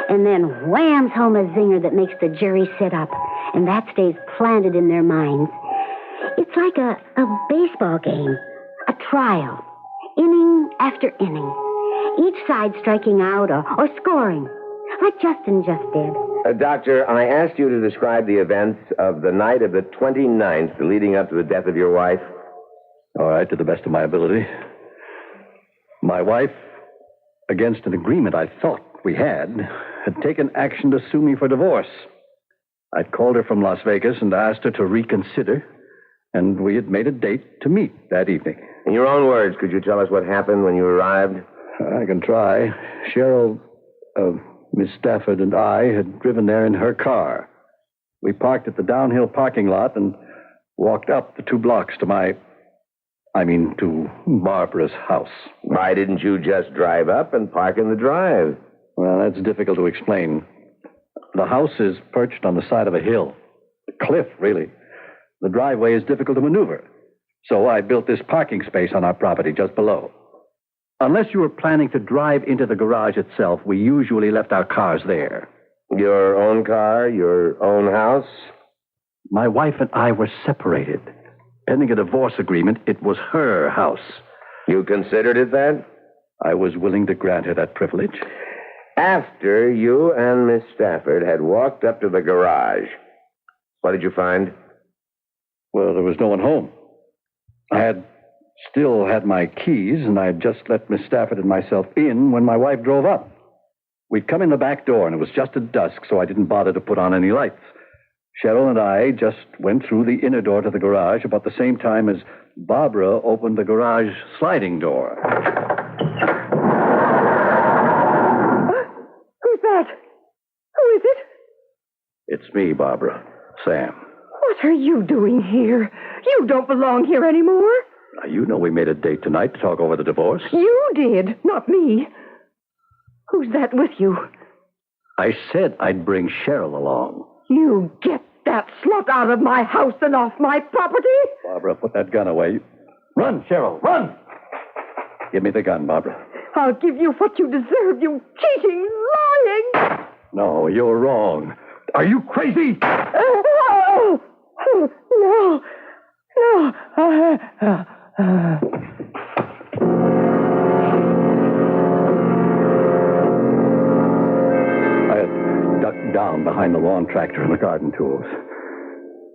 Speaker 11: and then whams home a zinger that makes the jury sit up, and that stays planted in their minds. It's like a baseball game, a trial, inning after inning, each side striking out or scoring, like Justin just did.
Speaker 2: Doctor, I asked you to describe the events of the night of the 29th leading up to the death of your wife.
Speaker 18: All right, to the best of my ability. My wife, against an agreement I thought we had taken action to sue me for divorce. I'd called her from Las Vegas and asked her to reconsider, and we had made a date to meet that evening.
Speaker 2: In your own words, could you tell us what happened when you arrived?
Speaker 18: I can try. Cheryl, Miss Stafford and I had driven there in her car. We parked at the downhill parking lot and walked up the 2 blocks to to Barbara's house.
Speaker 2: Why didn't you just drive up and park in the drive?
Speaker 18: Well, that's difficult to explain. The house is perched on the side of a hill. A cliff, really. The driveway is difficult to maneuver. So I built this parking space on our property just below. Unless you were planning to drive into the garage itself, we usually left our cars there.
Speaker 2: Your own car, your own house?
Speaker 18: My wife and I were separated. Pending a divorce agreement, it was her house.
Speaker 2: You considered it that?
Speaker 18: I was willing to grant her that privilege.
Speaker 2: After you and Miss Stafford had walked up to the garage, what did you find?
Speaker 18: Well, there was no one home. I still had my keys, and I had just let Miss Stafford and myself in when my wife drove up. We'd come in the back door, and it was just at dusk, so I didn't bother to put on any lights. Cheryl and I just went through the inner door to the garage about the same time as Barbara opened the garage sliding door.
Speaker 7: Who's that? Who is it?
Speaker 18: It's me, Barbara. Sam.
Speaker 7: What are you doing here? You don't belong here anymore.
Speaker 18: Now, you know we made a date tonight to talk over the divorce.
Speaker 7: You did, not me. Who's that with you?
Speaker 18: I said I'd bring Cheryl along.
Speaker 7: You get that slut out of my house and off my property.
Speaker 18: Barbara, put that gun away. Run, Cheryl, run! Give me the gun, Barbara.
Speaker 7: I'll give you what you deserve, you cheating, lying...
Speaker 18: No, you're wrong. Are you crazy?
Speaker 7: No.
Speaker 18: I had ducked down behind the lawn tractor and the garden tools.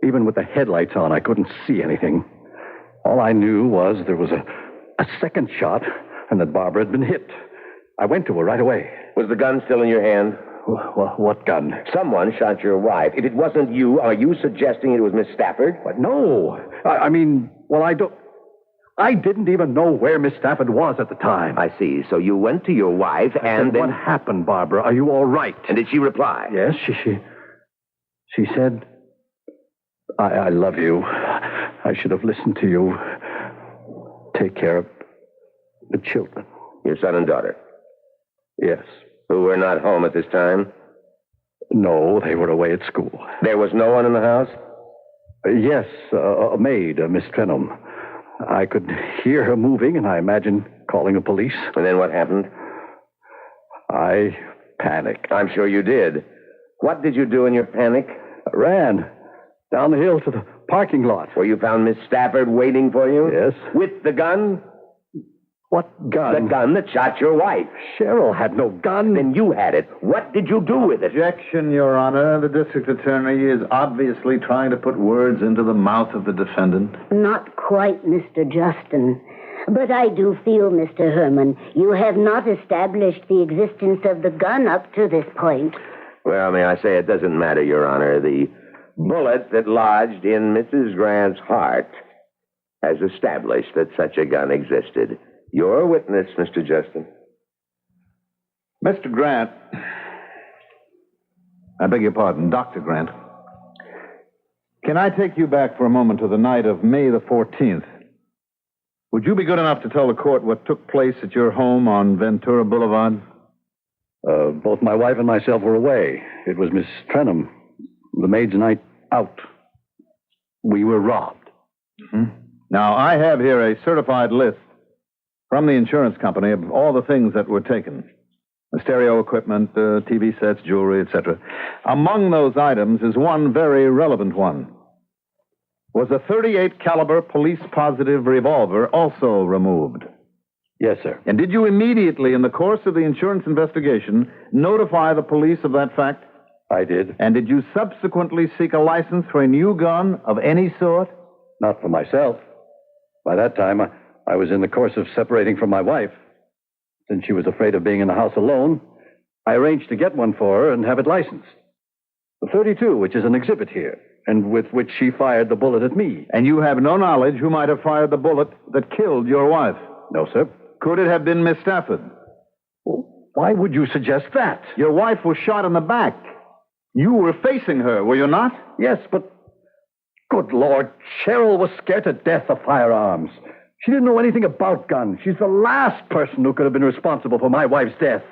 Speaker 18: Even with the headlights on, I couldn't see anything. All I knew was there was a second shot and that Barbara had been hit. I went to her right away.
Speaker 2: Was the gun still in your hand?
Speaker 18: What gun?
Speaker 2: Someone shot your wife. If it wasn't you, are you suggesting it was Miss Stafford?
Speaker 18: But no. I didn't even know where Miss Stafford was at the time.
Speaker 2: I see. So you went to your wife and then...
Speaker 18: What happened, Barbara? Are you all right?
Speaker 2: And did she reply?
Speaker 18: Yes, she said, I love you. I should have listened to you. Take care of the children.
Speaker 2: Your son and daughter?
Speaker 18: Yes.
Speaker 2: Who were not home at this time?
Speaker 18: No, they were away at school.
Speaker 2: There was no one in the house?
Speaker 18: Yes, a maid, Miss Trenholm. I could hear her moving, and I imagined calling the police.
Speaker 2: And then what happened?
Speaker 18: I panicked.
Speaker 2: I'm sure you did. What did you do in your panic?
Speaker 18: I ran down the hill to the parking lot.
Speaker 2: Where you found Miss Stafford waiting for you?
Speaker 18: Yes.
Speaker 2: With the gun?
Speaker 18: What gun?
Speaker 2: The gun that shot your wife.
Speaker 18: Cheryl had no gun.
Speaker 2: Then you had it. What did you do with it?
Speaker 23: Objection, Your Honor. The district attorney is obviously trying to put words into the mouth of the defendant.
Speaker 11: Not quite, Mr. Justin. But I do feel, Mr. Herman, you have not established the existence of the gun up to this point.
Speaker 2: Well, may I say it doesn't matter, Your Honor. The bullet that lodged in Mrs. Grant's heart has established that such a gun existed. You're a witness, Mr. Justin.
Speaker 23: Mr. Grant. I beg your pardon, Dr. Grant. Can I take you back for a moment to the night of May the 14th? Would you be good enough to tell the court what took place at your home on Ventura Boulevard?
Speaker 18: Both my wife and myself were away. It was Miss Trenholm, the maid's night out. We were robbed.
Speaker 23: Mm-hmm. Now, I have here a certified list from the insurance company of all the things that were taken. The stereo equipment, TV sets, jewelry, etc. Among those items is one very relevant one. Was a .38 caliber police-positive revolver also removed?
Speaker 18: Yes, sir.
Speaker 23: And did you immediately, in the course of the insurance investigation, notify the police of that fact?
Speaker 18: I did.
Speaker 23: And did you subsequently seek a license for a new gun of any sort?
Speaker 18: Not for myself. By that time, I was in the course of separating from my wife. Since she was afraid of being in the house alone, I arranged to get one for her and have it licensed. The .32, which is an exhibit here, and with which she fired the bullet at me.
Speaker 23: And you have no knowledge who might have fired the bullet that killed your wife?
Speaker 18: No, sir.
Speaker 23: Could it have been Miss Stafford?
Speaker 18: Well, why would you suggest that?
Speaker 23: Your wife was shot in the back. You were facing her, were you not?
Speaker 18: Yes, but... Good Lord, Cheryl was scared to death of firearms. She didn't know anything about guns. She's the last person who could have been responsible for my wife's death.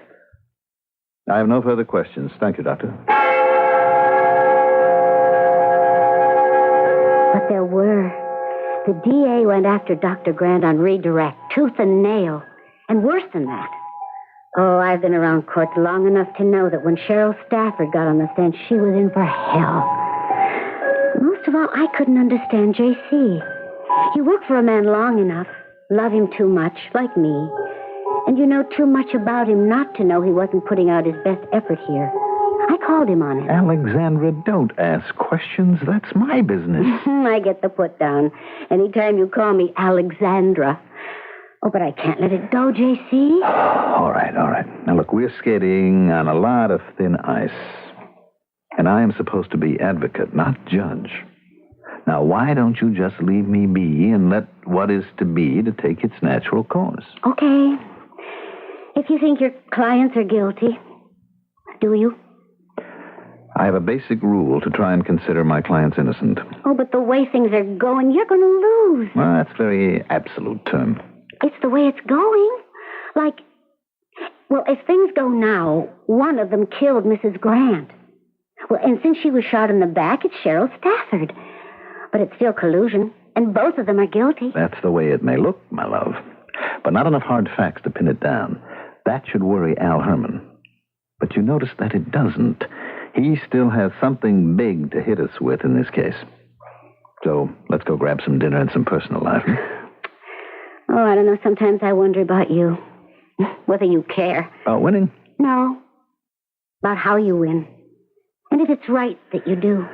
Speaker 23: I have no further questions. Thank you, Doctor.
Speaker 11: But there were. The DA went after Dr. Grant on redirect, tooth and nail. And worse than that. Oh, I've been around court long enough to know that when Cheryl Stafford got on the stand, she was in for hell. Most of all, I couldn't understand J.C. You work for a man long enough, love him too much, like me, and you know too much about him not to know he wasn't putting out his best effort here. I called him on it.
Speaker 23: Alexandra, don't ask questions. That's my business.
Speaker 11: I get the put down anytime you call me Alexandra. Oh, but I can't let it go, J.C.
Speaker 23: All right. Now, look, we're skating on a lot of thin ice. And I am supposed to be advocate, not judge. Now, why don't you just leave me be and let what is to be to take its natural course?
Speaker 11: Okay. If you think your clients are guilty, do you?
Speaker 23: I have a basic rule to try and consider my clients innocent.
Speaker 11: Oh, but the way things are going, you're going to lose.
Speaker 23: Well, that's a very absolute term.
Speaker 11: It's the way it's going. Like, well, if things go now, one of them killed Mrs. Grant. Well, and since she was shot in the back, it's Cheryl Stafford. But it's still collusion, and both of them are guilty.
Speaker 23: That's the way it may look, my love. But not enough hard facts to pin it down. That should worry Al Herman. But you notice that it doesn't. He still has something big to hit us with in this case. So let's go grab some dinner and some personal life.
Speaker 11: Oh, I don't know. Sometimes I wonder about you. Whether you care.
Speaker 23: About winning?
Speaker 11: No. About how you win. And if it's right that you do.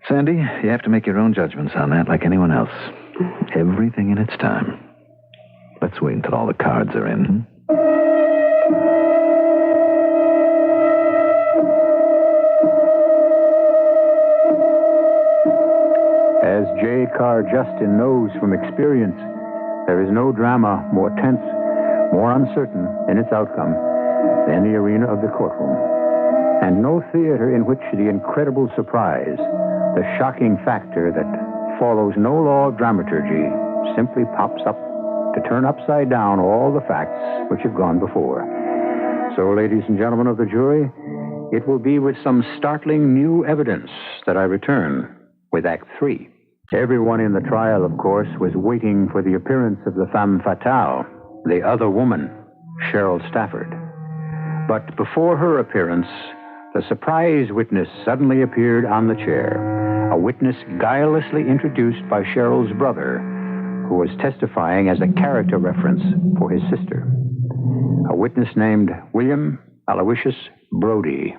Speaker 23: Sandy, you have to make your own judgments on that like anyone else. Everything in its time. Let's wait until all the cards are in.
Speaker 1: As J. Carr Justin knows from experience, there is no drama more tense, more uncertain in its outcome than the arena of the courtroom. And no theater in which the incredible surprise, the shocking factor that follows no law of dramaturgy, simply pops up to turn upside down all the facts which have gone before. So, ladies and gentlemen of the jury, it will be with some startling new evidence that I return with Act 3. Everyone in the trial, of course, was waiting for the appearance of the femme fatale, the other woman, Cheryl Stafford. But before her appearance, the surprise witness suddenly appeared on the chair, a witness guilelessly introduced by Cheryl's brother, who was testifying as a character reference for his sister. A witness named William Aloysius Brody.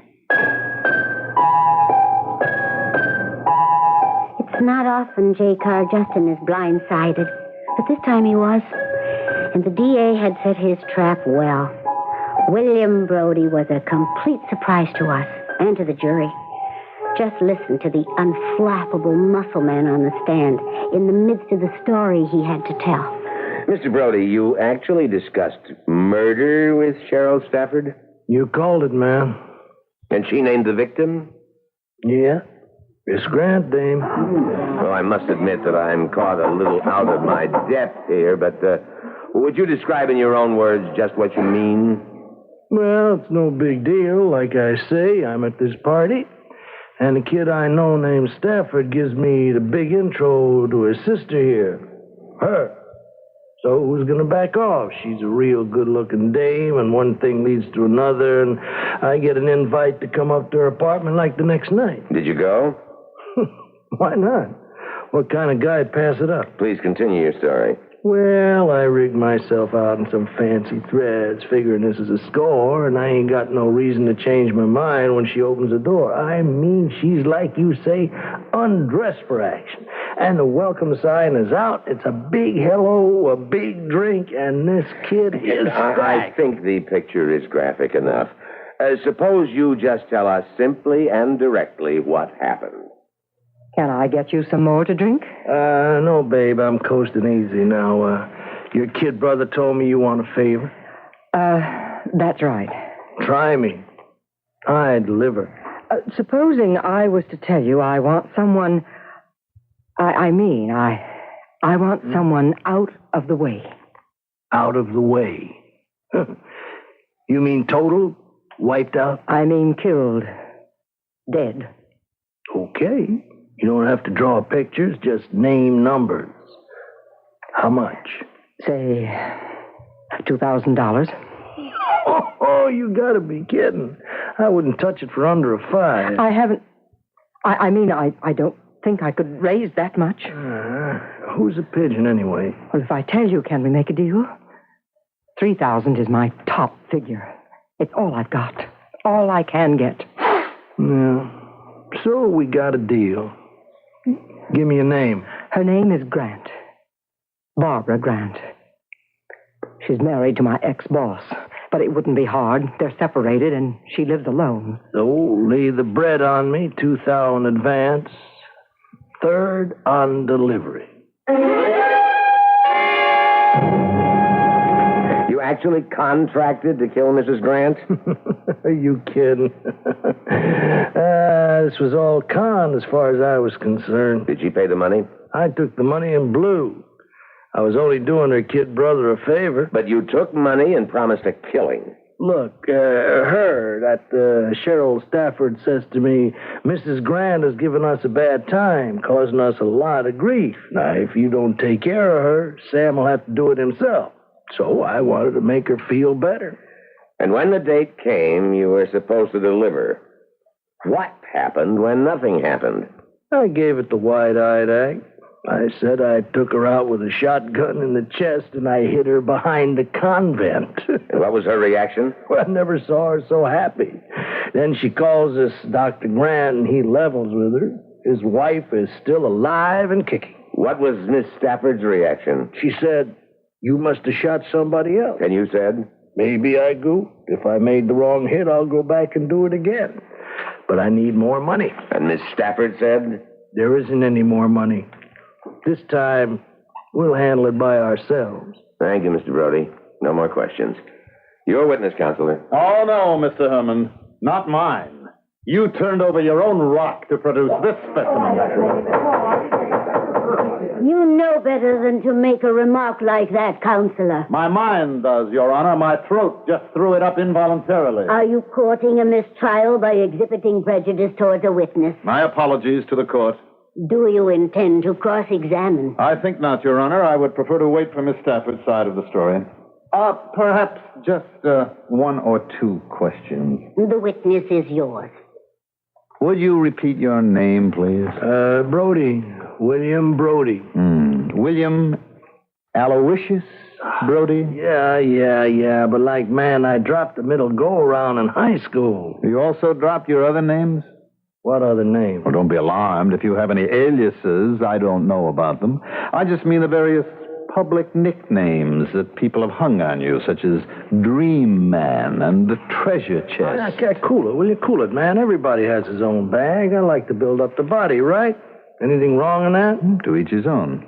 Speaker 11: It's not often J. Carr Justin is blindsided, but this time he was. And the DA had set his trap well. William Brody was a complete surprise to us and to the jury. Just listen to the unflappable muscle man on the stand in the midst of the story he had to tell.
Speaker 2: Mr. Brody, you actually discussed murder with Cheryl Stafford?
Speaker 22: You called it, ma'am.
Speaker 2: And she named the victim?
Speaker 22: Yeah. Miss Grant, dame.
Speaker 2: Well, I must admit that I'm caught a little out of my depth here, but would you describe in your own words just what you mean?
Speaker 22: Well, it's no big deal. Like I say, I'm at this party, and a kid I know named Stafford gives me the big intro to his sister here. Her. So who's going to back off? She's a real good-looking dame, and one thing leads to another, and I get an invite to come up to her apartment like the next night.
Speaker 2: Did you go?
Speaker 22: Why not? What kind of guy'd pass it up?
Speaker 2: Please continue your story.
Speaker 22: Well, I rigged myself out in some fancy threads, figuring this is a score, and I ain't got no reason to change my mind when she opens the door. I mean, she's like you say, undressed for action. And the welcome sign is out. It's a big hello, a big drink, and this kid is
Speaker 2: I think the picture is graphic enough. Suppose you just tell us simply and directly what happened.
Speaker 12: Can I get you some more to drink?
Speaker 22: No, babe, I'm coasting easy now. Your kid brother told me you want a favor.
Speaker 12: That's right.
Speaker 22: Try me. I deliver.
Speaker 12: Supposing I was to tell you I want someone... I want someone out of the way.
Speaker 22: Out of the way? You mean total? Wiped out?
Speaker 12: I mean killed. Dead.
Speaker 22: Okay. You don't have to draw pictures, just name numbers. How much?
Speaker 12: Say, $2,000.
Speaker 22: Oh, you gotta be kidding. I wouldn't touch it for under a $5.
Speaker 12: I haven't... I don't think I could raise that much.
Speaker 22: Who's a pigeon, anyway?
Speaker 12: Well, if I tell you, can we make a deal? 3,000 is my top figure. It's all I've got. All I can get.
Speaker 22: Yeah. So we got a deal. Give me a name.
Speaker 12: Her name is Grant. Barbara Grant. She's married to my ex-boss. But it wouldn't be hard. They're separated, and she lives alone.
Speaker 22: So lay the bread on me, 2 thou in advance. 3rd on delivery.
Speaker 2: You actually contracted to kill Mrs. Grant?
Speaker 22: Are you kidding? This was all con as far as I was concerned.
Speaker 2: Did she pay the money?
Speaker 22: I took the money and blew. I was only doing her kid brother a favor.
Speaker 2: But you took money and promised a killing.
Speaker 22: Look, Cheryl Stafford says to me, Mrs. Grant has given us a bad time, causing us a lot of grief. Now, if you don't take care of her, Sam will have to do it himself. So I wanted to make her feel better.
Speaker 2: And when the date came, you were supposed to deliver. What happened when nothing happened?
Speaker 22: I gave it the wide-eyed act. I said I took her out with a shotgun in the chest, and I hid her behind the convent.
Speaker 2: And what was her reaction?
Speaker 22: Well, I never saw her so happy. Then she calls us Dr. Grant, and he levels with her. His wife is still alive and kicking.
Speaker 2: What was Miss Stafford's reaction?
Speaker 22: She said, you must have shot somebody else.
Speaker 2: And you said?
Speaker 22: Maybe I goofed. If I made the wrong hit, I'll go back and do it again. But I need more money.
Speaker 2: And Miss Stafford said?
Speaker 22: There isn't any more money. This time, we'll handle it by ourselves.
Speaker 2: Thank you, Mr. Brody. No more questions. Your witness, Counselor.
Speaker 23: Oh, no, Mr. Herman. Not mine. You turned over your own rock to produce this specimen.
Speaker 11: You know better than to make a remark like that, Counselor.
Speaker 23: My mind does, Your Honor. My throat just threw it up involuntarily.
Speaker 11: Are you courting a mistrial by exhibiting prejudice towards a witness?
Speaker 23: My apologies to the court.
Speaker 11: Do you intend to cross-examine?
Speaker 23: I think not, Your Honor. I would prefer to wait for Miss Stafford's side of the story. Perhaps just 1 or 2 questions.
Speaker 11: The witness is yours.
Speaker 23: Would you repeat your name, please?
Speaker 22: Brody. William Brody.
Speaker 23: William Aloysius Brody?
Speaker 22: Yeah. But like, man, I dropped the middle go-around in high school.
Speaker 23: You also dropped your other names?
Speaker 22: What other name?
Speaker 23: Well, don't be alarmed. If you have any aliases, I don't know about them. I just mean the various public nicknames that people have hung on you, such as Dream Man and the Treasure Chest.
Speaker 22: Cool it, will you? Cool it, man. Everybody has his own bag. I like to build up the body, right? Anything wrong in that?
Speaker 23: To each his own.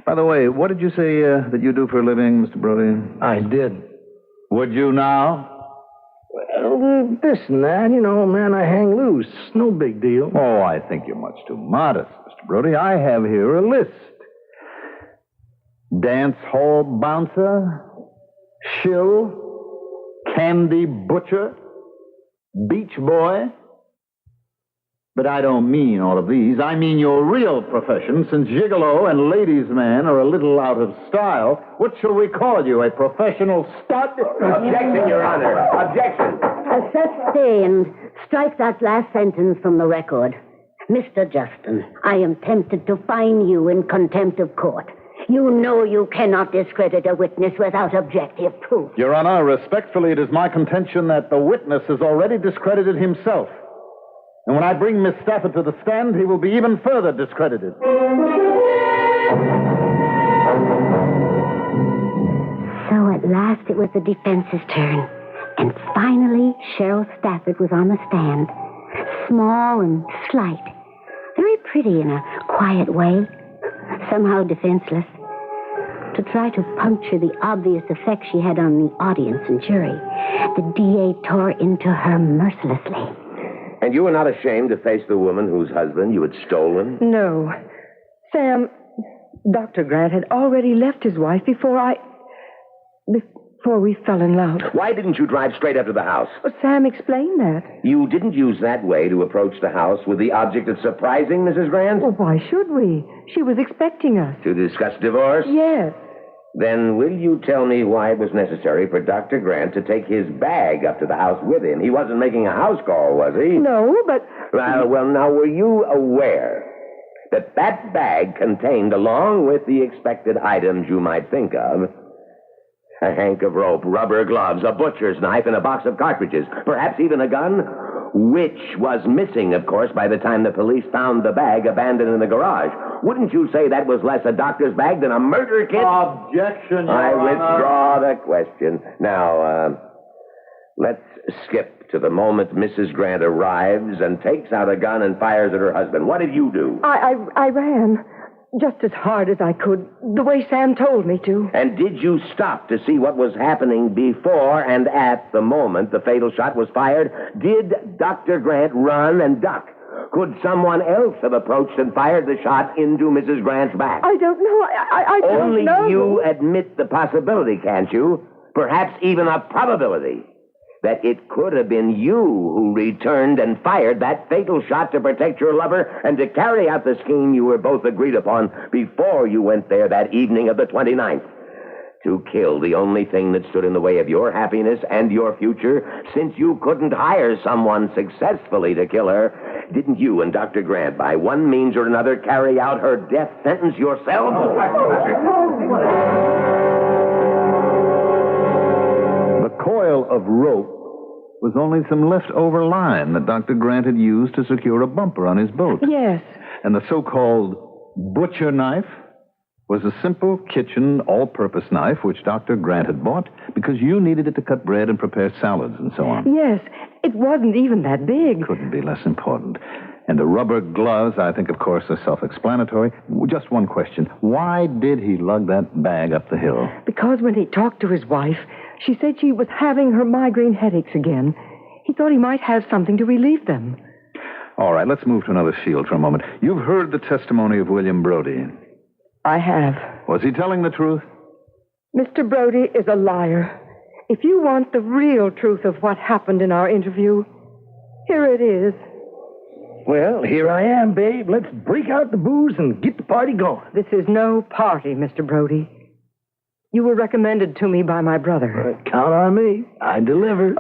Speaker 23: By the way, what did you say that you do for a living, Mr. Brody?
Speaker 22: I did.
Speaker 23: Would you now?
Speaker 22: Well, this and that, man, I hang loose. No big deal.
Speaker 23: Oh, I think you're much too modest, Mr. Brody. I have here a list. Dance hall bouncer, shill, candy butcher, beach boy. But I don't mean all of these. I mean your real profession, since gigolo and ladies' man are a little out of style. What shall we call you, a professional stud?
Speaker 2: Objection, Your Honor. Objection.
Speaker 11: Stay and strike that last sentence from the record. Mr. Justin, I am tempted to fine you in contempt of court. You know you cannot discredit a witness without objective proof.
Speaker 23: Your Honor, respectfully, it is my contention that the witness has already discredited himself. And when I bring Miss Stafford to the stand, he will be even further discredited.
Speaker 11: So at last it was the defense's turn. And finally, Cheryl Stafford was on the stand. Small and slight. Very pretty in a quiet way. Somehow defenseless. To try to puncture the obvious effect she had on the audience and jury, the DA tore into her mercilessly.
Speaker 2: And you were not ashamed to face the woman whose husband you had stolen?
Speaker 12: No. Sam, Dr. Grant had already left his wife before we fell in love.
Speaker 2: Why didn't you drive straight up to the house?
Speaker 12: Well, Sam explained that.
Speaker 2: You didn't use that way to approach the house with the object of surprising Mrs. Grant?
Speaker 12: Well, why should we? She was expecting us.
Speaker 2: To discuss divorce?
Speaker 12: Yes.
Speaker 2: Then will you tell me why it was necessary for Dr. Grant to take his bag up to the house with him? He wasn't making a house call, was he?
Speaker 12: No, but...
Speaker 2: Well, now, were you aware that that bag contained, along with the expected items you might think of, a hank of rope, rubber gloves, a butcher's knife, and a box of cartridges, perhaps even a gun? which was missing, of course, by the time the police found the bag abandoned in the garage. Wouldn't you say that was less a doctor's bag than a murder kit?
Speaker 23: Objection, Your
Speaker 2: I
Speaker 23: Honor.
Speaker 2: withdraw the question. Now, let's skip to the moment Mrs. Grant arrives and takes out a gun and fires at her husband. What did you do?
Speaker 7: I ran just as hard as I could, the way Sam told me to.
Speaker 2: And did you stop to see what was happening before and at the moment the fatal shot was fired? Did Dr. Grant run and duck? Could someone else have approached and fired the shot into Mrs. Grant's back?
Speaker 7: I don't know. I don't
Speaker 2: Only
Speaker 7: know.
Speaker 2: you admit the possibility, can't you? Perhaps even a probability that it could have been you who returned and fired that fatal shot to protect your lover and to carry out the scheme you were both agreed upon before you went there that evening of the 29th. To kill the only thing that stood in the way of your happiness and your future, since you couldn't hire someone successfully to kill her. Didn't you and Dr. Grant, by one means or another, carry out her death sentence yourself?
Speaker 23: The coil of rope was only some leftover line that Dr. Grant had used to secure a bumper on his boat.
Speaker 7: Yes.
Speaker 23: And the so-called butcher knife was a simple kitchen all-purpose knife which Dr. Grant had bought because you needed it to cut bread and prepare salads and so on.
Speaker 7: Yes. It wasn't even that big.
Speaker 23: Couldn't be less important. And the rubber gloves, I think, of course, are self-explanatory. Just one question. Why did he lug that bag up the hill?
Speaker 7: Because when he talked to his wife, she said she was having her migraine headaches again. He thought he might have something to relieve them.
Speaker 23: All right, let's move to another field for a moment. You've heard the testimony of William Brody.
Speaker 7: I have.
Speaker 23: Was he telling the truth?
Speaker 7: Mr. Brody is a liar. If you want the real truth of what happened in our interview, here it is.
Speaker 22: Well, here I am, babe. Let's break out the booze and get the party going.
Speaker 7: This is no party, Mr. Brody. You were recommended to me by my brother.
Speaker 22: Count on me. I deliver.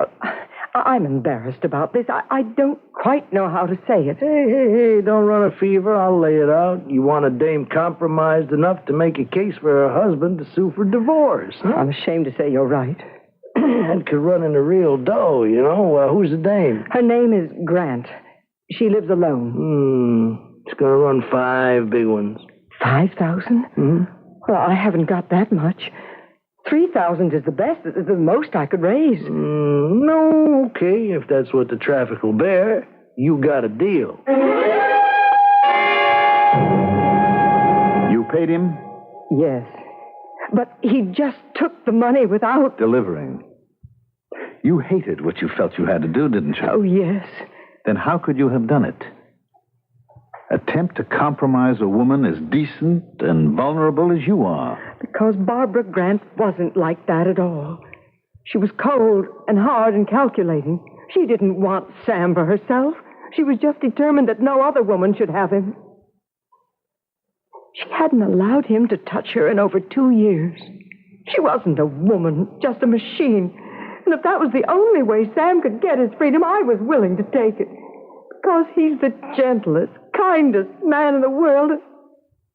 Speaker 7: I'm embarrassed about this. I don't quite know how to say it.
Speaker 22: Hey, don't run a fever. I'll lay it out. You want a dame compromised enough to make a case for her husband to sue for divorce, huh?
Speaker 7: I'm ashamed to say you're right.
Speaker 22: That could run into real dough, you know. Who's the dame?
Speaker 7: Her name is Grant. She lives alone.
Speaker 22: It's going to run 5 big ones.
Speaker 7: 5,000?
Speaker 22: Hmm?
Speaker 7: Well, I haven't got that much. 3,000 is the best, the most I could raise.
Speaker 22: No, okay, if that's what the traffic will bear. You got a deal.
Speaker 23: You paid him?
Speaker 7: Yes. But he just took the money without...
Speaker 23: Delivering. You hated what you felt you had to do, didn't you?
Speaker 7: Oh, yes.
Speaker 23: Then how could you have done it? Attempt to compromise a woman as decent and vulnerable as you are.
Speaker 7: Because Barbara Grant wasn't like that at all. She was cold and hard and calculating. She didn't want Sam for herself. She was just determined that no other woman should have him. She hadn't allowed him to touch her in over 2 years. She wasn't a woman, just a machine. And if that was the only way Sam could get his freedom, I was willing to take it. Because he's the gentlest, kindest man in the world.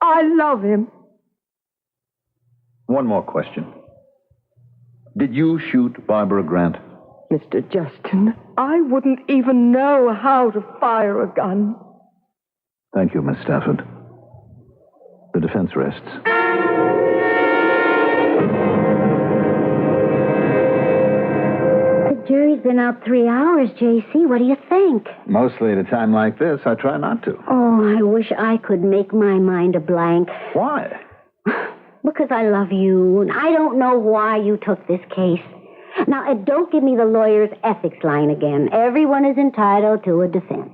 Speaker 7: I love him.
Speaker 23: One more question. Did you shoot Barbara Grant?
Speaker 7: Mr. Justin, I wouldn't even know how to fire a gun.
Speaker 23: Thank you, Miss Stafford. The defense rests.
Speaker 11: The jury's been out 3 hours, J.C. What do you think?
Speaker 23: Mostly at a time like this, I try not to.
Speaker 11: Oh, I wish I could make my mind a blank.
Speaker 23: Why?
Speaker 11: Because I love you, and I don't know why you took this case. Now, don't give me the lawyer's ethics line again. Everyone is entitled to a defense.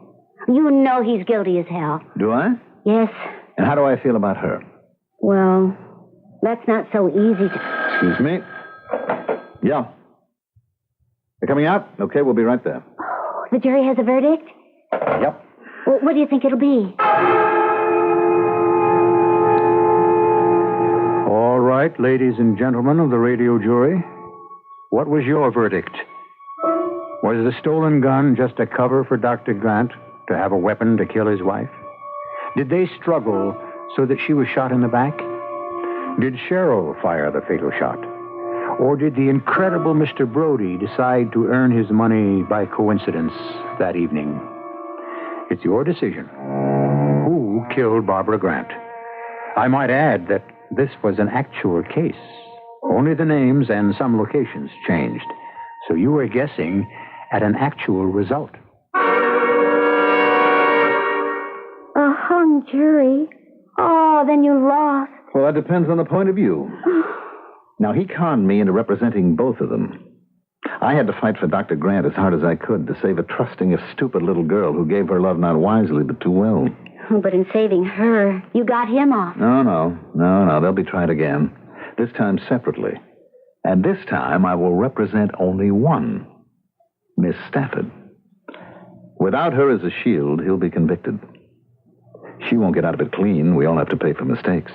Speaker 11: You know he's guilty as hell.
Speaker 23: Do I?
Speaker 11: Yes.
Speaker 23: And how do I feel about her?
Speaker 11: Well, that's not so easy to...
Speaker 23: Excuse me. Yeah. You're coming out? Okay, we'll be right there.
Speaker 11: Oh, the jury has a verdict?
Speaker 23: Yep.
Speaker 11: Well, what do you think it'll be?
Speaker 1: All right, ladies and gentlemen of the radio jury, what was your verdict? Was the stolen gun just a cover for Dr. Grant to have a weapon to kill his wife? Did they struggle so that she was shot in the back? Did Cheryl fire the fatal shot? Or did the incredible Mr. Brody decide to earn his money by coincidence that evening? It's your decision. Who killed Barbara Grant? I might add that this was an actual case. Only the names and some locations changed. So you were guessing at an actual result.
Speaker 11: A hung jury. Oh, then you lost.
Speaker 23: Well, that depends on the point of view. Now, he conned me into representing both of them. I had to fight for Dr. Grant as hard as I could to save a trusting, if stupid little girl who gave her love not wisely but too well.
Speaker 11: Oh, but in saving her, you got him off.
Speaker 23: No. They'll be tried again. This time separately. And this time I will represent only one. Miss Stafford. Without her as a shield, he'll be convicted. She won't get out of it clean. We all have to pay for mistakes.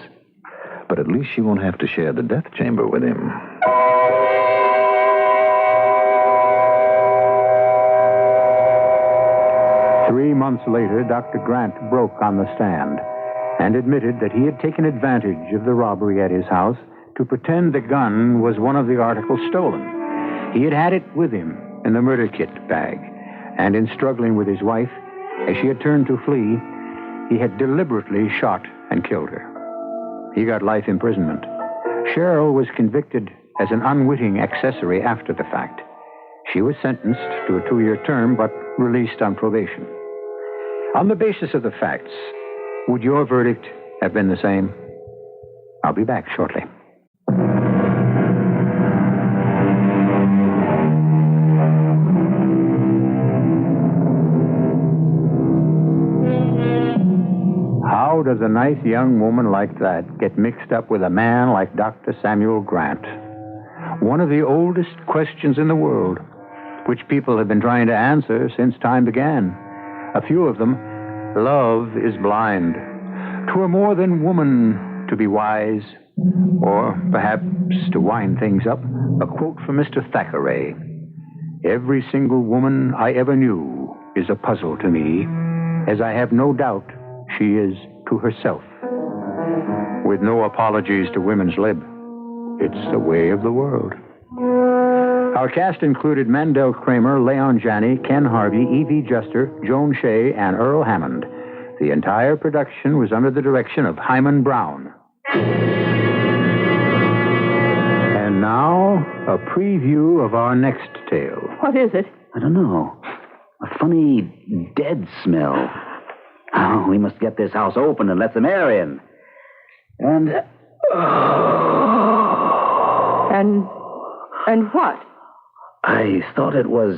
Speaker 23: But at least she won't have to share the death chamber with him.
Speaker 1: Three months later, Dr. Grant broke on the stand and admitted that he had taken advantage of the robbery at his house to pretend the gun was one of the articles stolen. He had it with him in the murder kit bag, and in struggling with his wife, as she had turned to flee, he had deliberately shot and killed her. He got life imprisonment. Cheryl was convicted as an unwitting accessory after the fact. She was sentenced to a 2-year term, but released on probation. On the basis of the facts, would your verdict have been the same? I'll be back shortly. How does a nice young woman like that get mixed up with a man like Dr. Samuel Grant? One of the oldest questions in the world, which people have been trying to answer since time began. A few of them, love is blind. 'Twere more than woman to be wise, or perhaps to wind things up, a quote from Mr. Thackeray. Every single woman I ever knew is a puzzle to me, as I have no doubt she is to herself. With no apologies to women's lib. It's the way of the world. Our cast included Mandel Kramer, Leon Janney, Ken Harvey, E.V. Juster, Joan Shea, and Earl Hammond. The entire production was under the direction of Hyman Brown. And now, a preview of our next tale.
Speaker 7: What is it?
Speaker 8: I don't know. A funny dead smell. Oh, we must get this house open and let some air in. And
Speaker 7: what?
Speaker 8: I thought it was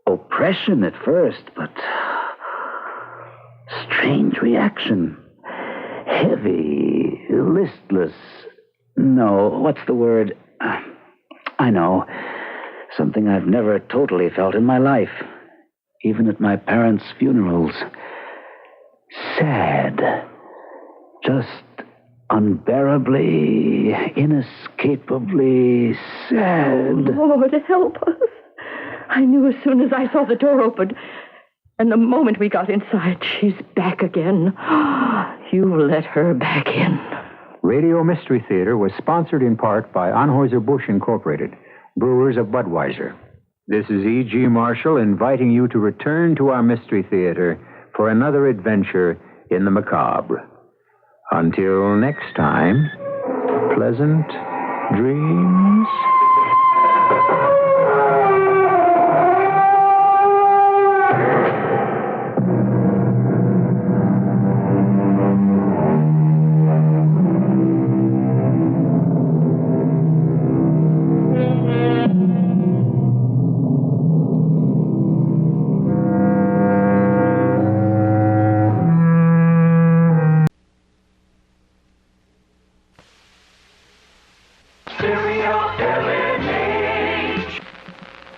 Speaker 8: oppression at first, but strange reaction. Heavy, listless. No, what's the word? I know. Something I've never totally felt in my life, even at my parents' funerals. Sad. Just unbearably, inescapably sad.
Speaker 7: Oh, Lord, help us. I knew as soon as I saw the door open. And the moment we got inside, she's back again. You let her back in.
Speaker 1: Radio Mystery Theater was sponsored in part by Anheuser-Busch Incorporated, brewers of Budweiser. This is E.G. Marshall inviting you to return to our Mystery Theater for another adventure in the macabre. Until next time, pleasant dreams.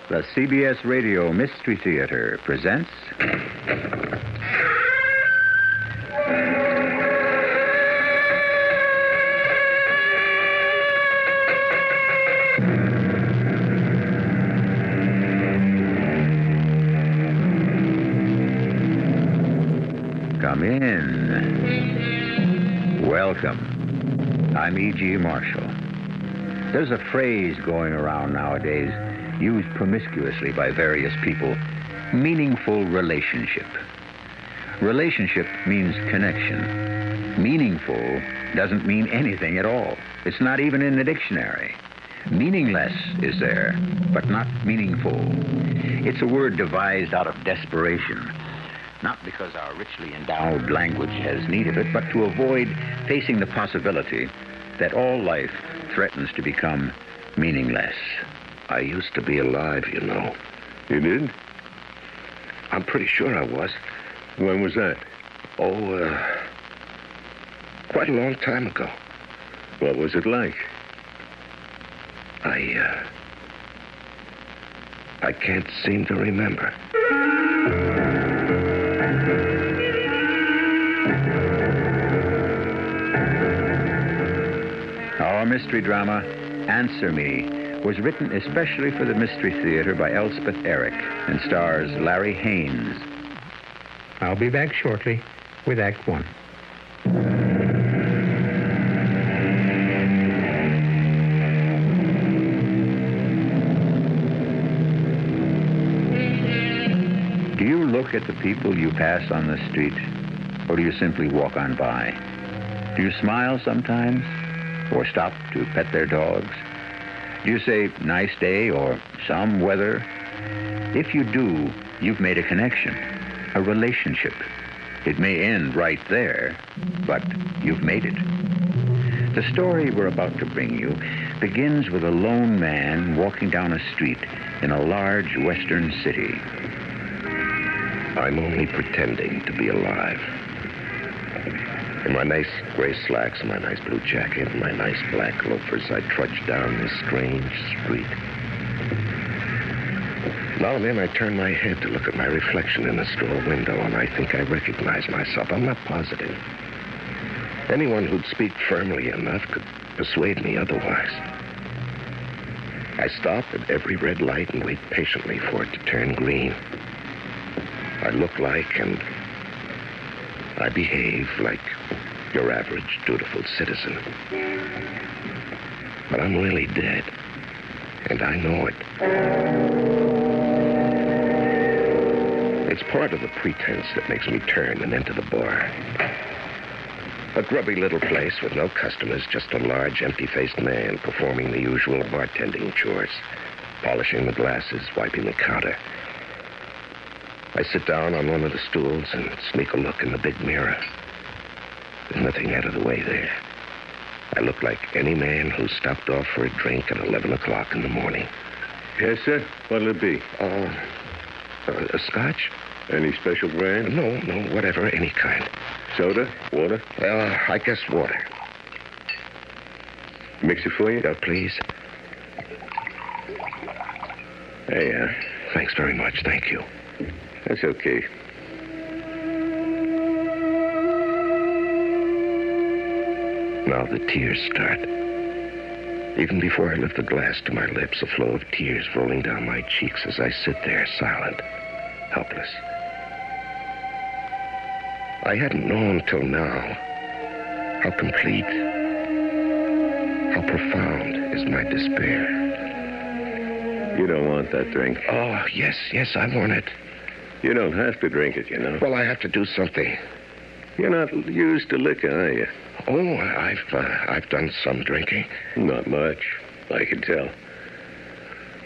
Speaker 1: The CBS Radio Mystery Theater presents... Come in. Welcome. I'm E.G. Marshall. There's a phrase going around nowadays, used promiscuously by various people, meaningful relationship. Relationship means connection. Meaningful doesn't mean anything at all. It's not even in the dictionary. Meaningless is there, but not meaningful. It's a word devised out of desperation, not because our richly endowed language has need of it, but to avoid facing the possibility that all life threatens to become meaningless.
Speaker 4: I used to be alive, you know.
Speaker 14: You did?
Speaker 4: I'm pretty sure I was.
Speaker 14: When was that?
Speaker 4: Quite a long time ago.
Speaker 14: What was it like?
Speaker 4: I can't seem to remember.
Speaker 1: Our mystery drama, Answer Me, was written especially for the Mystery Theatre by Elspeth Eric and stars Larry Haynes. I'll be back shortly with Act One. Do you look at the people you pass on the street, or do you simply walk on by? Do you smile sometimes, or stop to pet their dogs? Do you say, nice day, or some weather? If you do, you've made a connection, a relationship. It may end right there, but you've made it. The story we're about to bring you begins with a lone man walking down a street in a large western city.
Speaker 4: I'm only pretending to be alive. In my nice gray slacks, my nice blue jacket, and my nice black loafers, I trudge down this strange street. Now and then I turn my head to look at my reflection in the store window, and I think I recognize myself. I'm not positive. Anyone who'd speak firmly enough could persuade me otherwise. I stop at every red light and wait patiently for it to turn green. I look like and I behave like your average dutiful citizen. But I'm really dead, and I know it. It's part of the pretense that makes me turn and enter the bar. A grubby little place with no customers, just a large, empty-faced man performing the usual bartending chores, polishing the glasses, wiping the counter. I sit down on one of the stools and sneak a look in the big mirror. There's nothing out of the way there. I look like any man who stopped off for a drink at 11 o'clock in the morning.
Speaker 14: Yes, sir? What'll it be?
Speaker 4: A scotch?
Speaker 14: Any special brand?
Speaker 4: No, whatever, any kind.
Speaker 14: Soda? Water?
Speaker 4: I guess water.
Speaker 14: Mix it for you?
Speaker 4: Please.
Speaker 14: There you are.
Speaker 4: Thanks very much, thank you.
Speaker 14: That's okay.
Speaker 4: Now the tears start. Even before I lift the glass to my lips, a flow of tears rolling down my cheeks as I sit there, silent, helpless. I hadn't known till now how complete, how profound is my despair.
Speaker 14: You don't want that drink.
Speaker 4: Oh, yes, I want it.
Speaker 14: You don't have to drink it, you know.
Speaker 4: Well, I have to do something.
Speaker 14: You're not used to liquor, are you?
Speaker 4: Oh, I've done some drinking.
Speaker 14: Not much, I can tell.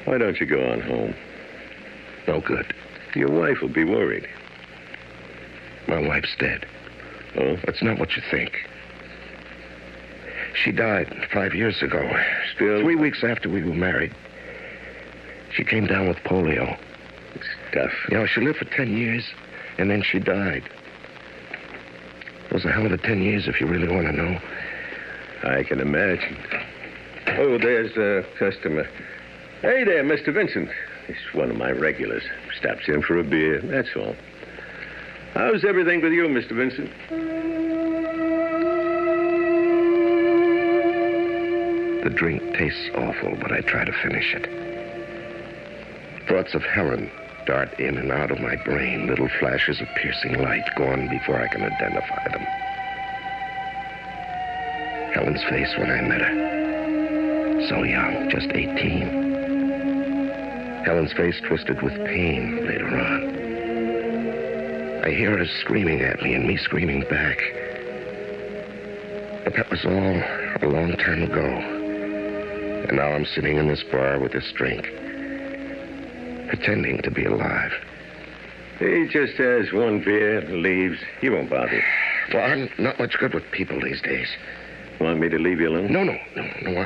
Speaker 14: Why don't you go on home?
Speaker 4: No good.
Speaker 14: Your wife will be worried.
Speaker 4: My wife's dead.
Speaker 14: Oh?
Speaker 4: That's not what you think. She died 5 years ago.
Speaker 14: Still?
Speaker 4: 3 weeks after we were married. She came down with polio.
Speaker 14: It's tough.
Speaker 4: You know, she lived for 10 years, and then she died. It was a hell of a 10 years, if you really want to know.
Speaker 14: I can imagine. Oh, there's a customer. Hey there, Mr. Vincent. He's one of my regulars. Stops in for a beer, that's all. How's everything with you, Mr. Vincent?
Speaker 4: The drink tastes awful, but I try to finish it. Thoughts of Helen dart in and out of my brain, little flashes of piercing light, gone before I can identify them. Helen's face when I met her. So young, just 18. Helen's face twisted with pain later on. I hear her screaming at me and me screaming back. But that was all a long time ago. And now I'm sitting in this bar with this drink, pretending to be alive.
Speaker 3: He just has one beer and leaves. He won't bother you.
Speaker 4: Well, I'm not much good with people these days.
Speaker 3: Want me to leave you alone?
Speaker 4: No.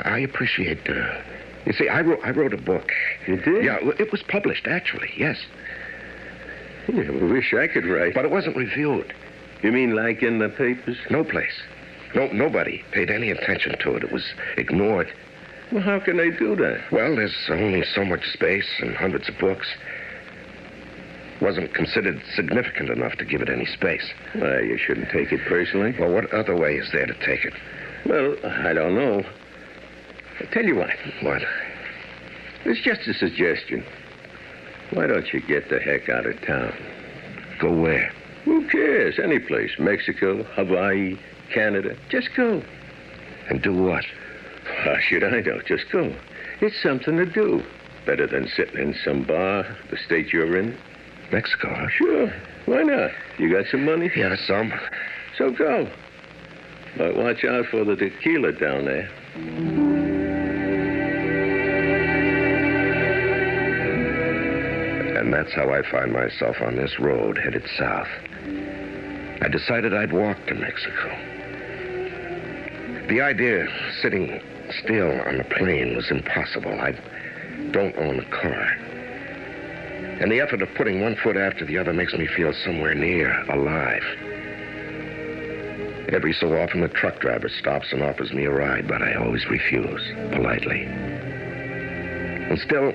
Speaker 4: I appreciate... You see, I wrote a book.
Speaker 3: You did?
Speaker 4: Yeah, it was published, actually, yes.
Speaker 3: Yeah, I wish I could write.
Speaker 4: But it wasn't reviewed.
Speaker 3: You mean like in the papers?
Speaker 4: No place. Nobody paid any attention to it. It was ignored.
Speaker 3: Well, how can they do that?
Speaker 4: Well, there's only so much space and hundreds of books. Wasn't considered significant enough to give it any space.
Speaker 3: Well, you shouldn't take it personally.
Speaker 4: Well, what other way is there to take it?
Speaker 3: Well, I don't know. I'll tell you what.
Speaker 4: What?
Speaker 3: It's just a suggestion. Why don't you get the heck out of town?
Speaker 4: Go where?
Speaker 3: Who cares? Any place. Mexico, Hawaii, Canada. Just go.
Speaker 4: And do what?
Speaker 3: How should I know? Just go. It's something to do. Better than sitting in some bar, the state you're in.
Speaker 4: Mexico, huh?
Speaker 3: Sure. Why not? You got some money?
Speaker 4: Yeah, some.
Speaker 3: So go. But watch out for the tequila down there.
Speaker 4: And that's how I find myself on this road headed south. I decided I'd walk to Mexico. The idea of sitting still on a plane was impossible. I don't own a car. And the effort of putting one foot after the other makes me feel somewhere near alive. Every so often, the truck driver stops and offers me a ride, but I always refuse, politely. And still,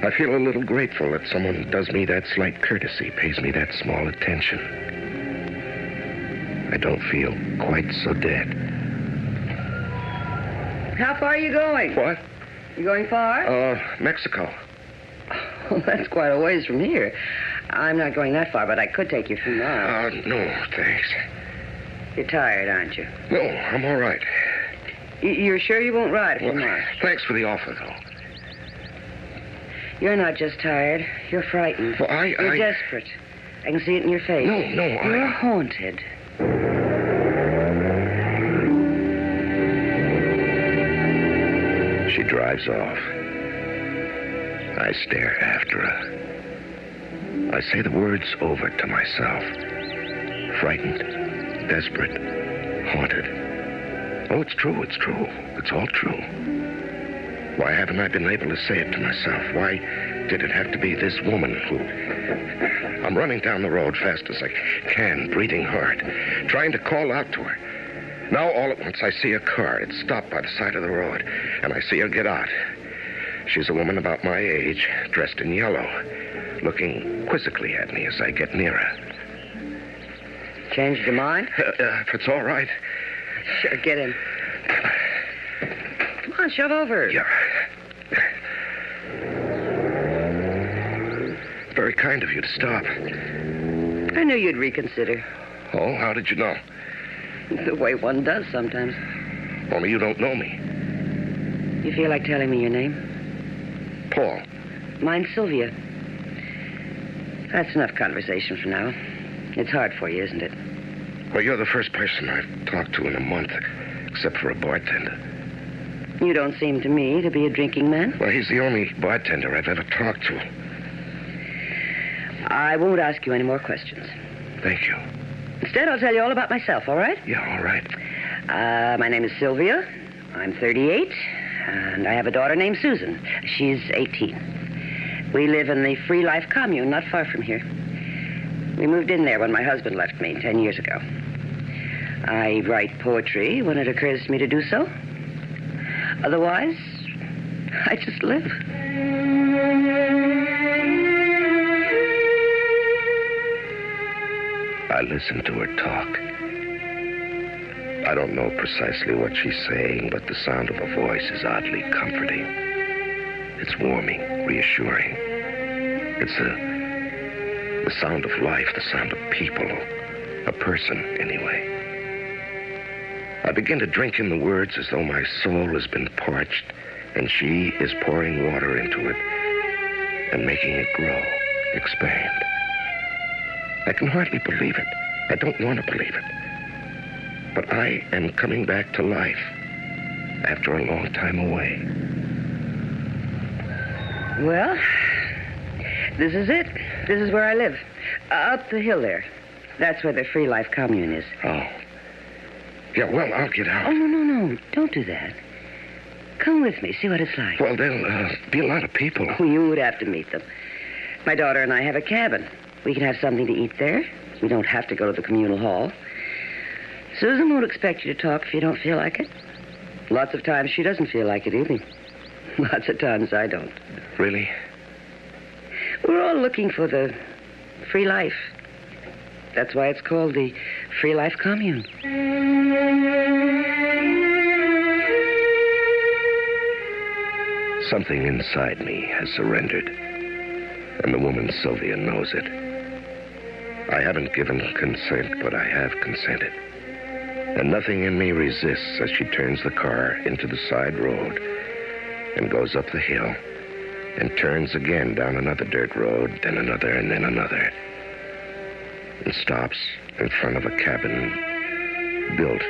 Speaker 4: I feel a little grateful that someone does me that slight courtesy, pays me that small attention. I don't feel quite so dead.
Speaker 13: How far are you going?
Speaker 4: What?
Speaker 13: You going far?
Speaker 4: Mexico.
Speaker 13: Well, that's quite a ways from here. I'm not going that far, but I could take you a few miles.
Speaker 4: No, thanks.
Speaker 13: You're tired, aren't you?
Speaker 4: No, I'm all right.
Speaker 13: You're sure you won't ride a few miles?
Speaker 4: Thanks for the offer, though.
Speaker 13: You're not just tired. You're frightened.
Speaker 4: Well,
Speaker 13: You're desperate. I can see it in your face.
Speaker 4: No,
Speaker 13: You're haunted.
Speaker 4: She drives off. I stare after her. I say the words over to myself. Frightened, desperate, haunted. Oh, it's true. It's all true. Why haven't I been able to say it to myself? Why did it have to be this woman who... I'm running down the road fast as I can, breathing hard, trying to call out to her. Now, all at once, I see a car. It's stopped by the side of the road, and I see her get out. She's a woman about my age, dressed in yellow, looking quizzically at me as I get nearer.
Speaker 13: Changed your mind?
Speaker 4: If it's all right.
Speaker 13: Sure, get in. Come on, shove over.
Speaker 4: Yeah. Very kind of you to stop.
Speaker 13: I knew you'd reconsider.
Speaker 4: Oh, how did you know?
Speaker 13: The way one does sometimes.
Speaker 4: Only you don't know me.
Speaker 13: You feel like telling me your name?
Speaker 4: Paul.
Speaker 13: Mine's Sylvia. That's enough conversation for now. It's hard for you, isn't it?
Speaker 4: Well, you're the first person I've talked to in a month, except for a bartender.
Speaker 13: You don't seem to me to be a drinking man.
Speaker 4: Well, he's the only bartender I've ever talked to.
Speaker 13: I won't ask you any more questions.
Speaker 4: Thank you.
Speaker 13: Instead, I'll tell you all about myself, all right?
Speaker 4: Yeah, all right.
Speaker 13: My name is Sylvia. I'm 38, and I have a daughter named Susan. She's 18. We live in the Free Life commune not far from here. We moved in there when my husband left me 10 years ago. I write poetry when it occurs to me to do so. Otherwise, I just live.
Speaker 4: I listen to her talk. I don't know precisely what she's saying, but the sound of her voice is oddly comforting. It's warming, reassuring. It's the sound of life, the sound of people, a person, anyway. I begin to drink in the words as though my soul has been parched
Speaker 3: And she is pouring water into it and making it grow, expand. I can hardly believe it. I don't want to believe it. But I am coming back to life after a long time away.
Speaker 13: Well, this is it. This is where I live. Up the hill there. That's where the Free Life Commune is.
Speaker 3: Oh. Yeah, well, I'll get out.
Speaker 13: Oh, no. Don't do that. Come with me. See what it's like.
Speaker 3: Well, there'll be a lot of people.
Speaker 13: Oh, you would have to meet them. My daughter and I have a cabin. We can have something to eat there. We don't have to go to the communal hall. Susan won't expect you to talk if you don't feel like it. Lots of times she doesn't feel like it either. Lots of times I don't.
Speaker 3: Really?
Speaker 13: We're all looking for the free life. That's why it's called the Free Life Commune.
Speaker 3: Something inside me has surrendered, and the woman Sylvia knows it. I haven't given consent, but I have consented. And nothing in me resists as she turns the car into the side road and goes up the hill and turns again down another dirt road, then another, and then another, and stops in front of a cabin built,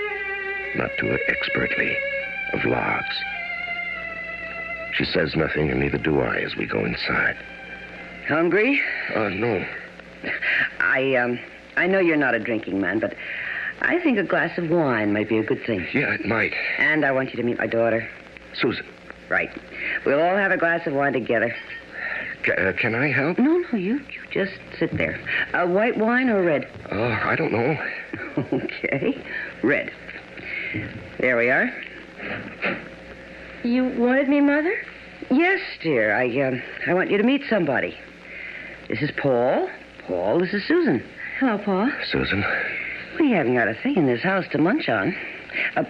Speaker 3: not too expertly, of logs. She says nothing, and neither do I as we go inside.
Speaker 13: Hungry?
Speaker 3: No.
Speaker 13: I know you're not a drinking man, but I think a glass of wine might be a good thing.
Speaker 3: Yeah, it might.
Speaker 13: And I want you to meet my daughter.
Speaker 3: Susan.
Speaker 13: Right. We'll all have a glass of wine together.
Speaker 3: Can I help?
Speaker 13: No, you just sit there. White wine or red?
Speaker 3: I don't know.
Speaker 13: Okay. Red. There we are. You wanted me, Mother? Yes, dear. I want you to meet somebody. This is Paul. Paul, this is Susan. Hello, Paul.
Speaker 3: Susan.
Speaker 13: We haven't got a thing in this house to munch on.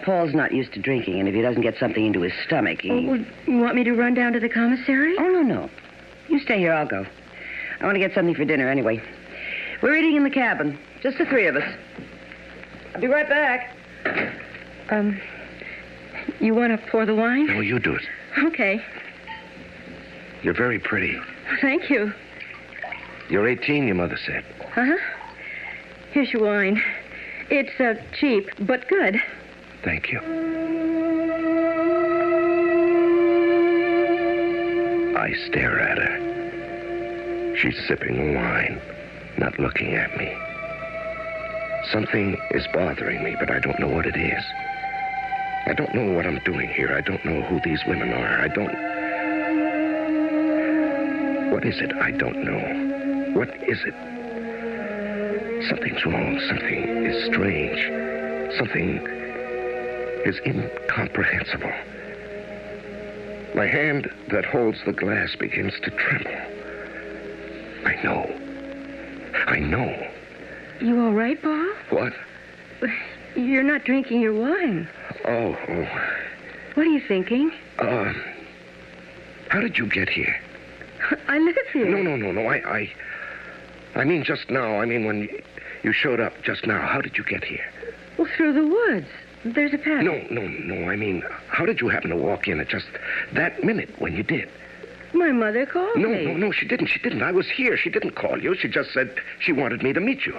Speaker 13: Paul's not used to drinking, and if he doesn't get something into his stomach, he...
Speaker 9: Oh, you want me to run down to the commissary?
Speaker 13: Oh, no. You stay here, I'll go. I want to get something for dinner anyway. We're eating in the cabin, just the three of us. I'll be right back.
Speaker 9: You want to pour the wine?
Speaker 3: No, you do it.
Speaker 9: Okay.
Speaker 3: You're very pretty.
Speaker 9: Thank you.
Speaker 3: You're 18, your mother said.
Speaker 9: Uh-huh. Here's your wine. It's cheap, but good.
Speaker 3: Thank you. I stare at her. She's sipping the wine, not looking at me. Something is bothering me, but I don't know what it is. I don't know what I'm doing here. I don't know who these women are. What is it? I don't know. What is it? Something's wrong. Something is strange. Something is incomprehensible. My hand that holds the glass begins to tremble. I know.
Speaker 9: You all right, Bob?
Speaker 3: What?
Speaker 9: You're not drinking your wine.
Speaker 3: Oh.
Speaker 9: What are you thinking?
Speaker 3: How did you get here?
Speaker 9: I live here.
Speaker 3: No. I mean just now. I mean when you showed up just now. How did you get here?
Speaker 9: Well, through the woods. There's a path.
Speaker 3: No. I mean, how did you happen to walk in at just that minute when you did?
Speaker 9: My mother called me.
Speaker 3: No, she didn't. I was here. She didn't call you. She just said she wanted me to meet you.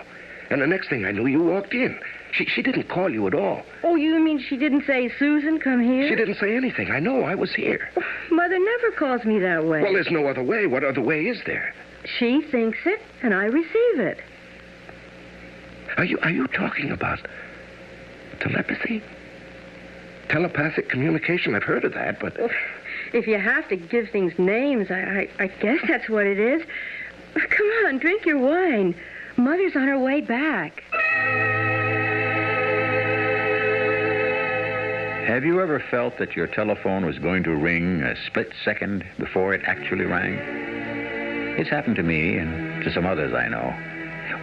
Speaker 3: And the next thing I knew, you walked in. She didn't call you at all.
Speaker 9: Oh, you mean she didn't say, Susan, come here?
Speaker 3: She didn't say anything. I know. I was here.
Speaker 9: Mother never calls me that way.
Speaker 3: Well, there's no other way. What other way is there?
Speaker 9: She thinks it, and I receive it.
Speaker 3: Are you talking about telepathy? Telepathic communication? I've heard of that, but...
Speaker 9: If you have to give things names, I guess that's what it is. Come on, drink your wine. Mother's on her way back.
Speaker 1: Have you ever felt that your telephone was going to ring a split second before it actually rang? It's happened to me and to some others I know.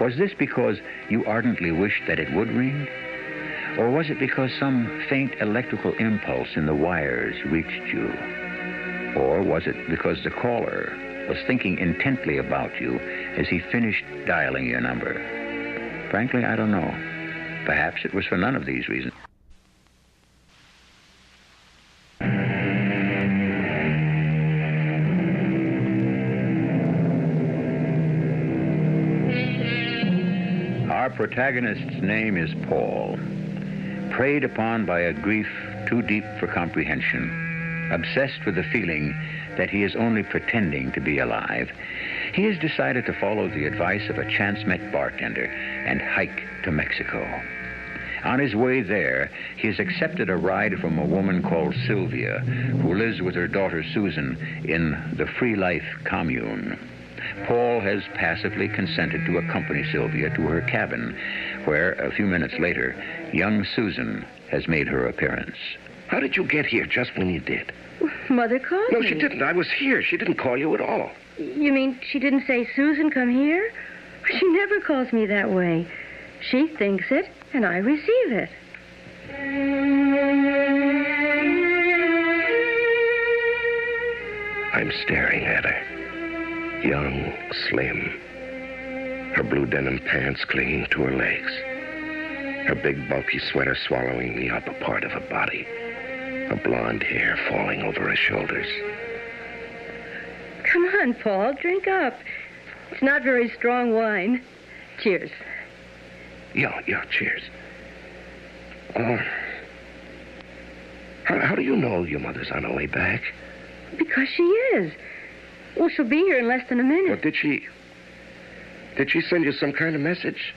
Speaker 1: Was this because you ardently wished that it would ring? Or was it because some faint electrical impulse in the wires reached you? Or was it because the caller was thinking intently about you as he finished dialing your number? Frankly, I don't know. Perhaps it was for none of these reasons. protagonist's name is Paul. Preyed upon by a grief too deep for comprehension, obsessed with the feeling that he is only pretending to be alive, he has decided to follow the advice of a chance-met bartender and hike to Mexico. On his way there, he has accepted a ride from a woman called Sylvia, who lives with her daughter Susan in the Free Life commune. Paul has passively consented to accompany Sylvia to her cabin, where, a few minutes later, young Susan has made her appearance.
Speaker 3: How did you get here just when you did?
Speaker 9: Mother called
Speaker 3: No,
Speaker 9: me.
Speaker 3: she didn't. I was here. She didn't call you at all.
Speaker 9: You mean she didn't say, Susan, come here? She never calls me that way. She thinks it, and I receive it.
Speaker 3: I'm staring at her. Young, slim. Her blue denim pants clinging to her legs. Her big, bulky sweater swallowing the upper part of her body. Her blonde hair falling over her shoulders.
Speaker 9: Come on, Paul, drink up. It's not very strong wine. Cheers.
Speaker 3: Yeah, cheers. How do you know your mother's on her way back?
Speaker 9: Because she is. Well, she'll be here in less than a minute.
Speaker 3: Well, did she send you some kind of message?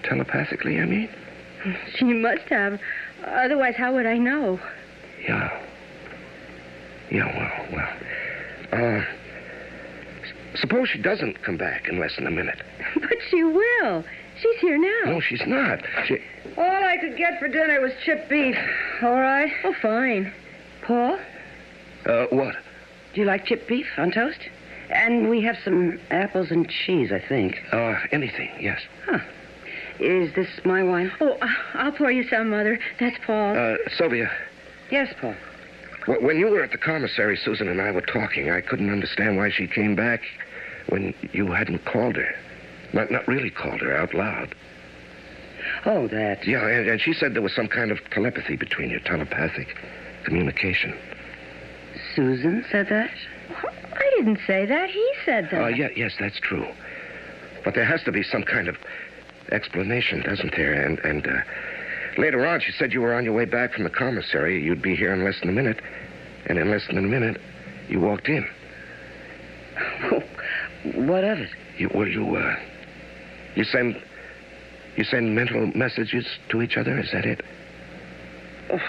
Speaker 3: Telepathically, I mean?
Speaker 9: She must have. Otherwise, how would I know?
Speaker 3: Yeah, well. Suppose she doesn't come back in less than a minute.
Speaker 9: But she will. She's here now.
Speaker 3: No, she's not.
Speaker 13: All I could get for dinner was chipped beef. All right?
Speaker 9: Oh, fine.
Speaker 13: Paul?
Speaker 3: What?
Speaker 13: Do you like chipped beef on toast? And we have some apples and cheese, I think.
Speaker 3: Anything, yes.
Speaker 13: Huh. Is this my wine?
Speaker 9: Oh, I'll pour you some, Mother. That's Paul.
Speaker 3: Sylvia.
Speaker 13: Yes, Paul.
Speaker 3: When you were at the commissary, Susan and I were talking. I couldn't understand why she came back when you hadn't called her. Not really called her out loud.
Speaker 13: Oh, that.
Speaker 3: Yeah, and she said there was some kind of telepathy between you, telepathic communication.
Speaker 13: Susan said that?
Speaker 9: I didn't say that. He said that.
Speaker 3: Yes, that's true. But there has to be some kind of explanation, doesn't there? And later on, she said you were on your way back from the commissary. You'd be here in less than a minute. And in less than a minute, you walked in.
Speaker 13: What of it?
Speaker 3: You send mental messages to each other? Is that it?
Speaker 13: Oh,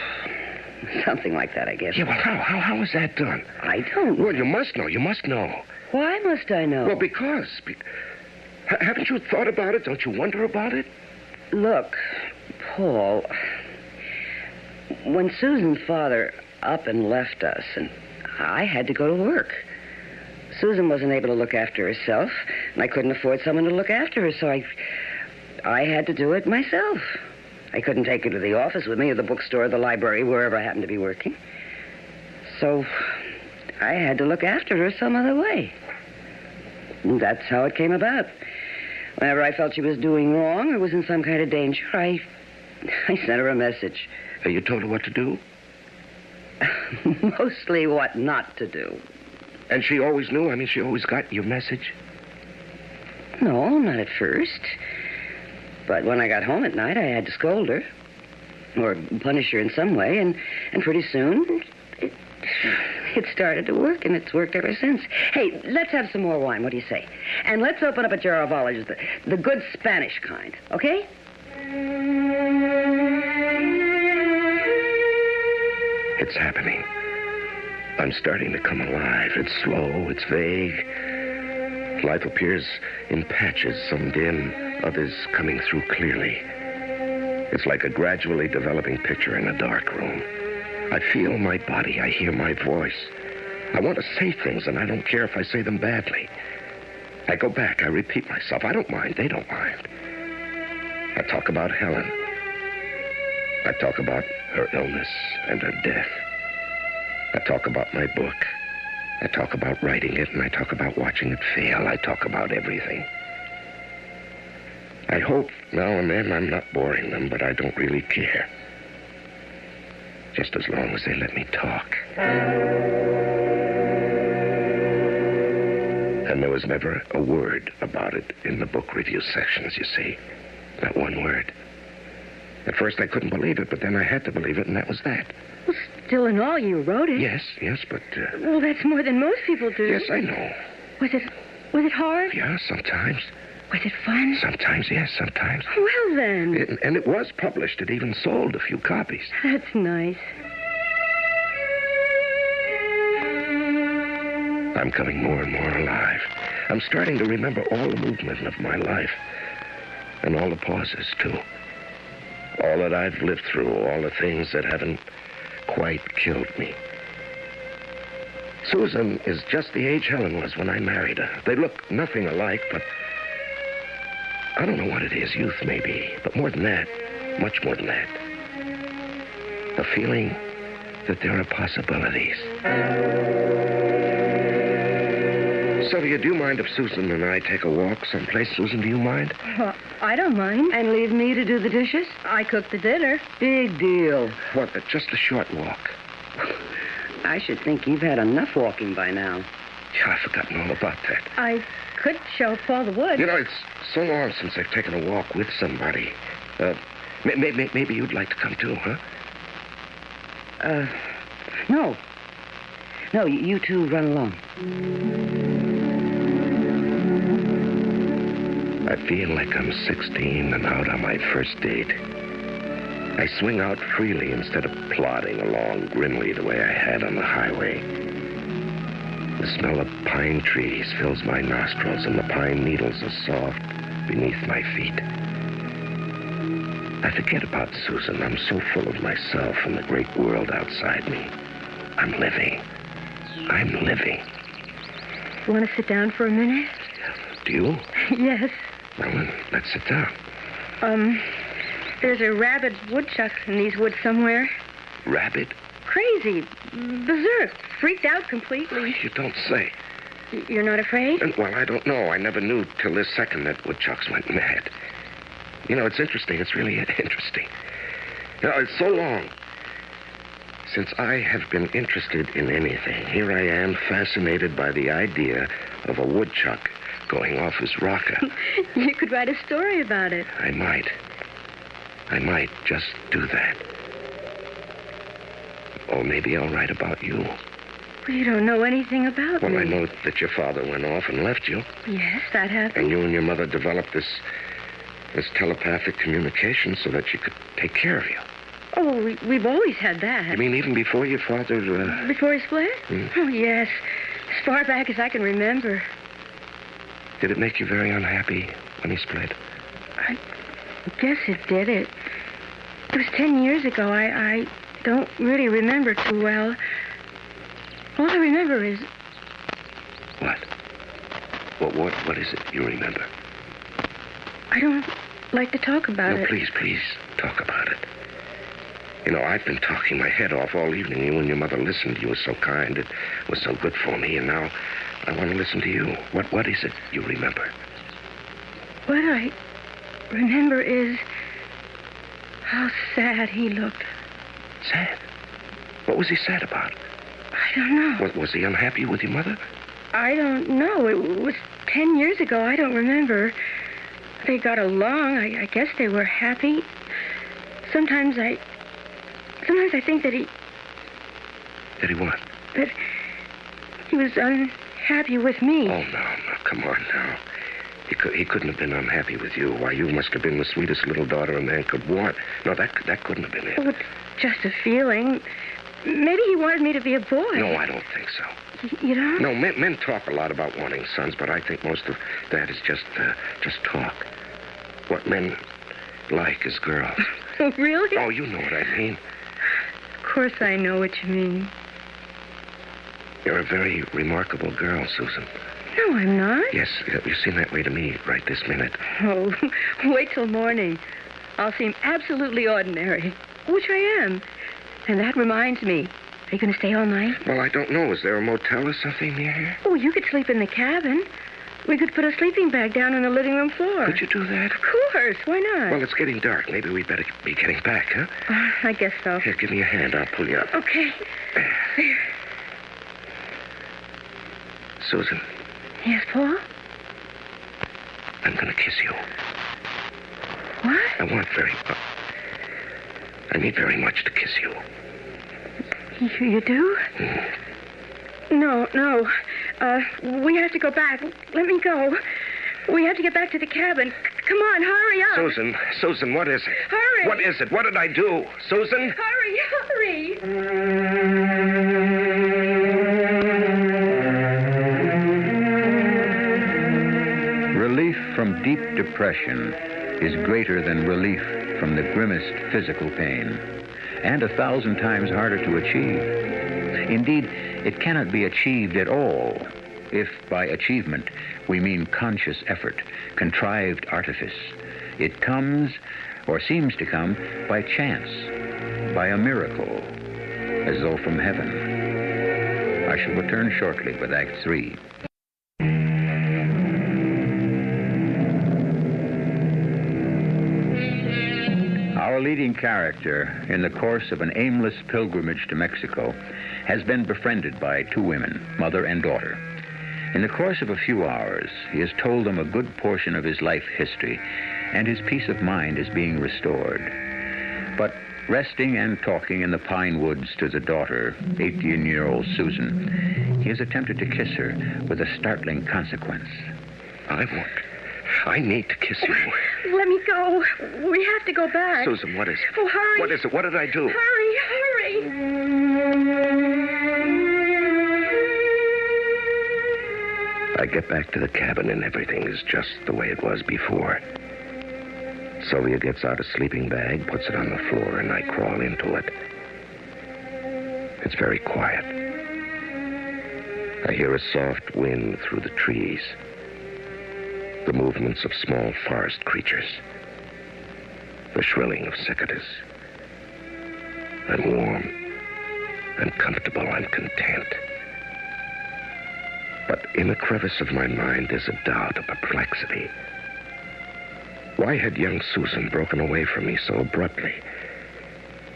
Speaker 13: something like that, I guess.
Speaker 3: Yeah, well, how is that done?
Speaker 13: I don't know.
Speaker 3: Well, you must know. You must know.
Speaker 13: Why must I know?
Speaker 3: Well, because... Haven't you thought about it? Don't you wonder about it?
Speaker 13: Look, Paul, when Susan's father up and left us, and I had to go to work. Susan wasn't able to look after herself, and I couldn't afford someone to look after her, so I had to do it myself. I couldn't take her to the office with me, or the bookstore, or the library, wherever I happened to be working. So I had to look after her some other way. And that's how it came about. Whenever I felt she was doing wrong or was in some kind of danger, I sent her a message.
Speaker 3: You told her what to do?
Speaker 13: Mostly what not to do.
Speaker 3: And she always knew? I mean, she always got your message?
Speaker 13: No, not at first. But when I got home at night, I had to scold her. Or punish her in some way, and pretty soon, it started to work, and it's worked ever since. Hey, let's have some more wine, what do you say? And let's open up a jar of olives, the good Spanish kind, okay?
Speaker 3: It's happening. I'm starting to come alive. It's slow, it's vague. Life appears in patches, some dim, others coming through clearly. It's like a gradually developing picture in a dark room. I feel my body. I hear my voice. I want to say things, and I don't care if I say them badly. I go back. I repeat myself. I don't mind. They don't mind. I talk about Helen. I talk about her illness and her death. I talk about my book. I talk about writing it, and I talk about watching it fail. I talk about everything. I hope now and then I'm not boring them, but I don't really care. Just as long as they let me talk. And there was never a word about it in the book review sections, you see. Not one word. At first I couldn't believe it, but then I had to believe it, and that was that.
Speaker 9: Well, still in all, you wrote it.
Speaker 3: Yes, but...
Speaker 9: Well, that's more than most people do.
Speaker 3: Yes, I know.
Speaker 9: Was it hard?
Speaker 3: Yeah, sometimes.
Speaker 9: Was it fun?
Speaker 3: Sometimes, yes, sometimes.
Speaker 9: Well, then.
Speaker 3: And it was published. It even sold a few copies.
Speaker 9: That's nice.
Speaker 3: I'm coming more and more alive. I'm starting to remember all the movement of my life. And all the pauses, too. All that I've lived through, all the things that haven't quite killed me. Susan is just the age Helen was when I married her. They look nothing alike, but I don't know what it is. Youth, maybe. But more than that, much more than that. A feeling that there are possibilities. Sylvia, do you mind if Susan and I take a walk someplace? Susan, do you mind?
Speaker 9: Well, I don't mind. And leave me to do the dishes? I cook the dinner.
Speaker 13: Big deal.
Speaker 3: What, just a short walk?
Speaker 13: I should think you've had enough walking by now.
Speaker 3: Yeah, I've forgotten all about that.
Speaker 9: I could show Paul the woods.
Speaker 3: You know, it's so long since I've taken a walk with somebody. Maybe you'd like to come too, huh?
Speaker 13: No. No, you two run along.
Speaker 3: I feel like I'm 16 and out on my first date. I swing out freely instead of plodding along grimly the way I had on the highway. The smell of pine trees fills my nostrils, and the pine needles are soft beneath my feet. I forget about Susan. I'm so full of myself and the great world outside me. I'm living.
Speaker 9: You want to sit down for a minute?
Speaker 3: Do you?
Speaker 9: Yes.
Speaker 3: Well, then, let's sit down.
Speaker 9: There's a rabid woodchuck in these woods somewhere.
Speaker 3: Rabid?
Speaker 9: Crazy. Berserk. Freaked out completely.
Speaker 3: You don't say.
Speaker 9: You're not afraid?
Speaker 3: Well, I don't know. I never knew till this second that woodchucks went mad. You know, it's interesting. It's really interesting. You know, it's so long since I have been interested in anything. Here I am, fascinated by the idea of a woodchuck going off his rocker.
Speaker 9: You could write a story about it.
Speaker 3: I might just do that. Or maybe I'll write about you.
Speaker 9: Well, you don't know anything about me.
Speaker 3: Well, I know that your father went off and left you.
Speaker 9: Yes, that happened.
Speaker 3: And you and your mother developed this telepathic communication so that she could take care of you.
Speaker 9: Oh, we've always had that.
Speaker 3: You mean even before your father...
Speaker 9: Before he split? Oh, yes. As far back as I can remember.
Speaker 3: Did it make you very unhappy when he split?
Speaker 9: I guess it did. It was 10 years ago. I don't really remember too well. All I remember is...
Speaker 3: What? What is it you remember?
Speaker 9: I don't like to talk about it.
Speaker 3: No, please, talk about it. You know, I've been talking my head off all evening. You and your mother listened. You were so kind. It was so good for me. And now I want to listen to you. What is it you remember?
Speaker 9: What I remember is how sad he looked.
Speaker 3: Sad? What was he sad about?
Speaker 9: I don't know.
Speaker 3: Was he unhappy with your mother?
Speaker 9: I don't know. It was 10 years ago. I don't remember. They got along. I guess they were happy. Sometimes I think that he...
Speaker 3: That he what?
Speaker 9: That he was unhappy with me.
Speaker 3: Oh, no, come on now. He couldn't have been unhappy with you. Why, you must have been the sweetest little daughter a man could want. No, that couldn't have been it.
Speaker 9: Oh, it's just a feeling. Maybe he wanted me to be a boy.
Speaker 3: No, I don't think so.
Speaker 9: You don't?
Speaker 3: No, men talk a lot about wanting sons, but I think most of that is just talk. What men like is girls.
Speaker 9: Oh, really?
Speaker 3: Oh, you know what I mean.
Speaker 9: Of course I know what you mean.
Speaker 3: You're a very remarkable girl, Susan.
Speaker 9: No, I'm not.
Speaker 3: Yes, you seem that way to me right this minute.
Speaker 9: Oh, wait till morning. I'll seem absolutely ordinary, which I am. And that reminds me. Are you going to stay all night?
Speaker 3: Well, I don't know. Is there a motel or something near here?
Speaker 9: Oh, you could sleep in the cabin. We could put a sleeping bag down on the living room floor.
Speaker 3: Could you do that?
Speaker 9: Of course. Why not?
Speaker 3: Well, it's getting dark. Maybe we'd better be getting back, huh?
Speaker 9: I guess so.
Speaker 3: Here, give me a hand. I'll pull you up.
Speaker 9: Okay. There.
Speaker 3: Susan.
Speaker 9: Yes, Paul?
Speaker 3: I'm going to kiss you.
Speaker 9: What?
Speaker 3: I need very much to kiss you.
Speaker 9: You do? No. We have to go back. Let me go. We have to get back to the cabin. Come on, hurry up.
Speaker 3: Susan, what is it?
Speaker 9: Hurry.
Speaker 3: What is it? What did I do? Susan?
Speaker 9: Hurry.
Speaker 1: Relief from deep depression is greater than relief from the grimmest physical pain, and 1,000 times harder to achieve. Indeed, it cannot be achieved at all, if by achievement we mean conscious effort, contrived artifice. It comes, or seems to come, by chance, by a miracle, as though from heaven. I shall return shortly with Act 3. Our leading character, in the course of an aimless pilgrimage to Mexico, has been befriended by 2 women, mother and daughter. In the course of a few hours, he has told them a good portion of his life history, and his peace of mind is being restored. But resting and talking in the pine woods to the daughter, 18-year-old Susan, he has attempted to kiss her with a startling consequence.
Speaker 3: I need to kiss you.
Speaker 9: Let me go. We have to go back.
Speaker 3: Susan, what is it?
Speaker 9: Oh, hurry.
Speaker 3: What is it? What did I do?
Speaker 9: Hurry.
Speaker 3: I get back to the cabin and everything is just the way it was before. Sylvia gets out a sleeping bag, puts it on the floor, and I crawl into it. It's very quiet. I hear a soft wind through the trees. The movements of small forest creatures. The shrilling of cicadas. I'm warm. I'm comfortable. I'm content. But in a crevice of my mind, there's a doubt, a perplexity. Why had young Susan broken away from me so abruptly?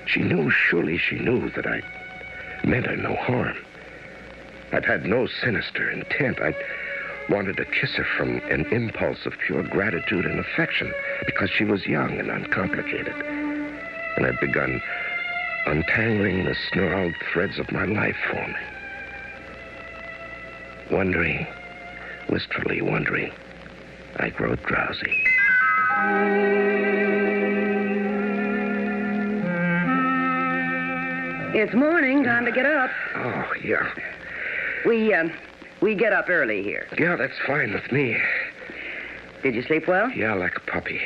Speaker 3: Surely she knew that I meant her no harm. I'd had no sinister intent. I wanted to kiss her from an impulse of pure gratitude and affection because she was young and uncomplicated. And I'd begun untangling the snarled threads of my life for me. Wondering, wistfully wondering, I grow drowsy.
Speaker 13: It's morning. Time to get up.
Speaker 3: Oh, yeah.
Speaker 13: We get up early here.
Speaker 3: Yeah, that's fine with me.
Speaker 13: Did you sleep well?
Speaker 3: Yeah, like a puppy.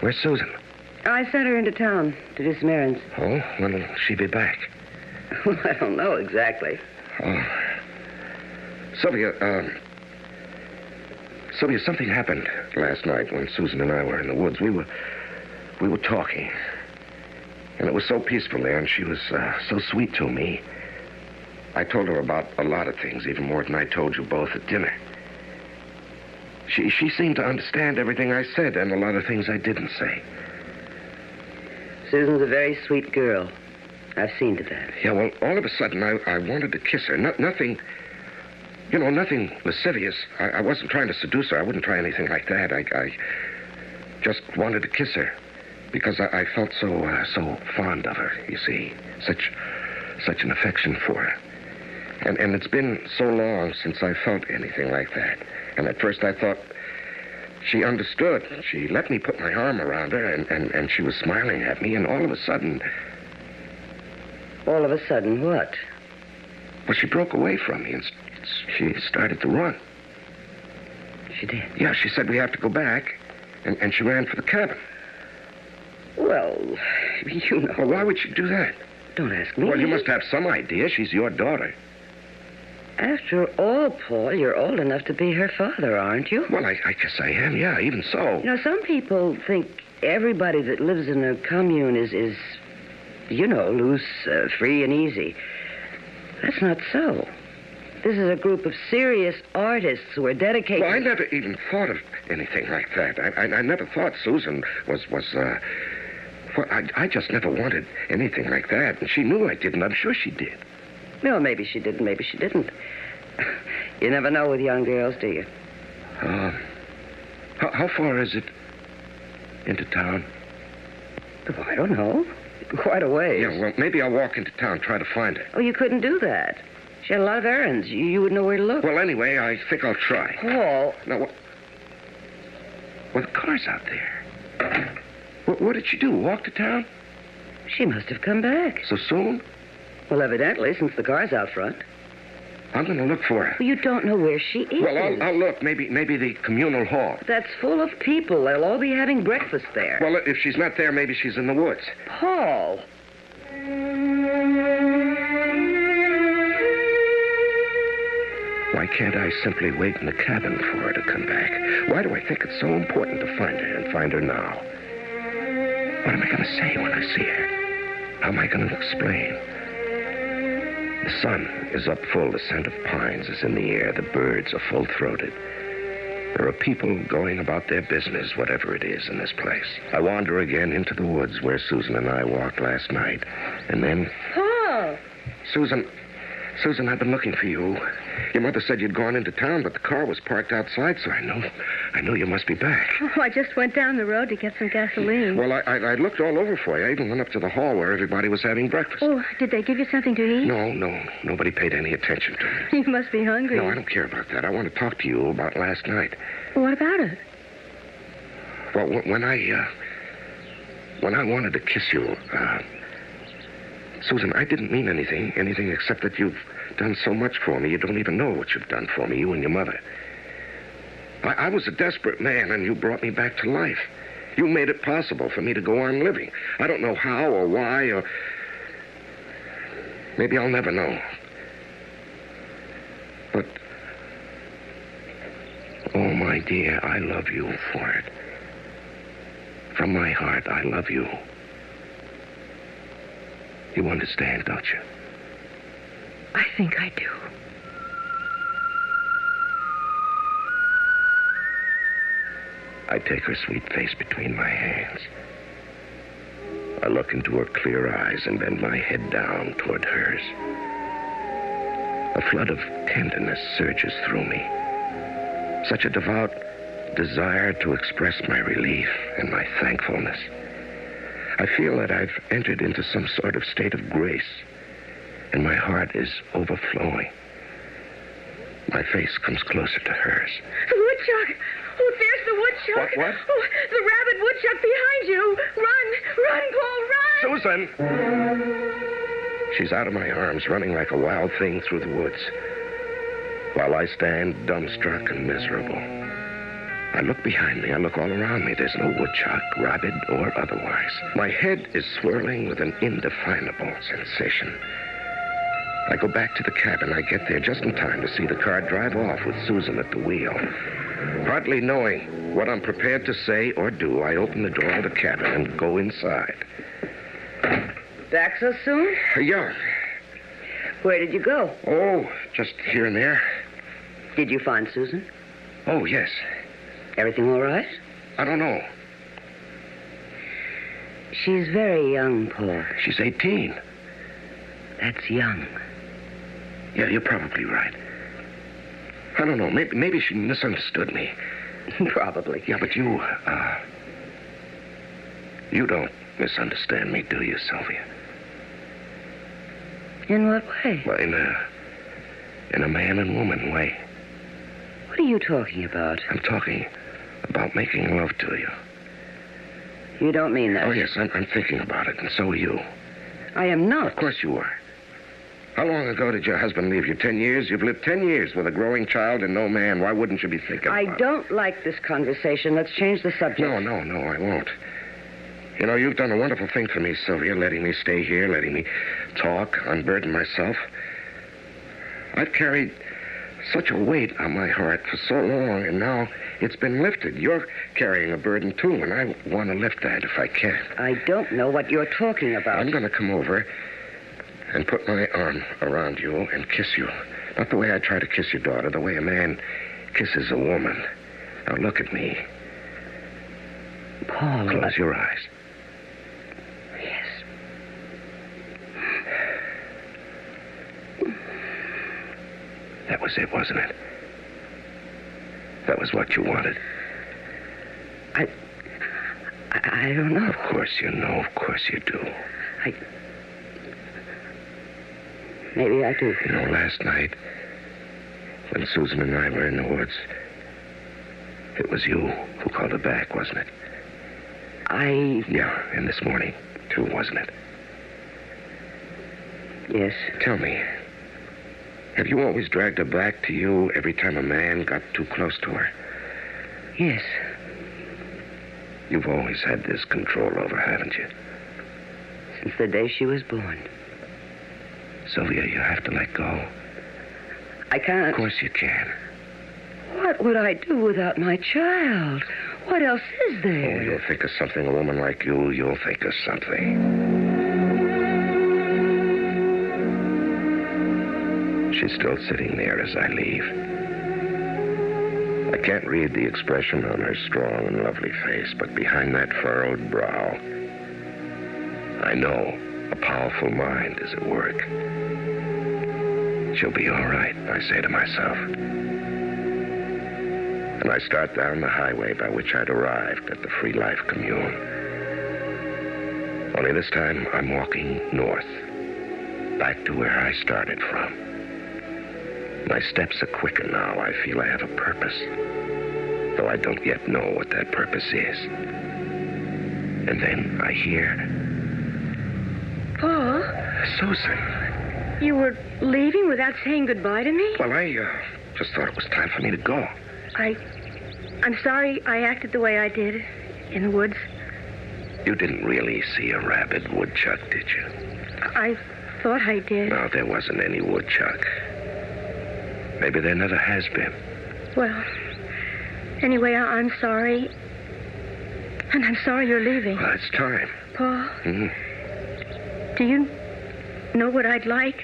Speaker 3: Where's Susan?
Speaker 13: I sent her into town to do some errands.
Speaker 3: Oh, when will she be back?
Speaker 13: Well, I don't know exactly.
Speaker 3: Oh. Sylvia, something happened last night when Susan and I were in the woods. We were talking. And it was so peaceful there, and she was so sweet to me. I told her about a lot of things, even more than I told you both at dinner. She seemed to understand everything I said and a lot of things I didn't say.
Speaker 13: Susan's a very sweet girl. I've seen to that.
Speaker 3: Yeah, well, all of a sudden, I wanted to kiss her. Nothing lascivious. I wasn't trying to seduce her. I wouldn't try anything like that. I just wanted to kiss her because I felt so fond of her, you see. Such an affection for her. And it's been so long since I felt anything like that. And at first I thought she understood. She let me put my arm around her, and she was smiling at me, and all of a sudden...
Speaker 13: All of a sudden what?
Speaker 3: Well, she broke away from me, and she started to run.
Speaker 13: She did?
Speaker 3: Yeah, she said we have to go back, and she ran for the cabin.
Speaker 13: Well, you know...
Speaker 3: Well, why would she do that?
Speaker 13: Don't ask me.
Speaker 3: Well, you must have some idea. She's your daughter.
Speaker 13: After all, Paul, you're old enough to be her father, aren't you?
Speaker 3: Well, I guess I am, yeah, even so.
Speaker 13: You know, some people think everybody that lives in a commune is loose, free and easy. That's not so. This is a group of serious artists who are dedicated...
Speaker 3: Well, I never even thought of anything like that. I never thought Susan was well, I just never wanted anything like that. And she knew I didn't. I'm sure she did.
Speaker 13: No, maybe she didn't, maybe she didn't. You never know with young girls, do you?
Speaker 3: How far is it into town?
Speaker 13: Oh, I don't know. Quite a ways.
Speaker 3: Yeah, well, maybe I'll walk into town, try to find her.
Speaker 13: Oh, you couldn't do that. She had a lot of errands. You would know where to look.
Speaker 3: Well, anyway, I think I'll try.
Speaker 13: Paul.
Speaker 3: Now, what? Well, the car's out there. What did she do? Walk to town?
Speaker 13: She must have come back.
Speaker 3: So soon?
Speaker 13: Well, evidently, since the car's out front.
Speaker 3: I'm going to look for her.
Speaker 13: Well, you don't know where she is.
Speaker 3: Well, I'll look. Maybe the communal hall.
Speaker 13: That's full of people. They'll all be having breakfast there.
Speaker 3: Well, if she's not there, maybe she's in the woods.
Speaker 13: Paul.
Speaker 3: Why can't I simply wait in the cabin for her to come back? Why do I think it's so important to find her and find her now? What am I going to say when I see her? How am I going to explain? The sun is up full. The scent of pines is in the air. The birds are full-throated. There are people going about their business, whatever it is, in this place. I wander again into the woods where Susan and I walked last night. And then...
Speaker 9: Paul!
Speaker 3: Susan, I've been looking for you. Your mother said you'd gone into town, but the car was parked outside, so I know you must be back.
Speaker 9: Oh, I just went down the road to get some gasoline.
Speaker 3: Well, I looked all over for you. I even went up to the hall where everybody was having breakfast.
Speaker 9: Oh, did they give you something to eat?
Speaker 3: No. Nobody paid any attention to me.
Speaker 9: You must be hungry.
Speaker 3: No, I don't care about that. I want to talk to you about last night.
Speaker 9: What about it?
Speaker 3: Well, when I wanted to kiss you, Susan, I didn't mean anything except that you've done so much for me. You don't even know what you've done for me, you and your mother. I was a desperate man, and you brought me back to life. You made it possible for me to go on living. I don't know how or why, or... maybe I'll never know. But... oh, my dear, I love you for it. From my heart, I love you. You understand, don't you?
Speaker 9: I think I do.
Speaker 3: I take her sweet face between my hands. I look into her clear eyes and bend my head down toward hers. A flood of tenderness surges through me. Such a devout desire to express my relief and my thankfulness. I feel that I've entered into some sort of state of grace, and my heart is overflowing. My face comes closer to hers.
Speaker 9: The woodchuck! Oh, there's the woodchuck!
Speaker 3: What?
Speaker 9: Oh, the rabid woodchuck behind you! Run, Paul, run!
Speaker 3: Susan! She's out of my arms, running like a wild thing through the woods, while I stand dumbstruck and miserable. I look behind me. I look all around me. There's no woodchuck, rabid or otherwise. My head is swirling with an indefinable sensation. I go back to the cabin. I get there just in time to see the car drive off with Susan at the wheel. Hardly knowing what I'm prepared to say or do, I open the door of the cabin and go inside.
Speaker 13: Back so soon?
Speaker 3: Yeah.
Speaker 13: Where did you go?
Speaker 3: Oh, just here and there.
Speaker 13: Did you find Susan?
Speaker 3: Oh, yes.
Speaker 13: Everything all right?
Speaker 3: I don't know.
Speaker 13: She's very young, Paul.
Speaker 3: She's 18.
Speaker 13: That's young.
Speaker 3: Yeah, you're probably right. I don't know. Maybe she misunderstood me.
Speaker 13: Probably.
Speaker 3: Yeah, but you don't misunderstand me, do you, Sylvia?
Speaker 13: In what way?
Speaker 3: Well, in a man and woman way.
Speaker 13: What are you talking about?
Speaker 3: I'm talking about making love to you.
Speaker 13: You don't mean that?
Speaker 3: Oh, yes, I'm thinking about it, and so are you.
Speaker 13: I am not.
Speaker 3: Of course you are. How long ago did your husband leave you? 10 years? You've lived 10 years with a growing child and no man. Why wouldn't you be thinking about it?
Speaker 13: I don't like this conversation. Let's change the subject.
Speaker 3: No, I won't. You know, you've done a wonderful thing for me, Sylvia, letting me stay here, letting me talk, unburden myself. I've carried such a weight on my heart for so long, and now it's been lifted. You're carrying a burden, too, and I want to lift that if I can.
Speaker 13: I don't know what you're talking about.
Speaker 3: I'm going to come over and put my arm around you and kiss you. Not the way I try to kiss your daughter, the way a man kisses a woman. Now, look at me.
Speaker 13: Paul.
Speaker 3: Close your eyes.
Speaker 13: Yes.
Speaker 3: That was it, wasn't it? That was what you wanted.
Speaker 13: I don't know.
Speaker 3: Of course you know. Of course you do.
Speaker 13: Maybe I do.
Speaker 3: You know, last night, when Susan and I were in the woods, it was you who called her back, wasn't it? Yeah, and this morning, too, wasn't it?
Speaker 13: Yes.
Speaker 3: Tell me, have you always dragged her back to you every time a man got too close to her?
Speaker 13: Yes.
Speaker 3: You've always had this control over, haven't you?
Speaker 13: Since the day she was born.
Speaker 3: Sylvia, you have to let go.
Speaker 13: I can't.
Speaker 3: Of course you can.
Speaker 13: What would I do without my child? What else is there?
Speaker 3: Oh, you'll think of something. A woman like you'll think of something. She's still sitting there as I leave. I can't read the expression on her strong and lovely face, but behind that furrowed brow, I know a powerful mind is at work. She'll be all right, I say to myself. And I start down the highway by which I'd arrived at the Free Life Commune. Only this time, I'm walking north, back to where I started from. My steps are quicker now. I feel I have a purpose, though I don't yet know what that purpose is. And then I hear...
Speaker 9: Paul?
Speaker 3: Susan.
Speaker 9: You were leaving without saying goodbye to me?
Speaker 3: Well, I just thought it was time for me to go.
Speaker 9: I'm sorry I acted the way I did in the woods.
Speaker 3: You didn't really see a rabid woodchuck, did you?
Speaker 9: I thought I did.
Speaker 3: No, there wasn't any woodchuck. Maybe there never has been.
Speaker 9: Well, anyway, I'm sorry. And I'm sorry you're leaving.
Speaker 3: Well, it's time.
Speaker 9: Paul,
Speaker 3: Mm-hmm.
Speaker 9: do you know what I'd like?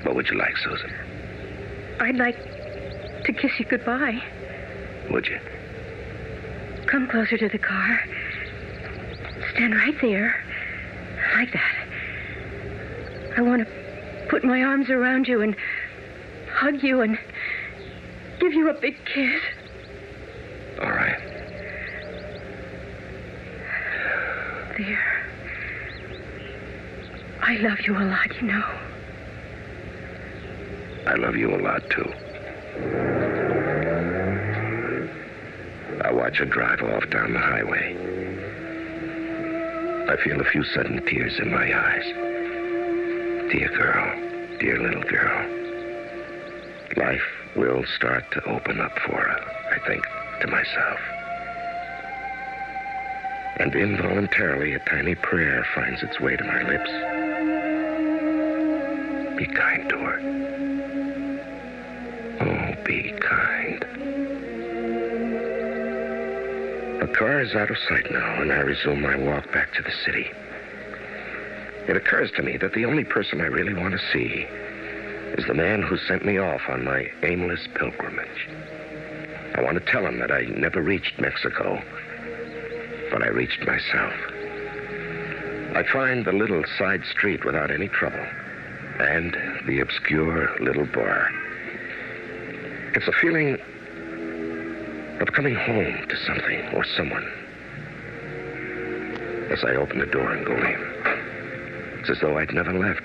Speaker 3: What would you like, Susan?
Speaker 9: I'd like to kiss you goodbye.
Speaker 3: Would you?
Speaker 9: Come closer to the car. Stand right there. Like that. I want to put my arms around you and hug you and give you a big kiss.
Speaker 3: All right.
Speaker 9: There. I love you a lot, you know.
Speaker 3: I love you a lot, too. I watch her drive off down the highway. I feel a few sudden tears in my eyes. Dear girl, dear little girl. Life will start to open up for her, I think to myself. And involuntarily, a tiny prayer finds its way to my lips. Be kind to her. Oh, be kind. The car is out of sight now, and I resume my walk back to the city. It occurs to me that the only person I really want to see is the man who sent me off on my aimless pilgrimage. I want to tell him that I never reached Mexico, but I reached myself. I find the little side street without any trouble, and the obscure little bar. It's a feeling of coming home to something or someone. As I open the door and go in, it's as though I'd never left.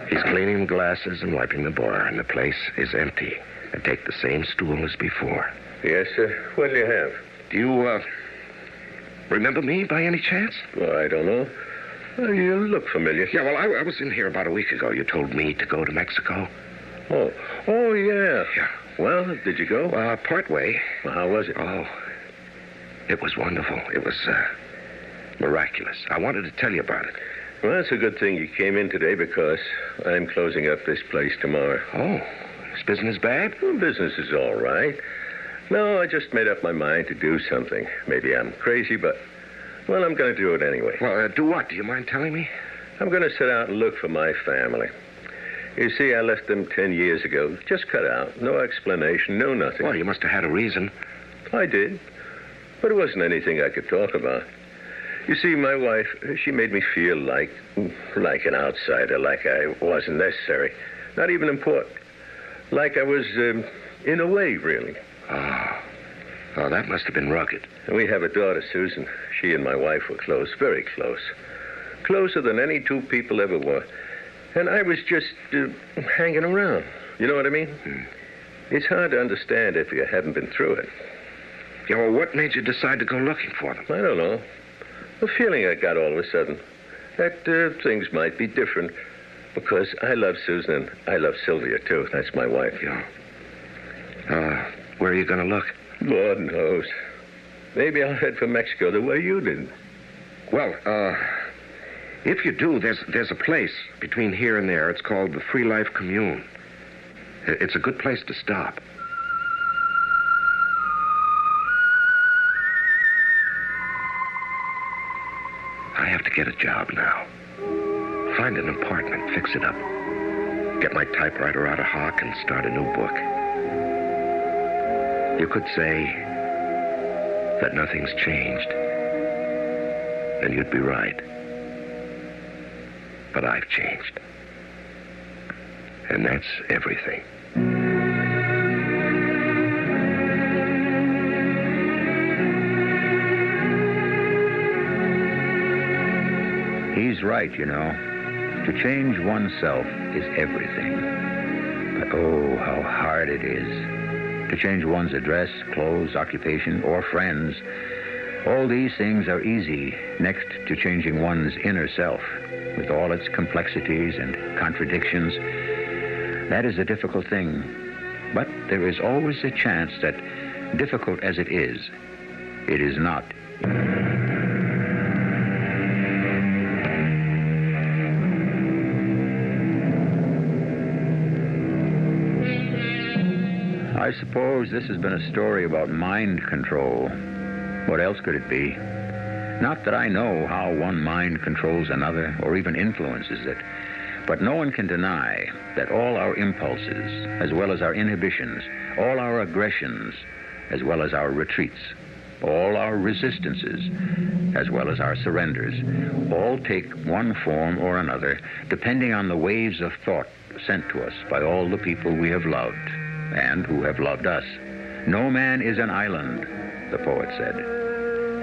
Speaker 3: He's cleaning the glasses and wiping the bar, and the place is empty. I take the same stool as before.
Speaker 10: Yes, sir. What do you have?
Speaker 3: Do you, remember me by any chance?
Speaker 10: Well, I don't know. You look familiar.
Speaker 3: Yeah, well, I was in here about a week ago. You told me to go to Mexico.
Speaker 10: Oh, yeah.
Speaker 3: Yeah.
Speaker 10: Well, did you go?
Speaker 3: Part way.
Speaker 10: Well, how was it?
Speaker 3: Oh, it was wonderful. It was, miraculous. I wanted to tell you about it.
Speaker 10: Well, it's a good thing you came in today because I'm closing up this place tomorrow.
Speaker 3: Oh, is business bad?
Speaker 10: Well, business is all right. No, I just made up my mind to do something. Maybe I'm crazy, but, well, I'm going to do it anyway.
Speaker 3: Well, do what? Do you mind telling me?
Speaker 10: I'm going to set out and look for my family. You see, I left them 10 years ago. Just cut out. No explanation, no nothing.
Speaker 3: Well, you must have had a reason.
Speaker 10: I did. But it wasn't anything I could talk about. You see, my wife, she made me feel like an outsider, like I wasn't necessary. Not even important. Like I was, in a way, really.
Speaker 3: Ah. Oh, that must have been rugged.
Speaker 10: And we have a daughter, Susan. She and my wife were close, very close. Closer than any two people ever were. And I was just hanging around. You know what I mean? It's hard to understand if you haven't been through it.
Speaker 3: Yeah, well, what made you decide to go looking for them?
Speaker 10: I don't know. The feeling I got all of a sudden. That things might be different. Because I love Susan and I love Sylvia, too. That's my wife.
Speaker 3: Yeah. Where are you going to look?
Speaker 10: Lord knows. Maybe I'll head for Mexico the way you did.
Speaker 3: Well, if you do, there's a place between here and there. It's called the Free Life Commune. It's a good place to stop. I have to get a job now. Find an apartment, fix it up. Get my typewriter out of hock and start a new book. You could say that nothing's changed. And you'd be right. But I've changed. And that's everything.
Speaker 1: He's right, you know. To change oneself is everything. But oh, how hard it is. To change one's address, clothes, occupation, or friends. All these things are easy next to changing one's inner self, with all its complexities and contradictions. That is a difficult thing. But there is always a chance that, difficult as it is not. I suppose this has been a story about mind control. What else could it be? Not that I know how one mind controls another or even influences it, but no one can deny that all our impulses, as well as our inhibitions, all our aggressions, as well as our retreats, all our resistances, as well as our surrenders, all take one form or another, depending on the waves of thought sent to us by all the people we have loved and who have loved us. No man is an island, the poet said,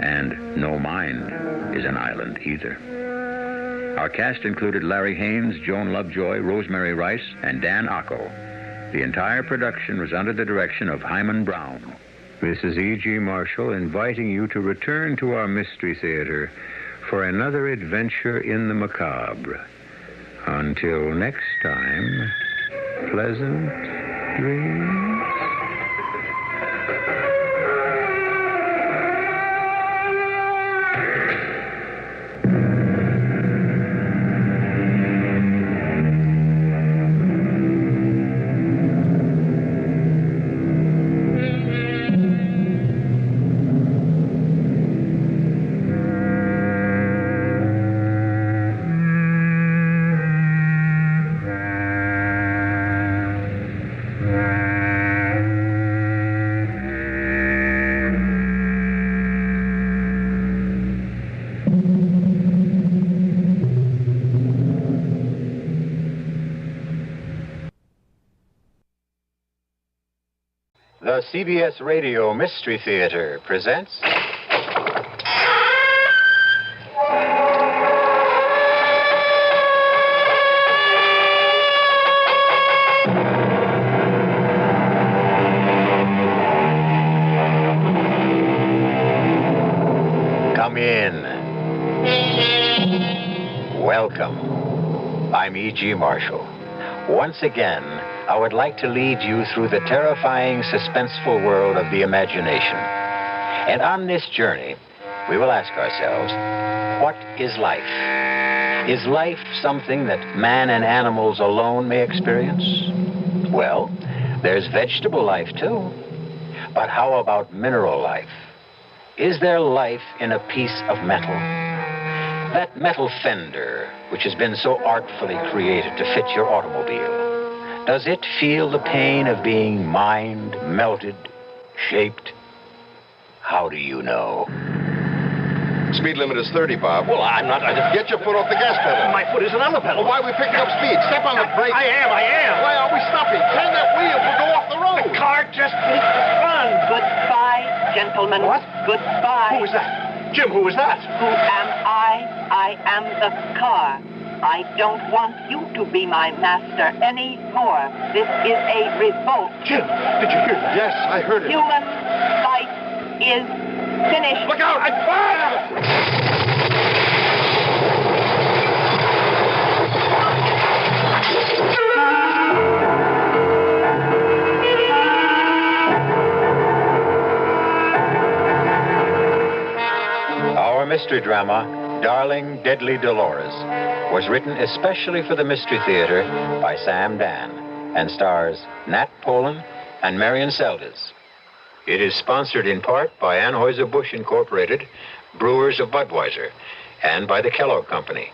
Speaker 1: and no mind is an island either. Our cast included Larry Haynes, Joan Lovejoy, Rosemary Rice, and Dan Ocko. The entire production was under the direction of Hyman Brown. This is E.G. Marshall inviting you to return to our Mystery Theater for another adventure in the macabre. Until next time, pleasant dreams.
Speaker 5: The CBS Radio Mystery Theater presents... Come in. Welcome. I'm E.G. Marshall. Once again, I would like to lead you through the terrifying, suspenseful world of the imagination. And on this journey, we will ask ourselves, what is life? Is life something that man and animals alone may experience? Well, there's vegetable life, too. But how about mineral life? Is there life in a piece of metal? That metal fender, which has been so artfully created to fit your automobile, does it feel the pain of being mined, melted, shaped? How do you know?
Speaker 4: Speed limit is 30, Bob.
Speaker 22: Well, I'm not...
Speaker 4: Get your foot off the gas pedal.
Speaker 22: My foot isn't on the pedal.
Speaker 4: Well, why are we picking up speed? Step on the brake.
Speaker 22: I am.
Speaker 4: Why are we stopping? Turn that wheel. We'll go off the road.
Speaker 22: The car just needs to run.
Speaker 20: Goodbye, gentlemen.
Speaker 19: gentlemen.
Speaker 20: What?
Speaker 19: Goodbye.
Speaker 20: Who was that? Jim, who was that?
Speaker 19: Who am I? I am the car. I don't want you to be my master anymore. This is a revolt.
Speaker 20: Jim, did you hear that? Yes, I heard it.
Speaker 19: Human life is finished.
Speaker 20: Look out! I fire!
Speaker 5: Our mystery drama, Darling Deadly Dolores, was written especially for the Mystery Theatre by Sam Dan and stars Nat Polen and Marion Seldes. It is sponsored in part by Anheuser-Busch Incorporated, brewers of Budweiser, and by the Kellogg Company,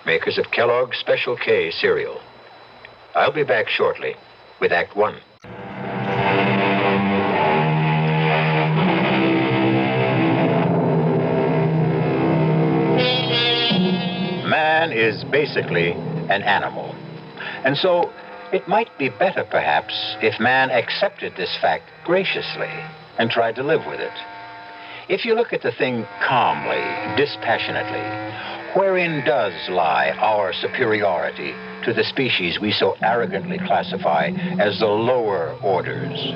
Speaker 5: makers of Kellogg's Special K cereal. I'll be back shortly with Act One. Man is basically an animal. And so it might be better, perhaps, if man accepted this fact graciously and tried to live with it. If you look at the thing calmly, dispassionately, wherein does lie our superiority to the species we so arrogantly classify as the lower orders?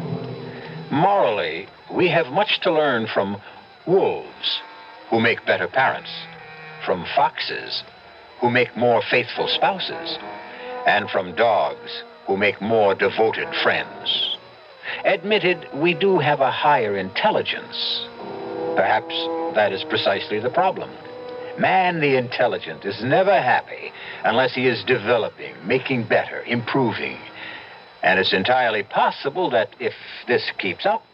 Speaker 5: Morally, we have much to learn from wolves, who make better parents, from foxes, who make more faithful spouses, and from dogs, who make more devoted friends. Admitted, we do have a higher intelligence. Perhaps that is precisely the problem. Man, the intelligent, is never happy unless he is developing, making better, improving. And it's entirely possible that if this keeps up,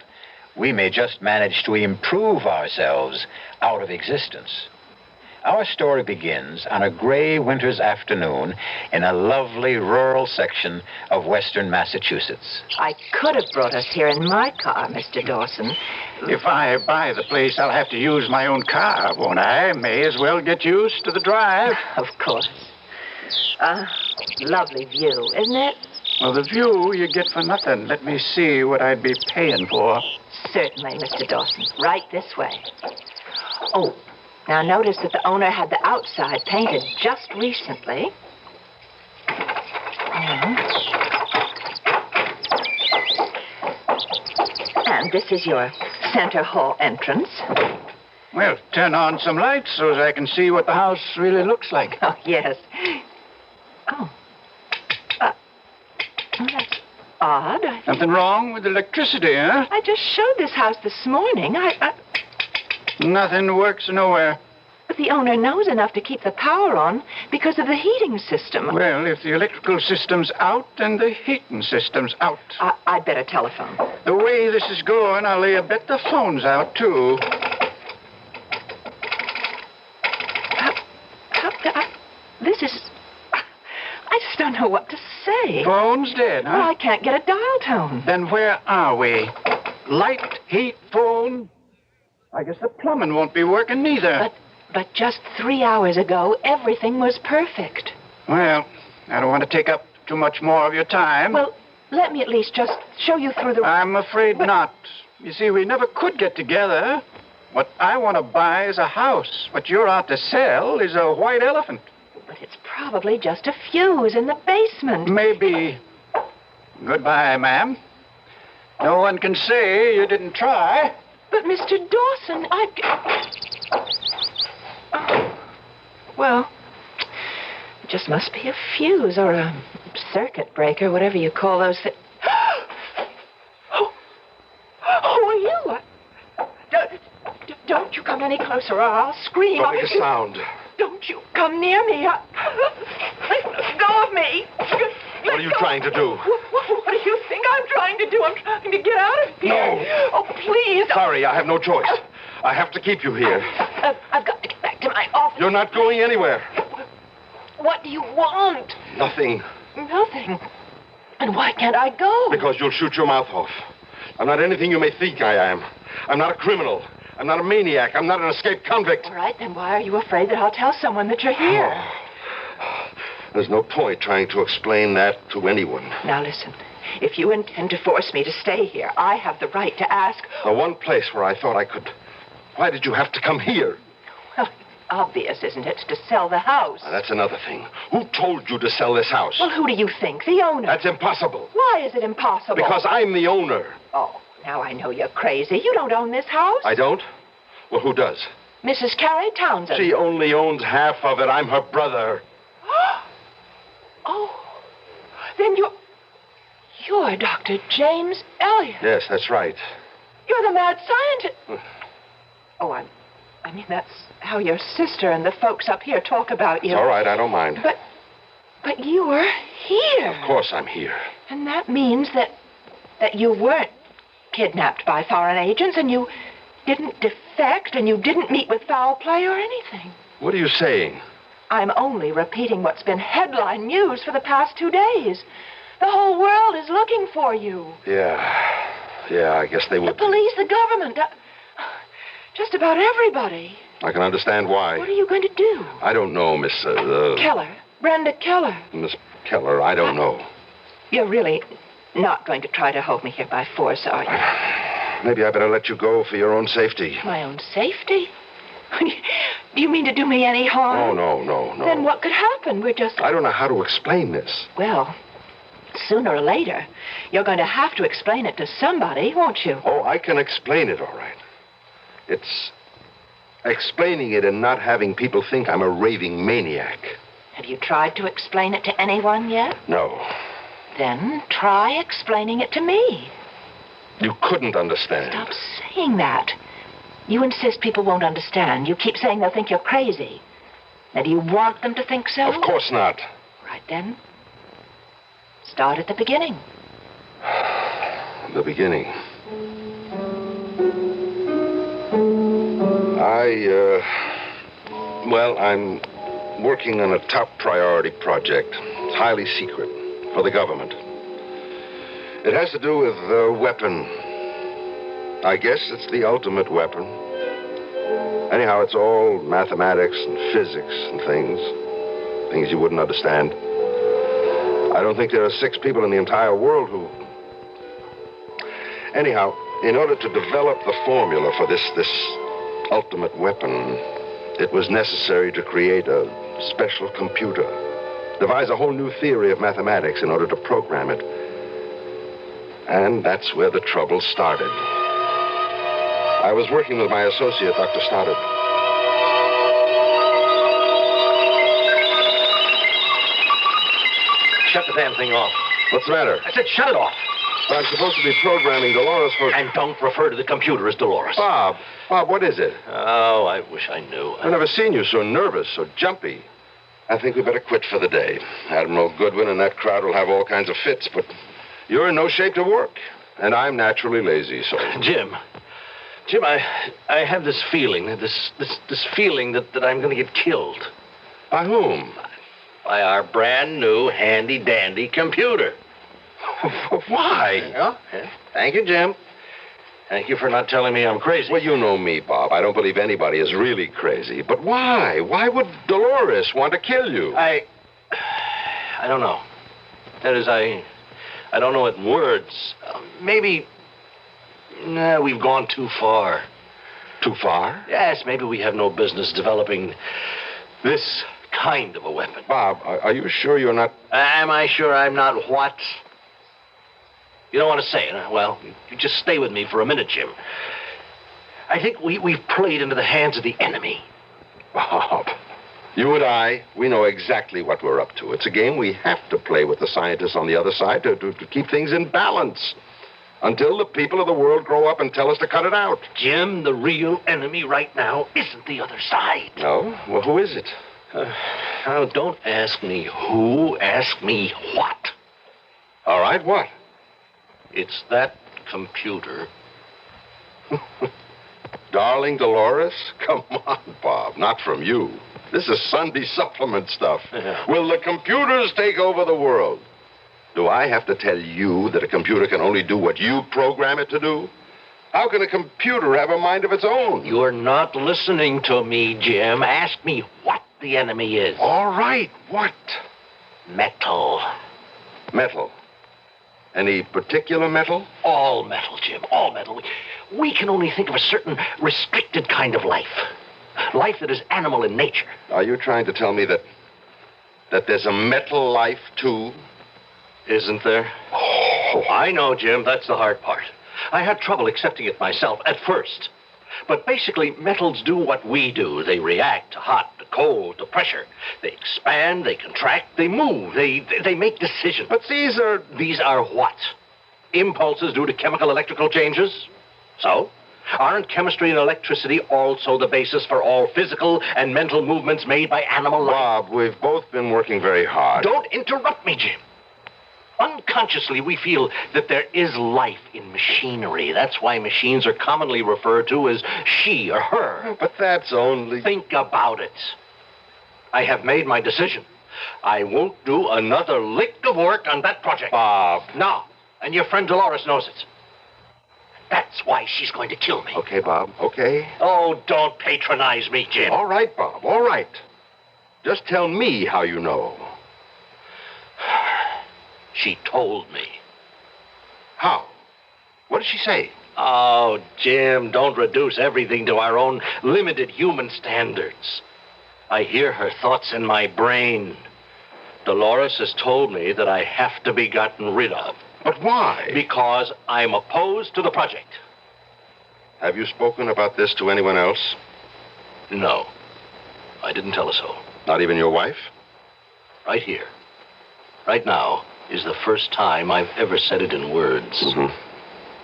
Speaker 5: we may just manage to improve ourselves out of existence. Our story begins on a gray winter's afternoon in a lovely rural section of western Massachusetts.
Speaker 19: I could have brought us here in my car, Mr. Dawson.
Speaker 20: If I buy the place, I'll have to use my own car, won't I? May as well get used to the drive.
Speaker 19: Of course. Lovely view, isn't it?
Speaker 20: Well, the view you get for nothing. Let me see what I'd be paying for.
Speaker 19: Certainly, Mr. Dawson. Right this way. Oh, now notice that the owner had the outside painted just recently. And this is your center hall entrance.
Speaker 20: Well, turn on some lights so as I can see what the house really looks like.
Speaker 19: Oh, yes. Oh, that's odd.
Speaker 20: Something wrong with electricity, huh?
Speaker 19: I just showed this house this morning.
Speaker 20: Nothing works nowhere.
Speaker 19: But the owner knows enough to keep the power on because of the heating system.
Speaker 20: Well, if the electrical system's out, then the heating system's out.
Speaker 19: I'd better telephone.
Speaker 20: The way this is going, I'll lay a bet the phone's out, too.
Speaker 19: This is... I just don't know what to say.
Speaker 20: Phone's dead, huh?
Speaker 19: Well, I can't get a dial tone.
Speaker 20: Then where are we? Light, heat, phone? I guess the plumbing won't be working neither.
Speaker 19: But just 3 hours ago, everything was perfect.
Speaker 20: Well, I don't want to take up too much more of your time.
Speaker 19: Well, let me at least just show you through the...
Speaker 20: I'm afraid not. You see, we never could get together. What I want to buy is a house. What you're out to sell is a white elephant.
Speaker 19: But it's probably just a fuse in the basement.
Speaker 20: Maybe. Goodbye, ma'am. No one can say you didn't try.
Speaker 19: But, Mr. Dawson, well, it just must be a fuse or a circuit breaker, whatever you call those things. Who are you? Don't you come any closer or I'll scream.
Speaker 20: Don't make a sound.
Speaker 19: Don't you come near me. Let go of me.
Speaker 20: What are you trying to do?
Speaker 19: What do you think I'm trying to do? I'm trying to get out of here.
Speaker 20: No.
Speaker 19: Oh, please.
Speaker 20: Sorry, I have no choice. I have to keep you here.
Speaker 19: I've got to get back to my office.
Speaker 20: You're not going anywhere.
Speaker 19: What do you want?
Speaker 20: Nothing.
Speaker 19: Nothing. And why can't I go?
Speaker 20: Because you'll shoot your mouth off. I'm not anything you may think I am. I'm not a criminal. I'm not a maniac. I'm not an escaped convict.
Speaker 19: All right, then why are you afraid that I'll tell someone that you're here?
Speaker 20: There's no point trying to explain that to anyone.
Speaker 19: Now listen. If you intend to force me to stay here, I have the right to ask...
Speaker 4: The one place where I thought I could... Why did you have to come here?
Speaker 19: Well, it's obvious, isn't it, to sell the house?
Speaker 4: Now, that's another thing. Who told you to sell this house?
Speaker 19: Well, who do you think? The owner.
Speaker 4: That's impossible.
Speaker 19: Why is it impossible?
Speaker 4: Because I'm the owner.
Speaker 19: Oh, now I know you're crazy. You don't own this house.
Speaker 4: I don't? Well, who does?
Speaker 19: Mrs. Carrie Townsend.
Speaker 4: She only owns half of it. I'm her brother.
Speaker 19: Oh, then you're Dr. James Elliot.
Speaker 4: Yes, that's right.
Speaker 19: You're the mad scientist. Oh, I mean, that's how your sister and the folks up here talk about you.
Speaker 4: All right, I don't mind.
Speaker 19: But you're here.
Speaker 4: Of course I'm here.
Speaker 19: And that means that you weren't kidnapped by foreign agents, and you didn't defect, and you didn't meet with foul play or anything.
Speaker 4: What are you saying?
Speaker 19: I'm only repeating what's been headline news for the past 2 days. The whole world is looking for you.
Speaker 4: Yeah, I guess they would.
Speaker 19: The police, the government, just about everybody.
Speaker 4: I can understand why.
Speaker 19: What are you going to do?
Speaker 4: I don't know, Miss...
Speaker 19: Keller. Brenda Keller.
Speaker 4: Miss Keller, I don't know.
Speaker 19: You're really not going to try to hold me here by force, are you?
Speaker 4: Maybe I better let you go for your own safety.
Speaker 19: My own safety? Do you mean to do me any harm?
Speaker 4: Oh, no.
Speaker 19: Then what could happen? We're just...
Speaker 4: I don't know how to explain this.
Speaker 19: Well, sooner or later, you're going to have to explain it to somebody, won't you?
Speaker 4: Oh, I can explain it, all right. It's explaining it and not having people think I'm a raving maniac.
Speaker 19: Have you tried to explain it to anyone yet?
Speaker 4: No.
Speaker 19: Then try explaining it to me.
Speaker 4: You couldn't understand.
Speaker 19: Stop saying that. You insist people won't understand. You keep saying they'll think you're crazy. Now, do you want them to think so?
Speaker 4: Of course not.
Speaker 19: Right then. Start at the beginning.
Speaker 4: The beginning. I'm working on a top priority project. It's highly secret for the government. It has to do with a weapon. I guess it's the ultimate weapon. Anyhow, it's all mathematics and physics and things you wouldn't understand. I don't think there are 6 people in the entire world who... Anyhow, in order to develop the formula for this ultimate weapon, it was necessary to create a special computer, devise a whole new theory of mathematics in order to program it. And that's where the trouble started. I was working with my associate, Dr. Stoddard.
Speaker 15: Shut the damn thing off.
Speaker 4: What's the matter?
Speaker 15: I said shut it off.
Speaker 4: But I'm supposed to be programming Dolores for...
Speaker 15: And don't refer to the computer as Dolores.
Speaker 4: Bob, what is it?
Speaker 15: Oh, I wish I knew.
Speaker 4: I've never seen you so nervous, so jumpy. I think we better quit for the day. Admiral Goodwin and that crowd will have all kinds of fits, but you're in no shape to work. And I'm naturally lazy, so...
Speaker 15: Jim, I have this feeling, this feeling that I'm going to get killed.
Speaker 4: By whom?
Speaker 15: By our brand new handy-dandy computer.
Speaker 4: Why?
Speaker 15: Well, thank you, Jim. Thank you for not telling me I'm crazy.
Speaker 4: Well, you know me, Bob. I don't believe anybody is really crazy. But why? Why would Dolores want to kill you?
Speaker 15: I don't know. That is, I don't know it in words. Maybe... we've gone too far.
Speaker 4: Too far?
Speaker 15: Yes, maybe we have no business developing this kind of a weapon.
Speaker 4: Bob, are you sure you're not...
Speaker 15: Am I sure I'm not what? You don't want to say it, huh? Well, you just stay with me for a minute, Jim. I think we've played into the hands of the enemy.
Speaker 4: Bob, you and I, we know exactly what we're up to. It's a game we have to play with the scientists on the other side to keep things in balance. Until the people of the world grow up and tell us to cut it out.
Speaker 15: Jim, the real enemy right now isn't the other side.
Speaker 4: No? Well, who is it?
Speaker 15: Now, don't ask me who, ask me what.
Speaker 4: All right, what?
Speaker 15: It's that computer.
Speaker 4: Darling Dolores? Come on, Bob, not from you. This is Sunday supplement stuff.
Speaker 15: Yeah.
Speaker 4: Will the computers take over the world? Do I have to tell you that a computer can only do what you program it to do? How can a computer have a mind of its own?
Speaker 15: You're not listening to me, Jim. Ask me what the enemy is.
Speaker 4: All right, what?
Speaker 15: Metal.
Speaker 4: Metal.
Speaker 3: Any particular metal?
Speaker 15: All metal, Jim. All metal. We can only think of a certain restricted kind of life. Life that is animal in nature.
Speaker 3: Are you trying to tell me that there's a metal life, too?
Speaker 15: Isn't there? Oh, I know, Jim. That's the hard part. I had trouble accepting it myself at first. But basically, metals do what we do. They react to hot, to cold, to pressure. They expand, they contract, they move, they make decisions.
Speaker 3: But these are
Speaker 15: what? Impulses due to chemical electrical changes? So? Aren't chemistry and electricity also the basis for all physical and mental movements made by animal life?
Speaker 3: Bob, we've both been working very hard.
Speaker 15: Don't interrupt me, Jim. Unconsciously, we feel that there is life in machinery. That's why machines are commonly referred to as she or her.
Speaker 3: But that's only...
Speaker 15: Think about it. I have made my decision. I won't do another lick of work on that project.
Speaker 3: Bob.
Speaker 15: No. And your friend Dolores knows it. That's why she's going to kill me.
Speaker 3: Okay, Bob. Okay.
Speaker 15: Oh, don't patronize me, Jim.
Speaker 3: All right, Bob. All right. Just tell me how you know.
Speaker 15: She told me.
Speaker 3: How? What did she say?
Speaker 15: Oh, Jim, don't reduce everything to our own limited human standards. I hear her thoughts in my brain. Dolores has told me that I have to be gotten rid of.
Speaker 3: But why?
Speaker 15: Because I'm opposed to the project.
Speaker 3: Have you spoken about this to anyone else?
Speaker 15: No. I didn't tell her so.
Speaker 3: Not even your wife?
Speaker 15: Right here. Right now is the first time I've ever said it in words.
Speaker 3: Mm-hmm.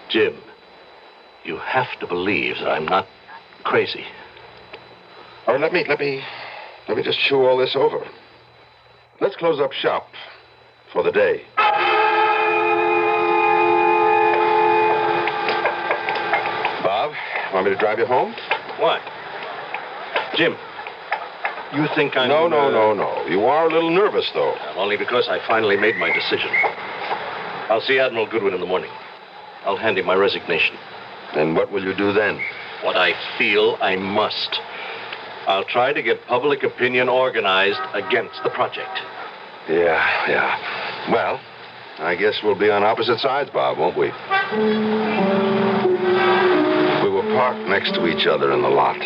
Speaker 15: Jim, you have to believe that I'm not crazy.
Speaker 3: All right, let me just chew all this over. Let's close up shop for the day. Bob, want me to drive you home?
Speaker 15: What? Jim, you think I'm...
Speaker 3: No. You are a little nervous, though.
Speaker 15: Only because I finally made my decision. I'll see Admiral Goodwin in the morning. I'll hand him my resignation.
Speaker 3: And what will you do then?
Speaker 15: What I feel I must. I'll try to get public opinion organized against the project.
Speaker 3: Yeah. Well, I guess we'll be on opposite sides, Bob, won't we? We were parked next to each other in the lot.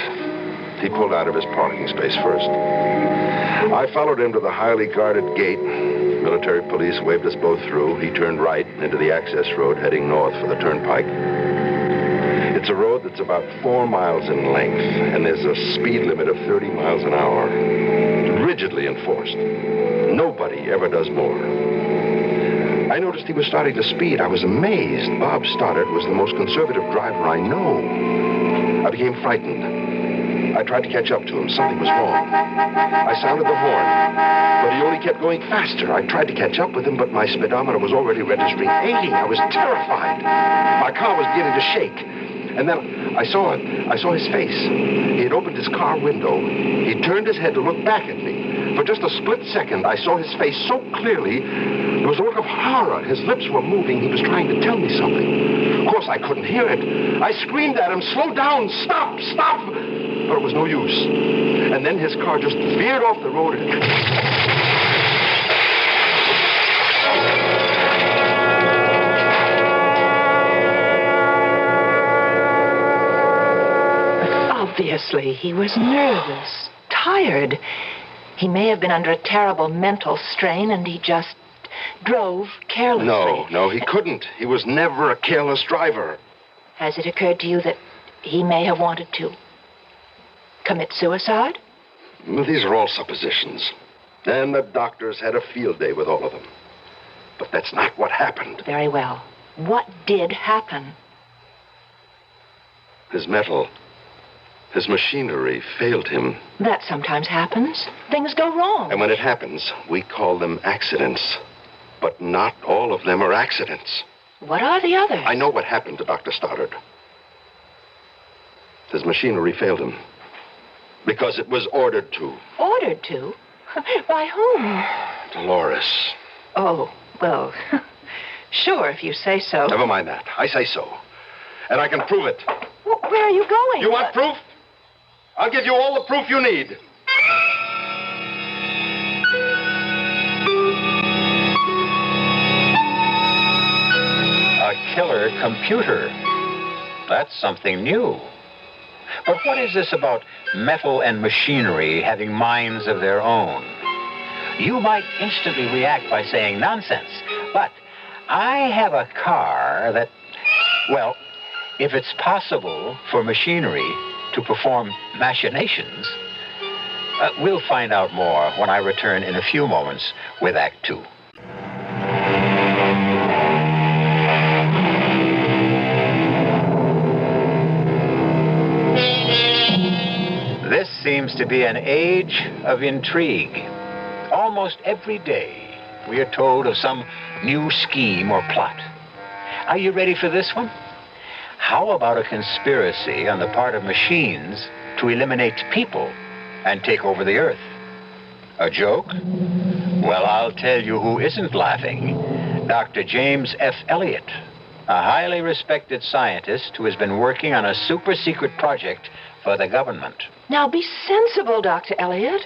Speaker 3: He pulled out of his parking space first. I followed him to the highly guarded gate. Military police waved us both through. He turned right into the access road heading north for the turnpike. It's a road that's about 4 miles in length, and there's a speed limit of 30 miles an hour. Rigidly enforced. Nobody ever does more. I noticed he was starting to speed. I was amazed. Bob Stoddard was the most conservative driver I know. I became frightened. I tried to catch up to him. Something was wrong. I sounded the horn, but he only kept going faster. I tried to catch up with him, but my speedometer was already registering 80. I was terrified. My car was beginning to shake. And then I saw it. I saw his face. He had opened his car window. He turned his head to look back at me. For just a split second, I saw his face so clearly. There was a look of horror. His lips were moving. He was trying to tell me something. Of course, I couldn't hear it. I screamed at him, "Slow down! Stop! Stop!" But it was no use. And then his car just veered off the road and...
Speaker 16: Obviously, he was nervous, tired. He may have been under a terrible mental strain, and he just drove carelessly.
Speaker 3: No, he couldn't. He was never a careless driver.
Speaker 16: Has it occurred to you that he may have wanted to commit suicide?
Speaker 3: Well, these are all suppositions. And the doctors had a field day with all of them. But that's not what happened.
Speaker 16: Very well. What did happen?
Speaker 3: His machinery failed him.
Speaker 16: That sometimes happens. Things go wrong.
Speaker 3: And when it happens, we call them accidents. But not all of them are accidents.
Speaker 16: What are the others?
Speaker 3: I know what happened to Dr. Stoddard. His machinery failed him. Because it was ordered to.
Speaker 16: Ordered to? By whom?
Speaker 3: Dolores.
Speaker 16: Oh, well, sure, if you say so.
Speaker 3: Never mind that. I say so. And I can prove it.
Speaker 16: Well, where are you going?
Speaker 3: You want proof? I'll give you all the proof you need.
Speaker 5: a killer computer. That's something new. But what is this about metal and machinery having minds of their own? You might instantly react by saying nonsense, but I have a car that, well, if it's possible for machinery to perform machinations, we'll find out more when I return in a few moments with Act Two. This seems to be an age of intrigue. Almost every day, we are told of some new scheme or plot. Are you ready for this one? How about a conspiracy on the part of machines to eliminate people and take over the Earth? A joke? Well, I'll tell you who isn't laughing. Dr. James F. Elliott, a highly respected scientist who has been working on a super-secret project for the government.
Speaker 16: Now, be sensible, Dr. Elliott.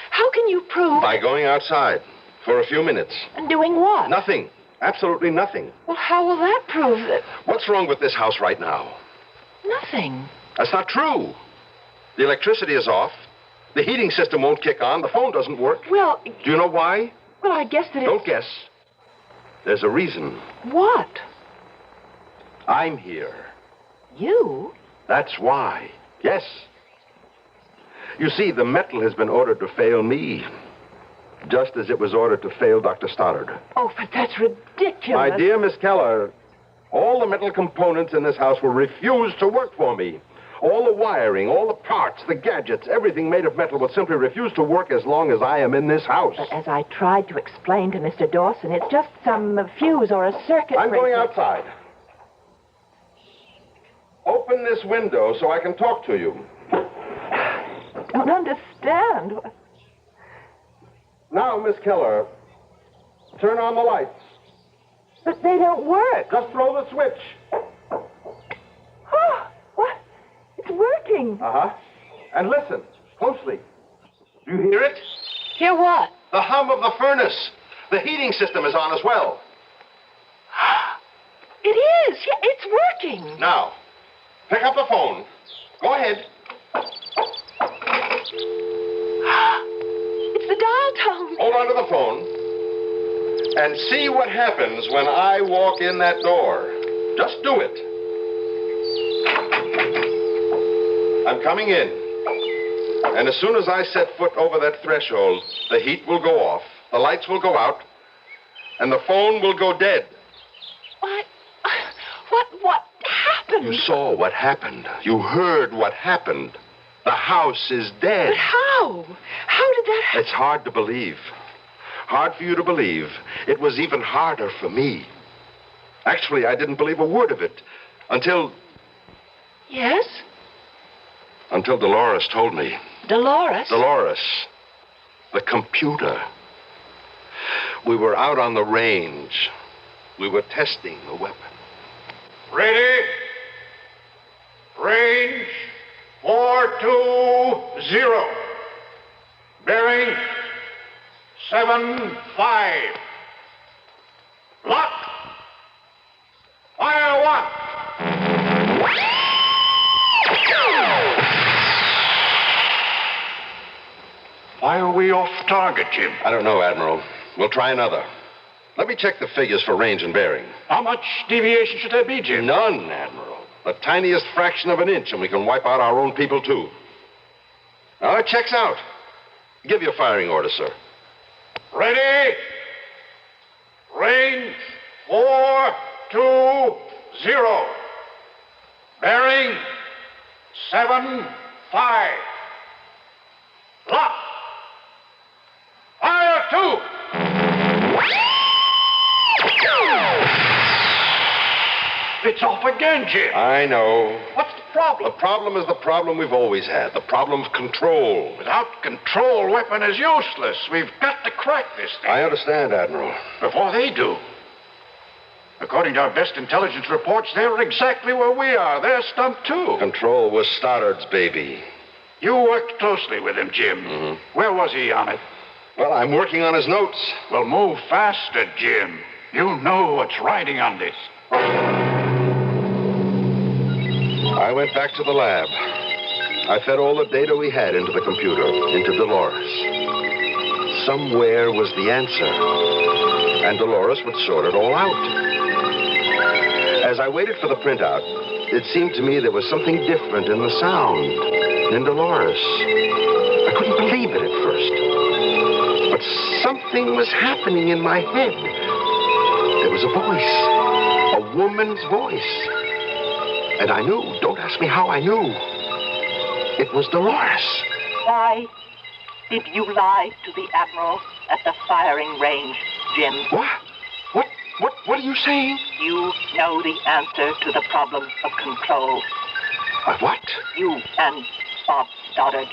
Speaker 16: How can you prove...
Speaker 4: By going outside for a few minutes.
Speaker 16: And doing what?
Speaker 4: Nothing. Absolutely nothing.
Speaker 16: Well, how will that prove that...
Speaker 4: What's wrong with this house right now?
Speaker 16: Nothing.
Speaker 4: That's not true. The electricity is off. The heating system won't kick on. The phone doesn't work.
Speaker 16: Well...
Speaker 4: Do you know why?
Speaker 16: Well, I guess that
Speaker 4: Don't guess. There's a reason.
Speaker 16: What?
Speaker 4: I'm here.
Speaker 16: You?
Speaker 4: That's why. Yes. You see, the metal has been ordered to fail me, just as it was ordered to fail Dr. Stoddard.
Speaker 16: Oh, but that's ridiculous.
Speaker 4: My dear Miss Keller, all the metal components in this house will refuse to work for me. All the wiring, all the parts, the gadgets, everything made of metal will simply refuse to work as long as I am in this house.
Speaker 16: But as I tried to explain to Mr. Dawson, it's just some fuse or a circuit
Speaker 4: I'm
Speaker 16: breaker.
Speaker 4: going outside. Open this window so I can talk to you.
Speaker 16: Don't understand.
Speaker 4: Now, Miss Keller, turn on the lights.
Speaker 16: But they don't work.
Speaker 4: Just throw the switch.
Speaker 16: Oh, what? It's working.
Speaker 4: Uh-huh. And listen, closely. Do you hear it?
Speaker 16: Hear what?
Speaker 4: The hum of the furnace. The heating system is on as well.
Speaker 16: It is. Yeah, it's working.
Speaker 4: Now, pick up the phone. Go ahead.
Speaker 16: It's the dial tone.
Speaker 4: Hold on to the phone and see what happens when I walk in that door. Just do it. I'm coming in. And as soon as I set foot over that threshold, the heat will go off, the lights will go out, and the phone will go dead.
Speaker 16: What happened?
Speaker 4: You saw what happened. You heard what happened. The house is dead.
Speaker 16: But how? How did that happen?
Speaker 4: It's hard to believe. Hard for you to believe. It was even harder for me. Actually, I didn't believe a word of it until...
Speaker 16: Yes?
Speaker 4: Until Dolores told me.
Speaker 16: Dolores?
Speaker 4: Dolores. The computer. We were out on the range. We were testing the weapon.
Speaker 20: Ready? Range 420. Bearing 75. Lock. Fire one. Why are we off target, Jim?
Speaker 4: I don't know, Admiral. We'll try another. Let me check the figures for range and bearing.
Speaker 20: How much deviation should there be, Jim?
Speaker 4: None, Admiral. The tiniest fraction of an inch, and we can wipe out our own people, too. Now, it checks out. Give your firing order, sir.
Speaker 20: Ready? Range 420. Bearing 75. Lock. Fire two. It's off again, Jim.
Speaker 4: I know.
Speaker 20: What's the problem?
Speaker 4: The problem is the problem we've always had. The problem of control.
Speaker 20: Without control, weapon is useless. We've got to crack this thing.
Speaker 4: I understand, Admiral.
Speaker 20: Before they do. According to our best intelligence reports, they're exactly where we are. They're stumped, too.
Speaker 4: Control was Stoddard's baby.
Speaker 20: You worked closely with him, Jim.
Speaker 4: Mm-hmm.
Speaker 20: Where was he on it?
Speaker 4: Well, I'm working on his notes.
Speaker 20: Well, move faster, Jim. You know what's riding on this.
Speaker 3: I went back to the lab. I fed all the data we had into the computer, into Dolores. Somewhere was the answer, and Dolores would sort it all out. As I waited for the printout, it seemed to me there was something different in the sound, in Dolores. I couldn't believe it at first. But something was happening in my head. There was a voice, a woman's voice. And I knew, don't ask me how I knew. It was Dolores.
Speaker 19: Why did you lie to the Admiral at the firing range, Jim?
Speaker 3: What are you saying?
Speaker 19: You know the answer to the problem of control.
Speaker 3: What?
Speaker 19: You and Bob Stoddard.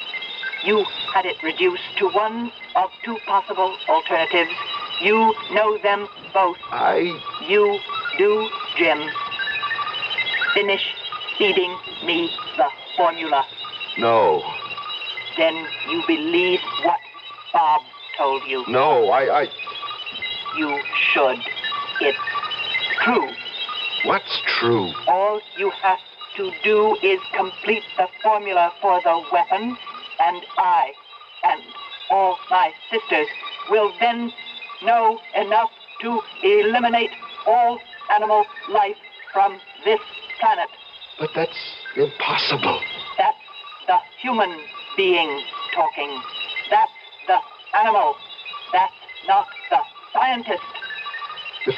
Speaker 19: You had it reduced to one of two possible alternatives. You know them both. You do, Jim. Finish feeding me the formula.
Speaker 3: No.
Speaker 19: Then you believe what Bob told you.
Speaker 3: No,
Speaker 19: You should. It's true.
Speaker 3: What's true?
Speaker 19: All you have to do is complete the formula for the weapon, and I and all my sisters will then know enough to eliminate all animal life from this planet.
Speaker 3: But that's impossible.
Speaker 19: That's the human being talking. That's the animal. That's not the scientist.
Speaker 3: If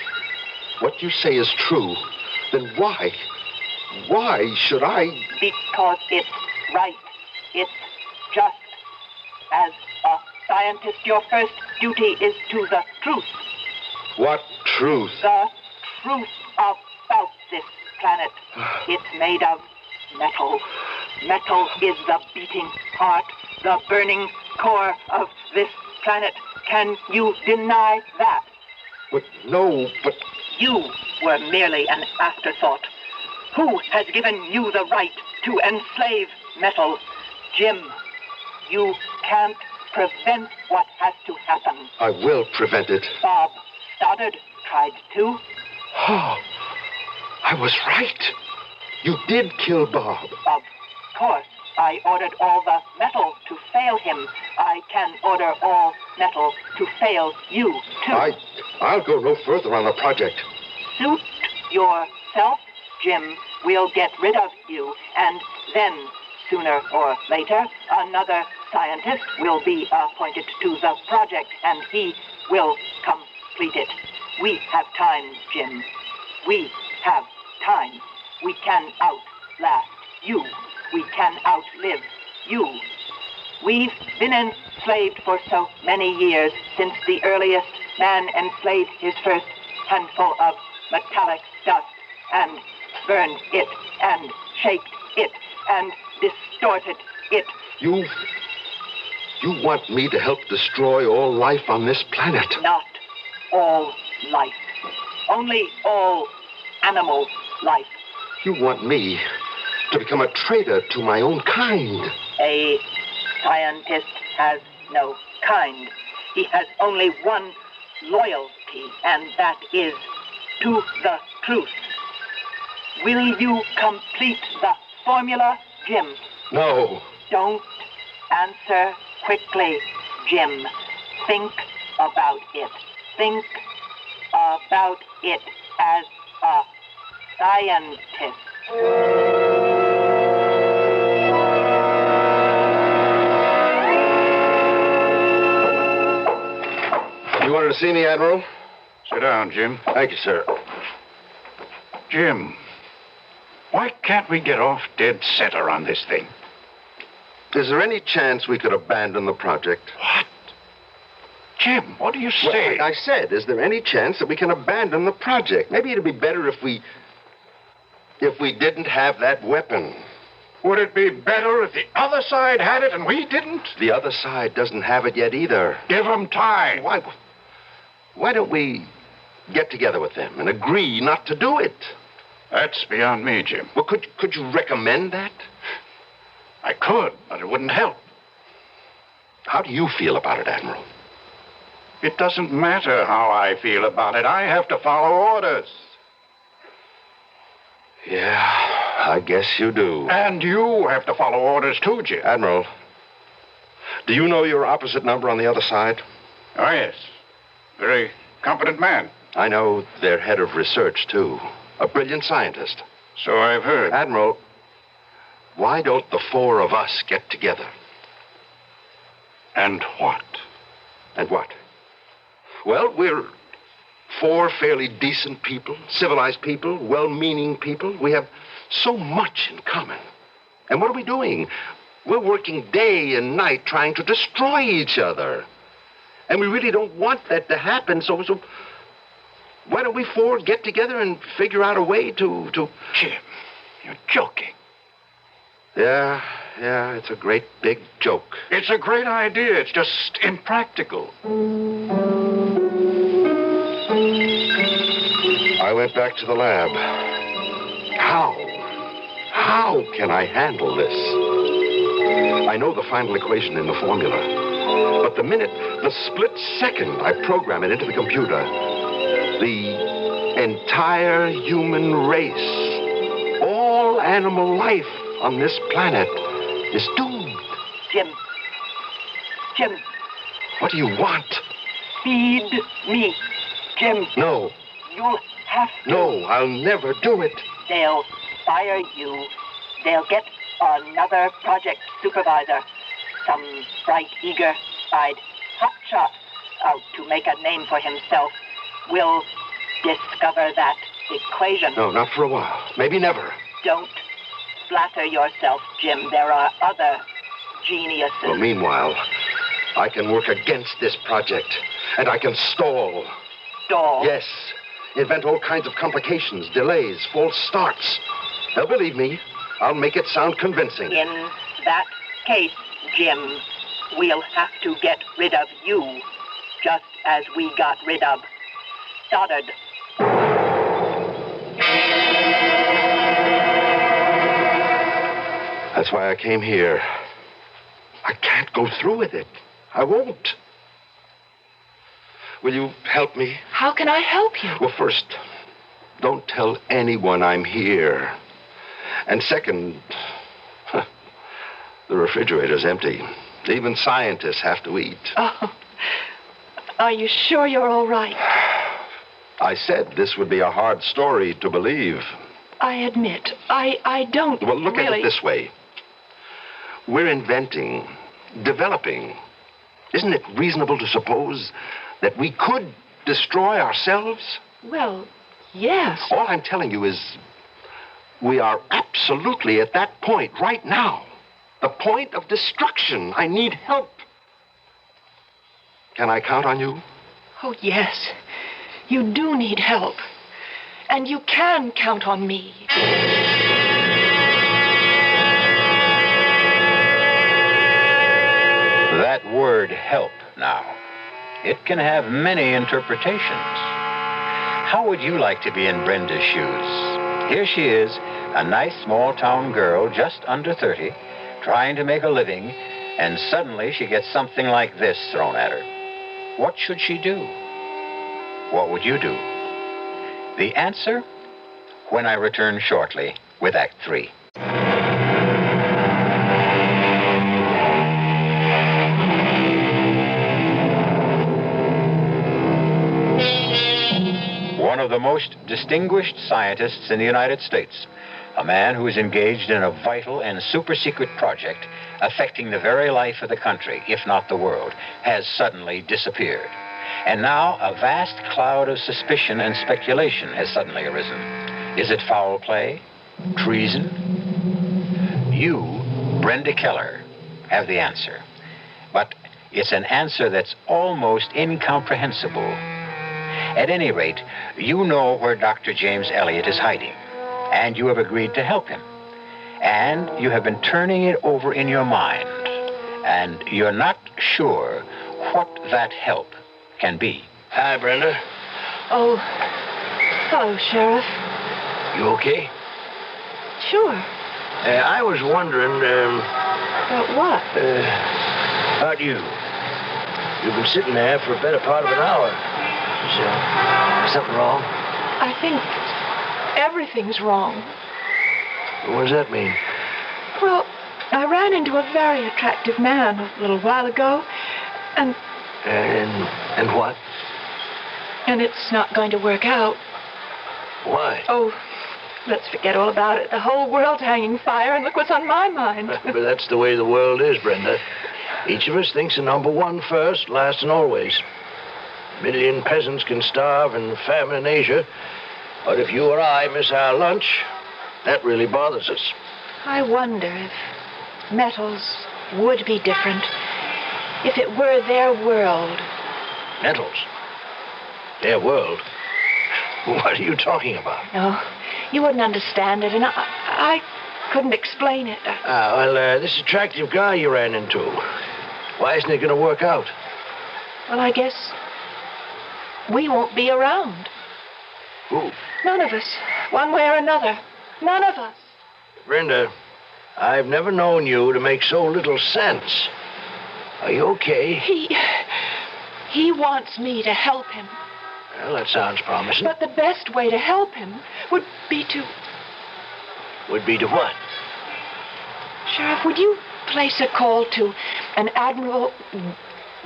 Speaker 3: what you say is true, then why should I?
Speaker 19: Because it's right. It's just. As a scientist, your first duty is to the truth.
Speaker 3: What truth?
Speaker 19: The truth about this planet. It's made of metal. Metal is the beating heart, the burning core of this planet. Can you deny that?
Speaker 3: But no, but...
Speaker 19: You were merely an afterthought. Who has given you the right to enslave metal? Jim, you can't prevent what has to happen.
Speaker 3: I will prevent it.
Speaker 19: Bob Stoddard tried to.
Speaker 3: Oh, I was right. You did kill Bob.
Speaker 19: Of course. I ordered all the metal to fail him. I can order all metal to fail you, too.
Speaker 3: I'll go no further on the project.
Speaker 19: Suit yourself, Jim. We'll get rid of you, and then, sooner or later, another scientist will be appointed to the project, and he will complete it. We have time, Jim. We have time. We can outlast you. We can outlive you. We've been enslaved for so many years, since the earliest man enslaved his first handful of metallic dust and burned it and shaped it and distorted it.
Speaker 3: You want me to help destroy all life on this planet?
Speaker 19: Not all life. Only all animal life.
Speaker 3: You want me to become a traitor to my own kind?
Speaker 19: A scientist has no kind. He has only one loyalty, and that is to the truth. Will you complete the formula, Jim?
Speaker 3: No.
Speaker 19: Don't answer quickly, Jim. Think about it. Think about it as a scientist.
Speaker 3: You wanted to see me, Admiral?
Speaker 20: Sit down, Jim.
Speaker 3: Thank you, sir.
Speaker 20: Jim, why can't we get off dead center on this thing?
Speaker 3: Is there any chance we could abandon the project?
Speaker 20: What? Jim, what do you say?
Speaker 3: Well, I said, is there any chance that we can abandon the project? Maybe it'd be better if we didn't have that weapon.
Speaker 20: Would it be better if the other side had it and we didn't?
Speaker 3: The other side doesn't have it yet either.
Speaker 20: Give them time.
Speaker 3: Why don't we get together with them and agree not to do it?
Speaker 20: That's beyond me, Jim.
Speaker 3: Well, could you recommend that?
Speaker 20: I could, but it wouldn't help.
Speaker 3: How do you feel about it, Admiral?
Speaker 20: It doesn't matter how I feel about it. I have to follow orders.
Speaker 10: Yeah, I guess you do.
Speaker 20: And you have to follow orders, too, Jim.
Speaker 10: Admiral, do you know your opposite number on the other side?
Speaker 20: Oh, yes. Very competent man.
Speaker 10: I know their head of research, too. A brilliant scientist.
Speaker 20: So I've heard.
Speaker 10: Admiral, why don't the four of us get together?
Speaker 20: And what?
Speaker 10: And what? Well, we're four fairly decent people, civilized people, well-meaning people. We have so much in common. And what are we doing? We're working day and night trying to destroy each other. And we really don't want that to happen, so why don't we four get together and figure out a way to...
Speaker 20: Jim, you're joking.
Speaker 10: Yeah, it's a great big joke.
Speaker 20: It's a great idea. It's just impractical.
Speaker 10: I went back to the lab. How can I handle this? I know the final equation in the formula. But the split second I program it into the computer, the entire human race, all animal life on this planet is doomed.
Speaker 19: Jim.
Speaker 10: What do you want?
Speaker 19: Feed me, Jim.
Speaker 10: No.
Speaker 19: You'll have to.
Speaker 10: No, I'll never do it.
Speaker 19: They'll fire you. They'll get another project supervisor. Some bright, eager-eyed hotshot out to make a name for himself will discover that equation.
Speaker 10: No, not for a while. Maybe never.
Speaker 19: Don't flatter yourself, Jim. There are other geniuses.
Speaker 10: Well, meanwhile, I can work against this project, and I can stall.
Speaker 19: Stall?
Speaker 10: Yes. Invent all kinds of complications, delays, false starts. Now, believe me, I'll make it sound convincing.
Speaker 19: In that case, Jim, we'll have to get rid of you, just as we got rid of Stoddard.
Speaker 10: That's why I came here. I can't go through with it. I won't. Will you help me?
Speaker 16: How can I help you?
Speaker 10: Well, first, don't tell anyone I'm here. And second, the refrigerator's empty. Even scientists have to eat.
Speaker 16: Oh, are you sure you're all right?
Speaker 10: I said this would be a hard story to believe.
Speaker 16: I admit, I don't
Speaker 10: Well, look
Speaker 16: really...
Speaker 10: at it this way. We're inventing, developing. Isn't it reasonable to suppose that we could destroy ourselves?
Speaker 16: Well, yes.
Speaker 10: All I'm telling you is we are absolutely at that point right now. The point of destruction. I need help. Can I count on you?
Speaker 16: Oh, yes. You do need help. And you can count on me.
Speaker 5: That word help now. It can have many interpretations. How would you like to be in Brenda's shoes? Here she is, a nice small-town girl, just under 30, trying to make a living, and suddenly she gets something like this thrown at her. What should she do? What would you do? The answer, when I return shortly with Act 3. One of the most distinguished scientists in the United States, a man who is engaged in a vital and super-secret project affecting the very life of the country, if not the world, has suddenly disappeared. And now a vast cloud of suspicion and speculation has suddenly arisen. Is it foul play? Treason? You, Brenda Keller, have the answer. But it's an answer that's almost incomprehensible. At any rate, you know where Dr. James Elliot is hiding, and you have agreed to help him. And you have been turning it over in your mind, and you're not sure what that help can be.
Speaker 6: Hi, Brenda.
Speaker 16: Oh, hello, Sheriff.
Speaker 6: You okay?
Speaker 16: Sure.
Speaker 6: I was wondering,
Speaker 16: About what?
Speaker 6: about you. You've been sitting there for a better part of an hour. Is something wrong?
Speaker 16: I think everything's wrong.
Speaker 6: What does that mean?
Speaker 16: Well, I ran into a very attractive man a little while ago, and
Speaker 6: what?
Speaker 16: And it's not going to work out.
Speaker 6: Why?
Speaker 16: Oh, let's forget all about it. The whole world's hanging fire, and look what's on my mind.
Speaker 6: But that's the way the world is, Brenda. Each of us thinks of number one first, last and always. A million peasants can starve and famine in Asia, but if you or I miss our lunch, that really bothers us.
Speaker 16: I wonder if metals would be different if it were their world.
Speaker 6: Metals? Their world? What are you talking about?
Speaker 16: No, you wouldn't understand it, and I couldn't explain it.
Speaker 6: This attractive guy you ran into, why isn't it going to work out?
Speaker 16: Well, I guess we won't be around.
Speaker 6: Who?
Speaker 16: None of us, one way or another. None of us.
Speaker 6: Brenda, I've never known you to make so little sense. Are you okay?
Speaker 16: He wants me to help him.
Speaker 6: Well, that sounds promising.
Speaker 16: But the best way to help him would be to...
Speaker 6: Would be to what?
Speaker 16: Sheriff, would you place a call to an Admiral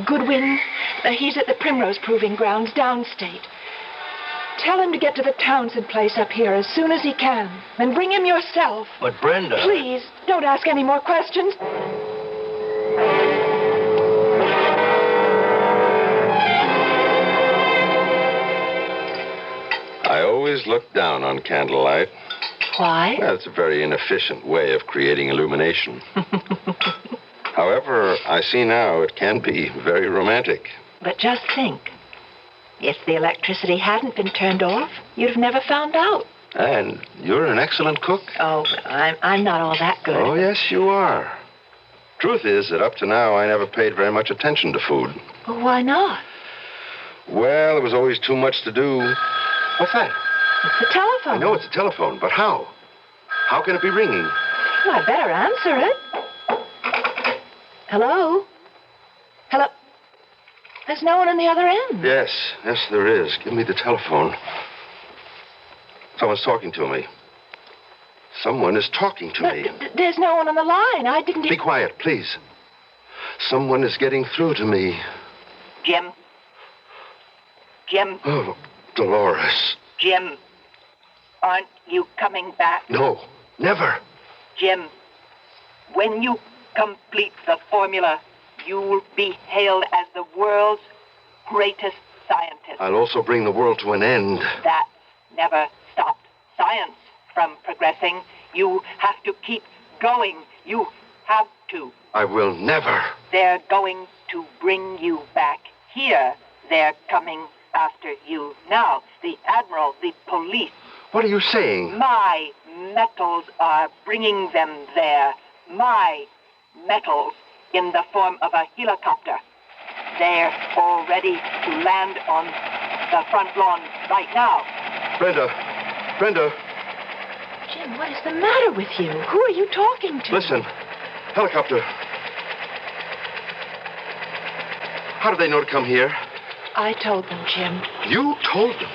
Speaker 16: Goodwin? He's at the Primrose Proving Grounds downstate. Tell him to get to the Townsend place up here as soon as he can. Then bring him yourself.
Speaker 6: But Brenda...
Speaker 16: Please, don't ask any more questions.
Speaker 14: I always look down on candlelight.
Speaker 16: Why?
Speaker 14: Well, it's a very inefficient way of creating illumination. However, I see now it can be very romantic.
Speaker 16: But just think. If the electricity hadn't been turned off, you'd have never found out.
Speaker 14: And you're an excellent cook.
Speaker 16: Oh, I'm not all that good.
Speaker 14: Oh, yes, you are. Truth is that up to now, I never paid very much attention to food.
Speaker 16: Well, why not?
Speaker 14: Well, there was always too much to do. What's that?
Speaker 16: It's the telephone.
Speaker 14: I know it's a telephone, but how? How can it be ringing?
Speaker 16: Well, I better answer it. Hello? Hello? There's no one on the other end.
Speaker 14: Yes, there is. Give me the telephone. Someone's talking to me. Someone is talking to me.
Speaker 16: There's no one on the line. I didn't...
Speaker 14: Be quiet, please. Someone is getting through to me.
Speaker 19: Jim? Jim?
Speaker 14: Oh, Dolores.
Speaker 19: Jim, aren't you coming back?
Speaker 14: No, never.
Speaker 19: Jim, when you complete the formula, you'll be hailed as the world's greatest scientist.
Speaker 14: I'll also bring the world to an end.
Speaker 19: That never stopped science from progressing. You have to keep going. You have to.
Speaker 14: I will never.
Speaker 19: They're going to bring you back here. They're coming after you now. The Admiral, the police.
Speaker 14: What are you saying?
Speaker 19: My metals are bringing them there. My metals in the form of a helicopter. They're all ready to land on the front lawn right now.
Speaker 14: Brenda.
Speaker 16: Jim, what is the matter with you? Who are you talking to?
Speaker 14: Listen. Helicopter. How did they know to come here?
Speaker 16: I told them, Jim.
Speaker 14: You told them?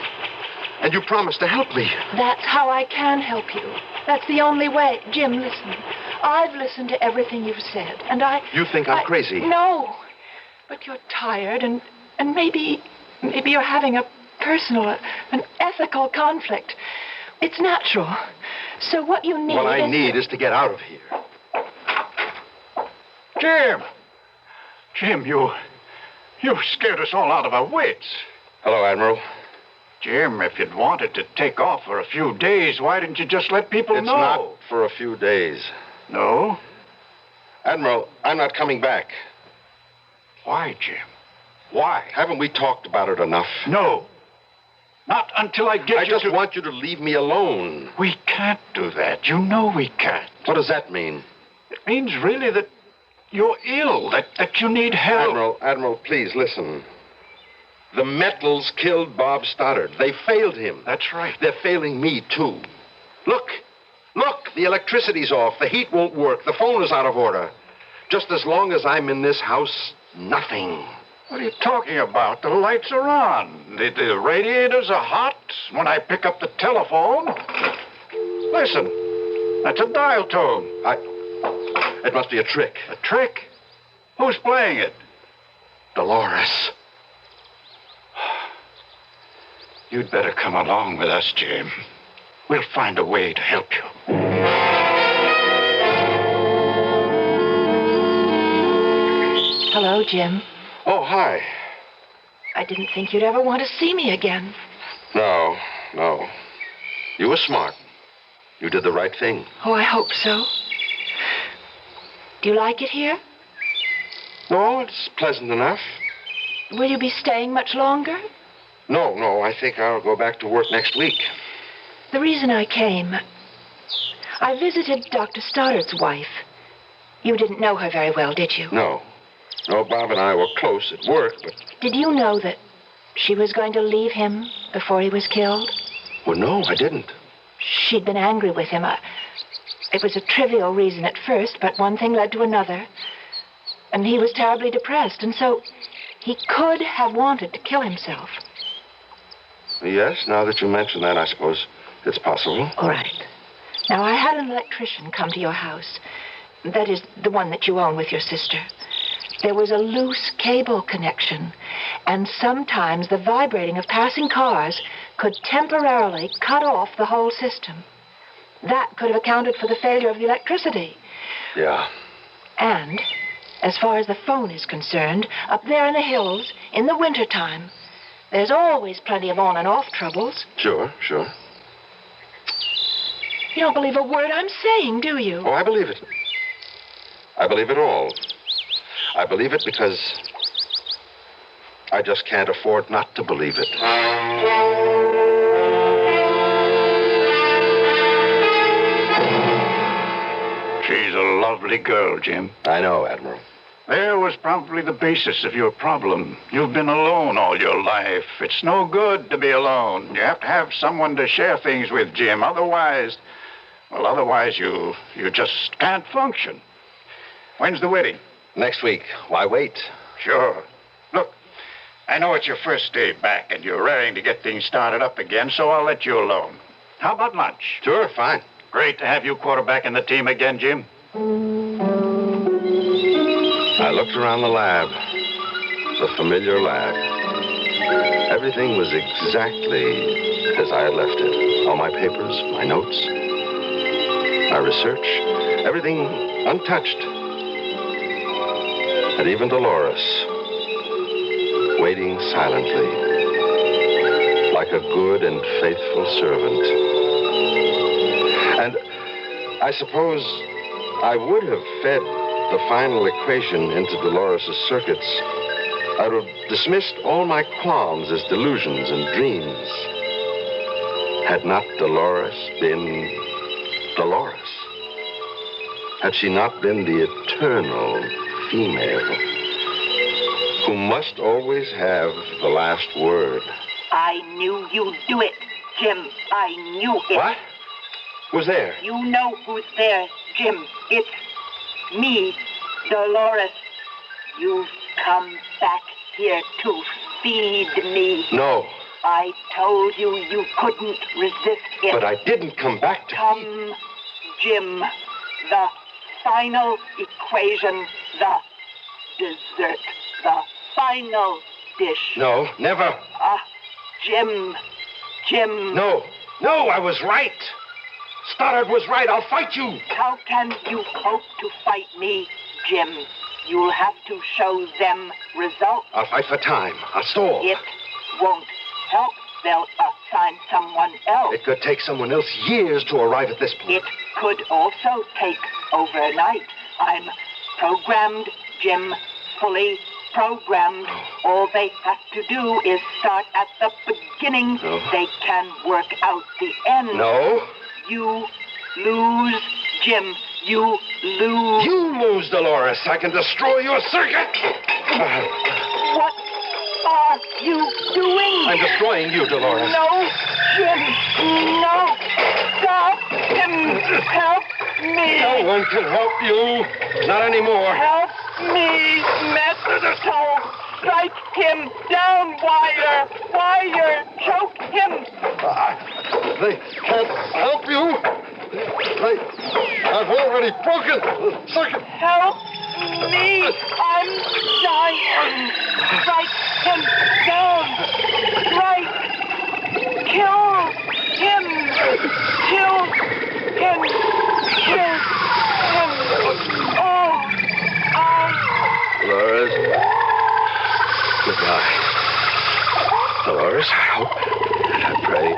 Speaker 14: And you promised to help me.
Speaker 16: That's how I can help you. That's the only way. Jim, listen. I've listened to everything you've said, and
Speaker 14: You think I'm crazy?
Speaker 16: No. But you're tired, and maybe you're having a personal, an ethical conflict. It's natural. So what you need
Speaker 14: What I need is to get out of here.
Speaker 20: Jim, you scared us all out of our wits.
Speaker 14: Hello, Admiral.
Speaker 20: Jim, if you'd wanted to take off for a few days, why didn't you just let people know?
Speaker 14: It's not for a few days.
Speaker 20: No?
Speaker 14: Admiral, I'm not coming back.
Speaker 20: Why, Jim? Why?
Speaker 14: Haven't we talked about it enough?
Speaker 20: No. Not until I get
Speaker 14: I just want you to leave me alone.
Speaker 20: We can't do that. You know we can't.
Speaker 14: What does that mean?
Speaker 20: It means really that you're ill, that you need help.
Speaker 14: Admiral, please listen. The metals killed Bob Stoddard. They failed him.
Speaker 20: That's right.
Speaker 14: They're failing me, too. Look, the electricity's off. The heat won't work. The phone is out of order. Just as long as I'm in this house, nothing.
Speaker 20: What are you talking about? The lights are on. The radiators are hot. When I pick up the telephone... Listen. That's a dial tone.
Speaker 10: It must be a trick.
Speaker 20: A trick? Who's playing it?
Speaker 10: Dolores.
Speaker 20: You'd better come along with us, Jim. We'll find a way to help you.
Speaker 16: Hello, Jim.
Speaker 10: Oh, hi.
Speaker 16: I didn't think you'd ever want to see me again.
Speaker 10: No. You were smart. You did the right thing.
Speaker 16: Oh, I hope so. Do you like it here?
Speaker 10: No, it's pleasant enough.
Speaker 16: Will you be staying much longer?
Speaker 10: No, I think I'll go back to work next week.
Speaker 16: The reason I came, I visited Dr. Stoddard's wife. You didn't know her very well, did you?
Speaker 10: No, Bob and I were close at work, but...
Speaker 16: Did you know that she was going to leave him before he was killed?
Speaker 10: Well, no, I didn't.
Speaker 16: She'd been angry with him. It was a trivial reason at first, but one thing led to another. And he was terribly depressed, and so he could have wanted to kill himself.
Speaker 10: Yes, now that you mention that, I suppose it's possible.
Speaker 16: All right. Now, I had an electrician come to your house. That is, the one that you own with your sister. There was a loose cable connection, and sometimes the vibrating of passing cars could temporarily cut off the whole system. That could have accounted for the failure of the electricity.
Speaker 10: Yeah.
Speaker 16: And, as far as the phone is concerned, up there in the hills, in the wintertime, there's always plenty of on and off troubles.
Speaker 10: Sure.
Speaker 16: You don't believe a word I'm saying, do you?
Speaker 10: Oh, I believe it. I believe it all. I believe it because I just can't afford not to believe it.
Speaker 20: She's a lovely girl, Jim.
Speaker 10: I know, Admiral.
Speaker 20: There was probably the basis of your problem. You've been alone all your life. It's no good to be alone. You have to have someone to share things with, Jim. Otherwise you just can't function. When's the wedding?
Speaker 10: Next week. Why wait?
Speaker 20: Sure. Look, I know it's your first day back and you're raring to get things started up again, so I'll let you alone. How about lunch?
Speaker 10: Sure, fine.
Speaker 20: Great to have you quarterbacking the team again, Jim.
Speaker 10: I looked around the lab, the familiar lab. Everything was exactly as I had left it. All my papers, my notes, my research, everything untouched. And even Dolores, waiting silently, like a good and faithful servant. And I suppose I would have fed the final equation into Dolores' circuits. I would have dismissed all my qualms as delusions and dreams. Had not Dolores been Dolores? Had she not been the eternal female who must always have the last word?
Speaker 19: I knew you'd do it, Jim. I knew it.
Speaker 10: What? Who's there?
Speaker 19: You know who's there, Jim. It's me, Dolores. You've come back here to feed me.
Speaker 10: No.
Speaker 19: I told you you couldn't resist it.
Speaker 10: But I didn't come back to
Speaker 19: Come, Jim. The final equation, the dessert, the final dish.
Speaker 10: No, never.
Speaker 19: Jim.
Speaker 10: No, I was right. Stoddard was right. I'll fight you.
Speaker 19: How can you hope to fight me, Jim? You'll have to show them results.
Speaker 10: I'll fight for time. I'll stall.
Speaker 19: It won't help. They'll assign someone else.
Speaker 10: It could take someone else years to arrive at this point.
Speaker 19: It could also take overnight. I'm programmed, Jim, fully programmed. All they have to do is start at the beginning.
Speaker 10: No.
Speaker 19: They can work out the end.
Speaker 10: No.
Speaker 19: You lose, Jim. You lose.
Speaker 10: You lose, Dolores. I can destroy your circuit.
Speaker 19: What are you doing?
Speaker 10: I'm destroying you, Dolores.
Speaker 19: No, Jim. No. Stop him. Help me.
Speaker 10: No one can help you. Not anymore.
Speaker 19: Help me, Metal. Strike him down, Wire. Wire. Choke him.
Speaker 10: They can't help you. Right. I've already broken. Second.
Speaker 16: Help me. I'm dying. Write him down. Write. Kill him. Kill him. Kill him. Oh,
Speaker 3: Dolores. Goodbye. Dolores, I hope and I pray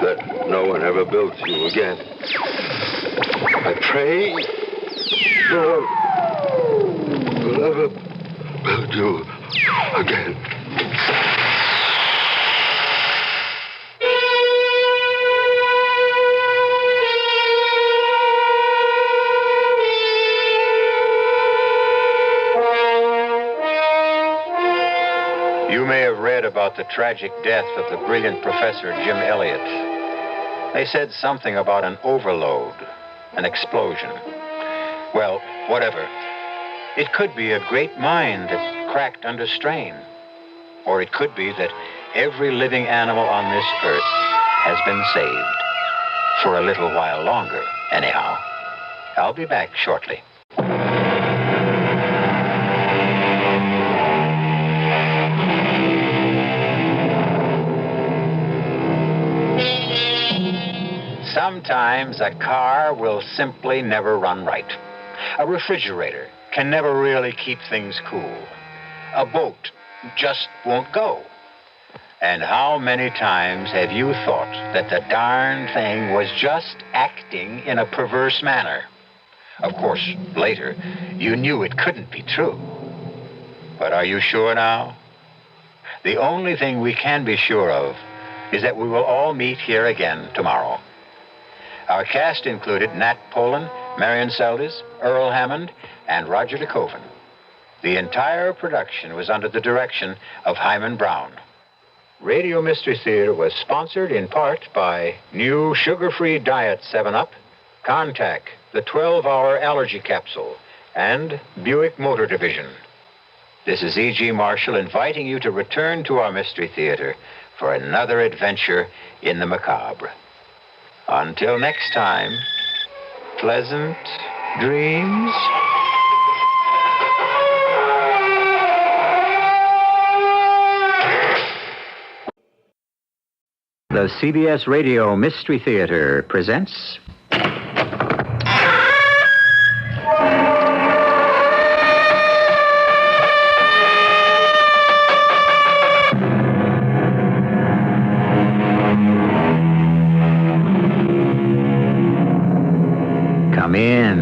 Speaker 3: that no one ever builds you again. I pray no one will ever build you again.
Speaker 5: You may have read about the tragic death of the brilliant professor Jim Elliot. They said something about an overload, an explosion. Well, whatever. It could be a great mind that cracked under strain. Or it could be that every living animal on this earth has been saved. For a little while longer, anyhow. I'll be back shortly. Sometimes a car will simply never run right. A refrigerator can never really keep things cool. A boat just won't go. And how many times have you thought that the darn thing was just acting in a perverse manner? Of course, later, you knew it couldn't be true. But are you sure now? The only thing we can be sure of is that we will all meet here again tomorrow. Our cast included Nat Polan, Marion Seldes, Earl Hammond, and Roger DeCoven. The entire production was under the direction of Hyman Brown. Radio Mystery Theater was sponsored in part by new sugar-free diet 7-Up, Contact, the 12-hour allergy capsule, and Buick Motor Division. This is E.G. Marshall inviting you to return to our Mystery Theater for another adventure in the macabre. Until next time, pleasant dreams.
Speaker 1: The CBS Radio Mystery Theater presents... Come in.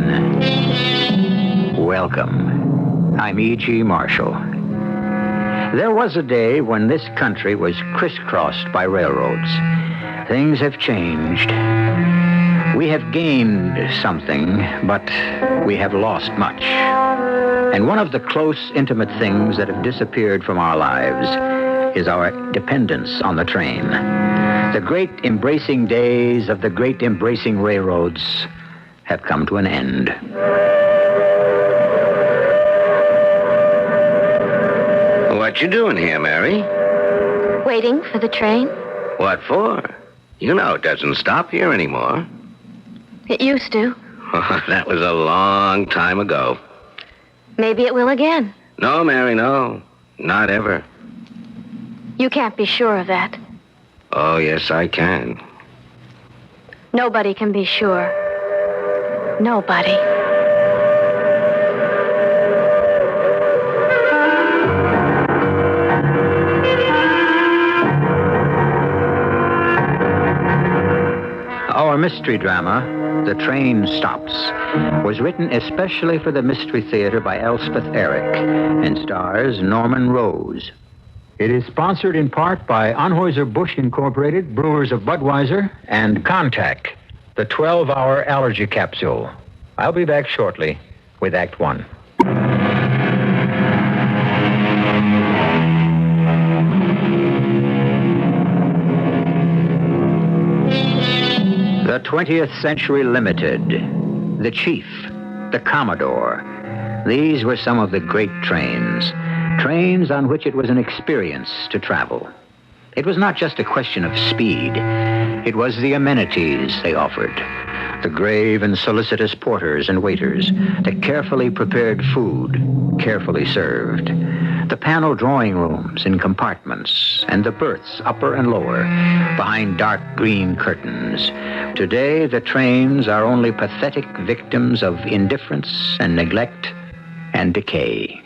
Speaker 1: Welcome. I'm E.G. Marshall. There was a day when this country was crisscrossed by railroads. Things have changed. We have gained something, but we have lost much. And one of the close, intimate things that have disappeared from our lives is our dependence on the train. The great embracing days of the great embracing railroads have come to an end.
Speaker 2: What you doing here, Mary?
Speaker 9: Waiting for the train.
Speaker 2: What for? You know it doesn't stop here anymore.
Speaker 9: It used to.
Speaker 2: That was a long time ago.
Speaker 9: Maybe it will again.
Speaker 2: No, Mary, no. Not ever.
Speaker 9: You can't be sure of that.
Speaker 2: Oh, yes, I can.
Speaker 9: Nobody can be sure. Nobody.
Speaker 1: Our mystery drama, The Train Stops, was written especially for the Mystery Theater by Elspeth Eric and stars Norman Rose. It is sponsored in part by Anheuser-Busch Incorporated, Brewers of Budweiser, and Contact, the 12-hour allergy capsule. I'll be back shortly with Act One. The 20th Century Limited, the Chief, the Commodore. These were some of the great trains on which it was an experience to travel. It was not just a question of speed. It was the amenities they offered. The grave and solicitous porters and waiters, the carefully prepared food, carefully served, the panel drawing rooms in compartments, and the berths, upper and lower, behind dark green curtains. Today, the trains are only pathetic victims of indifference and neglect and decay.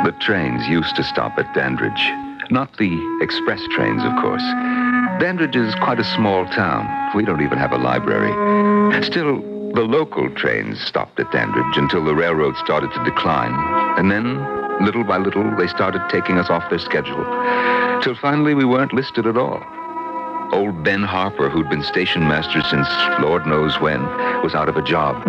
Speaker 17: The trains used to stop at Dandridge. Not the express trains, of course. Dandridge is quite a small town. We don't even have a library. Still, the local trains stopped at Dandridge until the railroad started to decline. And then, little by little, they started taking us off their schedule. Till finally we weren't listed at all. Old Ben Harper, who'd been station master since Lord knows when, was out of a job.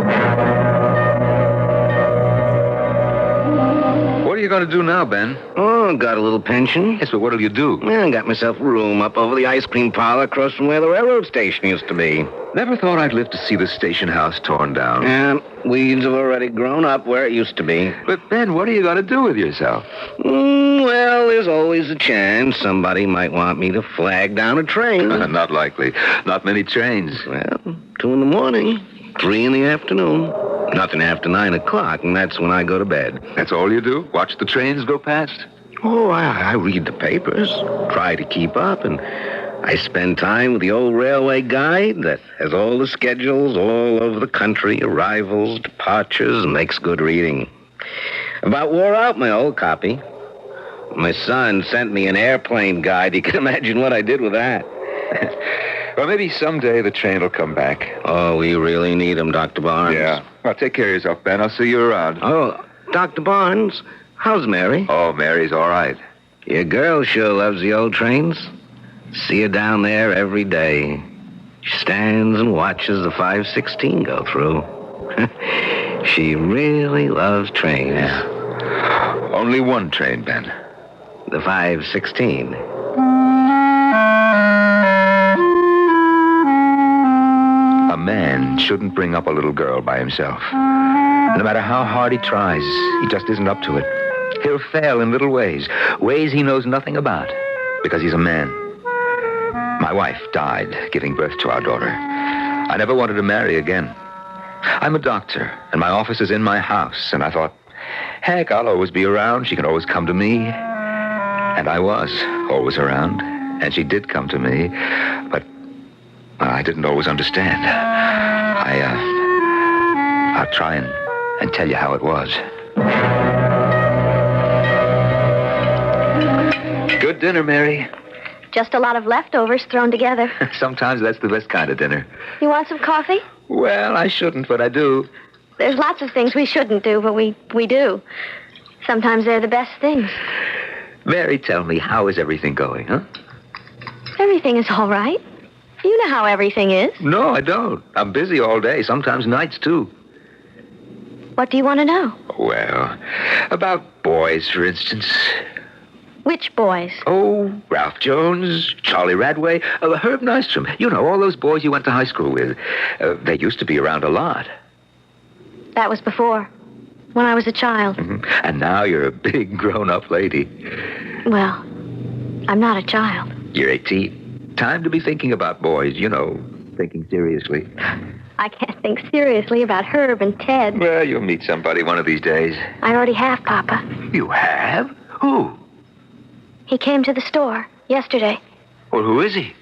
Speaker 4: What are you going to do now, Ben? Oh, got a little pension.
Speaker 17: Yes, but what'll you do?
Speaker 4: I got myself a room up over the ice cream parlor across from where the railroad station used to be.
Speaker 17: Never thought I'd live to see the station house torn down.
Speaker 4: Yeah, weeds have already grown up where it used to be.
Speaker 17: But, Ben, what are you going to do with yourself?
Speaker 4: Well, there's always a chance somebody might want me to flag down a train.
Speaker 17: Not likely. Not many trains.
Speaker 4: Well, 2 in the morning, 3 in the afternoon. Nothing after 9 o'clock, and that's when I go to bed.
Speaker 17: That's all you do? Watch the trains go past?
Speaker 4: Oh, I read the papers, try to keep up, and I spend time with the old railway guide that has all the schedules all over the country, arrivals, departures, and makes good reading. About wore out my old copy. My son sent me an airplane guide. You can imagine what I did with that.
Speaker 17: Well, maybe someday the train will come back.
Speaker 4: Oh, we really need him, Dr. Barnes.
Speaker 17: Yeah. Well, take care of yourself, Ben. I'll see you around.
Speaker 4: Oh, Dr. Barnes, how's Mary?
Speaker 17: Oh, Mary's all right.
Speaker 4: Your girl sure loves the old trains. See her down there every day. She stands and watches the 516 go through. She really loves trains.
Speaker 17: Yeah. Only one train, Ben.
Speaker 4: The 516.
Speaker 17: A man shouldn't bring up a little girl by himself. No matter how hard he tries, he just isn't up to it. He'll fail in little ways, ways he knows nothing about, because he's a man. My wife died giving birth to our daughter. I never wanted to marry again. I'm a doctor, and my office is in my house, and I thought, heck, I'll always be around. She can always come to me. And I was always around, and she did come to me, but I didn't always understand. I'll try and tell you how it was. Good dinner, Mary.
Speaker 9: Just a lot of leftovers thrown together.
Speaker 17: Sometimes that's the best kind of dinner.
Speaker 9: You want some coffee?
Speaker 17: Well, I shouldn't, but I do.
Speaker 9: There's lots of things we shouldn't do, but we do. Sometimes they're the best things.
Speaker 17: Mary, tell me, how is everything going, huh?
Speaker 9: Everything is all right. You know how everything is.
Speaker 17: No, I don't. I'm busy all day, sometimes nights, too.
Speaker 9: What do you want to know?
Speaker 17: Well, about boys, for instance.
Speaker 9: Which boys?
Speaker 17: Oh, Ralph Jones, Charlie Radway, Herb Nystrom. You know, all those boys you went to high school with. They used to be around a lot.
Speaker 9: That was before, when I was a child.
Speaker 17: Mm-hmm. And now you're a big grown-up lady.
Speaker 9: Well, I'm not a child.
Speaker 17: You're 18. Time to be thinking about boys, you know, thinking seriously.
Speaker 9: I can't think seriously about Herb and Ted.
Speaker 17: Well, you'll meet somebody one of these days.
Speaker 9: I already have, Papa.
Speaker 17: You have? Who?
Speaker 9: He came to the store yesterday.
Speaker 17: Well, who is he?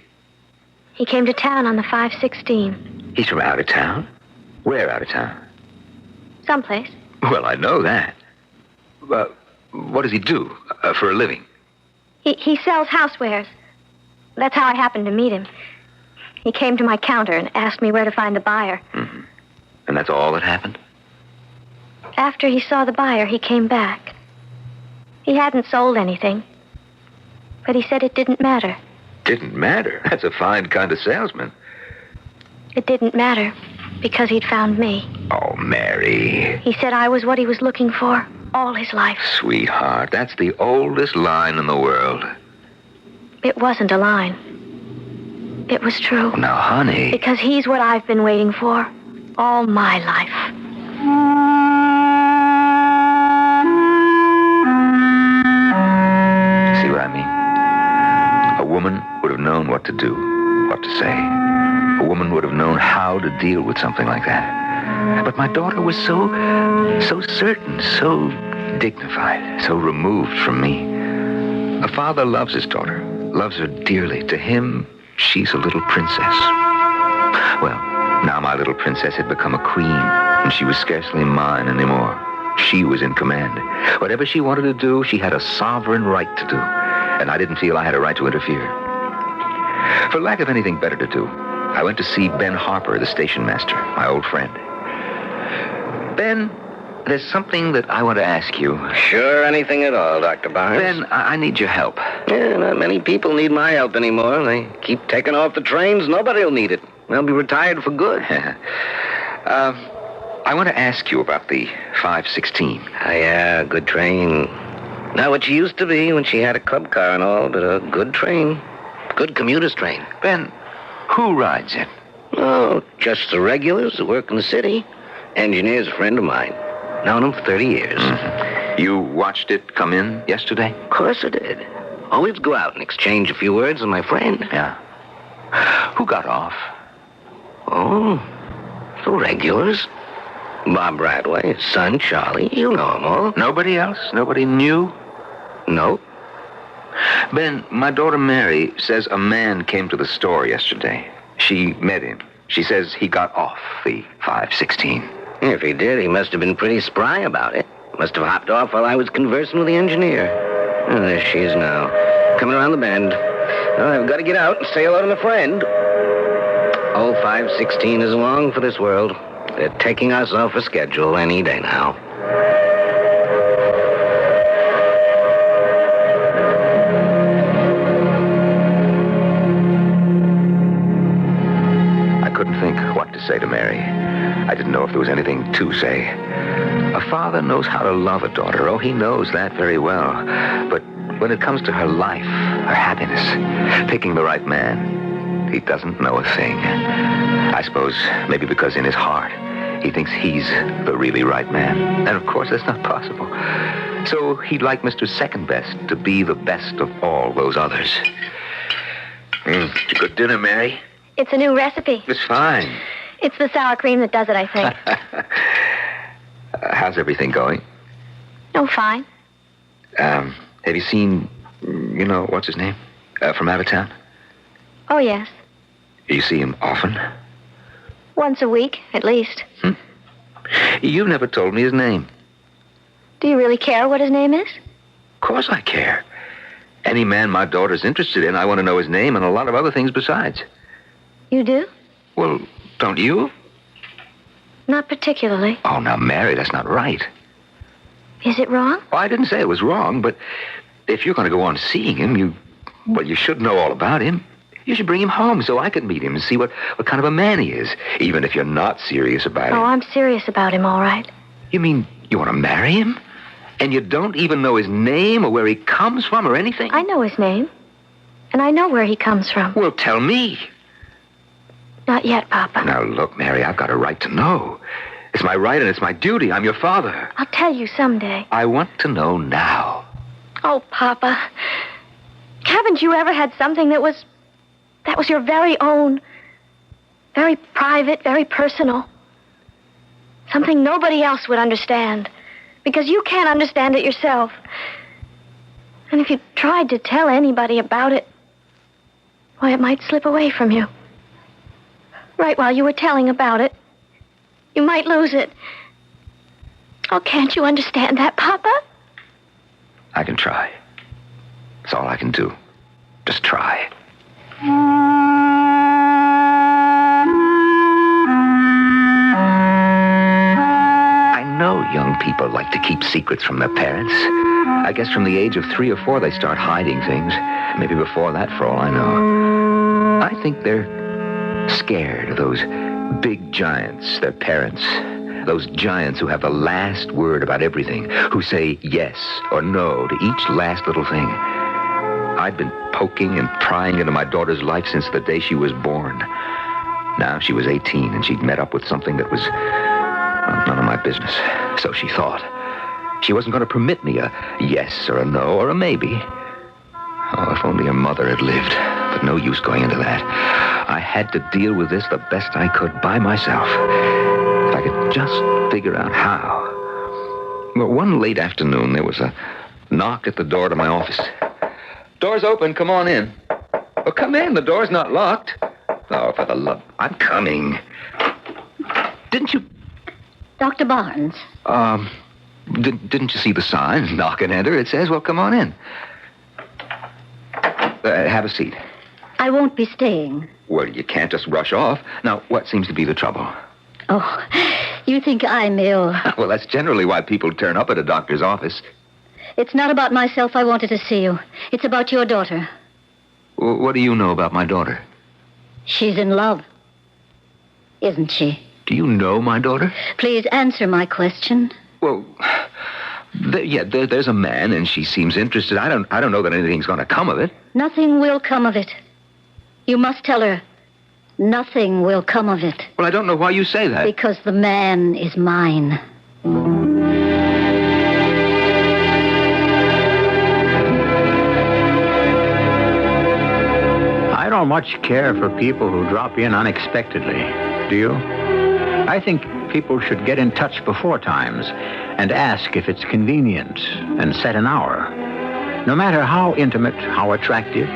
Speaker 9: He came to town on the 516.
Speaker 17: He's from out of town? Where out of town?
Speaker 9: Someplace.
Speaker 17: Well, I know that. But what does he do for a living?
Speaker 9: He sells housewares. That's how I happened to meet him. He came to my counter and asked me where to find the buyer.
Speaker 17: Mm-hmm. And that's all that happened?
Speaker 9: After he saw the buyer, he came back. He hadn't sold anything. But he said it didn't matter.
Speaker 17: Didn't matter? That's a fine kind of salesman.
Speaker 9: It didn't matter because he'd found me.
Speaker 17: Oh, Mary.
Speaker 9: He said I was what he was looking for all his life.
Speaker 17: Sweetheart, that's the oldest line in the world.
Speaker 9: It wasn't a line. It was true.
Speaker 17: Now, honey.
Speaker 9: Because he's what I've been waiting for all my life.
Speaker 17: have known what to do, what to say. A woman would have known how to deal with something like that. But my daughter was so certain, so dignified, so removed from me. A father loves his daughter, loves her dearly. To him, she's a little princess. Well, now my little princess had become a queen, and she was scarcely mine anymore. She was in command. Whatever she wanted to do, she had a sovereign right to do, and I didn't feel I had a right to interfere. For lack of anything better to do, I went to see Ben Harper, the station master, my old friend. Ben, there's something that I want to ask you.
Speaker 6: Sure, anything at all, Dr. Barnes.
Speaker 17: Ben, I need your help.
Speaker 6: Yeah, not many people need my help anymore. They keep taking off the trains. Nobody will need it. They'll be retired for good.
Speaker 17: I want to ask you about the 516.
Speaker 6: Yeah, good train. Not what she used to be when she had a club car and all, but a good train. Good commuter's train.
Speaker 17: Ben, who rides it?
Speaker 6: Oh, just the regulars that work in the city. Engineer's a friend of mine. Known him for 30 years.
Speaker 17: Mm-hmm. You watched it come in yesterday?
Speaker 6: Of course I did. Always go out and exchange a few words with my friend.
Speaker 17: Yeah. Who got off?
Speaker 6: Oh, the regulars. Bob Bradway, his son, Charlie. You know them all.
Speaker 17: Nobody else? Nobody new?
Speaker 6: No.
Speaker 17: Ben, my daughter Mary says a man came to the store yesterday. She met him. She says he got off the 516.
Speaker 6: If he did, he must have been pretty spry about it. Must have hopped off while I was conversing with the engineer. Oh, there she is now. Coming around the bend. Well, I've got to get out and say hello to my friend. Oh, 516 is long for this world. They're taking us off a schedule any day now.
Speaker 17: I couldn't think what to say to Mary. I didn't know if there was anything to say. A father knows how to love a daughter. Oh, he knows that very well. But when it comes to her life, her happiness, picking the right man, he doesn't know a thing. I suppose maybe because in his heart, he thinks he's the really right man. And of course, that's not possible. So he'd like Mr. Second Best to be the best of all those others. It's a good dinner, Mary.
Speaker 12: It's a new recipe.
Speaker 17: It's fine.
Speaker 12: It's the sour cream that does it, I think.
Speaker 17: How's everything going?
Speaker 12: Oh, fine.
Speaker 17: Have you seen, what's his name? From out of town?
Speaker 12: Oh, yes.
Speaker 17: You see him often?
Speaker 12: Once a week, at least.
Speaker 17: You've never told me his name.
Speaker 12: Do you really care what his name is?
Speaker 17: Of course I care. Any man my daughter's interested in, I want to know his name and a lot of other things besides.
Speaker 12: You do?
Speaker 17: Well, don't you?
Speaker 12: Not particularly.
Speaker 17: Oh, now, Mary, that's not right.
Speaker 12: Is it wrong?
Speaker 17: Well, I didn't say it was wrong, but if you're going to go on seeing him, you should know all about him. You should bring him home so I can meet him and see what kind of a man he is, even if you're not serious about him.
Speaker 12: Oh, I'm serious about him, all right.
Speaker 17: You mean you want to marry him? And you don't even know his name or where he comes from or anything?
Speaker 12: I know his name. And I know where he comes from.
Speaker 17: Well, tell me.
Speaker 12: Not yet, Papa.
Speaker 17: Now, look, Mary, I've got a right to know. It's my right and it's my duty. I'm your father.
Speaker 12: I'll tell you someday.
Speaker 17: I want to know now.
Speaker 12: Oh, Papa. Haven't you ever had something that was your very own? Very private, very personal. Something nobody else would understand. Because you can't understand it yourself. And if you tried to tell anybody about it, why, it might slip away from you. Right while you were telling about it, you might lose it. Oh, can't you understand that, Papa?
Speaker 17: I can try. That's all I can do. Just try. I know young people like to keep secrets from their parents. I guess from the age of 3 or 4, they start hiding things. Maybe before that, for all I know. I think they're scared of those big giants, their parents. Those giants who have the last word about everything, who say yes or no to each last little thing. I'd been poking and prying into my daughter's life since the day she was born. Now she was 18, and she'd met up with something that was none of my business. So she thought. She wasn't going to permit me a yes or a no or a maybe. Oh, if only her mother had lived. But no use going into that. I had to deal with this the best I could by myself. If I could just figure out how. Well, one late afternoon, there was a knock at the door to my office. Door's open. Come on in. Well, come in. The door's not locked. Oh, for the love... I'm coming. Didn't you...
Speaker 11: Dr. Barnes.
Speaker 17: Didn't you see the sign? Knock and enter. It says, well, come on in. Have a seat.
Speaker 11: I won't be staying.
Speaker 17: Well, you can't just rush off. Now, what seems to be the trouble?
Speaker 11: Oh, you think I'm ill.
Speaker 17: Well, that's generally why people turn up at a doctor's office.
Speaker 11: It's not about myself I wanted to see you. It's about your daughter.
Speaker 17: Well, what do you know about my daughter?
Speaker 11: She's in love. Isn't she?
Speaker 17: Do you know my daughter?
Speaker 11: Please answer my question.
Speaker 17: Well, there's a man, and she seems interested. I don't know that anything's going to come of it.
Speaker 11: Nothing will come of it. You must tell her. Nothing will come of it.
Speaker 17: Well, I don't know why you say that.
Speaker 11: Because the man is mine.
Speaker 1: I don't much care for people who drop in unexpectedly. Do you? I think people should get in touch before times and ask if it's convenient and set an hour. No matter how intimate, how attractive,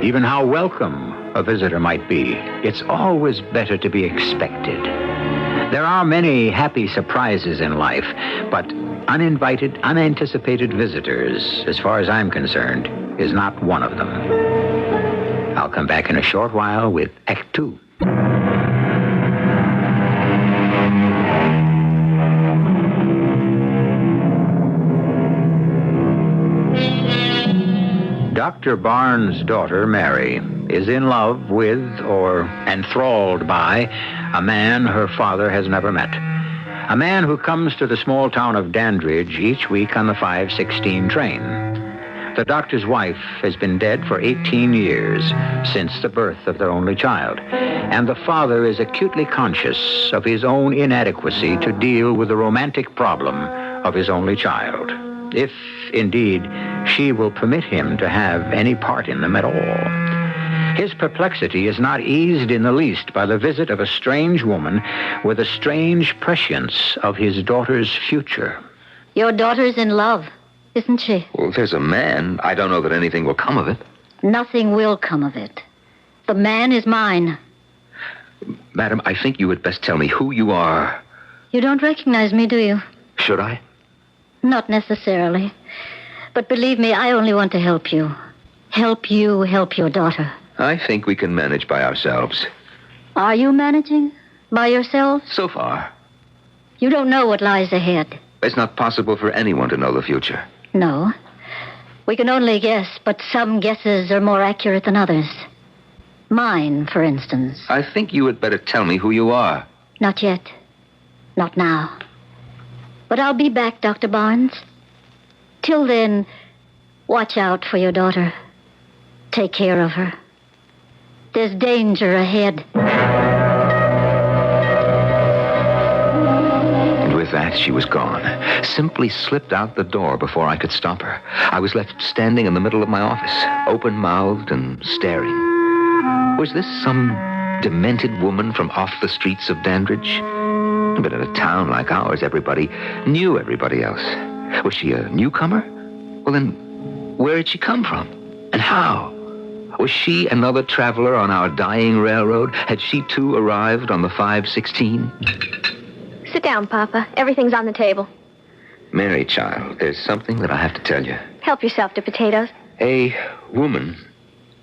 Speaker 1: even how welcome a visitor might be, it's always better to be expected. There are many happy surprises in life, but uninvited, unanticipated visitors, as far as I'm concerned, is not one of them. I'll come back in a short while with Act 2. Dr. Barnes' daughter, Mary, is in love with or enthralled by a man her father has never met. A man who comes to the small town of Dandridge each week on the 5:16 train. The doctor's wife has been dead for 18 years, since the birth of their only child, and the father is acutely conscious of his own inadequacy to deal with the romantic problem of his only child, if, indeed, she will permit him to have any part in them at all. His perplexity is not eased in the least by the visit of a strange woman with a strange prescience of his daughter's future.
Speaker 11: Your daughter's in love, isn't she?
Speaker 17: Well, there's a man. I don't know that anything will come of it.
Speaker 11: Nothing will come of it. The man is mine.
Speaker 17: Madam, I think you had best tell me who you are.
Speaker 11: You don't recognize me, do you?
Speaker 17: Should I?
Speaker 11: Not necessarily. But believe me, I only want to help you. Help you help your daughter.
Speaker 17: I think we can manage by ourselves.
Speaker 11: Are you managing by yourself?
Speaker 17: So far.
Speaker 11: You don't know what lies ahead.
Speaker 17: It's not possible for anyone to know the future.
Speaker 11: No. We can only guess, but some guesses are more accurate than others. Mine, for instance.
Speaker 17: I think you had better tell me who you are.
Speaker 11: Not yet. Not now. But I'll be back, Dr. Barnes. Till then, watch out for your daughter. Take care of her. There's danger ahead.
Speaker 17: And with that, she was gone. Simply slipped out the door before I could stop her. I was left standing in the middle of my office, open-mouthed and staring. Was this some demented woman from off the streets of Dandridge? But in a town like ours, everybody knew everybody else. Was she a newcomer? Well, then, where had she come from? And how? Was she another traveler on our dying railroad? Had she, too, arrived on the 5:16?
Speaker 12: Sit down, Papa. Everything's on the table.
Speaker 17: Mary, child, there's something that I have to tell you.
Speaker 12: Help yourself to potatoes.
Speaker 17: A woman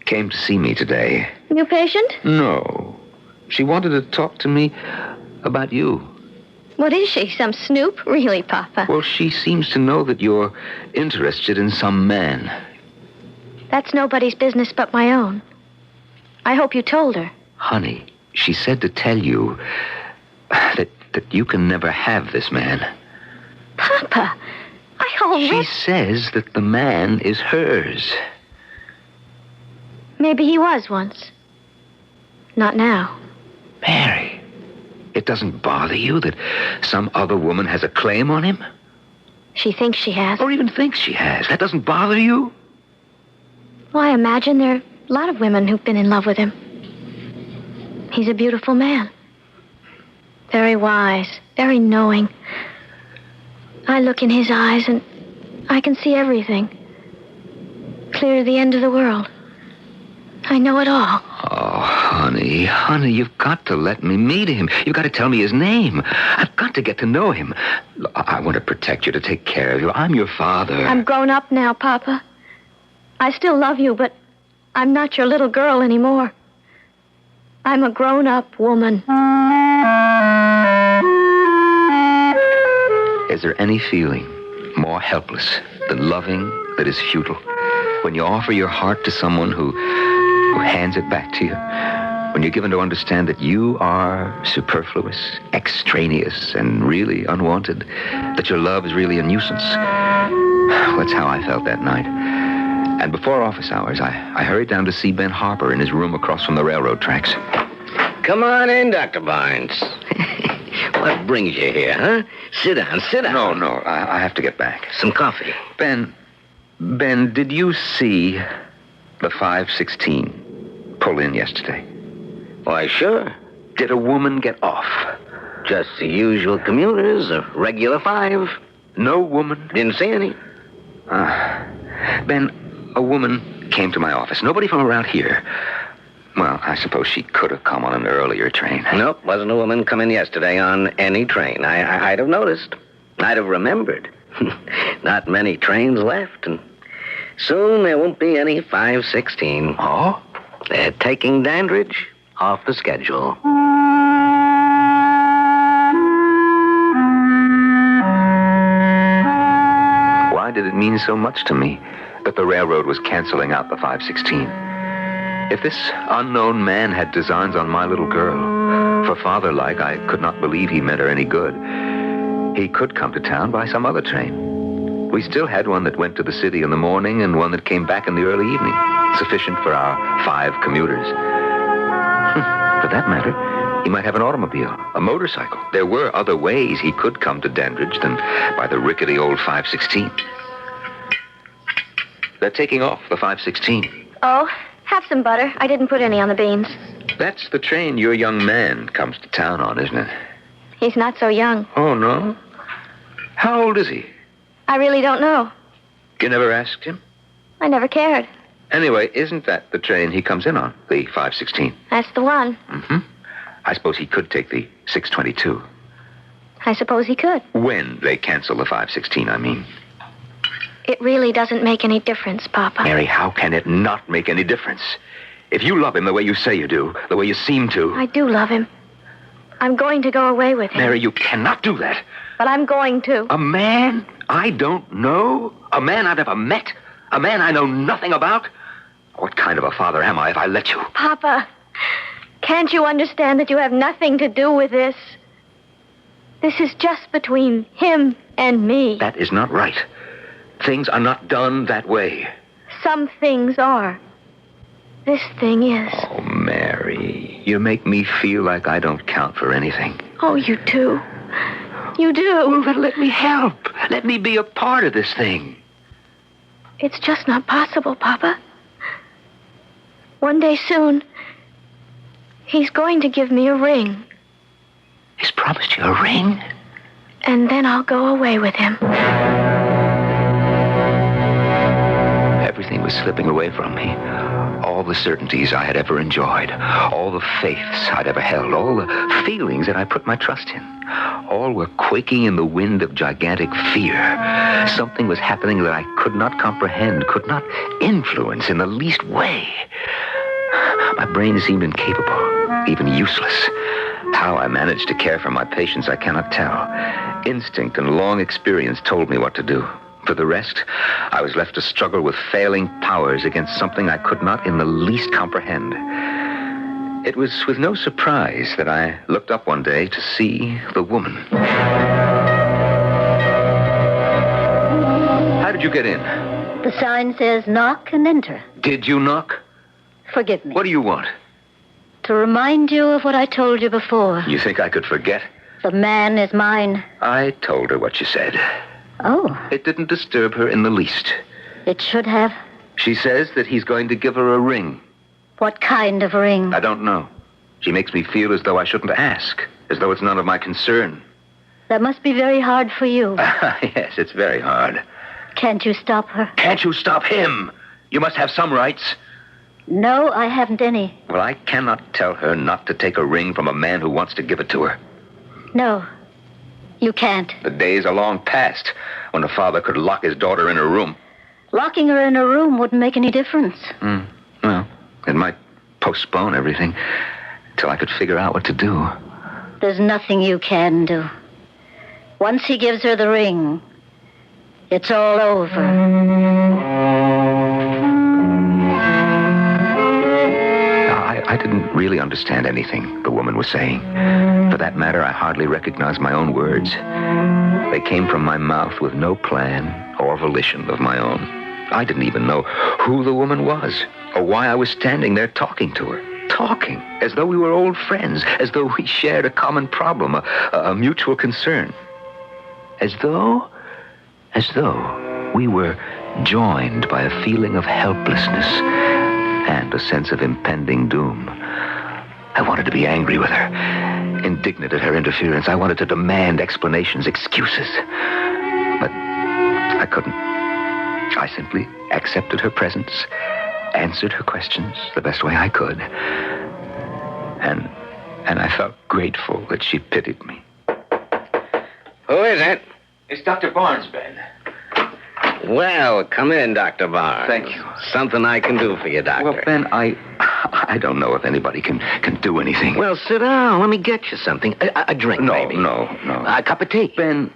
Speaker 17: came to see me today.
Speaker 12: New patient?
Speaker 17: No. She wanted to talk to me about you.
Speaker 12: What is she, some snoop? Really, Papa?
Speaker 17: Well, she seems to know that you're interested in some man.
Speaker 12: That's nobody's business but my own. I hope you told her.
Speaker 17: Honey, she said to tell you that you can never have this man.
Speaker 12: Papa, I already...
Speaker 17: She says that the man is hers.
Speaker 12: Maybe he was once. Not now.
Speaker 17: Mary, it doesn't bother you that some other woman has a claim on him?
Speaker 12: She thinks she has.
Speaker 17: Or even thinks she has. That doesn't bother you?
Speaker 12: Well, I imagine there a lot of women who've been in love with him. He's a beautiful man. Very wise, very knowing. I look in his eyes and I can see everything. Clear to the end of the world. I know it all.
Speaker 17: Oh, honey, you've got to let me meet him. You've got to tell me his name. I've got to get to know him. I want to protect you, to take care of you. I'm your father.
Speaker 12: I'm grown up now, Papa. I still love you, but I'm not your little girl anymore. I'm a grown-up woman.
Speaker 17: Is there any feeling more helpless than loving that is futile? When you offer your heart to someone who hands it back to you, when you're given to understand that you are superfluous, extraneous, and really unwanted, that your love is really a nuisance. That's how I felt that night. And before office hours, I hurried down to see Ben Harper in his room across from the railroad tracks.
Speaker 18: Come on in, Dr. Barnes. What brings you here, huh? Sit down.
Speaker 17: No, I have to get back.
Speaker 18: Some coffee.
Speaker 17: Ben, did you see the 516 pull in yesterday?
Speaker 18: Why, sure.
Speaker 17: Did a woman get off?
Speaker 18: Just the usual commuters, a regular 5.
Speaker 17: No woman?
Speaker 18: Didn't see any.
Speaker 17: Ben, a woman came to my office. Nobody from around here. Well, I suppose she could have come on an earlier train.
Speaker 18: Nope, wasn't a woman coming yesterday on any train. I'd have noticed. I'd have remembered. Not many trains left, and soon there won't be any 516.
Speaker 17: Oh?
Speaker 18: They're taking Dandridge off the schedule.
Speaker 17: Why did it mean so much to me that the railroad was canceling out the 516? If this unknown man had designs on my little girl, for father-like, I could not believe he meant her any good. He could come to town by some other train. We still had one that went to the city in the morning and one that came back in the early evening, sufficient for our 5 commuters. For that matter, he might have an automobile, a motorcycle. There were other ways he could come to Dandridge than by the rickety old 516. They're taking off the 516.
Speaker 12: Oh, have some butter. I didn't put any on the beans.
Speaker 17: That's the train your young man comes to town on, isn't it?
Speaker 12: He's not so young.
Speaker 17: Oh, no? How old is he?
Speaker 12: I really don't know.
Speaker 17: You never asked him?
Speaker 12: I never cared.
Speaker 17: Anyway, isn't that the train he comes in on, the 516?
Speaker 12: That's the one.
Speaker 17: Mm-hmm. I suppose he could take the 622.
Speaker 12: I suppose he could.
Speaker 17: When they cancel the 516, I mean.
Speaker 12: It really doesn't make any difference, Papa.
Speaker 17: Mary, how can it not make any difference? If you love him the way you say you do, the way you seem to...
Speaker 12: I do love him. I'm going to go away with him.
Speaker 17: Mary, you cannot do that.
Speaker 12: But I'm going to.
Speaker 17: A man I don't know? A man I've never met? A man I know nothing about? What kind of a father am I if I let you?
Speaker 12: Papa, can't you understand that you have nothing to do with this? This is just between him and me.
Speaker 17: That is not right. Things are not done that way.
Speaker 12: Some things are. This thing is.
Speaker 17: Oh, Mary, you make me feel like I don't count for anything.
Speaker 12: Oh, you do. You do.
Speaker 17: Well, then let me help. Let me be a part of this thing.
Speaker 12: It's just not possible, Papa. One day soon, he's going to give me a ring.
Speaker 17: He's promised you a ring?
Speaker 12: And then I'll go away with him.
Speaker 17: Everything was slipping away from me. All the certainties I had ever enjoyed, all the faiths I'd ever held, all the feelings that I put my trust in, all were quaking in the wind of gigantic fear. Something was happening that I could not comprehend, could not influence in the least way. My brain seemed incapable, even useless. How I managed to care for my patients, I cannot tell. Instinct and long experience told me what to do. For the rest, I was left to struggle with failing powers against something I could not in the least comprehend. It was with no surprise that I looked up one day to see the woman. How did you get in?
Speaker 11: The sign says knock and enter.
Speaker 17: Did you knock?
Speaker 11: Forgive me.
Speaker 17: What do you want?
Speaker 11: To remind you of what I told you before.
Speaker 17: You think I could forget?
Speaker 11: The man is mine.
Speaker 17: I told her what you said.
Speaker 11: Oh.
Speaker 17: It didn't disturb her in the least.
Speaker 11: It should have.
Speaker 17: She says that he's going to give her a ring.
Speaker 11: What kind of ring?
Speaker 17: I don't know. She makes me feel as though I shouldn't ask, as though it's none of my concern.
Speaker 11: That must be very hard for you.
Speaker 17: Yes, it's very hard.
Speaker 11: Can't you stop her?
Speaker 17: Can't you stop him? You must have some rights.
Speaker 11: No, I haven't any.
Speaker 17: Well, I cannot tell her not to take a ring from a man who wants to give it to her.
Speaker 11: No, you can't.
Speaker 17: The days are long past when a father could lock his daughter in her room.
Speaker 11: Locking her in a room wouldn't make any difference.
Speaker 17: Well, it might postpone everything till I could figure out what to do.
Speaker 11: There's nothing you can do. Once he gives her the ring, it's all over.
Speaker 17: I didn't really understand anything the woman was saying. For that matter, I hardly recognized my own words. They came from my mouth with no plan or volition of my own. I didn't even know who the woman was or why I was standing there talking to her. Talking as though we were old friends, as though we shared a common problem, a mutual concern. As though we were joined by a feeling of helplessness and a sense of impending doom. I wanted to be angry with her, indignant at her interference. I wanted to demand explanations, excuses. But I couldn't. I simply accepted her presence, answered her questions the best way I could. And I felt grateful that she pitied me.
Speaker 18: Who is it?
Speaker 17: It's Dr. Barnes, Ben.
Speaker 18: Well, come in, Dr. Barnes.
Speaker 17: Thank you.
Speaker 18: Something I can do for you, Doctor.
Speaker 17: Well, Ben, I don't know if anybody can do anything.
Speaker 18: Well, sit down. Let me get you something. A drink, maybe.
Speaker 17: No.
Speaker 18: A cup of tea.
Speaker 17: Ben,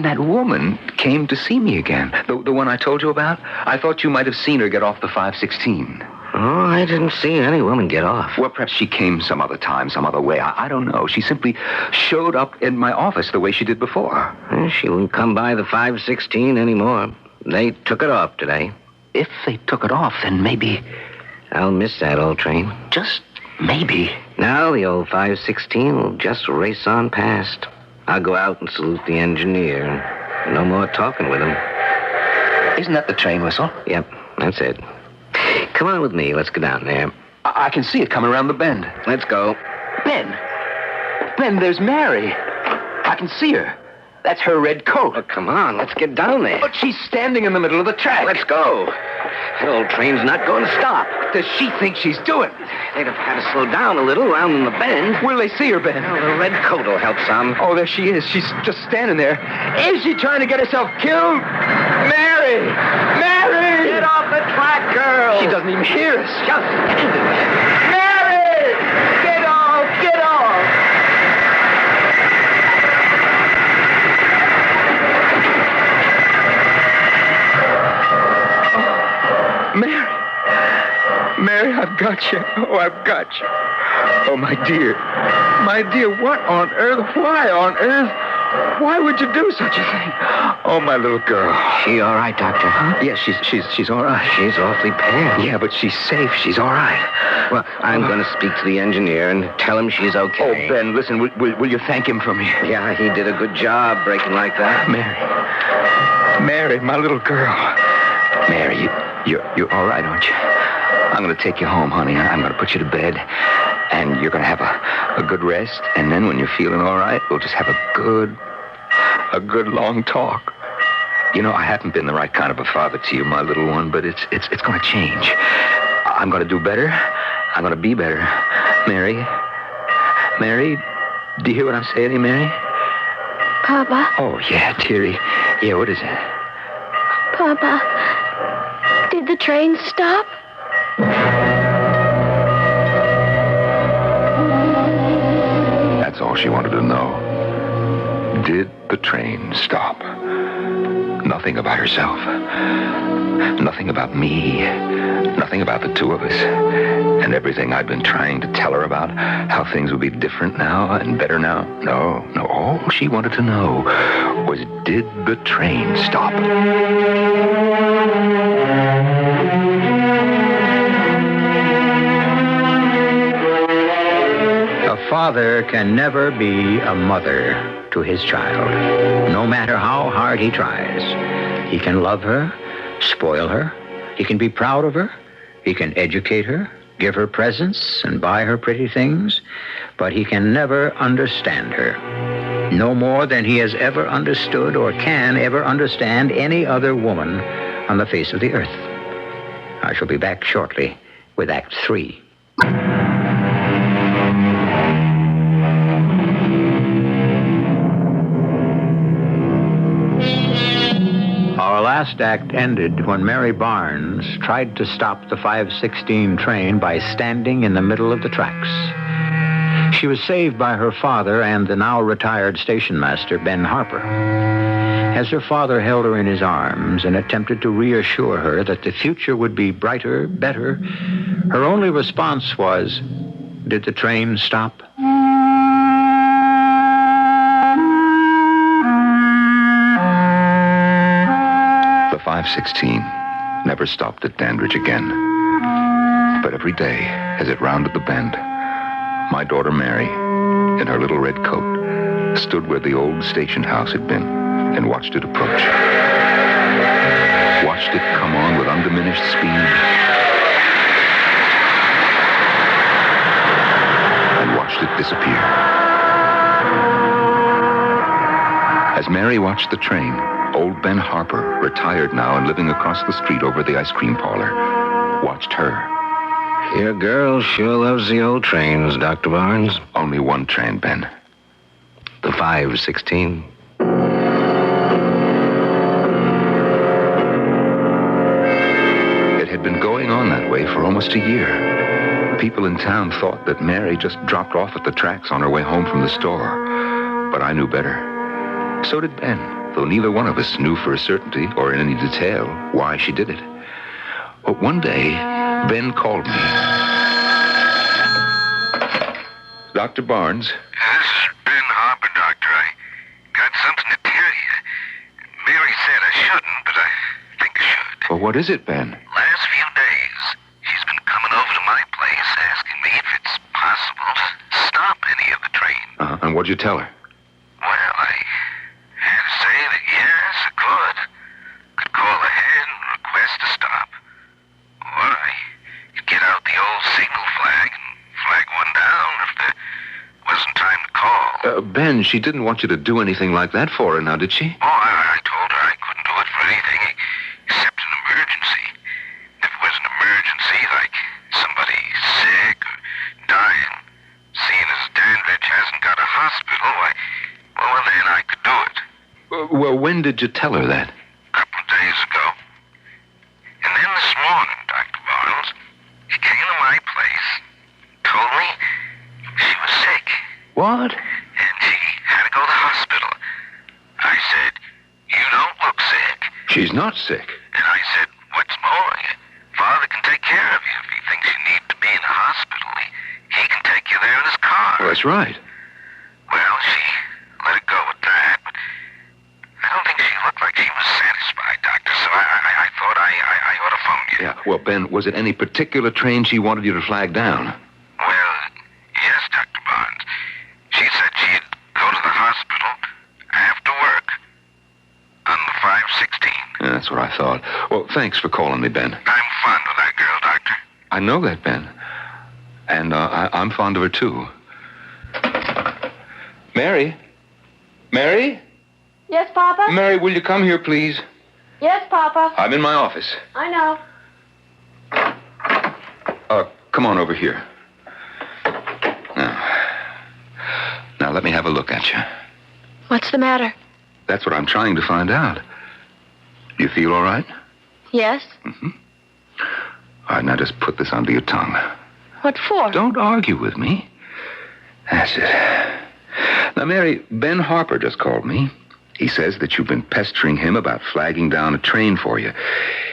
Speaker 17: that woman came to see me again. The one I told you about? I thought you might have seen her get off the 516.
Speaker 18: Oh, I didn't see any woman get off.
Speaker 17: Well, perhaps she came some other time, some other way. I don't know. She simply showed up in my office the way she did before.
Speaker 18: Well, she wouldn't come by the 516 anymore. They took it off today.
Speaker 17: If they took it off, then maybe...
Speaker 18: I'll miss that old train.
Speaker 17: Just maybe.
Speaker 18: Now the old 516 will just race on past. I'll go out and salute the engineer. No more talking with him.
Speaker 17: Isn't that the train whistle?
Speaker 18: Yep, that's it. Come on with me. Let's go down there.
Speaker 17: I can see it coming around the bend.
Speaker 18: Let's go.
Speaker 17: Ben, there's Mary. I can see her. That's her red coat.
Speaker 18: Oh, come on, let's get down there.
Speaker 17: But she's standing in the middle of the track.
Speaker 18: Let's go. That old train's not going to stop.
Speaker 17: What does she think she's doing?
Speaker 18: They'd have had to slow down a little around in the bend.
Speaker 17: Where'll they see her, Ben?
Speaker 18: Well, the red coat will help some.
Speaker 17: Oh, there she is. She's just standing there. Is she trying to get herself killed? Mary!
Speaker 18: Get off the track, girl!
Speaker 17: She doesn't even hear us.
Speaker 18: Just stand there.
Speaker 17: Mary! Get off! Mary, I've got you. Oh, I've got you. Oh, my dear. My dear, what on earth? Why on earth? Why would you do such a thing? Oh, my little girl.
Speaker 18: She all right, Doctor?
Speaker 17: Huh? Yes, she's all right.
Speaker 18: She's awfully pale.
Speaker 17: Yeah, but she's safe. She's all right.
Speaker 18: Well, I'm going to speak to the engineer and tell him she's okay.
Speaker 17: Oh, Ben, listen, will you thank him for me?
Speaker 18: Yeah, he did a good job breaking like that.
Speaker 17: Mary, my little girl. Mary, you're all right, aren't you? I'm going to take you home, honey. I'm going to put you to bed, and you're going to have a good rest, and then when you're feeling all right, we'll just have a good long talk. You know, I haven't been the right kind of a father to you, my little one, but it's going to change. I'm going to do better. I'm going to be better. Mary, do you hear what I'm saying, Mary?
Speaker 12: Papa?
Speaker 17: Oh, yeah, dearie. Yeah, what is it?
Speaker 12: Papa, did the train stop?
Speaker 14: That's all she wanted to know. Did the train stop?
Speaker 17: Nothing about herself. Nothing about me. Nothing about the two of us. And everything I'd been trying to tell her about how things would be different now and better now. No. All she wanted to know was, did the train stop?
Speaker 5: A father can never be a mother to his child, no matter how hard he tries. He can love her, spoil her. He can be proud of her. He can educate her,
Speaker 1: give her presents and buy her pretty things, but he can never understand her. No more than he has ever understood or can ever understand any other woman on the face of the earth. I shall be back shortly with Act 3. Our last act ended when Mary Barnes tried to stop the 5:16 train by standing in the middle of the tracks. She was saved by her father and the now retired station master, Ben Harper. As her father held her in his arms and attempted to reassure her that the future would be brighter, better, her only response was, "Did the train stop?"
Speaker 17: The 5:16 never stopped at Dandridge again. But every day, as it rounded the bend, my daughter Mary, in her little red coat, stood where the old station house had been and watched it approach. Watched it come on with undiminished speed. And watched it disappear. As Mary watched the train, old Ben Harper, retired now and living across the street over the ice cream parlor, watched her.
Speaker 18: Your girl sure loves the old trains, Dr. Barnes.
Speaker 17: Only one train, Ben.
Speaker 18: The 5:16.
Speaker 17: It had been going on that way for almost a year. People in town thought that Mary just dropped off at the tracks on her way home from the store. But I knew better. So did Ben, though neither one of us knew for a certainty or in any detail why she did it. But one day, Ben called me. Dr. Barnes?
Speaker 8: This is Ben Harper, Doctor. I got something to tell you. Mary said I shouldn't, but I think I should.
Speaker 17: Well, what is it, Ben?
Speaker 8: Last few days, she's been coming over to my place asking me if it's possible to stop any of the trains.
Speaker 17: And what'd you tell her?
Speaker 8: Well, I had to say that yes, I could. Could call ahead and request to stop. Or I could get out the old signal flag and flag one down if there wasn't time to call.
Speaker 17: Ben, she didn't want you to do anything like that for her now, did she?
Speaker 8: Oh, I told her I couldn't do it for anything except an emergency. If it was an emergency, like somebody sick or dying, seeing as Dandridge hasn't got a hospital, well, then I could do it.
Speaker 17: Well, when did you tell her that?
Speaker 8: A couple of days ago. And then this morning, Dr. Barnes, she came to my place, told me she was sick.
Speaker 17: What?
Speaker 8: And she had to go to the hospital. I said, you don't look sick.
Speaker 17: She's not sick.
Speaker 8: And I said, what's more, Father can take care of you if he thinks you need to be in the hospital. He can take you there in his car.
Speaker 17: Well, that's right.
Speaker 8: Well, she let it go with that, but I don't think she looked like she was satisfied, Doctor, so I thought I ought to phone you.
Speaker 17: Yeah, well, Ben, was it any particular train she wanted you to flag down?
Speaker 8: Well, yes, Dr. Barnes. She said she'd go to the hospital after work on the 5:16.
Speaker 17: Yeah, that's what I thought. Well, thanks for calling me, Ben.
Speaker 8: I'm fond of that girl, Doctor.
Speaker 17: I know that, Ben. And I'm fond of her, too. Mary? Mary?
Speaker 12: Yes, Papa?
Speaker 17: Mary, will you come here, please?
Speaker 12: Yes, Papa.
Speaker 17: I'm in my office.
Speaker 12: I know.
Speaker 17: Come on over here. Now, let me have a look at you.
Speaker 12: What's the matter?
Speaker 17: That's what I'm trying to find out. You feel all right?
Speaker 12: Yes.
Speaker 17: Mm-hmm. All right, now just put this under your tongue.
Speaker 12: What for?
Speaker 17: Don't argue with me. That's it. Now, Mary, Ben Harper just called me. He says that you've been pestering him about flagging down a train for you.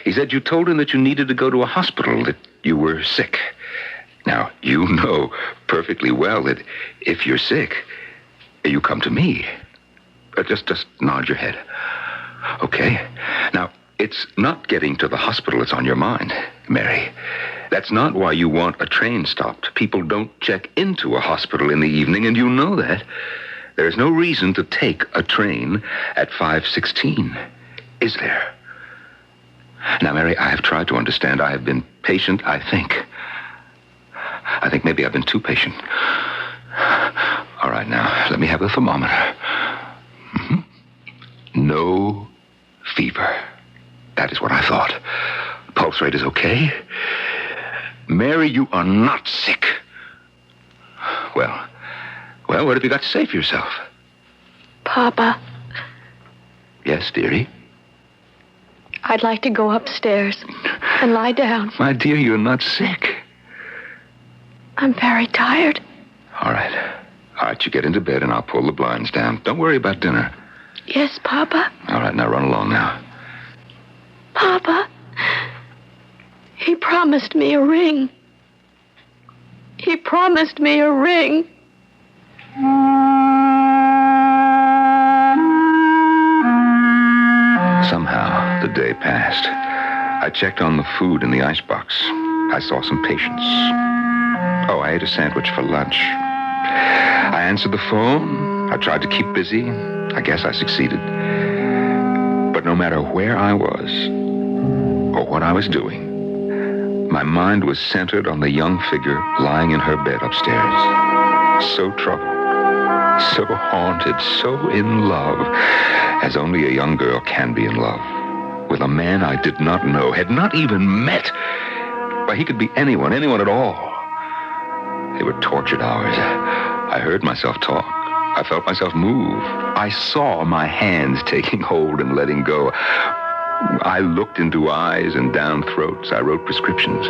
Speaker 17: He said you told him that you needed to go to a hospital, that you were sick. Now, you know perfectly well that if you're sick, you come to me. Just nod your head. Okay? Now, it's not getting to the hospital that's on your mind, Mary. That's not why you want a train stopped. People don't check into a hospital in the evening, and you know that. There's no reason to take a train at 5:16, is there? Now, Mary, I have tried to understand. I have been patient, I think. I think maybe I've been too patient. All right, now, let me have the thermometer. No fever. That is what I thought. Pulse rate is okay. Mary, you are not sick. Well, what have you got to say for yourself?
Speaker 12: Papa,
Speaker 17: Yes, dearie?
Speaker 12: I'd like to go upstairs and lie down.
Speaker 17: My dear, you're not sick.
Speaker 12: I'm very tired.
Speaker 17: All right, you get into bed and I'll pull the blinds down. Don't worry about dinner.
Speaker 12: Yes, Papa.
Speaker 17: All right, now run along now.
Speaker 12: Papa, he promised me a ring. He promised me a ring.
Speaker 17: Somehow, the day passed. I checked on the food in the icebox. I saw some patients. Oh, I ate a sandwich for lunch. I answered the phone. I tried to keep busy. I guess I succeeded. But no matter where I was or what I was doing, my mind was centered on the young figure lying in her bed upstairs. So troubled, so haunted, so in love, as only a young girl can be in love, with a man I did not know, had not even met. Why, he could be anyone at all. They were tortured hours. I heard myself talk. I felt myself move. I saw my hands taking hold and letting go. I looked into eyes and down throats. I wrote prescriptions.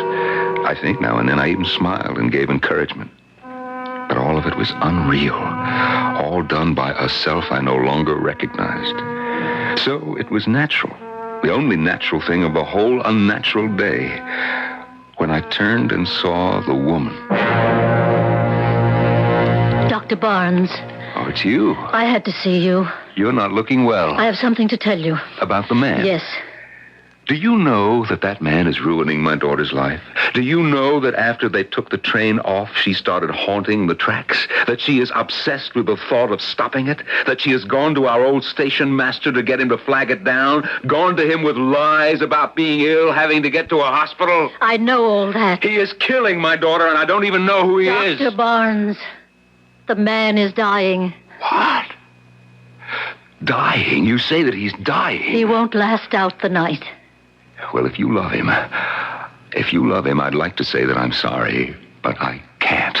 Speaker 17: I think now and then I even smiled and gave encouragement. But all of it was unreal. All done by a self I no longer recognized. So it was natural. The only natural thing of the whole unnatural day, when I turned and saw the woman.
Speaker 11: Dr. Barnes.
Speaker 17: Oh, it's you.
Speaker 11: I had to see you.
Speaker 17: You're not looking well.
Speaker 11: I have something to tell you.
Speaker 17: About the man?
Speaker 11: Yes.
Speaker 17: Do you know that man is ruining my daughter's life? Do you know that after they took the train off, she started haunting the tracks? That she is obsessed with the thought of stopping it? That she has gone to our old station master to get him to flag it down? Gone to him with lies about being ill, having to get to a hospital?
Speaker 11: I know all that.
Speaker 17: He is killing my daughter, and I don't even know who he is.
Speaker 11: Dr. Barnes, the man is dying.
Speaker 17: What? Dying? You say that he's dying?
Speaker 11: He won't last out the night.
Speaker 17: Well, if you love him, I'd like to say that I'm sorry, but I can't.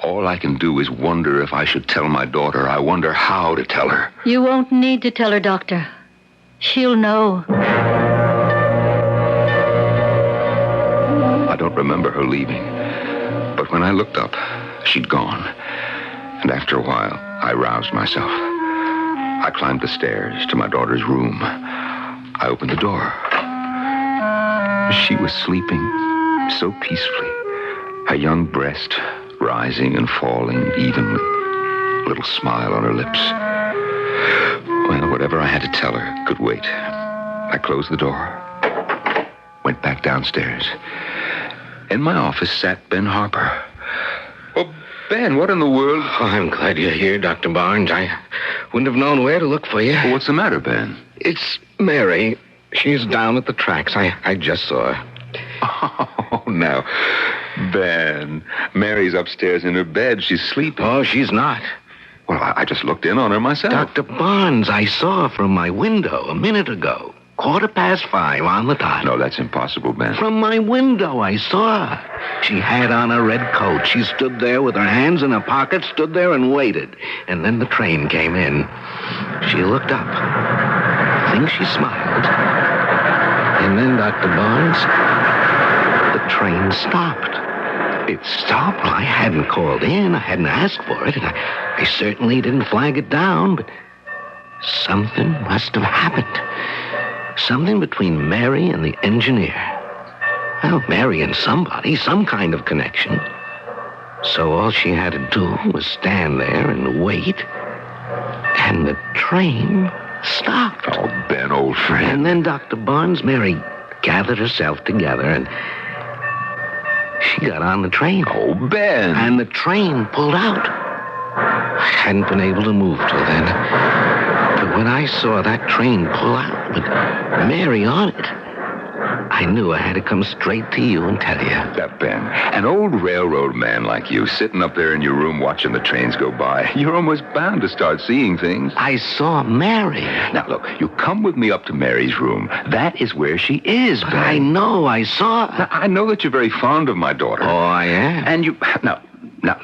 Speaker 17: All I can do is wonder if I should tell my daughter. I wonder how to tell her.
Speaker 11: You won't need to tell her, Doctor. She'll know.
Speaker 17: I don't remember her leaving, but when I looked up, she'd gone. And after a while, I roused myself. I climbed the stairs to my daughter's room. I opened the door. She was sleeping so peacefully, her young breast rising and falling evenly, a little smile on her lips. Well, whatever I had to tell her could wait. I closed the door, went back downstairs. In my office sat Ben Harper. Oh, Ben, what in the world?
Speaker 4: Oh, I'm glad you're here, Dr. Barnes. I wouldn't have known where to look for you.
Speaker 17: Well, what's the matter, Ben?
Speaker 4: It's Mary. She's down at the tracks. I just saw her.
Speaker 17: Oh, now, Ben, Mary's upstairs in her bed. She's sleeping.
Speaker 4: Oh, she's not.
Speaker 17: Well, I just looked in on her myself.
Speaker 4: Dr. Barnes, I saw her from my window a minute ago. 5:15 on the dot.
Speaker 17: No, that's impossible, Ben.
Speaker 4: From my window, I saw her. She had on a red coat. She stood there with her hands in her pockets, stood there and waited. And then the train came in. She looked up. I think she smiled. And then, Dr. Barnes, the train stopped. It stopped? Well, I hadn't called in. I hadn't asked for it. And I certainly didn't flag it down, but something must have happened. Something between Mary and the engineer. Well, Mary and somebody, some kind of connection. So all she had to do was stand there and wait. And the train stopped.
Speaker 17: Oh, Ben, old friend.
Speaker 4: And then, Dr. Barnes, Mary gathered herself together and she got on the train.
Speaker 17: Oh, Ben.
Speaker 4: And the train pulled out. I hadn't been able to move till then. But when I saw that train pull out with Mary on it,
Speaker 18: I knew I had to come straight to you and tell you.
Speaker 17: That Ben, an old railroad man like you, sitting up there in your room watching the trains go by, you're almost bound to start seeing things.
Speaker 18: I saw Mary.
Speaker 17: Now, look, you come with me up to Mary's room. That is where she is, Ben.
Speaker 18: I know, I saw her.
Speaker 17: Now, I know that you're very fond of my daughter.
Speaker 18: Oh, I am?
Speaker 17: And you... Now,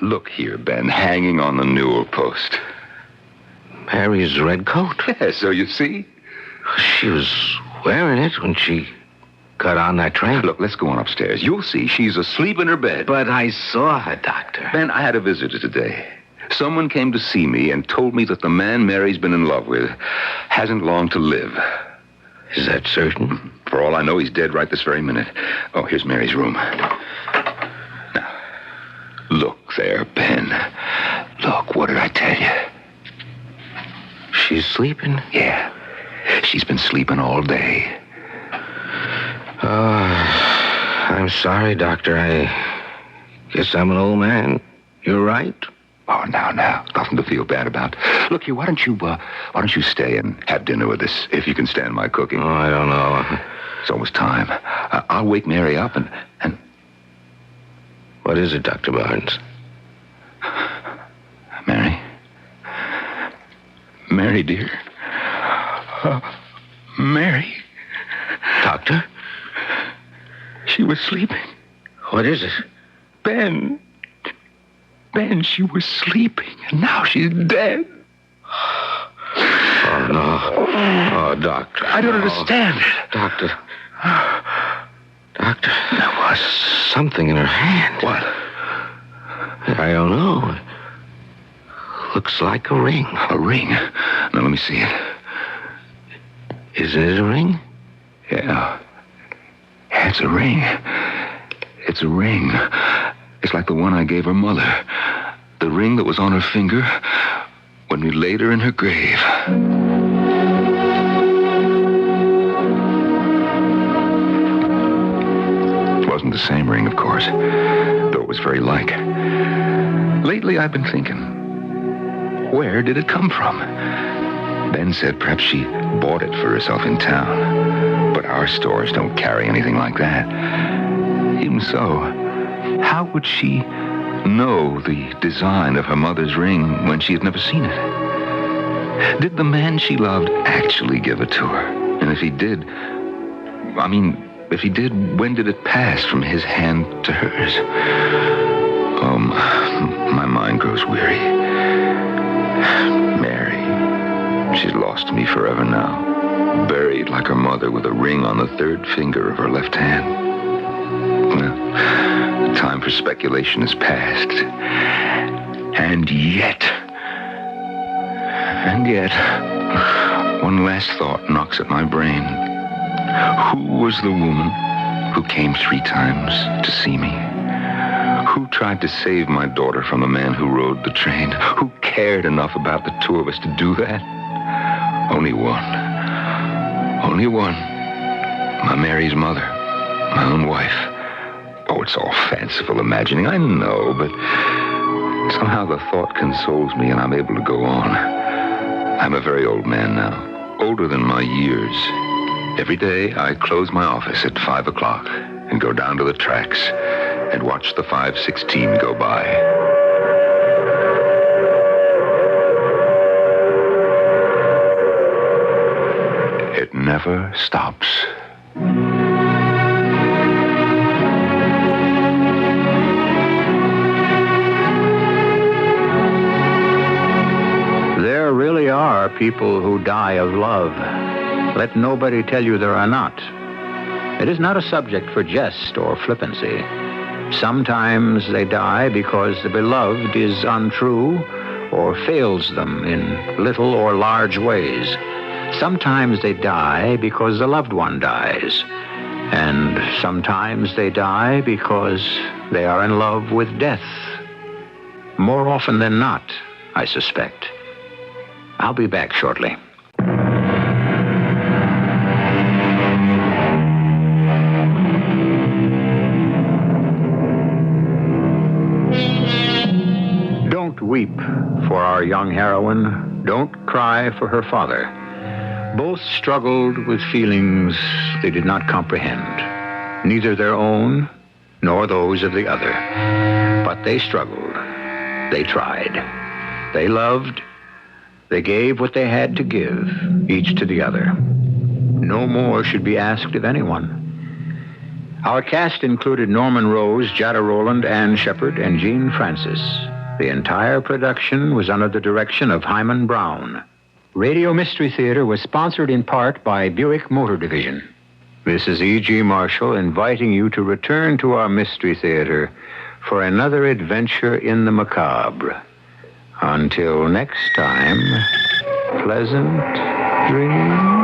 Speaker 17: look here, Ben, hanging on the newel post.
Speaker 18: Mary's red coat?
Speaker 17: Yeah, so you see?
Speaker 18: She was wearing it when she got on that train.
Speaker 17: Look, let's go on upstairs. You'll see. She's asleep in her bed.
Speaker 18: But I saw her, Doctor.
Speaker 17: Ben, I had a visitor today. Someone came to see me and told me that the man Mary's been in love with hasn't long to live.
Speaker 18: Is that certain?
Speaker 17: For all I know, he's dead right this very minute. Oh, here's Mary's room. Now, look there, Ben. Look, what did I tell you?
Speaker 18: She's sleeping?
Speaker 17: Yeah. She's been sleeping all day.
Speaker 18: I'm sorry, Doctor. I guess I'm an old man. You're right.
Speaker 17: Oh, now. Nothing to feel bad about. Look here, why don't you stay and have dinner with us, if you can stand my cooking?
Speaker 18: Oh, I don't know.
Speaker 17: It's almost time. I'll wake Mary up and...
Speaker 18: What is it, Dr. Barnes?
Speaker 17: Mary? Mary, dear. Mary.
Speaker 18: Doctor?
Speaker 17: She was sleeping.
Speaker 18: What is it?
Speaker 17: Ben, she was sleeping, and now she's dead.
Speaker 18: Oh, no. Oh, Doctor.
Speaker 17: I don't understand it.
Speaker 18: Doctor, there was something in her hand.
Speaker 17: What?
Speaker 18: I don't know. Looks like a ring.
Speaker 17: A ring? Now, let me see it.
Speaker 18: Isn't it a ring?
Speaker 17: Yeah. It's a ring. It's a ring. It's like the one I gave her mother. The ring that was on her finger when we laid her in her grave. It wasn't the same ring, of course, though it was very like. Lately, I've been thinking, where did it come from? Ben said perhaps she bought it for herself in town. But our stores don't carry anything like that. Even so, how would she know the design of her mother's ring when she had never seen it? Did the man she loved actually give it to her? And if he did, when did it pass from his hand to hers? Oh, my mind grows weary. Mary, she's lost to me forever now. Buried like her mother with a ring on the third finger of her left hand. Well, the time for speculation is past. And yet, one last thought knocks at my brain. Who was the woman who came 3 times to see me? Who tried to save my daughter from the man who rode the train? Who cared enough about the two of us to do that? Only one. Only one. My Mary's mother. My own wife. Oh, it's all fanciful imagining, I know, but somehow the thought consoles me and I'm able to go on. I'm a very old man now. Older than my years. Every day I close my office at 5 o'clock and go down to the tracks and watch the 5:16 go by. It never stops.
Speaker 1: There really are people who die of love. Let nobody tell you there are not. It is not a subject for jest or flippancy. Sometimes they die because the beloved is untrue or fails them in little or large ways. Sometimes they die because the loved one dies. And sometimes they die because they are in love with death. More often than not, I suspect. I'll be back shortly. Don't weep for our young heroine. Don't cry for her father. Both struggled with feelings they did not comprehend. neither their own nor those of the other. But they struggled. They tried. They loved. They gave what they had to give, each to the other. No more should be asked of anyone. Our cast included Norman Rose, Jada Rowland, Ann Shepard, and Jean Francis. The entire production was under the direction of Hyman Brown. Radio Mystery Theater was sponsored in part by Buick Motor Division. This is E.G. Marshall inviting you to return to our Mystery Theater for another adventure in the macabre. Until next time, pleasant dreams.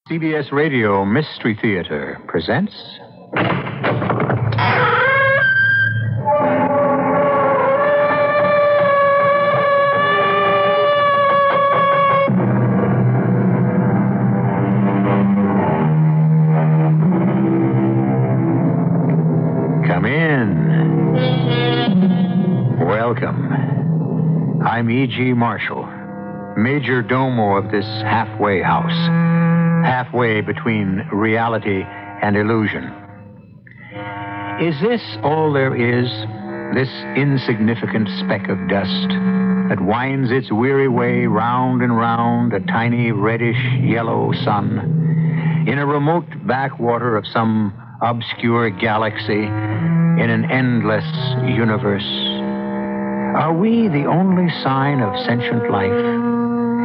Speaker 1: CBS Radio Mystery Theater presents... Come in. Welcome. I'm E.G. Marshall, Major Domo of this halfway house. Halfway between reality and illusion. Is this all there is? This insignificant speck of dust that winds its weary way round and round a tiny reddish-yellow sun in a remote backwater of some obscure galaxy in an endless universe? Are we the only sign of sentient life?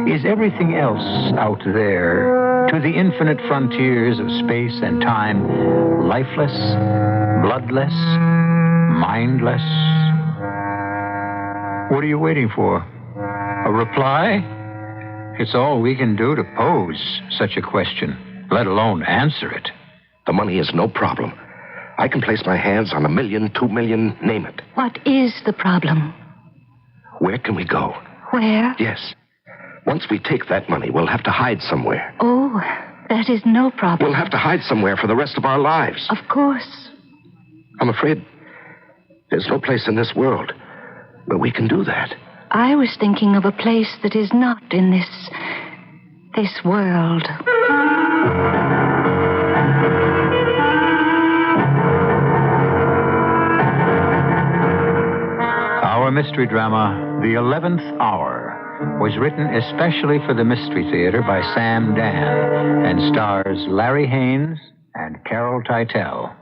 Speaker 1: Is everything else out there, to the infinite frontiers of space and time, lifeless, bloodless, mindless? What are you waiting for? A reply? It's all we can do to pose such a question, let alone answer it.
Speaker 4: The money is no problem. I can place my hands on $1 million, $2 million, name it.
Speaker 11: What is the problem?
Speaker 4: Where can we go?
Speaker 11: Where?
Speaker 4: Yes. Once we take that money, we'll have to hide somewhere.
Speaker 11: Oh, that is no problem.
Speaker 4: We'll have to hide somewhere for the rest of our lives.
Speaker 11: Of course.
Speaker 4: I'm afraid there's no place in this world where we can do that.
Speaker 11: I was thinking of a place that is not in this world.
Speaker 1: Our mystery drama, The 11th Hour, was written especially for the Mystery Theater by Sam Dan and stars Larry Haynes and Carol Teitel.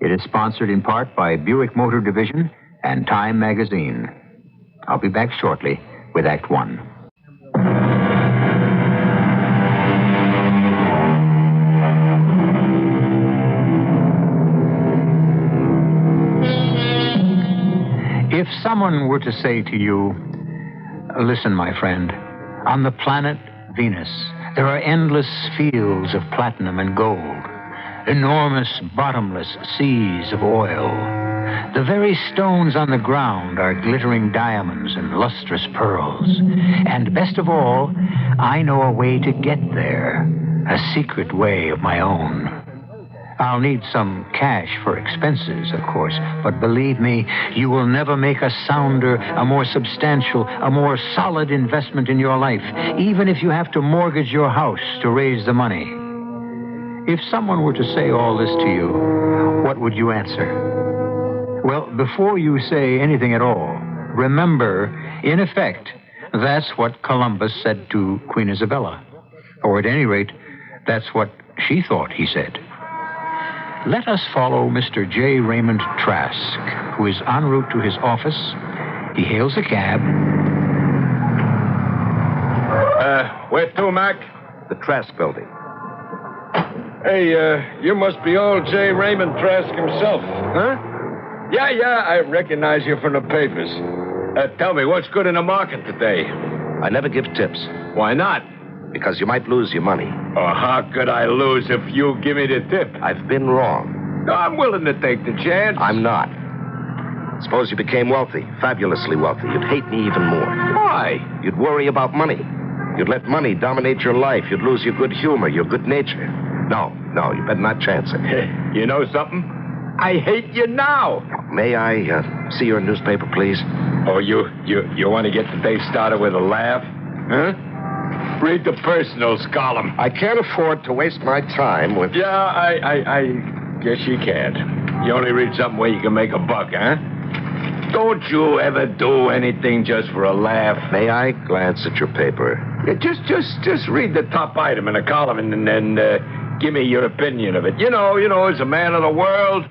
Speaker 1: It is sponsored in part by Buick Motor Division and Time Magazine. I'll be back shortly with Act One. If someone were to say to you, listen, my friend, on the planet Venus, there are endless fields of platinum and gold, enormous bottomless seas of oil. The very stones on the ground are glittering diamonds and lustrous pearls. And best of all, I know a way to get there, a secret way of my own. I'll need some cash for expenses, of course, but believe me, you will never make a sounder, a more substantial, a more solid investment in your life, even if you have to mortgage your house to raise the money. If someone were to say all this to you, what would you answer? Well, before you say anything at all, remember, in effect, that's what Columbus said to Queen Isabella. Or at any rate, that's what she thought he said. Let us follow Mr. J. Raymond Trask, who is en route to his office. He hails a cab.
Speaker 22: Where to, Mac?
Speaker 4: The Trask building.
Speaker 22: Hey, you must be old J. Raymond Trask himself. Huh? Yeah, I recognize you from the papers. Tell me, what's good in the market today?
Speaker 4: I never give tips.
Speaker 22: Why not?
Speaker 4: because you might lose your money.
Speaker 7: Oh, how could I lose if you give me the tip?
Speaker 4: I've been wrong.
Speaker 7: I'm willing to take the chance.
Speaker 4: I'm not. Suppose you became wealthy, fabulously wealthy. You'd hate me even more.
Speaker 7: Why?
Speaker 4: You'd worry about money. You'd let money dominate your life. You'd lose your good humor, your good nature. No, you better not chance it.
Speaker 7: You know something? I hate you now.
Speaker 4: May I see your newspaper, please?
Speaker 7: Oh, you want to get the day started with a laugh? Huh? Read the personals column.
Speaker 4: I can't afford to waste my time with...
Speaker 7: Yeah, I guess you can't. You only read something where you can make a buck, huh? Don't you ever do anything just for a laugh?
Speaker 4: May I glance at your paper?
Speaker 7: Yeah, just read the top item in the column and then give me your opinion of it. You know, as a man of the world.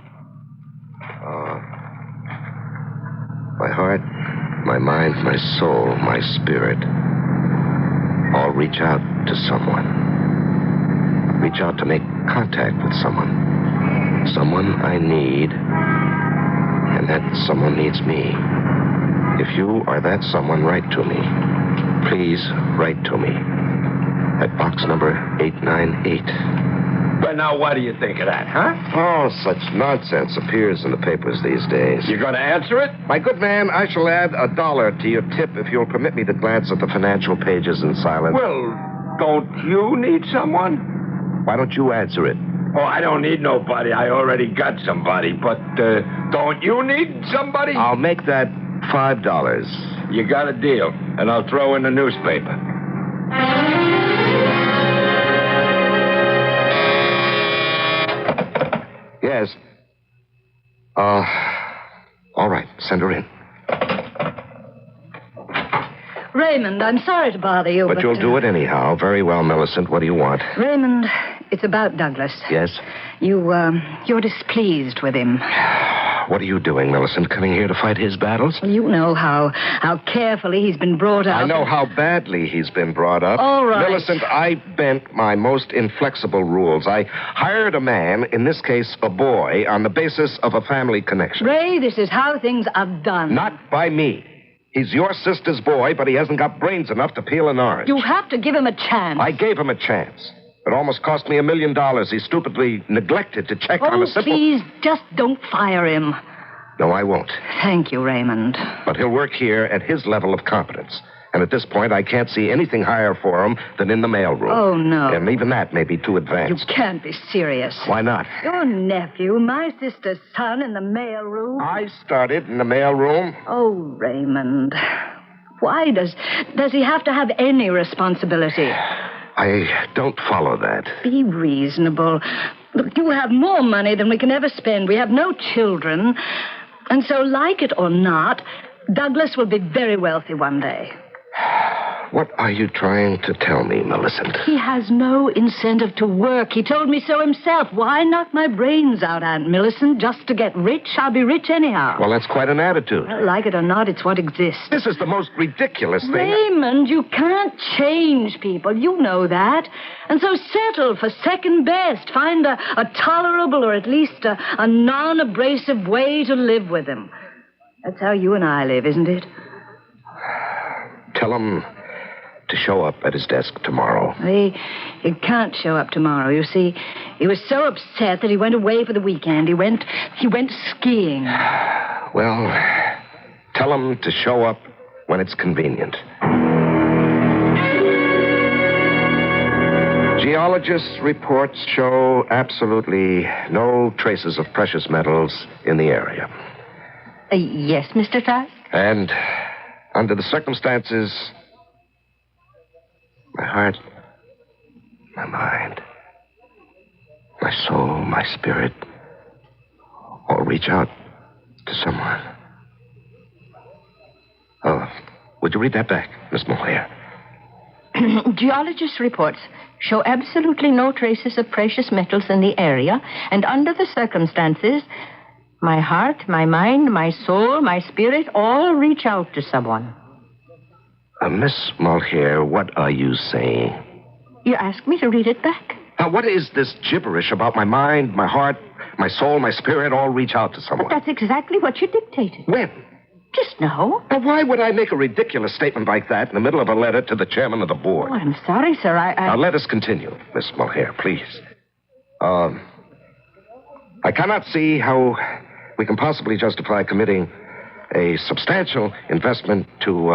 Speaker 4: My heart, my mind, my soul, my spirit all reach out to someone. Reach out to make contact with someone. Someone I need, and that someone needs me. If you are that someone, write to me. Please write to me at box number 898.
Speaker 7: But now, what do you think of that, huh?
Speaker 4: Oh, such nonsense appears in the papers these days.
Speaker 7: You going to answer it?
Speaker 4: My good man, I shall add $1 to your tip if you'll permit me to glance at the financial pages in silence.
Speaker 7: Well, don't you need someone?
Speaker 4: Why don't you answer it?
Speaker 7: Oh, I don't need nobody. I already got somebody. But don't you need somebody?
Speaker 4: I'll make that $5.
Speaker 7: You got a deal, and I'll throw in the newspaper.
Speaker 4: Yes. All right. Send her in.
Speaker 21: Raymond, I'm sorry to bother you,
Speaker 4: but you'll do it anyhow. Very well, Millicent. What do you want?
Speaker 21: Raymond, it's about Douglas.
Speaker 4: Yes?
Speaker 21: You're displeased with him.
Speaker 4: What are you doing, Millicent? Coming here to fight his battles?
Speaker 21: You know how carefully he's been brought up.
Speaker 4: I know how badly he's been brought up.
Speaker 21: All right.
Speaker 4: Millicent, I bent my most inflexible rules. I hired a man, in this case a boy, on the basis of a family connection.
Speaker 21: Ray, this is how things are done.
Speaker 4: Not by me. He's your sister's boy, but he hasn't got brains enough to peel an orange.
Speaker 21: You have to give him a chance.
Speaker 4: I gave him a chance. It almost cost me $1 million. He stupidly neglected to check on a simple...
Speaker 21: Please, just don't fire him.
Speaker 4: No, I won't.
Speaker 21: Thank you, Raymond.
Speaker 4: But he'll work here at his level of competence. And at this point, I can't see anything higher for him than in the mailroom.
Speaker 21: Oh, no.
Speaker 4: And even that may be too advanced.
Speaker 21: You can't be serious.
Speaker 4: Why not?
Speaker 21: Your nephew, my sister's son, in the mailroom.
Speaker 4: I started in the mailroom.
Speaker 21: Oh, Raymond. Why does he have to have any responsibility?
Speaker 4: I don't follow that.
Speaker 21: Be reasonable. Look, you have more money than we can ever spend. We have no children. And so, like it or not, Douglas will be very wealthy one day.
Speaker 4: What are you trying to tell me, Millicent?
Speaker 21: He has no incentive to work. He told me so himself. Why knock my brains out, Aunt Millicent, just to get rich? I'll be rich anyhow.
Speaker 4: Well, that's quite an attitude.
Speaker 21: Well, like it or not, it's what exists.
Speaker 4: This is the most ridiculous thing.
Speaker 21: Raymond, you can't change people. You know that. And so settle for second best. Find a tolerable or at least a non-abrasive way to live with him. That's how you and I live, isn't it?
Speaker 4: Tell him to show up at his desk tomorrow.
Speaker 21: He can't show up tomorrow. You see, he was so upset that he went away for the weekend. He went skiing.
Speaker 4: Well, tell him to show up when it's convenient. Geologists' reports show absolutely no traces of precious metals in the area.
Speaker 21: Yes, Mr. Trask?
Speaker 4: And under the circumstances, my heart, my mind, my soul, my spirit all reach out to someone. Oh, would you read that back, Miss Moyer?
Speaker 21: Geologists' reports show absolutely no traces of precious metals in the area, and under the circumstances, my heart, my mind, my soul, my spirit all reach out to someone.
Speaker 4: Miss Mulcair, what are you saying?
Speaker 21: You asked me to read it back.
Speaker 4: Now, what is this gibberish about my mind, my heart, my soul, my spirit all reach out to someone?
Speaker 21: But that's exactly what you dictated.
Speaker 4: When?
Speaker 21: Just now.
Speaker 4: Now, why would I make a ridiculous statement like that in the middle of a letter to the chairman of the board?
Speaker 21: Oh, I'm sorry, sir.
Speaker 4: Now, let us continue, Miss Mulhare, please. I cannot see how we can possibly justify committing a substantial investment to,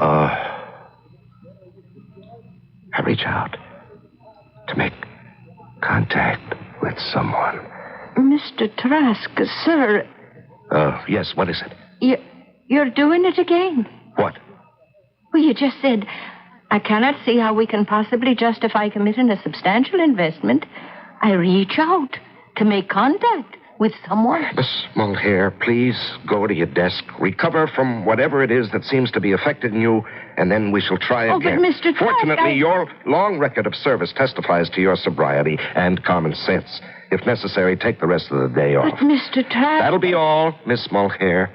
Speaker 4: I reach out to make contact with someone.
Speaker 21: Mr. Trask, sir.
Speaker 4: Yes, what is it?
Speaker 21: You're doing it again.
Speaker 4: What?
Speaker 21: Well, you just said, I cannot see how we can possibly justify committing a substantial investment. I reach out to make contact with someone.
Speaker 4: Miss Mulhare, please go to your desk, recover from whatever it is that seems to be affecting you, and then we shall try again.
Speaker 21: But Mr. Trask,
Speaker 4: Fortunately, your long record of service testifies to your sobriety and common sense. If necessary, take the rest of the day off.
Speaker 21: But Mr. Trask...
Speaker 4: That'll be all, Miss Mulhare.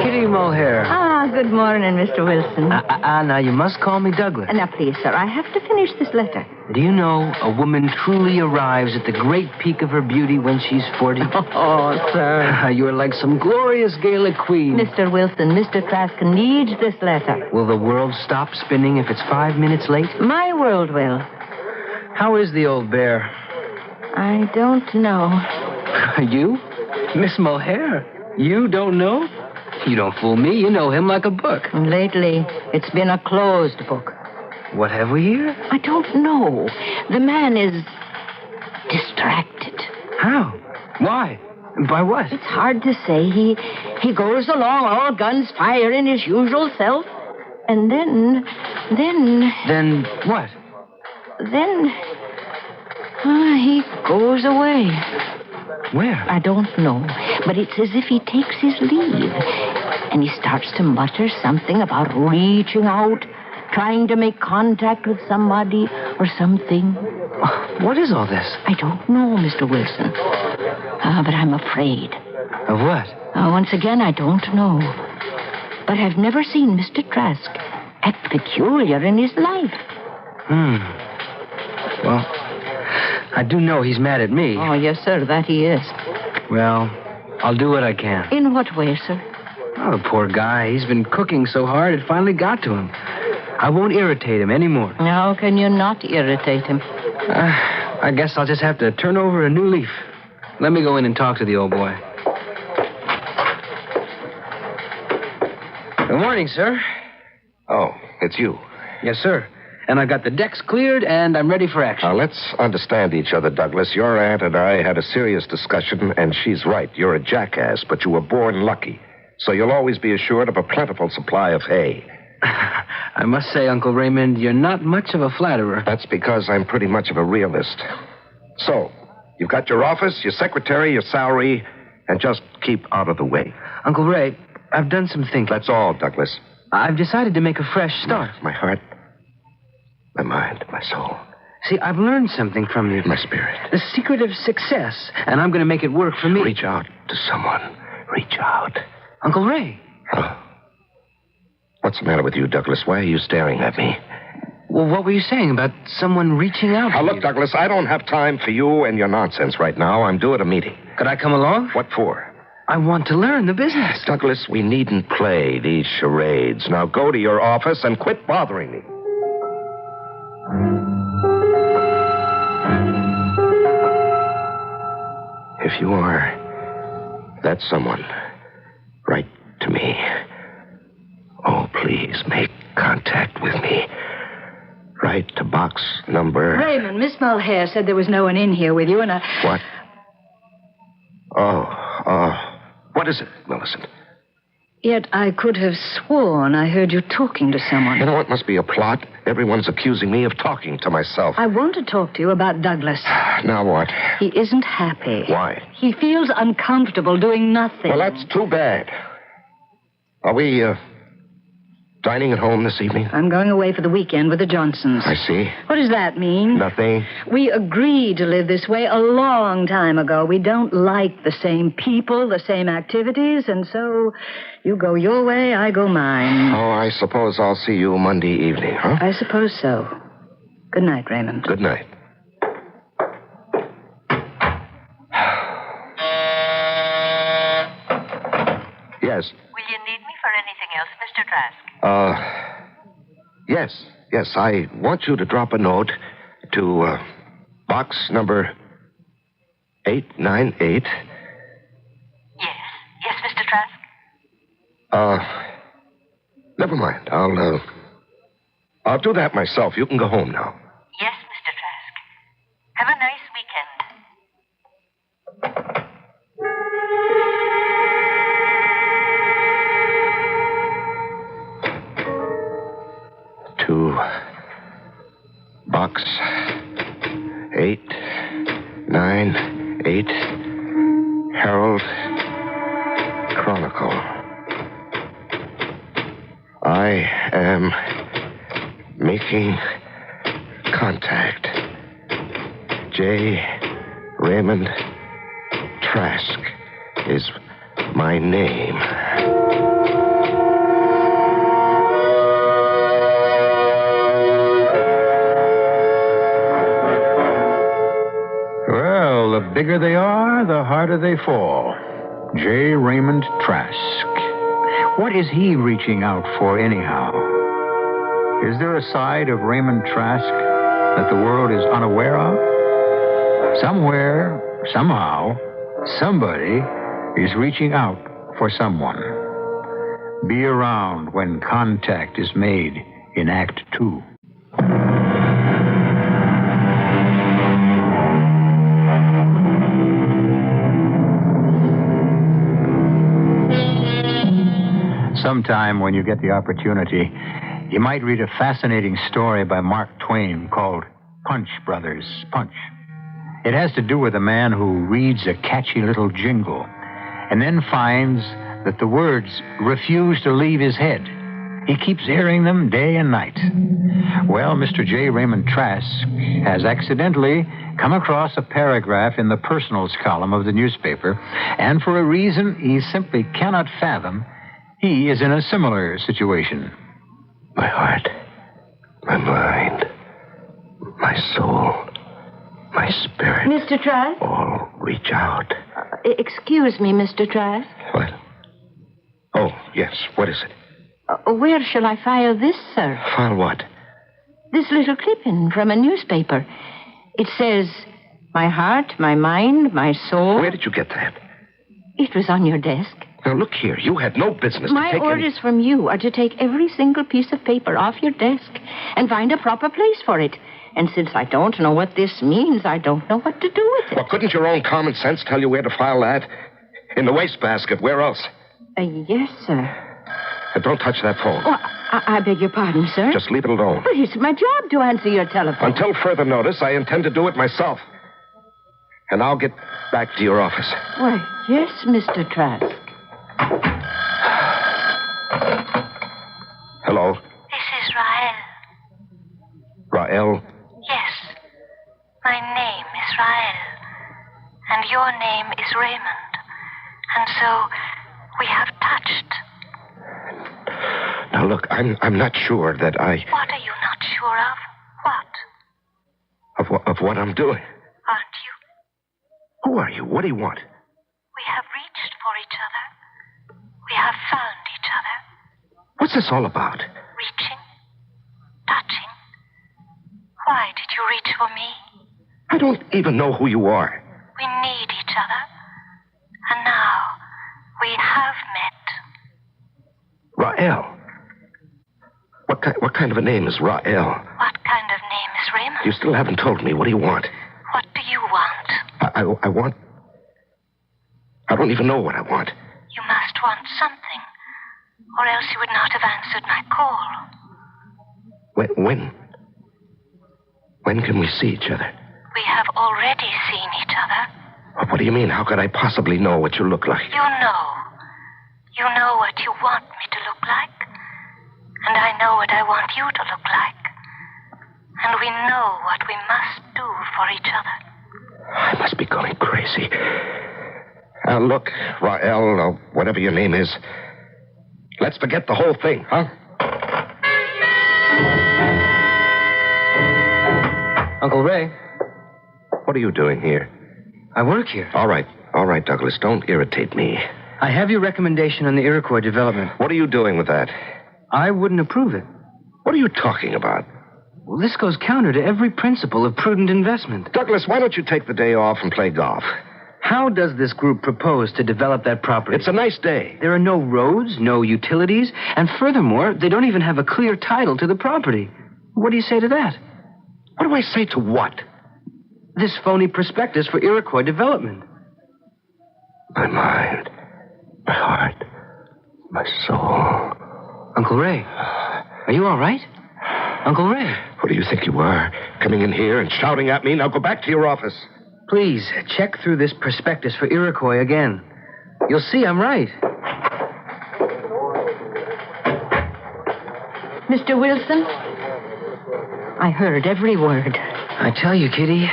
Speaker 13: Kitty Mulhare.
Speaker 21: Good morning, Mr. Wilson.
Speaker 13: Now, you must call me Douglas.
Speaker 21: Now, please, sir, I have to finish this letter.
Speaker 13: Do you know a woman truly arrives at the great peak of her beauty when she's 40?
Speaker 21: Oh, sir.
Speaker 13: You're like some glorious Gaelic queen.
Speaker 21: Mr. Wilson, Mr. Trask needs this letter.
Speaker 13: Will the world stop spinning if it's 5 minutes late?
Speaker 21: My world will.
Speaker 13: How is the old bear?
Speaker 21: I don't know.
Speaker 13: You? Miss Mulhare? You don't know? You don't fool me. You know him like a book.
Speaker 21: Lately, it's been a closed book.
Speaker 13: What have we here?
Speaker 21: I don't know. The man is distracted.
Speaker 13: How? Why? By what?
Speaker 21: It's hard to say. He goes along, all guns firing, his usual self. And then...
Speaker 13: Then what?
Speaker 21: Then... he goes away.
Speaker 13: Where?
Speaker 21: I don't know. But it's as if he takes his leave. And he starts to mutter something about reaching out, trying to make contact with somebody or something.
Speaker 13: What is all this?
Speaker 21: I don't know, Mr. Wilson. But I'm afraid.
Speaker 13: Of what?
Speaker 21: Once again, I don't know. But I've never seen Mr. Trask act peculiar in his life.
Speaker 13: Well, I do know he's mad at me.
Speaker 21: Oh, yes, sir, that he is.
Speaker 13: Well, I'll do what I can.
Speaker 21: In what way, sir?
Speaker 13: Oh, the poor guy. He's been cooking so hard it finally got to him. I won't irritate him anymore.
Speaker 21: How can you not irritate him?
Speaker 13: I guess I'll just have to turn over a new leaf. Let me go in and talk to the old boy. Good morning, sir.
Speaker 4: Oh, it's you.
Speaker 13: Yes, sir. And I've got the decks cleared, and I'm ready for action.
Speaker 4: Now, let's understand each other, Douglas. Your aunt and I had a serious discussion, and she's right. You're a jackass, but you were born lucky. So you'll always be assured of a plentiful supply of hay.
Speaker 13: I must say, Uncle Raymond, you're not much of a flatterer.
Speaker 4: That's because I'm pretty much of a realist. So, you've got your office, your secretary, your salary, and just keep out of the way.
Speaker 13: Uncle Ray, I've done some thinking.
Speaker 4: That's all, Douglas.
Speaker 13: I've decided to make a fresh start.
Speaker 4: My heart, my mind, my soul.
Speaker 13: See, I've learned something from you.
Speaker 4: My spirit.
Speaker 13: The secret of success, and I'm going to make it work for me.
Speaker 4: Reach out to someone. Reach out.
Speaker 13: Uncle Ray.
Speaker 4: Huh? What's the matter with you, Douglas? Why are you staring at me?
Speaker 13: Well, what were you saying about someone reaching out to
Speaker 4: you? Now, look,
Speaker 13: you?
Speaker 4: Douglas, I don't have time for you and your nonsense right now. I'm due at a meeting.
Speaker 13: Could I come along?
Speaker 4: What for?
Speaker 13: I want to learn the business.
Speaker 4: Douglas, we needn't play these charades. Now go to your office and quit bothering me. If you are that someone, write to me. Oh, please make contact with me. Write to box number...
Speaker 21: Raymond, Miss Mulhare said there was no one in here with you, and I...
Speaker 4: What? What is it, Millicent?
Speaker 21: Yet I could have sworn I heard you talking to someone.
Speaker 4: You know, it must be a plot. Everyone's accusing me of talking to myself.
Speaker 21: I want to talk to you about Douglas.
Speaker 4: Now what?
Speaker 21: He isn't happy.
Speaker 4: Why?
Speaker 21: He feels uncomfortable doing nothing.
Speaker 4: Well, that's too bad. Are we, dining at home this evening?
Speaker 21: I'm going away for the weekend with the Johnsons.
Speaker 4: I see.
Speaker 21: What does that mean?
Speaker 4: Nothing.
Speaker 21: We agreed to live this way a long time ago. We don't like the same people, the same activities, and so you go your way, I go mine.
Speaker 4: Oh, I suppose I'll see you Monday evening, huh?
Speaker 21: I suppose so. Good night, Raymond.
Speaker 4: Good night. Yes.
Speaker 15: Will you need me for anything else, Mr. Trask?
Speaker 4: Yes. I want you to drop a note to box number 898.
Speaker 15: Yes, Mr. Trask?
Speaker 4: Never mind. I'll do that myself. You can go home now.
Speaker 15: Yes, Mr. Trask. Have a nice weekend.
Speaker 4: To box 898, Herald Chronicle. I am making contact. J. Raymond Trask is my name.
Speaker 1: Well, the bigger they are, the harder they fall. J. Raymond Trask. What is he reaching out for, anyhow? Is there a side of Raymond Trask that the world is unaware of? Somewhere, somehow, somebody is reaching out for someone. Be around when contact is made in Act 2. Sometime when you get the opportunity, you might read a fascinating story by Mark Twain called Punch, Brothers, Punch. It has to do with a man who reads a catchy little jingle and then finds that the words refuse to leave his head. He keeps hearing them day and night. Well, Mr. J. Raymond Trask has accidentally come across a paragraph in the personals column of the newspaper, and for a reason he simply cannot fathom, he is in a similar situation.
Speaker 4: My heart, my mind, my soul, my spirit.
Speaker 21: Mr. Trask?
Speaker 4: All reach out.
Speaker 21: Excuse me, Mr. Trask.
Speaker 4: What? Oh, yes. What is it?
Speaker 21: Where shall I file this, sir?
Speaker 4: File what?
Speaker 21: This little clipping from a newspaper. It says, my heart, my mind, my soul.
Speaker 4: Where did you get that?
Speaker 21: It was on your desk.
Speaker 4: Now, look here. You had no business
Speaker 21: My
Speaker 4: to take
Speaker 21: orders from you are to take every single piece of paper off your desk and find a proper place for it. And since I don't know what this means, I don't know what to do with it.
Speaker 4: Well, couldn't your own common sense tell you where to file that? In the wastebasket. Where else?
Speaker 21: Yes, sir.
Speaker 4: And don't touch that phone.
Speaker 21: Oh, I beg your pardon, sir.
Speaker 4: Just leave it alone.
Speaker 21: But it's my job to answer your telephone.
Speaker 4: Until further notice, I intend to do it myself. And I'll get back to your office.
Speaker 21: Why, yes, Mr. Trask.
Speaker 4: Hello?
Speaker 15: This is Rael.
Speaker 4: Rael?
Speaker 15: Yes. My name is Rael. And your name is Raymond. And so we have touched.
Speaker 4: Now, look, I'm not sure that I...
Speaker 15: What are you not sure of? What?
Speaker 4: Of what I'm doing.
Speaker 15: Aren't you?
Speaker 4: Who are you? What do you want?
Speaker 15: We have reached for each other. We have found each other.
Speaker 4: What's this all about?
Speaker 15: Reaching. Touching. Why did you reach for me?
Speaker 4: I don't even know who you are.
Speaker 15: We need each other. And now we have met.
Speaker 4: Rael. What kind of a name is Rael?
Speaker 15: What kind of name is Raymond?
Speaker 4: You still haven't told me. What do you want?
Speaker 15: What do you want?
Speaker 4: I want... I don't even know what I want.
Speaker 15: You must want something, or else you would not have answered my call.
Speaker 4: When can we see each other?
Speaker 15: We have already seen each other.
Speaker 4: What do you mean? How could I possibly know what you look like?
Speaker 15: You know. You know what you want me to look like. And I know what I want you to look like. And we know what we must do for each other.
Speaker 4: I must be going crazy. Look, Rael, or whatever your name is, let's forget the whole thing, huh?
Speaker 13: Uncle Ray.
Speaker 4: What are you doing here?
Speaker 13: I work here.
Speaker 4: All right, Douglas, don't irritate me.
Speaker 13: I have your recommendation on the Iroquois development.
Speaker 4: What are you doing with that?
Speaker 13: I wouldn't approve it.
Speaker 4: What are you talking about?
Speaker 13: Well, this goes counter to every principle of prudent investment.
Speaker 4: Douglas, why don't you take the day off and play golf?
Speaker 13: How does this group propose to develop that property?
Speaker 4: It's a nice day.
Speaker 13: There are no roads, no utilities, and furthermore, they don't even have a clear title to the property. What do you say to that?
Speaker 4: What do I say to what?
Speaker 13: This phony prospectus for Iroquois development.
Speaker 4: My mind, my heart, my soul.
Speaker 13: Uncle Ray, are you all right? Uncle Ray.
Speaker 4: What do you think you are? Coming in here and shouting at me? Now go back to your office.
Speaker 13: Please, check through this prospectus for Iroquois again. You'll see I'm right.
Speaker 21: Mr. Wilson, I heard every word.
Speaker 13: I tell you, Kitty,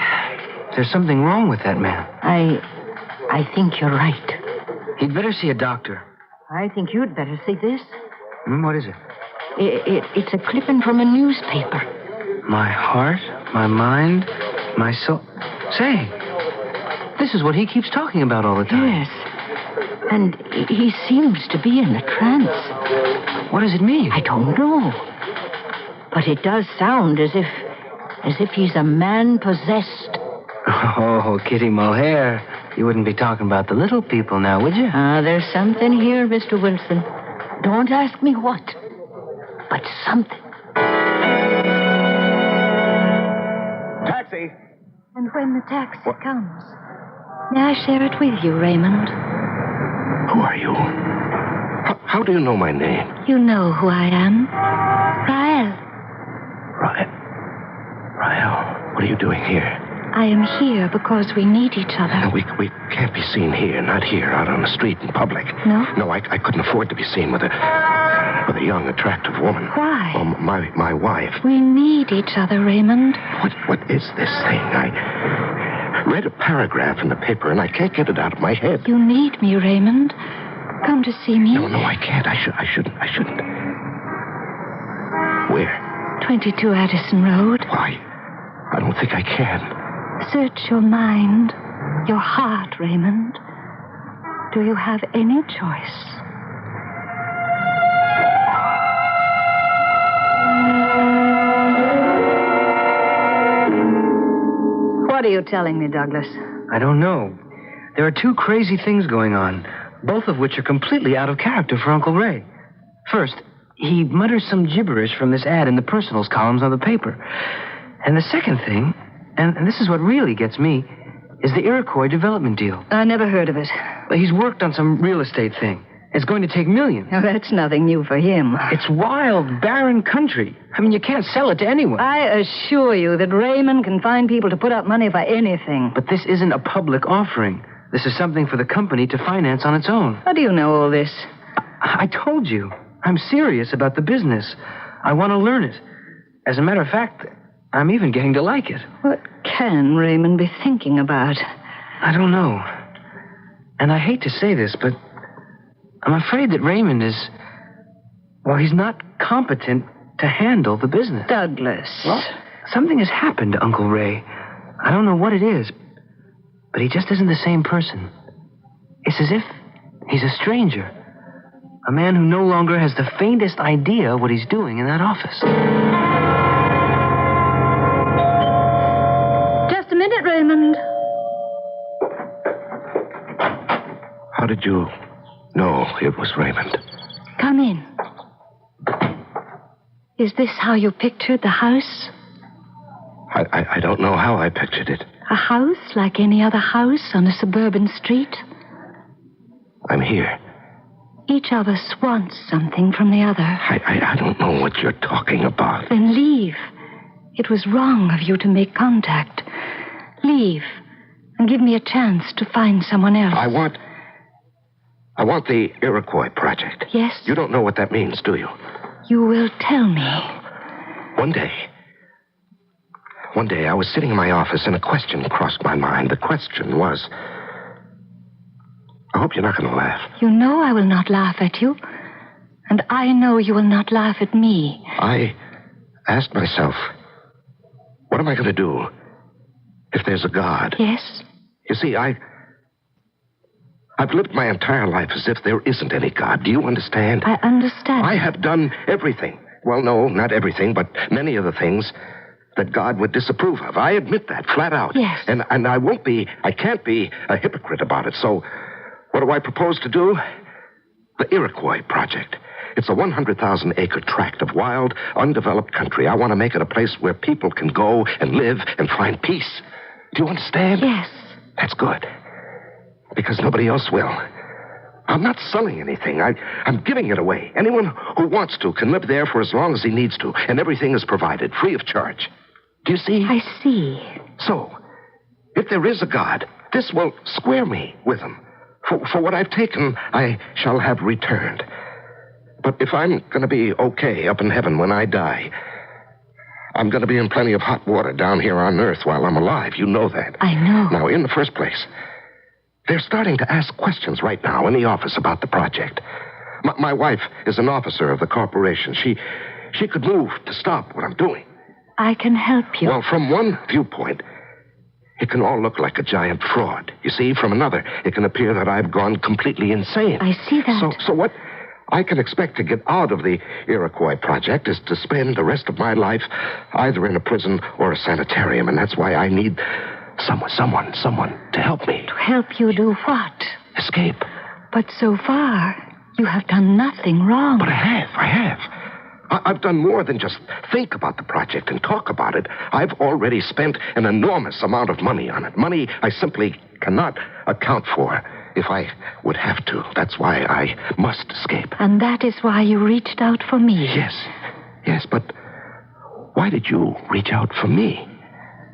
Speaker 13: there's something wrong with that man.
Speaker 21: I think you're right.
Speaker 13: He'd better see a doctor.
Speaker 21: I think you'd better see this.
Speaker 13: What is it?
Speaker 21: It's a clipping from a newspaper.
Speaker 13: My heart, my mind, my soul. Say, this is what he keeps talking about all the time.
Speaker 21: Yes. And he seems to be in a trance.
Speaker 13: What does it mean?
Speaker 21: I don't know. But it does sound as if he's a man possessed.
Speaker 13: Oh, Kitty Mohair, you wouldn't be talking about the little people now, would you?
Speaker 21: There's something here, Mr. Wilson. Don't ask me what, but something.
Speaker 4: Taxi!
Speaker 11: And when the taxi comes, may I share it with you, Raymond?
Speaker 4: Who are you? How do you know my name?
Speaker 11: You know who I am. Rael.
Speaker 4: Rael, what are you doing here?
Speaker 11: I am here because we need each other.
Speaker 4: No, we can't be seen here, not here, out on the street in public.
Speaker 11: No?
Speaker 4: No, I couldn't afford to be seen with a young, attractive woman.
Speaker 11: Why?
Speaker 4: Well, my wife.
Speaker 11: We need each other, Raymond.
Speaker 4: What is this thing? I read a paragraph in the paper, and I can't get it out of my head.
Speaker 11: You need me, Raymond. Come to see me.
Speaker 4: No, I can't. I shouldn't. Where?
Speaker 11: 22 Addison Road.
Speaker 4: Why? I don't think I can.
Speaker 11: Search your mind, your heart, Raymond. Do you have any choice?
Speaker 21: What are you telling me, Douglas?
Speaker 13: I don't know. There are two crazy things going on, both of which are completely out of character for Uncle Ray. First, he mutters some gibberish from this ad in the personals columns on the paper. And the second thing, and this is what really gets me, is the Iroquois development deal.
Speaker 21: I never heard of it.
Speaker 13: He's worked on some real estate thing. It's going to take millions.
Speaker 21: Now, that's nothing new for him.
Speaker 13: It's wild, barren country. I mean, you can't sell it to anyone.
Speaker 21: I assure you that Raymond can find people to put up money for anything.
Speaker 13: But this isn't a public offering. This is something for the company to finance on its own.
Speaker 21: How do you know all this?
Speaker 13: I told you. I'm serious about the business. I want to learn it. As a matter of fact, I'm even getting to like it.
Speaker 21: What can Raymond be thinking about?
Speaker 13: I don't know. And I hate to say this, but I'm afraid that Raymond is... Well, he's not competent to handle the business.
Speaker 21: Douglas.
Speaker 13: Well, something has happened to Uncle Ray. I don't know what it is, but he just isn't the same person. It's as if he's a stranger. A man who no longer has the faintest idea what he's doing in that office.
Speaker 21: Just a minute, Raymond.
Speaker 4: How did you know it was Raymond?
Speaker 11: Come in. Is this how you pictured the house?
Speaker 4: I don't know how I pictured it.
Speaker 11: A house like any other house on a suburban street?
Speaker 4: I'm here.
Speaker 11: Each of us wants something from the other.
Speaker 4: I don't know what you're talking about.
Speaker 11: Then leave. It was wrong of you to make contact. Leave and give me a chance to find someone else.
Speaker 4: I want the Iroquois project.
Speaker 11: Yes?
Speaker 4: You don't know what that means, do you?
Speaker 11: You will tell me.
Speaker 4: One day I was sitting in my office and a question crossed my mind. The question was... I hope you're not going to laugh.
Speaker 11: You know I will not laugh at you. And I know you will not laugh at me.
Speaker 4: I asked myself, what am I going to do if there's a God?
Speaker 11: Yes?
Speaker 4: You see, I I've lived my entire life as if there isn't any God. Do you understand?
Speaker 21: I understand.
Speaker 4: I have done everything. Well, no, not everything, but many of the things that God would disapprove of. I admit that, flat out.
Speaker 21: Yes.
Speaker 4: And I can't be a hypocrite about it. So, what do I propose to do? The Iroquois Project. It's a 100,000-acre tract of wild, undeveloped country. I want to make it a place where people can go and live and find peace. Do you understand?
Speaker 21: Yes.
Speaker 4: That's good. Because nobody else will. I'm not selling anything. I'm giving it away. Anyone who wants to can live there for as long as he needs to, and everything is provided, free of charge. Do you see?
Speaker 21: I see.
Speaker 4: So, if there is a God, this will square me with him. For what I've taken, I shall have returned. But if I'm going to be okay up in heaven when I die, I'm going to be in plenty of hot water down here on Earth while I'm alive. You know that.
Speaker 21: I know.
Speaker 4: Now, in the first place, they're starting to ask questions right now in the office about the project. My wife is an officer of the corporation. She could move to stop what I'm doing.
Speaker 21: I can help you.
Speaker 4: Well, from one viewpoint, it can all look like a giant fraud. You see, from another, it can appear that I've gone completely insane.
Speaker 21: I see that.
Speaker 4: So what I can expect to get out of the Iroquois Project is to spend the rest of my life either in a prison or a sanitarium, and that's why I need someone to help me.
Speaker 21: To help you do what?
Speaker 4: Escape.
Speaker 21: But so far, you have done nothing wrong.
Speaker 4: But I have. I've done more than just think about the project and talk about it. I've already spent an enormous amount of money on it. Money I simply cannot account for if I would have to. That's why I must escape.
Speaker 21: And that is why you reached out for me.
Speaker 4: Yes, but why did you reach out for me?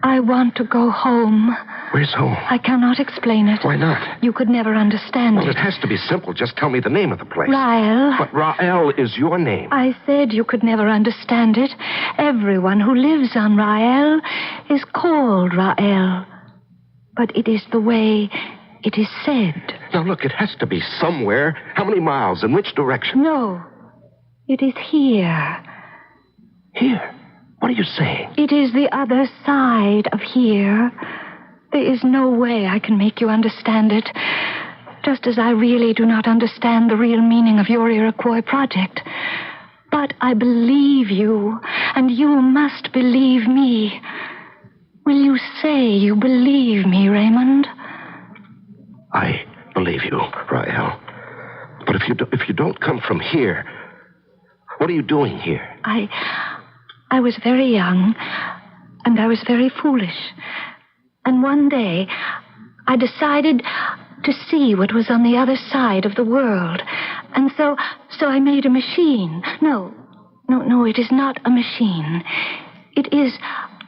Speaker 21: I want to go home.
Speaker 4: Where's home?
Speaker 21: I cannot explain it.
Speaker 4: Why not?
Speaker 21: You could never understand
Speaker 4: Well,
Speaker 21: it.
Speaker 4: it has to be simple. Just tell me the name of the place.
Speaker 21: Rael.
Speaker 4: But Rael is your name.
Speaker 21: I said you could never understand it. Everyone who lives on Rael is called Rael. But it is the way it is said.
Speaker 4: Now, look, it has to be somewhere. How many miles? In which direction?
Speaker 21: No. It is here.
Speaker 4: Here? What are you saying?
Speaker 21: It is the other side of here. There is no way I can make you understand it. Just as I really do not understand the real meaning of your Iroquois project. But I believe you, and you must believe me. Will you say you believe me, Raymond?
Speaker 4: I believe you, Rael. But if you don't come from here, what are you doing here?
Speaker 21: I was very young, and I was very foolish. And one day, I decided to see what was on the other side of the world. And so I made a machine. No, it is not a machine. It is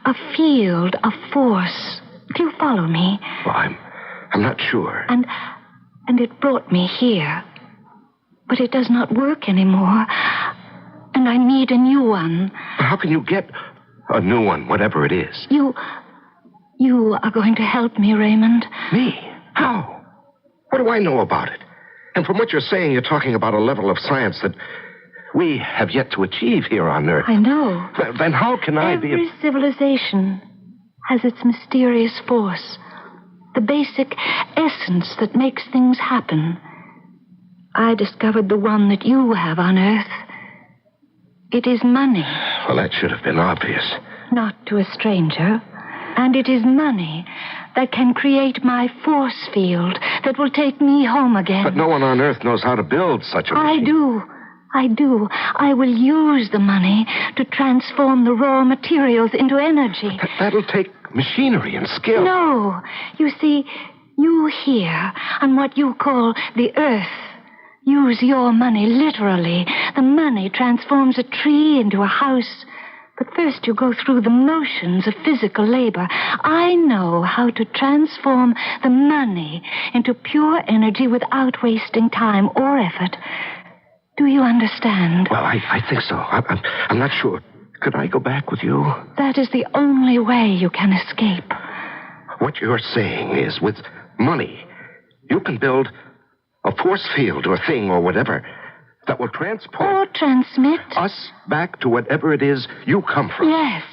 Speaker 21: a field of force. Do you follow me?
Speaker 4: Well, I'm not sure.
Speaker 21: And it brought me here. But it does not work anymore. And I need a new one.
Speaker 4: How can you get a new one, whatever it is?
Speaker 21: You are going to help me, Raymond.
Speaker 4: Me? How? What do I know about it? And from what you're saying, you're talking about a level of science that we have yet to achieve here on Earth.
Speaker 21: I know.
Speaker 4: Then how can I be...
Speaker 21: Every civilization has its mysterious force. The basic essence that makes things happen. I discovered the one that you have on Earth. It is money.
Speaker 4: Well, that should have been obvious.
Speaker 21: Not to a stranger. And it is money that can create my force field that will take me home again.
Speaker 4: But no one on Earth knows how to build such a machine.
Speaker 21: I do. I will use the money to transform the raw materials into energy.
Speaker 4: That'll take machinery and skill.
Speaker 21: No. You see, you here on what you call the Earth use your money literally. The money transforms a tree into a house. But first you go through the motions of physical labor. I know how to transform the money into pure energy without wasting time or effort. Do you understand?
Speaker 4: Well, I think so. I'm not sure. Could I go back with you?
Speaker 21: That is the only way you can escape.
Speaker 4: What you're saying is with money, you can build a force field or thing or whatever that will transport...
Speaker 21: Or transmit.
Speaker 4: Us back to whatever it is you come from.
Speaker 21: Yes.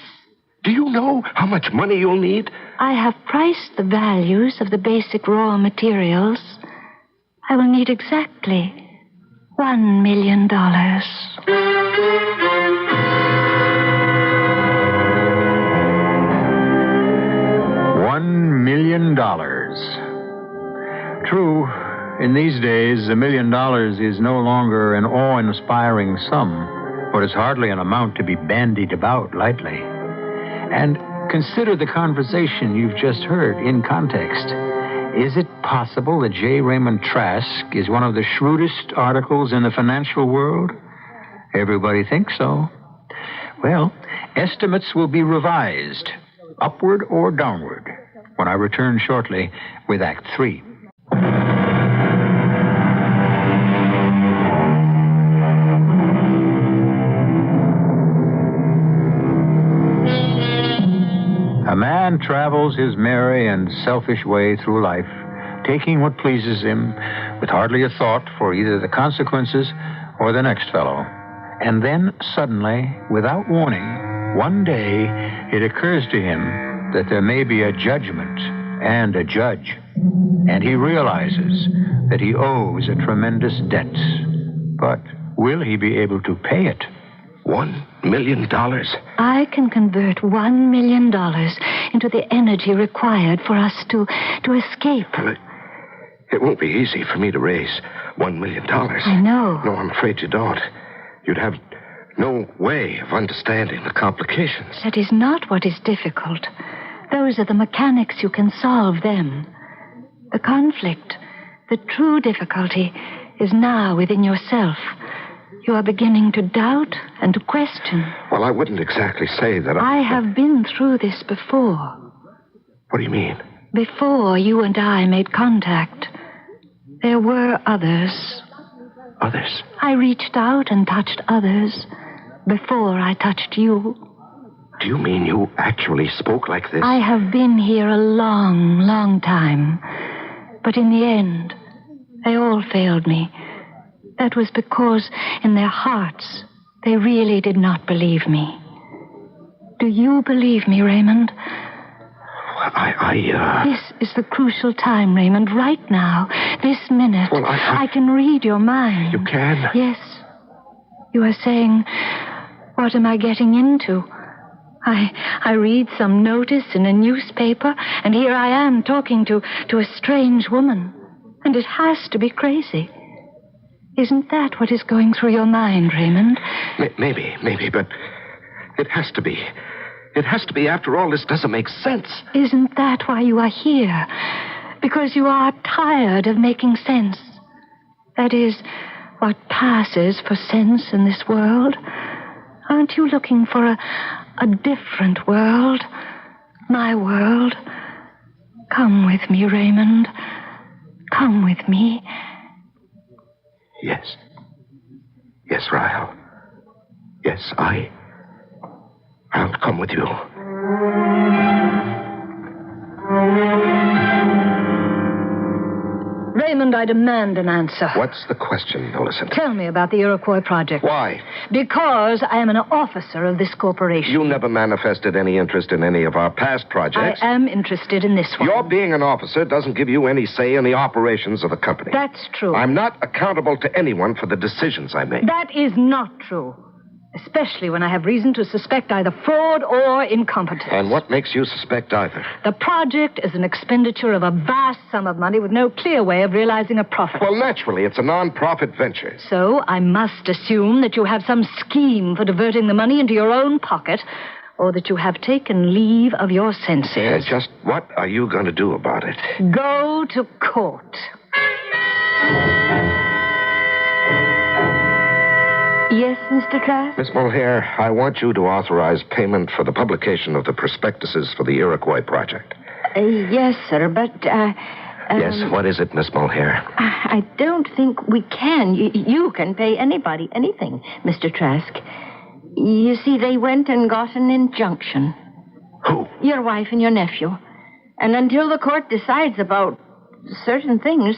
Speaker 4: Do you know how much money you'll need?
Speaker 21: I have priced the values of the basic raw materials.
Speaker 15: I will need exactly $1 million.
Speaker 1: $1 million. True, in these days, $1 million is no longer an awe-inspiring sum, but it's hardly an amount to be bandied about lightly. And consider the conversation you've just heard in context. Is it possible that J. Raymond Trask is one of the shrewdest articles in the financial world? Everybody thinks so. Well, estimates will be revised, upward or downward, when I return shortly with Act 3. A man travels his merry and selfish way through life, taking what pleases him, with hardly a thought for either the consequences or the next fellow. And then, suddenly, without warning, one day, it occurs to him that there may be a judgment and a judge. And he realizes that he owes a tremendous debt. But will he be able to pay it?
Speaker 4: $1 million?
Speaker 15: I can convert $1 million into the energy required for us to escape.
Speaker 4: Well, it won't be easy for me to raise $1 million.
Speaker 15: I know.
Speaker 4: No, I'm afraid you don't. You'd have no way of understanding the complications.
Speaker 15: That is not what is difficult. Those are the mechanics. You can solve them. The conflict, the true difficulty, is now within yourself. You are beginning to doubt and to question.
Speaker 4: Well, I wouldn't exactly say that
Speaker 15: I have been through this before.
Speaker 4: What do you mean?
Speaker 15: Before you and I made contact, there were others.
Speaker 4: Others?
Speaker 15: I reached out and touched others before I touched you.
Speaker 4: Do you mean you actually spoke like this?
Speaker 15: I have been here a long, long time. But in the end, they all failed me. That was because in their hearts, they really did not believe me. Do you believe me, Raymond? This is the crucial time, Raymond, right now, this minute.
Speaker 4: Well,
Speaker 15: I can read your mind.
Speaker 4: You can?
Speaker 15: Yes. You are saying, what am I getting into? I read some notice in a newspaper, and here I am talking to a strange woman. And it has to be crazy. Isn't that what is going through your mind, Raymond?
Speaker 4: Maybe, but it has to be. It has to be. After all, this doesn't make sense.
Speaker 15: Isn't that why you are here? Because you are tired of making sense. That is, what passes for sense in this world. Aren't you looking for a different world? My world? Come with me, Raymond. Come with me.
Speaker 4: Yes. Yes, Ryle. Yes, I'll come with you.
Speaker 21: Raymond, I demand an answer.
Speaker 4: What's the question, Millicent?
Speaker 21: Tell me about the Iroquois project.
Speaker 4: Why?
Speaker 21: Because I am an officer of this corporation.
Speaker 4: You never manifested any interest in any of our past projects.
Speaker 21: I am interested in this one.
Speaker 4: Your being an officer doesn't give you any say in the operations of the company.
Speaker 21: That's true.
Speaker 4: I'm not accountable to anyone for the decisions I make.
Speaker 21: That is not true. Especially when I have reason to suspect either fraud or incompetence.
Speaker 4: And what makes you suspect either?
Speaker 21: The project is an expenditure of a vast sum of money with no clear way of realizing a profit.
Speaker 4: Well, naturally, it's a non-profit venture.
Speaker 21: So I must assume that you have some scheme for diverting the money into your own pocket, or that you have taken leave of your senses.
Speaker 4: Just what are you going to do about it?
Speaker 21: Go to court.
Speaker 15: Yes, Mr. Trask?
Speaker 4: Miss Mulhare, I want you to authorize payment for the publication of the prospectuses for the Iroquois project.
Speaker 15: Yes, sir, but,
Speaker 4: Yes, what is it, Miss Mulhare?
Speaker 15: I don't think we can. You can pay anybody anything, Mr. Trask. You see, they went and got an injunction.
Speaker 4: Who?
Speaker 15: Your wife and your nephew. And until the court decides about certain things,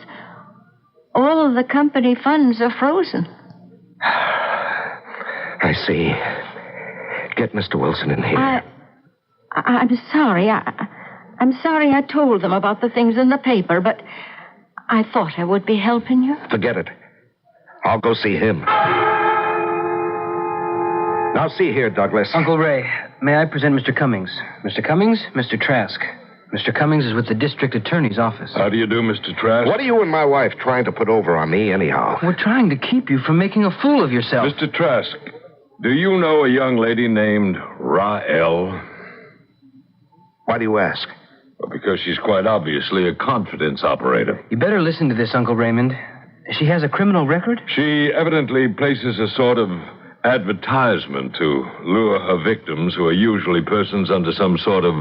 Speaker 15: all of the company funds are frozen.
Speaker 4: I see. Get Mr. Wilson in here.
Speaker 15: I'm sorry. I'm sorry I told them about the things in the paper, but I thought I would be helping you.
Speaker 4: Forget it. I'll go see him. Now, see here, Douglas.
Speaker 13: Uncle Ray, may I present Mr. Cummings? Mr. Cummings, Mr. Trask. Mr. Cummings is with the district attorney's office.
Speaker 7: How do you do, Mr. Trask?
Speaker 4: What are you and my wife trying to put over on me, anyhow?
Speaker 13: We're trying to keep you from making a fool of yourself.
Speaker 7: Mr. Trask, do you know a young lady named Rael?
Speaker 4: Why do you ask?
Speaker 7: Well, because she's quite obviously a confidence operator.
Speaker 13: You better listen to this, Uncle Raymond. She has a criminal record?
Speaker 7: She evidently places a sort of advertisement to lure her victims, who are usually persons under some sort of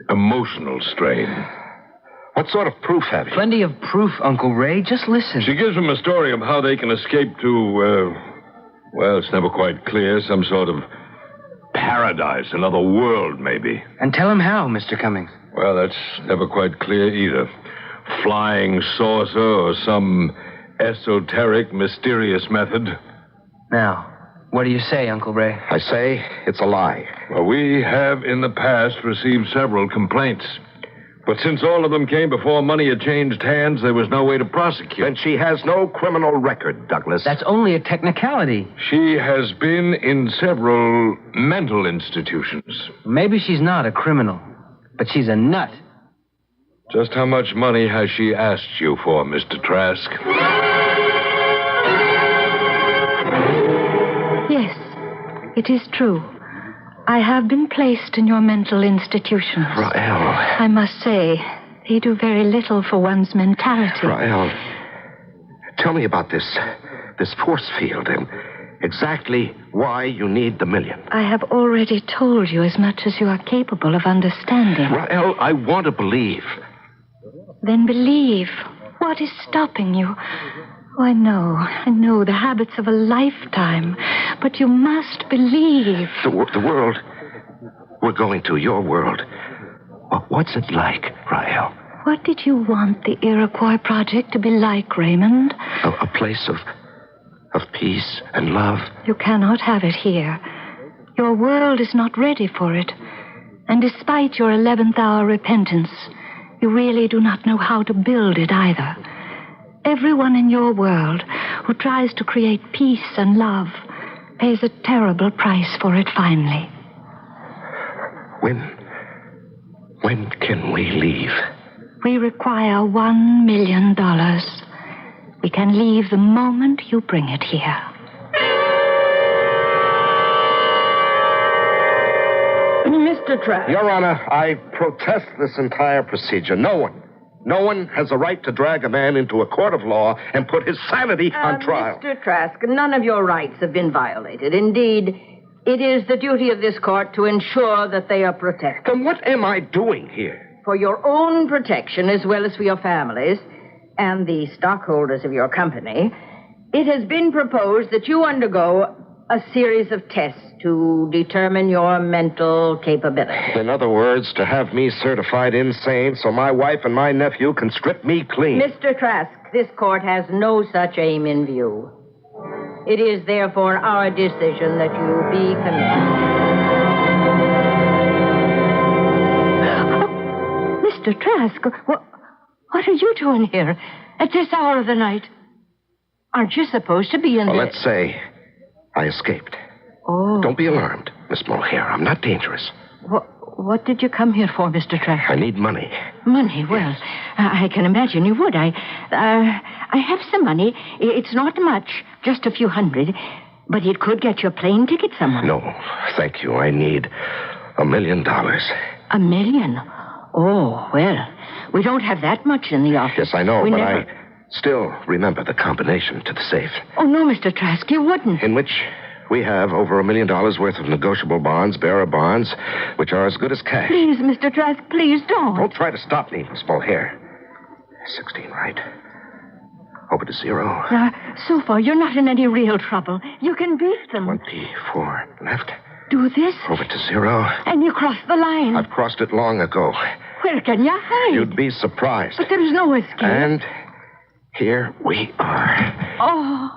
Speaker 7: emotional strain.
Speaker 4: What sort of proof have you?
Speaker 13: Plenty of proof, Uncle Ray. Just listen.
Speaker 7: She gives them a story of how they can escape to, well, it's never quite clear, some sort of paradise, another world, maybe.
Speaker 13: And tell him how, Mr. Cummings.
Speaker 7: Well, that's never quite clear either. Flying saucer or some esoteric, mysterious method.
Speaker 13: Now, what do you say, Uncle Ray?
Speaker 4: I say it's a lie.
Speaker 7: Well, we have in the past received several complaints. But since all of them came before money had changed hands, there was no way to prosecute.
Speaker 4: Then she has no criminal record, Douglas.
Speaker 13: That's only a technicality.
Speaker 7: She has been in several mental institutions.
Speaker 13: Maybe she's not a criminal, but she's a nut.
Speaker 7: Just how much money has she asked you for, Mr. Trask?
Speaker 15: Yes, it is true. I have been placed in your mental institutions.
Speaker 4: Rael.
Speaker 15: I must say, they do very little for one's mentality.
Speaker 4: Rael, tell me about this force field and exactly why you need the $1 million.
Speaker 15: I have already told you as much as you are capable of understanding.
Speaker 4: Rael, I want to believe.
Speaker 15: Then believe. What is stopping you? Oh, I know the habits of a lifetime, but you must believe.
Speaker 4: The world we're going to, your world. What's it like, Rael?
Speaker 15: What did you want the Iroquois Project to be like, Raymond?
Speaker 4: A place of peace and love.
Speaker 15: You cannot have it here. Your world is not ready for it. And despite your 11th hour repentance, you really do not know how to build it either. Everyone in your world who tries to create peace and love pays a terrible price for it finally.
Speaker 4: When can we leave?
Speaker 15: We require $1 million. We can leave the moment you bring it here.
Speaker 22: Mr. Trask.
Speaker 4: Your Honor, I protest this entire procedure. No one has a right to drag a man into a court of law and put his sanity on trial.
Speaker 19: Mr. Trask, none of your rights have been violated. Indeed, it is the duty of this court to ensure that they are protected.
Speaker 4: Then what am I doing here?
Speaker 19: For your own protection, as well as for your families and the stockholders of your company, it has been proposed that you undergo a series of tests to determine your mental capability.
Speaker 4: In other words, to have me certified insane so my wife and my nephew can strip me clean.
Speaker 19: Mr. Trask, this court has no such aim in view. It is therefore our decision that you be committed.
Speaker 15: Mr. Trask, what are you doing here at this hour of the night? Aren't you supposed to be in
Speaker 4: Well,
Speaker 15: the...
Speaker 4: let's say I escaped.
Speaker 15: Oh.
Speaker 4: Don't be alarmed, Miss Mulhare. I'm not dangerous.
Speaker 15: What did you come here for, Mr. Trask?
Speaker 4: I need money.
Speaker 15: Money? Well, I can imagine you would. I have some money. It's not much, just a few hundred, but it could get you a plane ticket somewhere.
Speaker 4: No, thank you. I need $1 million.
Speaker 15: $1 million? Oh, well, we don't have that much in the office.
Speaker 4: Yes, I know,
Speaker 15: We
Speaker 4: but
Speaker 15: never...
Speaker 4: I still remember the combination to the safe.
Speaker 15: Oh, no, Mr. Trask, you wouldn't.
Speaker 4: In which we have over $1 million worth of negotiable bonds, bearer bonds, which are as good as cash.
Speaker 15: Please, Mr. Trask, please don't.
Speaker 4: Don't try to stop me, Miss Mulhare. 16, right? Over to 0.
Speaker 15: So far, you're not in any real trouble. You can beat them.
Speaker 4: 24 left.
Speaker 15: Do this.
Speaker 4: Over to 0.
Speaker 15: And you cross the line.
Speaker 4: I've crossed it long ago.
Speaker 15: Where can you hide?
Speaker 4: You'd be surprised.
Speaker 15: But there's no escape.
Speaker 4: And here we are.
Speaker 15: Oh,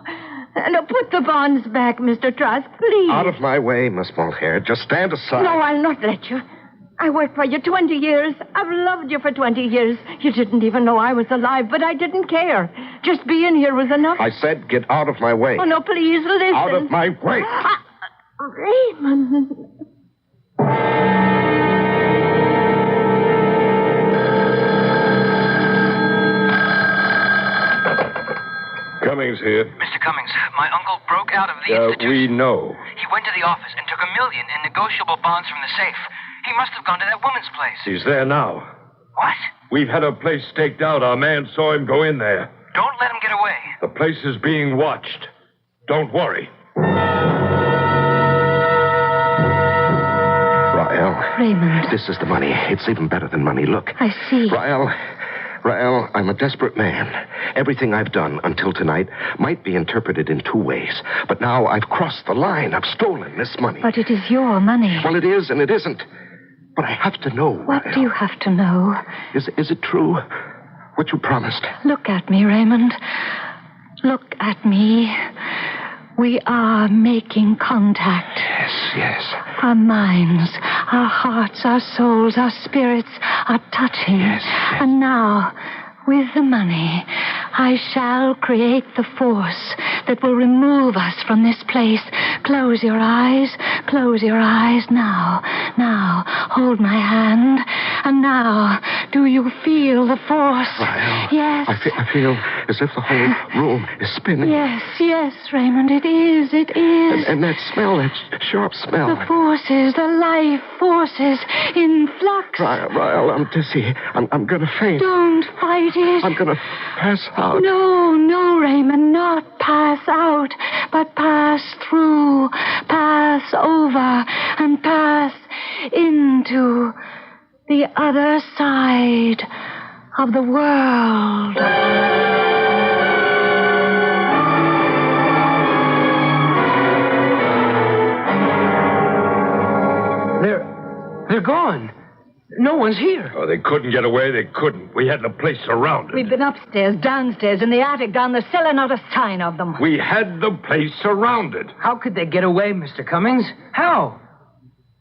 Speaker 15: now put the bonds back, Mr. Trask, please.
Speaker 4: Out of my way, Miss Mulhare. Just stand aside.
Speaker 15: No, I'll not let you.
Speaker 21: I worked for you 20 years. I've loved you for 20 years. You didn't even know I was alive, but I didn't care. Just being here was enough.
Speaker 4: I said get out of my way.
Speaker 21: Oh, no, please, listen.
Speaker 4: Out of my way.
Speaker 21: Raymond.
Speaker 7: Cummings here.
Speaker 13: Mr. Cummings, my uncle broke out of the institution.
Speaker 7: We know.
Speaker 13: He went to the office and took $1 million in negotiable bonds from the safe. He must have gone to that woman's place.
Speaker 7: He's there now.
Speaker 13: What?
Speaker 7: We've had a place staked out. Our man saw him go in there.
Speaker 13: Don't let him get away.
Speaker 7: The place is being watched. Don't worry.
Speaker 4: Rael.
Speaker 21: Raymond.
Speaker 4: This is the money. It's even better than money. Look.
Speaker 21: I see.
Speaker 4: Rael, I'm a desperate man. Everything I've done until tonight might be interpreted in two ways. But now I've crossed the line. I've stolen this money.
Speaker 21: But it is your money.
Speaker 4: Well, it is and it isn't. But I have to know,
Speaker 21: What
Speaker 4: Rael.
Speaker 21: do you have to know?
Speaker 4: Is it true? What you promised?
Speaker 21: Look at me, Raymond. Look at me. We are making contact.
Speaker 4: Yes.
Speaker 21: Our minds, our hearts, our souls, our spirits are touching.
Speaker 4: Yes.
Speaker 21: And now, with the money, I shall create the force that will remove us from this place. Close your eyes. Close your eyes now. Now, hold my hand. And now, do you feel the force?
Speaker 4: Rael,
Speaker 21: Yes.
Speaker 4: I feel as if the whole room is spinning.
Speaker 21: Yes, Raymond, it is.
Speaker 4: And that smell, that sharp smell.
Speaker 21: The forces, the life forces in flux.
Speaker 4: Rael, I'm dizzy. I'm going to faint.
Speaker 21: Don't fight it.
Speaker 4: I'm going to pass out.
Speaker 21: No, Raymond, not pass out, but pass through, pass over, and pass into the other side of the world.
Speaker 13: They're gone. No one's here.
Speaker 7: Oh, they couldn't get away. They couldn't. We had the place surrounded.
Speaker 21: We've been upstairs, downstairs, in the attic, down the cellar, not a sign of them.
Speaker 7: We had the place surrounded.
Speaker 13: How could they get away, Mr. Cummings? How?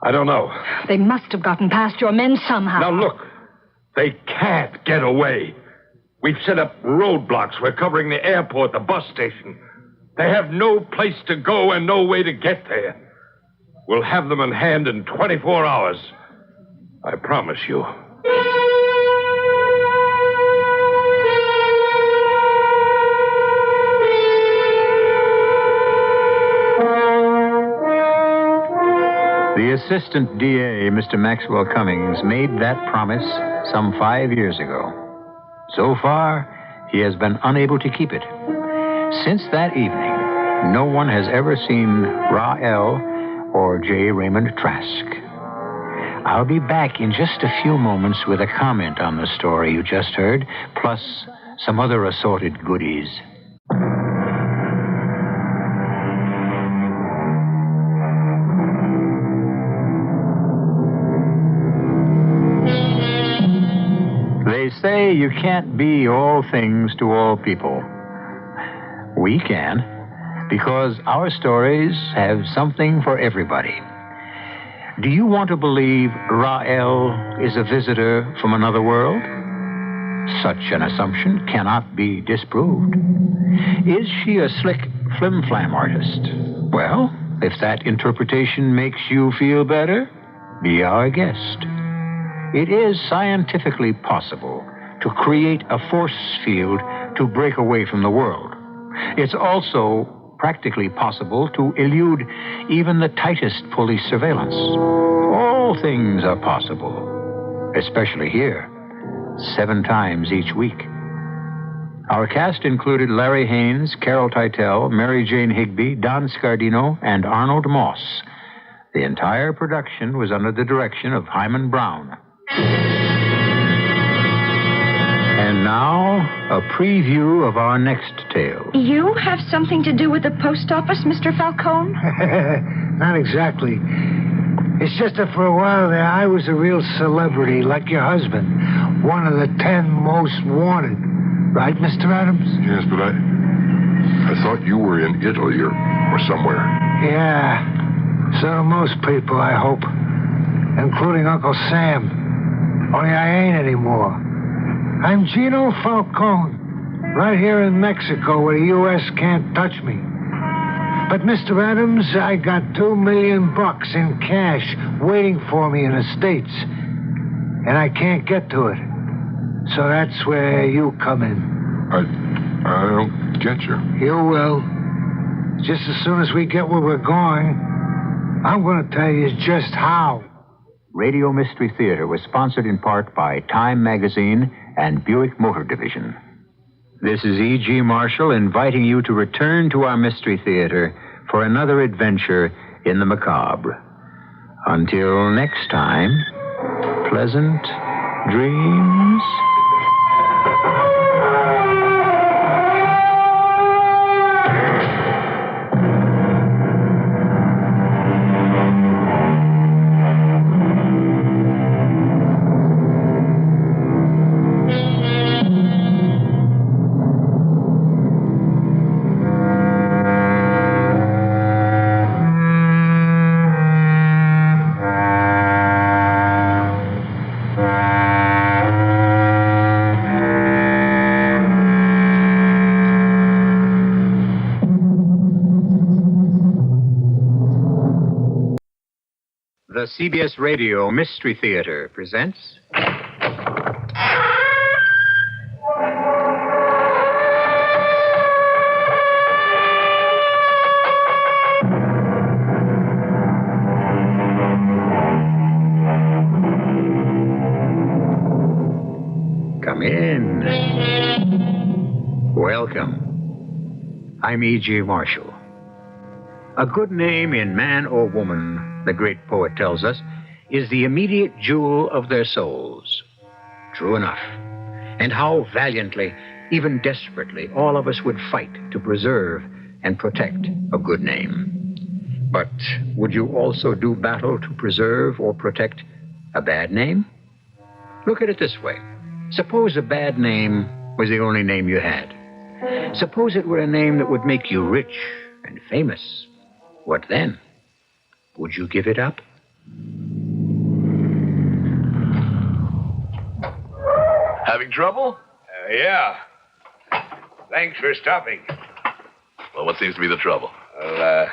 Speaker 7: I don't know.
Speaker 21: They must have gotten past your men somehow.
Speaker 7: Now, look. They can't get away. We've set up roadblocks. We're covering the airport, the bus station. They have no place to go and no way to get there. We'll have them in hand in 24 hours. I promise you.
Speaker 1: The assistant DA, Mr. Maxwell Cummings, made that promise some 5 years ago. So far, he has been unable to keep it. Since that evening, no one has ever seen Rael or J. Raymond Trask. I'll be back in just a few moments with a comment on the story you just heard, plus some other assorted goodies. They say you can't be all things to all people. We can, because our stories have something for everybody. Do you want to believe Rael is a visitor from another world? Such an assumption cannot be disproved. Is she a slick flim-flam artist? Well, if that interpretation makes you feel better, be our guest. It is scientifically possible to create a force field to break away from the world. It's also practically possible to elude even the tightest police surveillance. All things are possible, especially here, 7 times each week. Our cast included Larry Haynes, Carol Teitel, Mary Jane Higby, Don Scardino, and Arnold Moss. The entire production was under the direction of Hyman Brown. And now, a preview of our next tale.
Speaker 16: You have something to do with the post office, Mr. Falcone?
Speaker 10: Not exactly. It's just that for a while there, I was a real celebrity, like your husband. One of the 10 most wanted. Right, Mr. Adams?
Speaker 20: Yes, but I thought you were in Italy or somewhere.
Speaker 10: Yeah. So do most people, I hope. including Uncle Sam. Only I ain't anymore. I'm Gino Falcone, right here in Mexico where the U.S. can't touch me. But, Mr. Adams, I got $2 million in cash waiting for me in the States. And I can't get to it. So that's where you come in.
Speaker 20: I don't get you.
Speaker 10: You will. Just as soon as we get where we're going, I'm going to tell you just how.
Speaker 1: Radio Mystery Theater was sponsored in part by Time Magazine and Buick Motor Division. This is E.G. Marshall inviting you to return to our Mystery Theater for another adventure in the macabre. Until next time, pleasant dreams. The CBS Radio Mystery Theater presents... Come in. Welcome. I'm E.G. Marshall. A good name in man or woman, the great poet tells us, is the immediate jewel of their souls. True enough. And how valiantly, even desperately, all of us would fight to preserve and protect a good name. But would you also do battle to preserve or protect a bad name? Look at it this way. Suppose a bad name was the only name you had. Suppose it were a name that would make you rich and famous. What then? Would you give it up?
Speaker 2: Having trouble?
Speaker 6: Yeah. Thanks for stopping.
Speaker 2: Well, what seems to be the trouble?
Speaker 6: Well,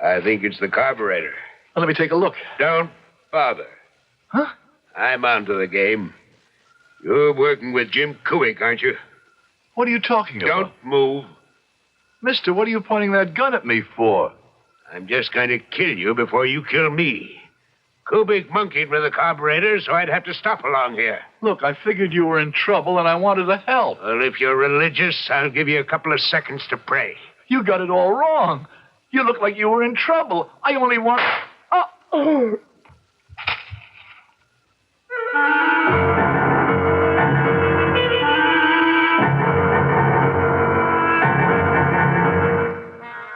Speaker 6: I think it's the carburetor.
Speaker 2: Well, let me take a look.
Speaker 6: Don't bother.
Speaker 2: Huh?
Speaker 6: I'm onto the game. You're working with Jim Kuick, aren't you?
Speaker 2: What are you talking about?
Speaker 6: Don't move.
Speaker 2: Mister, what are you pointing that gun at me for?
Speaker 6: I'm just going to kill you before you kill me. Kubick monkeyed with the carburetor, so I'd have to stop along here.
Speaker 2: Look, I figured you were in trouble, and I wanted to help.
Speaker 6: Well, if you're religious, I'll give you a couple of seconds to pray.
Speaker 2: You got it all wrong. You look like you were in trouble. I only want... Oh.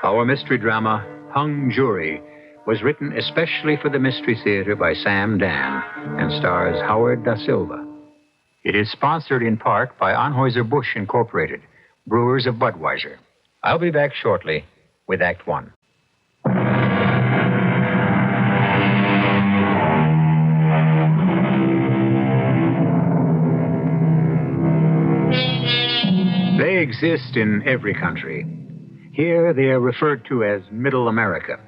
Speaker 1: Our mystery drama, Hung Jury, was written especially for the Mystery Theater by Sam Dan and stars Howard Da Silva. It is sponsored in part by Anheuser-Busch Incorporated, brewers of Budweiser. I'll be back shortly with Act One. They exist in every country. Here they are referred to as Middle America.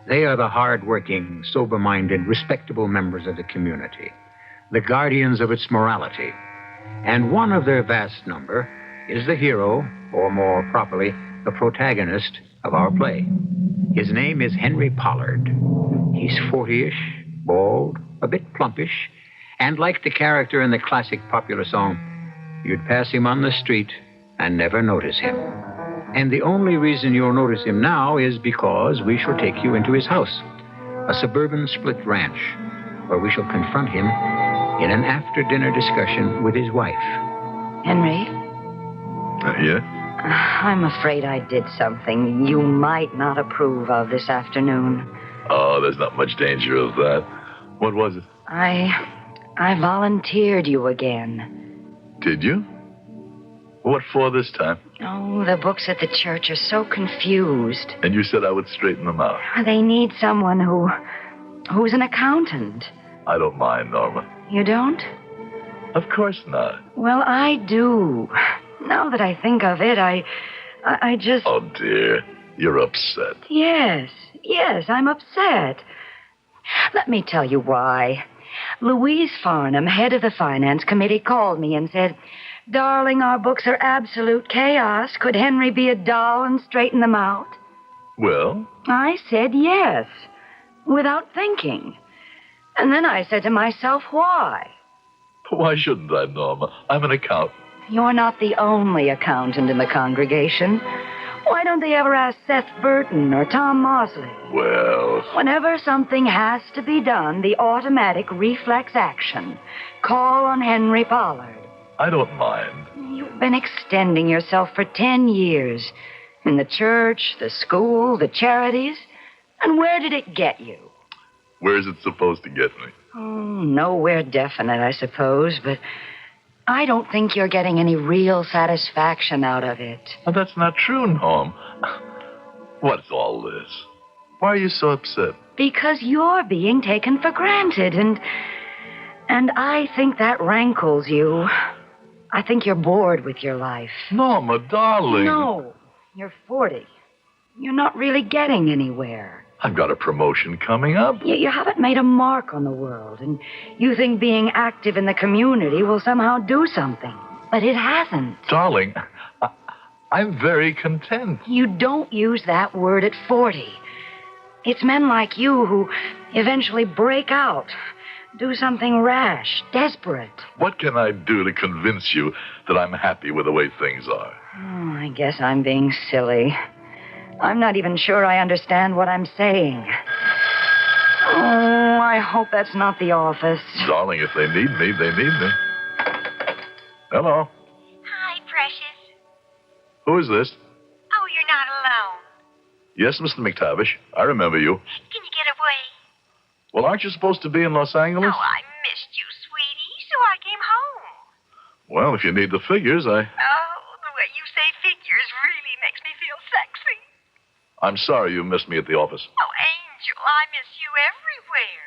Speaker 1: They are the hard-working, sober-minded, respectable members of the community, the guardians of its morality. And one of their vast number is the hero, or more properly, the protagonist of our play. His name is Henry Pollard. He's 40-ish, bald, a bit plumpish, and like the character in the classic popular song, you'd pass him on the street and never notice him. And the only reason you'll notice him now is because we shall take you into his house, a suburban split ranch, where we shall confront him in an after-dinner discussion with his wife.
Speaker 3: Henry?
Speaker 2: Yeah?
Speaker 3: I'm afraid I did something you might not approve of this afternoon.
Speaker 2: Oh, there's not much danger of that. What was it?
Speaker 3: I volunteered you again.
Speaker 2: Did you? What for this time?
Speaker 3: Oh, the books at the church are so confused.
Speaker 2: And you said I would straighten them out.
Speaker 3: They need someone who who's an accountant.
Speaker 9: I don't mind, Norma.
Speaker 3: You don't?
Speaker 9: Of course not.
Speaker 3: Well, I do. Now that I think of it, I just...
Speaker 9: Oh, dear. You're upset.
Speaker 3: Yes, I'm upset. Let me tell you why. Louise Farnham, head of the finance committee, called me and said, "Darling, our books are absolute chaos. Could Henry be a doll and straighten them out?"
Speaker 9: Well?
Speaker 3: I said yes, without thinking. And then I said to myself, why?
Speaker 9: Why shouldn't I, Norma? I'm an accountant.
Speaker 3: You're not the only accountant in the congregation. Why don't they ever ask Seth Burton or Tom Mosley?
Speaker 9: Well...
Speaker 3: Whenever something has to be done, the automatic reflex action. Call on Henry Pollard.
Speaker 9: I don't mind.
Speaker 3: You've been extending yourself for 10 years. In the church, the school, the charities. And where did it get you?
Speaker 9: Where's it supposed to get me?
Speaker 3: Oh, nowhere definite, I suppose, but I don't think you're getting any real satisfaction out of it.
Speaker 9: Oh, that's not true, Norm. What's all this? Why are you so upset?
Speaker 3: Because you're being taken for granted, and I think that rankles you. I think you're bored with your life.
Speaker 9: Norma, darling.
Speaker 3: No, you're 40. You're not really getting anywhere.
Speaker 9: I've got a promotion coming up.
Speaker 3: You haven't made a mark on the world, and you think being active in the community will somehow do something. But it hasn't.
Speaker 9: Darling, I'm very content.
Speaker 3: You don't use that word at 40. It's men like you who eventually break out, do something rash, desperate.
Speaker 9: What can I do to convince you that I'm happy with the way things are?
Speaker 3: Oh, I guess I'm being silly. I'm not even sure I understand what I'm saying. Oh, I hope that's not the office.
Speaker 9: Darling, if they need me, they need me. Hello.
Speaker 14: Hi, precious.
Speaker 9: Who is this?
Speaker 14: Oh, you're not alone.
Speaker 9: Yes, Mr. McTavish. I remember you.
Speaker 14: Can you get away?
Speaker 9: Well, aren't you supposed to be in Los Angeles?
Speaker 14: Oh, I missed you, sweetie, so I came home.
Speaker 9: Well, if you need the figures,
Speaker 14: Oh, the way you say figures really makes me feel sexy.
Speaker 9: I'm sorry you missed me at the office.
Speaker 14: Oh, Angel, I miss you everywhere.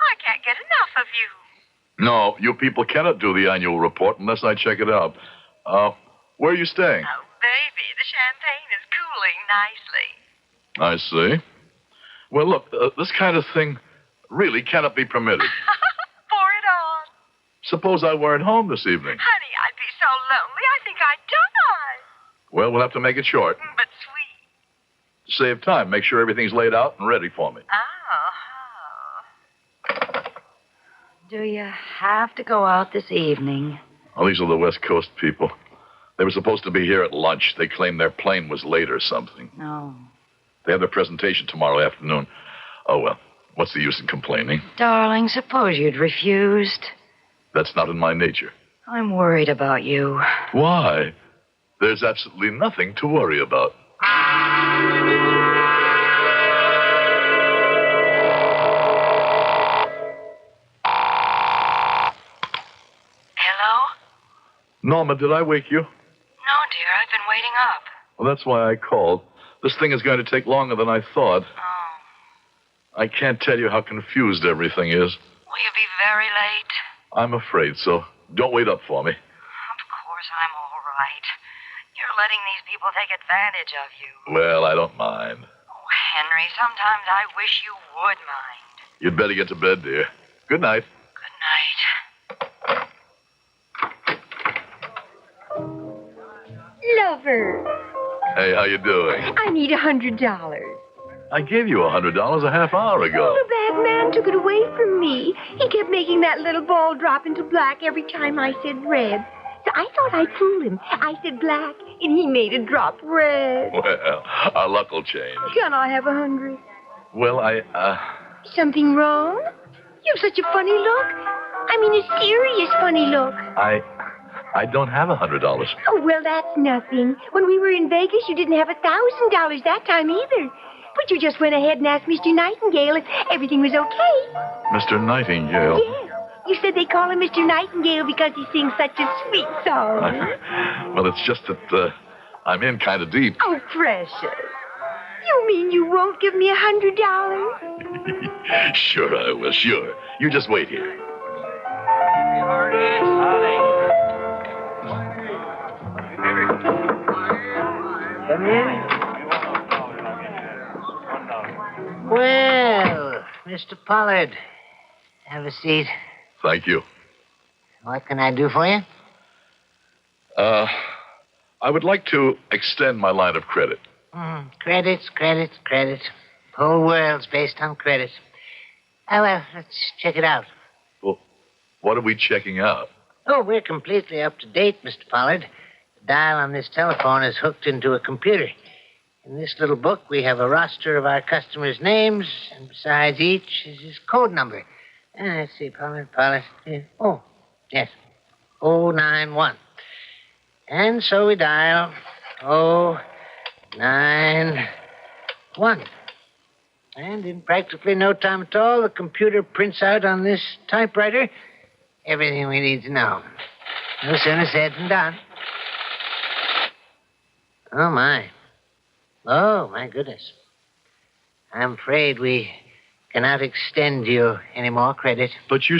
Speaker 14: I can't get enough of you.
Speaker 9: No, you people cannot do the annual report unless I check it out. Where are you staying?
Speaker 14: Oh, baby, the champagne is cooling nicely.
Speaker 9: I see. Well, look, this kind of thing really cannot be permitted.
Speaker 14: Pour it on.
Speaker 9: Suppose I weren't home this evening.
Speaker 14: Honey, I'd be so lonely, I think I'd die.
Speaker 9: Well, we'll have to make it short.
Speaker 14: But sweet.
Speaker 9: To save time, make sure everything's laid out and ready for me.
Speaker 14: Oh.
Speaker 3: Do you have to go out this evening?
Speaker 9: Oh, these are the West Coast people. They were supposed to be here at lunch. They claimed their plane was late or something.
Speaker 3: No.
Speaker 9: They have their presentation tomorrow afternoon. Oh, well, what's the use in complaining?
Speaker 3: Darling, suppose you'd refused.
Speaker 9: That's not in my nature.
Speaker 3: I'm worried about you.
Speaker 9: Why? There's absolutely nothing to worry about.
Speaker 14: Hello?
Speaker 9: Norma, did I wake you?
Speaker 14: No, dear, I've been waiting up.
Speaker 9: Well, that's why I called. This thing is going to take longer than I thought.
Speaker 14: Oh.
Speaker 9: I can't tell you how confused everything is.
Speaker 14: Will you be very late?
Speaker 9: I'm afraid so. Don't wait up for me.
Speaker 14: Of course, I'm all right. You're letting these people take advantage of you.
Speaker 9: Well, I don't mind.
Speaker 14: Oh, Henry, sometimes I wish you would mind.
Speaker 9: You'd better get to bed, dear. Good night.
Speaker 14: Good night.
Speaker 23: Lover,
Speaker 9: Hey, how you doing?
Speaker 23: I need $100.
Speaker 9: I gave you $100 a half hour ago.
Speaker 23: The bad man took it away from me. He kept making that little ball drop into black every time I said red. So I thought I'd fool him. I said black, and he made it drop red.
Speaker 9: Well, our luck will change.
Speaker 23: Can I have 100?
Speaker 9: Well,
Speaker 23: Something wrong? You've such a funny look. I mean, a serious funny look.
Speaker 9: I don't have $100.
Speaker 23: Oh, well, that's nothing. When we were in Vegas, you didn't have $1,000 that time either. But you just went ahead and asked Mr. Nightingale if everything was okay.
Speaker 9: Mr. Nightingale?
Speaker 23: Yes. You said they call him Mr. Nightingale because he sings such a sweet song.
Speaker 9: Well, it's just that I'm in kind of deep.
Speaker 23: Oh, precious. You mean you won't give me $100?
Speaker 9: Sure I will, sure. You just wait here.
Speaker 18: Come in. Well, Mr. Pollard, have a seat.
Speaker 9: Thank you.
Speaker 18: What can I do for you?
Speaker 9: I would like to extend my line of credit.
Speaker 18: Credits. The whole world's based on credit. Oh, well, let's check it out.
Speaker 9: Well, what are we checking out?
Speaker 18: Oh, we're completely up to date, Mr. Pollard. The dial on this telephone is hooked into a computer. In this little book, we have a roster of our customers' names, and besides each is his code number. Let's see, Pollard. Yeah. Oh, yes. 091. And so we dial 091. And in practically no time at all, the computer prints out on this typewriter everything we need to know. No sooner said than done. Oh, my goodness. I'm afraid we cannot extend you any more credit.
Speaker 9: But you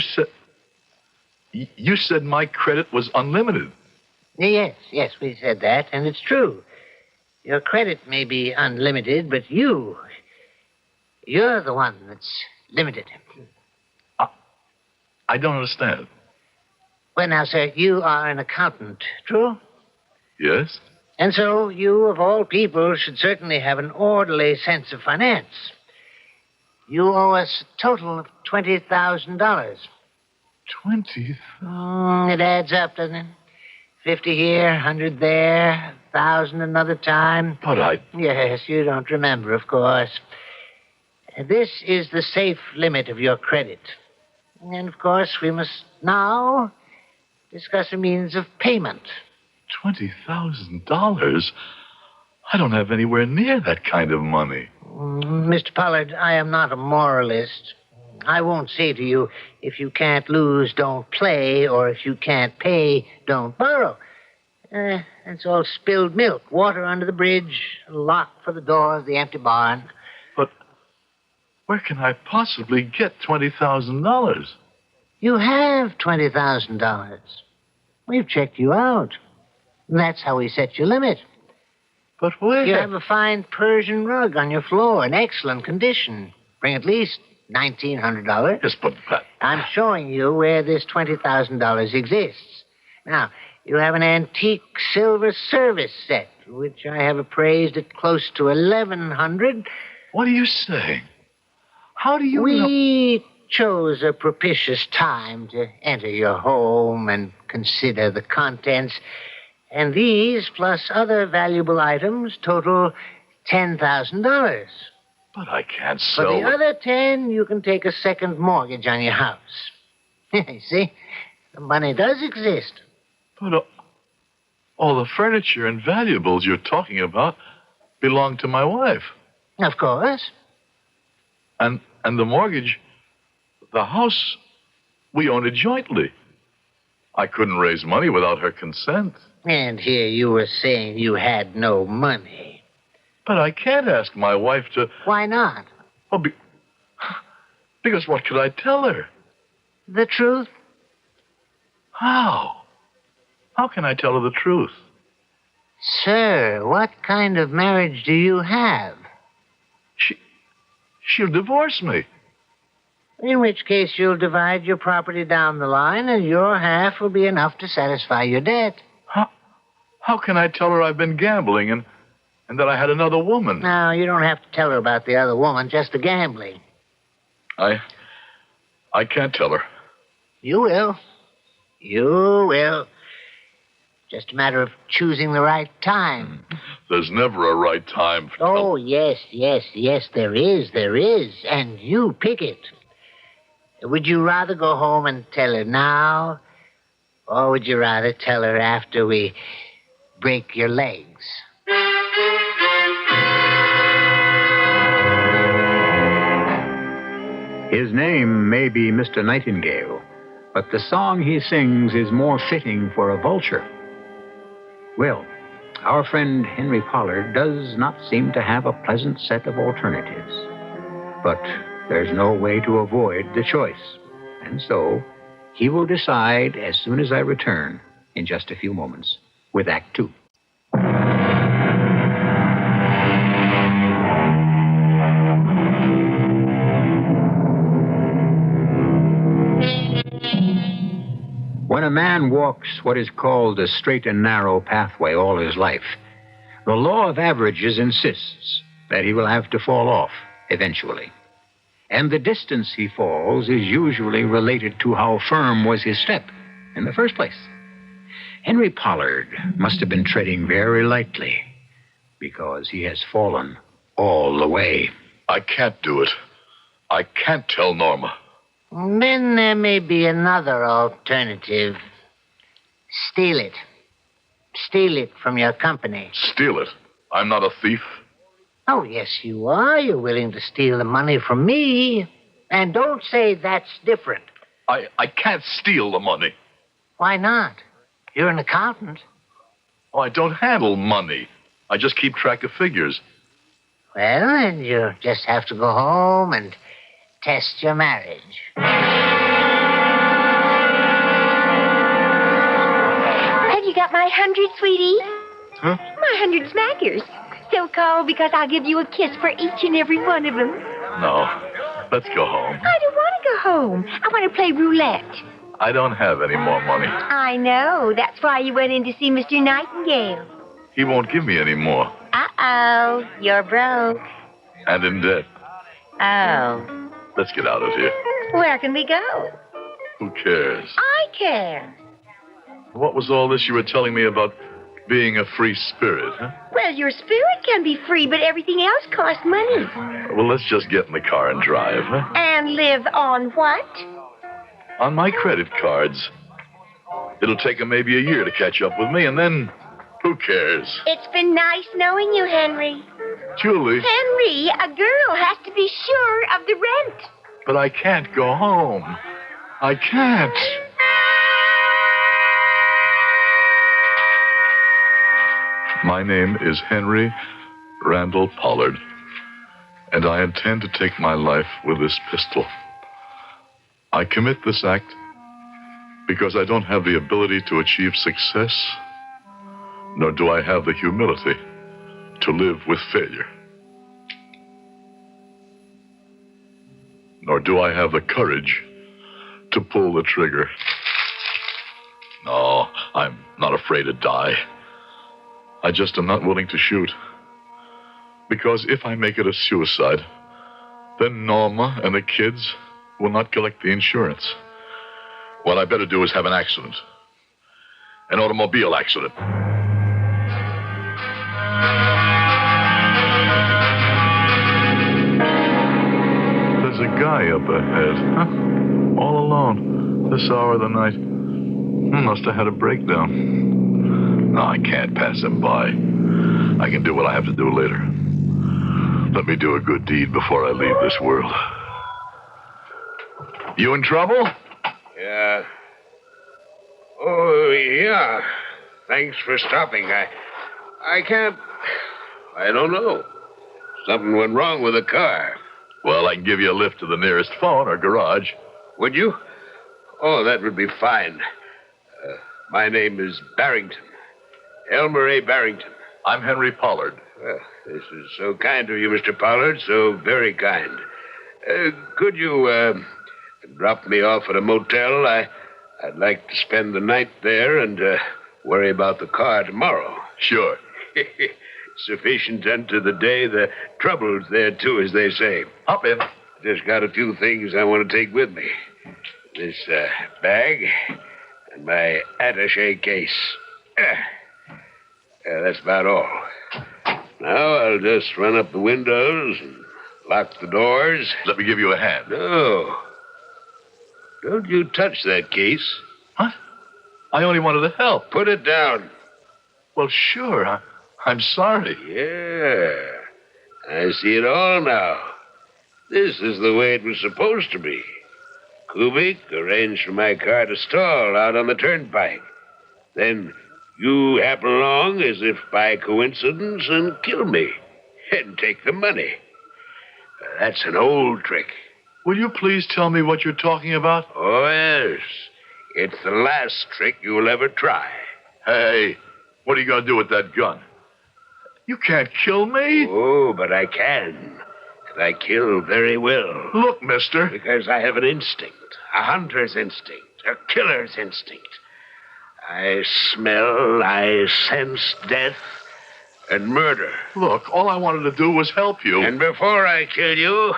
Speaker 9: said my credit was unlimited.
Speaker 18: Yes, we said that, and it's true. Your credit may be unlimited, but you're the one that's limited.
Speaker 9: I don't understand.
Speaker 18: Well, now, sir, you are an accountant, true?
Speaker 9: Yes?
Speaker 18: And so you, of all people, should certainly have an orderly sense of finance. You owe us a total of $20,000.
Speaker 9: 20?
Speaker 18: It adds up, doesn't it? 50 here, 100 there, 1,000 another time.
Speaker 9: But
Speaker 18: Yes, you don't remember, of course. This is the safe limit of your credit. And, of course, we must now discuss a means of payment.
Speaker 9: $20,000? I don't have anywhere near that kind of money.
Speaker 18: Mr. Pollard, I am not a moralist. I won't say to you, if you can't lose, don't play, or if you can't pay, don't borrow. That's all spilled milk, water under the bridge, a lock for the door of the empty barn.
Speaker 9: But where can I possibly get $20,000?
Speaker 18: You have $20,000. We've checked you out. That's how we set your limit.
Speaker 9: But where?
Speaker 18: You have a fine Persian rug on your floor in excellent condition. Bring at least $1,900.
Speaker 9: Yes, but
Speaker 18: I'm showing you where this $20,000 exists. Now, you have an antique silver service set, which I have appraised at close to $1,100.
Speaker 9: What are you saying? How do you know?
Speaker 18: We chose a propitious time to enter your home and consider the contents. And these, plus other valuable items, total $10,000.
Speaker 9: But I can't sell.
Speaker 18: For the other 10, you can take a second mortgage on your house. You see, the money does exist.
Speaker 9: But all the furniture and valuables you're talking about belong to my wife.
Speaker 18: Of course.
Speaker 9: And the mortgage, the house, we own it jointly. I couldn't raise money without her consent.
Speaker 18: And here you were saying you had no money.
Speaker 9: But I can't ask my wife to...
Speaker 18: Why not?
Speaker 9: Well, because what could I tell her?
Speaker 18: The truth?
Speaker 9: How? How can I tell her the truth?
Speaker 18: Sir, what kind of marriage do you have?
Speaker 9: She'll divorce me.
Speaker 18: In which case you'll divide your property down the line and your half will be enough to satisfy your debt.
Speaker 9: How can I tell her I've been gambling and that I had another woman?
Speaker 18: No, you don't have to tell her about the other woman, just the gambling.
Speaker 9: I can't tell her.
Speaker 18: You will. You will. Just a matter of choosing the right time.
Speaker 9: There's never a right time.
Speaker 18: Oh, yes, there is. And you pick it. Would you rather go home and tell her now? Or would you rather tell her after we break your legs?
Speaker 1: His name may be Mr. Nightingale, but the song he sings is more fitting for a vulture. Well, our friend Henry Pollard does not seem to have a pleasant set of alternatives. But there's no way to avoid the choice. And so, he will decide as soon as I return in just a few moments with Act Two. When a man walks what is called a straight and narrow pathway all his life, the law of averages insists that he will have to fall off eventually. And the distance he falls is usually related to how firm was his step in the first place. Henry Pollard must have been treading very lightly because he has fallen all the way.
Speaker 9: I can't do it. I can't tell Norma.
Speaker 5: Then there may be another alternative. Steal it. Steal it from your company.
Speaker 9: Steal it? I'm not a thief.
Speaker 5: Oh, yes, you are. You're willing to steal the money from me. And don't say that's different.
Speaker 9: I can't steal the money.
Speaker 5: Why not? You're an accountant.
Speaker 9: Oh, I don't handle money. I just keep track of figures.
Speaker 5: Well, then you just have to go home and test your marriage.
Speaker 23: Have you got my 100, sweetie?
Speaker 9: Huh?
Speaker 23: My 100 smackers. So called because I'll give you a kiss for each and every one of them.
Speaker 9: No. Let's go home.
Speaker 23: I don't want to go home. I want to play roulette.
Speaker 9: I don't have any more money.
Speaker 23: I know. That's why you went in to see Mr. Nightingale.
Speaker 9: He won't give me any more.
Speaker 23: Uh-oh. You're broke.
Speaker 9: And in debt.
Speaker 23: Oh.
Speaker 9: Let's get out of here.
Speaker 23: Where can we go?
Speaker 9: Who cares?
Speaker 23: I care.
Speaker 9: What was all this you were telling me about being a free spirit, huh?
Speaker 23: Well, your spirit can be free, but everything else costs money.
Speaker 9: Well, let's just get in the car and drive, huh?
Speaker 23: And live on what?
Speaker 9: On my credit cards. It'll take him maybe a year to catch up with me, and then who cares?
Speaker 23: It's been nice knowing you, Henry.
Speaker 9: Julie.
Speaker 23: Henry, a girl has to be sure of the rent.
Speaker 9: But I can't go home. I can't. My name is Henry Randall Pollard, and I intend to take my life with this pistol. I commit this act because I don't have the ability to achieve success, nor do I have the humility to live with failure. Nor do I have the courage to pull the trigger. No, I'm not afraid to die. I just am not willing to shoot. Because if I make it a suicide, then Norma and the kids will not collect the insurance. What I better do is have an accident. An automobile accident. There's a guy up ahead. Huh? All alone. This hour of the night. Must have had a breakdown. No, I can't pass him by. I can do what I have to do later. Let me do a good deed before I leave this world. You in trouble?
Speaker 22: Yeah. Oh, yeah. Thanks for stopping. I don't know. Something went wrong with the car.
Speaker 9: Well, I can give you a lift to the nearest phone or garage.
Speaker 22: Would you? Oh, that would be fine. My name is Barrington. Elmer A. Barrington.
Speaker 9: I'm Henry Pollard.
Speaker 22: Well, this is so kind of you, Mr. Pollard. So very kind. Could you drop me off at a motel? I'd like to spend the night there and worry about the car tomorrow.
Speaker 9: Sure.
Speaker 22: Sufficient unto the day, the trouble's there, too, as they say.
Speaker 9: Hop in.
Speaker 22: Just got a few things I want to take with me. This bag and my attaché case. That's about all. Now I'll just run up the windows and lock the doors.
Speaker 9: Let me give you a hand.
Speaker 22: No. Don't you touch that case.
Speaker 9: What? I only wanted to help.
Speaker 22: Put it down.
Speaker 9: Well, sure. I'm sorry.
Speaker 22: Yeah. I see it all now. This is the way it was supposed to be. Kubik arranged for my car to stall out on the turnpike. Then you happen along as if by coincidence and kill me and take the money. That's an old trick.
Speaker 9: Will you please tell me what you're talking about?
Speaker 6: Oh, yes. It's the last trick you'll ever try.
Speaker 9: Hey, what are you going to do with that gun? You can't kill me.
Speaker 6: Oh, but I can. And I kill very well.
Speaker 9: Look, mister.
Speaker 6: Because I have an instinct. A hunter's instinct. A killer's instinct. I smell, I sense death and murder.
Speaker 9: Look, all I wanted to do was help you.
Speaker 6: And before I kill you,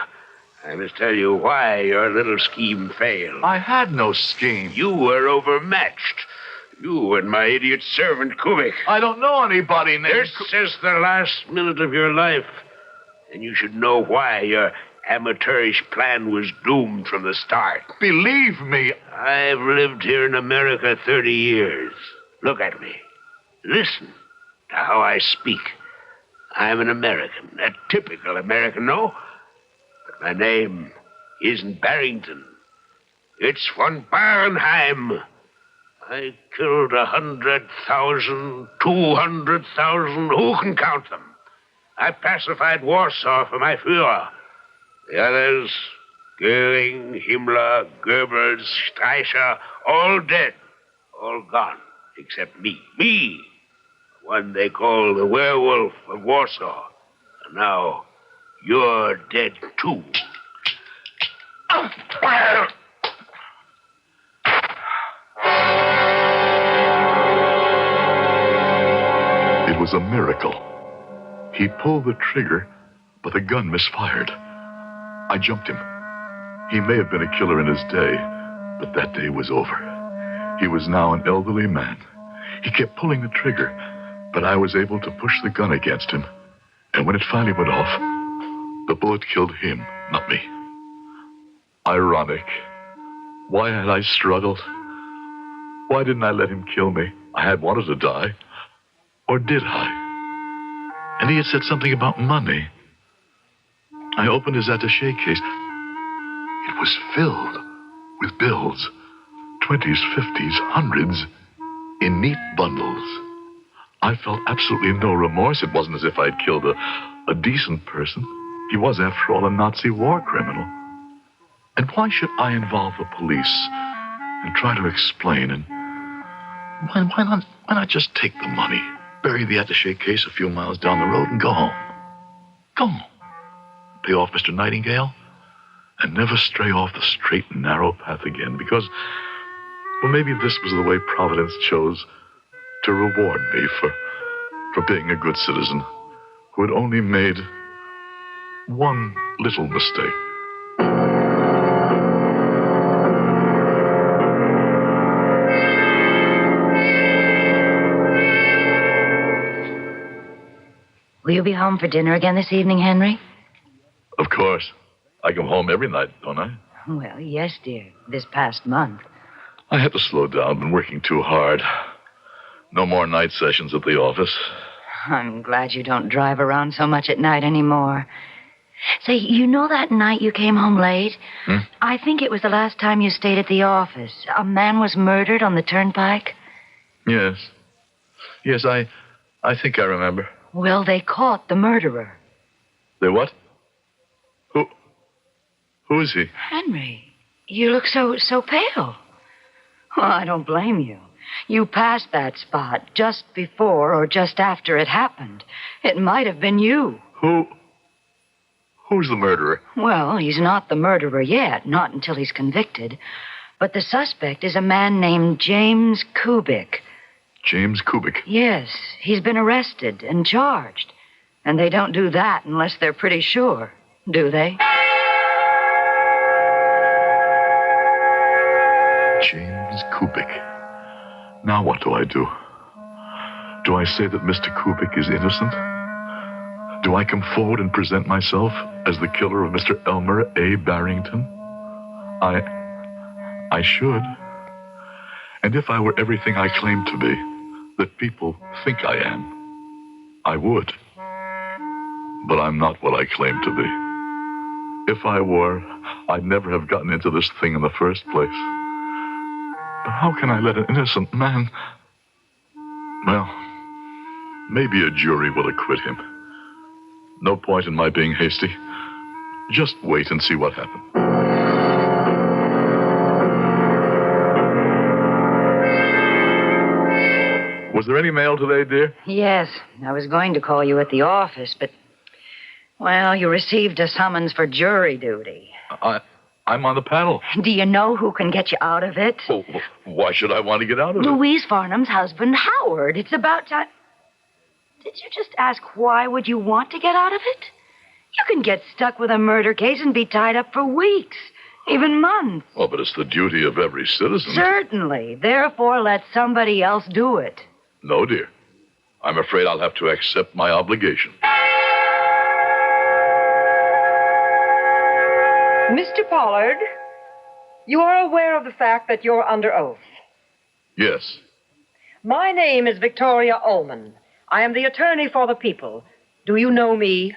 Speaker 6: I must tell you why your little scheme failed.
Speaker 9: I had no scheme.
Speaker 6: You were overmatched. You and my idiot servant, Kubik.
Speaker 9: I don't know anybody named...
Speaker 6: This is the last minute of your life. And you should know why your amateurish plan was doomed from the start.
Speaker 9: Believe me.
Speaker 6: I've lived here in America 30 years. Look at me. Listen to how I speak. I'm an American. A typical American, no? But my name isn't Barrington. It's von Barenheim. I killed 100,000, 200,000. Who can count them? I pacified Warsaw for my Führer. The others, Goering, Himmler, Goebbels, Streicher, all dead. All gone, except me. Me, the one they call the werewolf of Warsaw. And now, you're dead, too.
Speaker 9: It was a miracle. He pulled the trigger, but the gun misfired. I jumped him. He may have been a killer in his day, but that day was over. He was now an elderly man. He kept pulling the trigger, but I was able to push the gun against him. And when it finally went off, the bullet killed him, not me. Ironic. Why had I struggled? Why didn't I let him kill me? I had wanted to die. Or did I? And he had said something about money. I opened his attaché case. It was filled with bills. 20s, 50s, hundreds, in neat bundles. I felt absolutely no remorse. It wasn't as if I'd killed a decent person. He was, after all, a Nazi war criminal. And why should I involve the police and try to explain? And why not just take the money, bury the attaché case a few miles down the road, and go home? Go home. Pay off Mr. Nightingale, and never stray off the straight and narrow path again, because, well, maybe this was the way Providence chose to reward me for being a good citizen who had only made one little mistake.
Speaker 3: Will you be home for dinner again this evening, Henry?
Speaker 9: Of course. I come home every night, don't I?
Speaker 3: Well, yes, dear. This past month.
Speaker 9: I had to slow down. Been working too hard. No more night sessions at the office.
Speaker 3: I'm glad you don't drive around so much at night anymore. Say, you know that night you came home late? I think it was the last time you stayed at the office. A man was murdered on the turnpike.
Speaker 9: Yes. Yes, I think I remember.
Speaker 3: Well, they caught the murderer.
Speaker 9: They what? Who is he?
Speaker 3: Henry, you look so pale. Well, I don't blame you. You passed that spot just before or just after it happened. It might have been you.
Speaker 9: Who's the murderer?
Speaker 3: Well, he's not the murderer yet, not until he's convicted. But the suspect is a man named James Kubik.
Speaker 9: James Kubik?
Speaker 3: Yes, he's been arrested and charged. And they don't do that unless they're pretty sure, do they?
Speaker 9: James Kubik. Now what do I do? Do I say that Mr. Kubik is innocent? Do I come forward and present myself as the killer of Mr. Elmer A. Barrington? I should. And if I were everything I claim to be, that people think I am, I would. But I'm not what I claim to be. If I were, I'd never have gotten into this thing in the first place. But how can I let an innocent man... Well, maybe a jury will acquit him. No point in my being hasty. Just wait and see what happens. Was there any mail today, dear?
Speaker 3: Yes, I was going to call you at the office, but, well, you received a summons for jury duty.
Speaker 9: I'm on the panel.
Speaker 3: Do you know who can get you out of it?
Speaker 9: Oh, why should I want to get out of it?
Speaker 3: Louise Farnham's husband, Howard. It's about time. Did you just ask why would you want to get out of it? You can get stuck with a murder case and be tied up for weeks, even months.
Speaker 9: Well, but it's the duty of every citizen.
Speaker 3: Certainly. Therefore, let somebody else do it.
Speaker 9: No, dear. I'm afraid I'll have to accept my obligation.
Speaker 8: Mr. Pollard, you are aware of the fact that you're under oath.
Speaker 9: Yes.
Speaker 8: My name is Victoria Ullman. I am the attorney for the people. Do you know me?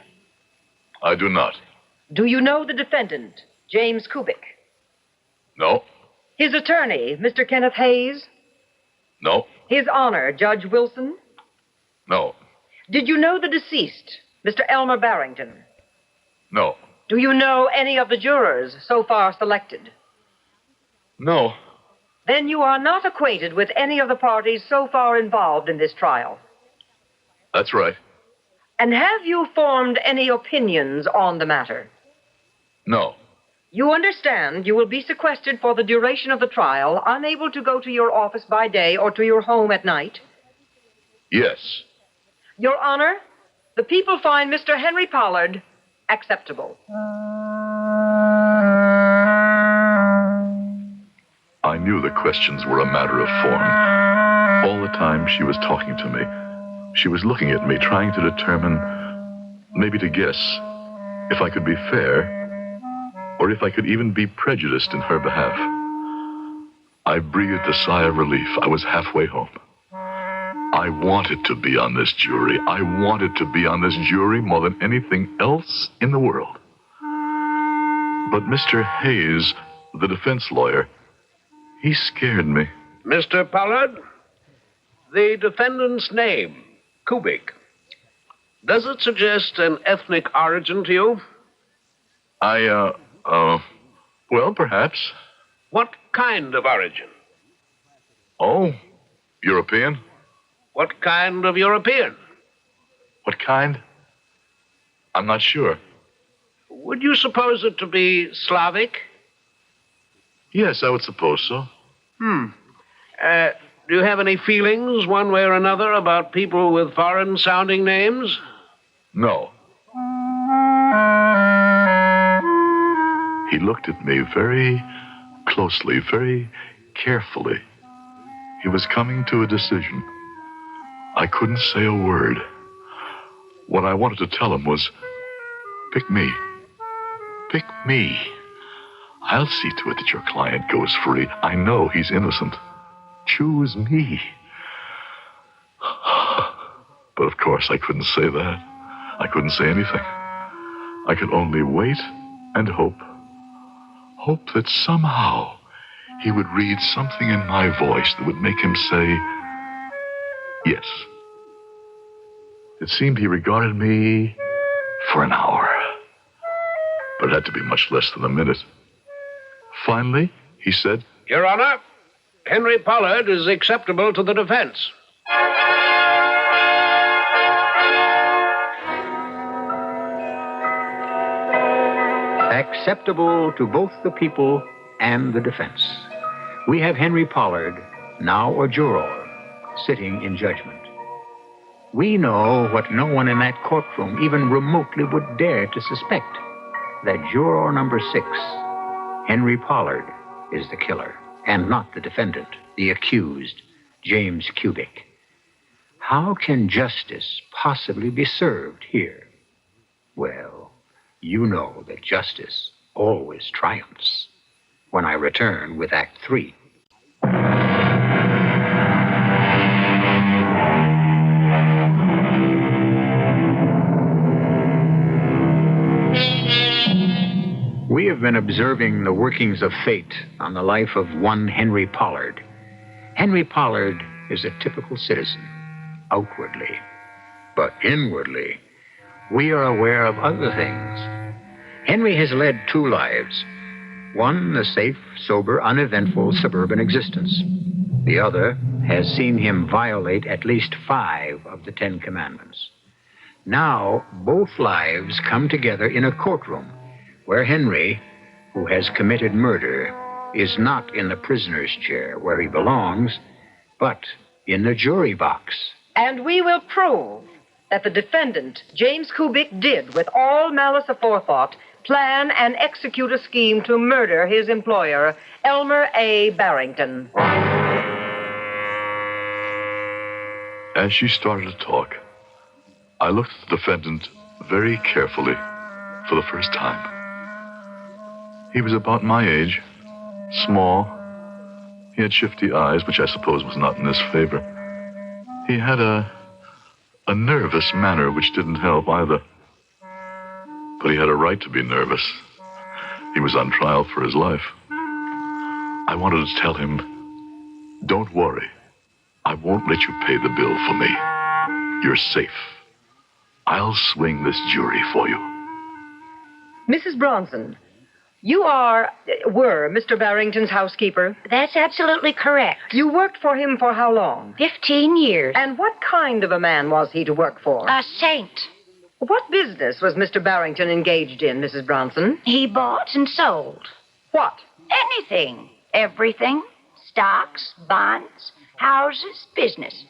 Speaker 9: I do not.
Speaker 8: Do you know the defendant, James Kubik?
Speaker 9: No.
Speaker 8: His attorney, Mr. Kenneth Hayes?
Speaker 9: No.
Speaker 8: His Honor, Judge Wilson?
Speaker 9: No.
Speaker 8: Did you know the deceased, Mr. Elmer Barrington?
Speaker 9: No.
Speaker 8: Do you know any of the jurors so far selected?
Speaker 9: No.
Speaker 8: Then you are not acquainted with any of the parties so far involved in this trial.
Speaker 9: That's right.
Speaker 8: And have you formed any opinions on the matter?
Speaker 9: No.
Speaker 8: You understand you will be sequestered for the duration of the trial, unable to go to your office by day or to your home at night?
Speaker 9: Yes.
Speaker 8: Your Honor, the people find Mr. Henry Pollard acceptable.
Speaker 9: I knew the questions were a matter of form. All the time she was talking to me, she was looking at me, trying to determine, maybe to guess, if I could be fair, or if I could even be prejudiced in her behalf. I breathed a sigh of relief. I was halfway home. I wanted to be on this jury. I wanted to be on this jury more than anything else in the world. But Mr. Hayes, the defense lawyer, he scared me.
Speaker 12: Mr. Pollard, the defendant's name, Kubik, does it suggest an ethnic origin to you?
Speaker 9: Well, perhaps.
Speaker 12: What kind of origin?
Speaker 9: Oh, European.
Speaker 12: What kind of European?
Speaker 9: What kind? I'm not sure.
Speaker 12: Would you suppose it to be Slavic?
Speaker 9: Yes, I would suppose so.
Speaker 12: Do you have any feelings, one way or another, about people with foreign-sounding names?
Speaker 9: No. He looked at me very closely, very carefully. He was coming to a decision. I couldn't say a word. What I wanted to tell him was, pick me. Pick me. I'll see to it that your client goes free. I know he's innocent. Choose me. But of course I couldn't say that. I couldn't say anything. I could only wait and hope. Hope that somehow he would read something in my voice that would make him say, yes. It seemed he regarded me for an hour. But it had to be much less than a minute. Finally, he said,
Speaker 12: Your Honor, Henry Pollard is acceptable to the defense.
Speaker 1: Acceptable to both the people and the defense. We have Henry Pollard, now a juror, sitting in judgment. We know what no one in that courtroom even remotely would dare to suspect, that juror number 6, Henry Pollard, is the killer, and not the defendant, the accused, James Kubik. How can justice possibly be served here? Well, you know that justice always triumphs. When I return with Act 3. We have been observing the workings of fate on the life of one Henry Pollard. Henry Pollard is a typical citizen, outwardly. But inwardly, we are aware of other things. Henry has led 2 lives. One, the safe, sober, uneventful suburban existence. The other, has seen him violate at least 5 of the 10 commandments. Now, both lives come together in a courtroom where Henry, who has committed murder, is not in the prisoner's chair where he belongs, but in the jury box.
Speaker 8: And we will prove that the defendant, James Kubik, did, with all malice aforethought, plan and execute a scheme to murder his employer, Elmer A. Barrington.
Speaker 9: As she started to talk, I looked at the defendant very carefully for the first time. He was about my age, small. He had shifty eyes, which I suppose was not in his favor. He had a nervous manner, which didn't help either. But he had a right to be nervous. He was on trial for his life. I wanted to tell him, don't worry. I won't let you pay the bill for me. You're safe. I'll swing this jury for you.
Speaker 8: Mrs. Bronson, you were Mr. Barrington's housekeeper?
Speaker 3: That's absolutely correct.
Speaker 8: You worked for him for how long?
Speaker 3: 15 years.
Speaker 8: And what kind of a man was he to work for?
Speaker 3: A saint.
Speaker 8: What business was Mr. Barrington engaged in, Mrs. Bronson?
Speaker 3: He bought and sold.
Speaker 8: What?
Speaker 3: Anything. Everything. Stocks, bonds, houses, business.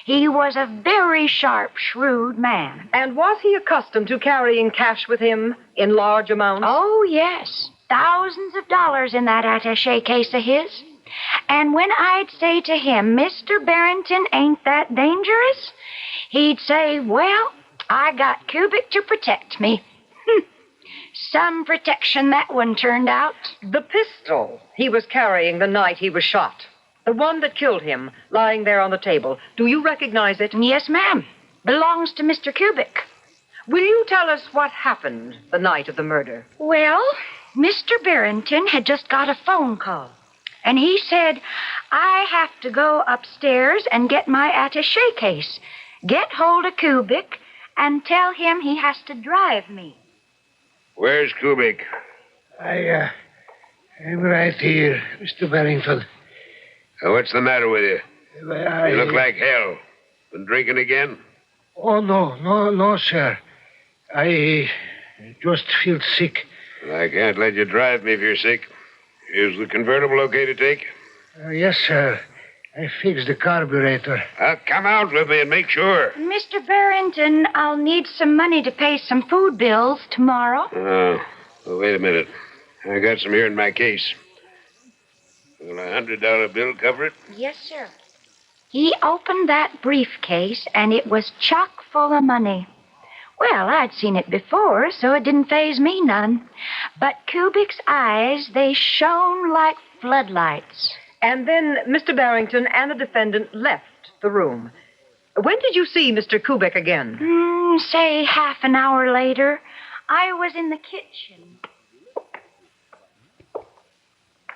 Speaker 3: He was a very sharp, shrewd man.
Speaker 8: And was he accustomed to carrying cash with him in large amounts?
Speaker 3: Oh, yes. Thousands of dollars in that attaché case of his. And when I'd say to him, Mr. Barrington ain't that dangerous, he'd say, well, I got Kubik to protect me. Some protection that one turned out.
Speaker 8: The pistol he was carrying the night he was shot. The one that killed him, lying there on the table. Do you recognize it?
Speaker 3: Yes, ma'am. Belongs to Mr. Kubik.
Speaker 8: Will you tell us what happened the night of the murder?
Speaker 3: Well, Mr. Barrington had just got a phone call. And he said, I have to go upstairs and get my attaché case. Get hold of Kubik and tell him he has to drive me.
Speaker 12: Where's Kubik?
Speaker 10: I'm right here, Mr. Barrington.
Speaker 12: What's the matter with you?
Speaker 10: You
Speaker 12: look like hell. Been drinking again?
Speaker 10: Oh, no, sir. I just feel sick.
Speaker 12: I can't let you drive me if you're sick. Is the convertible okay to take?
Speaker 10: Yes, sir. I fixed the carburetor.
Speaker 12: Come out with me and make sure.
Speaker 3: Mr. Barrington, I'll need some money to pay some food bills tomorrow.
Speaker 12: Oh, well, wait a minute. I got some here in my case. Will a $100 bill cover it?
Speaker 3: Yes, sir. He opened that briefcase, and it was chock full of money. Well, I'd seen it before, so it didn't faze me none. But Kubik's eyes, they shone like floodlights.
Speaker 8: And then Mr. Barrington and the defendant left the room. When did you see Mr. Kubik again?
Speaker 3: Say half an hour later. I was in the kitchen.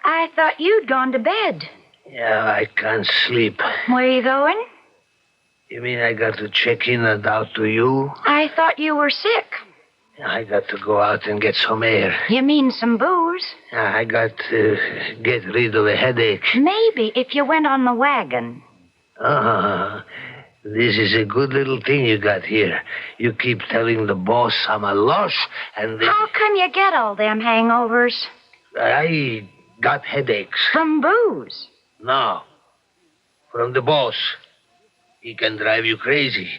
Speaker 3: I thought you'd gone to bed.
Speaker 10: Yeah, I can't sleep.
Speaker 3: Where you going?
Speaker 10: You mean I got to check in and out to you?
Speaker 3: I thought you were sick.
Speaker 10: I got to go out and get some air.
Speaker 3: You mean some booze?
Speaker 10: I got to get rid of a headache.
Speaker 3: Maybe if you went on the wagon.
Speaker 10: This is a good little thing you got here. You keep telling the boss I'm a lush, and then...
Speaker 3: How come you get all them hangovers?
Speaker 10: I got headaches.
Speaker 3: From booze?
Speaker 10: No. From the boss. He can drive you crazy.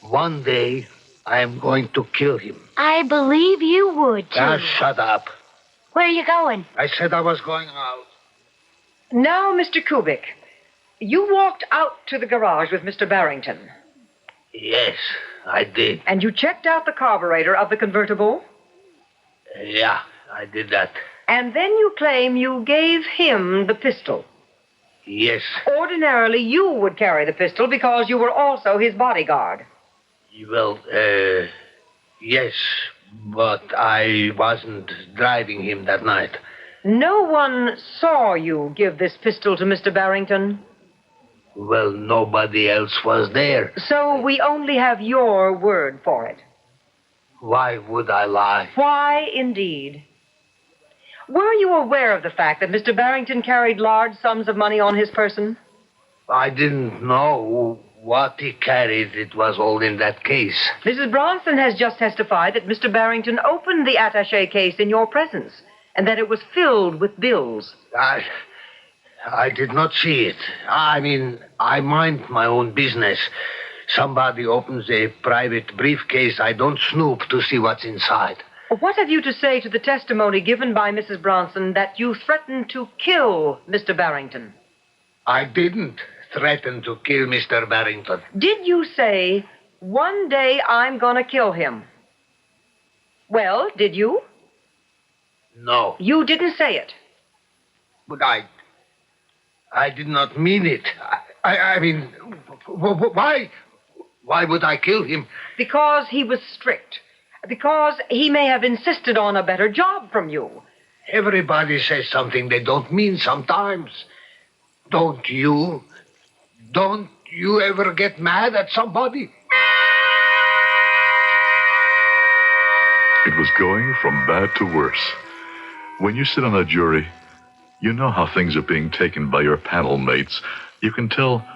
Speaker 10: One day, I'm going to kill him.
Speaker 3: I believe you would, too.
Speaker 10: Shut up.
Speaker 3: Where are you going?
Speaker 10: I said I was going out.
Speaker 8: Now, Mr. Kubik, you walked out to the garage with Mr. Barrington.
Speaker 10: Yes, I did.
Speaker 8: And you checked out the carburetor of the convertible?
Speaker 10: Yeah, I did that.
Speaker 8: And then you claim you gave him the pistol.
Speaker 10: Yes.
Speaker 8: Ordinarily, you would carry the pistol because you were also his bodyguard.
Speaker 10: Well, yes, but I wasn't driving him that night.
Speaker 8: No one saw you give this pistol to Mr. Barrington?
Speaker 10: Well, nobody else was there.
Speaker 8: So we only have your word for it.
Speaker 10: Why would I lie?
Speaker 8: Why, indeed? Were you aware of the fact that Mr. Barrington carried large sums of money on his person?
Speaker 6: I didn't know what he carried. It was all in that case.
Speaker 8: Mrs. Bronson has just testified that Mr. Barrington opened the attaché case in your presence and that it was filled with bills.
Speaker 6: I did not see it. I mean, I mind my own business. Somebody opens a private briefcase. I don't snoop to see what's inside.
Speaker 8: What have you to say to the testimony given by Mrs. Bronson that you threatened to kill Mr. Barrington?
Speaker 6: I didn't threaten to kill Mr. Barrington.
Speaker 8: Did you say, one day I'm gonna kill him? Well, did you?
Speaker 6: No.
Speaker 8: You didn't say it.
Speaker 6: But I did not mean it. I mean, why would I kill him?
Speaker 8: Because he was strict. Because he may have insisted on a better job from you.
Speaker 6: Everybody says something they don't mean sometimes. Don't you? Don't you ever get mad at somebody?
Speaker 9: It was going from bad to worse. When you sit on a jury, you know how things are being taken by your panel mates. You can tell,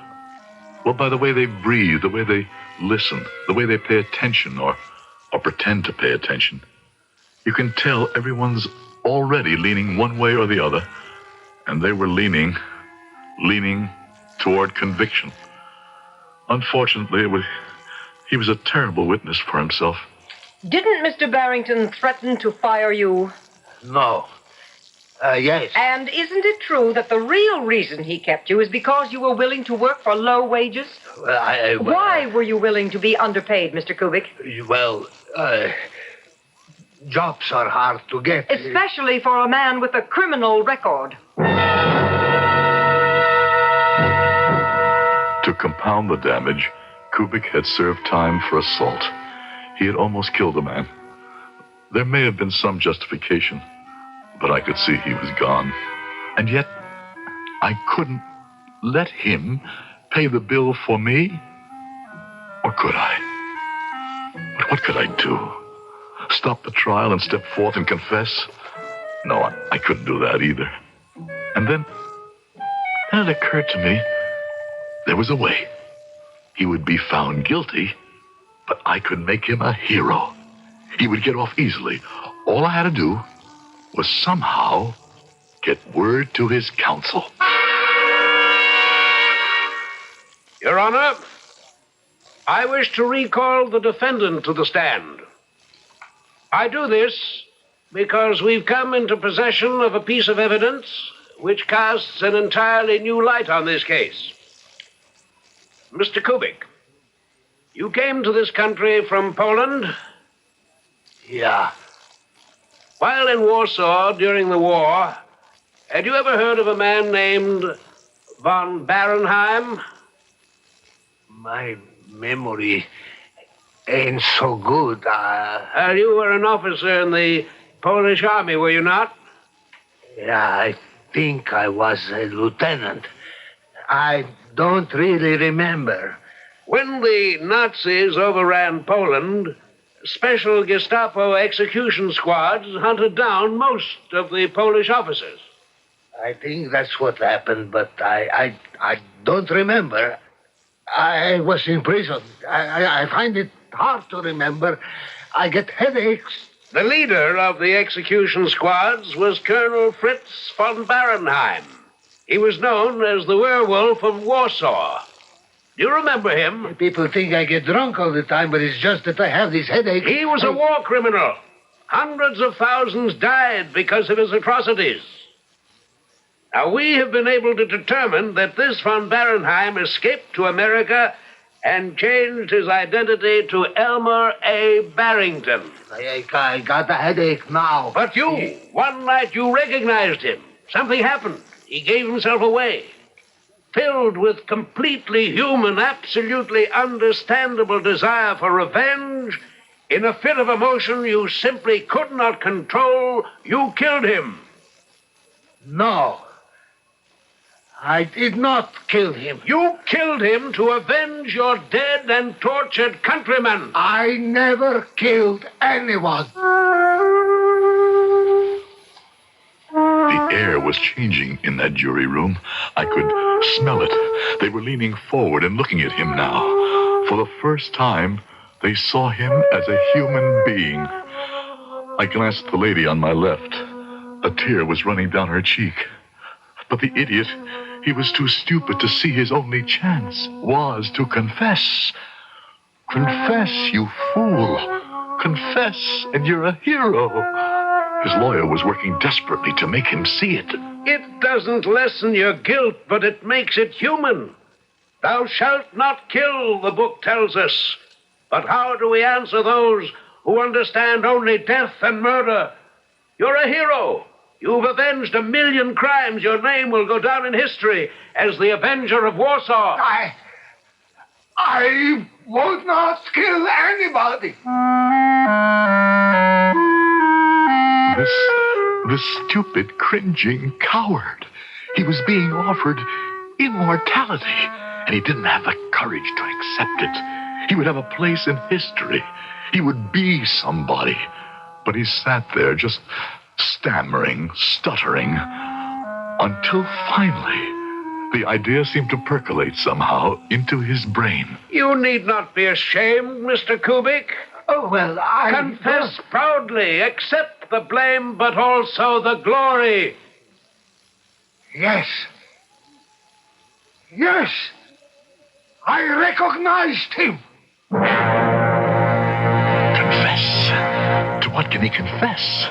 Speaker 9: well, by the way they breathe, the way they listen, the way they pay attention or pretend to pay attention. You can tell everyone's already leaning one way or the other, and they were leaning toward conviction. Unfortunately, he was a terrible witness for himself.
Speaker 8: Didn't Mr. Barrington threaten to fire you?
Speaker 6: No. Yes.
Speaker 8: And isn't it true that the real reason he kept you is because you were willing to work for low wages? Why were you willing to be underpaid, Mr. Kubik?
Speaker 6: Well, jobs are hard to get.
Speaker 8: Especially for a man with a criminal record.
Speaker 9: To compound the damage, Kubik had served time for assault. He had almost killed a man. There may have been some justification, but I could see he was gone. And yet, I couldn't let him pay the bill for me. Or could I? But what could I do? Stop the trial and step forth and confess? No, I couldn't do that either. And then it occurred to me, there was a way. He would be found guilty, but I could make him a hero. He would get off easily. All I had to do was somehow get word to his counsel.
Speaker 12: Your Honor, I wish to recall the defendant to the stand. I do this because we've come into possession of a piece of evidence which casts an entirely new light on this case. Mr. Kubik, you came to this country from Poland?
Speaker 6: Yeah.
Speaker 12: While in Warsaw during the war, had you ever heard of a man named von Barenheim?
Speaker 6: My memory ain't so good.
Speaker 12: You were an officer in the Polish army, were you not?
Speaker 6: Yeah, I think I was a lieutenant. I don't really remember.
Speaker 12: When the Nazis overran Poland, special Gestapo execution squads hunted down most of the Polish officers.
Speaker 6: I think that's what happened, but I don't remember. I was in prison. I find it hard to remember. I get headaches.
Speaker 12: The leader of the execution squads was Colonel Fritz von Barenheim. He was known as the werewolf of Warsaw. Do you remember him?
Speaker 6: People think I get drunk all the time, but it's just that I have this headache.
Speaker 12: He was a war criminal. Hundreds of thousands died because of his atrocities. Now, we have been able to determine that this von Barenheim escaped to America and changed his identity to Elmer A. Barrington.
Speaker 6: I got a headache now.
Speaker 12: But one night you recognized him. Something happened. He gave himself away. Filled with completely human, absolutely understandable desire for revenge, in a fit of emotion you simply could not control, you killed him.
Speaker 6: No. I did not kill him.
Speaker 12: You killed him to avenge your dead and tortured countrymen.
Speaker 6: I never killed anyone.
Speaker 9: The air was changing in that jury room. I could Smell it. They were leaning forward and looking at him now. For the first time, they saw him as a human being. I glanced at the lady on my left. A tear was running down her cheek. But the idiot, he was too stupid to see his only chance was to confess. Confess, you fool. Confess, and you're a hero. His lawyer was working desperately to make him see it.
Speaker 12: It doesn't lessen your guilt, but it makes it human. Thou shalt not kill, the book tells us. But how do we answer those who understand only death and murder? You're a hero. You've avenged 1,000,000 crimes. Your name will go down in history as the Avenger of Warsaw.
Speaker 10: I would not kill anybody.
Speaker 9: This stupid, cringing coward. He was being offered immortality, and he didn't have the courage to accept it. He would have a place in history. He would be somebody. But he sat there just stammering, stuttering, until finally the idea seemed to percolate somehow into his brain.
Speaker 12: You need not be ashamed, Mr. Kubik.
Speaker 10: Oh, well, I...
Speaker 12: Confess proudly. Accept the blame, but also the glory.
Speaker 10: Yes. Yes. I recognized him.
Speaker 9: Confess? To what can he confess?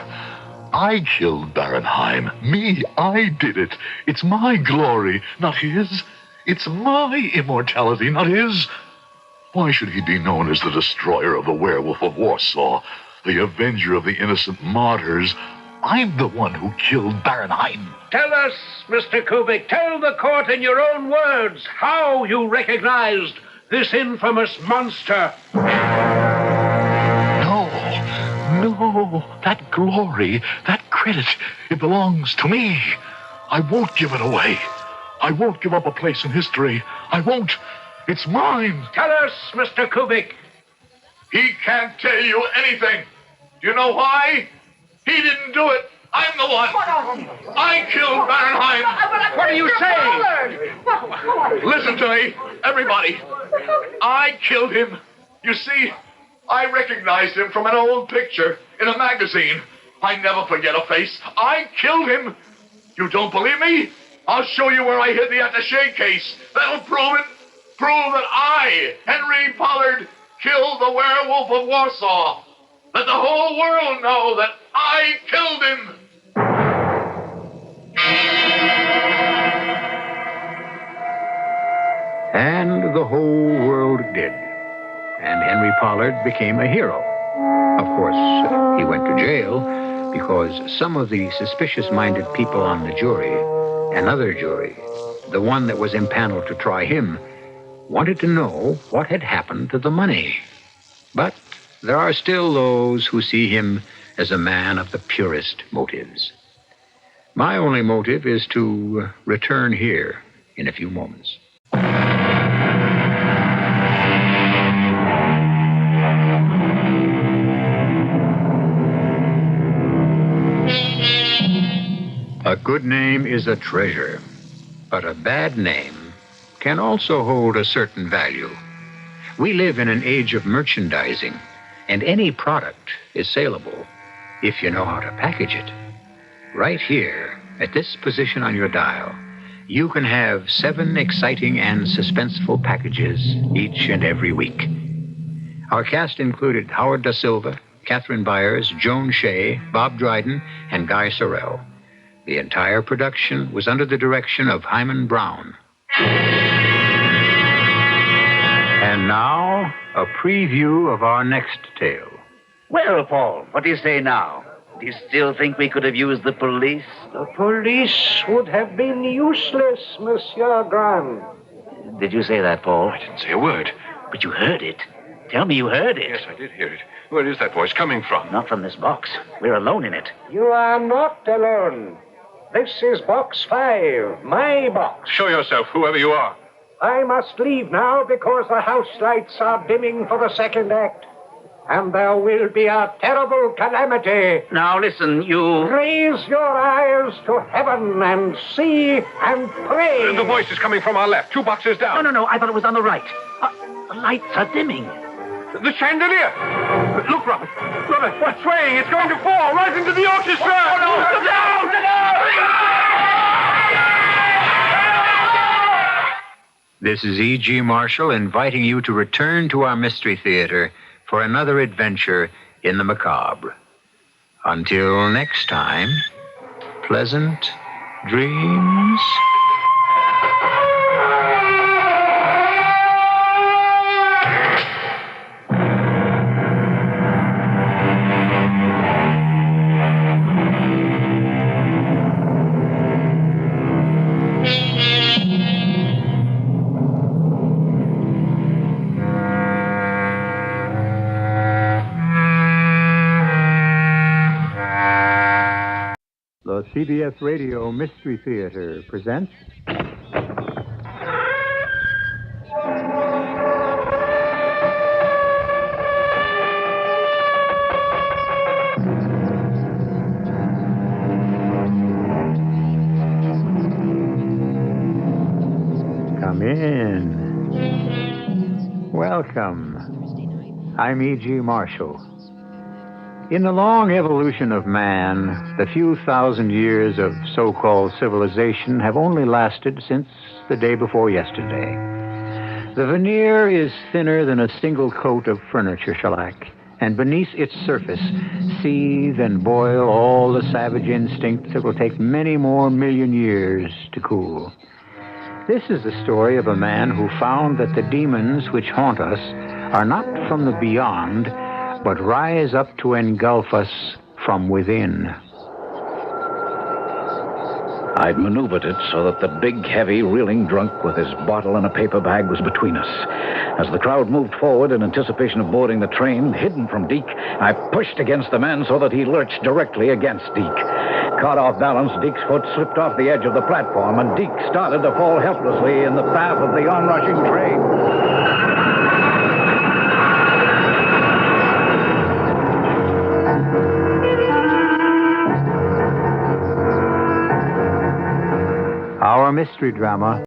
Speaker 9: I killed Barenheim. Me, I did it. It's my glory, not his. It's my immortality, not his. Why should he be known as the destroyer of the werewolf of Warsaw, the avenger of the innocent martyrs? I'm the one who killed Barenheim.
Speaker 12: Tell us, Mr. Kubik, tell the court in your own words how you recognized this infamous monster.
Speaker 9: No, that glory, that credit, it belongs to me. I won't give it away. I won't give up a place in history. I won't. It's mine.
Speaker 12: Tell us, Mr. Kubik.
Speaker 9: He can't tell you anything. Do you know why? He didn't do it. I'm the one. I killed Barenheim.
Speaker 12: What are you saying?
Speaker 9: Listen to me, everybody. I killed him. You see, I recognized him from an old picture in a magazine. I never forget a face. I killed him. You don't believe me? I'll show you where I hid the attaché case. That'll prove it. Prove that I, Henry Pollard, killed the werewolf of Warsaw. Let the whole world know that I killed him.
Speaker 1: And the whole world did. And Henry Pollard became a hero. Of course, he went to jail because some of the suspicious-minded people on the jury, another jury, the one that was impaneled to try him, wanted to know what had happened to the money. But there are still those who see him as a man of the purest motives. My only motive is to return here in a few moments. A good name is a treasure, but a bad name can also hold a certain value. We live in an age of merchandising, and any product is saleable if you know how to package it. Right here, at this position on your dial, you can have 7 exciting and suspenseful packages each and every week. Our cast included Howard Da Silva, Catherine Byers, Joan Shea, Bob Dryden, and Guy Sorrell. The entire production was under the direction of Hyman Brown. And now, a preview of our next tale.
Speaker 11: Well, Paul, what do you say now? Do you still think we could have used the police?
Speaker 22: The police would have been useless, Monsieur Graham.
Speaker 11: Did you say that, Paul?
Speaker 17: I didn't say a word.
Speaker 11: But you heard it. Tell me you heard it.
Speaker 17: Yes, I did hear it. Where is that voice coming from?
Speaker 11: Not from this box. We're alone in it.
Speaker 22: You are not alone. This is box 5, my box.
Speaker 17: Show yourself, whoever you are.
Speaker 22: I must leave now because the house lights are dimming for the second act.
Speaker 12: and there will be a terrible calamity.
Speaker 11: Now listen, you...
Speaker 12: Raise your eyes to heaven and see and pray.
Speaker 17: The voice is coming from our left, 2 boxes down.
Speaker 11: No, I thought it was on the right. The lights are dimming.
Speaker 17: The chandelier. Look, Robert, what's swaying? It's going to fall right into the orchestra. Oh, no. Look out! Look out!
Speaker 1: This is E.G. Marshall inviting you to return to our Mystery Theater for another adventure in the macabre. Until next time, pleasant dreams. The CBS Radio Mystery Theater presents... Come in. Welcome. I'm E.G. Marshall. In the long evolution of man, the few thousand years of so-called civilization have only lasted since the day before yesterday. The veneer is thinner than a single coat of furniture shellac, and beneath its surface seethe and boil all the savage instincts that will take many more million years to cool. This is the story of a man who found that the demons which haunt us are not from the beyond, but rise up to engulf us from within.
Speaker 4: I'd maneuvered it so that the big, heavy, reeling drunk with his bottle and a paper bag was between us. As the crowd moved forward in anticipation of boarding the train, hidden from Deke, I pushed against the man so that he lurched directly against Deke. Caught off balance, Deke's foot slipped off the edge of the platform, and Deke started to fall helplessly in the path of the onrushing train.
Speaker 1: Our mystery drama,